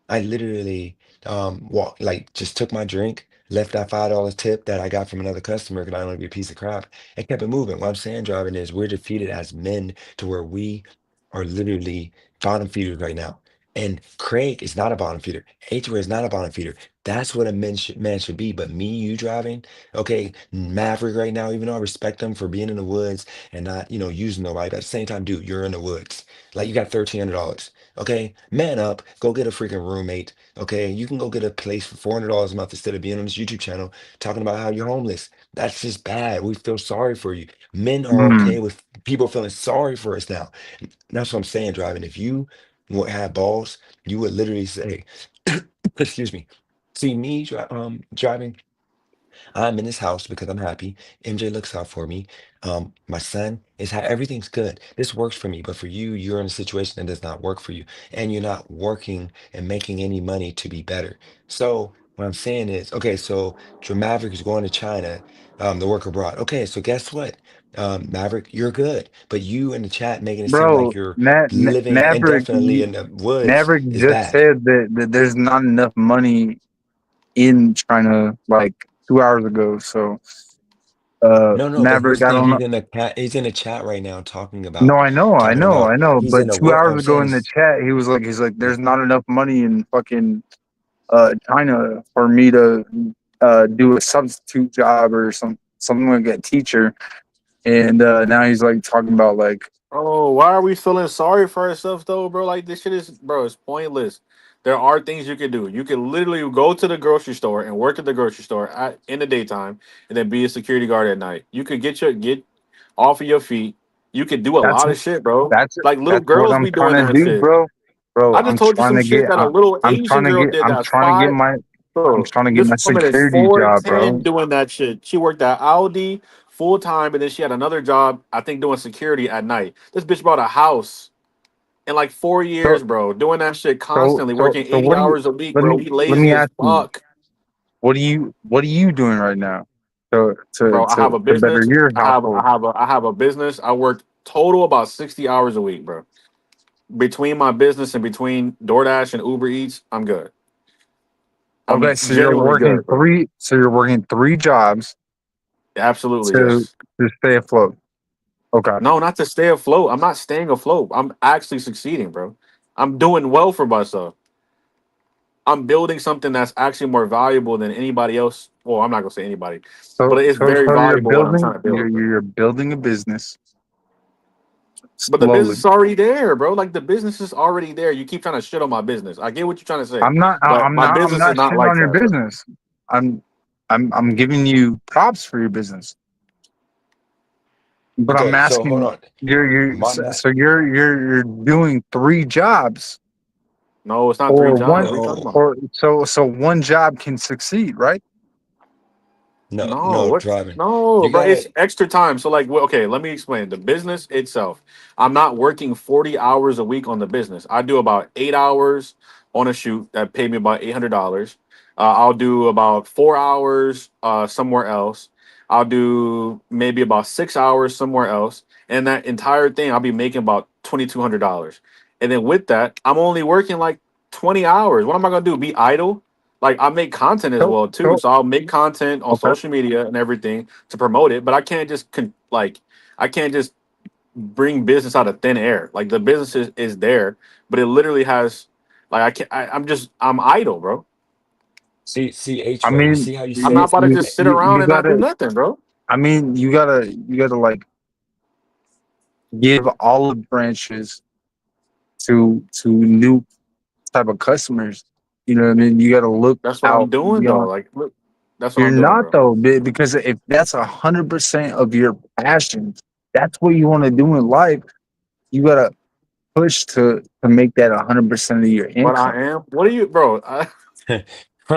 I literally walked like just took my drink, left that $5 tip that I got from another customer because I don't want to be a piece of crap, and kept it moving. What I'm saying, driving is we're defeated as men to where we are literally bottom feeders right now. And Craig is not a bottom feeder. H is not a bottom feeder. That's what a man should be. But me, you driving, okay, Maverick right now, even though I respect him for being in the woods and not, using nobody, but at the same time, dude, you're in the woods. Like you got $1,300. Okay, man up, go get a freaking roommate. Okay, you can go get a place for $400 a month instead of being on this YouTube channel talking about how you're homeless. That's just bad. We feel sorry for you. Men are Hmm. okay with people feeling sorry for us now. That's what I'm saying, driving. If you would have balls, you would literally say, excuse me, see me driving. I'm in this house because I'm happy. MJ looks out for me. My son is everything's good. This works for me, but for you, you're in a situation that does not work for you, and you're not working and making any money to be better. So what I'm saying is, okay, so Maverick is going to China, to work abroad. Okay, so guess what? Maverick, you're good, but you in the chat making it seem like Bro, you're living Maverick, indefinitely in the woods Maverick is just bad. said that there's not enough money in China like 2 hours ago. So, No, no, but here's Maverick, the I thing. don't know. He's in the chat right now talking No, about I know, I know. he's in But the two work. hours I'm ago saying in the is chat, he's like, there's not enough money in fucking China for me to do a substitute job or something like a teacher. And now he's like talking about like, Oh, why are we feeling sorry for ourselves though, bro? Like this shit is, bro, it's pointless. There are things you can do. You can literally go to the grocery store and work at the grocery store in the daytime, and then be a security guard at night. You could get off of your feet. You could do a that's lot of shit, bro. that's Like little that's what girls I'm be trying doing to that do, shit. bro. Bro, I just told you some shit that a little Asian girl did. I'm That's trying to get five. I'm Bro, trying to get this my woman is security job, 4'10" bro. doing that shit. She worked at Audi full time, and then she had another job, I think, doing security at night. This bitch bought a house in like 4 years, So bro. Doing that shit so constantly, so working so 80 what do you hours a week, let bro. me We let lazy me as ask you, fuck. what are you doing right now Bro, I have a to better business. your I have I household? have a I have a business. I work total about 60 hours a week, bro. Between my business and between DoorDash and Uber Eats, I'm good. Okay, I'm genuinely good, bro. so you're working three jobs Absolutely, to yes. stay afloat. Okay. No, not to stay afloat. I'm not staying afloat. I'm actually succeeding, bro. I'm doing well for myself. I'm building something that's actually more valuable than anybody else. Well, I'm not gonna say anybody, but it's very So valuable what I'm trying to build, bro. you're building a business But the business slowly. is already there, bro. Like the business is already there. You keep trying to shit on my business. I get what you're trying to say, but my I'm business is not not shitting like on your that, bro. business. I'm I'm giving you props for your business. But I'm okay. So hold asking on. My you're doing three jobs No, it's not three or jobs. one, What are you talking No, about? or so one job can succeed, right? no, No, no, what? driving. No, You bro. It's gotta extra time. So, like, okay, let me explain. The business itself, I'm not working 40 hours a week on the business. I do about 8 hours on a shoot that paid me about $800. I'll do about 4 hours somewhere else. I'll do maybe about 6 hours somewhere else. And that entire thing, I'll be making about $2,200. And then with that, I'm only working like 20 hours. What am I going to do? Be idle? Like I make content as So, well too, so so I'll make content on okay. social media and everything to promote it. But I can't just I can't just bring business out of thin air. Like the business is there, but it literally has like I can't. I'm idle, bro. see I H-Way. You mean, see how you I'm you, not said about to you, just sit you around you and not do gotta. nothing, bro. I mean, you gotta like give olive branches to new type of customers. You know what I mean? You gotta look That's what I'm out doing though. beyond. Like, look, that's what You're I'm doing, not bro. though, because if that's 100% of your passion, that's what you want to do in life. You gotta push to make that 100% of your But income. I am. What are you, bro? no,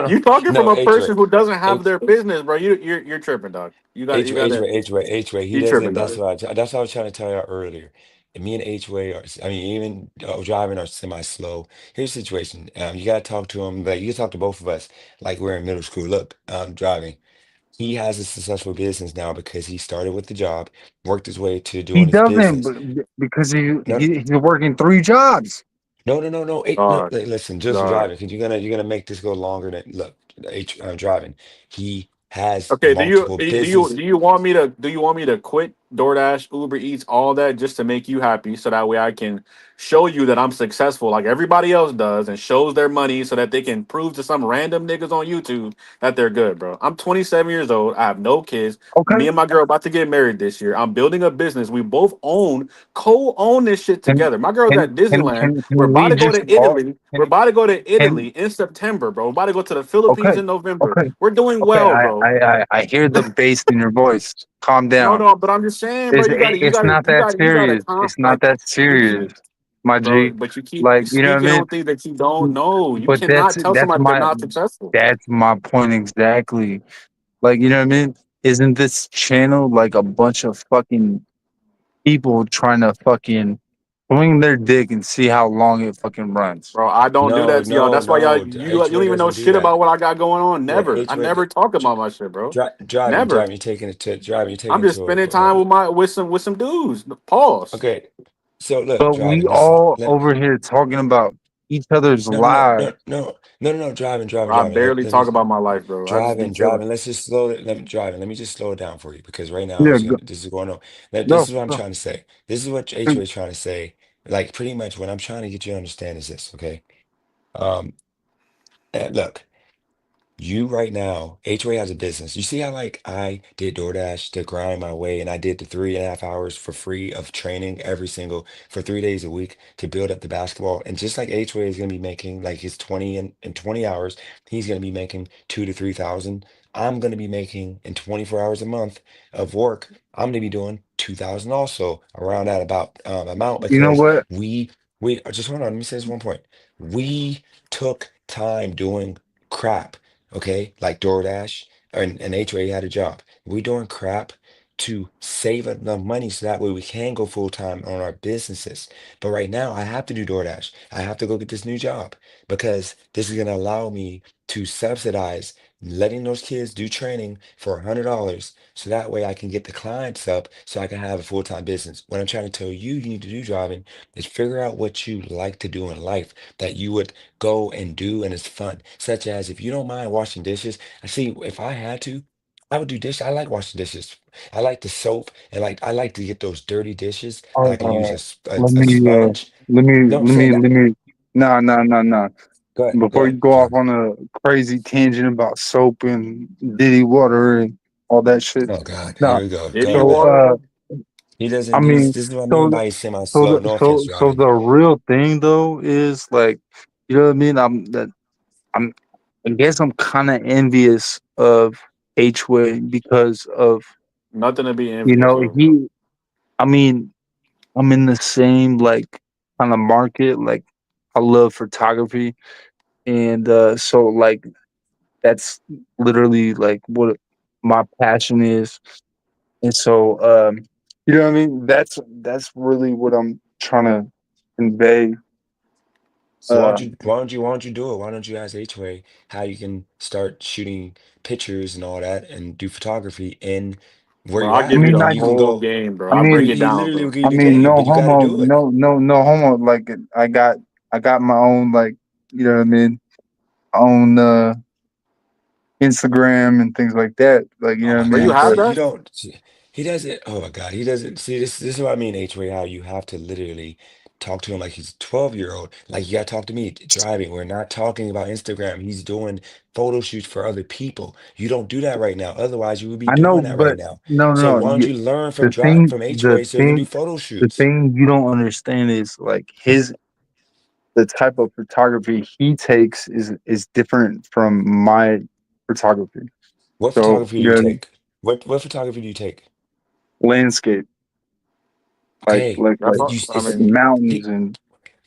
You talking from no, a H-Way. person who doesn't have H their business, bro. You're tripping, dog. You gotta. H-Way. He You doesn't. tripping, dog. That's what I was trying to tell you earlier. And me and H-Way are. I mean, even driving are semi-slow. Here's the situation. You gotta talk to him. Like you can talk to both of us. Like we're in middle school. Look, driving. He has a successful business now because he started with the job, worked his way to He doing his doesn't business. because No, he's working 3 jobs. no. No, Dog, listen, just dog. driving because you're gonna make this go longer than look. Driving. He has Okay, multiple business. do you want me to quit DoorDash, Uber Eats, all that just to make you happy so that way I can show you that I'm successful like everybody else does and shows their money so that they can prove to some random niggas on YouTube that they're good, bro. I'm 27 years old. I have no kids. Okay, Me and my girl about to get married this year. I'm building a business. We both co-own this shit can together. My girl's at Disneyland. We're can about we to go just to all Italy. We're about to go to can Italy in September, bro. We're about to go to the Philippines okay in November. okay We're doing okay. well, bro. I hear the bass in your voice. Calm No, down. no, but I'm just saying, bro. It's not that You gotta serious. It's not like, that you serious, keep, my bro. G. But you keep Like you know what speaking I on things that you don't mean? know. You But cannot tell somebody they're not successful, that's my point exactly. Like you know what I mean? Isn't this channel like a bunch of fucking people trying to fucking swing their dick and see how long it fucking runs? bro. I don't do No, that to y'all. no, That's why y'all no. you don't H-Way even know doesn't do shit that. about what I got going on. Yeah, Never. I H-Way. never talk about my shit, bro. Never. Driving. You're I'm taking it just to spending time with some dudes. Pause. okay. So look, But we driving. all over here talking about each other's lives. No. Bro, I barely Let me talk about my life, bro. I just be chilling. driving. Let's just slow it. Let me driving. Let me just slow it down for you because right now Yeah, this is going on. This go, is what I'm go. trying to say. This is what H-Way is trying to say. Like pretty much what I'm trying to get you to understand is this, okay? Um, look. You right now, HOA has a business. You see how like I did DoorDash to grind my way and I did the 3.5 hours for free of training every single for 3 days a week to build up the basketball. And just like HOA is gonna be making like his 20 in 20 hours, he's gonna be making 2 to 3 thousand. I'm gonna be making in 24 hours a month of work, I'm gonna be doing 2,000 also around that about amount You know because what? we just hold on, let me say this one point. We took time doing crap, okay, like DoorDash and HOA had a job. We're doing crap to save enough money so that way we can go full time on our businesses. But right now, I have to do DoorDash. I have to go get this new job because this is going to allow me to subsidize letting those kids do training for $100 so that way I can get the clients up so I can have a full-time business. What I'm trying to tell you, you need to do driving is figure out what you like to do in life that you would go and do and it's fun. Such as if you don't mind washing dishes, I see if I had to, I would do dishes. I like washing dishes. I like the soap and like I like to get those dirty dishes and I can use Uh, let a me sponge. No, I'm saying that. let me. No, no, no, no. Go Before you ahead, go off drive. on a crazy tangent about soap and Diddy water and all that shit. Oh God, here No. we go. Did Go he ahead, So, man. water? He I doesn't. mean, This is what I mean so, by he's semi-slow. No offense, so driving. the real thing though is like, you know what I mean? I'm, I guess I'm kind of envious of H-Way because of, Nothing to be you envious know, of, bro. I mean, I'm in the same like kind of market, like I love photography, and so like that's literally like what my passion is. And so you know what I mean? That's really what I'm trying to convey. So Uh why don't you do it? Why don't you ask H-Way how you can start shooting pictures and all that and do photography in where Bro, you're I'll at, give you mean the and I you can whole go. game, bro. I I'll break mean it He down, literally bro. will give I you the mean game, no but you got to homo, do it. no homo, like I got my own, like, you know what I mean, own Instagram and things like that. Like, you Oh know what I my Bro, you mean? God. have But See, you that? don't. He doesn't. Oh my God. He doesn't. See, this is what I mean, H-Way, how you have to literally talk to him like he's a 12-year-old. Like you got to talk to me driving. We're not talking about Instagram. He's doing photo shoots for other people. You don't do that right now. Otherwise, you would be I know, doing that right but now. no, So no, why no. don't you learn from The thing, from the H-Way so you can do thing, photo the shoots? thing you don't understand is like the type of photography he takes is different from my photography. What So, photography you do you know, take? What photography do you take? landscape, like Okay. like That's like, not, You, I like it's, mean, mountains he, and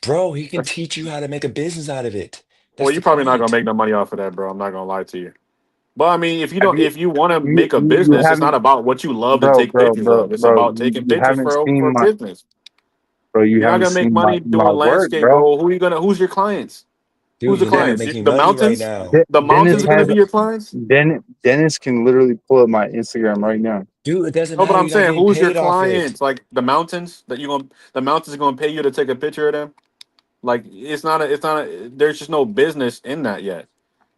bro, he can that's, teach you how to make a business out of it. well, That's you're the probably not gonna point. make no money off of that, bro. I'm not gonna lie to you. But I mean, if you have don't, if you want to you make a you business, it's not haven't, about what you love to bro, take bro, pictures bro, of. It's bro, about taking you pictures haven't for seen my, business. bro, you You're not haven't gonna make seen my money my doing work, landscape, bro. bro. Who you gonna? Who's your clients? Who's Dude, the you're not clients? making The money right mountains. now. The Dennis mountains are gonna has be your clients. Dennis can literally pull up my Instagram right now. Dude, it doesn't No, but matter. I'm You're not saying, getting who's your paid off it. clients? Like the mountains that you gonna, the mountains are gonna pay you to take a picture of them. Like it's not a, there's just no business in that yet.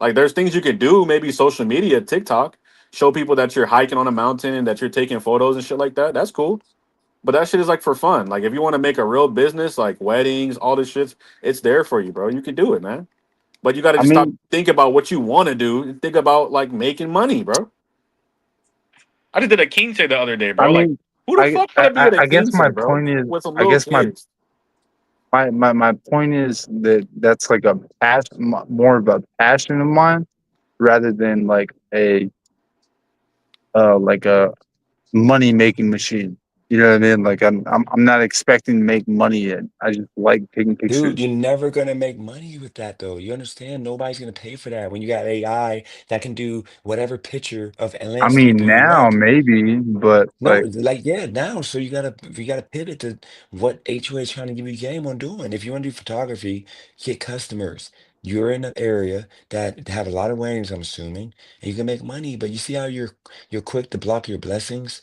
Like there's things you could do, maybe social media, TikTok, show people that you're hiking on a mountain and that you're taking photos and shit like that. That's cool. But that shit is like for fun. Like if you want to make a real business, like weddings, all this shit, it's there for you, bro. You can do it, man. But you got to I just stop mean, think about what you want to do and think about like making money, bro. I just did a king the other day, I bro. Like mean, who the fuck want to be at a I guess king my bro, point is, with some I little guess kids? my point is that that's like a passion, more of a passion of mine, rather than like a money making machine. You know what I mean? Like I'm not expecting to make money yet. I just like taking Dude, pictures. you're never gonna make money with that though. You understand? Nobody's gonna pay for that when you got AI that can do whatever picture of a I landscape mean, you now want. maybe, but No, like, like yeah, now. So you gotta pivot to what HOA is trying to give you game on doing. If you want to do photography, get customers. You're in an area that have a lot of weddings, I'm assuming, and you can make money. But you see how you're quick to block your blessings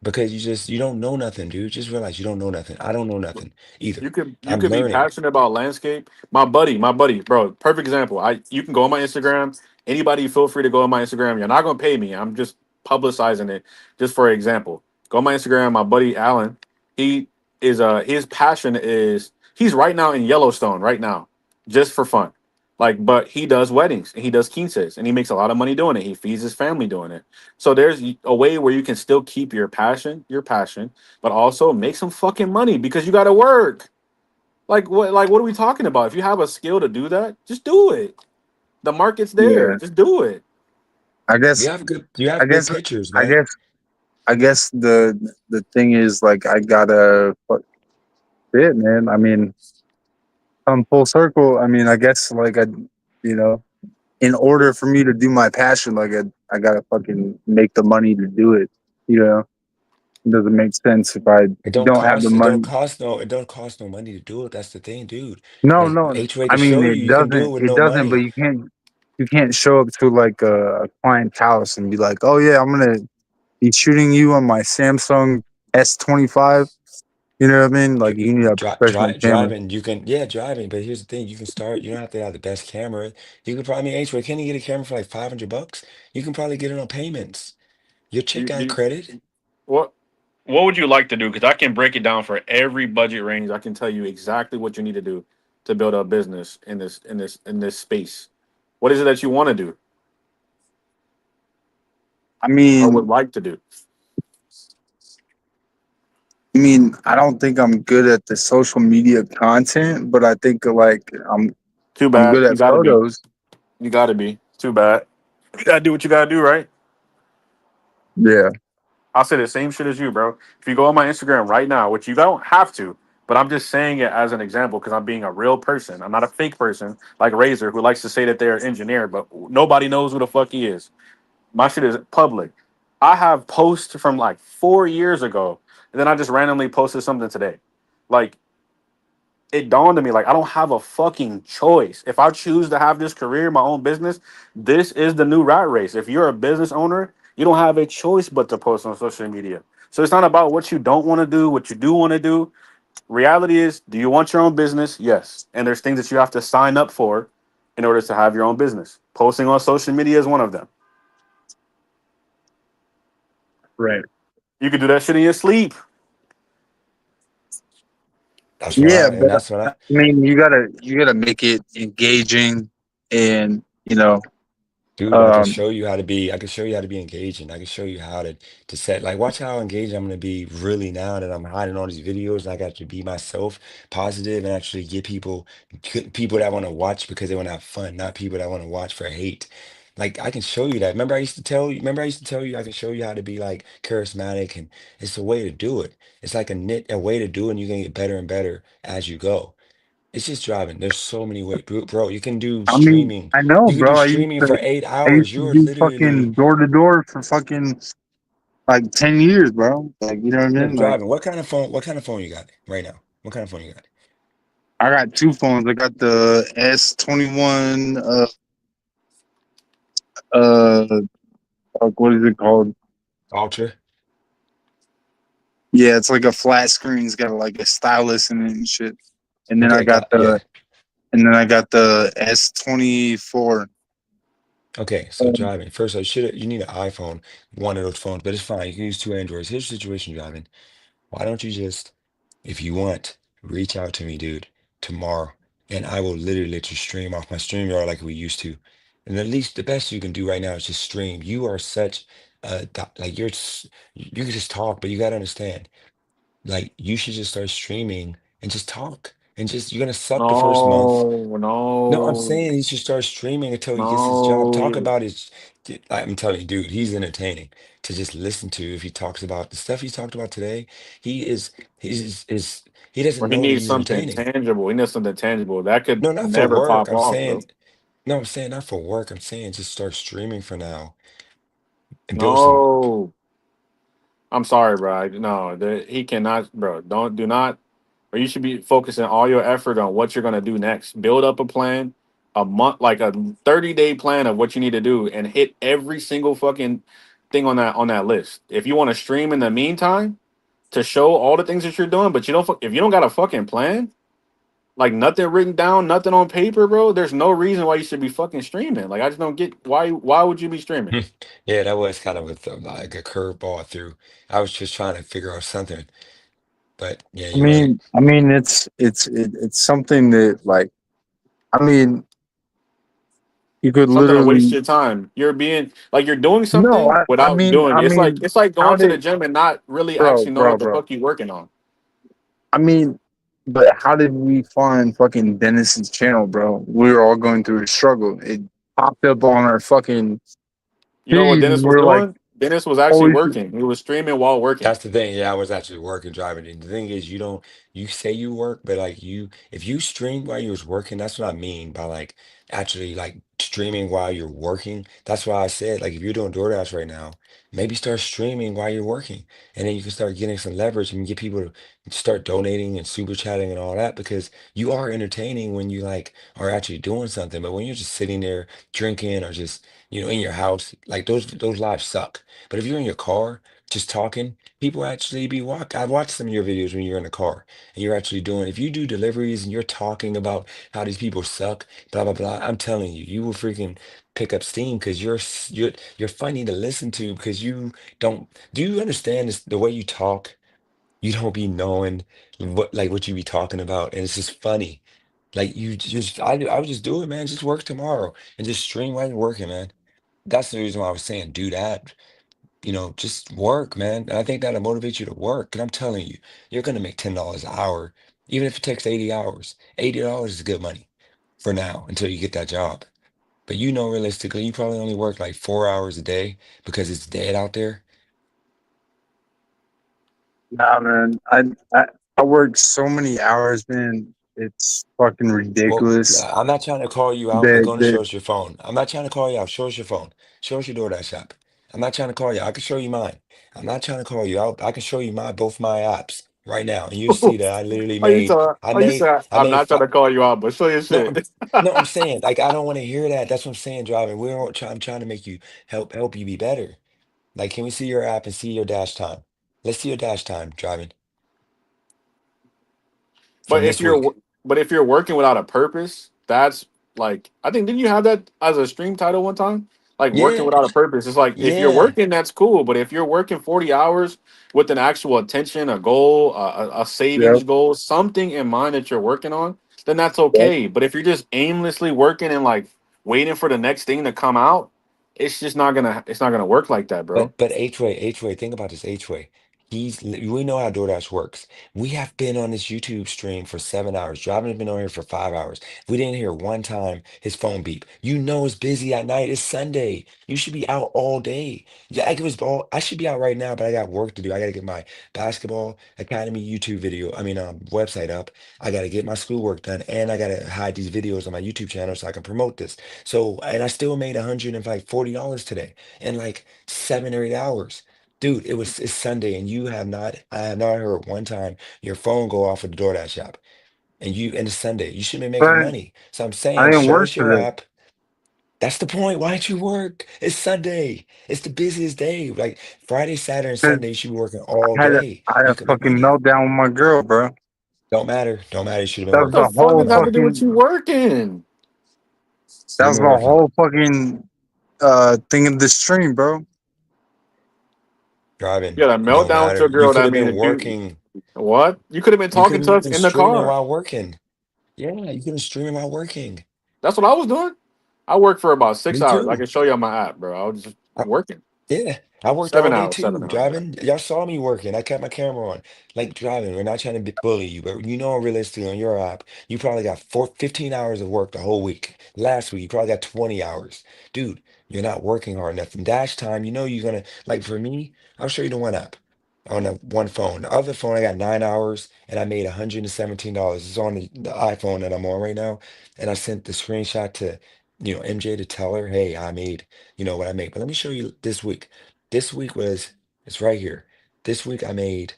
because you don't know nothing, dude. Just realize you don't know nothing. I don't know nothing either. You I'm could be learning. passionate about landscape. My buddy, bro, perfect example. I You can go on my Instagram. Anybody feel free to go on my Instagram. You're not gonna pay me. I'm just publicizing it just for example. Go on my Instagram, my buddy Alan. He is his passion is he's right now in Yellowstone right now, just for fun. Like, but he does weddings and he does quinces and he makes a lot of money doing it. He feeds his family doing it. So there's a way where you can still keep your passion, but also make some fucking money because you gotta work. Like what are we talking about? If you have a skill to do that, just do it. The market's there. yeah, Just do it. I You guess, have good you I have good guess, pictures, I man. guess, I guess the thing is like I gotta fuck it, man. I mean, come full circle. I mean, I guess like you know, in order for me to do my passion, like I gotta fucking make the money to do it. You know, it doesn't make sense if I don't have the money. It don't cost no money to do it. That's the thing, dude. No, Like no. H-Way I can mean, show you, you can do it with It no doesn't. But money. you can't show up to like a client's house and be like, oh yeah, I'm gonna be shooting you on my Samsung S25. You know what I mean? Like you need a professional camera. Driving, you can, yeah, driving. But here's the thing, you can start, you don't have to have the best camera. You can probably, I mean, H-Way, can you get a camera for like $500? You can probably get it on payments. Your chick You, got you credit. what what would you like to do? Because I can break it down for every budget range. I can tell you exactly what you need to do to build a business in this space. What is it that you want to do I or would mean, like to do? I don't think I'm good at the social media content, but I think like Too I'm bad. good You at gotta be. photos. You gotta be. Too bad. You gotta do what you gotta do, right? Yeah. I'll say the same shit as you, bro. If you go on my Instagram right now, which you don't have to, But I'm just saying it as an example because I'm being a real person. I'm not a fake person like Razor who likes to say that they're an engineer, but nobody knows who the fuck he is. My shit is public. I have posts from like 4 years ago, and then I just randomly posted something today. Like, it dawned on me, like, I don't have a fucking choice. If I choose to have this career, my own business, this is the new rat race. If you're a business owner, you don't have a choice but to post on social media. So it's not about what you don't want to do, what you do want to do. Reality is, do you want your own business? Yes. And there's things that you have to sign up for in order to have your own business. Posting on social media is one of them. Right. You can do that shit in your sleep. That's what Yeah, I and but that's what I mean, you gotta make it engaging, and dude, um, I can show you how to be engaging. I can show you how to set like watch how engaged I'm gonna be really now that I'm hiding all these videos and I got to be myself, positive and actually get people that want to watch because they want to have fun, not people that want to watch for hate. Like I can show you that. Remember I used to tell you I can show you how to be like charismatic and it's a way to do it. It's like a way to do it and you're gonna get better and better as you go. It's just driving. There's so many ways, bro. You can do I mean, streaming. I know, You can do bro. streaming for eight I used hours. to You're do literally fucking door to door for fucking like 10 years, bro. Like, you know what I mean? Like, driving. What kind of phone? What kind of phone you got right now? What kind of phone you got? I got two phones. I got the S21. Uh, what is it called? Ultra. Yeah, it's like a flat screen. It's got like a stylus in it and shit. And then I Okay, got yeah. the S24. Okay, so driving. First, you need an iPhone, one of those phones, but it's fine. You can use two Androids. Here's the situation, driving. Why don't you just, if you want, reach out to me, dude, tomorrow, and I will literally let you stream off my StreamYard like we used to. And at least the best you can do right now is just stream. You are such like you can just talk, but you gotta understand, like you should just start streaming and just talk. And just you're gonna suck the first month. No, No, I'm no, saying he should start streaming until he gets his job. Talk no. about his, I'm telling you, dude, he's entertaining to just listen to. If he talks about the stuff he's talked about today, he is, is he doesn't Or he know that needs he's something entertaining. tangible. He needs something tangible. That could No, not for never work. pop I'm off, bro. saying, no, I'm saying not for work. I'm saying just start streaming for now and build some. No. I'm sorry, bro. No, he cannot, bro. Do not, or you should be focusing all your effort on what you're gonna do next. Build up a plan, a month, like a 30-day plan of what you need to do, and hit every single fucking thing on that list. If you want to stream in the meantime to show all the things that you're doing, but if you don't got a fucking plan, like nothing written down, nothing on paper, bro, there's no reason why you should be fucking streaming. Like I just don't get why would you be streaming? Yeah, that was kind of like a curveball through. I was just trying to figure out something, but yeah, I you're right. mean, it's something that like, I mean, you could Something to waste literally your time. You're being like you're doing no. something I without mean, doing I it. mean, It's like how going to the did gym and not really bro, actually knowing bro, what the bro? fuck you're working on. I mean, but how did we find fucking Dennis's channel, bro? We were all going through a struggle. It popped up on our fucking You know what feed, and Dennis was we're like, doing? Dennis was actually always, working. He was streaming while working. That's the thing. Yeah, I was actually working, driving. And the thing is, you say you work, but like if you stream while you was working, that's what I mean by like actually like streaming while you're working. That's why I said, like, if you're doing DoorDash right now, maybe start streaming while you're working. And then you can start getting some leverage and get people to start donating and super chatting and all that because you are entertaining when you like are actually doing something. But when you're just sitting there drinking or just, in your house, like those lives suck. But if you're in your car, just talking, people actually be I've watched some of your videos when you're in the car and you're actually doing, if you do deliveries and you're talking about how these people suck, blah, blah, blah, I'm telling you, you will freaking pick up steam because you're funny to listen to because you don't, do you understand this, the way you talk? You don't be knowing what you be talking about. And it's just funny. Like you just, I would just do it, man. Just work tomorrow and just stream while you're working, man. That's the reason why I was saying do that, just work, man. And I think that'll motivate you to work. And I'm telling you, you're gonna make $10 an hour, even if it takes 80 hours. $80 is good money for now until you get that job. But realistically, you probably only work like 4 hours a day because it's dead out there. nah, man. I I work so many hours, man. It's fucking Well, ridiculous. I'm not trying to call you out, but That go and show that us your phone. I'm not trying to call you out. Show us your phone. Show us your DoorDash app. I'm not trying to call you. I can show you mine. I'm not trying to call you out. I can show you my both my apps right now, and you see that I literally Are you made. talking? I Are you made. saying I I'm made not trying five. to call you out, but show your No, shit. I'm saying like I don't want to hear that. That's what I'm saying, driving. We're all trying. I'm trying to make you help you be better. Like, can we see your app and see your dash time? Let's see your dash time driving But from if this you're week. but if you're working without a purpose, that's like I think didn't you have that as a stream title one time? Like working Yeah, without a purpose. It's like if you're yeah. working, that's cool. But if you're working 40 hours with an actual attention, a goal, a yep, savings goal, something in mind that you're working on, then that's yep. okay. But if you're just aimlessly working and like waiting for the next thing to come out, it's not gonna work like that, bro. But H-Way, think about this H-Way. We know how DoorDash works. We have been on this YouTube stream for 7 hours. Driving has been on here for 5 hours. We didn't hear one time his phone beep. You know it's busy at night. It's Sunday. You should be out all day. Yeah, I should be out right now, but I got work to do. I gotta get my basketball academy YouTube video, website up. I gotta get my schoolwork done, and I gotta hide these videos on my YouTube channel so I can promote this. So, and I still made $140 today in like 7 or 8 hours. Dude, it's Sunday and I have not heard one time your phone go off with the DoorDash app. And it's Sunday. You should be making But money. So I'm I saying didn't show work us your today. app. That's the point. Why don't you work? It's Sunday. It's the busiest day. Like Friday, Saturday, and 'Cause Sunday, you should be working all I had a, day. I had You a can make fucking money. meltdown with my girl, bro. Don't matter. Don't matter. You should have been That was The working. the fuck whole does that have to do with fucking. you working? Should That have was been the working. whole fucking thing of the stream, bro. You Driving. had a It don't meltdown with matter. your You girl. could That have mean been that you working. what? You could have been You could talking to have us been in the streaming car. while working. Yeah, you could have streaming while working. That's what I was doing. I worked for about six Me hours. I too. can show you on my app, bro. I was just working. Yeah, I worked all Seven day hours, too, 7 hours. Yeah. driving. Y'all saw me working. I kept my camera on, like driving. We're not trying to bully you, but you know, realistically, on your app, you probably got 15 hours of work the whole week. Last week, you probably got 20 hours. Dude, you're not working hard enough. In dash time, you know you're gonna, like for me, I'll show you the one app on the one phone. The other phone, I got 9 hours and I made $117. It's on the iPhone that I'm on right now. And I sent the screenshot to, MJ to tell her, hey, I made what I make. But let me show you this week. This week was, it's right here. This week I made,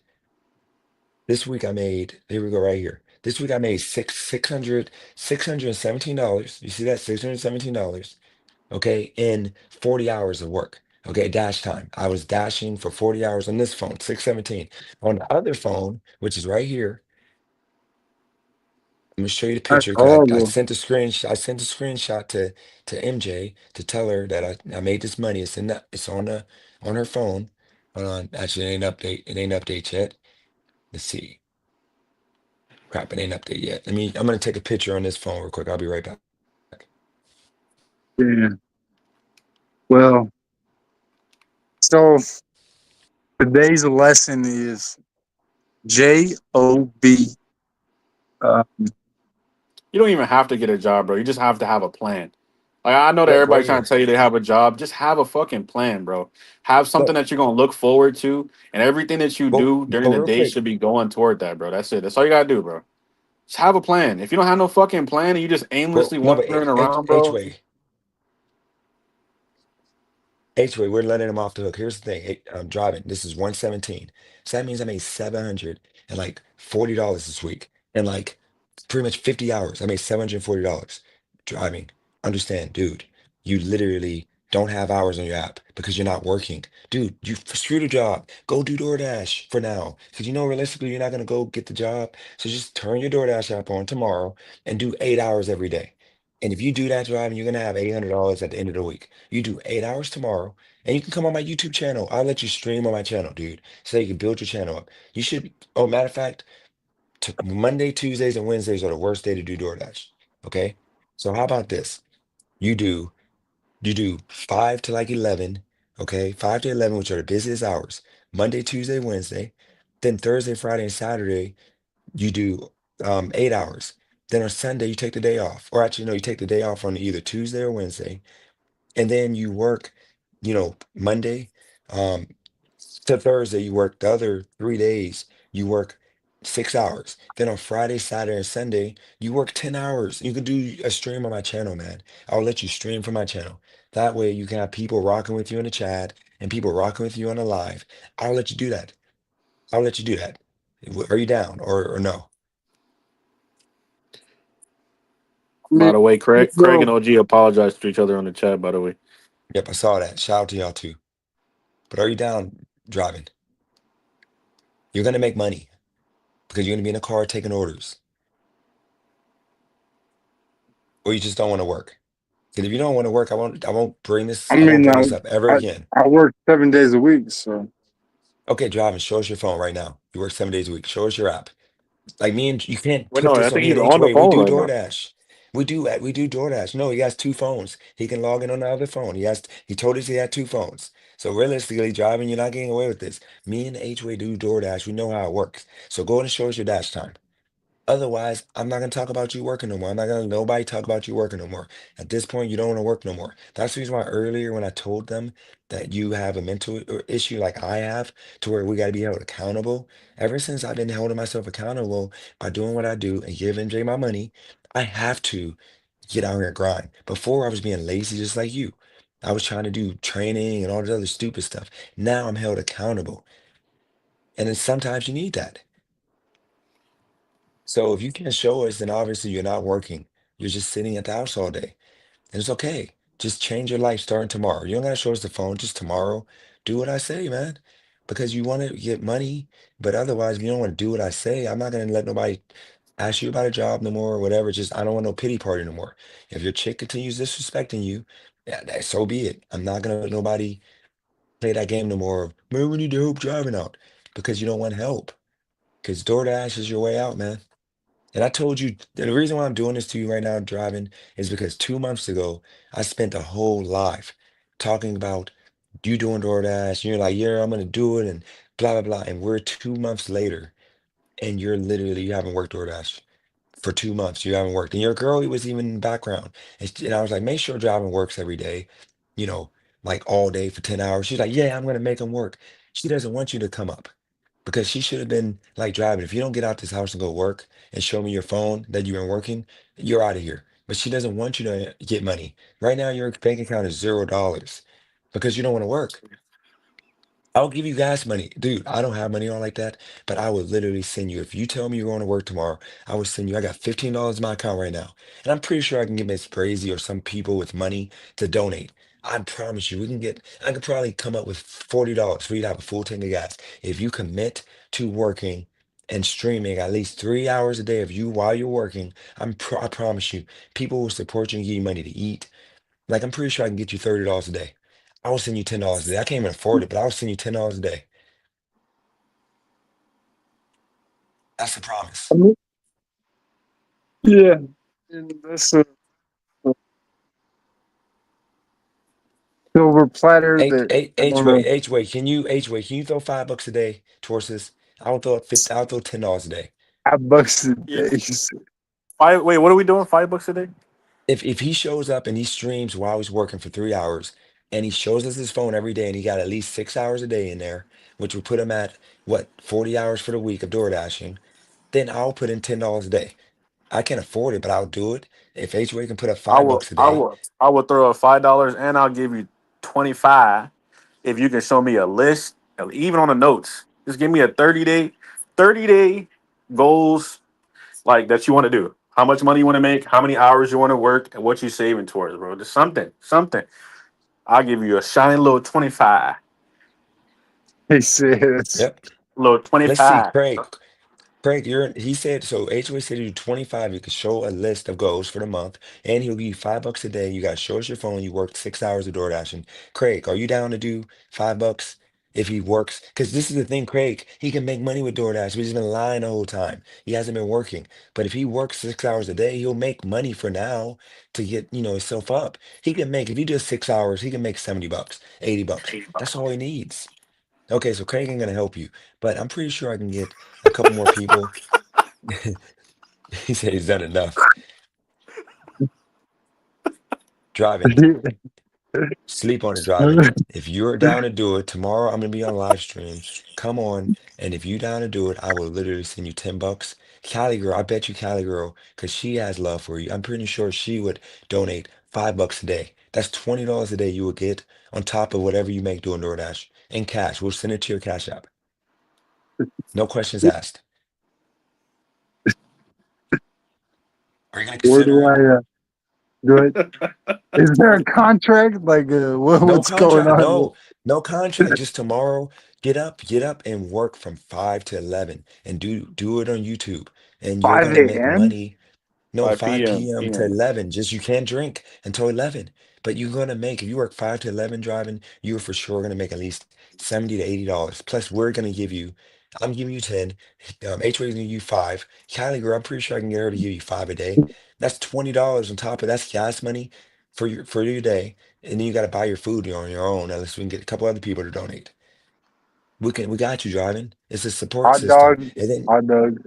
here we go right here. This week I made $617. You see that? $617. Okay, in 40 hours of work. Okay, dash time. I was dashing for 40 hours on this phone, 617. On the other phone, which is right here, I'm gonna show you the That's picture because I horrible. sent a screenshot. I sent a screenshot to MJ to tell her that I made this money. It's on her phone. Hold on. Actually, it ain't update. It ain't update yet. Let's see. Crap, it ain't update yet. I'm gonna take a picture on this phone real quick. I'll be right back. Yeah. Well, so today's lesson is JOB. Uh, You don't even have to get a job, bro. You just have to have a plan. Like I know that Look right everybody's trying to here. tell you they have a job. Just have a fucking plan, bro. Have something Look, that you're gonna look forward to, and everything that you but do during but the real day quick. should be going toward that, bro. That's it. That's all you gotta do, bro. Just have a plan. If you don't have no fucking plan and you just But aimlessly no, but wandering around, H bro. way. H-way, we're letting him off the hook. Here's the thing. I'm driving. This is 117. So that means I made 700 and like $40 this week. And like pretty much 50 hours. I made $740 driving. Understand, dude, you literally don't have hours on your app because you're not working. Dude, you screw the job. Go do DoorDash for now. Because realistically, you're not gonna go get the job. So just turn your DoorDash app on tomorrow and do 8 hours every day. And if you do that driving, you're gonna have $800 at the end of the week. You do 8 hours tomorrow, and you can come on my YouTube channel. I'll let you stream on my channel, dude, so you can build your channel up. You should. Oh, matter of fact, Monday, Tuesdays, and Wednesdays are the worst day to do DoorDash. Okay, so how about this? You do you do 5 to like 11. Okay, 5 to 11, which are the busiest hours. Monday, Tuesday, Wednesday. Then Thursday, Friday, and Saturday, you do 8 hours. Then on Sunday, you take the day off, or actually, no, you take the day off on either Tuesday or Wednesday, and then you work, Monday um, to Thursday. You work the other 3 days. You work 6 hours. Then on Friday, Saturday, and Sunday, you work 10 hours. You can do a stream on my channel, man. I'll let you stream from my channel. That way you can have people rocking with you in the chat and people rocking with you on the live. I'll let you do that. I'll let you do that. Are you down or no? I By mean, the way, Craig bro, and OG apologized to each other on the chat. By the way, Yep, I saw that. Shout out to y'all too. But are you down driving? You're gonna make money because you're gonna be in a car taking orders, or you just don't want to work. Because if you don't want to work, I I won't mean, bring this up ever I again. I work 7 days a week, so Okay, driving, show us your phone right now. You work 7 days a week. Show us your app. Like me and you can't wait, put no, I this on think me he's and on the H-Way. We phone do right now. DoorDash. We do DoorDash. No, he has two phones. He can log in on the other phone. He told us he had two phones. So realistically, driving, you're not getting away with this. Me and H-Way do DoorDash. We know how it works. So go ahead and show us your dash time. Otherwise, I'm not gonna talk about you working no more. I'm not gonna let nobody talk about you working no more. At this point, you don't want to work no more. That's the reason why earlier when I told them that you have a mental issue like I have, to where we got to be held accountable. Ever since I've been holding myself accountable by doing what I do and giving Jay my money, I have to get out here and grind. Before I was being lazy just like you. I was trying to do training and all this other stupid stuff. Now I'm held accountable. And then sometimes you need that. So if you can't show us, then obviously you're not working. You're just sitting at the house all day. And it's okay. Just change your life starting tomorrow. You don't gotta show us the phone, just tomorrow. Do what I say, man. Because you want to get money, but otherwise, if you don't want to do what I say, I'm not gonna let nobody ask you about a job no more or whatever. Just I don't want no pity party no more. If your chick continues disrespecting you, yeah, so be it. I'm not gonna let nobody play that game no more. Man, we need to help driving out because you don't want help. Because DoorDash is your way out, man. And I told you the reason why I'm doing this to you right now, driving, is because 2 months ago, I spent a whole life talking about you doing DoorDash. And you're like, yeah, I'm gonna do it, and blah blah blah. And we're 2 months later, and you haven't worked DoorDash for 2 months. You haven't worked, and your girl was even in the background. And I was like, make sure driving works every day, you know, like all day for 10 hours. She's like, yeah, I'm gonna make them work. She doesn't want you to come up because she should have been like driving. If you don't get out this house and go work and show me your phone that you've been working, you're out of here. But she doesn't want you to get money. Right now, your bank account is $0 because you don't want to work. I'll give you guys money. Dude, I don't have money on like that, but I would literally send you. If you tell me you're going to work tomorrow, I would send you. I got $15 in my account right now. And I'm pretty sure I can get Miss Crazy or some people with money to donate. I promise you, I could probably come up with $40 for you to have a full tank of gas. If you commit to working and streaming at least 3 hours a day of you while you're working, I promise you, people will support you and give you money to eat. Like I'm pretty sure I can get you $30 a day. I will send you $10 a day. I can't even afford it, but I'll send you $10 a day. That's the I promise. mean, yeah, and that's a silver platter H that H I H don't way know, H way. Can you throw $5 a day towards this? I'll throw $10 a day. $5 a Yeah. day. Wait, what are we doing? $5 a day? If he shows up and he streams while he's working for 3 hours and he shows us his phone every day and he got at least 6 hours a day in there, which would put him at what 40 hours for the week of door dashing, then I'll put in $10 a day. I can't afford it, but I'll do it. If H-Way can put up I five will. bucks a I day, will. I will throw up $5, and I'll give you 25 if you can show me a list, even on the notes. Just give me a 30 day goals like that you want to do. How much money you want to make, how many hours you want to work, and what you saving towards, bro. Just something. I'll give you a shiny little 25, He says, yep. little Let's see, 25. Craig. Craig, he said so. HOA said you 25. You could show a list of goals for the month, and he'll give you $5 a day. You got to show us your phone. You worked 6 hours of door dashing. Craig, are you down to do $5 if he works? Because this is the thing, Craig. He can make money with DoorDash, but he's been lying the whole time. He hasn't been working. But if he works 6 hours a day, he'll make money for now to get himself up. He can make if he does 6 hours, he can make $70, $80. That's all he needs. Okay, so Craig ain't gonna help you, but I'm pretty sure I can get a couple more people. He said he's done enough driving. Sleep on it, driving. If you're down to do it, tomorrow I'm gonna be on live stream. Come on, and if you down to do it, I will literally send you $10. Cali girl, I bet you Cali girl, because she has love for you. I'm pretty sure she would donate $5 a day. That's $20 a day you would get on top of whatever you make doing DoorDash in cash. We'll send it to your Cash App. No questions asked. Are you gonna Where do consider it? do it? Is there a contract? Like, No what's going contract. on? No contract. Just tomorrow, get up and work from 5 to 11 and do it on YouTube. And you're 5 gonna make a.m. money. No, 5 5 p.m. p.m. to 11. Just you can't drink until 11. But you're gonna make, if you work 5 to 11 driving, you're for sure gonna make at least 70 to $80. Plus, we're gonna give you, I'm giving you 10. H-Ray's gonna give you 5. Kylie girl, I'm pretty sure I can get her to give you 5 a day. That's $20 on top of that's gas money for your day. And then you gotta buy your food on your own, unless we can get a couple other people to donate. We got you driving. It's a support Hot system. dog, And then hot dog,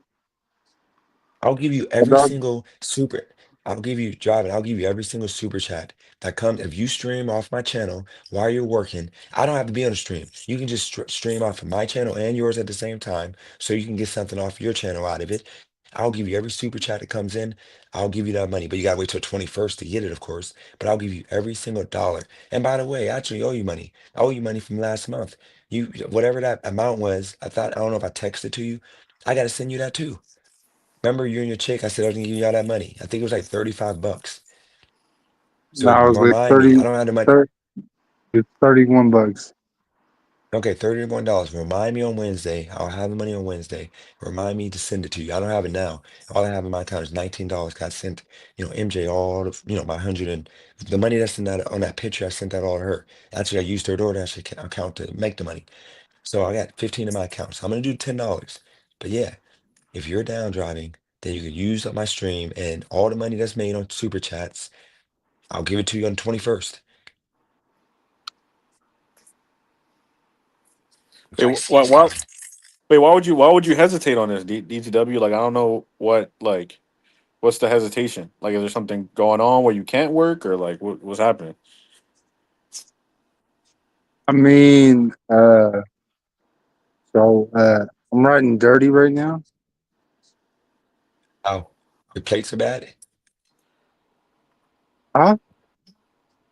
I'll give you hot every dog. single super. I'll give you driving. I'll give you every single super chat that comes if you stream off my channel while you're working. I don't have to be on the stream. You can just stream off of my channel and yours at the same time, so you can get something off your channel out of it. I'll give you every super chat that comes in. I'll give you that money, but you gotta wait till 21st to get it, of course. But I'll give you every single dollar. And by the way, I actually owe you money. I owe you money from last month. You whatever that amount was. I don't know if I texted to you. I gotta send you that too. Remember you and your chick, I said I was gonna give you all that money. I think it was like $35. So No, I was like remind me, I 30, don't have the money. 30 it's $31. Okay, $31. Remind me on Wednesday. I'll have the money on Wednesday. Remind me to send it to you. I don't have it now. All I have in my account is $19. Got sent, MJ all the, my 100 and the money that's in that on that picture, I sent that all to her. Actually, I used her DoorDash account to make the money. So I got 15 in my account. So I'm gonna do $10. But yeah, if you're down driving, then you can use up my stream and all the money that's made on super chats. I'll give it to you on the 21st. Which Wait, I see is why, coming. wait, why would you hesitate on this, DTW? Like, I don't know what's the hesitation? Like, is there something going on where you can't work, or like what's happening? I mean, I'm riding dirty right now. Oh, your plates are bad? Huh?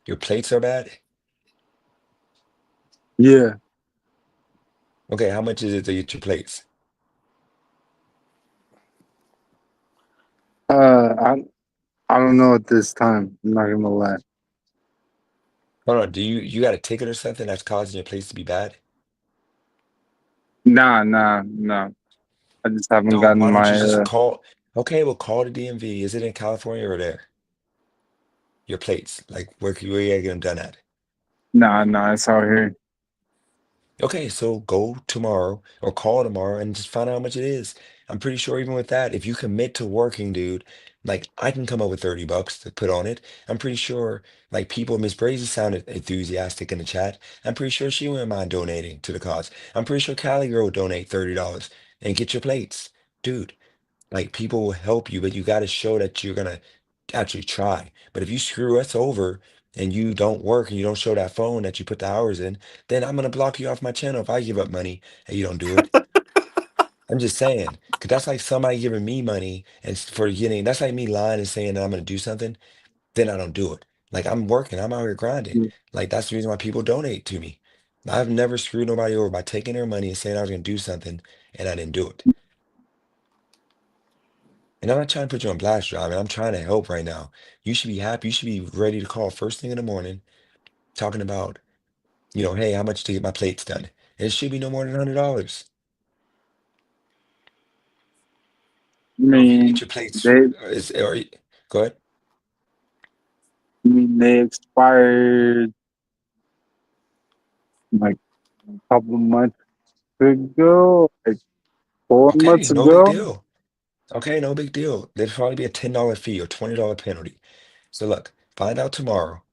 Your plates are bad? Yeah. Okay, how much is it to get your plates? I don't know at this time. I'm not gonna lie. Hold on, do you got a ticket or something that's causing your plates to be bad? Nah. I just haven't So gotten why don't you my. just call? Okay, well call the DMV. Is it in California or there? Your plates, like where you get them done at? Nah. It's out here. Okay, so go tomorrow or call tomorrow and just find out how much it is. I'm pretty sure even with that, if you commit to working, dude, like I can come up with $30 to put on it. I'm pretty sure, like people, Miss Brazy sounded enthusiastic in the chat. I'm pretty sure she wouldn't mind donating to the cause. I'm pretty sure Cali Girl would donate $30 and get your plates. Dude, like people will help you, but you got to show that you're gonna actually try. But if you screw us over and you don't work and you don't show that phone that you put the hours in, then I'm gonna block you off my channel if I give up money and you don't do it. I'm just saying, because that's like somebody giving me money and for getting that's like me lying and saying that I'm gonna do something, then I don't do it. Like I'm working, I'm out here grinding. Like that's the reason why people donate to me. I've never screwed nobody over by taking their money and saying I was gonna do something and I didn't do it. And I'm not trying to put you on blast, driving. I'm trying to help right now. You should be happy. You should be ready to call first thing in the morning, talking about, hey, how much to get my plates done? It should be no more than $100. I So if you can get mean, your plates, they. go ahead. I mean, they expired like a couple months ago, like 4 months Okay, no big ago. deal. Okay, no big deal. There'd probably be a $10 fee or $20 penalty. So look, find out tomorrow.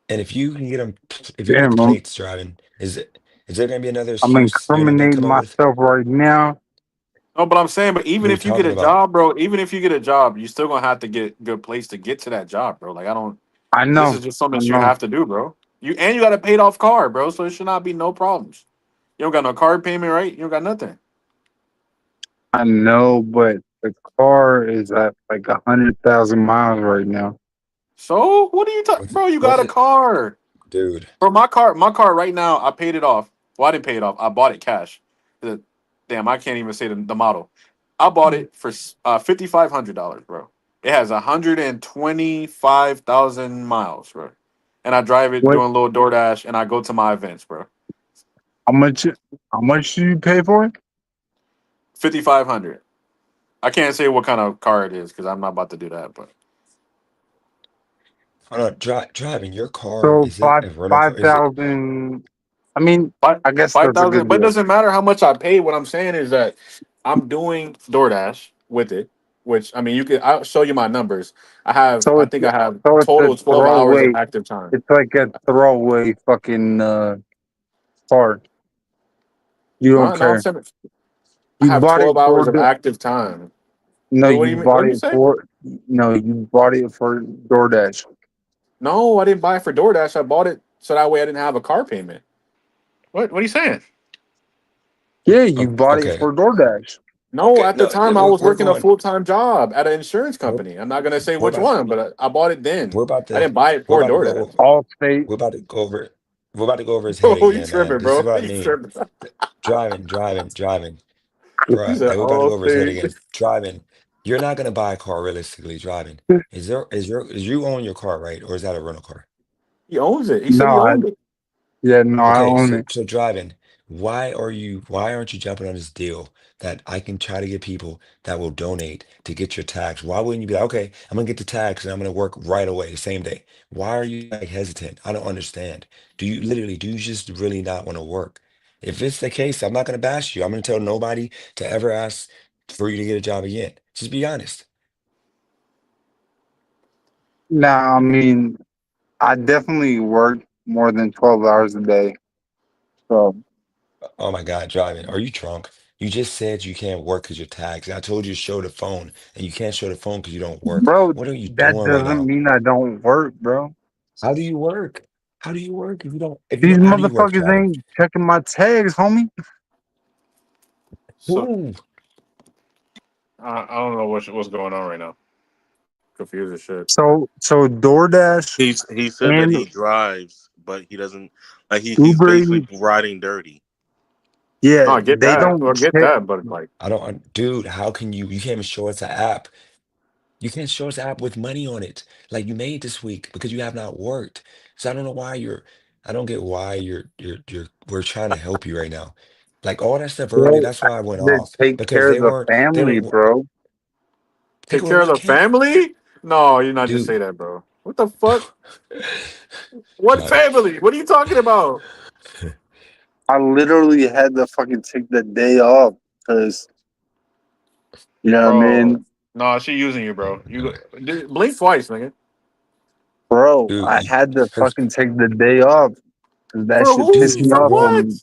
And if you can get them, if you can get the Damn, plates driving, is there gonna be another I'm excuse you're not gonna incriminating come up with? myself right now. No, but I'm saying, but What even are you if you get talking a about? job, bro, even if you get a job, you still gonna have to get good place to get to that job, bro. Like, I don't. I This know. is just something I that you know. have to do, bro. You got a paid off car, bro. So it should not be no problems. You don't got no car payment, right? You don't got nothing. I know, but the car is at like 100,000 miles right now. So what are you talking, bro? You got What's a it, car, dude? bro. My car right now. I paid it off. Well, I didn't pay it off. I bought it cash. The- Damn, I can't even say the model. I bought it for $5,500, bro. It has 125,000 miles, bro. And I drive it What? doing a little DoorDash, and I go to my events, bro. How much? How much do you pay for it? 5,500. I can't say what kind of car it is because I'm not about to do that. But Hold on, driving your car, So is it a rental five car? Is it thousand. I mean, five I guess five that's a thousand. good But it deal. doesn't matter how much I pay. What I'm saying is that I'm doing DoorDash with it. Which I mean, you could. I'll show you my numbers. So I it's think I have so it's a total 12 hours of throwaway. active time. It's like a throwaway fucking car. You don't No, no, I'm care. saying I You have bought it 12 hours for of the. active time. No, What do you you mean? What bought do you it say? for. No, you bought it for DoorDash. No, I didn't buy it for DoorDash. I bought it so that way I didn't have a car payment. What are you saying? Yeah, you bought it okay? for DoorDash. No, Okay, at the no, time I we're, was we're working a going. full time job at an insurance We're, company. I'm not gonna say we're which about one, but I bought it then. we're about I to didn't buy it we're for about to go DoorDash. All state. we're about to go over we're about to go over his head Oh, you again, man. tripping, This is bro? what I You mean. tripping? Driving, He bruh. said Like we're about to all go over his head state. again. Driving. You're not gonna buy a car realistically. Driving. Is you own your car, right, or is that a rental car? He owns it. He No, said he owned it. yeah, no, I Okay, own so it. driving, why aren't you jumping on this deal that I can try to get people that will donate to get your tags? Why wouldn't you be like, okay, I'm gonna get the tags and I'm gonna work right away, the same day? Why are you like hesitant? I don't understand. Do you just really not want to work? If it's the case, I'm not gonna bash you. I'm gonna tell nobody to ever ask for you to get a job again. Just be honest. Nah, I mean, I definitely work more than 12 hours a day. So, Oh my God, driving. Are you drunk? You just said you can't work because you're taxed. I told you to show the phone, and you can't show the phone because you don't work. bro, What are you that doing right doesn't now? mean I don't work, bro. How do you work? How do you work if you These don't, how do you work motherfuckers driving? ain't checking my tags, homie. So Who? I don't know what's going on right now. Confused as shit. So DoorDash He said that and he drives, but he doesn't like he's Uber basically Eats, riding dirty. yeah, No, I get they that. don't Or get check. that, but like, I don't, dude, how can you can't even show us an app. You can't show us an app with money on it like you made this week because you have not worked. So I don't know why I don't get why we're trying to help you right now. Like all that stuff earlier, Bro, that's I why I went had to off take because care of the they family, were, bro. take take away care of what the can't, family? No, you're not just dude. say that, bro. What the fuck? What Driving. family? What are you talking about? I literally had to fucking take the day off because, you know what I Bro. mean? No, she using you, bro. Oh my Blink twice, nigga. Bro, dude, I had to her, fucking take the day off 'cause that For shit pissed who? dude, me For off what? on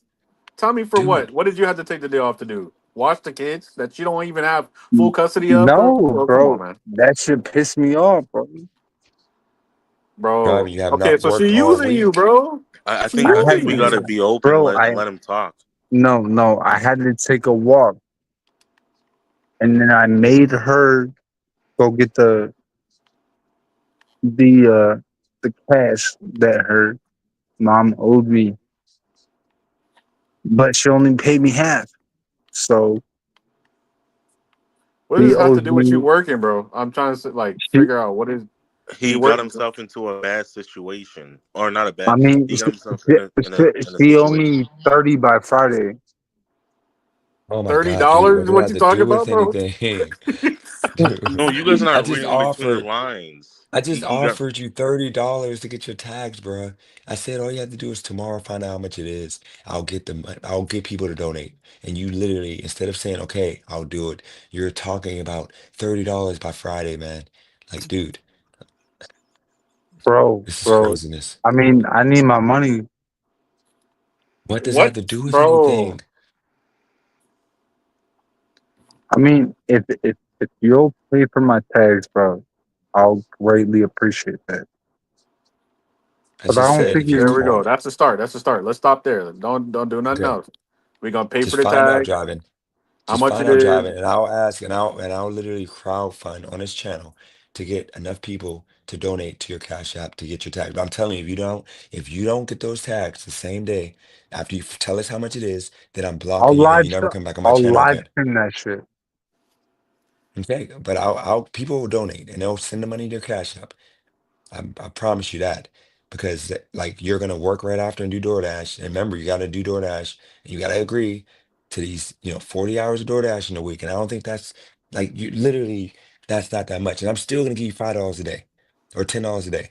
Tell me for dude. what? What did you have to take the day off to do? Watch the kids that you don't even have full custody of, bro? no, Bro, come on, bro. man. That shit pissed me off, bro. Bro. Driving, you have Okay, not so worked she all using you, week. bro. I She think I I had think using we to, gotta you. be open bro. and let him talk. No, I had to take a walk, and then I made her go get the cash that her mom owed me, but she only paid me half. So What does she this have owes to do with you me. working, bro? I'm trying to like She, figure out what is He you got work. himself into a bad situation, or not a I bad. mean, He got himself she, in a she owed situation. me 30 by Friday. Oh my $30? God, dude, what did that What have you to talking do about, with bro? anything? Dude, No, you guys are I not just reading between the offered. lines. I just You got offered you $30 to get your tags, bruh. I said all you have to do is tomorrow find out how much it is. I'll get people to donate. And you literally, instead of saying, okay, I'll do it, you're talking about $30 by Friday, man. Like, dude, Bro, this is bro. craziness. I mean, I need my money. What does that have What, to do with bro? anything? I mean, if you'll pay for my tags, bro, I'll greatly appreciate that. I But I just don't said think if you There you. we go. call, That's the start. That's the start. Let's stop there. Don't do nothing okay, else. We're gonna pay for just the find out tag. driving. How Just much find it out is? driving, and I'll ask, and I'll literally crowdfund on this channel to get enough people to donate to your Cash App to get your tag. But I'm telling you, if you don't get those tags the same day after you tell us how much it is, then I'm I'll blocking you and live. you never come back on my I'll channel live again. stream that shit. Okay, but I'll people will donate and they'll send the money to your Cash App. I promise you that because like you're gonna work right after and do DoorDash. And remember, you gotta do DoorDash and you gotta agree to these, 40 hours of DoorDash in a week. And I don't think that's like you literally that's not that much. And I'm still gonna give you $5 a day or $10 a day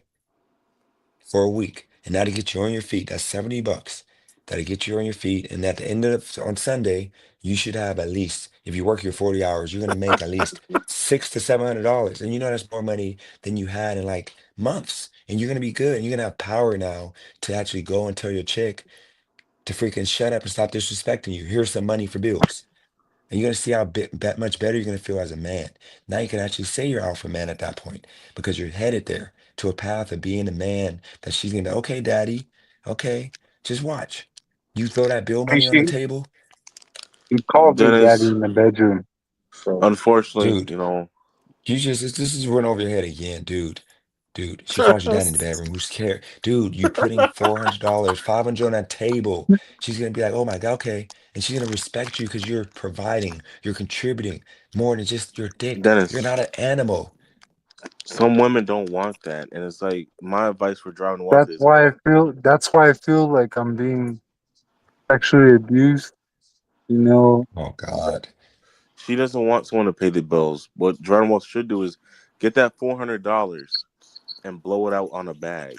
for a week. And that'll get you on your feet. That's $70. That'll get you on your feet. And at the end of on Sunday, you should have at least, if you work your 40 hours, you're gonna make at least $600 to $700. And that's more money than you had in like months. And you're gonna be good. And you're gonna have power now to actually go and tell your chick to freaking shut up and stop disrespecting you. Here's some money for bills. And you're gonna see how much better you're gonna feel as a man. Now you can actually say you're alpha man at that point because you're headed there to a path of being a man that she's gonna be, okay, daddy, okay, just watch. You throw that bill And money on the table, she calls me daddy Dennis, in the bedroom. So unfortunately, dude. This is run over your head again, dude. Dude, she calls you daddy in the bedroom. Who's care? Dude, you putting $400, 500 on that table. She's gonna be like, oh my God, okay. And she's gonna respect you because you're providing, you're contributing more than just your dick. You're Dennis, not an animal. some women don't want that, and it's like my advice for driving wealth that's is why I feel. That's why I feel like I'm being sexually abused. You know, Oh God. she doesn't want someone to pay the bills. What driving wealth should do is get that $400 and blow it out on a bag.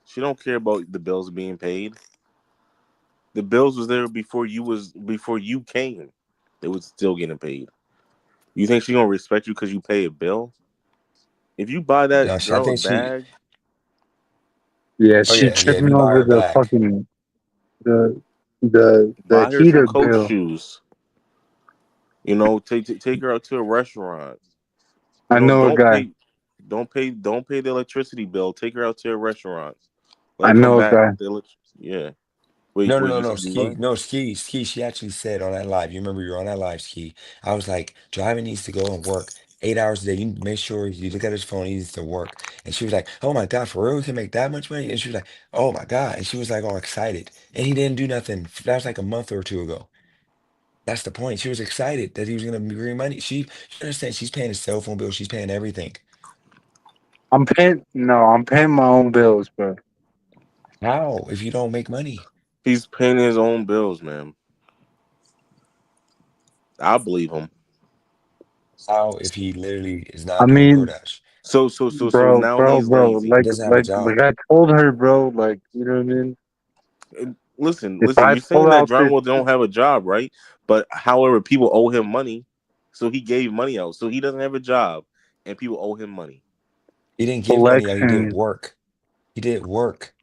She don't care about the bills being paid. The bills was there before you came. It was still getting paid. You think she gonna respect you because you pay a bill? If you buy No, that I girl a think she. bag, yeah, Oh she yeah, yeah. took If me you buy her over a the bag, fucking the buy her some heater Coach bill. shoes. Take her out to a restaurant. I know a Don't guy. pay the electricity bill. Take her out to a restaurant. Let I her come know a back guy. with yeah. Wait, no, no, wait. no, You no, said you ski, what? no, ski. She actually said on that live. You remember you were on that live, ski. I was like, driving needs to go and work 8 hours a day. You make sure you look at his phone. He needs to work. And she was like, oh my God, for real, we can make that much money. And she was like, oh my God. And she was like all excited. And he didn't do nothing. That was like a month or two ago. That's the point. She was excited that he was gonna bring money. You understand? She's paying his cell phone bill. She's paying everything. I'm paying. No, I'm paying my own bills, bro. How if you don't make money? He's paying his own bills, man. I believe him. How if he literally is I not doing mean, DoorDash? So now he's bro. lazy. He Like, doesn't have a like, job. like I told her, bro. Like, you know what I mean? If Listen. I You're pull saying that out John this, Wall don't have a job, right? But however, people owe him money, so he gave money out. So he doesn't have a job, and people owe him money. He didn't give money out. He did collection. work. He did work,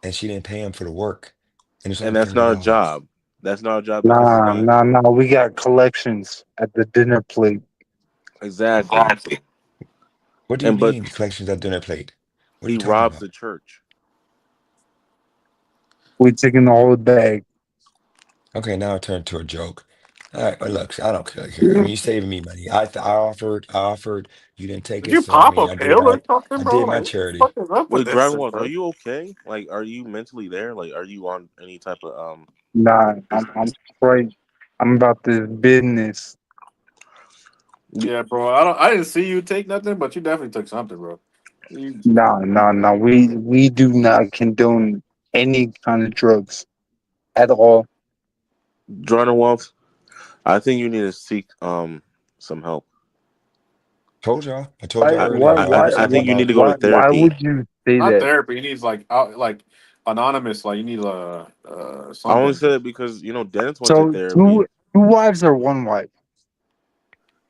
and she didn't pay him for the work. And it's And only that's thirty not a dollars. job. That's not a job because it's Nah, not nah, nah. We got collections at the dinner plate. exactly. What do you And but mean collections at dinner plate? What are he you talking robs about? the church. We taking the whole bag. Okay, now it turned to a joke. All right, but look, I don't care. I mean, you saving me money. I offered. You didn't take Did it, you so I pop a mean, pill or something, I bro? did my Like, what the charity. fuck is up with Wait, this Dragon shit, Balls, are bro? you okay? Like, are you mentally there? Like, are you on any type of Nah, medication? I'm straight. I'm about this business. Yeah, bro. I didn't see you take nothing, but you definitely took something, bro. You, Nah, nah, nah. We do not condone any kind of drugs at all. Dragon Balls, I think you need to seek some help. Told y'all. I told Why, y'all I, earlier. why, I'm I, why, not I I why, talking think you need about. to go to why therapy. would you say not that? therapy. He needs like anonymous. Like you need I only something. said it because Dennis went to So therapy. two wives or one wife?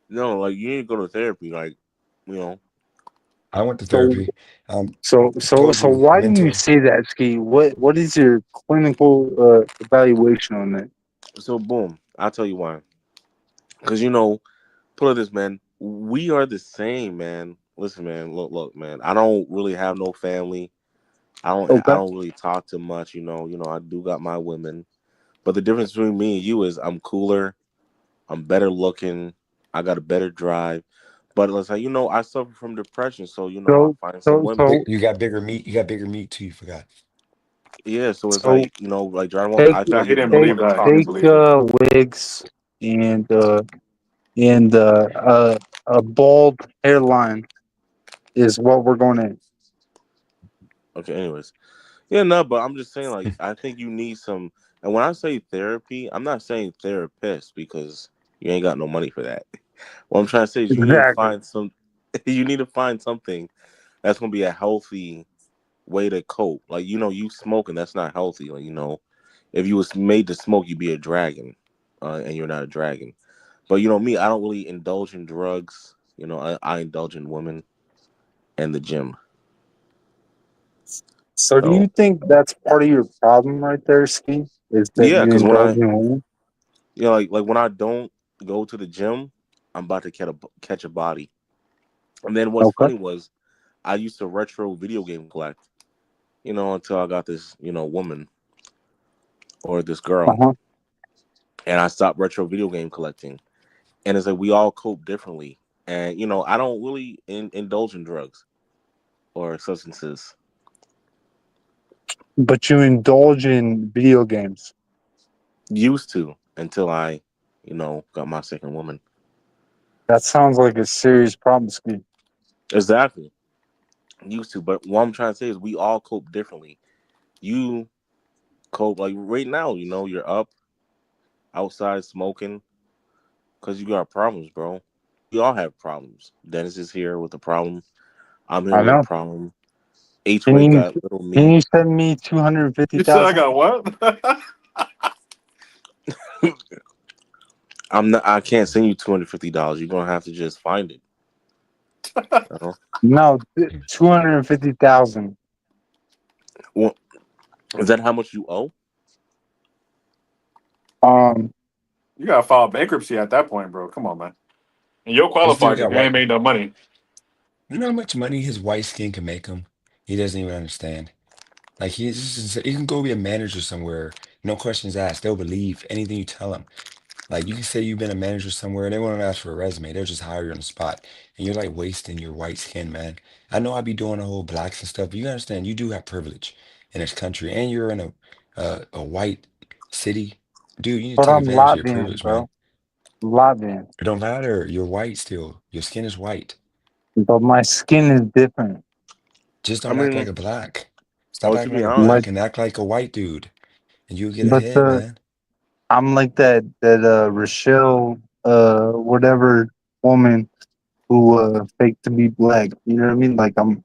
No, like you need to go to therapy. Like, you know, I went to So therapy. so Told you why do you mental. say that, Ski? What is your clinical evaluation on that? so boom. I'll tell you why. Because put it this, man. We are the same, man. Listen, man. Look, man. I don't really have no family. Okay. I don't really talk too much. I do got my women, but the difference between me and you is I'm cooler. I'm better looking. I got a better drive. But let's say, I suffer from depression, so I So find some so women. so You got bigger meat. You got bigger meat too. You forgot. Yeah, so it's so like, like John Wall, take I feel Yeah, like he if didn't you take believe want to that. He talk didn't take to believe it. wigs and a bald hairline is what we're going in. okay, anyways. Yeah, no, but I'm just saying, like, I think you need some. And when I say therapy, I'm not saying therapist because you ain't got no money for that. What I'm trying to say is you need to Exactly. find some. You need to find something that's gonna be a healthy way to cope. Like, you smoking, that's not healthy. Like, if you was made to smoke, you'd be a dragon, and you're not a dragon. But me, I don't really indulge in drugs. I indulge in women and the gym. So do So you think that's part of your problem right there, Ski? Is that yeah, you because when indulge I, in women? like when I don't go to the gym, I'm about to catch a body. And then what's Okay. funny was I used to retro video game collect, until I got this, woman or this girl, Uh-huh. and I stopped retro video game collecting. And it's like we all cope differently. And I don't really indulge in drugs or substances. But you indulge in video games. Used to until I, got my second woman. That sounds like a serious problem, Ski. Exactly. Used to. But what I'm trying to say is we all cope differently. You cope like right now, you're up outside smoking because you got problems, bro. We all have problems. Dennis is here with a problem. I'm here I with a know. problem. H Can way you got little can meat. you send me 250,000? You said I got what? I can't send you $250. You're gonna have to just find it. You know? No, 250,000. Well, is that how much you owe? Um, You gotta file bankruptcy at that point, bro. Come on, man. And you'll This dude qualify because got you ain't white. made no money. You know how much money his white skin can make him? He doesn't even understand. Like he can go be a manager somewhere, no questions asked. They'll believe anything you tell them. Like you can say you've been a manager somewhere, they won't ask for a resume. They'll just hire you on the spot, and you're like wasting your white skin, man. I know I be doing the whole blacks and stuff, but you understand you do have privilege in this country, and you're in a white city, dude. You need but to take I'm advantage of your Latvian, privilege, man. bro. Latvian. It don't matter. You're white still. Your skin is white. But my skin is different. Just I don't act like mean, a black. Stop oh, to acting be like a Like, black and honest, act like a white dude, and you'll get but ahead, man. I'm like that Rochelle whatever woman who faked to be black. You know what I mean? Like I'm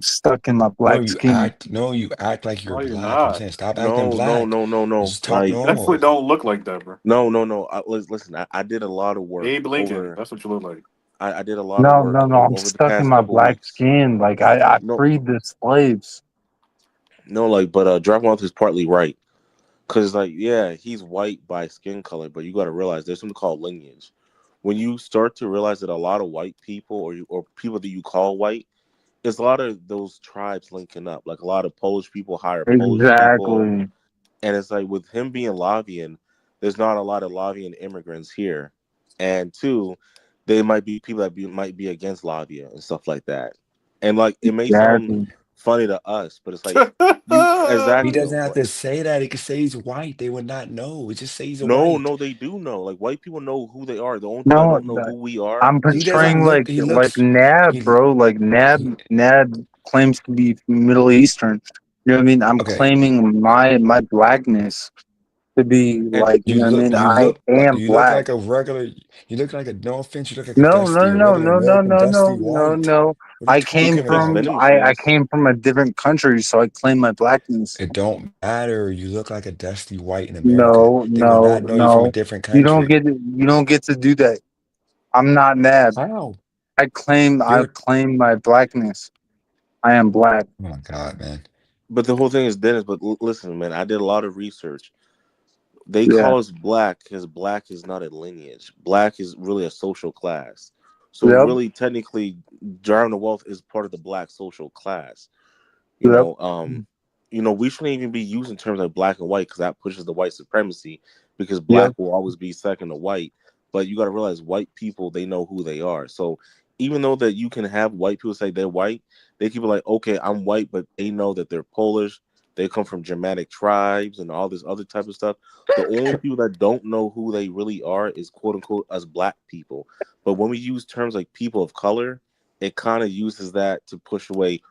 stuck in my black skin. No, you act like you're No, you're black. I'm not. saying stop acting no, no, black. no, no, no. Just talk Like, Definitely normal. don't look like that, bro. no, no, no. Listen, I did a lot of work Abe Lincoln. over. That's what you look like. I did a lot of No, work no, no. I'm over the stuck in past my couple black weeks. skin. Like I No, freed the slaves. no, like, but Dragonmouth is partly right. Cause like, yeah, he's white by skin color, but you got to realize there's something called lineage. When you start to realize that a lot of white people, or people that you call white, there's a lot of those tribes linking up. Like a lot of Polish people hire Polish people, Exactly. and it's like with him being Latvian, there's not a lot of Latvian immigrants here, and two, they might be people that might be against Latvia and stuff like that. And like it may sound Exactly. funny to us, but it's like you He exactly doesn't though. have But to say that. He could say he's white. They would not know. Just say he's a no, white. no, they do know. Like white people know who they are. The only people that No, don't know who we are. I'm He doesn't portraying look. He like looks. Nab, He. bro. Like He. Nab claims to be Middle Eastern. You know what I mean? I'm Okay. claiming my blackness to be And like, you know what I mean? You I look like am black. a regular. You look like a. No offense. You look like a No, no, dusty, a no, regular no, no, American no, no, dusty no, white. no. What are you you talking can fix about? vending I machines. came from a different country, so I claim my blackness. It don't matter. You look like a dusty white in America. No, They would not no, know you from a no. different country. You don't get to do that. I'm not Nab. How? I You're. claim my blackness. I am black. Oh my God, man. But the whole thing is Dennis. But listen, man, I did a lot of research. They Yeah. call us black because black is not a lineage. Black is really a social class. So Yep. really, technically, Jarring the Wealth is part of the black social class. You Yep. know, we shouldn't even be using terms like black and white because that pushes the white supremacy. Because Yep. black will always be second to white, but you got to realize white people they know who they are. So even though that you can have white people say they're white, they can be like, okay, I'm white, but they know that they're Polish. They come from Germanic tribes and all this other type of stuff. The only people that don't know who they really are is quote unquote us black people. But when we use terms like people of color, it kind of uses that to push away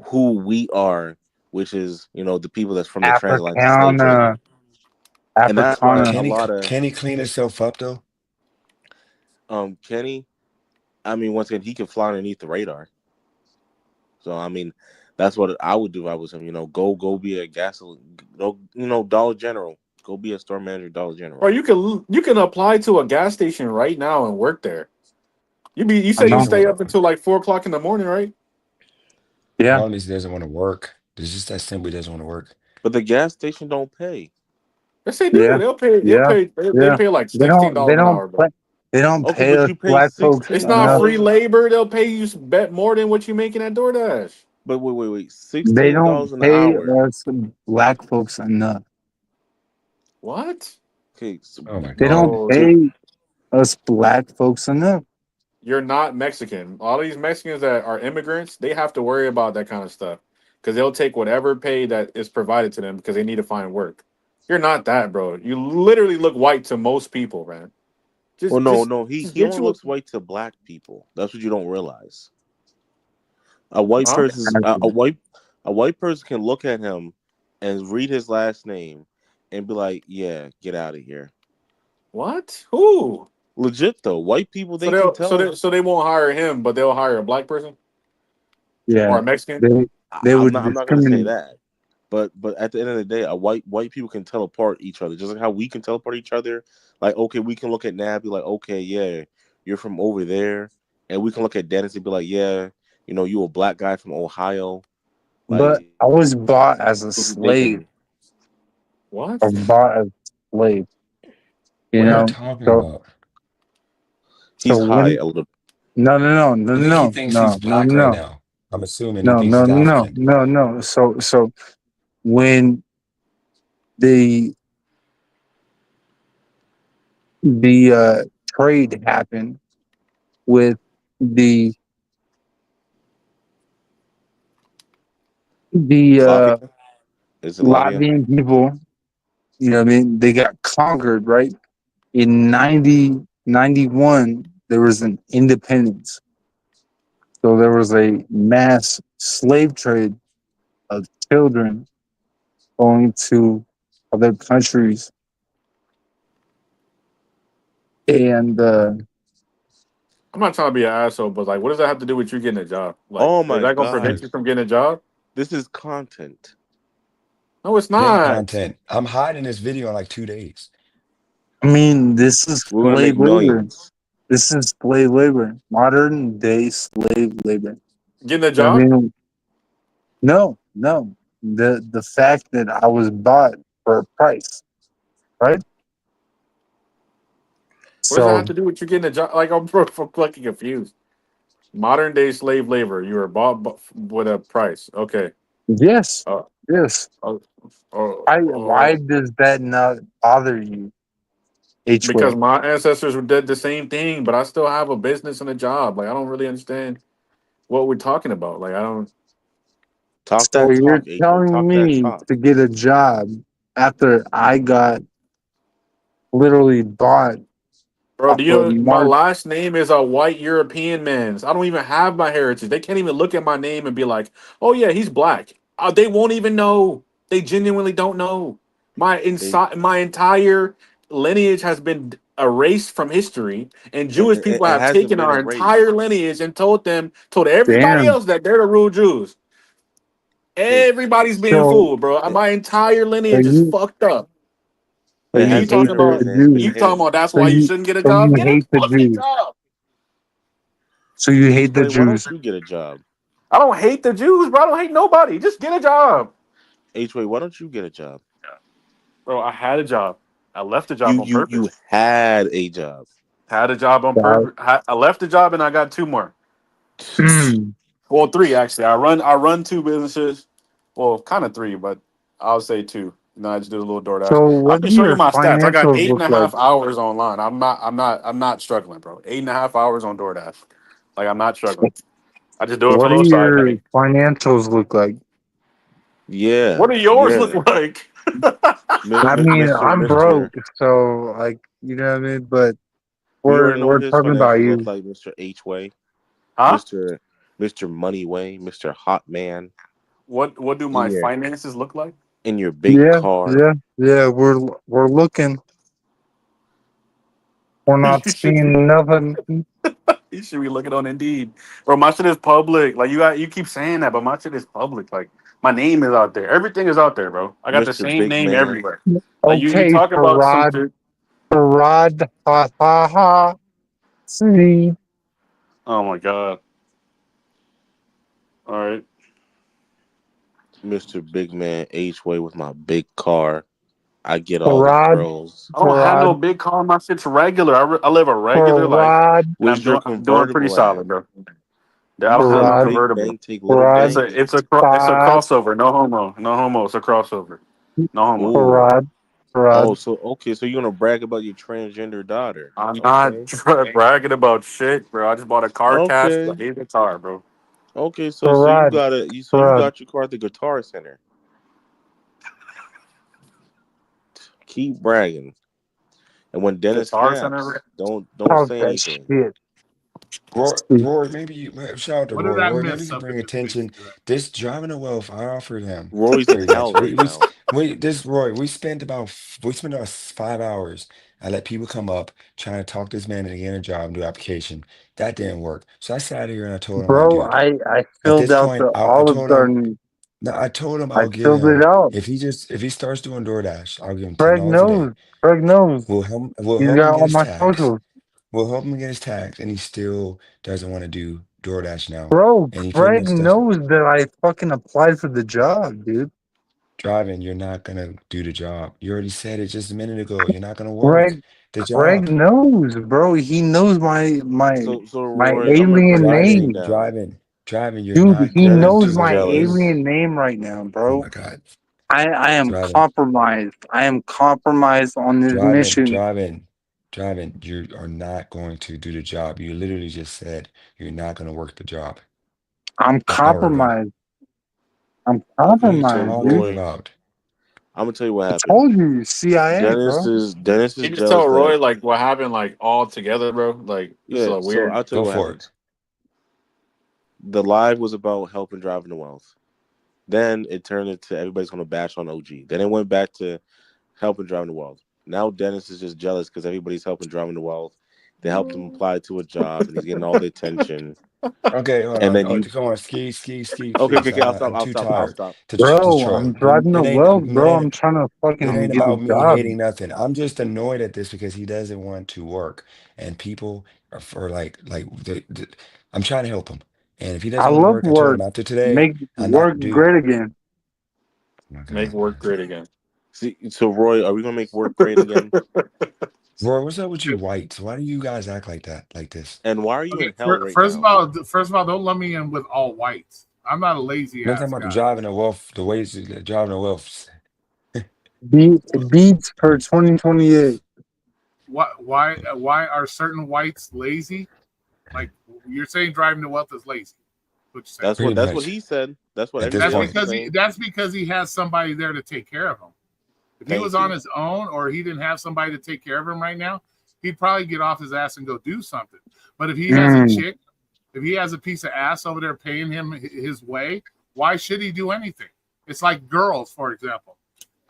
who we are, which is the people that's from the transatlantic slave trade, Africana. and that's why Africana. a lot of Can he clean himself up though? Kenny. I mean, once again, he can fly underneath the radar. So I mean, that's what I would do if I was him. Go be a gasoline, go Dollar General, go be a store manager, Dollar Bro, General. you can apply to a gas station right now and work there. You I He said you know. doesn't stay want up to. until like 4 o'clock in the morning, right? Yeah. Problem is he doesn't want to work. It's just that simple. He doesn't want to work. But the gas station don't pay. Yes, they do. Yeah. They'll pay. They'll Yeah. pay. They Yeah. pay like They sixteen don't. They dollars an don't. hour, bro. They don't Okay, pay but us you pay black folks It's sixteen not enough. free dollars. labor. They'll pay you bet more than what you making at DoorDash. But wait, They $16 don't an pay hour. us black folks enough. What? Okay, so, Oh my They God. don't Bro, so pay us black folks enough. you're not Mexican. All these Mexicans that are immigrants, they have to worry about that kind of stuff because they'll take whatever pay that is provided to them because they need to find work. You're not that, bro. You literally look white to most people, man. well, Just, no, just, no, he just he get only you a looks white to black people. That's what you don't realize. A white huh? person's a white person can look at him and read his last name and be like, "Yeah, get out of here." What? Who? Legit though, white people So they can they'll tell. so they won't hire him, but they'll hire a black person or Yeah. a Mexican. They I'm would not gonna say discriminate. that, but at the end of the day, a white people can tell apart each other, just like how we can tell apart each other. Like, okay, we can look at Nab, be like, okay, yeah, you're from over there, and we can look at Dennis and be like, yeah, you a black guy from Ohio. But Like I was bought as a they slave. can. I What? was bought as a slave. You What are you Where? know. talking So about? He's high when a little. I think he thinks he's black right now. I'm assuming he thinks he's African. no. So when the trade happened with the the Lavia? Is it Lavia? Latvian people, what I mean, they got conquered, right? In 90 91, there was an independence. So there was a mass slave trade of children going to other countries. And I'm not trying to be an asshole, but like, what does that have to do with you getting a job? Like, Oh is my that gonna prevent God, you from getting a job? this is content. No, it's Big not. content. I'm hiding this video in like 2 days. I mean, this is We're gonna make slave labor. millions. This is slave labor, modern day slave labor. Getting a I job, mean, no. The fact that I was bought for a price, right? what does that have So to do with you getting a job? Like, I'm fucking confused. Modern day slave labor. You were bought with a price. Okay. yes, Uh, yes. uh, uh, Why uh, does that not bother you, H because way? my ancestors did the same thing, but I still have a business and a job. Like, I don't really understand what we're talking about. Like, I don't, Talk So that you're talk, H-Way. telling Talk that me talk. to get a job after I got literally bought bro. off Do you of know my Mark? last name is a white European man's? I don't even have my heritage. They can't even look at my name and be like, "Oh yeah, he's black." They won't even know. They genuinely don't know. It, My entire lineage has been erased from history, and it, Jewish it people it have hasn't taken been our entire erased. lineage and told everybody Damn. else that they're the real Jews. Okay, Everybody's being So fooled, bro. it, My entire so lineage is you fucked up. so it And you you hasn't hate been talking the erased. about It has been Jews. you talking hidden. about that's So why you you shouldn't get a so job? you Get a hate the fucking Jews. job. So you hate the H-Way, why don't Jews. you get a job? I don't hate the Jews, bro. I don't hate nobody. Just get a job. H-Way, why don't you get a job? Bro, I had a job. I left the You job on you you purpose. had a job. Had a job on Uh, purpose. I left the job and I got two more. mm, Well, three actually. I run two businesses. Well, kind of 3, but I'll say 2. And then I just do a little DoorDash. So I what can do show you your my stats. I got financials eight and look a like? half hours online. I'm not struggling, bro. 8.5 hours on DoorDash. Like I'm not struggling. I just do it for What a do little side your money. financials look like? What Yeah, do yours yeah. look like? I mean, I'm Mister. broke, so like, you know what I mean. But We already know what we're his talking about financials look you, like, Mister H Way, Huh? Mister Money Way, Mister Hot Man, What do in my your finances look like? big yeah, car. yeah, yeah. We're looking. We're you not should seeing nothing. you should be looking on Indeed. Bro, my shit is public. Like you keep saying that, but my shit is public. Like my name is out there. Everything is out there, bro. I got the Mister same Big name Man, everywhere. Like you Okay, talk about some Farad, shit. Farad, ha ha ha. See, Oh my god. All right. Mister Big Man H Way with my big car. I get all the Farad, girls. I don't have no Farad, big car. My shit's regular. I live a regular life, Farad, and Where's your I'm doing pretty convertible at? solid, bro. Yeah, I You don't have say no Farad, big convertible. bank take little It's Farad, bank. a Farad, crossover. No homo. No homo. It's a crossover. No homo. Ooh. Farad, Oh, Farad. so okay, so you're gonna brag about your transgender daughter. I'm not Okay. bragging about shit, bro. I just bought a car cash. I Okay. hate the car, bro. Okay, so you Farad, got it. So you Farad. got your car at the Guitar Center. Keep bragging. And when Dennis Guitar Center. snaps, don't Talk say that anything. shit. Roy, maybe shout out to What did Roy. I Roy, maybe miss you can up bring in between? attention. This driving to wealth, I offered him Roy's in pretty much. hell right now. This Roy, we spent about 5 hours. I let people come up trying to talk this man into getting a job and do application. That didn't work. So I sat here and I told him, like, Bro, dude, I at filled this out point, the I Olive told him, Garden. no, I told him I I'll give filled it him out. if he starts doing DoorDash, I'll give him ten Greg dollars a day. knows. Greg knows. We'll He's help him got get all his my tax. socials. We'll help him get his tax, and he still doesn't want to do DoorDash now. Bro, And he putting Greg this stuff knows that I fucking applied for the job, dude. driving. You're not gonna do the job. You already said it just a minute ago. You're not gonna work Greg the Greg job. knows, bro. He knows So my Roy, I'm gonna alien break this thing name. down. Driving. You're Dude, not he going knows Dennis to is my work the. jealous. alien name right now, Oh bro. my God. I am Driving, compromised. I am compromised on this driving, mission. driving, driving. You are not going to do the job. You literally just said you're not gonna work the job I'm an hour ago. compromised. I'm What are you Okay, so compromised, dude. talking Roy, about? I'm gonna tell you what I happened. told you, CIA, bro. Dennis is Can you just jealous tell that Roy like what happened like all together, bro? Like this is yeah. a So weird. I'll tell you Go what for happened. it. The live was about helping driving the wealth. Then it turned into everybody's gonna bash on OG. Then it went back to helping driving the wealth. Now Dennis is just jealous because everybody's helping driving the wealth. They helped him apply to a job and he's getting all the attention. Okay, hold And on. then Oh, you come on, ski, okay, okay, please. okay, I'll stop, I'm I'll too stop, I'll tired stop. to Bro, troll. I'm driving the wealth, bro. I'm trying to It fucking ain't get a about me job. hating nothing. I'm just annoyed at this because he doesn't want to work, and people are for I'm trying to help him, and if he I doesn't want to love work, I told work. him after today. Make I'm work not, dude. great again. Oh my Make God, work man. great again. See, so Roy, are we gonna make work great again? Roy, what's up with you whites? Why do you guys act like that, like this? And why are you Okay, in hell right first of now? all, don't lump me in with all whites. I'm not a lazy I'm talking ass about the guy. driving the wealth, the ways that driving the wealth. Beats for 2028. Why are certain whites lazy? Like you're saying, driving to wealth is lazy. What you saying? Pretty That's what much he said. That's what at this everybody That's else point. is because saying. he has somebody there to take care of him. If he was Thank on you. his own or he didn't have somebody to take care of him right now, he'd probably get off his ass and go do something. But if he has a chick, if he has a piece of ass over there paying him his way, why should he do anything? It's like girls, for example.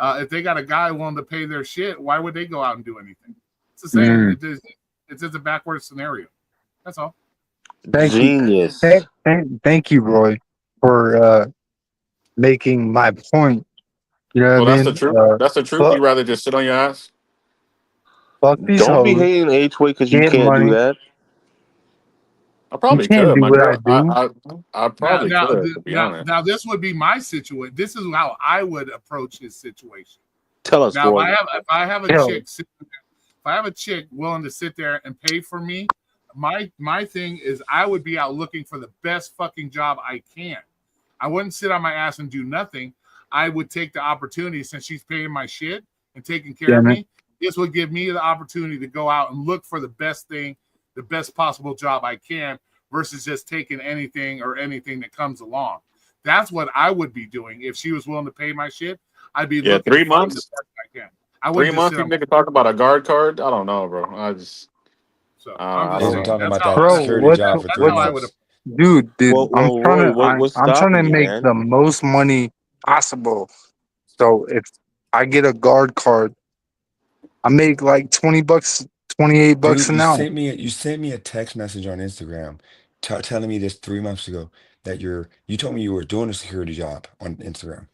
If they got a guy willing to pay their shit, why would they go out and do anything? It's the same. It's just a backwards scenario. That's all. Thank you. Genius. Thank you, Roy, for making my point. You know what I Well, that's the mean? truth. That's the truth. Fuck, You rather just sit on your ass. fuck these Don't be hoes. hating H-Way because you Get can't do money. that. I You probably can't could, do my what I girl. do. I probably could, to be honest. Now, this would be my situation. This is how I would approach his situation. Tell us, Now, Roy. if I have a Yo, chick willing to sit there and pay for me, my thing is I would be out looking for the best fucking job I can. I wouldn't sit on my ass and do nothing. I would take the opportunity, since she's paying my shit and taking care of me. This would give me the opportunity to go out and look for the best thing, the best possible job I can, versus just taking anything that comes along. That's what I would be doing if she was willing to pay my shit. I'd be looking 3 to find the months. best I can. I 3 wouldn't just months. sit You on my. nigga talk about a guard card. I don't know, bro. So I'm I just don't They're saying know. talking that's about how that that's, Bro, security job for that's 3 how I would have. months. dude, Well, Roy, what's I'm trying to stopping you, make man? the most money possible. So if I get a guard card, I make like $20, $28 Dude, an hour. you sent me a text message on Instagram telling me this 3 months ago that you told me you were doing a security job on Instagram.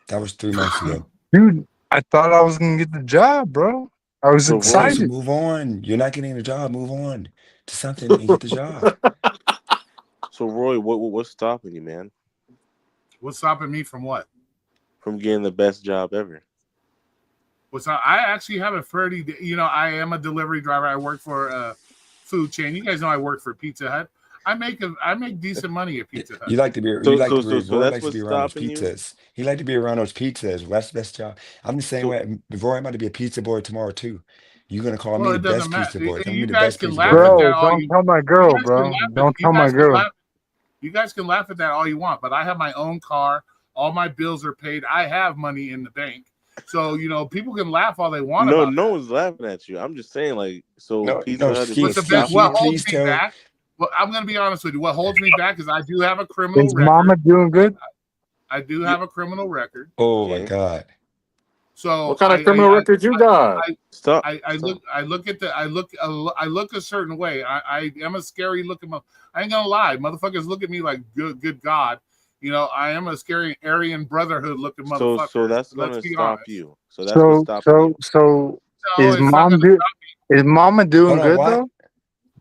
That was 3 months ago. Dude, I thought I was gonna get the job, bro. I was So Okay, Roy, so excited. move on. You're not getting the job. Move on to something and get the job. what's stopping you, man, What's stopping me from what? from getting the best job ever? I actually have a pretty. I am a delivery driver. I work for a food chain. You guys know I work for Pizza Hut. I make decent money at Pizza Hut. So Roy that's likes to what's be around those stopping you. pizzas. He like to be around those pizzas. That's the best job. I'm the same So way. Roy, I'm about to be a pizza boy tomorrow too. You're gonna call me Well, the it doesn't best matter. pizza boy. Come be You the guys best can pizza boy laugh at ever. that Bro, all don't you. tell my You girl, guys can bro. laugh at. Don't You tell my guys can girl. laugh. You guys can laugh at that all you want, but I have my own car. All my bills are paid. I have money in the bank. So people can laugh all they want no, about no that. one's laughing at you. I'm just saying, like, so No, Pizza no, Hut is What's what's the best? stopping What you. holds please me tell. back? Well, I'm going to be honest with you. What holds me back is I do have a criminal Is mama record. doing good? I do have a criminal record. Oh my Okay, God. So What kind of criminal record you got? stop. I look I look a certain way. I am a scary looking. I ain't gonna lie, motherfuckers look at me like good God. I am a scary Aryan Brotherhood looking So motherfucker. that's Let's gonna be stop honest. you. So that's what's stopping you. No, Is it's not gonna stop me. mama doing Hold on. good though?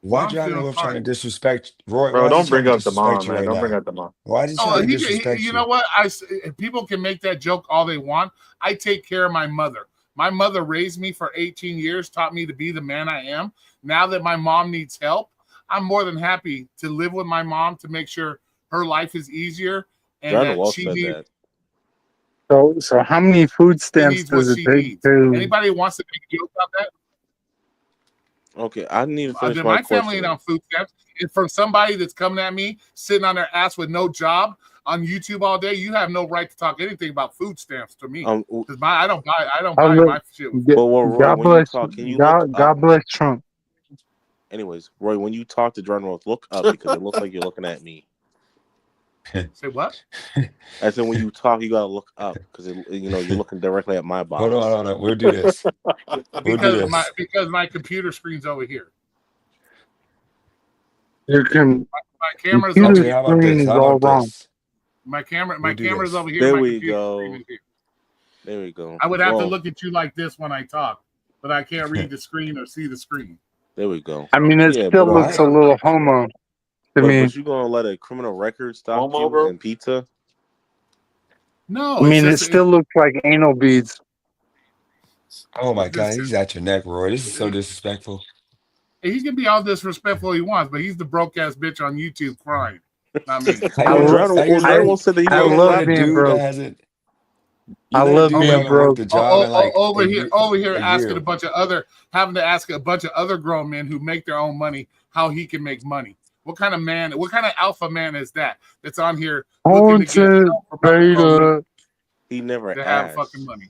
Why Mom's driving the doing wheel trying fine. to disrespect Roy? Bro, Why is he don't trying bring to up the disrespect mom, you man. right Don't bring now? up the mom. Why is he Oh, trying to disrespect you you? know what? People can make that joke all they want. I take care of my mother. My mother raised me for 18 years, taught me to be the man I am. Now that my mom needs help, I'm more than happy to live with my mom to make sure her life is easier and John that Wall said that. So how many food she stamps needs what does it she take needs. to? Anybody who wants to make a joke about that? Okay, I need to finish my My family ain't question. on food stamps. And for somebody that's coming at me, sitting on their ass with no job on YouTube all day, you have no right to talk anything about food stamps to me. Because I don't buy my shit with food. Well, Roy, God when you bless, talk, can you look up? God bless Trump. Anyways, Roy, when you talk to John Roth, look up because it looks like you're looking at me. Say what? I said when you talk, you gotta look up because you're looking directly at my box. Hold on. We'll do this. We'll do this. Because my computer screen's over here. Your My camera's over computer Okay, here. how about screen this? is How all about wrong. this? My We'll do camera's this. over here. There My we computer go. screen is here. There we go. I would have to Well, look at you like this when I talk, but I can't read the screen or see the screen. there we go. I mean, it Yeah, still but looks a little homo to me. but you gonna let a criminal record stop Homo, you bro. and pizza? No, I it's mean, it just still looks like anal beads. Oh my God, it's he's at your neck, Roy. This is so disrespectful. he can be all disrespectful he wants, but he's the broke ass bitch on YouTube crying, not me. John Wall said that he How you wasn't gonna let a laughing. dude that hasn't I let a love dude that being haven't worked broke. a job in like Over here a asking year? having to ask a bunch of other grown men who make their own money how he can make money. What kind of alpha man is that? That's on here looking to get Haunted help from other grown men beta. He never to have asked. fucking money.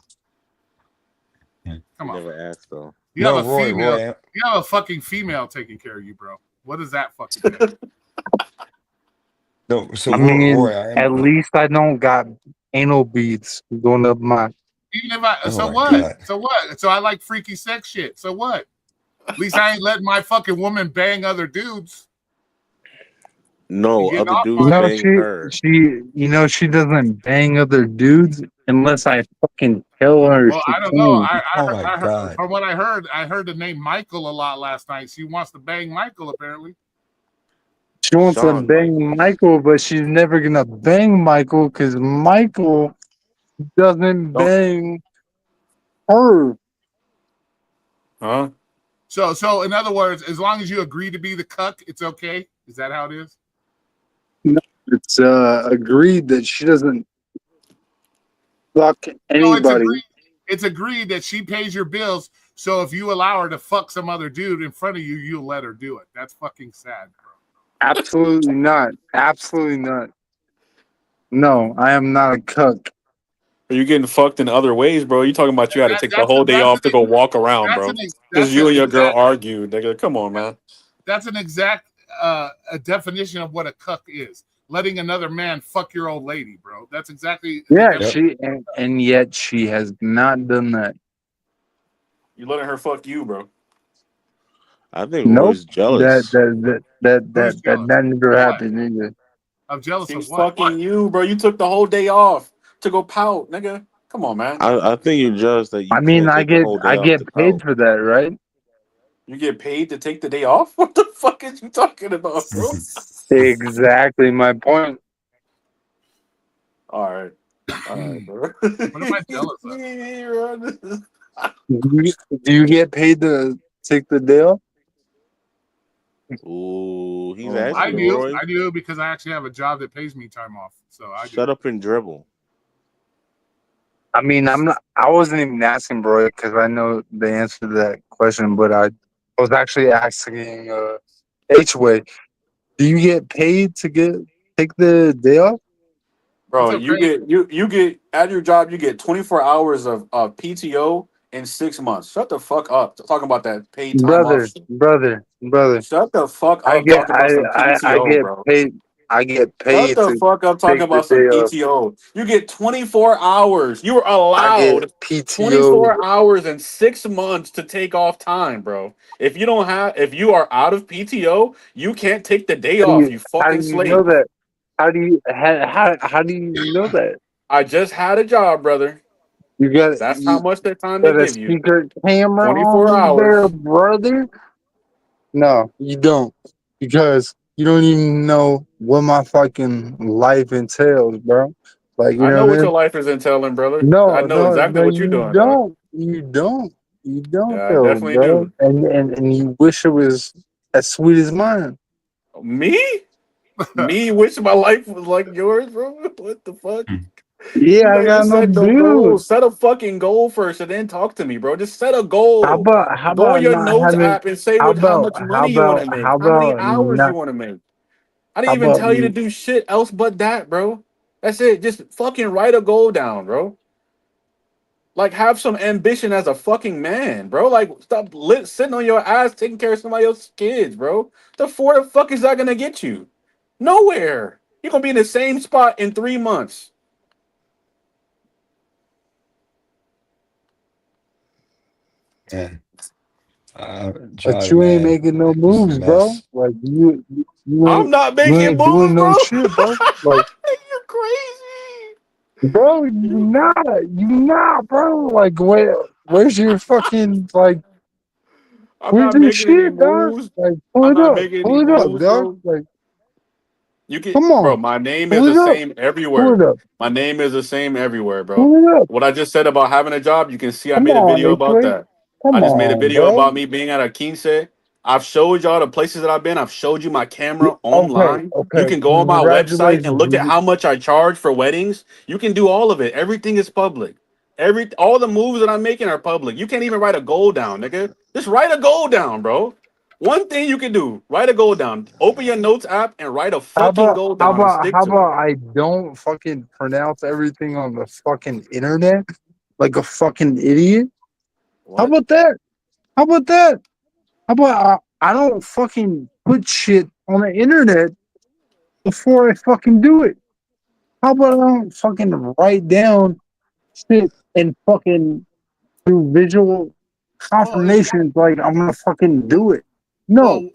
Come He on. never asked though. You have a Roy, female. Roy. You have a fucking female taking care of you, bro. What does that fucking say? No, so I mean, Roy, I at am. least I don't got anal beads going up my. Even if I, Oh so my what? God. So what? So I like freaky sex shit. So what? At least I ain't letting my fucking woman bang other dudes. No, Getting other off dudes on No, it. bang her. she doesn't bang other dudes unless I fucking tell her Well, she I don't know. can. Oh my I heard God. from what I heard the name Michael a lot last night. She wants to bang Michael apparently. She wants to Shawn bang Michaels. Michael, but she's never gonna bang Michael because Michael doesn't Don't. bang her. Huh? So in other words, as long as you agree to be the cuck, it's okay. Is that how it is? It's agreed that she doesn't fuck No, it's anybody. agreed. It's agreed that she pays your bills. So if you allow her to fuck some other dude in front of you, you'll let her do it. That's fucking sad, bro. Absolutely not. Absolutely not. No, I am not a cuck. Are you getting fucked in other ways, bro? You talking about you had to take the whole day off to go walk around, bro? Because you and your girl argued, nigga. Come on, man. That's an exact a definition of what a cuck is. Letting another man fuck your old lady, bro. That's exactly the Yeah, definition. and yet she has not done that. You letting her fuck you, bro? I think Nope. Roy's jealous. Who's That jealous? never What? happened either. I'm jealous She's of what? fucking you, bro. You took the whole day off to go pout, nigga. Come on, man. I think you're jealous that you I mean, can't take the whole day I off get to paid pout. for that, right? You get paid to take the day off? What the fuck is you talking about, bro? Exactly my point. All right, bro. What am I jealous of? Do you get paid to take the day off? Ooh, he's Oh my I asking do. God. Roy. I do because I actually have a job that pays me time off. So I do. Shut up and dribble. I mean, I wasn't even asking Bro because I know the answer to that question, but I was actually asking H-Way. Do you get paid to take the day off? Bro, It's okay. you get at your job, you get 24 hours of PTO in 6 months. Shut the fuck up. Talking about that paid time off Brother, shit. brother. Shut the fuck I up get talking about some I PTO, get bro. paid. I get Shut paid the to fuck up talking take the about some day off. PTO. You get 24 hours. You are I get allowed PTO. 24 hours in 6 months to take off time, bro. If you are out of PTO, you can't take the day off, you How fucking do you know slave. that? How do you know that? I just had a job, brother. That's how You much the time they got a give you. secret camera 24 on there, hours. brother? No, you don't. Because you don't even know what my fucking life entails, bro. Like, you I know know what I what your mean? life is entailing, brother. I No, know exactly what you're you doing, dog. don't. You don't. You don't Yeah, I though, definitely bro. do. And you wish it was as sweet as mine. Me? Me wish my life was like yours, bro? What the fuck? You Yeah, I don't even got no set no dude. goals. Set a fucking goal first and then talk to me, bro. Just set a goal. How Go on about your not notes having app and say how much money you want to make, how how many about hours you not want to make. I didn't how even about tell you to do shit else but that, bro. That's it. Just fucking write a goal down, bro. Like, have some ambition as a fucking man, bro. Like, stop sitting on your ass taking care of somebody else's kids, bro. The fuck is that gonna get you? Nowhere. You're gonna be in the same spot in 3 months. Man, but job, you ain't man. making no It's a moves, bro. mess. Like I'm not you making ain't doing moves, no bro. shit, bro. Like, You're crazy. bro, you not, bro. Like, where's your fucking like? I'm Where's not your making any shit, dog? moves. Like, I'm not making any pull it up, moves, dog. bro. Like, You can, come bro. on, My name is pull the it up, same pull everywhere. it up, My name is the same everywhere, bro. pull it up. What I just said about having a job, you can see I Come made a on, video about H-Way. that. I Come just made a on, video bro. about me being at a quince. I've showed y'all the places that I've been. I've showed you my camera Okay, online. You okay. can go on my website and look at Congratulations. how much I charge for weddings. You can do all of it. Everything is public. All the moves that I'm making are public. You can't even write a goal down, nigga. Just write a goal down, bro. One thing you can do, write a goal down. Open your notes app and write a fucking goal down and stick How to it. about I don't fucking pronounce everything on the fucking internet like a fucking idiot? How What? about that? How about that? How about I don't fucking put shit on the internet before I fucking do it? How about I don't fucking write down shit and fucking through visual Well, if you, confirmations like I'm gonna fucking do it? No.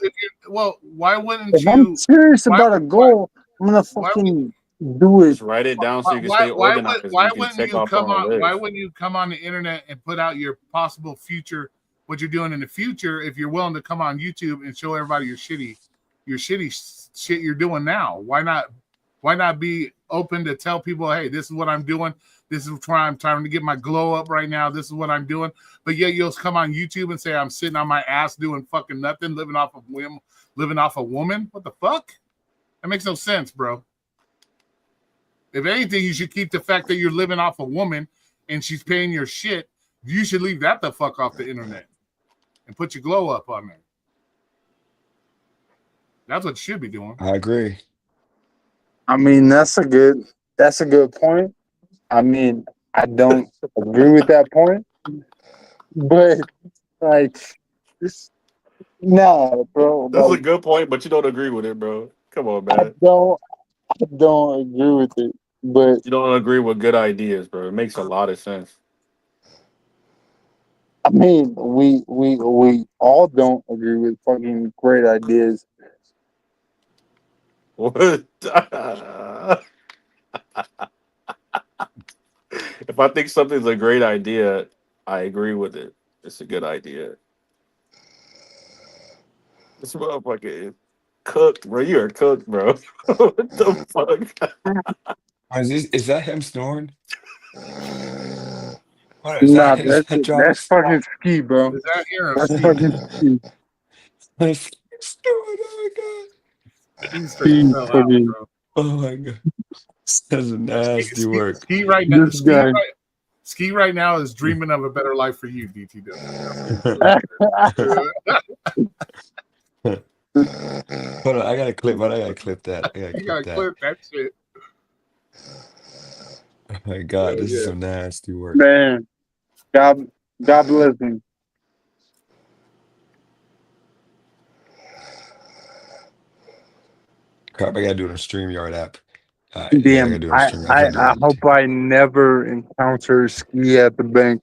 why wouldn't If I'm you? serious Why about a goal, I'm gonna why would fucking do it. Just write it down so you can stay organized and why you can wouldn't check you off come on a on? Why list. wouldn't you come on the internet and put out your possible future, what you're doing in the future, if you're willing to come on YouTube and show everybody your shitty shit you're doing now? Why not? Why not be open to tell people, hey, this is what I'm doing. This is where I'm trying to get my glow up right now. This is what I'm doing. But yet you'll come on YouTube and say I'm sitting on my ass doing fucking nothing, living off a woman. What the fuck? That makes no sense, bro. If anything, you should keep the fact that you're living off a woman and she's paying your shit. You should leave that the fuck off the internet and put your glow up on there. That's what you should be doing. I agree. I mean, that's a good point. I mean, I don't agree with that point, but like, nah, bro. That's a Like, good point, but you don't agree with it, bro. Come on, I man. don't, I don't agree with it. But You don't agree with good ideas, bro. It makes a lot of sense. I mean, we all don't agree with fucking great ideas. What? If I think something's a great idea, I agree with it. It's a good idea. This motherfucker is cooked, bro. You're cooked, bro. What the fuck? Is that him snoring? What is Nah, that? Is that's that Jarvis? fucking ski, bro. Is that here? That's Ski. fucking ski. That's snoring. Oh He straight Ski, fell out, fucking bro. my god. Oh my god. That's nasty work. Ski right now. this guy. Ski right now is dreaming of a better life for you, DTW. Hold on, I gotta clip. But I gotta clip that. I gotta You clip gotta that. clip that shit. Oh my god, this is Yeah. some nasty work. Man, God bless him. Crap, I gotta do it on StreamYard app. Yeah, I gotta Damn, do it on StreamYard. I can't do it I on hope YouTube. I never encounter ski at the bank.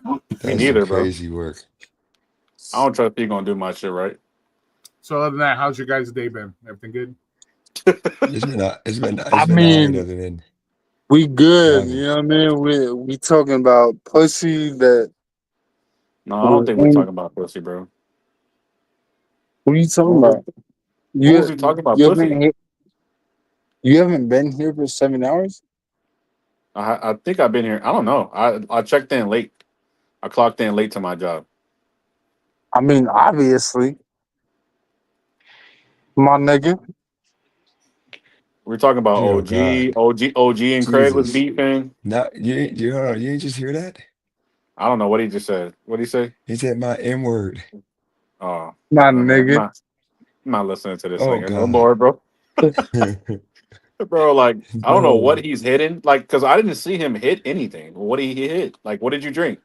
Me That's some neither, bro. crazy work. I don't trust you gonna do my shit right. So other than that, how's your guys' day been? Everything good? It's been I alright mean, other than we good. driving. You know what I mean? We talking about pussy that. No, I don't think we're talking about pussy, bro. What are you talking When was, about? when was we talking about pussy? You haven't been here for 7 hours? I think I've been here. I don't know. I checked in late. I clocked in late to my job. I mean, obviously, my nigga. We're talking about Oh God, OG, and Craig was Jesus! beefing. Now you ain't just hear that? I don't know what he just said. What did he say? He said my N word. Oh, My I mean, nigga. I'm not listening to this Oh nigga no God. more, bro. Bro, like I don't know what No, he's hitting. Like, cause I didn't see him hit anything. What did he hit? Like, what did you drink?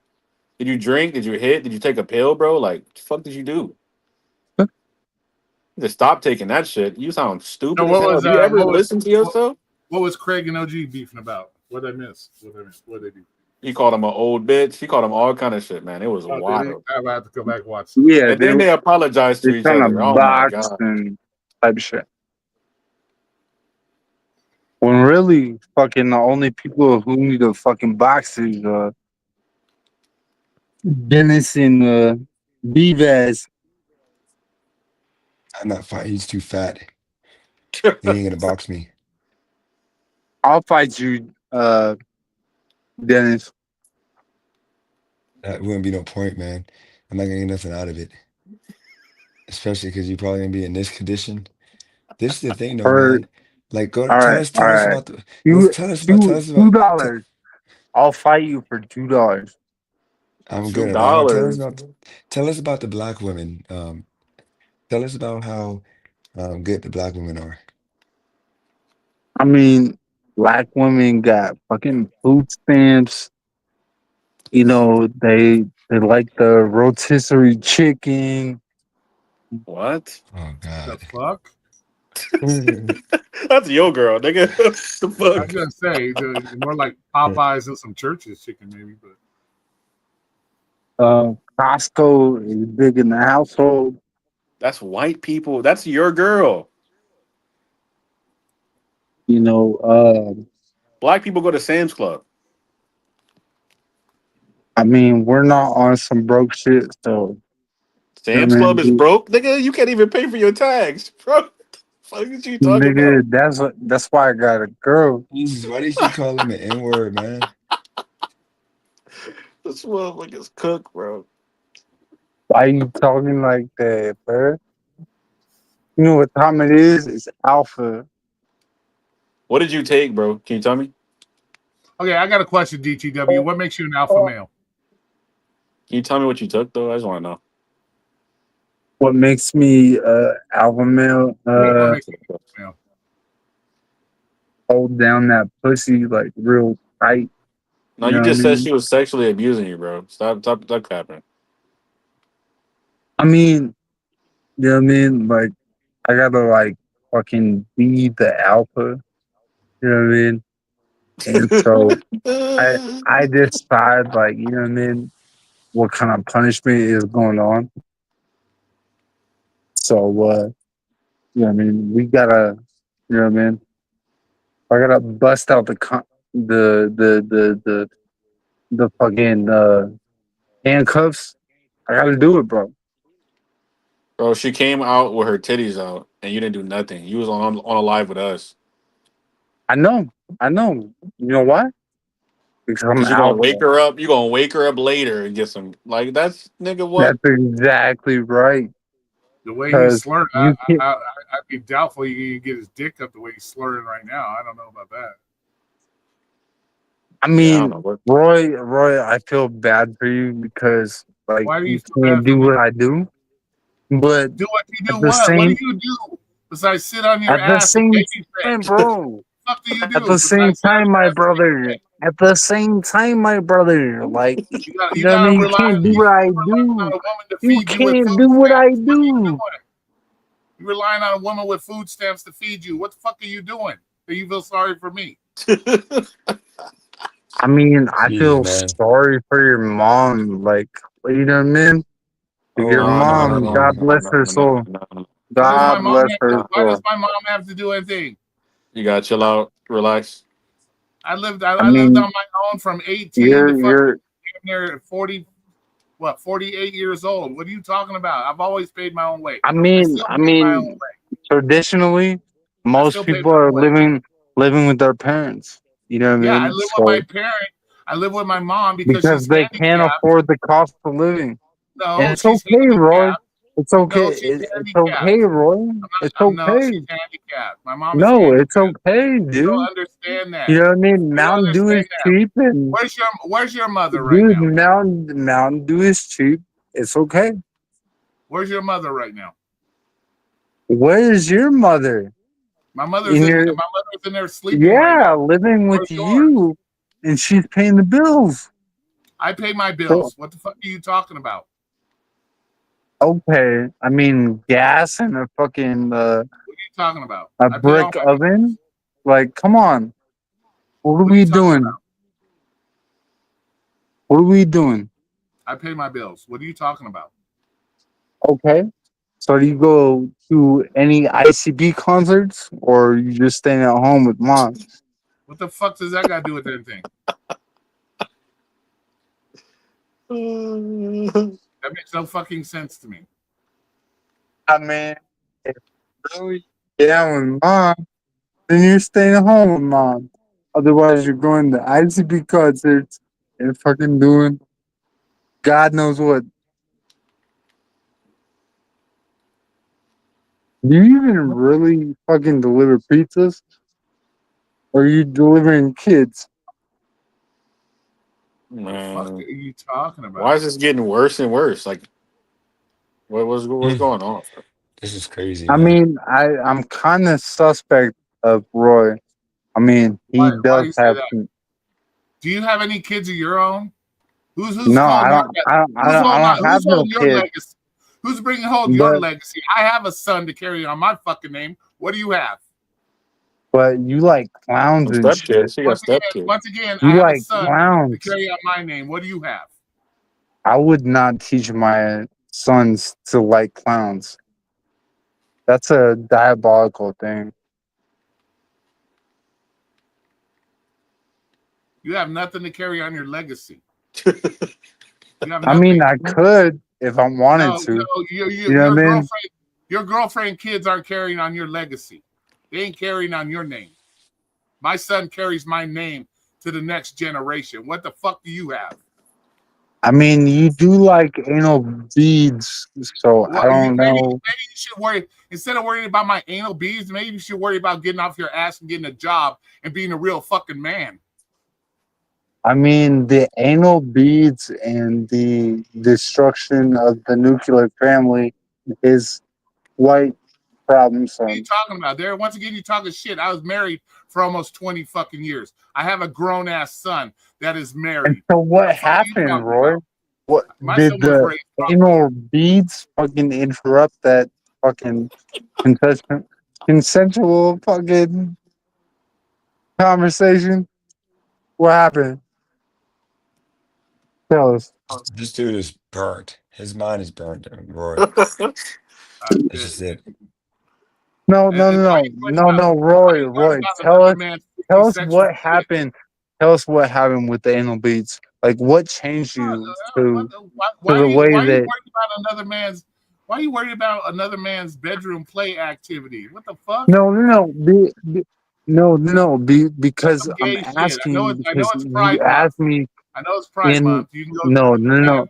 Did you drink? Did you hit? Did you take a pill, bro? Like, the fuck did you do? Just stop taking that shit. You sound No, stupid as hell. Do you ever listen to yourself? what was Craig and OG beefing about? What did I miss? What did they do? He called him an old bitch. He called him all kind of shit, man. It was Oh, did he? wild. I have to go back and watch some. Yeah, And then they apologized to they each trying to other. Oh my box god. and type shit. When really, fucking the only people who need to fucking box is Dennis and Vivaz. I'm not fighting. He's too fat. He ain't gonna box me. I'll fight you, Dennis. That wouldn't be no point, man. I'm not gonna get nothing out of it. Especially because you're probably gonna be in this condition. This is the thing, though, Or man. Like, go all tell right, us, all tell us right. about the. Let's tell us Two about. dollars. I'll fight you for $2. I'm $2. good at that. No, tell us about the black women. Tell us about how good the black women are. I mean, black women got fucking food stamps. You know, they like the rotisserie chicken. What? Oh The God. fuck? That's your girl, nigga. The I was fuck? gonna say more like Popeyes and some churches chicken, maybe, but Costco is big in the household. That's white people. That's your girl. You know, Black people go to Sam's Club. I mean, we're not on some broke shit, so you know Sam's what I Club is mean? broke, nigga. You can't even pay for your tags, bro. What the fuck is you talking Nigga, about? that's why I got a girl. Jesus, why did you call him an N-word, man? This motherfucker's cooked, bro. Why you talking like that, bro? You know what time it is? It's alpha. What did you take, bro? Can you tell me? Okay, I got a question, DTW. What makes you an alpha male? Can you tell me what you took though? I just want to know. What makes me alpha male? What makes you an alpha male? Hold down that pussy like real tight. No, You you know what I just said mean? she was sexually abusing you, bro. Stop capping. I mean, you know what I mean? Like, I gotta like fucking be the alpha. You know what I mean? And so I decide like, you know what I mean, what kind of punishment is going on. So you know what I mean, we gotta, you know what I mean? I gotta bust out the fucking handcuffs. I gotta do it, bro. Bro, she came out with her titties out, and you didn't do nothing. You was on a live with us. I know. I know. You know why? Because I'm Cause an you're gonna wake alpha. her up. You're gonna wake her up later and get some. Like that's nigga. What? That's exactly right. The way he's Because slurring, you can't. I'd be doubtful you can get his dick up the way he's slurring right now. I don't know about that. I Yeah, I don't mean, know what. Roy, I feel bad for you because like Why do you you feel can't bad for do me? what I do, but Do what you at do. the What? What do same you do besides sit on your at the ass and same time, babysit? What bro. the fuck do you At do the same besides sit on time, your my ass and brother. babysit? At the same time, my brother. Like you You know what I gotta mean? You rely can't do you what I relying on do. a woman to You feed you with can't food do what I stamps. What are you do. doing? You're relying on a woman with food stamps to feed you. What the fuck are you doing? Do you feel sorry for me? I mean, I Jeez, feel man. sorry for your mom. Like, you know what I mean? Your Oh No, no, no, mom, man. no, God no, bless no, her no, no, soul. no, no. What does my God mom bless have her to, why does soul. my mom have to do anything? You gotta chill out, relax. I lived I I lived mean, on my own from 18 to fucking you're. near 48 years old. What are you talking about? I've always paid my own way. I still I pay my own mean, way. traditionally, I most still pay people my are own way. living with their parents. You know what I Yeah, I mean? live with my So parent. I live with my mom because because she's they can't handicapped. afford the cost of living, and No, it's she's okay, Roy. handicapped. It's okay. No, she's It's okay, handicapped. Roy. It's I'm no, okay. she's handicapped. My mom is No, it's handicapped. okay, You don't dude. understand You that. know what I mean? You don't Mountain Dew is understand that. cheap, and Where's your mother right dude, now? Mountain Dew is cheap. It's okay. Where's your mother right now? Where's your mother? My mother's In in your there sleeping right Yeah, now. living with Where's yours? you, and she's paying the bills. I pay my So bills. What the fuck are you talking about? okay, I mean gas and a fucking What are you talking about? a I pay all brick my bills. oven. Like, come on, what are What are you we talking doing? about? What are we doing? I pay my bills. What are you talking about? Okay, so do you go to any ICB concerts, or you just staying at home with mom? What the fuck does that got to do with anything? That makes no fucking sense to me. I mean, if really down with mom, then you're staying at home with mom. Otherwise, you're going to ICP concerts and fucking doing God knows what. Do you even really fucking deliver pizzas? Or are you delivering kids? What the fuck are Man, you talking why about? is this getting worse and worse? Like, what's Hmm. going on? This is crazy, I man. mean, I'm kind of suspect of Roy. I mean, he Why does do you say have that? some. Do you have any kids of your own? Who's No, holding on? I don't have Who's no holding your kids. legacy? Who's bringing hold your But legacy? I have a son to carry on my fucking name. What do you have? you like clowns Some and step shit. kids. She got step kids. Once again, I You have a like son to clowns. carry on my name. What do you have? I would not teach my sons to like clowns. That's a diabolical thing. You have nothing to carry on your legacy. You have I mean, nothing. I could if I wanted No, to. You know your what I mean? girlfriend kids aren't carrying on your legacy. They ain't carrying on your name. My son carries my name to the next generation. What the fuck do you have? I mean, you do like anal beads, so I Well, don't maybe know. you should worry instead of worrying about my anal beads. Maybe you should worry about getting off your ass and getting a job and being a real fucking man. I mean, the anal beads and the destruction of the nuclear family is white problem, What are you son. talking about? There, once again, you talking shit. I was married for almost 20 fucking years. I have a grown ass son that is And married. so, What the what fuck are you happened, talking Roy? about? What My did son was the raised properly. anal beads fucking interrupt that fucking consensual fucking conversation? What happened? Tell us. This dude is burnt. His mind is burnt, Roy. That's just it. No, And, no, and no, why are no, you worried no, about? no, Why are Roy, you worried Roy. about Tell another us, man's tell us sexual what shit? happened. Tell us what happened with the anal beads. Like, what changed you to Why are the you way worried that? about another man's? Why are you worried about another man's bedroom play activity? What the fuck? No, no, no, That's because some I'm gay shit. I know asking it's. I know because it's you Pride Month. asked me I know it's Pride in. Month. You can go No, do no, that. no.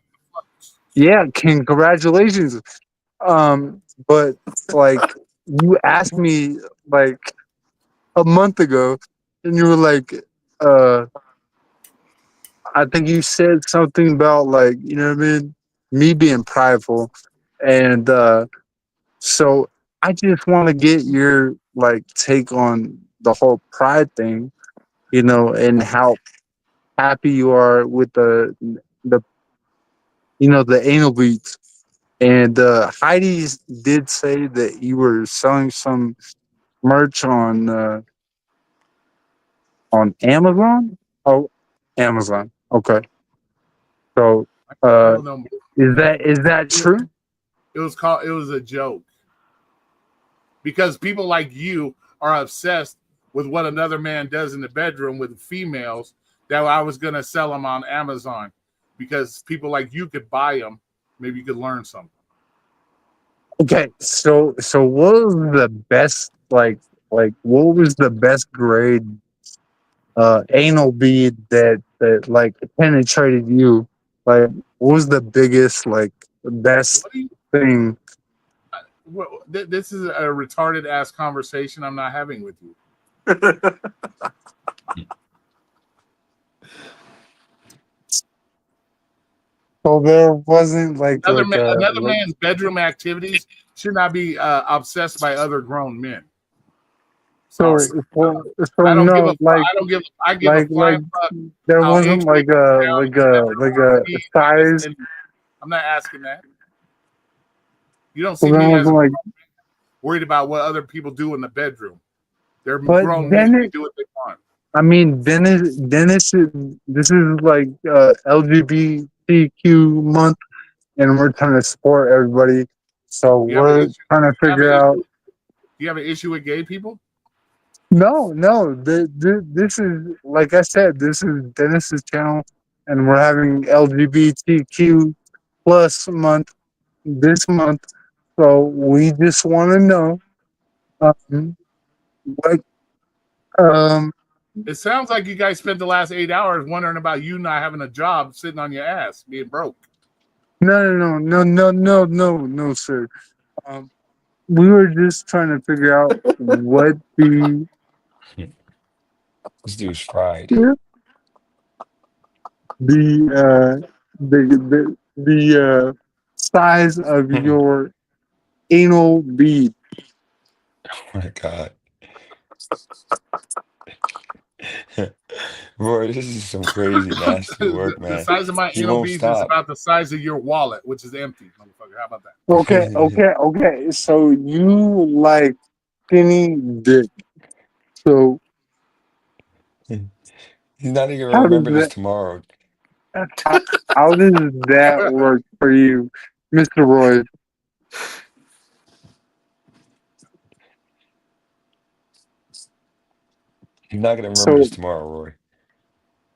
Yeah, congratulations. But like you asked me like a month ago, and you were like, uh, I think you said something about like, you know what I mean, me being prideful, and so I just want to get your like take on the whole pride thing, you know, and how happy you are with the the anal beads. And Heidi did say that you were selling some merch on Amazon. Oh, Amazon. Okay. So, I uh, don't know. is that true? It was called. It was a joke because people like you are obsessed with what another man does in the bedroom with females. That I was gonna sell them on Amazon because people like you could buy them. Maybe you could learn something. Okay. So what was the best like what was the best grade anal bead that like penetrated you? Like what was the biggest like best What do you? thing? This is a retarded ass conversation I'm not having with you. So there wasn't like a Another like man's bedroom activities should not be obsessed by other grown men. so Sorry, so I don't give a. no I don't give. I give a like flying fuck there how wasn't HOA like gets a down like in the a bedroom like or a size. I'm not asking that. You don't So see there me as wasn't like worried about what other people do in the bedroom. They're but grown men. then They it do what they want. I mean this is like LGBTQ month and we're trying to support everybody. So You have an we're issue. trying to You have an figure out. issue. You have an issue with gay people? No. This is like I said. This is Dennis's channel, and we're having LGBTQ plus month this month. So we just want to know, what, um, It sounds like you guys spent the last 8 hours wondering about you not having a job, sitting on your ass, being broke. no, sir. Um, we were just trying to figure out what This dude's fried. the size of Oh your anal bead. my God. Roy, this is some crazy, nasty work, The man. size of my He anal won't beads is stop. about the size of your wallet, which is empty, motherfucker. How about that? Okay. So you like skinny dick. So He's not even gonna how does remember this tomorrow. how, how does that work for you, Mr. Roy? He's not gonna remember So this tomorrow, Roy.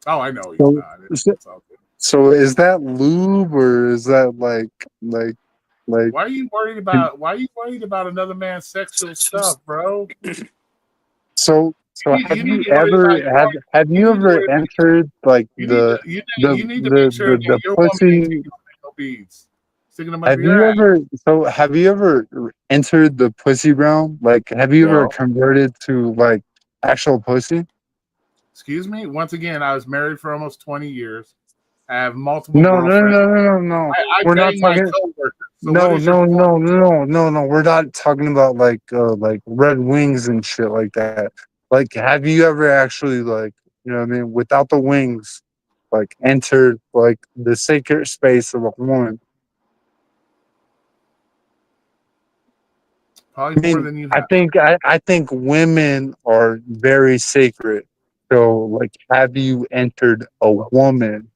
Oh, I know he's so not. so, It's all good. so is that lube or is that like like Why are you worried about? Why are you worried about another man's sexual stuff, bro? so So have You need you to worry ever about your wife. have You you need to ever worry. entered like You need to you need to make sure that the your woman ain't pussy? taking no beads, sticking them up Have your you ass. ever have you ever entered the pussy realm? Like have you ever No. converted to like actual pussy? Excuse me. Once again, I was married for almost 20 years. I have multiple No, no, girlfriends. no, no, no, no. I We're not bang my talking. coworkers. So what No, is your no, point? no, no, no, no. We're not talking about like red wings and shit like that. Like, have you ever actually like you know what I mean without the wings, like entered like the sacred space of a woman? Probably I more mean, than you I have. think I think women are very sacred. So, like, have you entered a woman?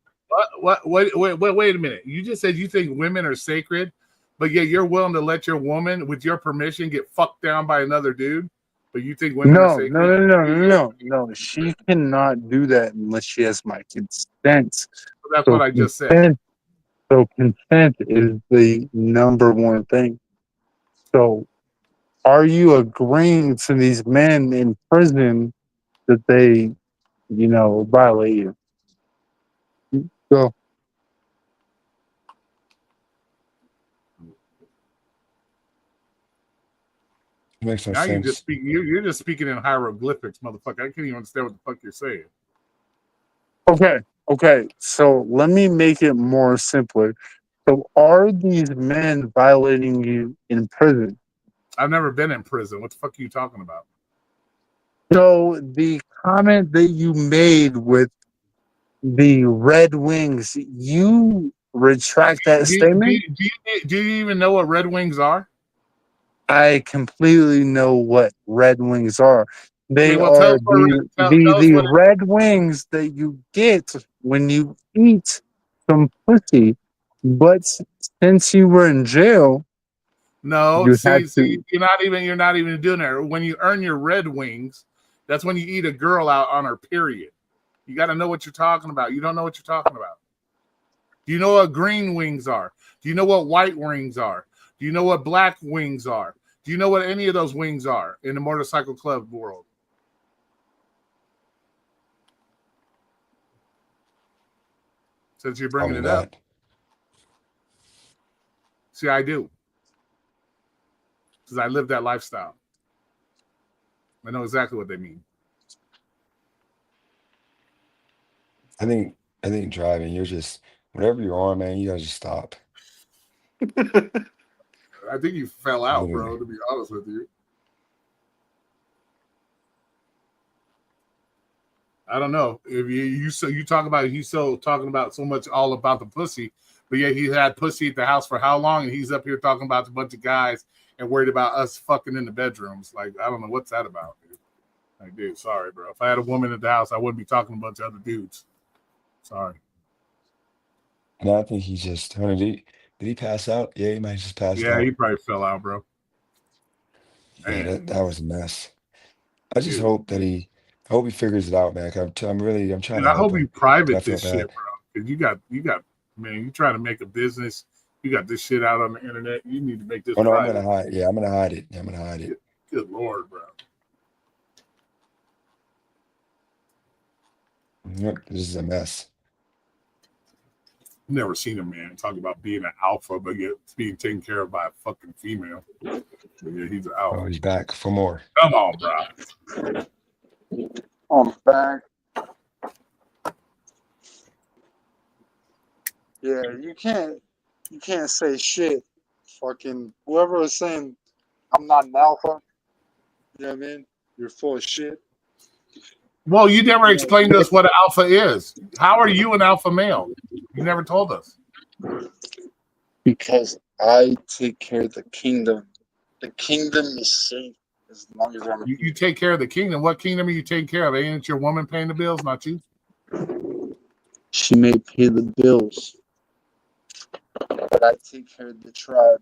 Wait a minute. You just said you think women are sacred, but yet you're willing to let your woman, with your permission, get fucked down by another dude. But you think women are No, no, sacred? no, no, no, no, no. She cannot do that unless she has my consent. That's what So I just said. consent, so consent is the number one thing. So, are you agreeing to these men in prison that they, violate you? So, Makes no Now you just sense. speak. You're just speaking in hieroglyphics, motherfucker. I can't even understand what the fuck you're saying. okay, okay. So let me make it more simpler. So, are these men violating you in prison? I've never been in prison. What the fuck are you talking about? So, the comment that you made with the Red Wings, you retract that statement? Do you even know what Red Wings are? I completely know what Red Wings are. Okay, They well, tell are us what the tell us the what. red wings that you get when you eat some pussy. But since you were in jail, No, you had see, to. you're not even doing that. When you earn your Red Wings, that's when you eat a girl out on her period. You got to know what you're talking about. You don't know what you're talking about. Do you know what green wings are? Do you know what white wings are? Do you know what black wings are? Do you know what any of those wings are in the motorcycle club world? Since you're bringing Probably it up, not. see, I do, because I live that lifestyle. I know exactly what they mean. I think I think driving, you're just whatever you're on, man, you gotta just stop. I think you fell out, Literally. bro. To be honest with you, I don't know if you talk about he's so talking about so much all about the pussy, but yet he had pussy at the house for how long, and he's up here talking about a bunch of guys and worried about us fucking in the bedrooms. Like I don't know what's that about, dude. Like, dude, sorry, bro. If I had a woman at the house, I wouldn't be talking to a bunch of other dudes. Sorry. And I think he just Hunter, did he pass out? Yeah, he might have just passed Yeah, he out. probably fell out, bro. Yeah, Man, that was a mess. I just dude. hope that I hope he figures it out, man. 'Cause I'm trying Dude, to I help hope you him, but I private feel this shit, bad. bro. Cause you got, man. You trying to make a business. You got this shit out on the internet. You need to make this Oh no, I'm gonna private. hide. Yeah, I'm gonna hide it. I'm gonna hide it. Good lord, bro. Yep, this is a mess. Never seen a man talk about being an alpha, but yet being taken care of by a fucking female. But yeah, he's an Oh, alpha. he's back for more. Come on, bro. I'm back. Yeah, you can't say shit. Fucking whoever was saying I'm not an alpha, you know what I mean? You're full of shit. Well, you never You explained to know, us what an alpha is. How are you an alpha male? You never told us. because I take care of the kingdom. The kingdom is safe as long as I'm You here. take care of the kingdom. What kingdom are you taking care of? Ain't it your woman paying the bills, not you? She may pay the bills, but I take care of the tribe.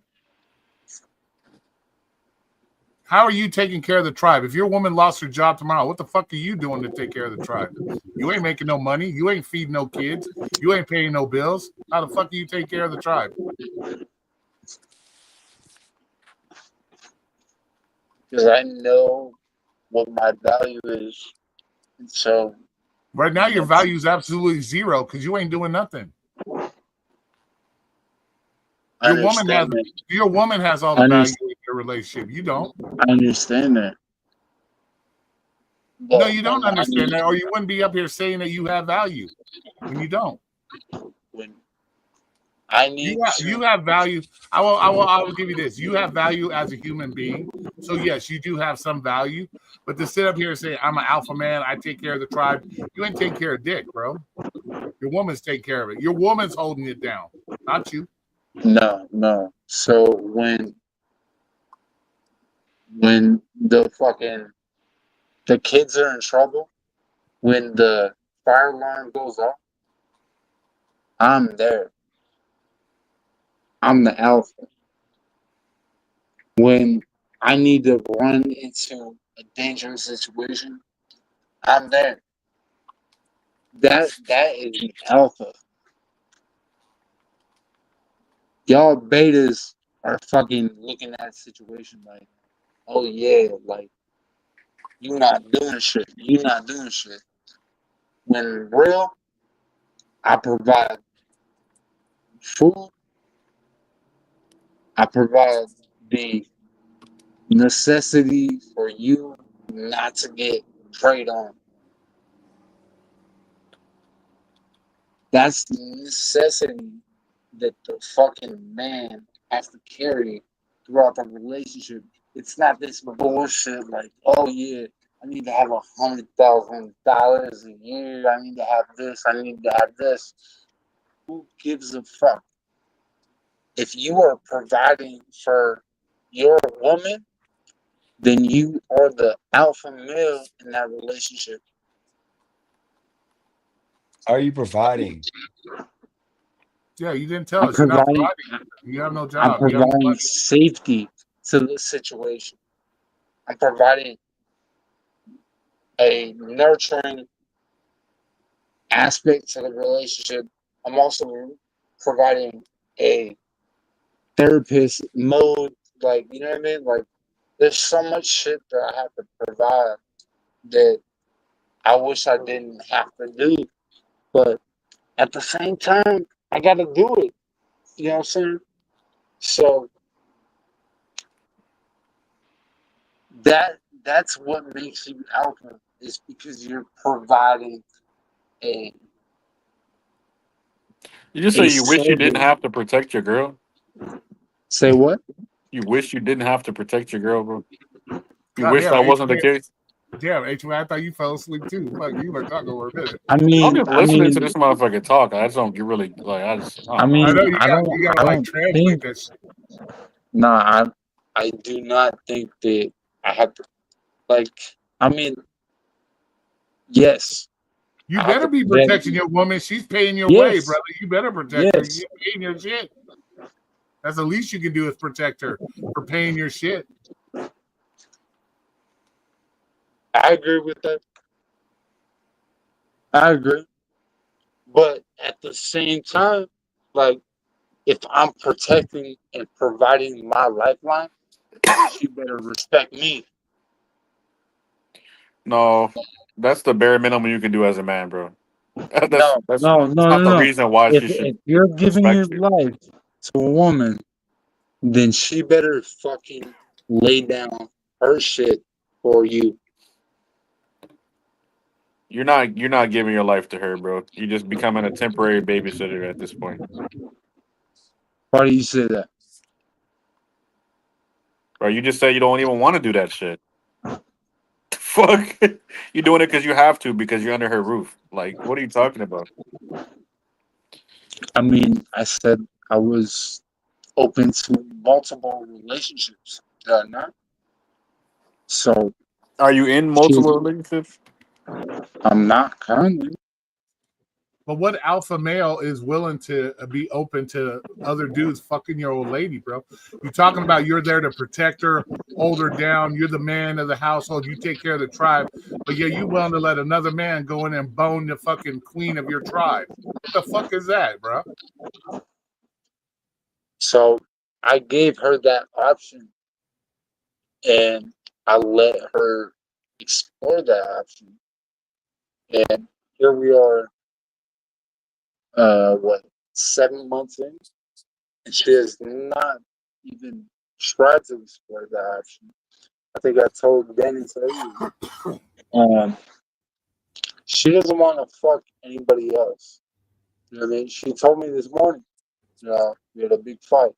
How are you taking care of the tribe? If your woman lost her job tomorrow, what the fuck are you doing to take care of the tribe? You ain't making no money. You ain't feeding no kids. You ain't paying no bills. How the fuck do you take care of the tribe? Because I know what my value is. And so right now, your value is absolutely zero because you ain't doing nothing. I understand that. Your woman has all the value in your relationship. You don't. I understand that. No, But you don't understand that, or you wouldn't be up here saying that you have value when you don't. when I need You have value. I will give you this. You have value as a human being. So yes, you do have some value. But to sit up here and say I'm an alpha man, I take care of the tribe, you ain't taking care of dick, bro. Your woman's taking care of it. Your woman's holding it down, not you. No. So when the kids are in trouble, when the fire alarm goes off, I'm there. I'm the alpha. When I need to run into a dangerous situation, I'm there. That is an alpha. Y'all betas are fucking looking at the situation like, oh yeah, like you're not doing shit. You're not doing shit. When real, I provide food. I provide the necessity for you not to get preyed on. That's the necessity that the fucking man has to carry throughout the relationship. It's not this bullshit like, oh yeah, I need to have $100,000 a year. I need to have this. I need to have this. Who gives a fuck? If you are providing for your woman, then you are the alpha male in that relationship. Are you providing? Yeah, you didn't tell I'm us. You're not providing. providing. You have no I'm job. You have no providing money. safety to the situation. I'm providing a nurturing aspect to the relationship. I'm also providing a therapist mode. Like, you know what I mean? Like, there's so much shit that I have to provide that I wish I didn't have to do. But at the same time, I got to do it. You know what I'm saying? So that's what makes you alpha is because you're providing a You just say a you wish you didn't service. have to protect your girl. Say what? You wish you didn't have to protect your girl, bro. You God wish damn, that wasn't the case. damn, H-Man, I thought you fell asleep too. Fuck, you were talking for a minute. I'm just I listening to mean, this motherfucker talk. I just don't get really like. I I don't know. I mean, know I don't, you I gotta like don't translate think. that shit. Nah, I do not think that I have to. Like, I mean, yes, You I have better to be protect. protecting your woman. She's paying your way, Yes, brother. You better protect her. yes, You're paying your shit. That's the least you can do is protect her for paying your shit. I agree with that. I agree, but at the same time, like, if I'm protecting and providing my lifeline, she better respect me. No, that's the bare minimum you can do as a man, bro. That's No, that's no, that's no, not no, the no. reason why If she should if you're giving your respect you. life to a woman, then she better fucking lay down her shit for you. You're not giving your life to her, bro. You're just becoming a temporary babysitter at this point. Why do you say that? Bro, you just said you don't even want to do that shit. Fuck. You're doing it because you have to because you're under her roof. Like, what are you talking about? I mean, I said I was open to multiple relationships. Did I not? So Are you in she, multiple relationships? I'm not currently. But what alpha male is willing to be open to other dudes fucking your old lady, bro? You talking about you're there to protect her, hold her down. You're the man of the household. You take care of the tribe. But yeah, you willing to let another man go in and bone the fucking queen of your tribe. What the fuck is that, bro? So I gave her that option, and I let her explore that option. And here we are, what, 7 months in, and she has not even tried to explore that option. I think I told Danny to you. She doesn't want to fuck anybody else. You know what I mean? She told me this morning, we had a big fight.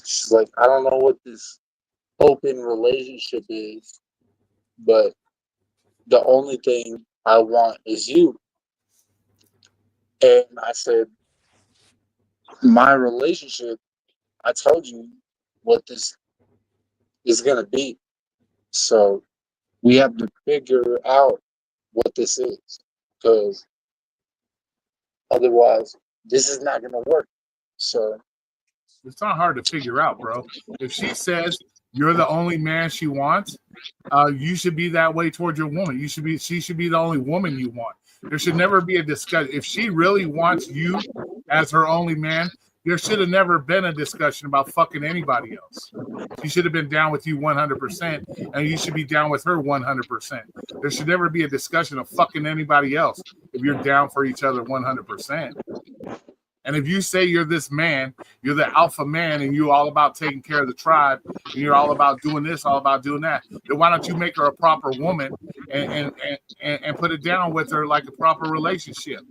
She's like, I don't know what this open relationship is, but the only thing I want is you. And I said, my relationship, I told you what this is going to be. So we have to figure out what this is, because otherwise, this is not going to work. So it's not hard to figure out, bro. If she says you're the only man she wants, you should be that way towards your woman. She should be the only woman you want. There should never be a discussion. If she really wants you as her only man, there should have never been a discussion about fucking anybody else. She should have been down with you 100%, and you should be down with her 100%. There should never be a discussion of fucking anybody else if you're down for each other 100%. And if you say you're this man, you're the alpha man, and you're all about taking care of the tribe, and you're all about doing this, all about doing that, then why don't you make her a proper woman and put it down with her like a proper relationship?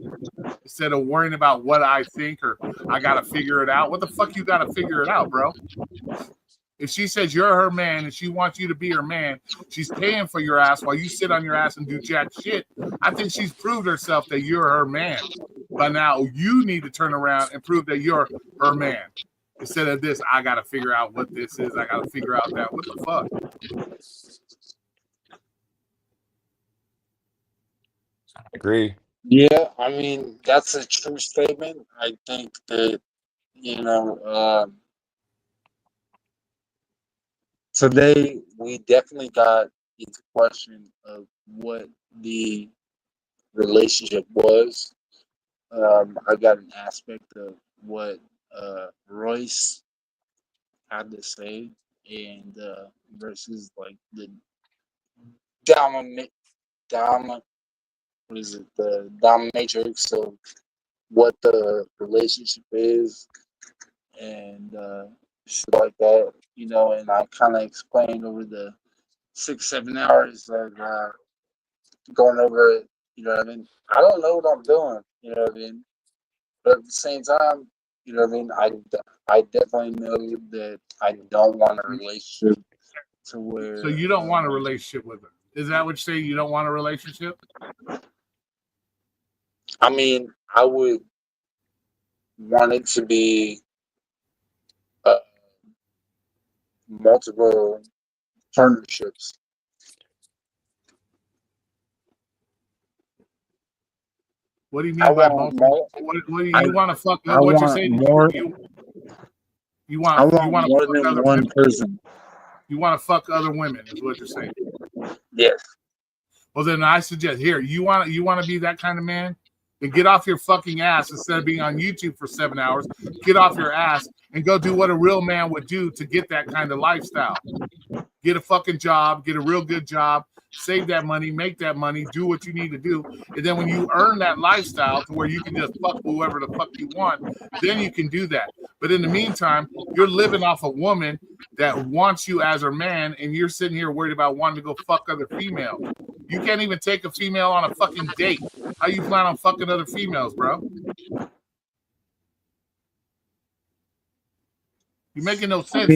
Instead of worrying about what I think or I got to figure it out. What the fuck you got to figure it out, bro? If she says you're her man and she wants you to be her man, she's paying for your ass while you sit on your ass and do jack shit. I think she's proved herself that you're her man. But now you need to turn around and prove that you're her man. Instead of this, I got to figure out what this is. I got to figure out that. What the fuck? I agree. yeah, I mean, that's a true statement. I think that, today we definitely got into question of what the relationship was. I got an aspect of what Royce had to say, and versus like the dominant, what is it, the dominatrix of what the relationship is, and shit like that, and I kind of explained over the 6-7 hours of going over it, you know what I mean? I don't know what I'm doing, you know what I mean? But at the same time, you know what I mean? I definitely know that I don't want a relationship to where. So you don't want a relationship with her. Is that what you say? You don't want a relationship? I mean, I would want it to be multiple partnerships. What do you mean by multiple? What do you want to fuck? What you're saying? You want more than one person. You want to fuck other women, is what you're saying. Yes. Well, then I suggest here. You want to be that kind of man? Then get off your fucking ass instead of being on YouTube for 7 hours. Get off your ass and go do what a real man would do to get that kind of lifestyle. Get a fucking job. Get a real good job. Save that money, make that money, do what you need to do. And then when you earn that lifestyle to where you can just fuck whoever the fuck you want, then you can do that. But in the meantime, you're living off a woman that wants you as her man, and you're sitting here worried about wanting to go fuck other females. You can't even take a female on a fucking date. How you plan on fucking other females, bro? You're making no sense.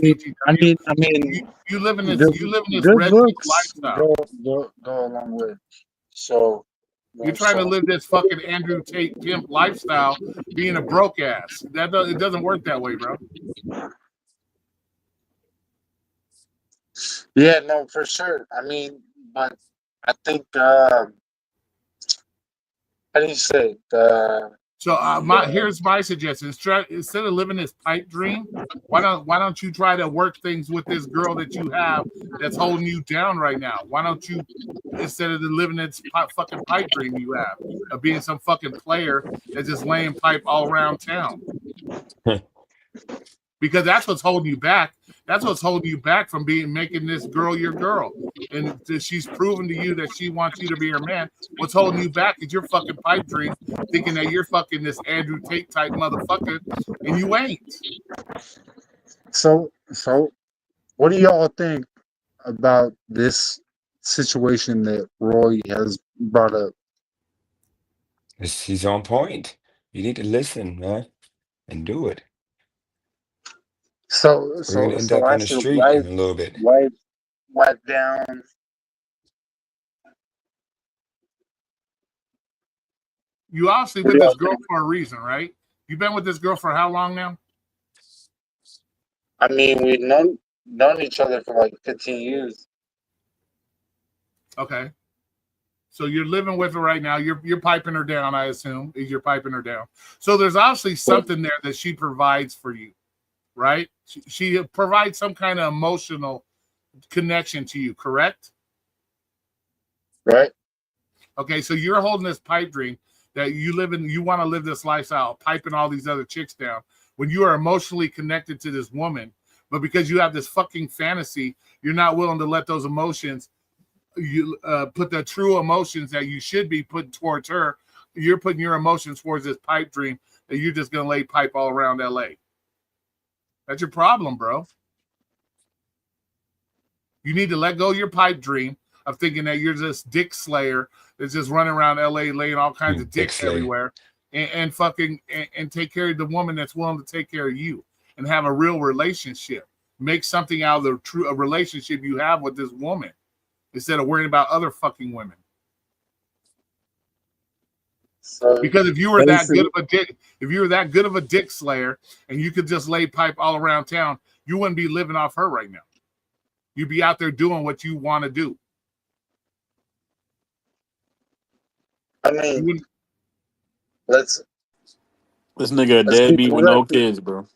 I mean, you live in this red lifestyle. Go along with. So you're trying to live this fucking Andrew Tate pimp lifestyle, being a broke ass. It doesn't work that way, bro. Yeah, no, for sure. I mean, but I think how do you say it? So here's my suggestion: instead of living this pipe dream, why don't you try to work things with this girl that you have that's holding you down right now? Why don't you, instead of living this fucking pipe dream you have of being some fucking player that's just laying pipe all around town? Because that's what's holding you back. That's what's holding you back from making this girl your girl. And she's proven to you that she wants you to be her man. What's holding you back is your fucking pipe dream, thinking that you're fucking this Andrew Tate type motherfucker, and you ain't. So what do y'all think about this situation that Roy has brought up? He's on point. You need to listen, man, and do it. So We're gonna so end so up I on the should street in a little bit. Wipe down. You obviously with this girl for a reason, right? You've been with this girl for how long now? I mean, we've known each other for like 15 years. Okay. So you're living with her right now. You're piping her down, I assume. You're piping her down. So there's obviously something there that she provides for you, right? She provides some kind of emotional connection to you, correct? Right. Okay, so you're holding this pipe dream that you want to live this lifestyle, piping all these other chicks down when you are emotionally connected to this woman, but because you have this fucking fantasy, you're not willing to let those emotions, you put the true emotions that you should be putting towards her. You're putting your emotions towards this pipe dream that you're just gonna lay pipe all around LA. That's your problem, bro. You need to let go of your pipe dream of thinking that you're this dick slayer that's just running around LA laying all kinds of dick everywhere, and fucking and take care of the woman that's willing to take care of you and have a real relationship. Make something out of the a relationship you have with this woman instead of worrying about other fucking women. So because if you were that good of a dick slayer and you could just lay pipe all around town, you wouldn't be living off her right now. You'd be out there doing what you want to do. I mean, This nigga a deadbeat with no kids, bro.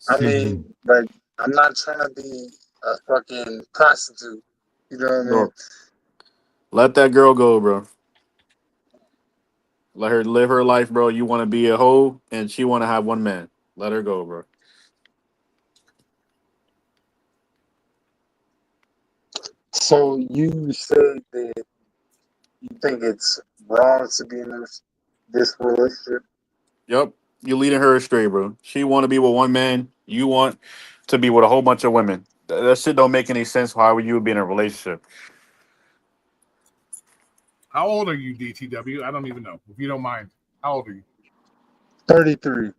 I mean, but I'm not trying to be a fucking prostitute. You know what I mean? Bro, let that girl go, bro. Let her live her life, bro. You want to be a hoe, and she want to have one man. Let her go, bro. So you said that you think it's wrong to be in this relationship? Yep, you leading her astray, bro. She want to be with one man. You want to be with a whole bunch of women. That shit don't make any sense. Why would you be in a relationship? How old are you, DTW? I don't even know. If you don't mind, how old are you? 33.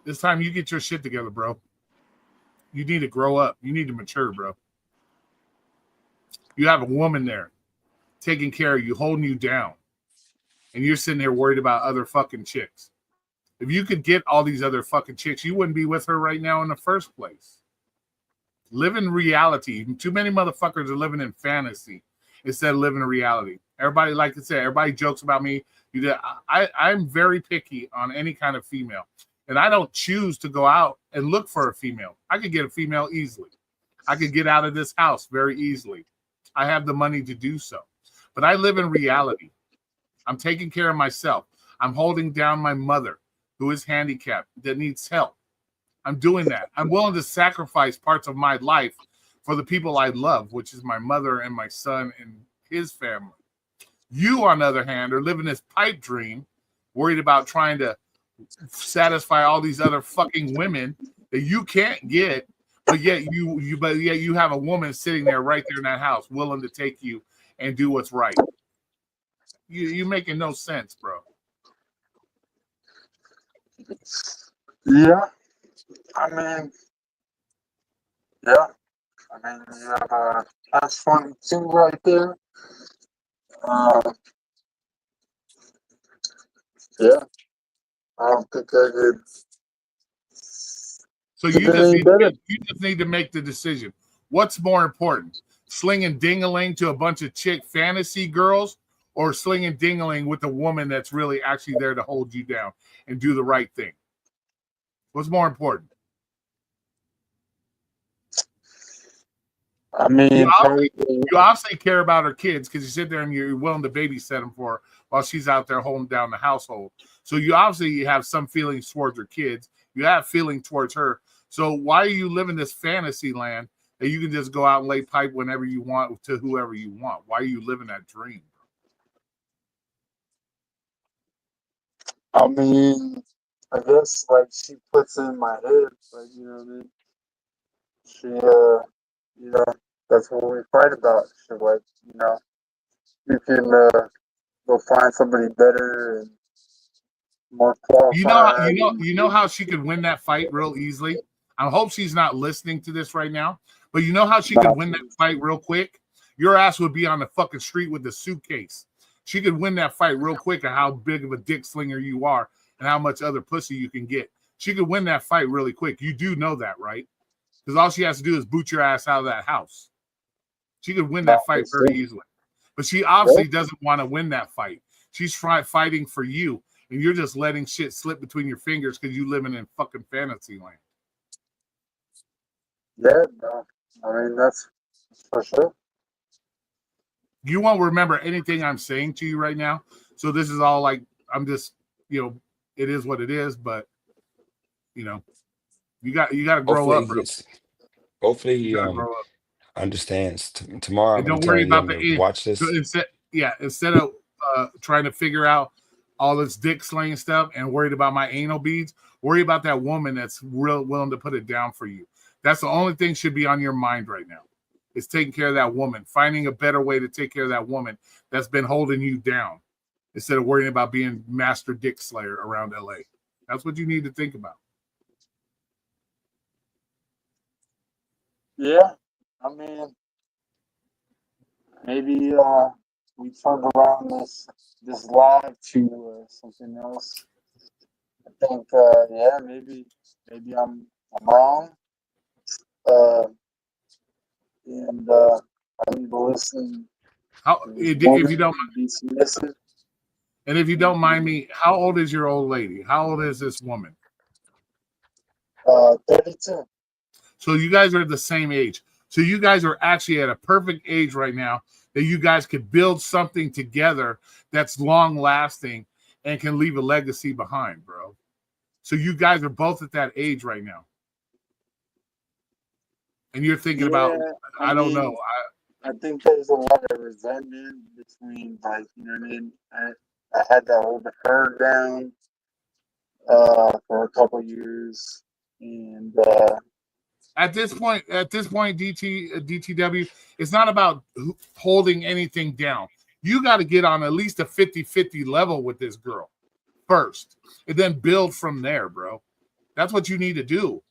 This time you get your shit together, bro. You need to grow up. You need to mature, bro. You have a woman there taking care of you, holding you down. And you're sitting there worried about other fucking chicks. If you could get all these other fucking chicks, you wouldn't be with her right now in the first place. Live in reality. Too many motherfuckers are living in fantasy instead of living in reality. Everybody, like I said, everybody jokes about me. I'm very picky on any kind of female. And I don't choose to go out and look for a female. I could get a female easily. I could get out of this house very easily. I have the money to do so. But I live in reality. I'm taking care of myself. I'm holding down my mother who is handicapped, that needs help. I'm doing that. I'm willing to sacrifice parts of my life for the people I love, which is my mother and my son and his family. You, on the other hand, are living this pipe dream, worried about trying to satisfy all these other fucking women that you can't get, but yet you have a woman sitting there right there in that house willing to take you and do what's right. You making no sense, bro. Yeah. I mean, yeah. I mean, you have that's 22 right there. Yeah. I don't think I could. So you just need to make the decision. What's more important, slinging ding-a-ling to a bunch of chick fantasy girls, or slinging ding-a-ling with a woman that's really actually there to hold you down and do the right thing? What's more important? I mean, you obviously care about her kids because you sit there and you're willing to babysit them for her while she's out there holding down the household. So you obviously have some feelings towards her kids, You have feeling towards her. So why are you living this fantasy land that you can just go out and lay pipe whenever you want to whoever you want? Why are you living that dream? I mean, I guess like she puts it in my head, like you know what I mean. She, you know, that's what we fight about. She's like, you know, you can go find somebody better and more qualified. You know how she could win that fight real easily. I hope she's not listening to this right now. But you know how she could win that fight real quick? Your ass would be on the fucking street with the suitcase. She could win that fight real quick at how big of a dick slinger you are and how much other pussy you can get. She could win that fight really quick. You do know that, right? Because all she has to do is boot your ass out of that house. She could win that fight very easily. But she obviously doesn't want to win that fight. She's fighting for you. And you're just letting shit slip between your fingers because you living in fucking fantasy land. Yeah, no. I mean, that's for sure. You won't remember anything I'm saying to you right now. So this is all like, I'm just, you know, it is what it is. But, you know, you got to grow Hopefully up, he bro. gets. Hopefully You he got to grow up. understands. Tomorrow I'm And gonna don't tell worry about him the to end. watch So this. instead of trying to figure out all this dick slaying stuff and worried about my anal beads, worry about that woman that's real willing to put it down for you. That's the only thing should be on your mind right now. Is taking care of that woman, finding a better way to take care of that woman that's been holding you down instead of worrying about being master dick slayer around LA. That's what you need to think about. Yeah, I mean, maybe we turned around this live to something else. I think, yeah, maybe I'm wrong, and I need to listen. If you don't, be submissive. and if you don't mind me, how old is your old lady? How old is this woman? 32. So you guys are the same age. So you guys are actually at a perfect age right now that you guys could build something together that's long lasting and can leave a legacy behind, bro. So you guys are both at that age right now. And you're thinking about, I don't know. I think there's a lot of resentment between, like, you know what I mean? I had to hold her down for a couple years, and At this point, DTW, it's not about holding anything down. You got to get on at least a 50-50 level with this girl first, and then build from there, bro. That's what you need to do.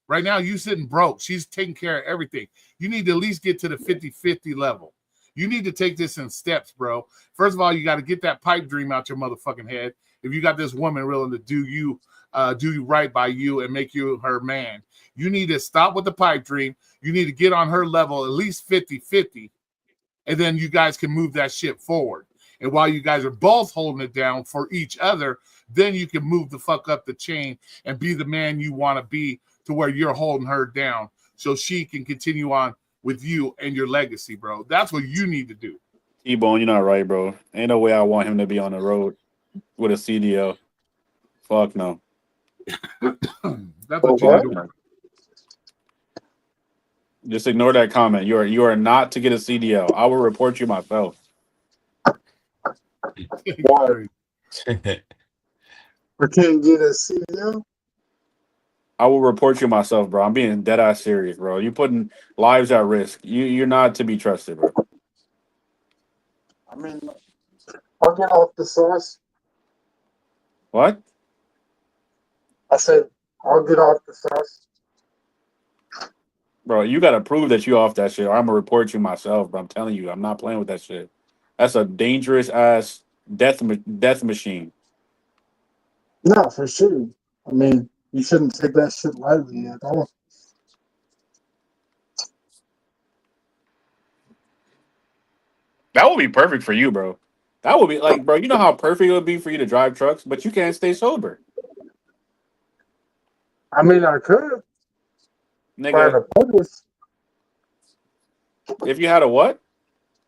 Right now, you sitting broke. She's taking care of everything. You need to at least get to the 50-50 level. You need to take this in steps, bro. First of all, you got to get that pipe dream out your motherfucking head. If you got this woman willing to do you right by you and make you her man, you need to stop with the pipe dream. You need to get on her level, at least 50-50, and then you guys can move that shit forward. And while you guys are both holding it down for each other, then you can move the fuck up the chain and be the man you want to be to where you're holding her down so she can continue on with you and your legacy, bro. That's what you need to do. T-Bone, you're not right, bro. Ain't no way I want him to be on the road with a CDL. Fuck no. That's what you need to work. Just ignore that comment. You are not to get a CDL. I will report you myself. Why? We can't get a CDL? I will report you myself, bro. I'm being dead ass serious, bro. You're putting lives at risk. You're not to be trusted, bro. I mean, I'll get off the sauce. What? I said, I'll get off the sauce. Bro, you gotta prove that you off that shit, or I'm gonna report you myself. But I'm telling you, I'm not playing with that shit. That's a dangerous ass death machine. No, for sure. I mean, you shouldn't take that shit lightly at all. That would be perfect for you, bro. That would be like, bro. You know how perfect it would be for you to drive trucks, but you can't stay sober, I mean, I could. nigga. If you had a what?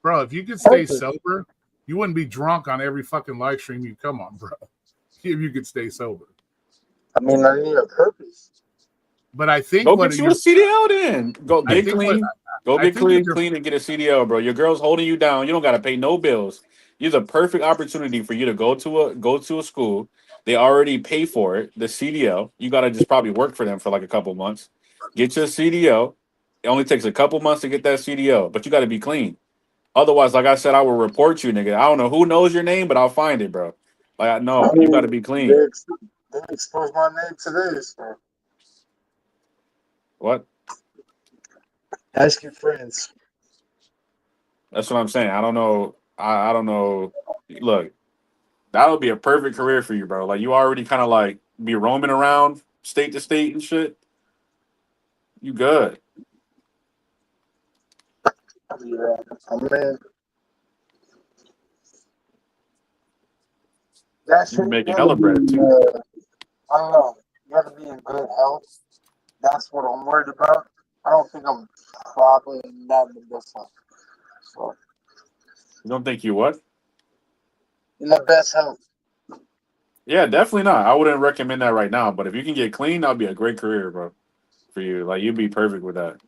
Bro, if you could stay sober, you wouldn't be drunk on every fucking live stream you come on, bro. If you could stay sober. I mean, I need a purpose. But I think Go what get you a you're, CDL then. Go I get think what clean. Go I get think what clean, you're, clean, and get a CDL, bro. Your girl's holding you down. You don't gotta pay no bills. It's a perfect opportunity for you to go to a school. They already pay for it, the CDL. You gotta just probably work for them for like a couple months. Get your CDL. It only takes a couple months to get that CDL, but you gotta be clean. Otherwise, like I said, I will report you, nigga. I don't know who knows your name, but I'll find it, bro. Like I I know you gotta mean, be clean. they exposed my name today, so What? ask your friends. That's what I'm saying. I don't know. I don't know. Look, that would be a perfect career for you, bro. Like you already kind of like be roaming around state to state and shit. You good. Yeah, I mean, that You shit be you making gotta hella be. bread too. I don't know. You gotta be in good health. That's what I'm worried about. I don't think I'm probably not in the best health. So You don't think you what? in the best health. Yeah, definitely not. I wouldn't recommend that right now. But if you can get clean, that'd be a great career, bro, for you. Like you'd be perfect with that.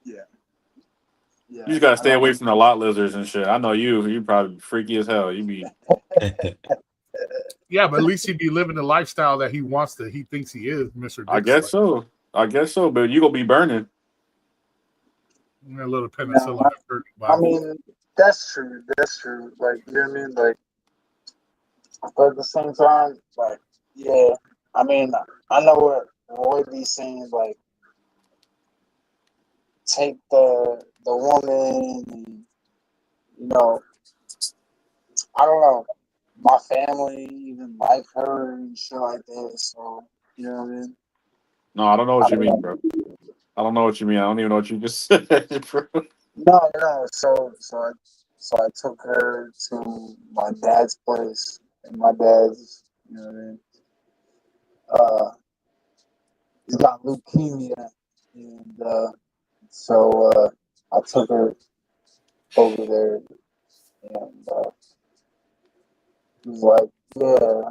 Yeah, You yeah. just gotta I stay away don't. from the lot lizards and shit. I know you. You probably freaky as hell. You be. yeah, but at least he'd be living the lifestyle that he thinks he is, Mr. I Dick guess Slicer. so. I guess so. But you gonna be burning. A little No, penicillin hurt I by. mean that's true. That's true. Like you know what I mean. Like, but at the same time, like yeah. I mean, I know what Roy be saying. Like, take the woman, and you know, I don't know. My family even like her and shit like that. So you know what I mean. No, I don't know I what you don't mean, know. bro. I don't know what you mean. I don't even know what you just said, bro. No, no. So I took her to my dad's place, and my dad's, you know what I mean. Uh, he's got leukemia, and I took her over there, and she was like, yeah,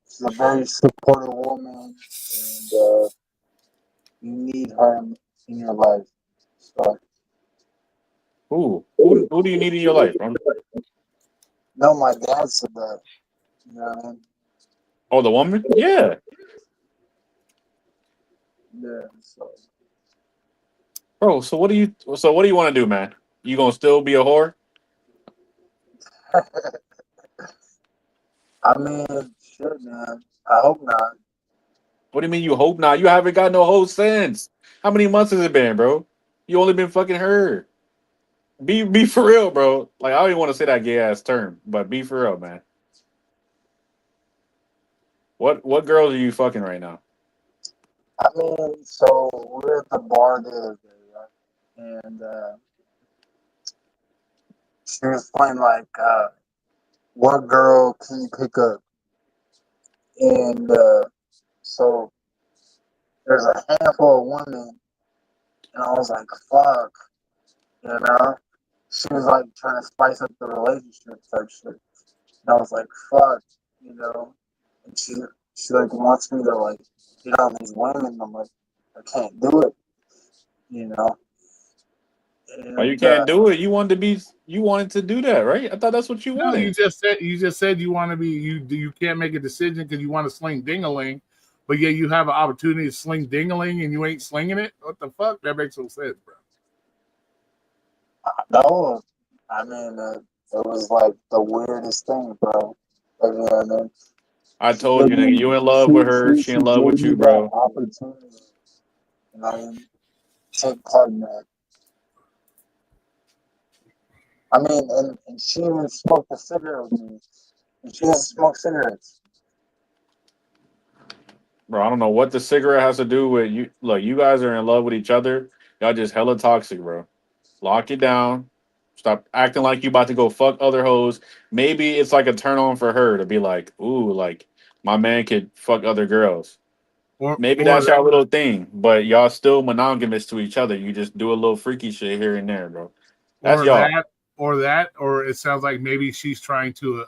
she's a very supportive woman, and you need her in your life. So, Who do you need in your life, bro? no, my dad said that. You know what I mean? Oh, the woman? Yeah, Yeah. So. bro. So what do you want to do, man? You gonna still be a whore? I mean, shit, man. I hope not. What do you mean you hope not? You haven't got no whole since. How many months has it been, bro? You only been fucking her. Be for real, bro. Like I don't even want to say that gay ass term, but be for real, man. What girls are you fucking right now? I mean, so we're at the bar the other day, right? And she was playing like, what girl can you pick up? And so there's a handful of women, and I was like, fuck, you know? She was like trying to spice up the relationship type shit. And I was like, fuck, you know? And she like wants me to like get on these women. I'm like, I can't do it, you know? Why you And can't do it? You wanted to do that, right? I thought that's what you No, wanted. you just said you want to be you can't make a decision because you want to sling dingaling, but yet you have an opportunity to sling dingaling and you ain't slinging it. What the fuck? That makes no sense, bro. no, I mean, it was like the weirdest thing, bro. Like, you know what I mean? I She told gave you, nigga, me, you in love with her. She she in love gave with me you, that bro. opportunity, and I didn't take part in that. I mean, and she even smoked a cigarette with me, and she doesn't smoke cigarettes. Bro, I don't know what the cigarette has to do with you. Look, you guys are in love with each other. Y'all just hella toxic, bro. Lock it down. Stop acting like you about to go fuck other hoes. Maybe it's like a turn on for her to be like, ooh, like my man could fuck other girls. Maybe Or that's that y'all little thing, but y'all still monogamous to each other. You just do a little freaky shit here and there, bro. That's or y'all. that or it sounds like maybe she's trying to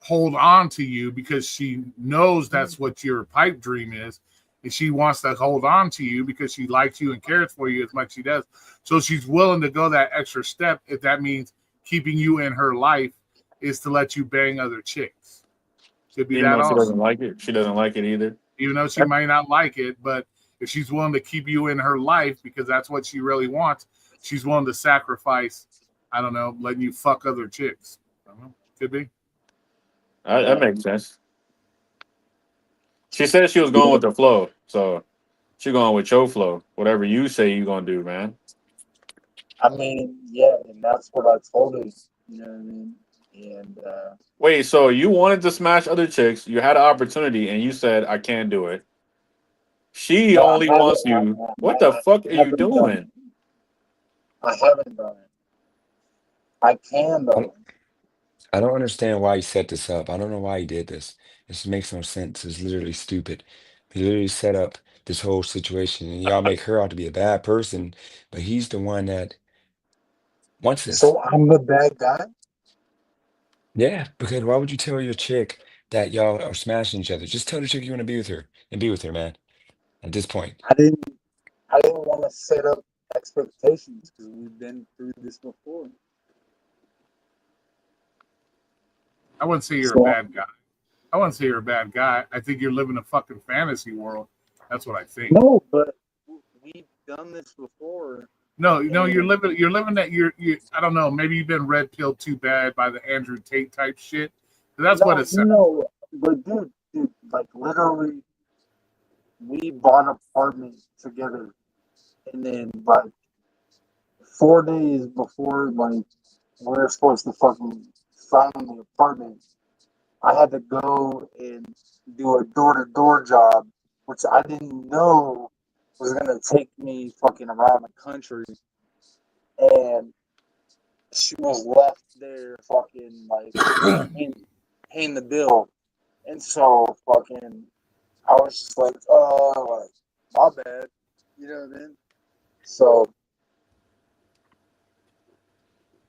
hold on to you because she knows that's what your pipe dream is. And she wants to hold on to you because she likes you and cares for you as much as she does. So she's willing to go that extra step if that means keeping you in her life is to let you bang other chicks. Could be Even that though she also. doesn't like it. She doesn't like it either. Even though she might not like it, but if she's willing to keep you in her life because that's what she really wants, she's willing to sacrifice, I don't know, letting you fuck other chicks. I don't know. Could be. That makes sense. She said she was going with the flow, so she going with your flow. Whatever you say you gonna do, man. I mean, yeah, and that's what I told her. You know what I mean? And Wait, so you wanted to smash other chicks, you had an opportunity, and you said I can't do it. She no, I only haven't. wants you. What the fuck are I you haven't done doing? it. I haven't done it. I can I though. don't, I don't understand why he set this up. I don't know why he did this. This makes no sense. It's literally stupid. He literally set up this whole situation, and y'all make her out to be a bad person, but he's the one that wants this. So I'm the bad guy. Yeah, because why would you tell your chick that y'all are smashing each other? Just tell the chick you want to be with her and be with her, man. At this point. I didn't. I didn't want to set up expectations because we've been through this before. I wouldn't say you're a So bad guy. I wouldn't say you're a bad guy. I think you're living a fucking fantasy world. That's what I think. no, but we've done this before. No, you're And living. You're living that. You. I don't know. Maybe you've been red pilled too bad by the Andrew Tate type shit. That's what no, it sounds. no, but dude, like literally, we bought an apartment together, and then like 4 days before like we're supposed to fucking sign the apartment, I had to go and do a door-to-door job, which I didn't know was gonna take me fucking around the country, and she was left there fucking like paying the bill, and so fucking I was just like, like, my bad, you know what I mean? So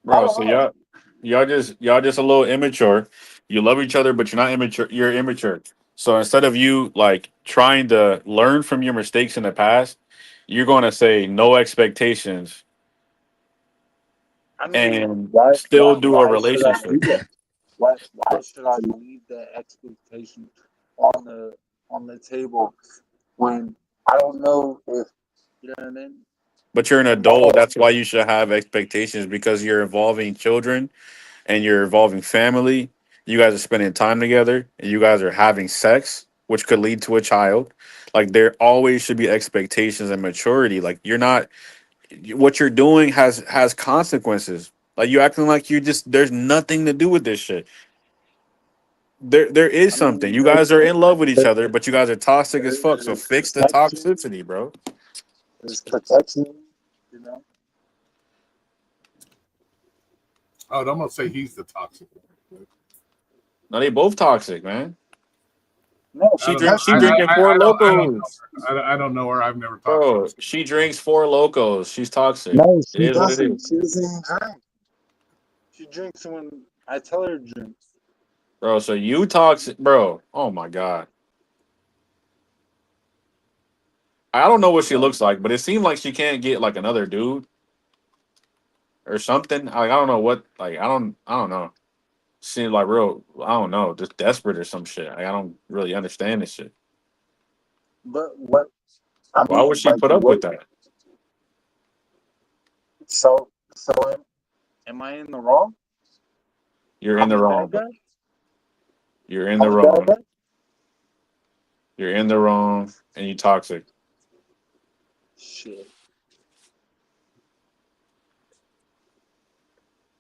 I Bro, don't so know. y'all just a little immature. You love each other, but you're not immature. You're immature. So instead of you like trying to learn from your mistakes in the past, you're going to say no expectations I mean, and why still do a why should I relationship. do that? Why should I leave the expectation on the table when I don't know if you know what I mean? But you're an adult. Oh, That's why you should have expectations because you're involving children and you're involving family. You guys are spending time together and you guys are having sex, which could lead to a child. Like there always should be expectations and maturity. Like you're not what you're doing has consequences. Like you acting like you just there's nothing to do with this shit. There is I something. mean, You guys are in love with each there, other, but you guys are toxic as fuck. So there's fix the protection, toxicity, bro. there's protection, you know. Oh, I'm gonna say he's the toxic one. No, they both toxic, man. No I She don't know. drinks. She protection. drinking four I don't know locos, her. I don't know her. I've never talked to her. bro. She drinks four locos. She's toxic. No, It she is what it doesn't. is, She doesn't even drink. She drinks when I tell her to drink. bro. So you toxic, bro. Oh my god. I don't know what she looks like, but it seemed like she can't get like another dude or something. Like I don't know what. Like I don't know. Seems like real. I don't know. Just desperate or some shit. Like, I don't really understand this shit. But what I Why would mean, she like, put up what? with that? So am I in the wrong? You're in I'm the the bad wrong. guy. You're in the I'm the bad wrong. guy. You're in the wrong, and you toxic. Shit.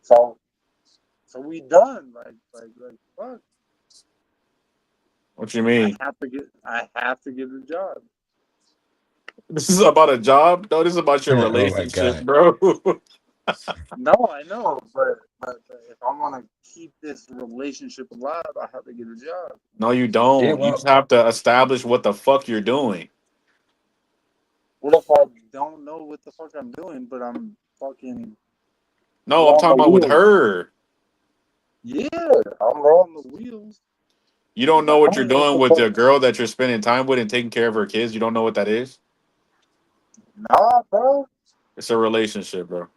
So so we done. Like fuck. What you mean? I have to get a job. This is about a job? No, this is about your Oh my relationship, God. bro. No, I know, but if I want to keep this relationship alive, I have to get a job. No, you Yeah, don't. You just well, have to establish what the fuck you're doing. What if I don't know what the fuck I'm doing, but I'm fucking No, I'm on the talking about with wheel? her. Yeah, I'm rolling the wheels. You don't But know I what you're don't know what doing the with fuck. the girl that you're spending time with and taking care of her kids. You don't know what that is. Nah, bro. It's a relationship, bro.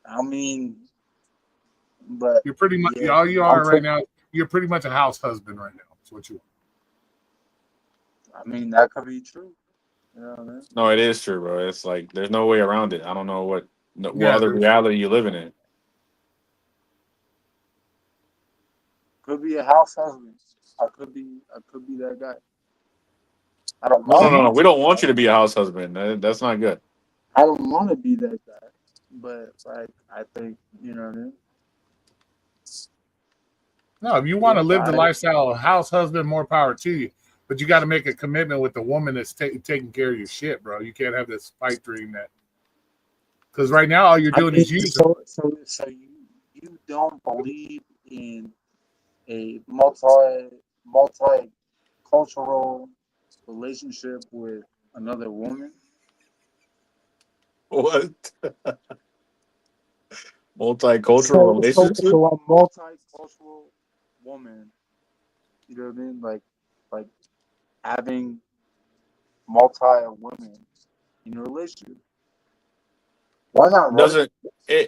I mean, but You're pretty much yeah, all you I'm are right pretty. now. You're pretty much a house husband right now. That's what you I mean, that could be true. You know what I mean? No, it is true, bro. It's like there's no way around it. I don't know are. what Yeah, other there's reality you're living in. Could be a house husband. I could be that guy. I don't No, no, want no, to no. be. We don't want you to be a house husband. That's not good. I don't want to be that guy. But like, I think you know what I mean. no. If you want to If live the I lifestyle of house husband, more power to you. But you got to make a commitment with the woman that's taking care of your shit, bro. You can't have this pipe dream that because right now all you're I doing mean, is using. so you don't believe in a multicultural relationship with another woman. What? Multicultural relationship? So a multicultural woman, you know what I mean? Like having multi women in a relationship. Why not, right? Doesn't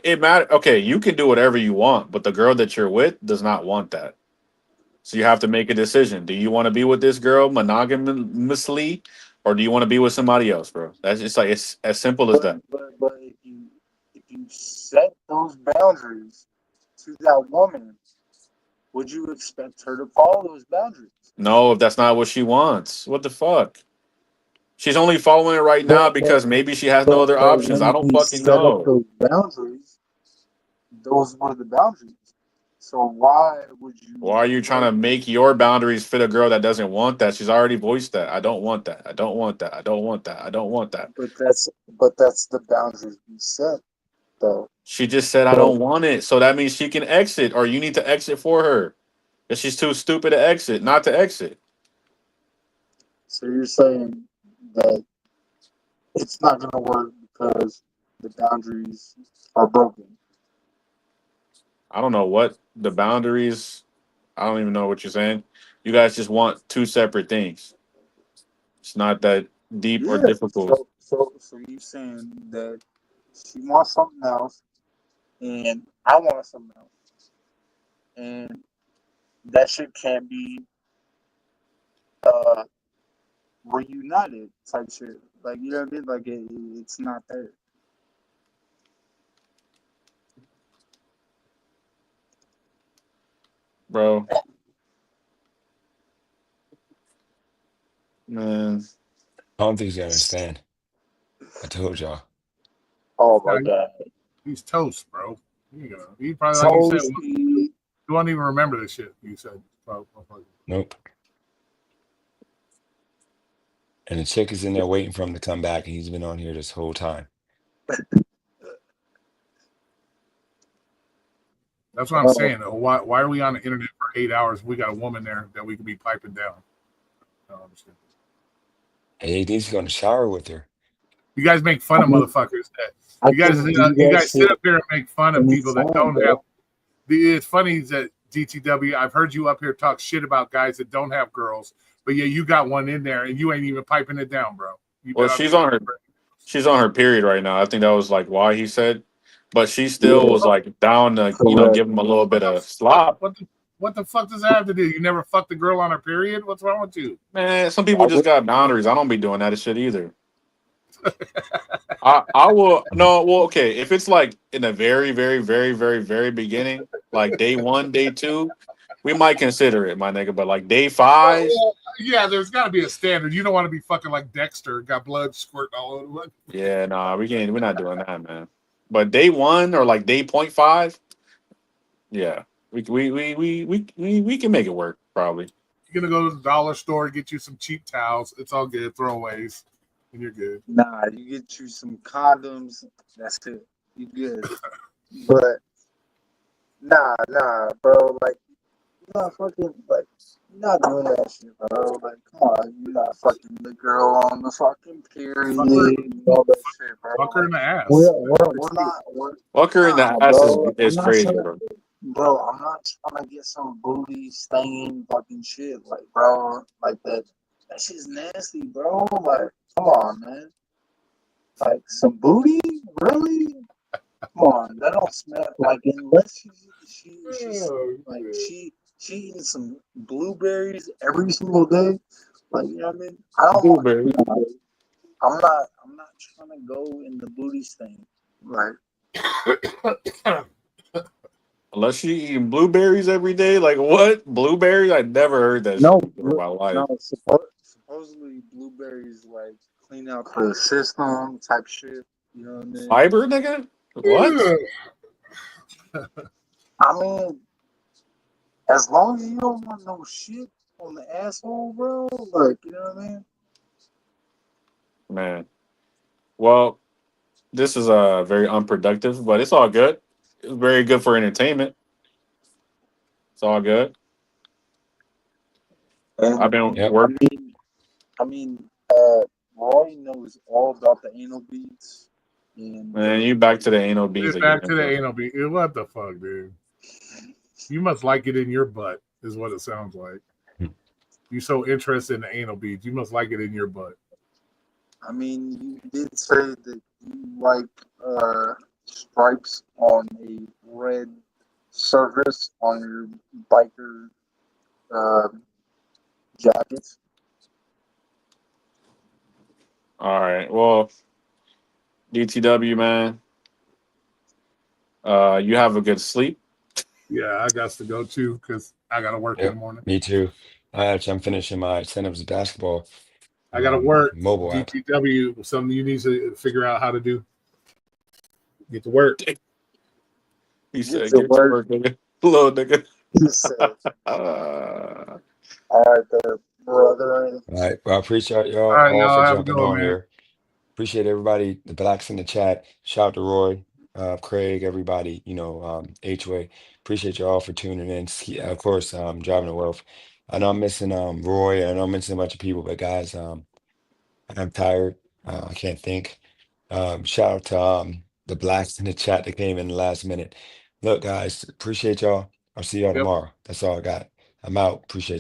it matter? Okay, you can do whatever you want, but the girl that you're with does not want that. So you have to make a decision. Do you want to be with this girl monogamously, or do you want to be with somebody else, bro? That's just like it's as simple as that. But if you set those boundaries to that woman, would you expect her to follow those boundaries? No, if that's not what she wants, what the fuck? She's only following it right now But but because maybe she has no other but options. I when don't we fucking set up know. those boundaries, those were the boundaries. So why would Why you are you trying break? to make your boundaries fit a girl that doesn't want that? She's already voiced that. I don't want that. I don't want that. I don't want that. I don't want that. But that's the boundaries we set though. She just said I So don't want it. So that means she can exit, or you need to exit for her. If she's too stupid to exit, not to exit. so you're saying that it's not gonna work because the boundaries are broken. I don't know what the boundaries. I don't even know what you're saying. You guys just want two separate things. It's not that deep or Yeah. difficult. So you saying that she wants something else and I want something else. And that shit can't be uh reunited type shit. Like you know what I mean? Like it's not there. Bro, man. I don't think he's gonna understand. I told y'all. Oh Now, my god. he's toast, bro. You know, he probably like you said. Toasty. You won't even remember the shit you said. Nope. And the chick is in there waiting for him to come back, and he's been on here this whole time. That's what I'm saying. Though. Why are we on the internet for 8 hours? We got a woman there that we could be piping down. I don't understand. Hey, he needs to go in the shower with her. You guys make fun of motherfuckers. I You guys, can do you that guys sit shit up here and make fun of people that anytime, don't have. bro. It's funny that DTW. I've heard you up here talk shit about guys that don't have girls, but yeah, you got one in there and you ain't even piping it down, bro. You've Well, been on here. she's on her period right now. I think that was like why he said, but she still Yeah, was like down to correct. give him a little bit of What, slop. what the fuck does that have to do? You never fucked a girl on her period? What's wrong with you? Man, some people just got boundaries. I don't be doing that shit either. I will no well okay if it's like in the very very very very very beginning like day 1 day 2 we might consider it my nigga but like day 5 Well, yeah, there's got to be a standard. You don't want to be fucking like Dexter, got blood squirting all over. yeah nah we're not doing that man but day 1 or like day 0.5 yeah we can make it work probably. You're gonna go to the dollar store, get you some cheap towels. It's all good, throwaways, and you're good. Nah, you get you some condoms. That's it. You good. But nah, bro. Like you're not fucking like you're not doing that shit, bro. Like come on, you're not fucking the girl on the fucking period and all that shit, bro. Fuck her in the ass. We're not. Fuck her in Nah, the ass bro. I'm is not crazy saying. bro. bro, I'm not trying to get some booty stain fucking shit, like, bro, like that. That shit's nasty, bro. Like, come on, man. Like some booty, really? Come on, that don't smell like unless she's like she eating some blueberries every single day. Like, you know what I mean? I don't want. Blueberry. I'm not trying to go in the booty stain. Like, Unless she eating blueberries every day, like what? Blueberries? I never heard that no, shit before in my life. no. Supposedly blueberries like clean out the system type shit. You know what I mean? Fiber, nigga? What? I mean, as long as you don't want no shit on the asshole, bro. Like, you know what I mean? Man. Well, this is very unproductive, but it's all good. It's very good for entertainment. It's all good. I've And been Yep. working. I mean, Roy knows all about the anal beads, and Man, you back to the anal beads Get back again, to the bro. anal bead. What the fuck, dude? You must like it in your butt, is what it sounds like. You so interested in the anal beads, you must like it in your butt. I mean, you did say that you like stripes on a red surface on your biker uh, jackets. All right. Well, DTW, man. You have a good sleep. Yeah, I got to go too because I got to work in the Yep. morning. Me too. I'm finishing my incentives basketball I got to work. mobile app. DTW, something you need to figure out how to do. Get to work. He Get said, to "Get to work. work, nigga." Little nigga. He said, all right, there, brother. All right. Well, I appreciate y'all All right, all y'all. for Have a jumping good one, on man. here. Appreciate everybody, the blacks in the chat. Shout out to Roy, Craig, everybody, H-Way. Appreciate you all for tuning in. Of course, Driving the Wealth. I know I'm missing Roy. I know I'm missing a bunch of people, but guys, I'm tired. I can't think. Shout out to the blacks in the chat that came in the last minute. Look, guys, appreciate y'all. I'll see y'all Yep. tomorrow. That's all I got. I'm out. Appreciate